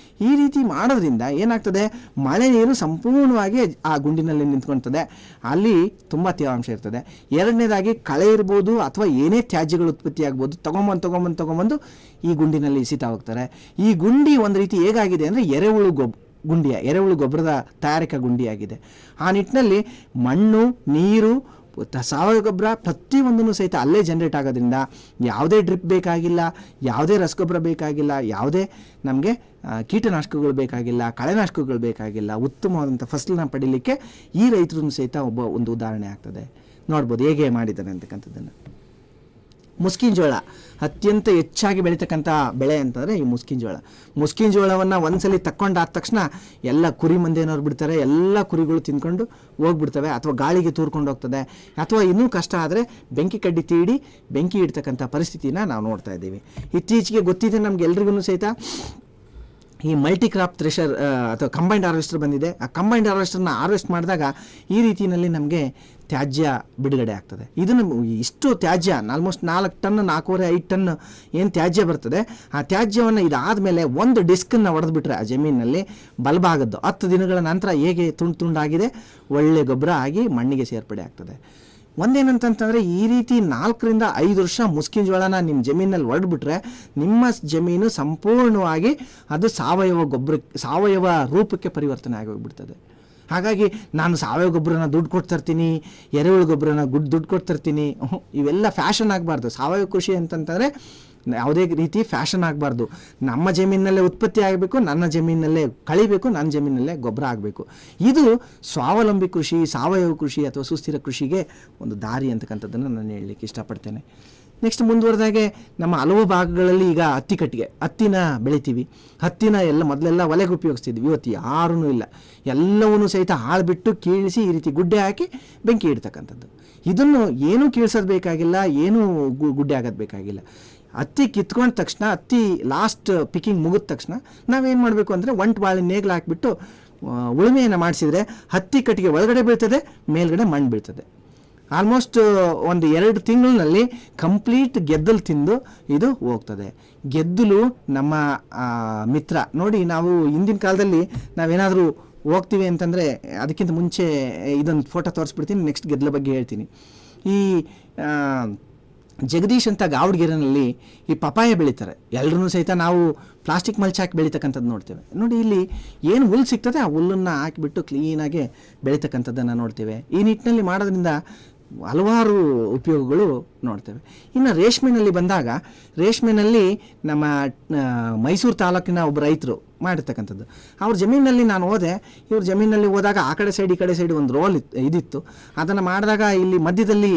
ಈ ರೀತಿ ಮಾಡೋದ್ರಿಂದ ಏನಾಗ್ತದೆ, ಮಳೆ ನೀರು ಸಂಪೂರ್ಣವಾಗಿ ಆ ಗುಂಡಿನಲ್ಲಿ ನಿಂತ್ಕೊಳ್ತದೆ, ಅಲ್ಲಿ ತುಂಬ ತೇವಾಂಶ ಇರ್ತದೆ. ಎರಡನೇದಾಗಿ ಕಳೆ ಇರ್ಬೋದು ಅಥವಾ ಏನೇ ತ್ಯಾಜ್ಯಗಳು ಉತ್ಪತ್ತಿ ಆಗ್ಬೋದು, ತೊಗೊಂಬಂದು ಈ ಗುಂಡಿನಲ್ಲಿ ಎಸಿತಾ ಹೋಗ್ತಾರೆ. ಈ ಗುಂಡಿ ಒಂದು ರೀತಿ ಹೇಗಾಗಿದೆ ಅಂದರೆ ಎರೆಹುಳು ಗೊಬ್ಬರದ ತಯಾರಿಕಾ ಗುಂಡಿಯಾಗಿದೆ. ಆ ನಿಟ್ಟಿನಲ್ಲಿ ಮಣ್ಣು, ನೀರು, ಸಾವಯವ ಗೊಬ್ಬರ ಪ್ರತಿಯೊಂದನ್ನು ಸಹಿತ ಅಲ್ಲೇ ಜನ್ರೇಟ್ ಆಗೋದ್ರಿಂದ ಯಾವುದೇ ಡ್ರಿಪ್ ಬೇಕಾಗಿಲ್ಲ, ಯಾವುದೇ ರಸಗೊಬ್ಬರ ಬೇಕಾಗಿಲ್ಲ, ಯಾವುದೇ ನಮಗೆ ಕೀಟನಾಶಕಗಳು ಬೇಕಾಗಿಲ್ಲ, ಕಳೆನಾಶಕಗಳು ಬೇಕಾಗಿಲ್ಲ. ಉತ್ತಮವಾದಂಥ ಫಸಲನ್ನ ಪಡೀಲಿಕ್ಕೆ ಈ ರೈತರು ಸಹಿತ ಒಂದು ಉದಾಹರಣೆ ಆಗ್ತದೆ. ನೋಡ್ಬೋದು ಹೇಗೆ ಮಾಡಿದ್ದಾರೆ ಅಂತಕ್ಕಂಥದ್ದನ್ನು. ಮುಸ್ಕಿನ ಜೋಳ ಅತ್ಯಂತ ಹೆಚ್ಚಾಗಿ ಬೆಳೀತಕ್ಕಂಥ ಬೆಳೆ ಅಂತಂದರೆ ಈ ಮುಸ್ಕಿನ ಜೋಳವನ್ನು ಒಂದ್ಸಲಿ ತಕ್ಕೊಂಡಾದ ತಕ್ಷಣ ಎಲ್ಲ ಕುರಿ ಮಂದೇನವ್ರು ಬಿಡ್ತಾರೆ, ಎಲ್ಲ ಕುರಿಗಳು ತಿಂದ್ಕೊಂಡು ಹೋಗ್ಬಿಡ್ತವೆ, ಅಥವಾ ಗಾಳಿಗೆ ತೂರ್ಕೊಂಡು ಹೋಗ್ತದೆ, ಅಥವಾ ಇನ್ನೂ ಕಷ್ಟ ಆದರೆ ಬೆಂಕಿ ಕಡ್ಡಿ ತೀಡಿ ಬೆಂಕಿ ಇಡ್ತಕ್ಕಂಥ ಪರಿಸ್ಥಿತಿನ ನಾವು ನೋಡ್ತಾ ಇದ್ದೀವಿ. ಇತ್ತೀಚೆಗೆ ಗೊತ್ತಿದೆ ನಮಗೆಲ್ರಿಗೂ ಸಹಿತ ಈ ಮಲ್ಟಿ ಕ್ರಾಪ್ ಥ್ರೆಷರ್ ಅಥವಾ ಕಂಬೈನ್ಡ್ ಹಾರ್ವೆಸ್ಟರ್ ಬಂದಿದೆ. ಆ ಕಂಬೈನ್ಡ್ ಹಾರ್ವೆಸ್ಟರ್ನ ಹಾರ್ವೆಸ್ಟ್ ಮಾಡಿದಾಗ ಈ ರೀತಿಯಲ್ಲಿ ನಮಗೆ ತ್ಯಾಜ್ಯ ಬಿಡುಗಡೆ ಆಗ್ತದೆ. ಇದನ್ನು ಇಷ್ಟು ತ್ಯಾಜ್ಯ ಆಲ್ಮೋಸ್ಟ್ 4 ಟನ್ 4.5 ಟನ್ ಏನು ತ್ಯಾಜ್ಯ ಬರ್ತದೆ, ಆ ತ್ಯಾಜ್ಯವನ್ನು ಇದಾದಮೇಲೆ ಒಂದು ಡಿಸ್ಕನ್ನು ಹೊಡೆದ್ಬಿಟ್ರೆ ಆ ಜಮೀನಿನಲ್ಲಿ ಬಲಭಾಗದ್ದು 10 ದಿನಗಳ ನಂತರ ಹೇಗೆ ತುಂಡಾಗಿದೆ ಒಳ್ಳೆ ಗೊಬ್ಬರ ಆಗಿ ಮಣ್ಣಿಗೆ ಸೇರ್ಪಡೆ ಆಗ್ತದೆ. ಒಂದೇನಂತಂತಂದರೆ ಈ ರೀತಿ 4-5 ವರ್ಷ ಮುಸ್ಕಿನ ಜೋಳನ ನಿಮ್ಮ ಜಮೀನಲ್ಲಿ ಹೊರಡ್ಬಿಟ್ರೆ ನಿಮ್ಮ ಜಮೀನು ಸಂಪೂರ್ಣವಾಗಿ ಅದು ಸಾವಯವ ರೂಪಕ್ಕೆ ಪರಿವರ್ತನೆ ಆಗೋಗ್ಬಿಡ್ತದೆ. ಹಾಗಾಗಿ ನಾನು ಸಾವಯವ ಗೊಬ್ಬರನ ದುಡ್ಡು ಕೊಡ್ತಿರ್ತೀನಿ, ಎರೆಹುಳು ಗೊಬ್ಬರನ ದುಡ್ಡು ಕೊಡ್ತಿರ್ತೀನಿ, ಇವೆಲ್ಲ ಫ್ಯಾಷನ್ ಆಗಬಾರ್ದು. ಸಾವಯವ ಕೃಷಿ ಅಂತಂತಂದರೆ ಯಾವುದೇ ರೀತಿ ಫ್ಯಾಷನ್ ಆಗಬಾರ್ದು. ನಮ್ಮ ಜಮೀನಲ್ಲೇ ಉತ್ಪತ್ತಿ ಆಗಬೇಕು, ನನ್ನ ಜಮೀನಲ್ಲೇ ಕಳಿಬೇಕು, ನನ್ನ ಜಮೀನಲ್ಲೇ ಗೊಬ್ಬರ ಆಗಬೇಕು. ಇದು ಸ್ವಾವಲಂಬಿ ಕೃಷಿ, ಸಾವಯವ ಕೃಷಿ ಅಥವಾ ಸುಸ್ಥಿರ ಕೃಷಿಗೆ ಒಂದು ದಾರಿ ಅಂತಕ್ಕಂಥದ್ದನ್ನು ನಾನು ಹೇಳಲಿಕ್ಕೆ ಇಷ್ಟಪಡ್ತೇನೆ. ನೆಕ್ಸ್ಟ್ ಮುಂದುವರೆದಾಗೆ ನಮ್ಮ ಹಲವು ಭಾಗಗಳಲ್ಲಿ ಈಗ ಹತ್ತಿನ ಬೆಳಿತೀವಿ. ಹತ್ತಿನ ಮೊದಲೆಲ್ಲ ಒಲೆಗೆ ಉಪಯೋಗಿಸ್ತಿದ್ವಿ, ಇವತ್ತು ಯಾರೂ ಇಲ್ಲ. ಎಲ್ಲವನ್ನೂ ಸಹಿತ ಹಾಳ್ಬಿಟ್ಟು ಕೀಳಿಸಿ ಈ ರೀತಿ ಗುಡ್ಡೆ ಹಾಕಿ ಬೆಂಕಿ ಇಡ್ತಕ್ಕಂಥದ್ದು. ಇದನ್ನು ಏನೂ ಕೀಳ್ಸೋದು ಬೇಕಾಗಿಲ್ಲ, ಏನೂ ಗುಡ್ಡೆ ಆಗೋದು ಬೇಕಾಗಿಲ್ಲ. ಹತ್ತಿ ಕಿತ್ಕೊಂಡ ತಕ್ಷಣ, ಹತ್ತಿ ಲಾಸ್ಟ್ ಪಿಕ್ಕಿಂಗ್ ಮುಗಿದ ತಕ್ಷಣ ನಾವೇನು ಮಾಡಬೇಕು ಅಂದರೆ ಬಾಳೆ ನೇಗ್ಲು ಹಾಕಿಬಿಟ್ಟು ಉಳುಮೆಯನ್ನು ಮಾಡಿಸಿದ್ರೆ ಹತ್ತಿ ಕಟ್ಟಿಗೆ ಒಳಗಡೆ ಬೀಳ್ತದೆ, ಮೇಲ್ಗಡೆ ಮಣ್ಣು ಬೀಳ್ತದೆ. ಆಲ್ಮೋಸ್ಟ್ ಒಂದು 2 ತಿಂಗಳಿನಲ್ಲಿ ಕಂಪ್ಲೀಟ್ ಗೆದ್ದಲು ತಿಂದು ಇದು ಹೋಗ್ತದೆ. ಗೆದ್ದಲು ನಮ್ಮ ಮಿತ್ರ ನೋಡಿ. ನಾವು ಹಿಂದಿನ ಕಾಲದಲ್ಲಿ ನಾವೇನಾದರೂ ಹೋಗ್ತೀವಿ ಅಂತಂದರೆ ಅದಕ್ಕಿಂತ ಮುಂಚೆ ಇದೊಂದು ಫೋಟೋ ತೋರಿಸ್ಬಿಡ್ತೀನಿ, ನೆಕ್ಸ್ಟ್ ಗೆದ್ದಲ ಬಗ್ಗೆ ಹೇಳ್ತೀನಿ. ಈ ಜಗದೀಶ್ ಅಂತ ಗಾವಡಗೆರೆನಲ್ಲಿ ಈ ಪಪಾಯ ಬೆಳೀತಾರೆ. ಎಲ್ಲರೂ ಸಹಿತ ನಾವು ಪ್ಲಾಸ್ಟಿಕ್ ಮಲ್ಚ್ ಹಾಕಿ ಬೆಳೀತಕ್ಕಂಥದ್ದು ನೋಡ್ತೇವೆ. ನೋಡಿ, ಇಲ್ಲಿ ಏನು ಹುಲ್ಲು ಸಿಗ್ತದೆ ಆ ಹುಲ್ಲನ್ನು ಹಾಕಿಬಿಟ್ಟು ಕ್ಲೀನಾಗಿ ಬೆಳೀತಕ್ಕಂಥದ್ದನ್ನು ನೋಡ್ತೇವೆ. ಈ ನಿಟ್ಟಿನಲ್ಲಿ ಮಾಡೋದ್ರಿಂದ ಹಲವಾರು ಉಪಯೋಗಗಳು ನೋಡ್ತೇವೆ. ಇನ್ನು ರೇಷ್ಮೆನಲ್ಲಿ ಬಂದಾಗ, ರೇಷ್ಮೆನಲ್ಲಿ ನಮ್ಮ ಮೈಸೂರು ತಾಲೂಕಿನ ಒಬ್ಬ ರೈತರು ಮಾಡಿರ್ತಕ್ಕಂಥದ್ದು. ಅವ್ರ ಜಮೀನಲ್ಲಿ ನಾನು ಹೋದೆ. ಇವ್ರ ಜಮೀನಲ್ಲಿ ಹೋದಾಗ ಆ ಕಡೆ ಸೈಡ್ ಈ ಕಡೆ ಸೈಡ್ ಒಂದು ರೋಲ್ ಇದಿತ್ತು. ಅದನ್ನು ಮಾಡಿದಾಗ ಇಲ್ಲಿ ಮಧ್ಯದಲ್ಲಿ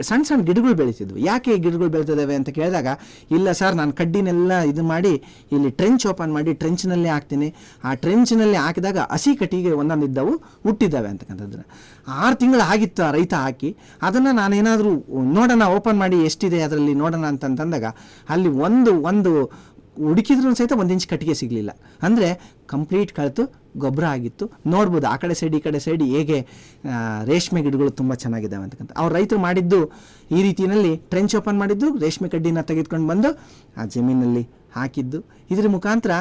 ಸಣ್ಣ ಸಣ್ಣ ಗಿಡಗಳು ಬೆಳೀತಿದ್ವು. ಯಾಕೆ ಗಿಡಗಳು ಬೆಳೀತಿದ್ದಾವೆ ಅಂತ ಕೇಳಿದಾಗ, ಇಲ್ಲ ಸರ್, ನಾನು ಕಡ್ಡಿನೆಲ್ಲ ಇದು ಮಾಡಿ ಇಲ್ಲಿ ಟ್ರೆಂಚ್ ಓಪನ್ ಮಾಡಿ ಟ್ರೆಂಚ್ನಲ್ಲಿ ಹಾಕ್ತೀನಿ. ಆ ಟ್ರೆಂಚ್ನಲ್ಲಿ ಹಾಕಿದಾಗ ಹಸಿ ಕಟ್ಟಿಗೆ ಒಂದೊಂದು ಇದ್ದವು ಹುಟ್ಟಿದ್ದಾವೆ ಅಂತಕ್ಕಂಥದ್ದು. 6 ತಿಂಗಳು ಆಗಿತ್ತು ಆ ರೈತ ಹಾಕಿ. ಅದನ್ನು ನಾನೇನಾದರೂ ನೋಡೋಣ, ಓಪನ್ ಮಾಡಿ ಎಷ್ಟಿದೆ ಅದರಲ್ಲಿ ನೋಡೋಣ ಅಂತಂದಾಗ ಅಲ್ಲಿ ಒಂದು ಹುಡುಕಿದ್ರೂ ಸಹಿತ 1 ಇಂಚ್ ಕಟ್ಟಿಗೆ ಸಿಗಲಿಲ್ಲ. ಅಂದರೆ ಕಂಪ್ಲೀಟ್ ಕಳೆತು ಗೊಬ್ಬರ ಆಗಿತ್ತು. ನೋಡ್ಬೋದು ಆ ಕಡೆ ಸೈಡ್ ಈ ಕಡೆ ಸೈಡ್ ಹೇಗೆ ರೇಷ್ಮೆ ಗಿಡಗಳು ತುಂಬ ಚೆನ್ನಾಗಿದ್ದಾವೆ ಅಂತಕ್ಕಂಥ. ಅವ್ರು ರೈತರು ಮಾಡಿದ್ದು ಈ ರೀತಿಯಲ್ಲಿ ಟ್ರೆಂಚ್ ಓಪನ್ ಮಾಡಿದ್ದು, ರೇಷ್ಮೆ ಕಡ್ಡಿನ ತೆಗೆದುಕೊಂಡು ಬಂದು ಆ ಜಮೀನಲ್ಲಿ ಹಾಕಿದ್ದು. ಇದರ ಮುಖಾಂತರ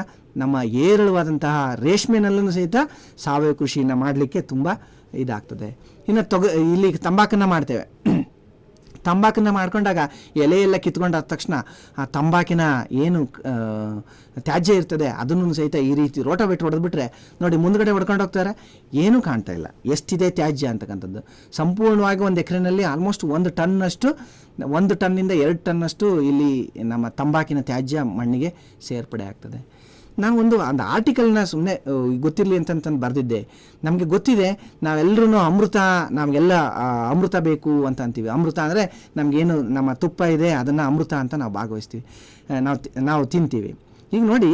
ನಮ್ಮ ಏರಳವಾದಂತಹ ರೇಷ್ಮೆನಲ್ಲೂ ಸಹಿತ ಸಾವಯವ ಕೃಷಿಯನ್ನು ಮಾಡಲಿಕ್ಕೆ ತುಂಬ ಇದಾಗ್ತದೆ. ಇನ್ನು ಇಲ್ಲಿ ತಂಬಾಕನ್ನು ಮಾಡ್ತೇವೆ. ತಂಬಾಕನ್ನು ಮಾಡ್ಕೊಂಡಾಗ ಎಲೆಯೆಲ್ಲ ಕಿತ್ಕೊಂಡಾದ ತಕ್ಷಣ ಆ ತಂಬಾಕಿನ ಏನು ತ್ಯಾಜ್ಯ ಇರ್ತದೆ ಅದನ್ನು ಸಹಿತ ಈ ರೀತಿ ರೋಟೋವೇಟರ್ ಹೊಡೆದ್ಬಿಟ್ರೆ ನೋಡಿ ಮುಂದ್ಗಡೆ ಹೊಡ್ಕೊಂಡು ಹೋಗ್ತಾರೆ, ಏನೂ ಕಾಣ್ತಾ ಇಲ್ಲ ಎಷ್ಟಿದೆ ತ್ಯಾಜ್ಯ ಅಂತಕ್ಕಂಥದ್ದು. ಸಂಪೂರ್ಣವಾಗಿ 1 ಎಕರೆನಲ್ಲಿ ಆಲ್ಮೋಸ್ಟ್ 1 ಟನ್ನಷ್ಟು, 1 ಟನ್ನಿಂದ 2 ಟನ್ನಷ್ಟು ಇಲ್ಲಿ ನಮ್ಮ ತಂಬಾಕಿನ ತ್ಯಾಜ್ಯ ಮಣ್ಣಿಗೆ ಸೇರ್ಪಡೆ ಆಗ್ತದೆ. ನಾನು ಒಂದು ಆರ್ಟಿಕಲ್ನ ಸುಮ್ಮನೆ ಗೊತ್ತಿರಲಿ ಅಂತಂತಂದು ಬರೆದಿದ್ದೆ. ನಮಗೆ ಗೊತ್ತಿದೆ ನಾವೆಲ್ಲರೂ ನಮಗೆಲ್ಲ ಅಮೃತ ಬೇಕು ಅಂತ ಅಂತೀವಿ. ಅಮೃತ ಅಂದರೆ ನಮಗೇನು ನಮ್ಮ ತುಪ್ಪ ಇದೆ ಅದನ್ನು ಅಮೃತ ಅಂತ ನಾವು ಭಾಗವಹಿಸ್ತೀವಿ, ನಾವು ತಿಂತೀವಿ. ಈಗ ನೋಡಿ,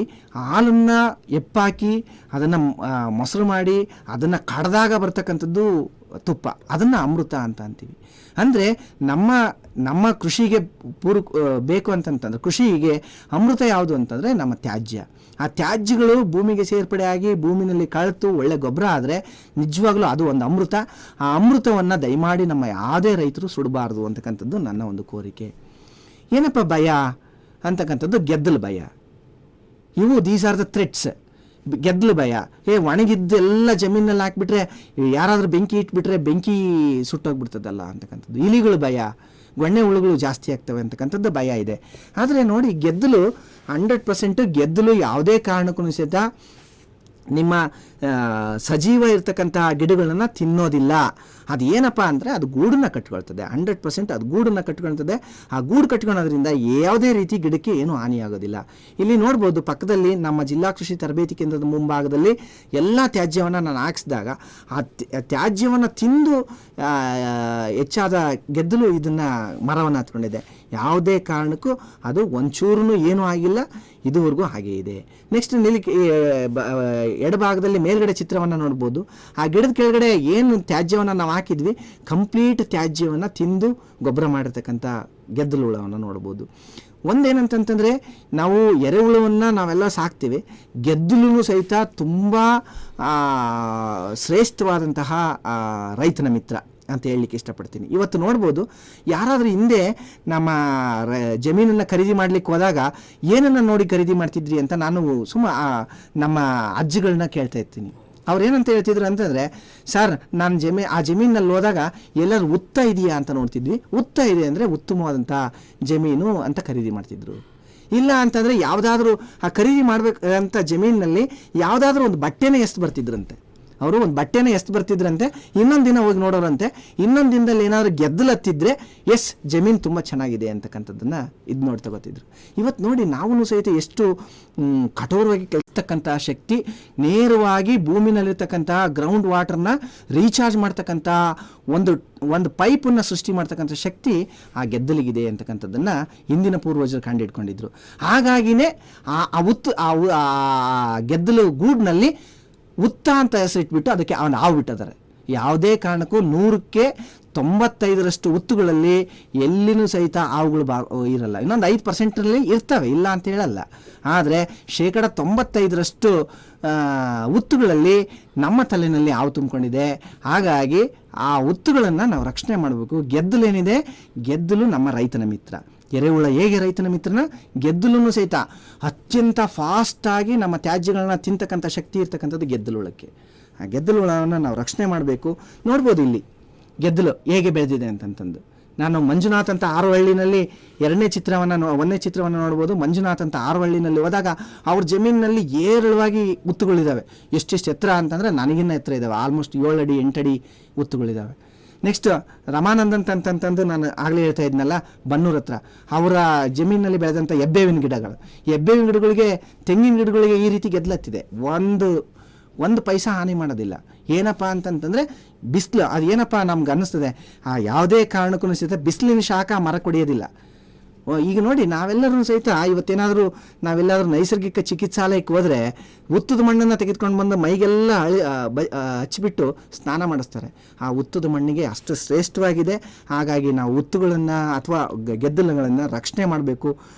ಹಾಲನ್ನು ಎಪ್ಪಾಕಿ ಅದನ್ನು ಮೊಸರು ಮಾಡಿ ಅದನ್ನು ಕಡ್ದಾಗ ಬರ್ತಕ್ಕಂಥದ್ದು ತುಪ್ಪ, ಅದನ್ನು ಅಮೃತ ಅಂತ ಅಂತೀವಿ. ಅಂದರೆ ನಮ್ಮ ಕೃಷಿಗೆ ಬೇಕು ಅಂತಂತಂದ್ರೆ ಕೃಷಿಗೆ ಅಮೃತ ಯಾವುದು ಅಂತಂದರೆ ನಮ್ಮ ತ್ಯಾಜ್ಯ. ಆ ತ್ಯಾಜ್ಯಗಳು ಭೂಮಿಗೆ ಸೇರ್ಪಡೆ ಆಗಿ ಭೂಮಿನಲ್ಲಿ ಕಳೆತು ಒಳ್ಳೆ ಗೊಬ್ಬರ ಆದರೆ ನಿಜವಾಗ್ಲೂ ಅದು ಒಂದು ಅಮೃತ. ಆ ಅಮೃತವನ್ನು ದಯಮಾಡಿ ನಮ್ಮ ಯಾವುದೇ ರೈತರು ಸುಡಬಾರ್ದು ಅಂತಕ್ಕಂಥದ್ದು ನನ್ನ ಒಂದು ಕೋರಿಕೆ. ಏನಪ್ಪ ಭಯ ಅಂತಕ್ಕಂಥದ್ದು ಗೆದ್ದಲು ಭಯ. These are the threats. ಗೆದ್ದಲು ಭಯ, ಒಣಗಿದ್ದೆಲ್ಲ ಜಮೀನಲ್ಲಿ ಹಾಕಿಬಿಟ್ರೆ ಯಾರಾದರೂ ಬೆಂಕಿ ಇಟ್ಬಿಟ್ರೆ ಬೆಂಕಿ ಸುಟ್ಟೋಗ್ಬಿಡ್ತದಲ್ಲ ಅಂತಕ್ಕಂಥದ್ದು. ಇಲಿಗಳು ಭಯ, ಗೊಣ್ಣೆ ಹುಳುಗಳು ಜಾಸ್ತಿ ಆಗ್ತವೆ ಅಂತಕ್ಕಂಥದ್ದು ಭಯ ಇದೆ. ಆದರೆ ನೋಡಿ, ಗೆದ್ದಲು 100% ಗೆದ್ದಲು ಯಾವುದೇ ಕಾರಣಕ್ಕೂ ಸಹಿತ ನಿಮ್ಮ ಸಜೀವ ಇರ್ತಕ್ಕಂತಹ ಗಿಡಗಳನ್ನು ತಿನ್ನೋದಿಲ್ಲ. ಅದು ಏನಪ್ಪ ಅಂದರೆ ಅದು ಗೂಡನ್ನು ಕಟ್ಕೊಳ್ತದೆ. 100% ಅದು ಗೂಡನ್ನು ಕಟ್ಕೊಳ್ತದೆ. ಆ ಗೂಡು ಕಟ್ಕೊಳ್ಳೋದ್ರಿಂದ ಯಾವುದೇ ರೀತಿ ಗಿಡಕ್ಕೆ ಏನೂ ಹಾನಿಯಾಗೋದಿಲ್ಲ. ಇಲ್ಲಿ ನೋಡ್ಬೋದು ಪಕ್ಕದಲ್ಲಿ ನಮ್ಮ ಜಿಲ್ಲಾ ಕೃಷಿ ತರಬೇತಿ ಕೇಂದ್ರದ ಮುಂಭಾಗದಲ್ಲಿ ಎಲ್ಲ ತ್ಯಾಜ್ಯವನ್ನು ನಾನು ಹಾಕಿಸಿದಾಗ ಆ ತ್ಯಾಜ್ಯವನ್ನು ತಿಂದು ಹೆಚ್ಚಾದ ಗೆದ್ದಲು ಇದನ್ನು ಮರವನ್ನು ಹತ್ಕೊಂಡಿದೆ. ಯಾವುದೇ ಕಾರಣಕ್ಕೂ ಅದು ಒಂಚೂರು ಏನೂ ಆಗಿಲ್ಲ, ಇದುವರೆಗೂ ಹಾಗೇ ಇದೆ. ನೆಕ್ಸ್ಟ್ ಎಡಭಾಗದಲ್ಲಿ ಮೇಲ್ಗಡೆ ಚಿತ್ರವನ್ನು ನೋಡ್ಬೋದು. ಆ ಗಿಡದ ಕೆಳಗಡೆ ಏನು ತ್ಯಾಜ್ಯವನ್ನು ನಾವು ಹಾಕಿದ್ವಿ, ಕಂಪ್ಲೀಟ್ ತ್ಯಾಜ್ಯವನ್ನು ತಿಂದು ಗೊಬ್ಬರ ಮಾಡಿರ್ತಕ್ಕಂಥ ಗೆದ್ದಲು ಹುಳವನ್ನು ನೋಡ್ಬೋದು. ಒಂದೇನಂತಂತಂದರೆ, ನಾವು ಎರೆಹುಳವನ್ನು ನಾವೆಲ್ಲ ಸಾಕ್ತೀವಿ, ಗೆದ್ದಲು ಸಹಿತ ತುಂಬ ಶ್ರೇಷ್ಠವಾದಂತಹ ರೈತನ ಮಿತ್ರ ಅಂತ ಹೇಳಲಿಕ್ಕೆ ಇಷ್ಟಪಡ್ತೀನಿ. ಇವತ್ತು ನೋಡ್ಬೋದು, ಯಾರಾದರೂ ಹಿಂದೆ ನಮ್ಮ ಜಮೀನನ್ನು ಖರೀದಿ ಮಾಡಲಿಕ್ಕೆ ಹೋದಾಗ ಏನನ್ನು ನೋಡಿ ಖರೀದಿ ಮಾಡ್ತಿದ್ರಿ ಅಂತ ನಾನು ನಮ್ಮ ಅಜ್ಜಿಗಳನ್ನ ಕೇಳ್ತಾ ಇರ್ತೀನಿ. ಅವ್ರು ಏನಂತ ಹೇಳ್ತಿದ್ರು ಅಂತಂದರೆ, ಸರ್ ನಾನು ಆ ಜಮೀನಲ್ಲಿ ಹೋದಾಗ ಎಲ್ಲರೂ ಉತ್ತ ಇದೆಯಾ ಅಂತ ನೋಡ್ತಿದ್ವಿ, ಉತ್ತ ಇದೆ ಅಂದರೆ ಉತ್ತಮವಾದಂಥ ಜಮೀನು ಅಂತ ಖರೀದಿ ಮಾಡ್ತಿದ್ರು. ಇಲ್ಲ ಅಂತಂದರೆ ಯಾವುದಾದ್ರೂ ಆ ಖರೀದಿ ಮಾಡಬೇಕಂತ ಜಮೀನಿನಲ್ಲಿ ಯಾವುದಾದ್ರೂ ಒಂದು ಬಟ್ಟೆನೇ ಎಸ್ದು ಬರ್ತಿದ್ರಂತೆ. ಅವರು ಒಂದು ಬಟ್ಟೆನ ಎಷ್ಟು ಬರ್ತಿದ್ರಂತೆ, ಇನ್ನೊಂದು ದಿನ ಹೋಗಿ ನೋಡೋರಂತೆ, ಇನ್ನೊಂದು ದಿನದಲ್ಲಿ ಏನಾದರೂ ಗೆದ್ದಲತ್ತಿದ್ರೆ ಎಸ್ ಜಮೀನು ತುಂಬ ಚೆನ್ನಾಗಿದೆ ಅಂತಕ್ಕಂಥದ್ದನ್ನು ಇದು ನೋಡಿ ತಗೋತಿದ್ರು. ಇವತ್ತು ನೋಡಿ ನಾವು ಸಹಿತ ಎಷ್ಟು ಕಠೋರವಾಗಿ ಕೆಲಸತಕ್ಕಂಥ ಶಕ್ತಿ, ನೇರವಾಗಿ ಭೂಮಿನಲ್ಲಿರ್ತಕ್ಕಂಥ ಗ್ರೌಂಡ್ ವಾಟರ್ನ ರೀಚಾರ್ಜ್ ಮಾಡ್ತಕ್ಕಂಥ ಒಂದು ಪೈಪನ್ನು ಸೃಷ್ಟಿ ಮಾಡ್ತಕ್ಕಂಥ ಶಕ್ತಿ ಆ ಗೆದ್ದಲಿಗಿದೆ ಅಂತಕ್ಕಂಥದ್ದನ್ನು ಹಿಂದಿನ ಪೂರ್ವಜರು ಕಂಡುಹಿಡ್ಕೊಂಡಿದ್ರು. ಹಾಗಾಗಿನೇ ಆ ಗೆದ್ದಲು ಗೂಡಿನಲ್ಲಿ ಉತ್ತ ಅಂತ ಹೆಸರಿಟ್ಬಿಟ್ಟು ಅದಕ್ಕೆ ಅವನು ಹಾವು ಬಿಟ್ಟಿದ್ದಾರೆ. ಯಾವುದೇ ಕಾರಣಕ್ಕೂ 100ಕ್ಕೆ 95ರಷ್ಟು ಉತ್ತುಗಳಲ್ಲಿ ಎಲ್ಲಿನೂ ಸಹಿತ ಹಾವುಗಳು ಇರಲ್ಲ. ಇನ್ನೊಂದು 5% ಇರ್ತವೆ, ಇಲ್ಲ ಅಂತ ಹೇಳಲ್ಲ. ಆದರೆ 95% ಉತ್ತುಗಳಲ್ಲಿ ನಮ್ಮ ತಲೆಯಲ್ಲಿ ಹಾವು ತುಂಬಿಕೊಂಡಿದೆ. ಹಾಗಾಗಿ ಆ ಉತ್ತುಗಳನ್ನು ನಾವು ರಕ್ಷಣೆ ಮಾಡಬೇಕು. ಗೆದ್ದಲೇನಿದೆ, ಗೆದ್ದಲು ನಮ್ಮ ರೈತನ ಮಿತ್ರ. ಎರೆಹುಳ ಹೇಗೆ ರೈತನ ಮಿತ್ರನ, ಗೆದ್ದಲೂ ಸಹಿತ ಅತ್ಯಂತ ಫಾಸ್ಟಾಗಿ ನಮ್ಮ ತ್ಯಾಜ್ಯಗಳನ್ನ ತಿಂತಕ್ಕಂಥ ಶಕ್ತಿ ಇರ್ತಕ್ಕಂಥದ್ದು ಗೆದ್ದಲುಳಕ್ಕೆ. ಆ ಗೆದ್ದಲುಳನ್ನು ನಾವು ರಕ್ಷಣೆ ಮಾಡಬೇಕು. ನೋಡ್ಬೋದು ಇಲ್ಲಿ ಗೆದ್ದಲು ಹೇಗೆ ಬೆಳೆದಿದೆ ಅಂತಂದು. ನಾನು ಮಂಜುನಾಥ್ ಅಂತ ಆರುವಳ್ಳಿನಲ್ಲಿ ಒಂದನೇ ಚಿತ್ರವನ್ನು ನೋಡ್ಬೋದು. ಮಂಜುನಾಥ್ ಅಂತ ಆರುವಳ್ಳಿನಲ್ಲಿ ಹೋದಾಗ ಅವ್ರ ಜಮೀನಿನಲ್ಲಿ ಏರಳವಾಗಿ ಉತ್ತುಗಳಿದ್ದಾವೆ. ಎಷ್ಟೆಷ್ಟು ಎತ್ತರ ಅಂತಂದರೆ ನನಗಿನ್ನ ಎತ್ತರ ಇದ್ದಾವೆ. ಆಲ್ಮೋಸ್ಟ್ 7 ಅಡಿ 8 ಅಡಿ ಉತ್ತುಗಳಿದ್ದಾವೆ. ನೆಕ್ಸ್ಟ್ ರಮಾನಂದ್ ಅಂತಂತಂದು ನಾನು ಆಗಲೇ ಹೇಳ್ತಾ ಇದ್ನಲ್ಲ, ಬನ್ನೂರ ಹತ್ರ ಅವರ ಜಮೀನಿನಲ್ಲಿ ಬೆಳೆದಂಥ ಎಬ್ಬೇವಿನ ಗಿಡಗಳು, ಎಬ್ಬೇವಿನ ಗಿಡಗಳಿಗೆ, ತೆಂಗಿನ ಗಿಡಗಳಿಗೆ ಈ ರೀತಿ ಗೆದ್ದಲತ್ತಿದೆ. ಒಂದು ಪೈಸಾ ಹಾನಿ ಮಾಡೋದಿಲ್ಲ. ಏನಪ್ಪ ಅಂತಂತಂದರೆ ಬಿಸಿಲು. ಅದು ಏನಪ್ಪ ನಮ್ಗೆ ಅನ್ನಿಸ್ತದೆ, ಯಾವುದೇ ಕಾರಣಕ್ಕೂ ಸಹಿತ ಬಿಸಿಲಿನ ಶಾಖ ಮರ ಕೊಡಿಯೋದಿಲ್ಲ. ಈಗ ನೋಡಿ ನಾವೆಲ್ಲರೂ ಸಹಿತ ಇವತ್ತೇನಾದರೂ ನಾವೆಲ್ಲಾದರೂ ನೈಸರ್ಗಿಕ ಚಿಕಿತ್ಸಾಲಯಕ್ಕೆ ಹೋದರೆ ಉತ್ತದ ಮಣ್ಣನ್ನು ತೆಗೆದುಕೊಂಡು ಬಂದು ಮೈಗೆಲ್ಲ ಹಚ್ಚಿಬಿಟ್ಟು ಸ್ನಾನ ಮಾಡಿಸ್ತಾರೆ. ಆ ಉತ್ತದ ಮಣ್ಣಿಗೆ ಅಷ್ಟು ಶ್ರೇಷ್ಠವಾಗಿದೆ. ಹಾಗಾಗಿ ನಾವು ಉತ್ತುಗಳನ್ನು ಅಥವಾ ಗೆದ್ದಲುಗಳನ್ನು ರಕ್ಷಣೆ ಮಾಡಬೇಕು.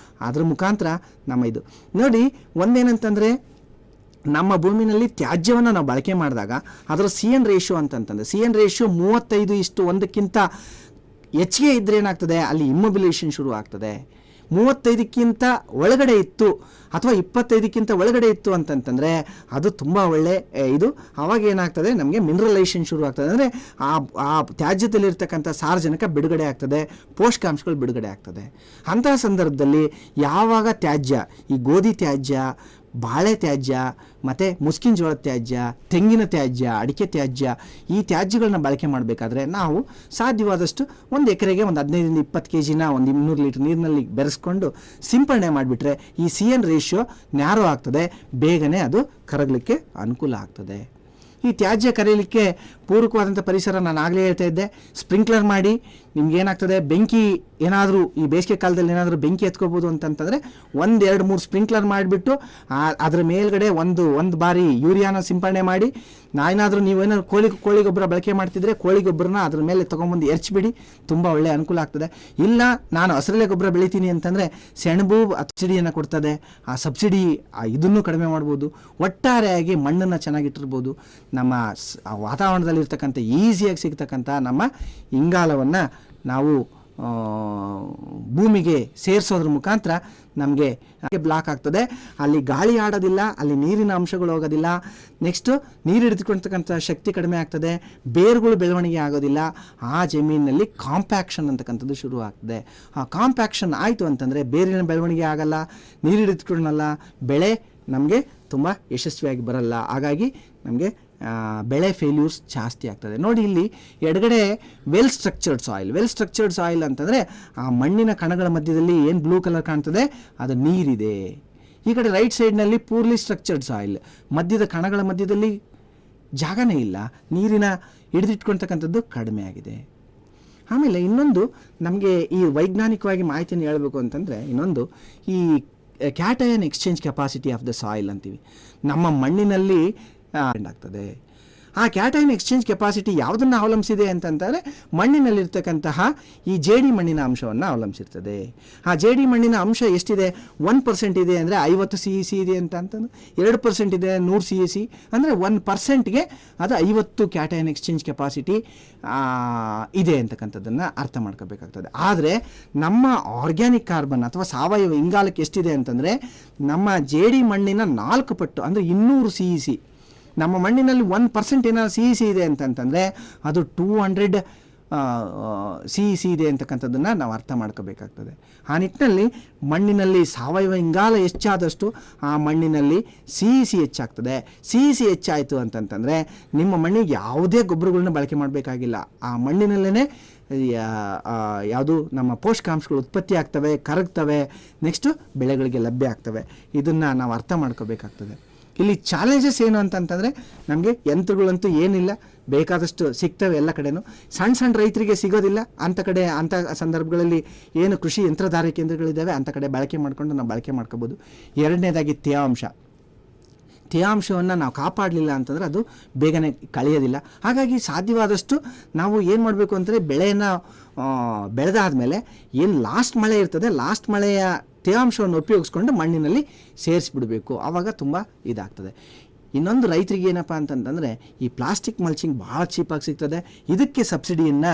ಅದ್ರ ಮುಖಾಂತರ ನಮ್ಮ ಇದು ನೋಡಿ, ಒಂದೇನಂತಂದರೆ ನಮ್ಮ ಭೂಮಿನಲ್ಲಿ ತ್ಯಾಜ್ಯವನ್ನು ನಾವು ಬಳಕೆ ಮಾಡಿದಾಗ ಅದರ CN ರೇಷಿಯೋ ಅಂತಂತಂದರೆ, CN ರೇಷಿಯೋ 35:1 ಹೆಚ್ಚಿಗೆ ಇದ್ದರೆ ಏನಾಗ್ತದೆ, ಅಲ್ಲಿ ಇಮ್ಮೊಬಿಲೇಷನ್ ಶುರು ಆಗ್ತದೆ. 35ಕ್ಕಿಂತ ಒಳಗಡೆ ಇತ್ತು ಅಥವಾ 25ಕ್ಕಿಂತ ಒಳಗಡೆ ಇತ್ತು ಅಂತಂತಂದರೆ ಅದು ತುಂಬ ಒಳ್ಳೆ ಇದು. ಆವಾಗ ಏನಾಗ್ತದೆ, ನಮಗೆ ಮಿನರಲೈಸೇಷನ್ ಶುರು ಆಗ್ತದೆ. ಅಂದರೆ ಆ ತ್ಯಾಜ್ಯದಲ್ಲಿರ್ತಕ್ಕಂಥ ಸಾರಜನಕ ಬಿಡುಗಡೆ ಆಗ್ತದೆ, ಪೋಷಕಾಂಶಗಳು ಬಿಡುಗಡೆ ಆಗ್ತದೆ. ಅಂತಹ ಸಂದರ್ಭದಲ್ಲಿ ಯಾವಾಗ ತ್ಯಾಜ್ಯ, ಈ ಗೋಧಿ ತ್ಯಾಜ್ಯ, ಬಾಳೆ ತ್ಯಾಜ್ಯ, ಮತ್ತು ಮುಸ್ಕಿನ ಜೋಳದ ತ್ಯಾಜ್ಯ, ತೆಂಗಿನ ತ್ಯಾಜ್ಯ, ಅಡಿಕೆ ತ್ಯಾಜ್ಯ, ಈ ತ್ಯಾಜ್ಯಗಳನ್ನ ಬಳಕೆ ಮಾಡಬೇಕಾದ್ರೆ ನಾವು ಸಾಧ್ಯವಾದಷ್ಟು ಒಂದು ಎಕರೆಗೆ ಒಂದು 15-20 kg ಒಂದು 200 ಲೀಟರ್ ನೀರಿನಲ್ಲಿ ಬೆರೆಸ್ಕೊಂಡು ಸಿಂಪಡಣೆ ಮಾಡಿಬಿಟ್ರೆ ಈ CN ರೇಷಿಯೋ ನ್ಯಾರೋ ಆಗ್ತದೆ, ಬೇಗನೆ ಅದು ಕರಗಲಿಕ್ಕೆ ಅನುಕೂಲ ಆಗ್ತದೆ. ಈ ತ್ಯಾಜ್ಯ ಕರೀಲಿಕ್ಕೆ ಪೂರಕವಾದಂಥ ಪರಿಸರ ನಾನು ಆಗಲೇ ಹೇಳ್ತಾ ಇದ್ದೆ. ಸ್ಪ್ರಿಂಕ್ಲರ್ ಮಾಡಿ ನಿಮ್ಗೇನಾಗ್ತದೆ, ಬೆಂಕಿ ಏನಾದರೂ ಈ ಬೇಸಿಗೆ ಕಾಲದಲ್ಲಿ ಏನಾದರೂ ಬೆಂಕಿ ಎತ್ಕೋಬೋದು ಅಂತಂತಂದರೆ 1-2-3 ಸ್ಪ್ರಿಂಕ್ಲರ್ ಮಾಡಿಬಿಟ್ಟು ಅದರ ಮೇಲ್ಗಡೆ ಒಂದು ಬಾರಿ ಯೂರಿಯಾನ ಸಿಂಪಡಣೆ ಮಾಡಿ, ಏನಾದರೂ ನೀವೇನಾದ್ರು ಕೋಳಿ ಗೊಬ್ಬರ ಬಳಕೆ ಮಾಡ್ತಿದ್ರೆ ಕೋಳಿ ಗೊಬ್ಬರನ ಅದ್ರ ಮೇಲೆ ತೊಗೊಂಬಂದು ಎರಚಿಬಿಡಿ, ತುಂಬ ಒಳ್ಳೆಯ ಅನುಕೂಲ ಆಗ್ತದೆ. ಇಲ್ಲ ನಾನು ಹಸಿರೆಲೆ ಗೊಬ್ಬರ ಬೆಳಿತೀನಿ ಅಂತಂದರೆ ಸೆಣಬು ಸಬ್ಸಿಡಿಯನ್ನು ಕೊಡ್ತದೆ, ಆ ಸಬ್ಸಿಡಿ ಇದನ್ನು ಕಡಿಮೆ ಮಾಡ್ಬೋದು. ಒಟ್ಟಾರೆಯಾಗಿ ಮಣ್ಣನ್ನು ಚೆನ್ನಾಗಿಟ್ಟಿರ್ಬೋದು. ನಮ್ಮ ವಾತಾವರಣದಲ್ಲಿರ್ತಕ್ಕಂಥ ಈಸಿಯಾಗಿ ಸಿಗ್ತಕ್ಕಂಥ ನಮ್ಮ ಇಂಗಾಲವನ್ನು ನಾವು ಭೂಮಿಗೆ ಸೇರಿಸೋದ್ರ ಮುಖಾಂತರ ನಮಗೆ ಬ್ಲಾಕ್ ಆಗ್ತದೆ. ಅಲ್ಲಿ ಗಾಳಿ ಆಡೋದಿಲ್ಲ, ಅಲ್ಲಿ ನೀರಿನ ಅಂಶಗಳು ಹೋಗೋದಿಲ್ಲ. ನೆಕ್ಸ್ಟು ನೀರು ಹಿಡಿದುಕೊಳ್ತಕ್ಕಂಥ ಶಕ್ತಿ ಕಡಿಮೆ ಆಗ್ತದೆ, ಬೇರುಗಳು ಬೆಳವಣಿಗೆ ಆಗೋದಿಲ್ಲ. ಆ ಜಮೀನಿನಲ್ಲಿ ಕಾಂಪ್ಯಾಕ್ಷನ್ ಅಂತಕ್ಕಂಥದ್ದು ಶುರು ಆಗ್ತದೆ. ಆ ಕಾಂಪ್ಯಾಕ್ಷನ್ ಆಯಿತು ಅಂತಂದರೆ ಬೇರಿನ ಬೆಳವಣಿಗೆ ಆಗಲ್ಲ, ನೀರು ಹಿಡಿದುಕೊಳ್ಳಲ್ಲ, ಬೆಳೆ ನಮಗೆ ತುಂಬ ಯಶಸ್ವಿಯಾಗಿ ಬರಲ್ಲ. ಹಾಗಾಗಿ ನಮಗೆ ಬೆಳೆ ಫೇಲ್ಯೂರ್ಸ್ ಜಾಸ್ತಿ ಆಗ್ತದೆ. ನೋಡಿ ಇಲ್ಲಿ ಎಡಗಡೆ ವೆಲ್ ಸ್ಟ್ರಕ್ಚರ್ಡ್ ಸಾಯಿಲ್ ಅಂತಂದರೆ ಆ ಮಣ್ಣಿನ ಕಣಗಳ ಮಧ್ಯದಲ್ಲಿ ಏನು ಬ್ಲೂ ಕಲರ್ ಕಾಣ್ತದೆ ಅದು ನೀರಿದೆ. ಈ ಕಡೆ ರೈಟ್ ಸೈಡ್ನಲ್ಲಿ ಪೂರ್ಲಿ ಸ್ಟ್ರಕ್ಚರ್ಡ್ ಸಾಯಿಲ್, ಮಧ್ಯದ ಕಣಗಳ ಮಧ್ಯದಲ್ಲಿ ಜಾಗನೇ ಇಲ್ಲ, ನೀರಿನ ಹಿಡಿದಿಟ್ಕೊಳ್ತಕ್ಕಂಥದ್ದು ಕಡಿಮೆ ಆಗಿದೆ. ಆಮೇಲೆ ಇನ್ನೊಂದು ನಮಗೆ ಈ ವೈಜ್ಞಾನಿಕವಾಗಿ ಮಾಹಿತಿಯನ್ನು ಹೇಳಬೇಕು ಅಂತಂದರೆ, ಇನ್ನೊಂದು ಈ cation exchange capacity of the soil ಅಂತೀವಿ. ನಮ್ಮ ಮಣ್ಣಿನಲ್ಲಿ ಆಗ್ತದೆ. ಆ ಕ್ಯಾಟಯನ್ ಎಕ್ಸ್ಚೇಂಜ್ ಕೆಪಾಸಿಟಿ ಯಾವುದನ್ನು ಅವಲಂಬಿಸಿದೆ ಅಂತಂದರೆ ಮಣ್ಣಿನಲ್ಲಿರ್ತಕ್ಕಂತಹ ಈ ಜೇಡಿ ಮಣ್ಣಿನ ಅಂಶವನ್ನು ಅವಲಂಬಿಸಿರ್ತದೆ. ಆ ಜೇಡಿ ಮಣ್ಣಿನ ಅಂಶ ಎಷ್ಟಿದೆ, 1% ಇದೆ ಅಂದರೆ 50 CEC ಇದೆ ಅಂತಂದ್ರೆ, 2% ಇದೆ 100 CEC ಅಂದರೆ 1%ಗೆ ಅದು 50 ಕ್ಯಾಟಯನ್ ಎಕ್ಸ್ಚೇಂಜ್ ಕೆಪಾಸಿಟಿ ಇದೆ ಅಂತಕ್ಕಂಥದ್ದನ್ನು ಅರ್ಥ ಮಾಡ್ಕೋಬೇಕಾಗ್ತದೆ. ಆದರೆ ನಮ್ಮ ಆರ್ಗ್ಯಾನಿಕ್ ಕಾರ್ಬನ್ ಅಥವಾ ಸಾವಯವ ಇಂಗಾಲಕ್ಕೆ ಎಷ್ಟಿದೆ ಅಂತಂದರೆ ನಮ್ಮ ಜೇಡಿ ಮಣ್ಣಿನ 4 ಪಟ್ಟು ಅಂದರೆ 200 CEC ನಮ್ಮ ಮಣ್ಣಿನಲ್ಲಿ 1% ಏನಾದ್ರು CEC ಇದೆ ಅಂತಂತಂದರೆ ಅದು 200 CEC ಇದೆ ಅಂತಕ್ಕಂಥದ್ದನ್ನು ನಾವು ಅರ್ಥ ಮಾಡ್ಕೋಬೇಕಾಗ್ತದೆ. ಆ ನಿಟ್ಟಿನಲ್ಲಿ ಮಣ್ಣಿನಲ್ಲಿ ಸಾವಯವ ಇಂಗಾಲ ಹೆಚ್ಚಾದಷ್ಟು ಆ ಮಣ್ಣಿನಲ್ಲಿ CEC ಹೆಚ್ಚಾಗ್ತದೆ. CEC ಹೆಚ್ಚಾಯಿತು ಅಂತಂತಂದರೆ ನಿಮ್ಮ ಮಣ್ಣಿಗೆ ಯಾವುದೇ ಗೊಬ್ಬರಗಳನ್ನ ಬಳಕೆ ಮಾಡಬೇಕಾಗಿಲ್ಲ. ಆ ಮಣ್ಣಿನಲ್ಲೇ ಯಾವುದು ನಮ್ಮ ಪೋಷಕಾಂಶಗಳು ಉತ್ಪತ್ತಿ ಆಗ್ತವೆ, ಕರಗ್ತವೆ, ನೆಕ್ಸ್ಟು ಬೆಳೆಗಳಿಗೆ ಲಭ್ಯ ಆಗ್ತವೆ. ಇದನ್ನು ನಾವು ಅರ್ಥ ಮಾಡ್ಕೋಬೇಕಾಗ್ತದೆ. ಇಲ್ಲಿ ಚಾಲೆಂಜಸ್ ಏನು ಅಂತಂತಂದರೆ ನಮಗೆ ಯಂತ್ರಗಳಂತೂ ಏನಿಲ್ಲ, ಬೇಕಾದಷ್ಟು ಸಿಗ್ತವೆ ಎಲ್ಲ ಕಡೆನೂ. ಸಣ್ಣ ರೈತರಿಗೆ ಸಿಗೋದಿಲ್ಲ. ಅಂಥ ಸಂದರ್ಭಗಳಲ್ಲಿ ಏನು ಕೃಷಿ ಯಂತ್ರಧಾರೆ ಕೇಂದ್ರಗಳಿದ್ದಾವೆ ಅಂಥ ಕಡೆ ಬಳಕೆ ಮಾಡಿಕೊಂಡು ನಾವು ಬಳಕೆ ಮಾಡ್ಕೋಬೋದು. ಎರಡನೇದಾಗಿ ತೇವಾಂಶವನ್ನು ನಾವು ಕಾಪಾಡಲಿಲ್ಲ ಅಂತಂದರೆ ಅದು ಬೇಗನೆ ಕಳೆಯೋದಿಲ್ಲ. ಹಾಗಾಗಿ ಸಾಧ್ಯವಾದಷ್ಟು ನಾವು ಏನು ಮಾಡಬೇಕು ಅಂದರೆ ಬೆಳೆಯನ್ನು ಬೆಳೆದಾದಮೇಲೆ ಏನು ಲಾಸ್ಟ್ ಮಳೆ ಇರ್ತದೆ, ಲಾಸ್ಟ್ ಮಳೆಯ ತೇವಾಂಶವನ್ನು ಉಪಯೋಗಿಸ್ಕೊಂಡು ಮಣ್ಣಿನಲ್ಲಿ ಸೇರಿಸ್ಬಿಡಬೇಕು. ಆವಾಗ ತುಂಬ ಇದಾಗ್ತದೆ. ಇನ್ನೊಂದು ರೈತರಿಗೆ ಏನಪ್ಪ ಅಂತಂತಂದರೆ ಈ ಪ್ಲಾಸ್ಟಿಕ್ ಮಲ್ಚಿಂಗ್ ಭಾಳ ಚೀಪಾಗಿ ಸಿಗ್ತದೆ. ಇದಕ್ಕೆ ಸಬ್ಸಿಡಿಯನ್ನು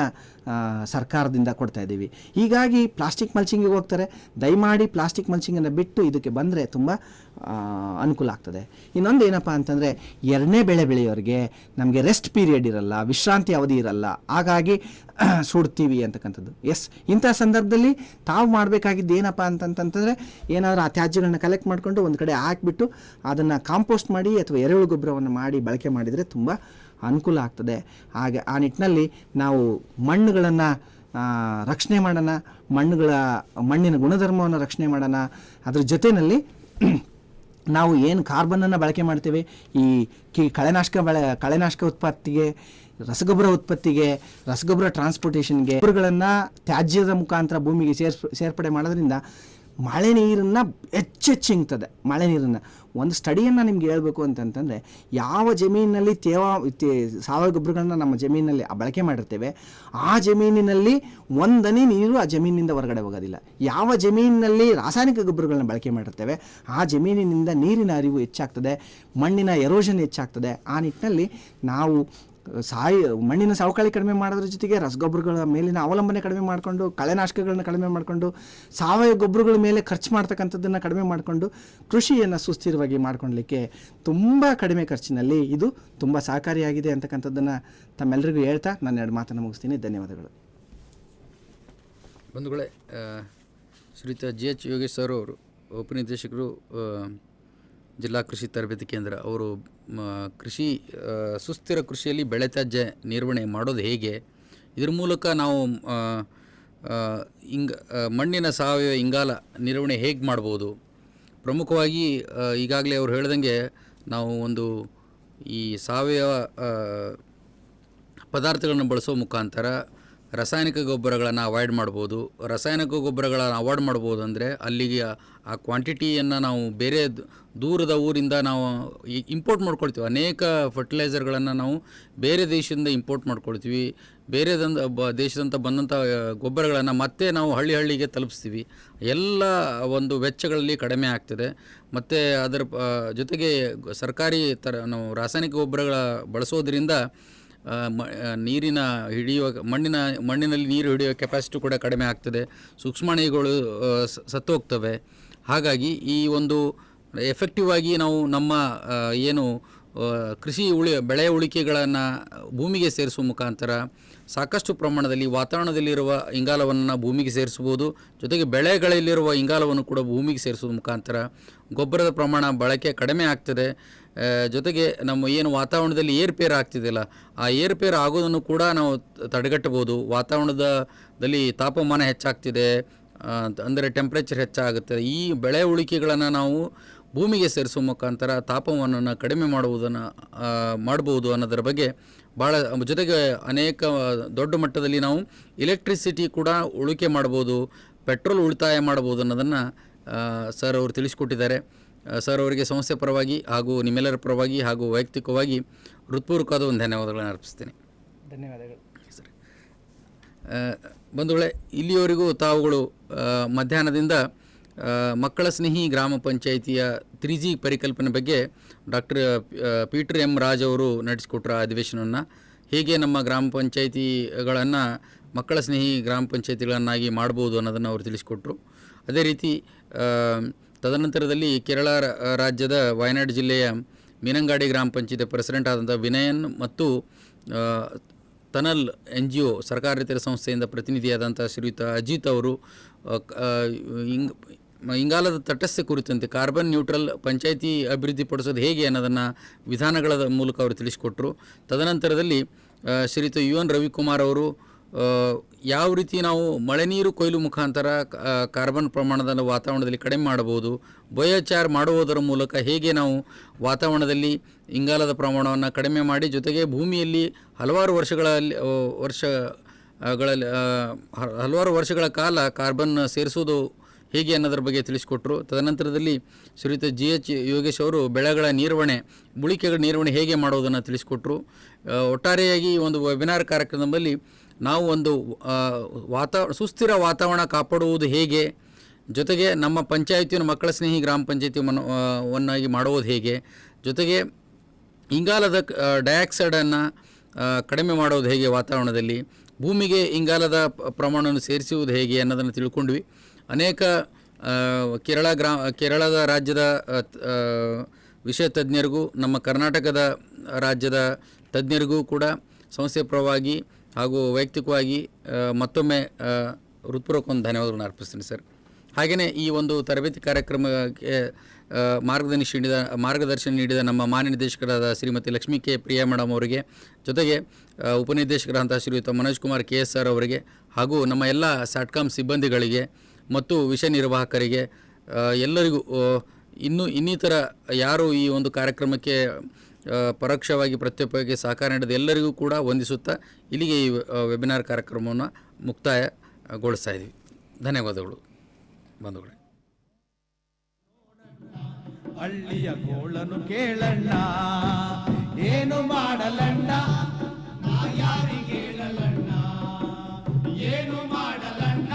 ಸರ್ಕಾರದಿಂದ ಕೊಡ್ತಾ ಇದ್ದೀವಿ. ಹೀಗಾಗಿ ಪ್ಲಾಸ್ಟಿಕ್ ಮಲ್ಚಿಂಗಿಗೆ ಹೋಗ್ತಾರೆ. ದಯಮಾಡಿ ಪ್ಲಾಸ್ಟಿಕ್ ಮಲ್ಚಿಂಗನ್ನು ಬಿಟ್ಟು ಇದಕ್ಕೆ ಬಂದರೆ ತುಂಬ ಅನುಕೂಲ ಆಗ್ತದೆ. ಇನ್ನೊಂದು ಏನಪ್ಪ ಅಂತಂದರೆ ಎರಡನೇ ಬೆಳೆ ಬೆಳೆಯೋರಿಗೆ ನಮಗೆ ರೆಸ್ಟ್ ಪೀರಿಯಡ್ ಇರಲ್ಲ, ವಿಶ್ರಾಂತಿ ಅವಧಿ ಇರಲ್ಲ, ಹಾಗಾಗಿ ಸುಡ್ತೀವಿ ಅಂತಕ್ಕಂಥದ್ದು. ಇಂಥ ಸಂದರ್ಭದಲ್ಲಿ ತಾವು ಮಾಡಬೇಕಾಗಿದ್ದು ಏನಪ್ಪ ಅಂತಂತಂದರೆ ಏನಾದರೂ ಆ ತ್ಯಾಜ್ಯಗಳನ್ನ ಕಲೆಕ್ಟ್ ಮಾಡಿಕೊಂಡು ಒಂದು ಕಡೆ ಹಾಕಿಬಿಟ್ಟು ಅದನ್ನು ಕಾಂಪೋಸ್ಟ್ ಮಾಡಿ ಅಥವಾ ಎರೆಹುಳು ಗೊಬ್ಬರವನ್ನು ಮಾಡಿ ಬಳಕೆ ಮಾಡಿದರೆ ತುಂಬ ಅನುಕೂಲ ಆಗ್ತದೆ. ಹಾಗೆ ಆ ನಿಟ್ಟಿನಲ್ಲಿ ನಾವು ಮಣ್ಣುಗಳನ್ನು ರಕ್ಷಣೆ ಮಾಡೋಣ, ಮಣ್ಣಿನ ಗುಣಧರ್ಮವನ್ನು ರಕ್ಷಣೆ ಮಾಡೋಣ. ಅದ್ರ ಜೊತೆಯಲ್ಲಿ ನಾವು ಏನು ಕಾರ್ಬನನ್ನು ಬಳಕೆ ಮಾಡ್ತೇವೆ ಈ ಕಳೆನಾಶಕ ಉತ್ಪತ್ತಿಗೆ, ರಸಗೊಬ್ಬರ ಉತ್ಪತ್ತಿಗೆ, ರಸಗೊಬ್ಬರ ಟ್ರಾನ್ಸ್ಪೋರ್ಟೇಷನ್ಗೆ ಗೊಬ್ಬರಗಳನ್ನು ತ್ಯಾಜ್ಯದ ಮುಖಾಂತರ ಭೂಮಿಗೆ ಸೇರ್ಪಡೆ ಮಾಡೋದ್ರಿಂದ ಮಳೆ ನೀರನ್ನು ಹೆಚ್ಚಿಂಗ್ತದೆ. ಮಳೆ ನೀರನ್ನು ಒಂದು ಸ್ಟಡಿಯನ್ನು ನಿಮ್ಗೆ ಹೇಳ್ಬೇಕು ಅಂತಂತಂದರೆ ಯಾವ ಜಮೀನಿನಲ್ಲಿ ಸಾವಯವ ಗೊಬ್ಬರಗಳನ್ನ ನಮ್ಮ ಜಮೀನಿನಲ್ಲಿ ಬಳಕೆ ಮಾಡಿರ್ತೇವೆ ಆ ಜಮೀನಿನಲ್ಲಿ ಒಂದನೇ ನೀರು ಆ ಜಮೀನಿನಿಂದ ಹೊರಗಡೆ ಹೋಗೋದಿಲ್ಲ. ಯಾವ ಜಮೀನಿನಲ್ಲಿ ರಾಸಾಯನಿಕ ಗೊಬ್ಬರಗಳನ್ನ ಬಳಕೆ ಮಾಡಿರ್ತೇವೆ ಆ ಜಮೀನಿನಿಂದ ನೀರಿನ ಹರಿವು ಹೆಚ್ಚಾಗ್ತದೆ, ಮಣ್ಣಿನ ಎರೋಷನ್ ಹೆಚ್ಚಾಗ್ತದೆ. ಆ ನಿಟ್ಟಿನಲ್ಲಿ ನಾವು ಮಣ್ಣಿನ ಸವಕಳಿ ಕಡಿಮೆ ಮಾಡೋದ್ರ ಜೊತೆಗೆ ರಸಗೊಬ್ಬರಗಳ ಮೇಲಿನ ಅವಲಂಬನೆ ಕಡಿಮೆ ಮಾಡಿಕೊಂಡು, ಕಳೆನಾಶಕಗಳನ್ನ ಕಡಿಮೆ ಮಾಡಿಕೊಂಡು, ಸಾವಯವ ಗೊಬ್ಬರಗಳ ಮೇಲೆ ಖರ್ಚು ಮಾಡ್ತಕ್ಕಂಥದ್ದನ್ನು ಕಡಿಮೆ ಮಾಡಿಕೊಂಡು ಕೃಷಿಯನ್ನು ಸುಸ್ಥಿರವಾಗಿ ಮಾಡ್ಕೊಳ್ಲಿಕ್ಕೆ ತುಂಬ ಕಡಿಮೆ ಖರ್ಚಿನಲ್ಲಿ ಇದು ತುಂಬ ಸಹಕಾರಿಯಾಗಿದೆ ಅಂತಕ್ಕಂಥದ್ದನ್ನು ತಮ್ಮೆಲ್ಲರಿಗೂ ಹೇಳ್ತಾ ನಾನು 2 ಮಾತನ್ನು ಮುಗಿಸ್ತೀನಿ. ಧನ್ಯವಾದಗಳು. ಬಂಧುಗಳೇ, ಶ್ರೀಯುತ GH ಯೋಗೇಶ್ ಸರ್ ಅವರು ಉಪನಿರ್ದೇಶಕರು, ಜಿಲ್ಲಾ ಕೃಷಿ ತರಬೇತಿ ಕೇಂದ್ರ ಅವರು, ಕೃಷಿ ಸುಸ್ಥಿರ ಕೃಷಿಯಲ್ಲಿ ಬೆಳೆ ತ್ಯಾಜ್ಯ ನಿರ್ವಹಣೆ ಮಾಡೋದು ಹೇಗೆ, ಇದ್ರ ಮೂಲಕ ನಾವು ಮಣ್ಣಿನ ಸಾವಯವ ಇಂಗಾಲ ನಿರ್ವಹಣೆ ಹೇಗೆ ಮಾಡ್ಬೋದು, ಪ್ರಮುಖವಾಗಿ ಈಗಾಗಲೇ ಅವರು ಹೇಳ್ದಂಗೆ ನಾವು ಒಂದು ಈ ಸಾವಯವ ಪದಾರ್ಥಗಳನ್ನು ಬಳಸೋ ಮುಖಾಂತರ ರಾಸಾಯನಿಕ ಗೊಬ್ಬರಗಳನ್ನು ಅವಾಯ್ಡ್ ಮಾಡ್ಬೋದು. ರಾಸಾಯನಿಕ ಗೊಬ್ಬರಗಳನ್ನು ಅವಾಯ್ಡ್ ಮಾಡ್ಬೋದು ಅಂದರೆ ಅಲ್ಲಿಗೆ ಆ ಕ್ವಾಂಟಿಟಿಯನ್ನು ನಾವು ಬೇರೆ ದೂರದ ಊರಿಂದ ನಾವು ಇಂಪೋರ್ಟ್ ಮಾಡ್ಕೊಳ್ತೀವಿ. ಅನೇಕ ಫರ್ಟಿಲೈಸರ್ಗಳನ್ನು ನಾವು ಬೇರೆ ದೇಶದಿಂದ ಇಂಪೋರ್ಟ್ ಮಾಡ್ಕೊಳ್ತೀವಿ. ಬೇರೆ ದೇಶದಂತ ಬಂದಂಥ ಗೊಬ್ಬರಗಳನ್ನು ಮತ್ತೆ ನಾವು ಹಳ್ಳಿಗೆ ತಲುಪಿಸ್ತೀವಿ. ಎಲ್ಲ ಒಂದು ವೆಚ್ಚಗಳಲ್ಲಿ ಕಡಿಮೆ ಆಗ್ತದೆ. ಮತ್ತು ಅದರ ಜೊತೆಗೆ ಸರ್ಕಾರಿ ನಾವು ರಾಸಾಯನಿಕ ಗೊಬ್ಬರಗಳ ಬಳಸೋದ್ರಿಂದ ಮಣ್ಣಿನಲ್ಲಿ ನೀರು ಹಿಡಿಯುವ ಕೆಪಾಸಿಟಿ ಕೂಡ ಕಡಿಮೆ ಆಗ್ತದೆ. ಸೂಕ್ಷ್ಮಾಣುಗಳು ಸತ್ತೋಗ್ತವೆ. ಹಾಗಾಗಿ ಈ ಒಂದು ಎಫೆಕ್ಟಿವ್ ಆಗಿ ನಾವು ನಮ್ಮ ಏನು ಬೆಳೆ ಉಳಿಕೆಗಳನ್ನು ಭೂಮಿಗೆ ಸೇರಿಸುವ ಮುಖಾಂತರ ಸಾಕಷ್ಟು ಪ್ರಮಾಣದಲ್ಲಿ ವಾತಾವರಣದಲ್ಲಿರುವ ಇಂಗಾಲವನ್ನು ಭೂಮಿಗೆ ಸೇರಿಸ್ಬೋದು. ಜೊತೆಗೆ ಬೆಳೆಗಳಲ್ಲಿರುವ ಇಂಗಾಲವನ್ನು ಕೂಡ ಭೂಮಿಗೆ ಸೇರಿಸುವ ಮುಖಾಂತರ ಗೊಬ್ಬರದ ಪ್ರಮಾಣ ಬಳಕೆ ಕಡಿಮೆ ಆಗ್ತದೆ. ಜೊತೆಗೆ ನಮ್ಮ ಏನು ವಾತಾವರಣದಲ್ಲಿ ಏರ್ಪೇರ್ ಆಗ್ತಿದೆಯಲ್ಲ ಆ ಏರ್ಪೇರ್ ಆಗೋದನ್ನು ಕೂಡ ನಾವು ತಡೆಗಟ್ಟಬೋದು. ವಾತಾವರಣದಲ್ಲಿ ತಾಪಮಾನ ಹೆಚ್ಚಾಗ್ತಿದೆ ಅಂದರೆ ಟೆಂಪ್ರೇಚರ್ ಹೆಚ್ಚಾಗುತ್ತೆ. ಈ ಬೆಳೆ ಉಳಿಕೆಗಳನ್ನು ನಾವು ಭೂಮಿಗೆ ಸೇರಿಸುವ ಮುಖಾಂತರ ತಾಪಮಾನವನ್ನು ಕಡಿಮೆ ಮಾಡ್ಬೋದು ಅನ್ನೋದರ ಬಗ್ಗೆ ಭಾಳ, ಜೊತೆಗೆ ಅನೇಕ ದೊಡ್ಡ ಮಟ್ಟದಲ್ಲಿ ನಾವು ಎಲೆಕ್ಟ್ರಿಸಿಟಿ ಕೂಡ ಉಳಿಕೆ ಮಾಡ್ಬೋದು, ಪೆಟ್ರೋಲ್ ಉಳಿತಾಯ ಮಾಡ್ಬೋದು ಅನ್ನೋದನ್ನು ಸರ್ ಅವರು ತಿಳಿಸಿಕೊಟ್ಟಿದ್ದಾರೆ. ಸರ್ ಅವರಿಗೆ ಸಂಸ್ಥೆ ಪರವಾಗಿ ಹಾಗೂ ನಿಮ್ಮೆಲ್ಲರ ಪರವಾಗಿ ಹಾಗೂ ವೈಯಕ್ತಿಕವಾಗಿ ಹೃತ್ಪೂರ್ವಕವಾದ ಒಂದು ಧನ್ಯವಾದಗಳನ್ನು ಅರ್ಪಿಸ್ತೇನೆ. ಧನ್ಯವಾದಗಳು ಸರಿ. ಬಂಧುಗಳೇ, ಇಲ್ಲಿಯವರೆಗೂ ತಾವುಗಳು ಮಧ್ಯಾಹ್ನದಿಂದ ಮಕ್ಕಳ ಸ್ನೇಹಿ ಗ್ರಾಮ ಪಂಚಾಯಿತಿಯ 3G ಪರಿಕಲ್ಪನೆ ಬಗ್ಗೆ ಡಾಕ್ಟರ್ ಪೀಟರ್ ಎಂ ರಾಜ್ ಅವರು ನಡೆಸಿಕೊಟ್ರ ಅಧಿವೇಶನವನ್ನು, ಹೇಗೆ ನಮ್ಮ ಗ್ರಾಮ ಪಂಚಾಯಿತಿಗಳನ್ನು ಮಕ್ಕಳ ಸ್ನೇಹಿ ಗ್ರಾಮ ಪಂಚಾಯಿತಿಗಳನ್ನಾಗಿ ಮಾಡ್ಬೋದು ಅನ್ನೋದನ್ನು ಅವರು ತಿಳಿಸಿಕೊಟ್ರು. ಅದೇ ರೀತಿ ತದನಂತರದಲ್ಲಿ ಕೇರಳ ರಾಜ್ಯದ ವಯನಾಡು ಜಿಲ್ಲೆಯ ಮೀನಂಗಾಡಿ ಗ್ರಾಮ ಪಂಚಾಯತಿ ಪ್ರೆಸಿಡೆಂಟ್ ಆದಂಥ ವಿನಯನ್ ಮತ್ತು ತನಲ್ NGO ಸರ್ಕಾರೇತರ ಸಂಸ್ಥೆಯಿಂದ ಪ್ರತಿನಿಧಿಯಾದಂಥ ಶ್ರೀಯುತ ಅಜಿತ್ ಅವರು ಇಂಗಾಲದ ತಟಸ್ಥೆ ಕುರಿತಂತೆ ಕಾರ್ಬನ್ ನ್ಯೂಟ್ರಲ್ ಪಂಚಾಯಿತಿ ಅಭಿವೃದ್ಧಿಪಡಿಸೋದು ಹೇಗೆ ಅನ್ನೋದನ್ನು ವಿಧಾನಗಳ ಮೂಲಕ ಅವರು ತಿಳಿಸಿಕೊಟ್ರು. ತದನಂತರದಲ್ಲಿ ಶ್ರೀಯುತ UN ರವಿಕುಮಾರ್ ಅವರು ಯಾವ ರೀತಿ ನಾವು ಮಳೆ ನೀರು ಕೊಯ್ಲು ಮುಖಾಂತರ ಕಾರ್ಬನ್ ಪ್ರಮಾಣದ ವಾತಾವರಣದಲ್ಲಿ ಕಡಿಮೆ ಮಾಡಬಹುದು, ಬಯೋಚಾರ್ ಮಾಡುವುದರ ಮೂಲಕ ಹೇಗೆ ನಾವು ವಾತಾವರಣದಲ್ಲಿ ಇಂಗಾಲದ ಪ್ರಮಾಣವನ್ನು ಕಡಿಮೆ ಮಾಡಿ ಜೊತೆಗೆ ಭೂಮಿಯಲ್ಲಿ ಹಲವಾರು ವರ್ಷಗಳ ಕಾಲ ಕಾರ್ಬನ್ ಸೇರಿಸುವುದು ಹೇಗೆ ಅನ್ನೋದ್ರ ಬಗ್ಗೆ ತಿಳಿಸಿಕೊಟ್ರು. ತದನಂತರದಲ್ಲಿ ಶ್ರೀಯುತ GH ಯೋಗೇಶ್ ಅವರು ಬೆಳೆಗಳ ನಿರ್ವಹಣೆ, ಉಳಿಕೆಗಳ ನಿರ್ವಹಣೆ ಹೇಗೆ ಮಾಡೋದನ್ನು ತಿಳಿಸಿಕೊಟ್ರು. ಒಟ್ಟಾರೆಯಾಗಿ ಈ ಒಂದು ವೆಬಿನಾರ್ ಕಾರ್ಯಕ್ರಮದಲ್ಲಿ ನಾವು ಒಂದು ಸುಸ್ಥಿರ ವಾತಾವರಣ ಕಾಪಾಡುವುದು ಹೇಗೆ, ಜೊತೆಗೆ ನಮ್ಮ ಪಂಚಾಯಿತಿಯನ್ನು ಮಕ್ಕಳ ಸ್ನೇಹಿ ಗ್ರಾಮ ಪಂಚಾಯಿತಿಯನ್ನಾಗಿ ಮಾಡುವುದು ಹೇಗೆ, ಜೊತೆಗೆ ಇಂಗಾಲದ ಡೈಆಕ್ಸೈಡನ್ನು ಕಡಿಮೆ ಮಾಡೋದು ಹೇಗೆ, ವಾತಾವರಣದಲ್ಲಿ ಭೂಮಿಗೆ ಇಂಗಾಲದ ಪ್ರಮಾಣವನ್ನು ಸೇರಿಸುವುದು ಹೇಗೆ ಅನ್ನೋದನ್ನು ತಿಳ್ಕೊಂಡ್ವಿ. ಅನೇಕ ಕೇರಳದ ರಾಜ್ಯದ ವಿಷಯ ತಜ್ಞರಿಗೂ ನಮ್ಮ ಕರ್ನಾಟಕದ ರಾಜ್ಯದ ತಜ್ಞರಿಗೂ ಕೂಡ ಸಂಸ್ಥೆ ಪರವಾಗಿ ಹಾಗೂ ವೈಯಕ್ತಿಕವಾಗಿ ಮತ್ತೊಮ್ಮೆ ಹೃತ್ಪೂರ್ವಕ ಧನ್ಯವಾದಗಳನ್ನು ಅರ್ಪಿಸ್ತೀನಿ ಸರ್. ಹಾಗೆಯೇ ಈ ಒಂದು ತರಬೇತಿ ಕಾರ್ಯಕ್ರಮಕ್ಕೆ ಮಾರ್ಗದರ್ಶನ ನೀಡಿದ ನಮ್ಮ ಮಾನ್ಯ ನಿರ್ದೇಶಕರಾದ ಶ್ರೀಮತಿ ಲಕ್ಷ್ಮೀ ಕೆ ಪ್ರಿಯಾ ಮೇಡಮ್ ಅವರಿಗೆ, ಜೊತೆಗೆ ಉಪನಿರ್ದೇಶಕರಾದಂಥ ಶ್ರೀಯುತ ಮನೋಜ್ ಕುಮಾರ್ KSR ಅವರಿಗೆ ಹಾಗೂ ನಮ್ಮ ಎಲ್ಲ ಸ್ಯಾಟ್ಕಾಮ್ ಸಿಬ್ಬಂದಿಗಳಿಗೆ ಮತ್ತು ವಿಷಯ ನಿರ್ವಾಹಕರಿಗೆ ಎಲ್ಲರಿಗೂ ಇನ್ನಿತರ ಯಾರು ಈ ಒಂದು ಕಾರ್ಯಕ್ರಮಕ್ಕೆ ಪರೋಕ್ಷವಾಗಿ ಪ್ರತ್ಯೇಕವಾಗಿ ಸಹಕಾರ ನೀಡಿದ ಎಲ್ಲರಿಗೂ ಕೂಡ ವಂದಿಸುತ್ತಾ ಇಲ್ಲಿಗೆ ಈ ವೆಬಿನಾರ್ ಕಾರ್ಯಕ್ರಮವನ್ನು ಮುಕ್ತಾಯಗೊಳಿಸ್ತಾ ಇದ್ದೀವಿ. ಧನ್ಯವಾದಗಳು ಬಂಧುಗಳೇ. ಹಳ್ಳಿಯ ಗೋಳನು ಕೇಳಣ್ಣ, ಏನು ಮಾಡಲಣ್ಣ, ನಾ ಯಾರಿಗೇಳಲಣ್ಣ, ಏನು ಮಾಡಲಣ್ಣ,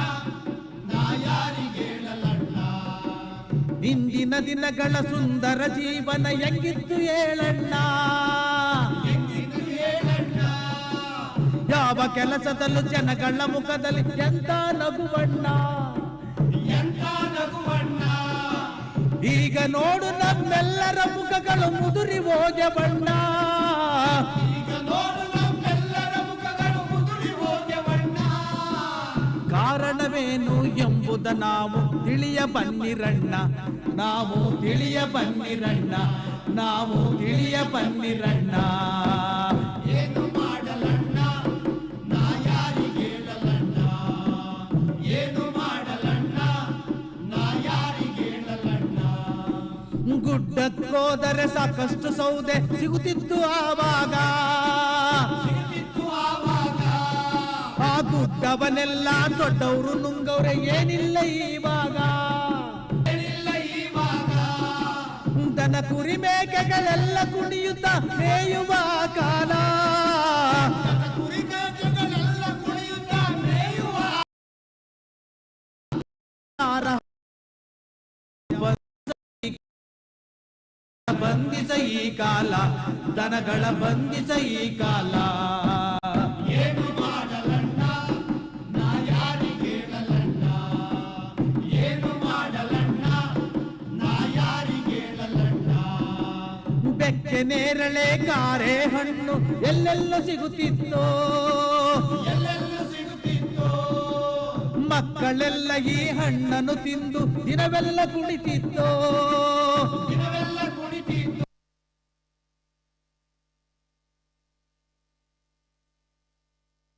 ನಾ ಯಾರಿಗೇಳಲಣ್ಣ. ಇಂದಿನ ದಿನಗಳ ಸುಂದರ ಜೀವನ ಹೆಂಗಿತ್ತು ಹೇಳಣ್ಣ, ಯಾವ ಕೆಲಸದಲ್ಲೂ ಜನಗಳ ಮುಖದಲ್ಲಿ ಎಂತ ನಗುವಣ್ಣ, ಎಂತ ನಗುವಣ್ಣ. ಈಗ ನೋಡು ನಮ್ಮೆಲ್ಲರ ಮುಖಗಳು ಮುದುರಿ ಹೋಗ್ಯವಣ್ಣ, ಈಗ ನೋಡು ನಮ್ಮೆಲ್ಲರ ಮುಖಗಳು ಮುದುರಿ ಹೋಗ್ಯವಣ್ಣ. ಕಾರಣವೇನು ಎಂಬುದ ನಾವು ತಿಳಿಯ ಬನ್ನಿರಣ್ಣ, ನಾವು ತಿಳಿಯ ಬನ್ನಿರಣ್ಣ, ನಾವು ತಿಳಿಯ ಬನ್ನಿರಣ್ಣ. ಏನು ಮಾಡಲಣ್ಣ, ನಾ ಯಾರಿಗೇಳಲಣ್ಣ, ಏನು ಮಾಡಲಣ್ಣ, ನಾ ಯಾರಿಗೇಳಲಣ್ಣ. ಗುಡ್ಡಕ್ಕೋದರೆ ಸಾಕಷ್ಟು ಸೌದೆ ಸಿಗುತ್ತಿತ್ತು ಆವಾಗ, ಆ ಗುಡ್ಡವನ್ನೆಲ್ಲ ದೊಡ್ಡವರು ನುಂಗವ್ರೆ ಏನಿಲ್ಲ ಈವಾಗ, ದನ ಕುರಿ ಮೇಕೆಗಳೆಲ್ಲ ಕುಣಿಯುತ್ತ ಮೇಯುವ ಕಾಲ, ಕುರಿ ಮೇಕೆಗಳೆಲ್ಲ ಕುಣಿಯುತ್ತ ಮೇಯುವ ಬಂಧಿಸ ಈ ಕಾಲ, ದನಗಳ ಬಂಧಿಸ ಈ ಕಾಲ. ಏನು ಮಾಡಲಣ್ಣ, ನಾ ಯಾರಿಗೇಳಲಣ್ಣ, ಏನು ಮಾಡಲಣ್ಣ, ನಾ ಯಾರಿಗೇಳಲಣ್ಣ. ಬೆಕ್ಕೆ ನೇರಳೆ ಕಾರೆ ಹಣ್ಣು ಎಲ್ಲೆಲ್ಲೂ ಸಿಗುತ್ತಿತ್ತೋ, ಎಲ್ಲೆಲ್ಲೂ ಸಿಗುತ್ತಿತ್ತೋ. ಮಕ್ಕಳೆಲ್ಲ ಈ ಹಣ್ಣನ್ನು ತಿಂದು ದಿನವೆಲ್ಲ ಕುಳಿತಿತ್ತೋ.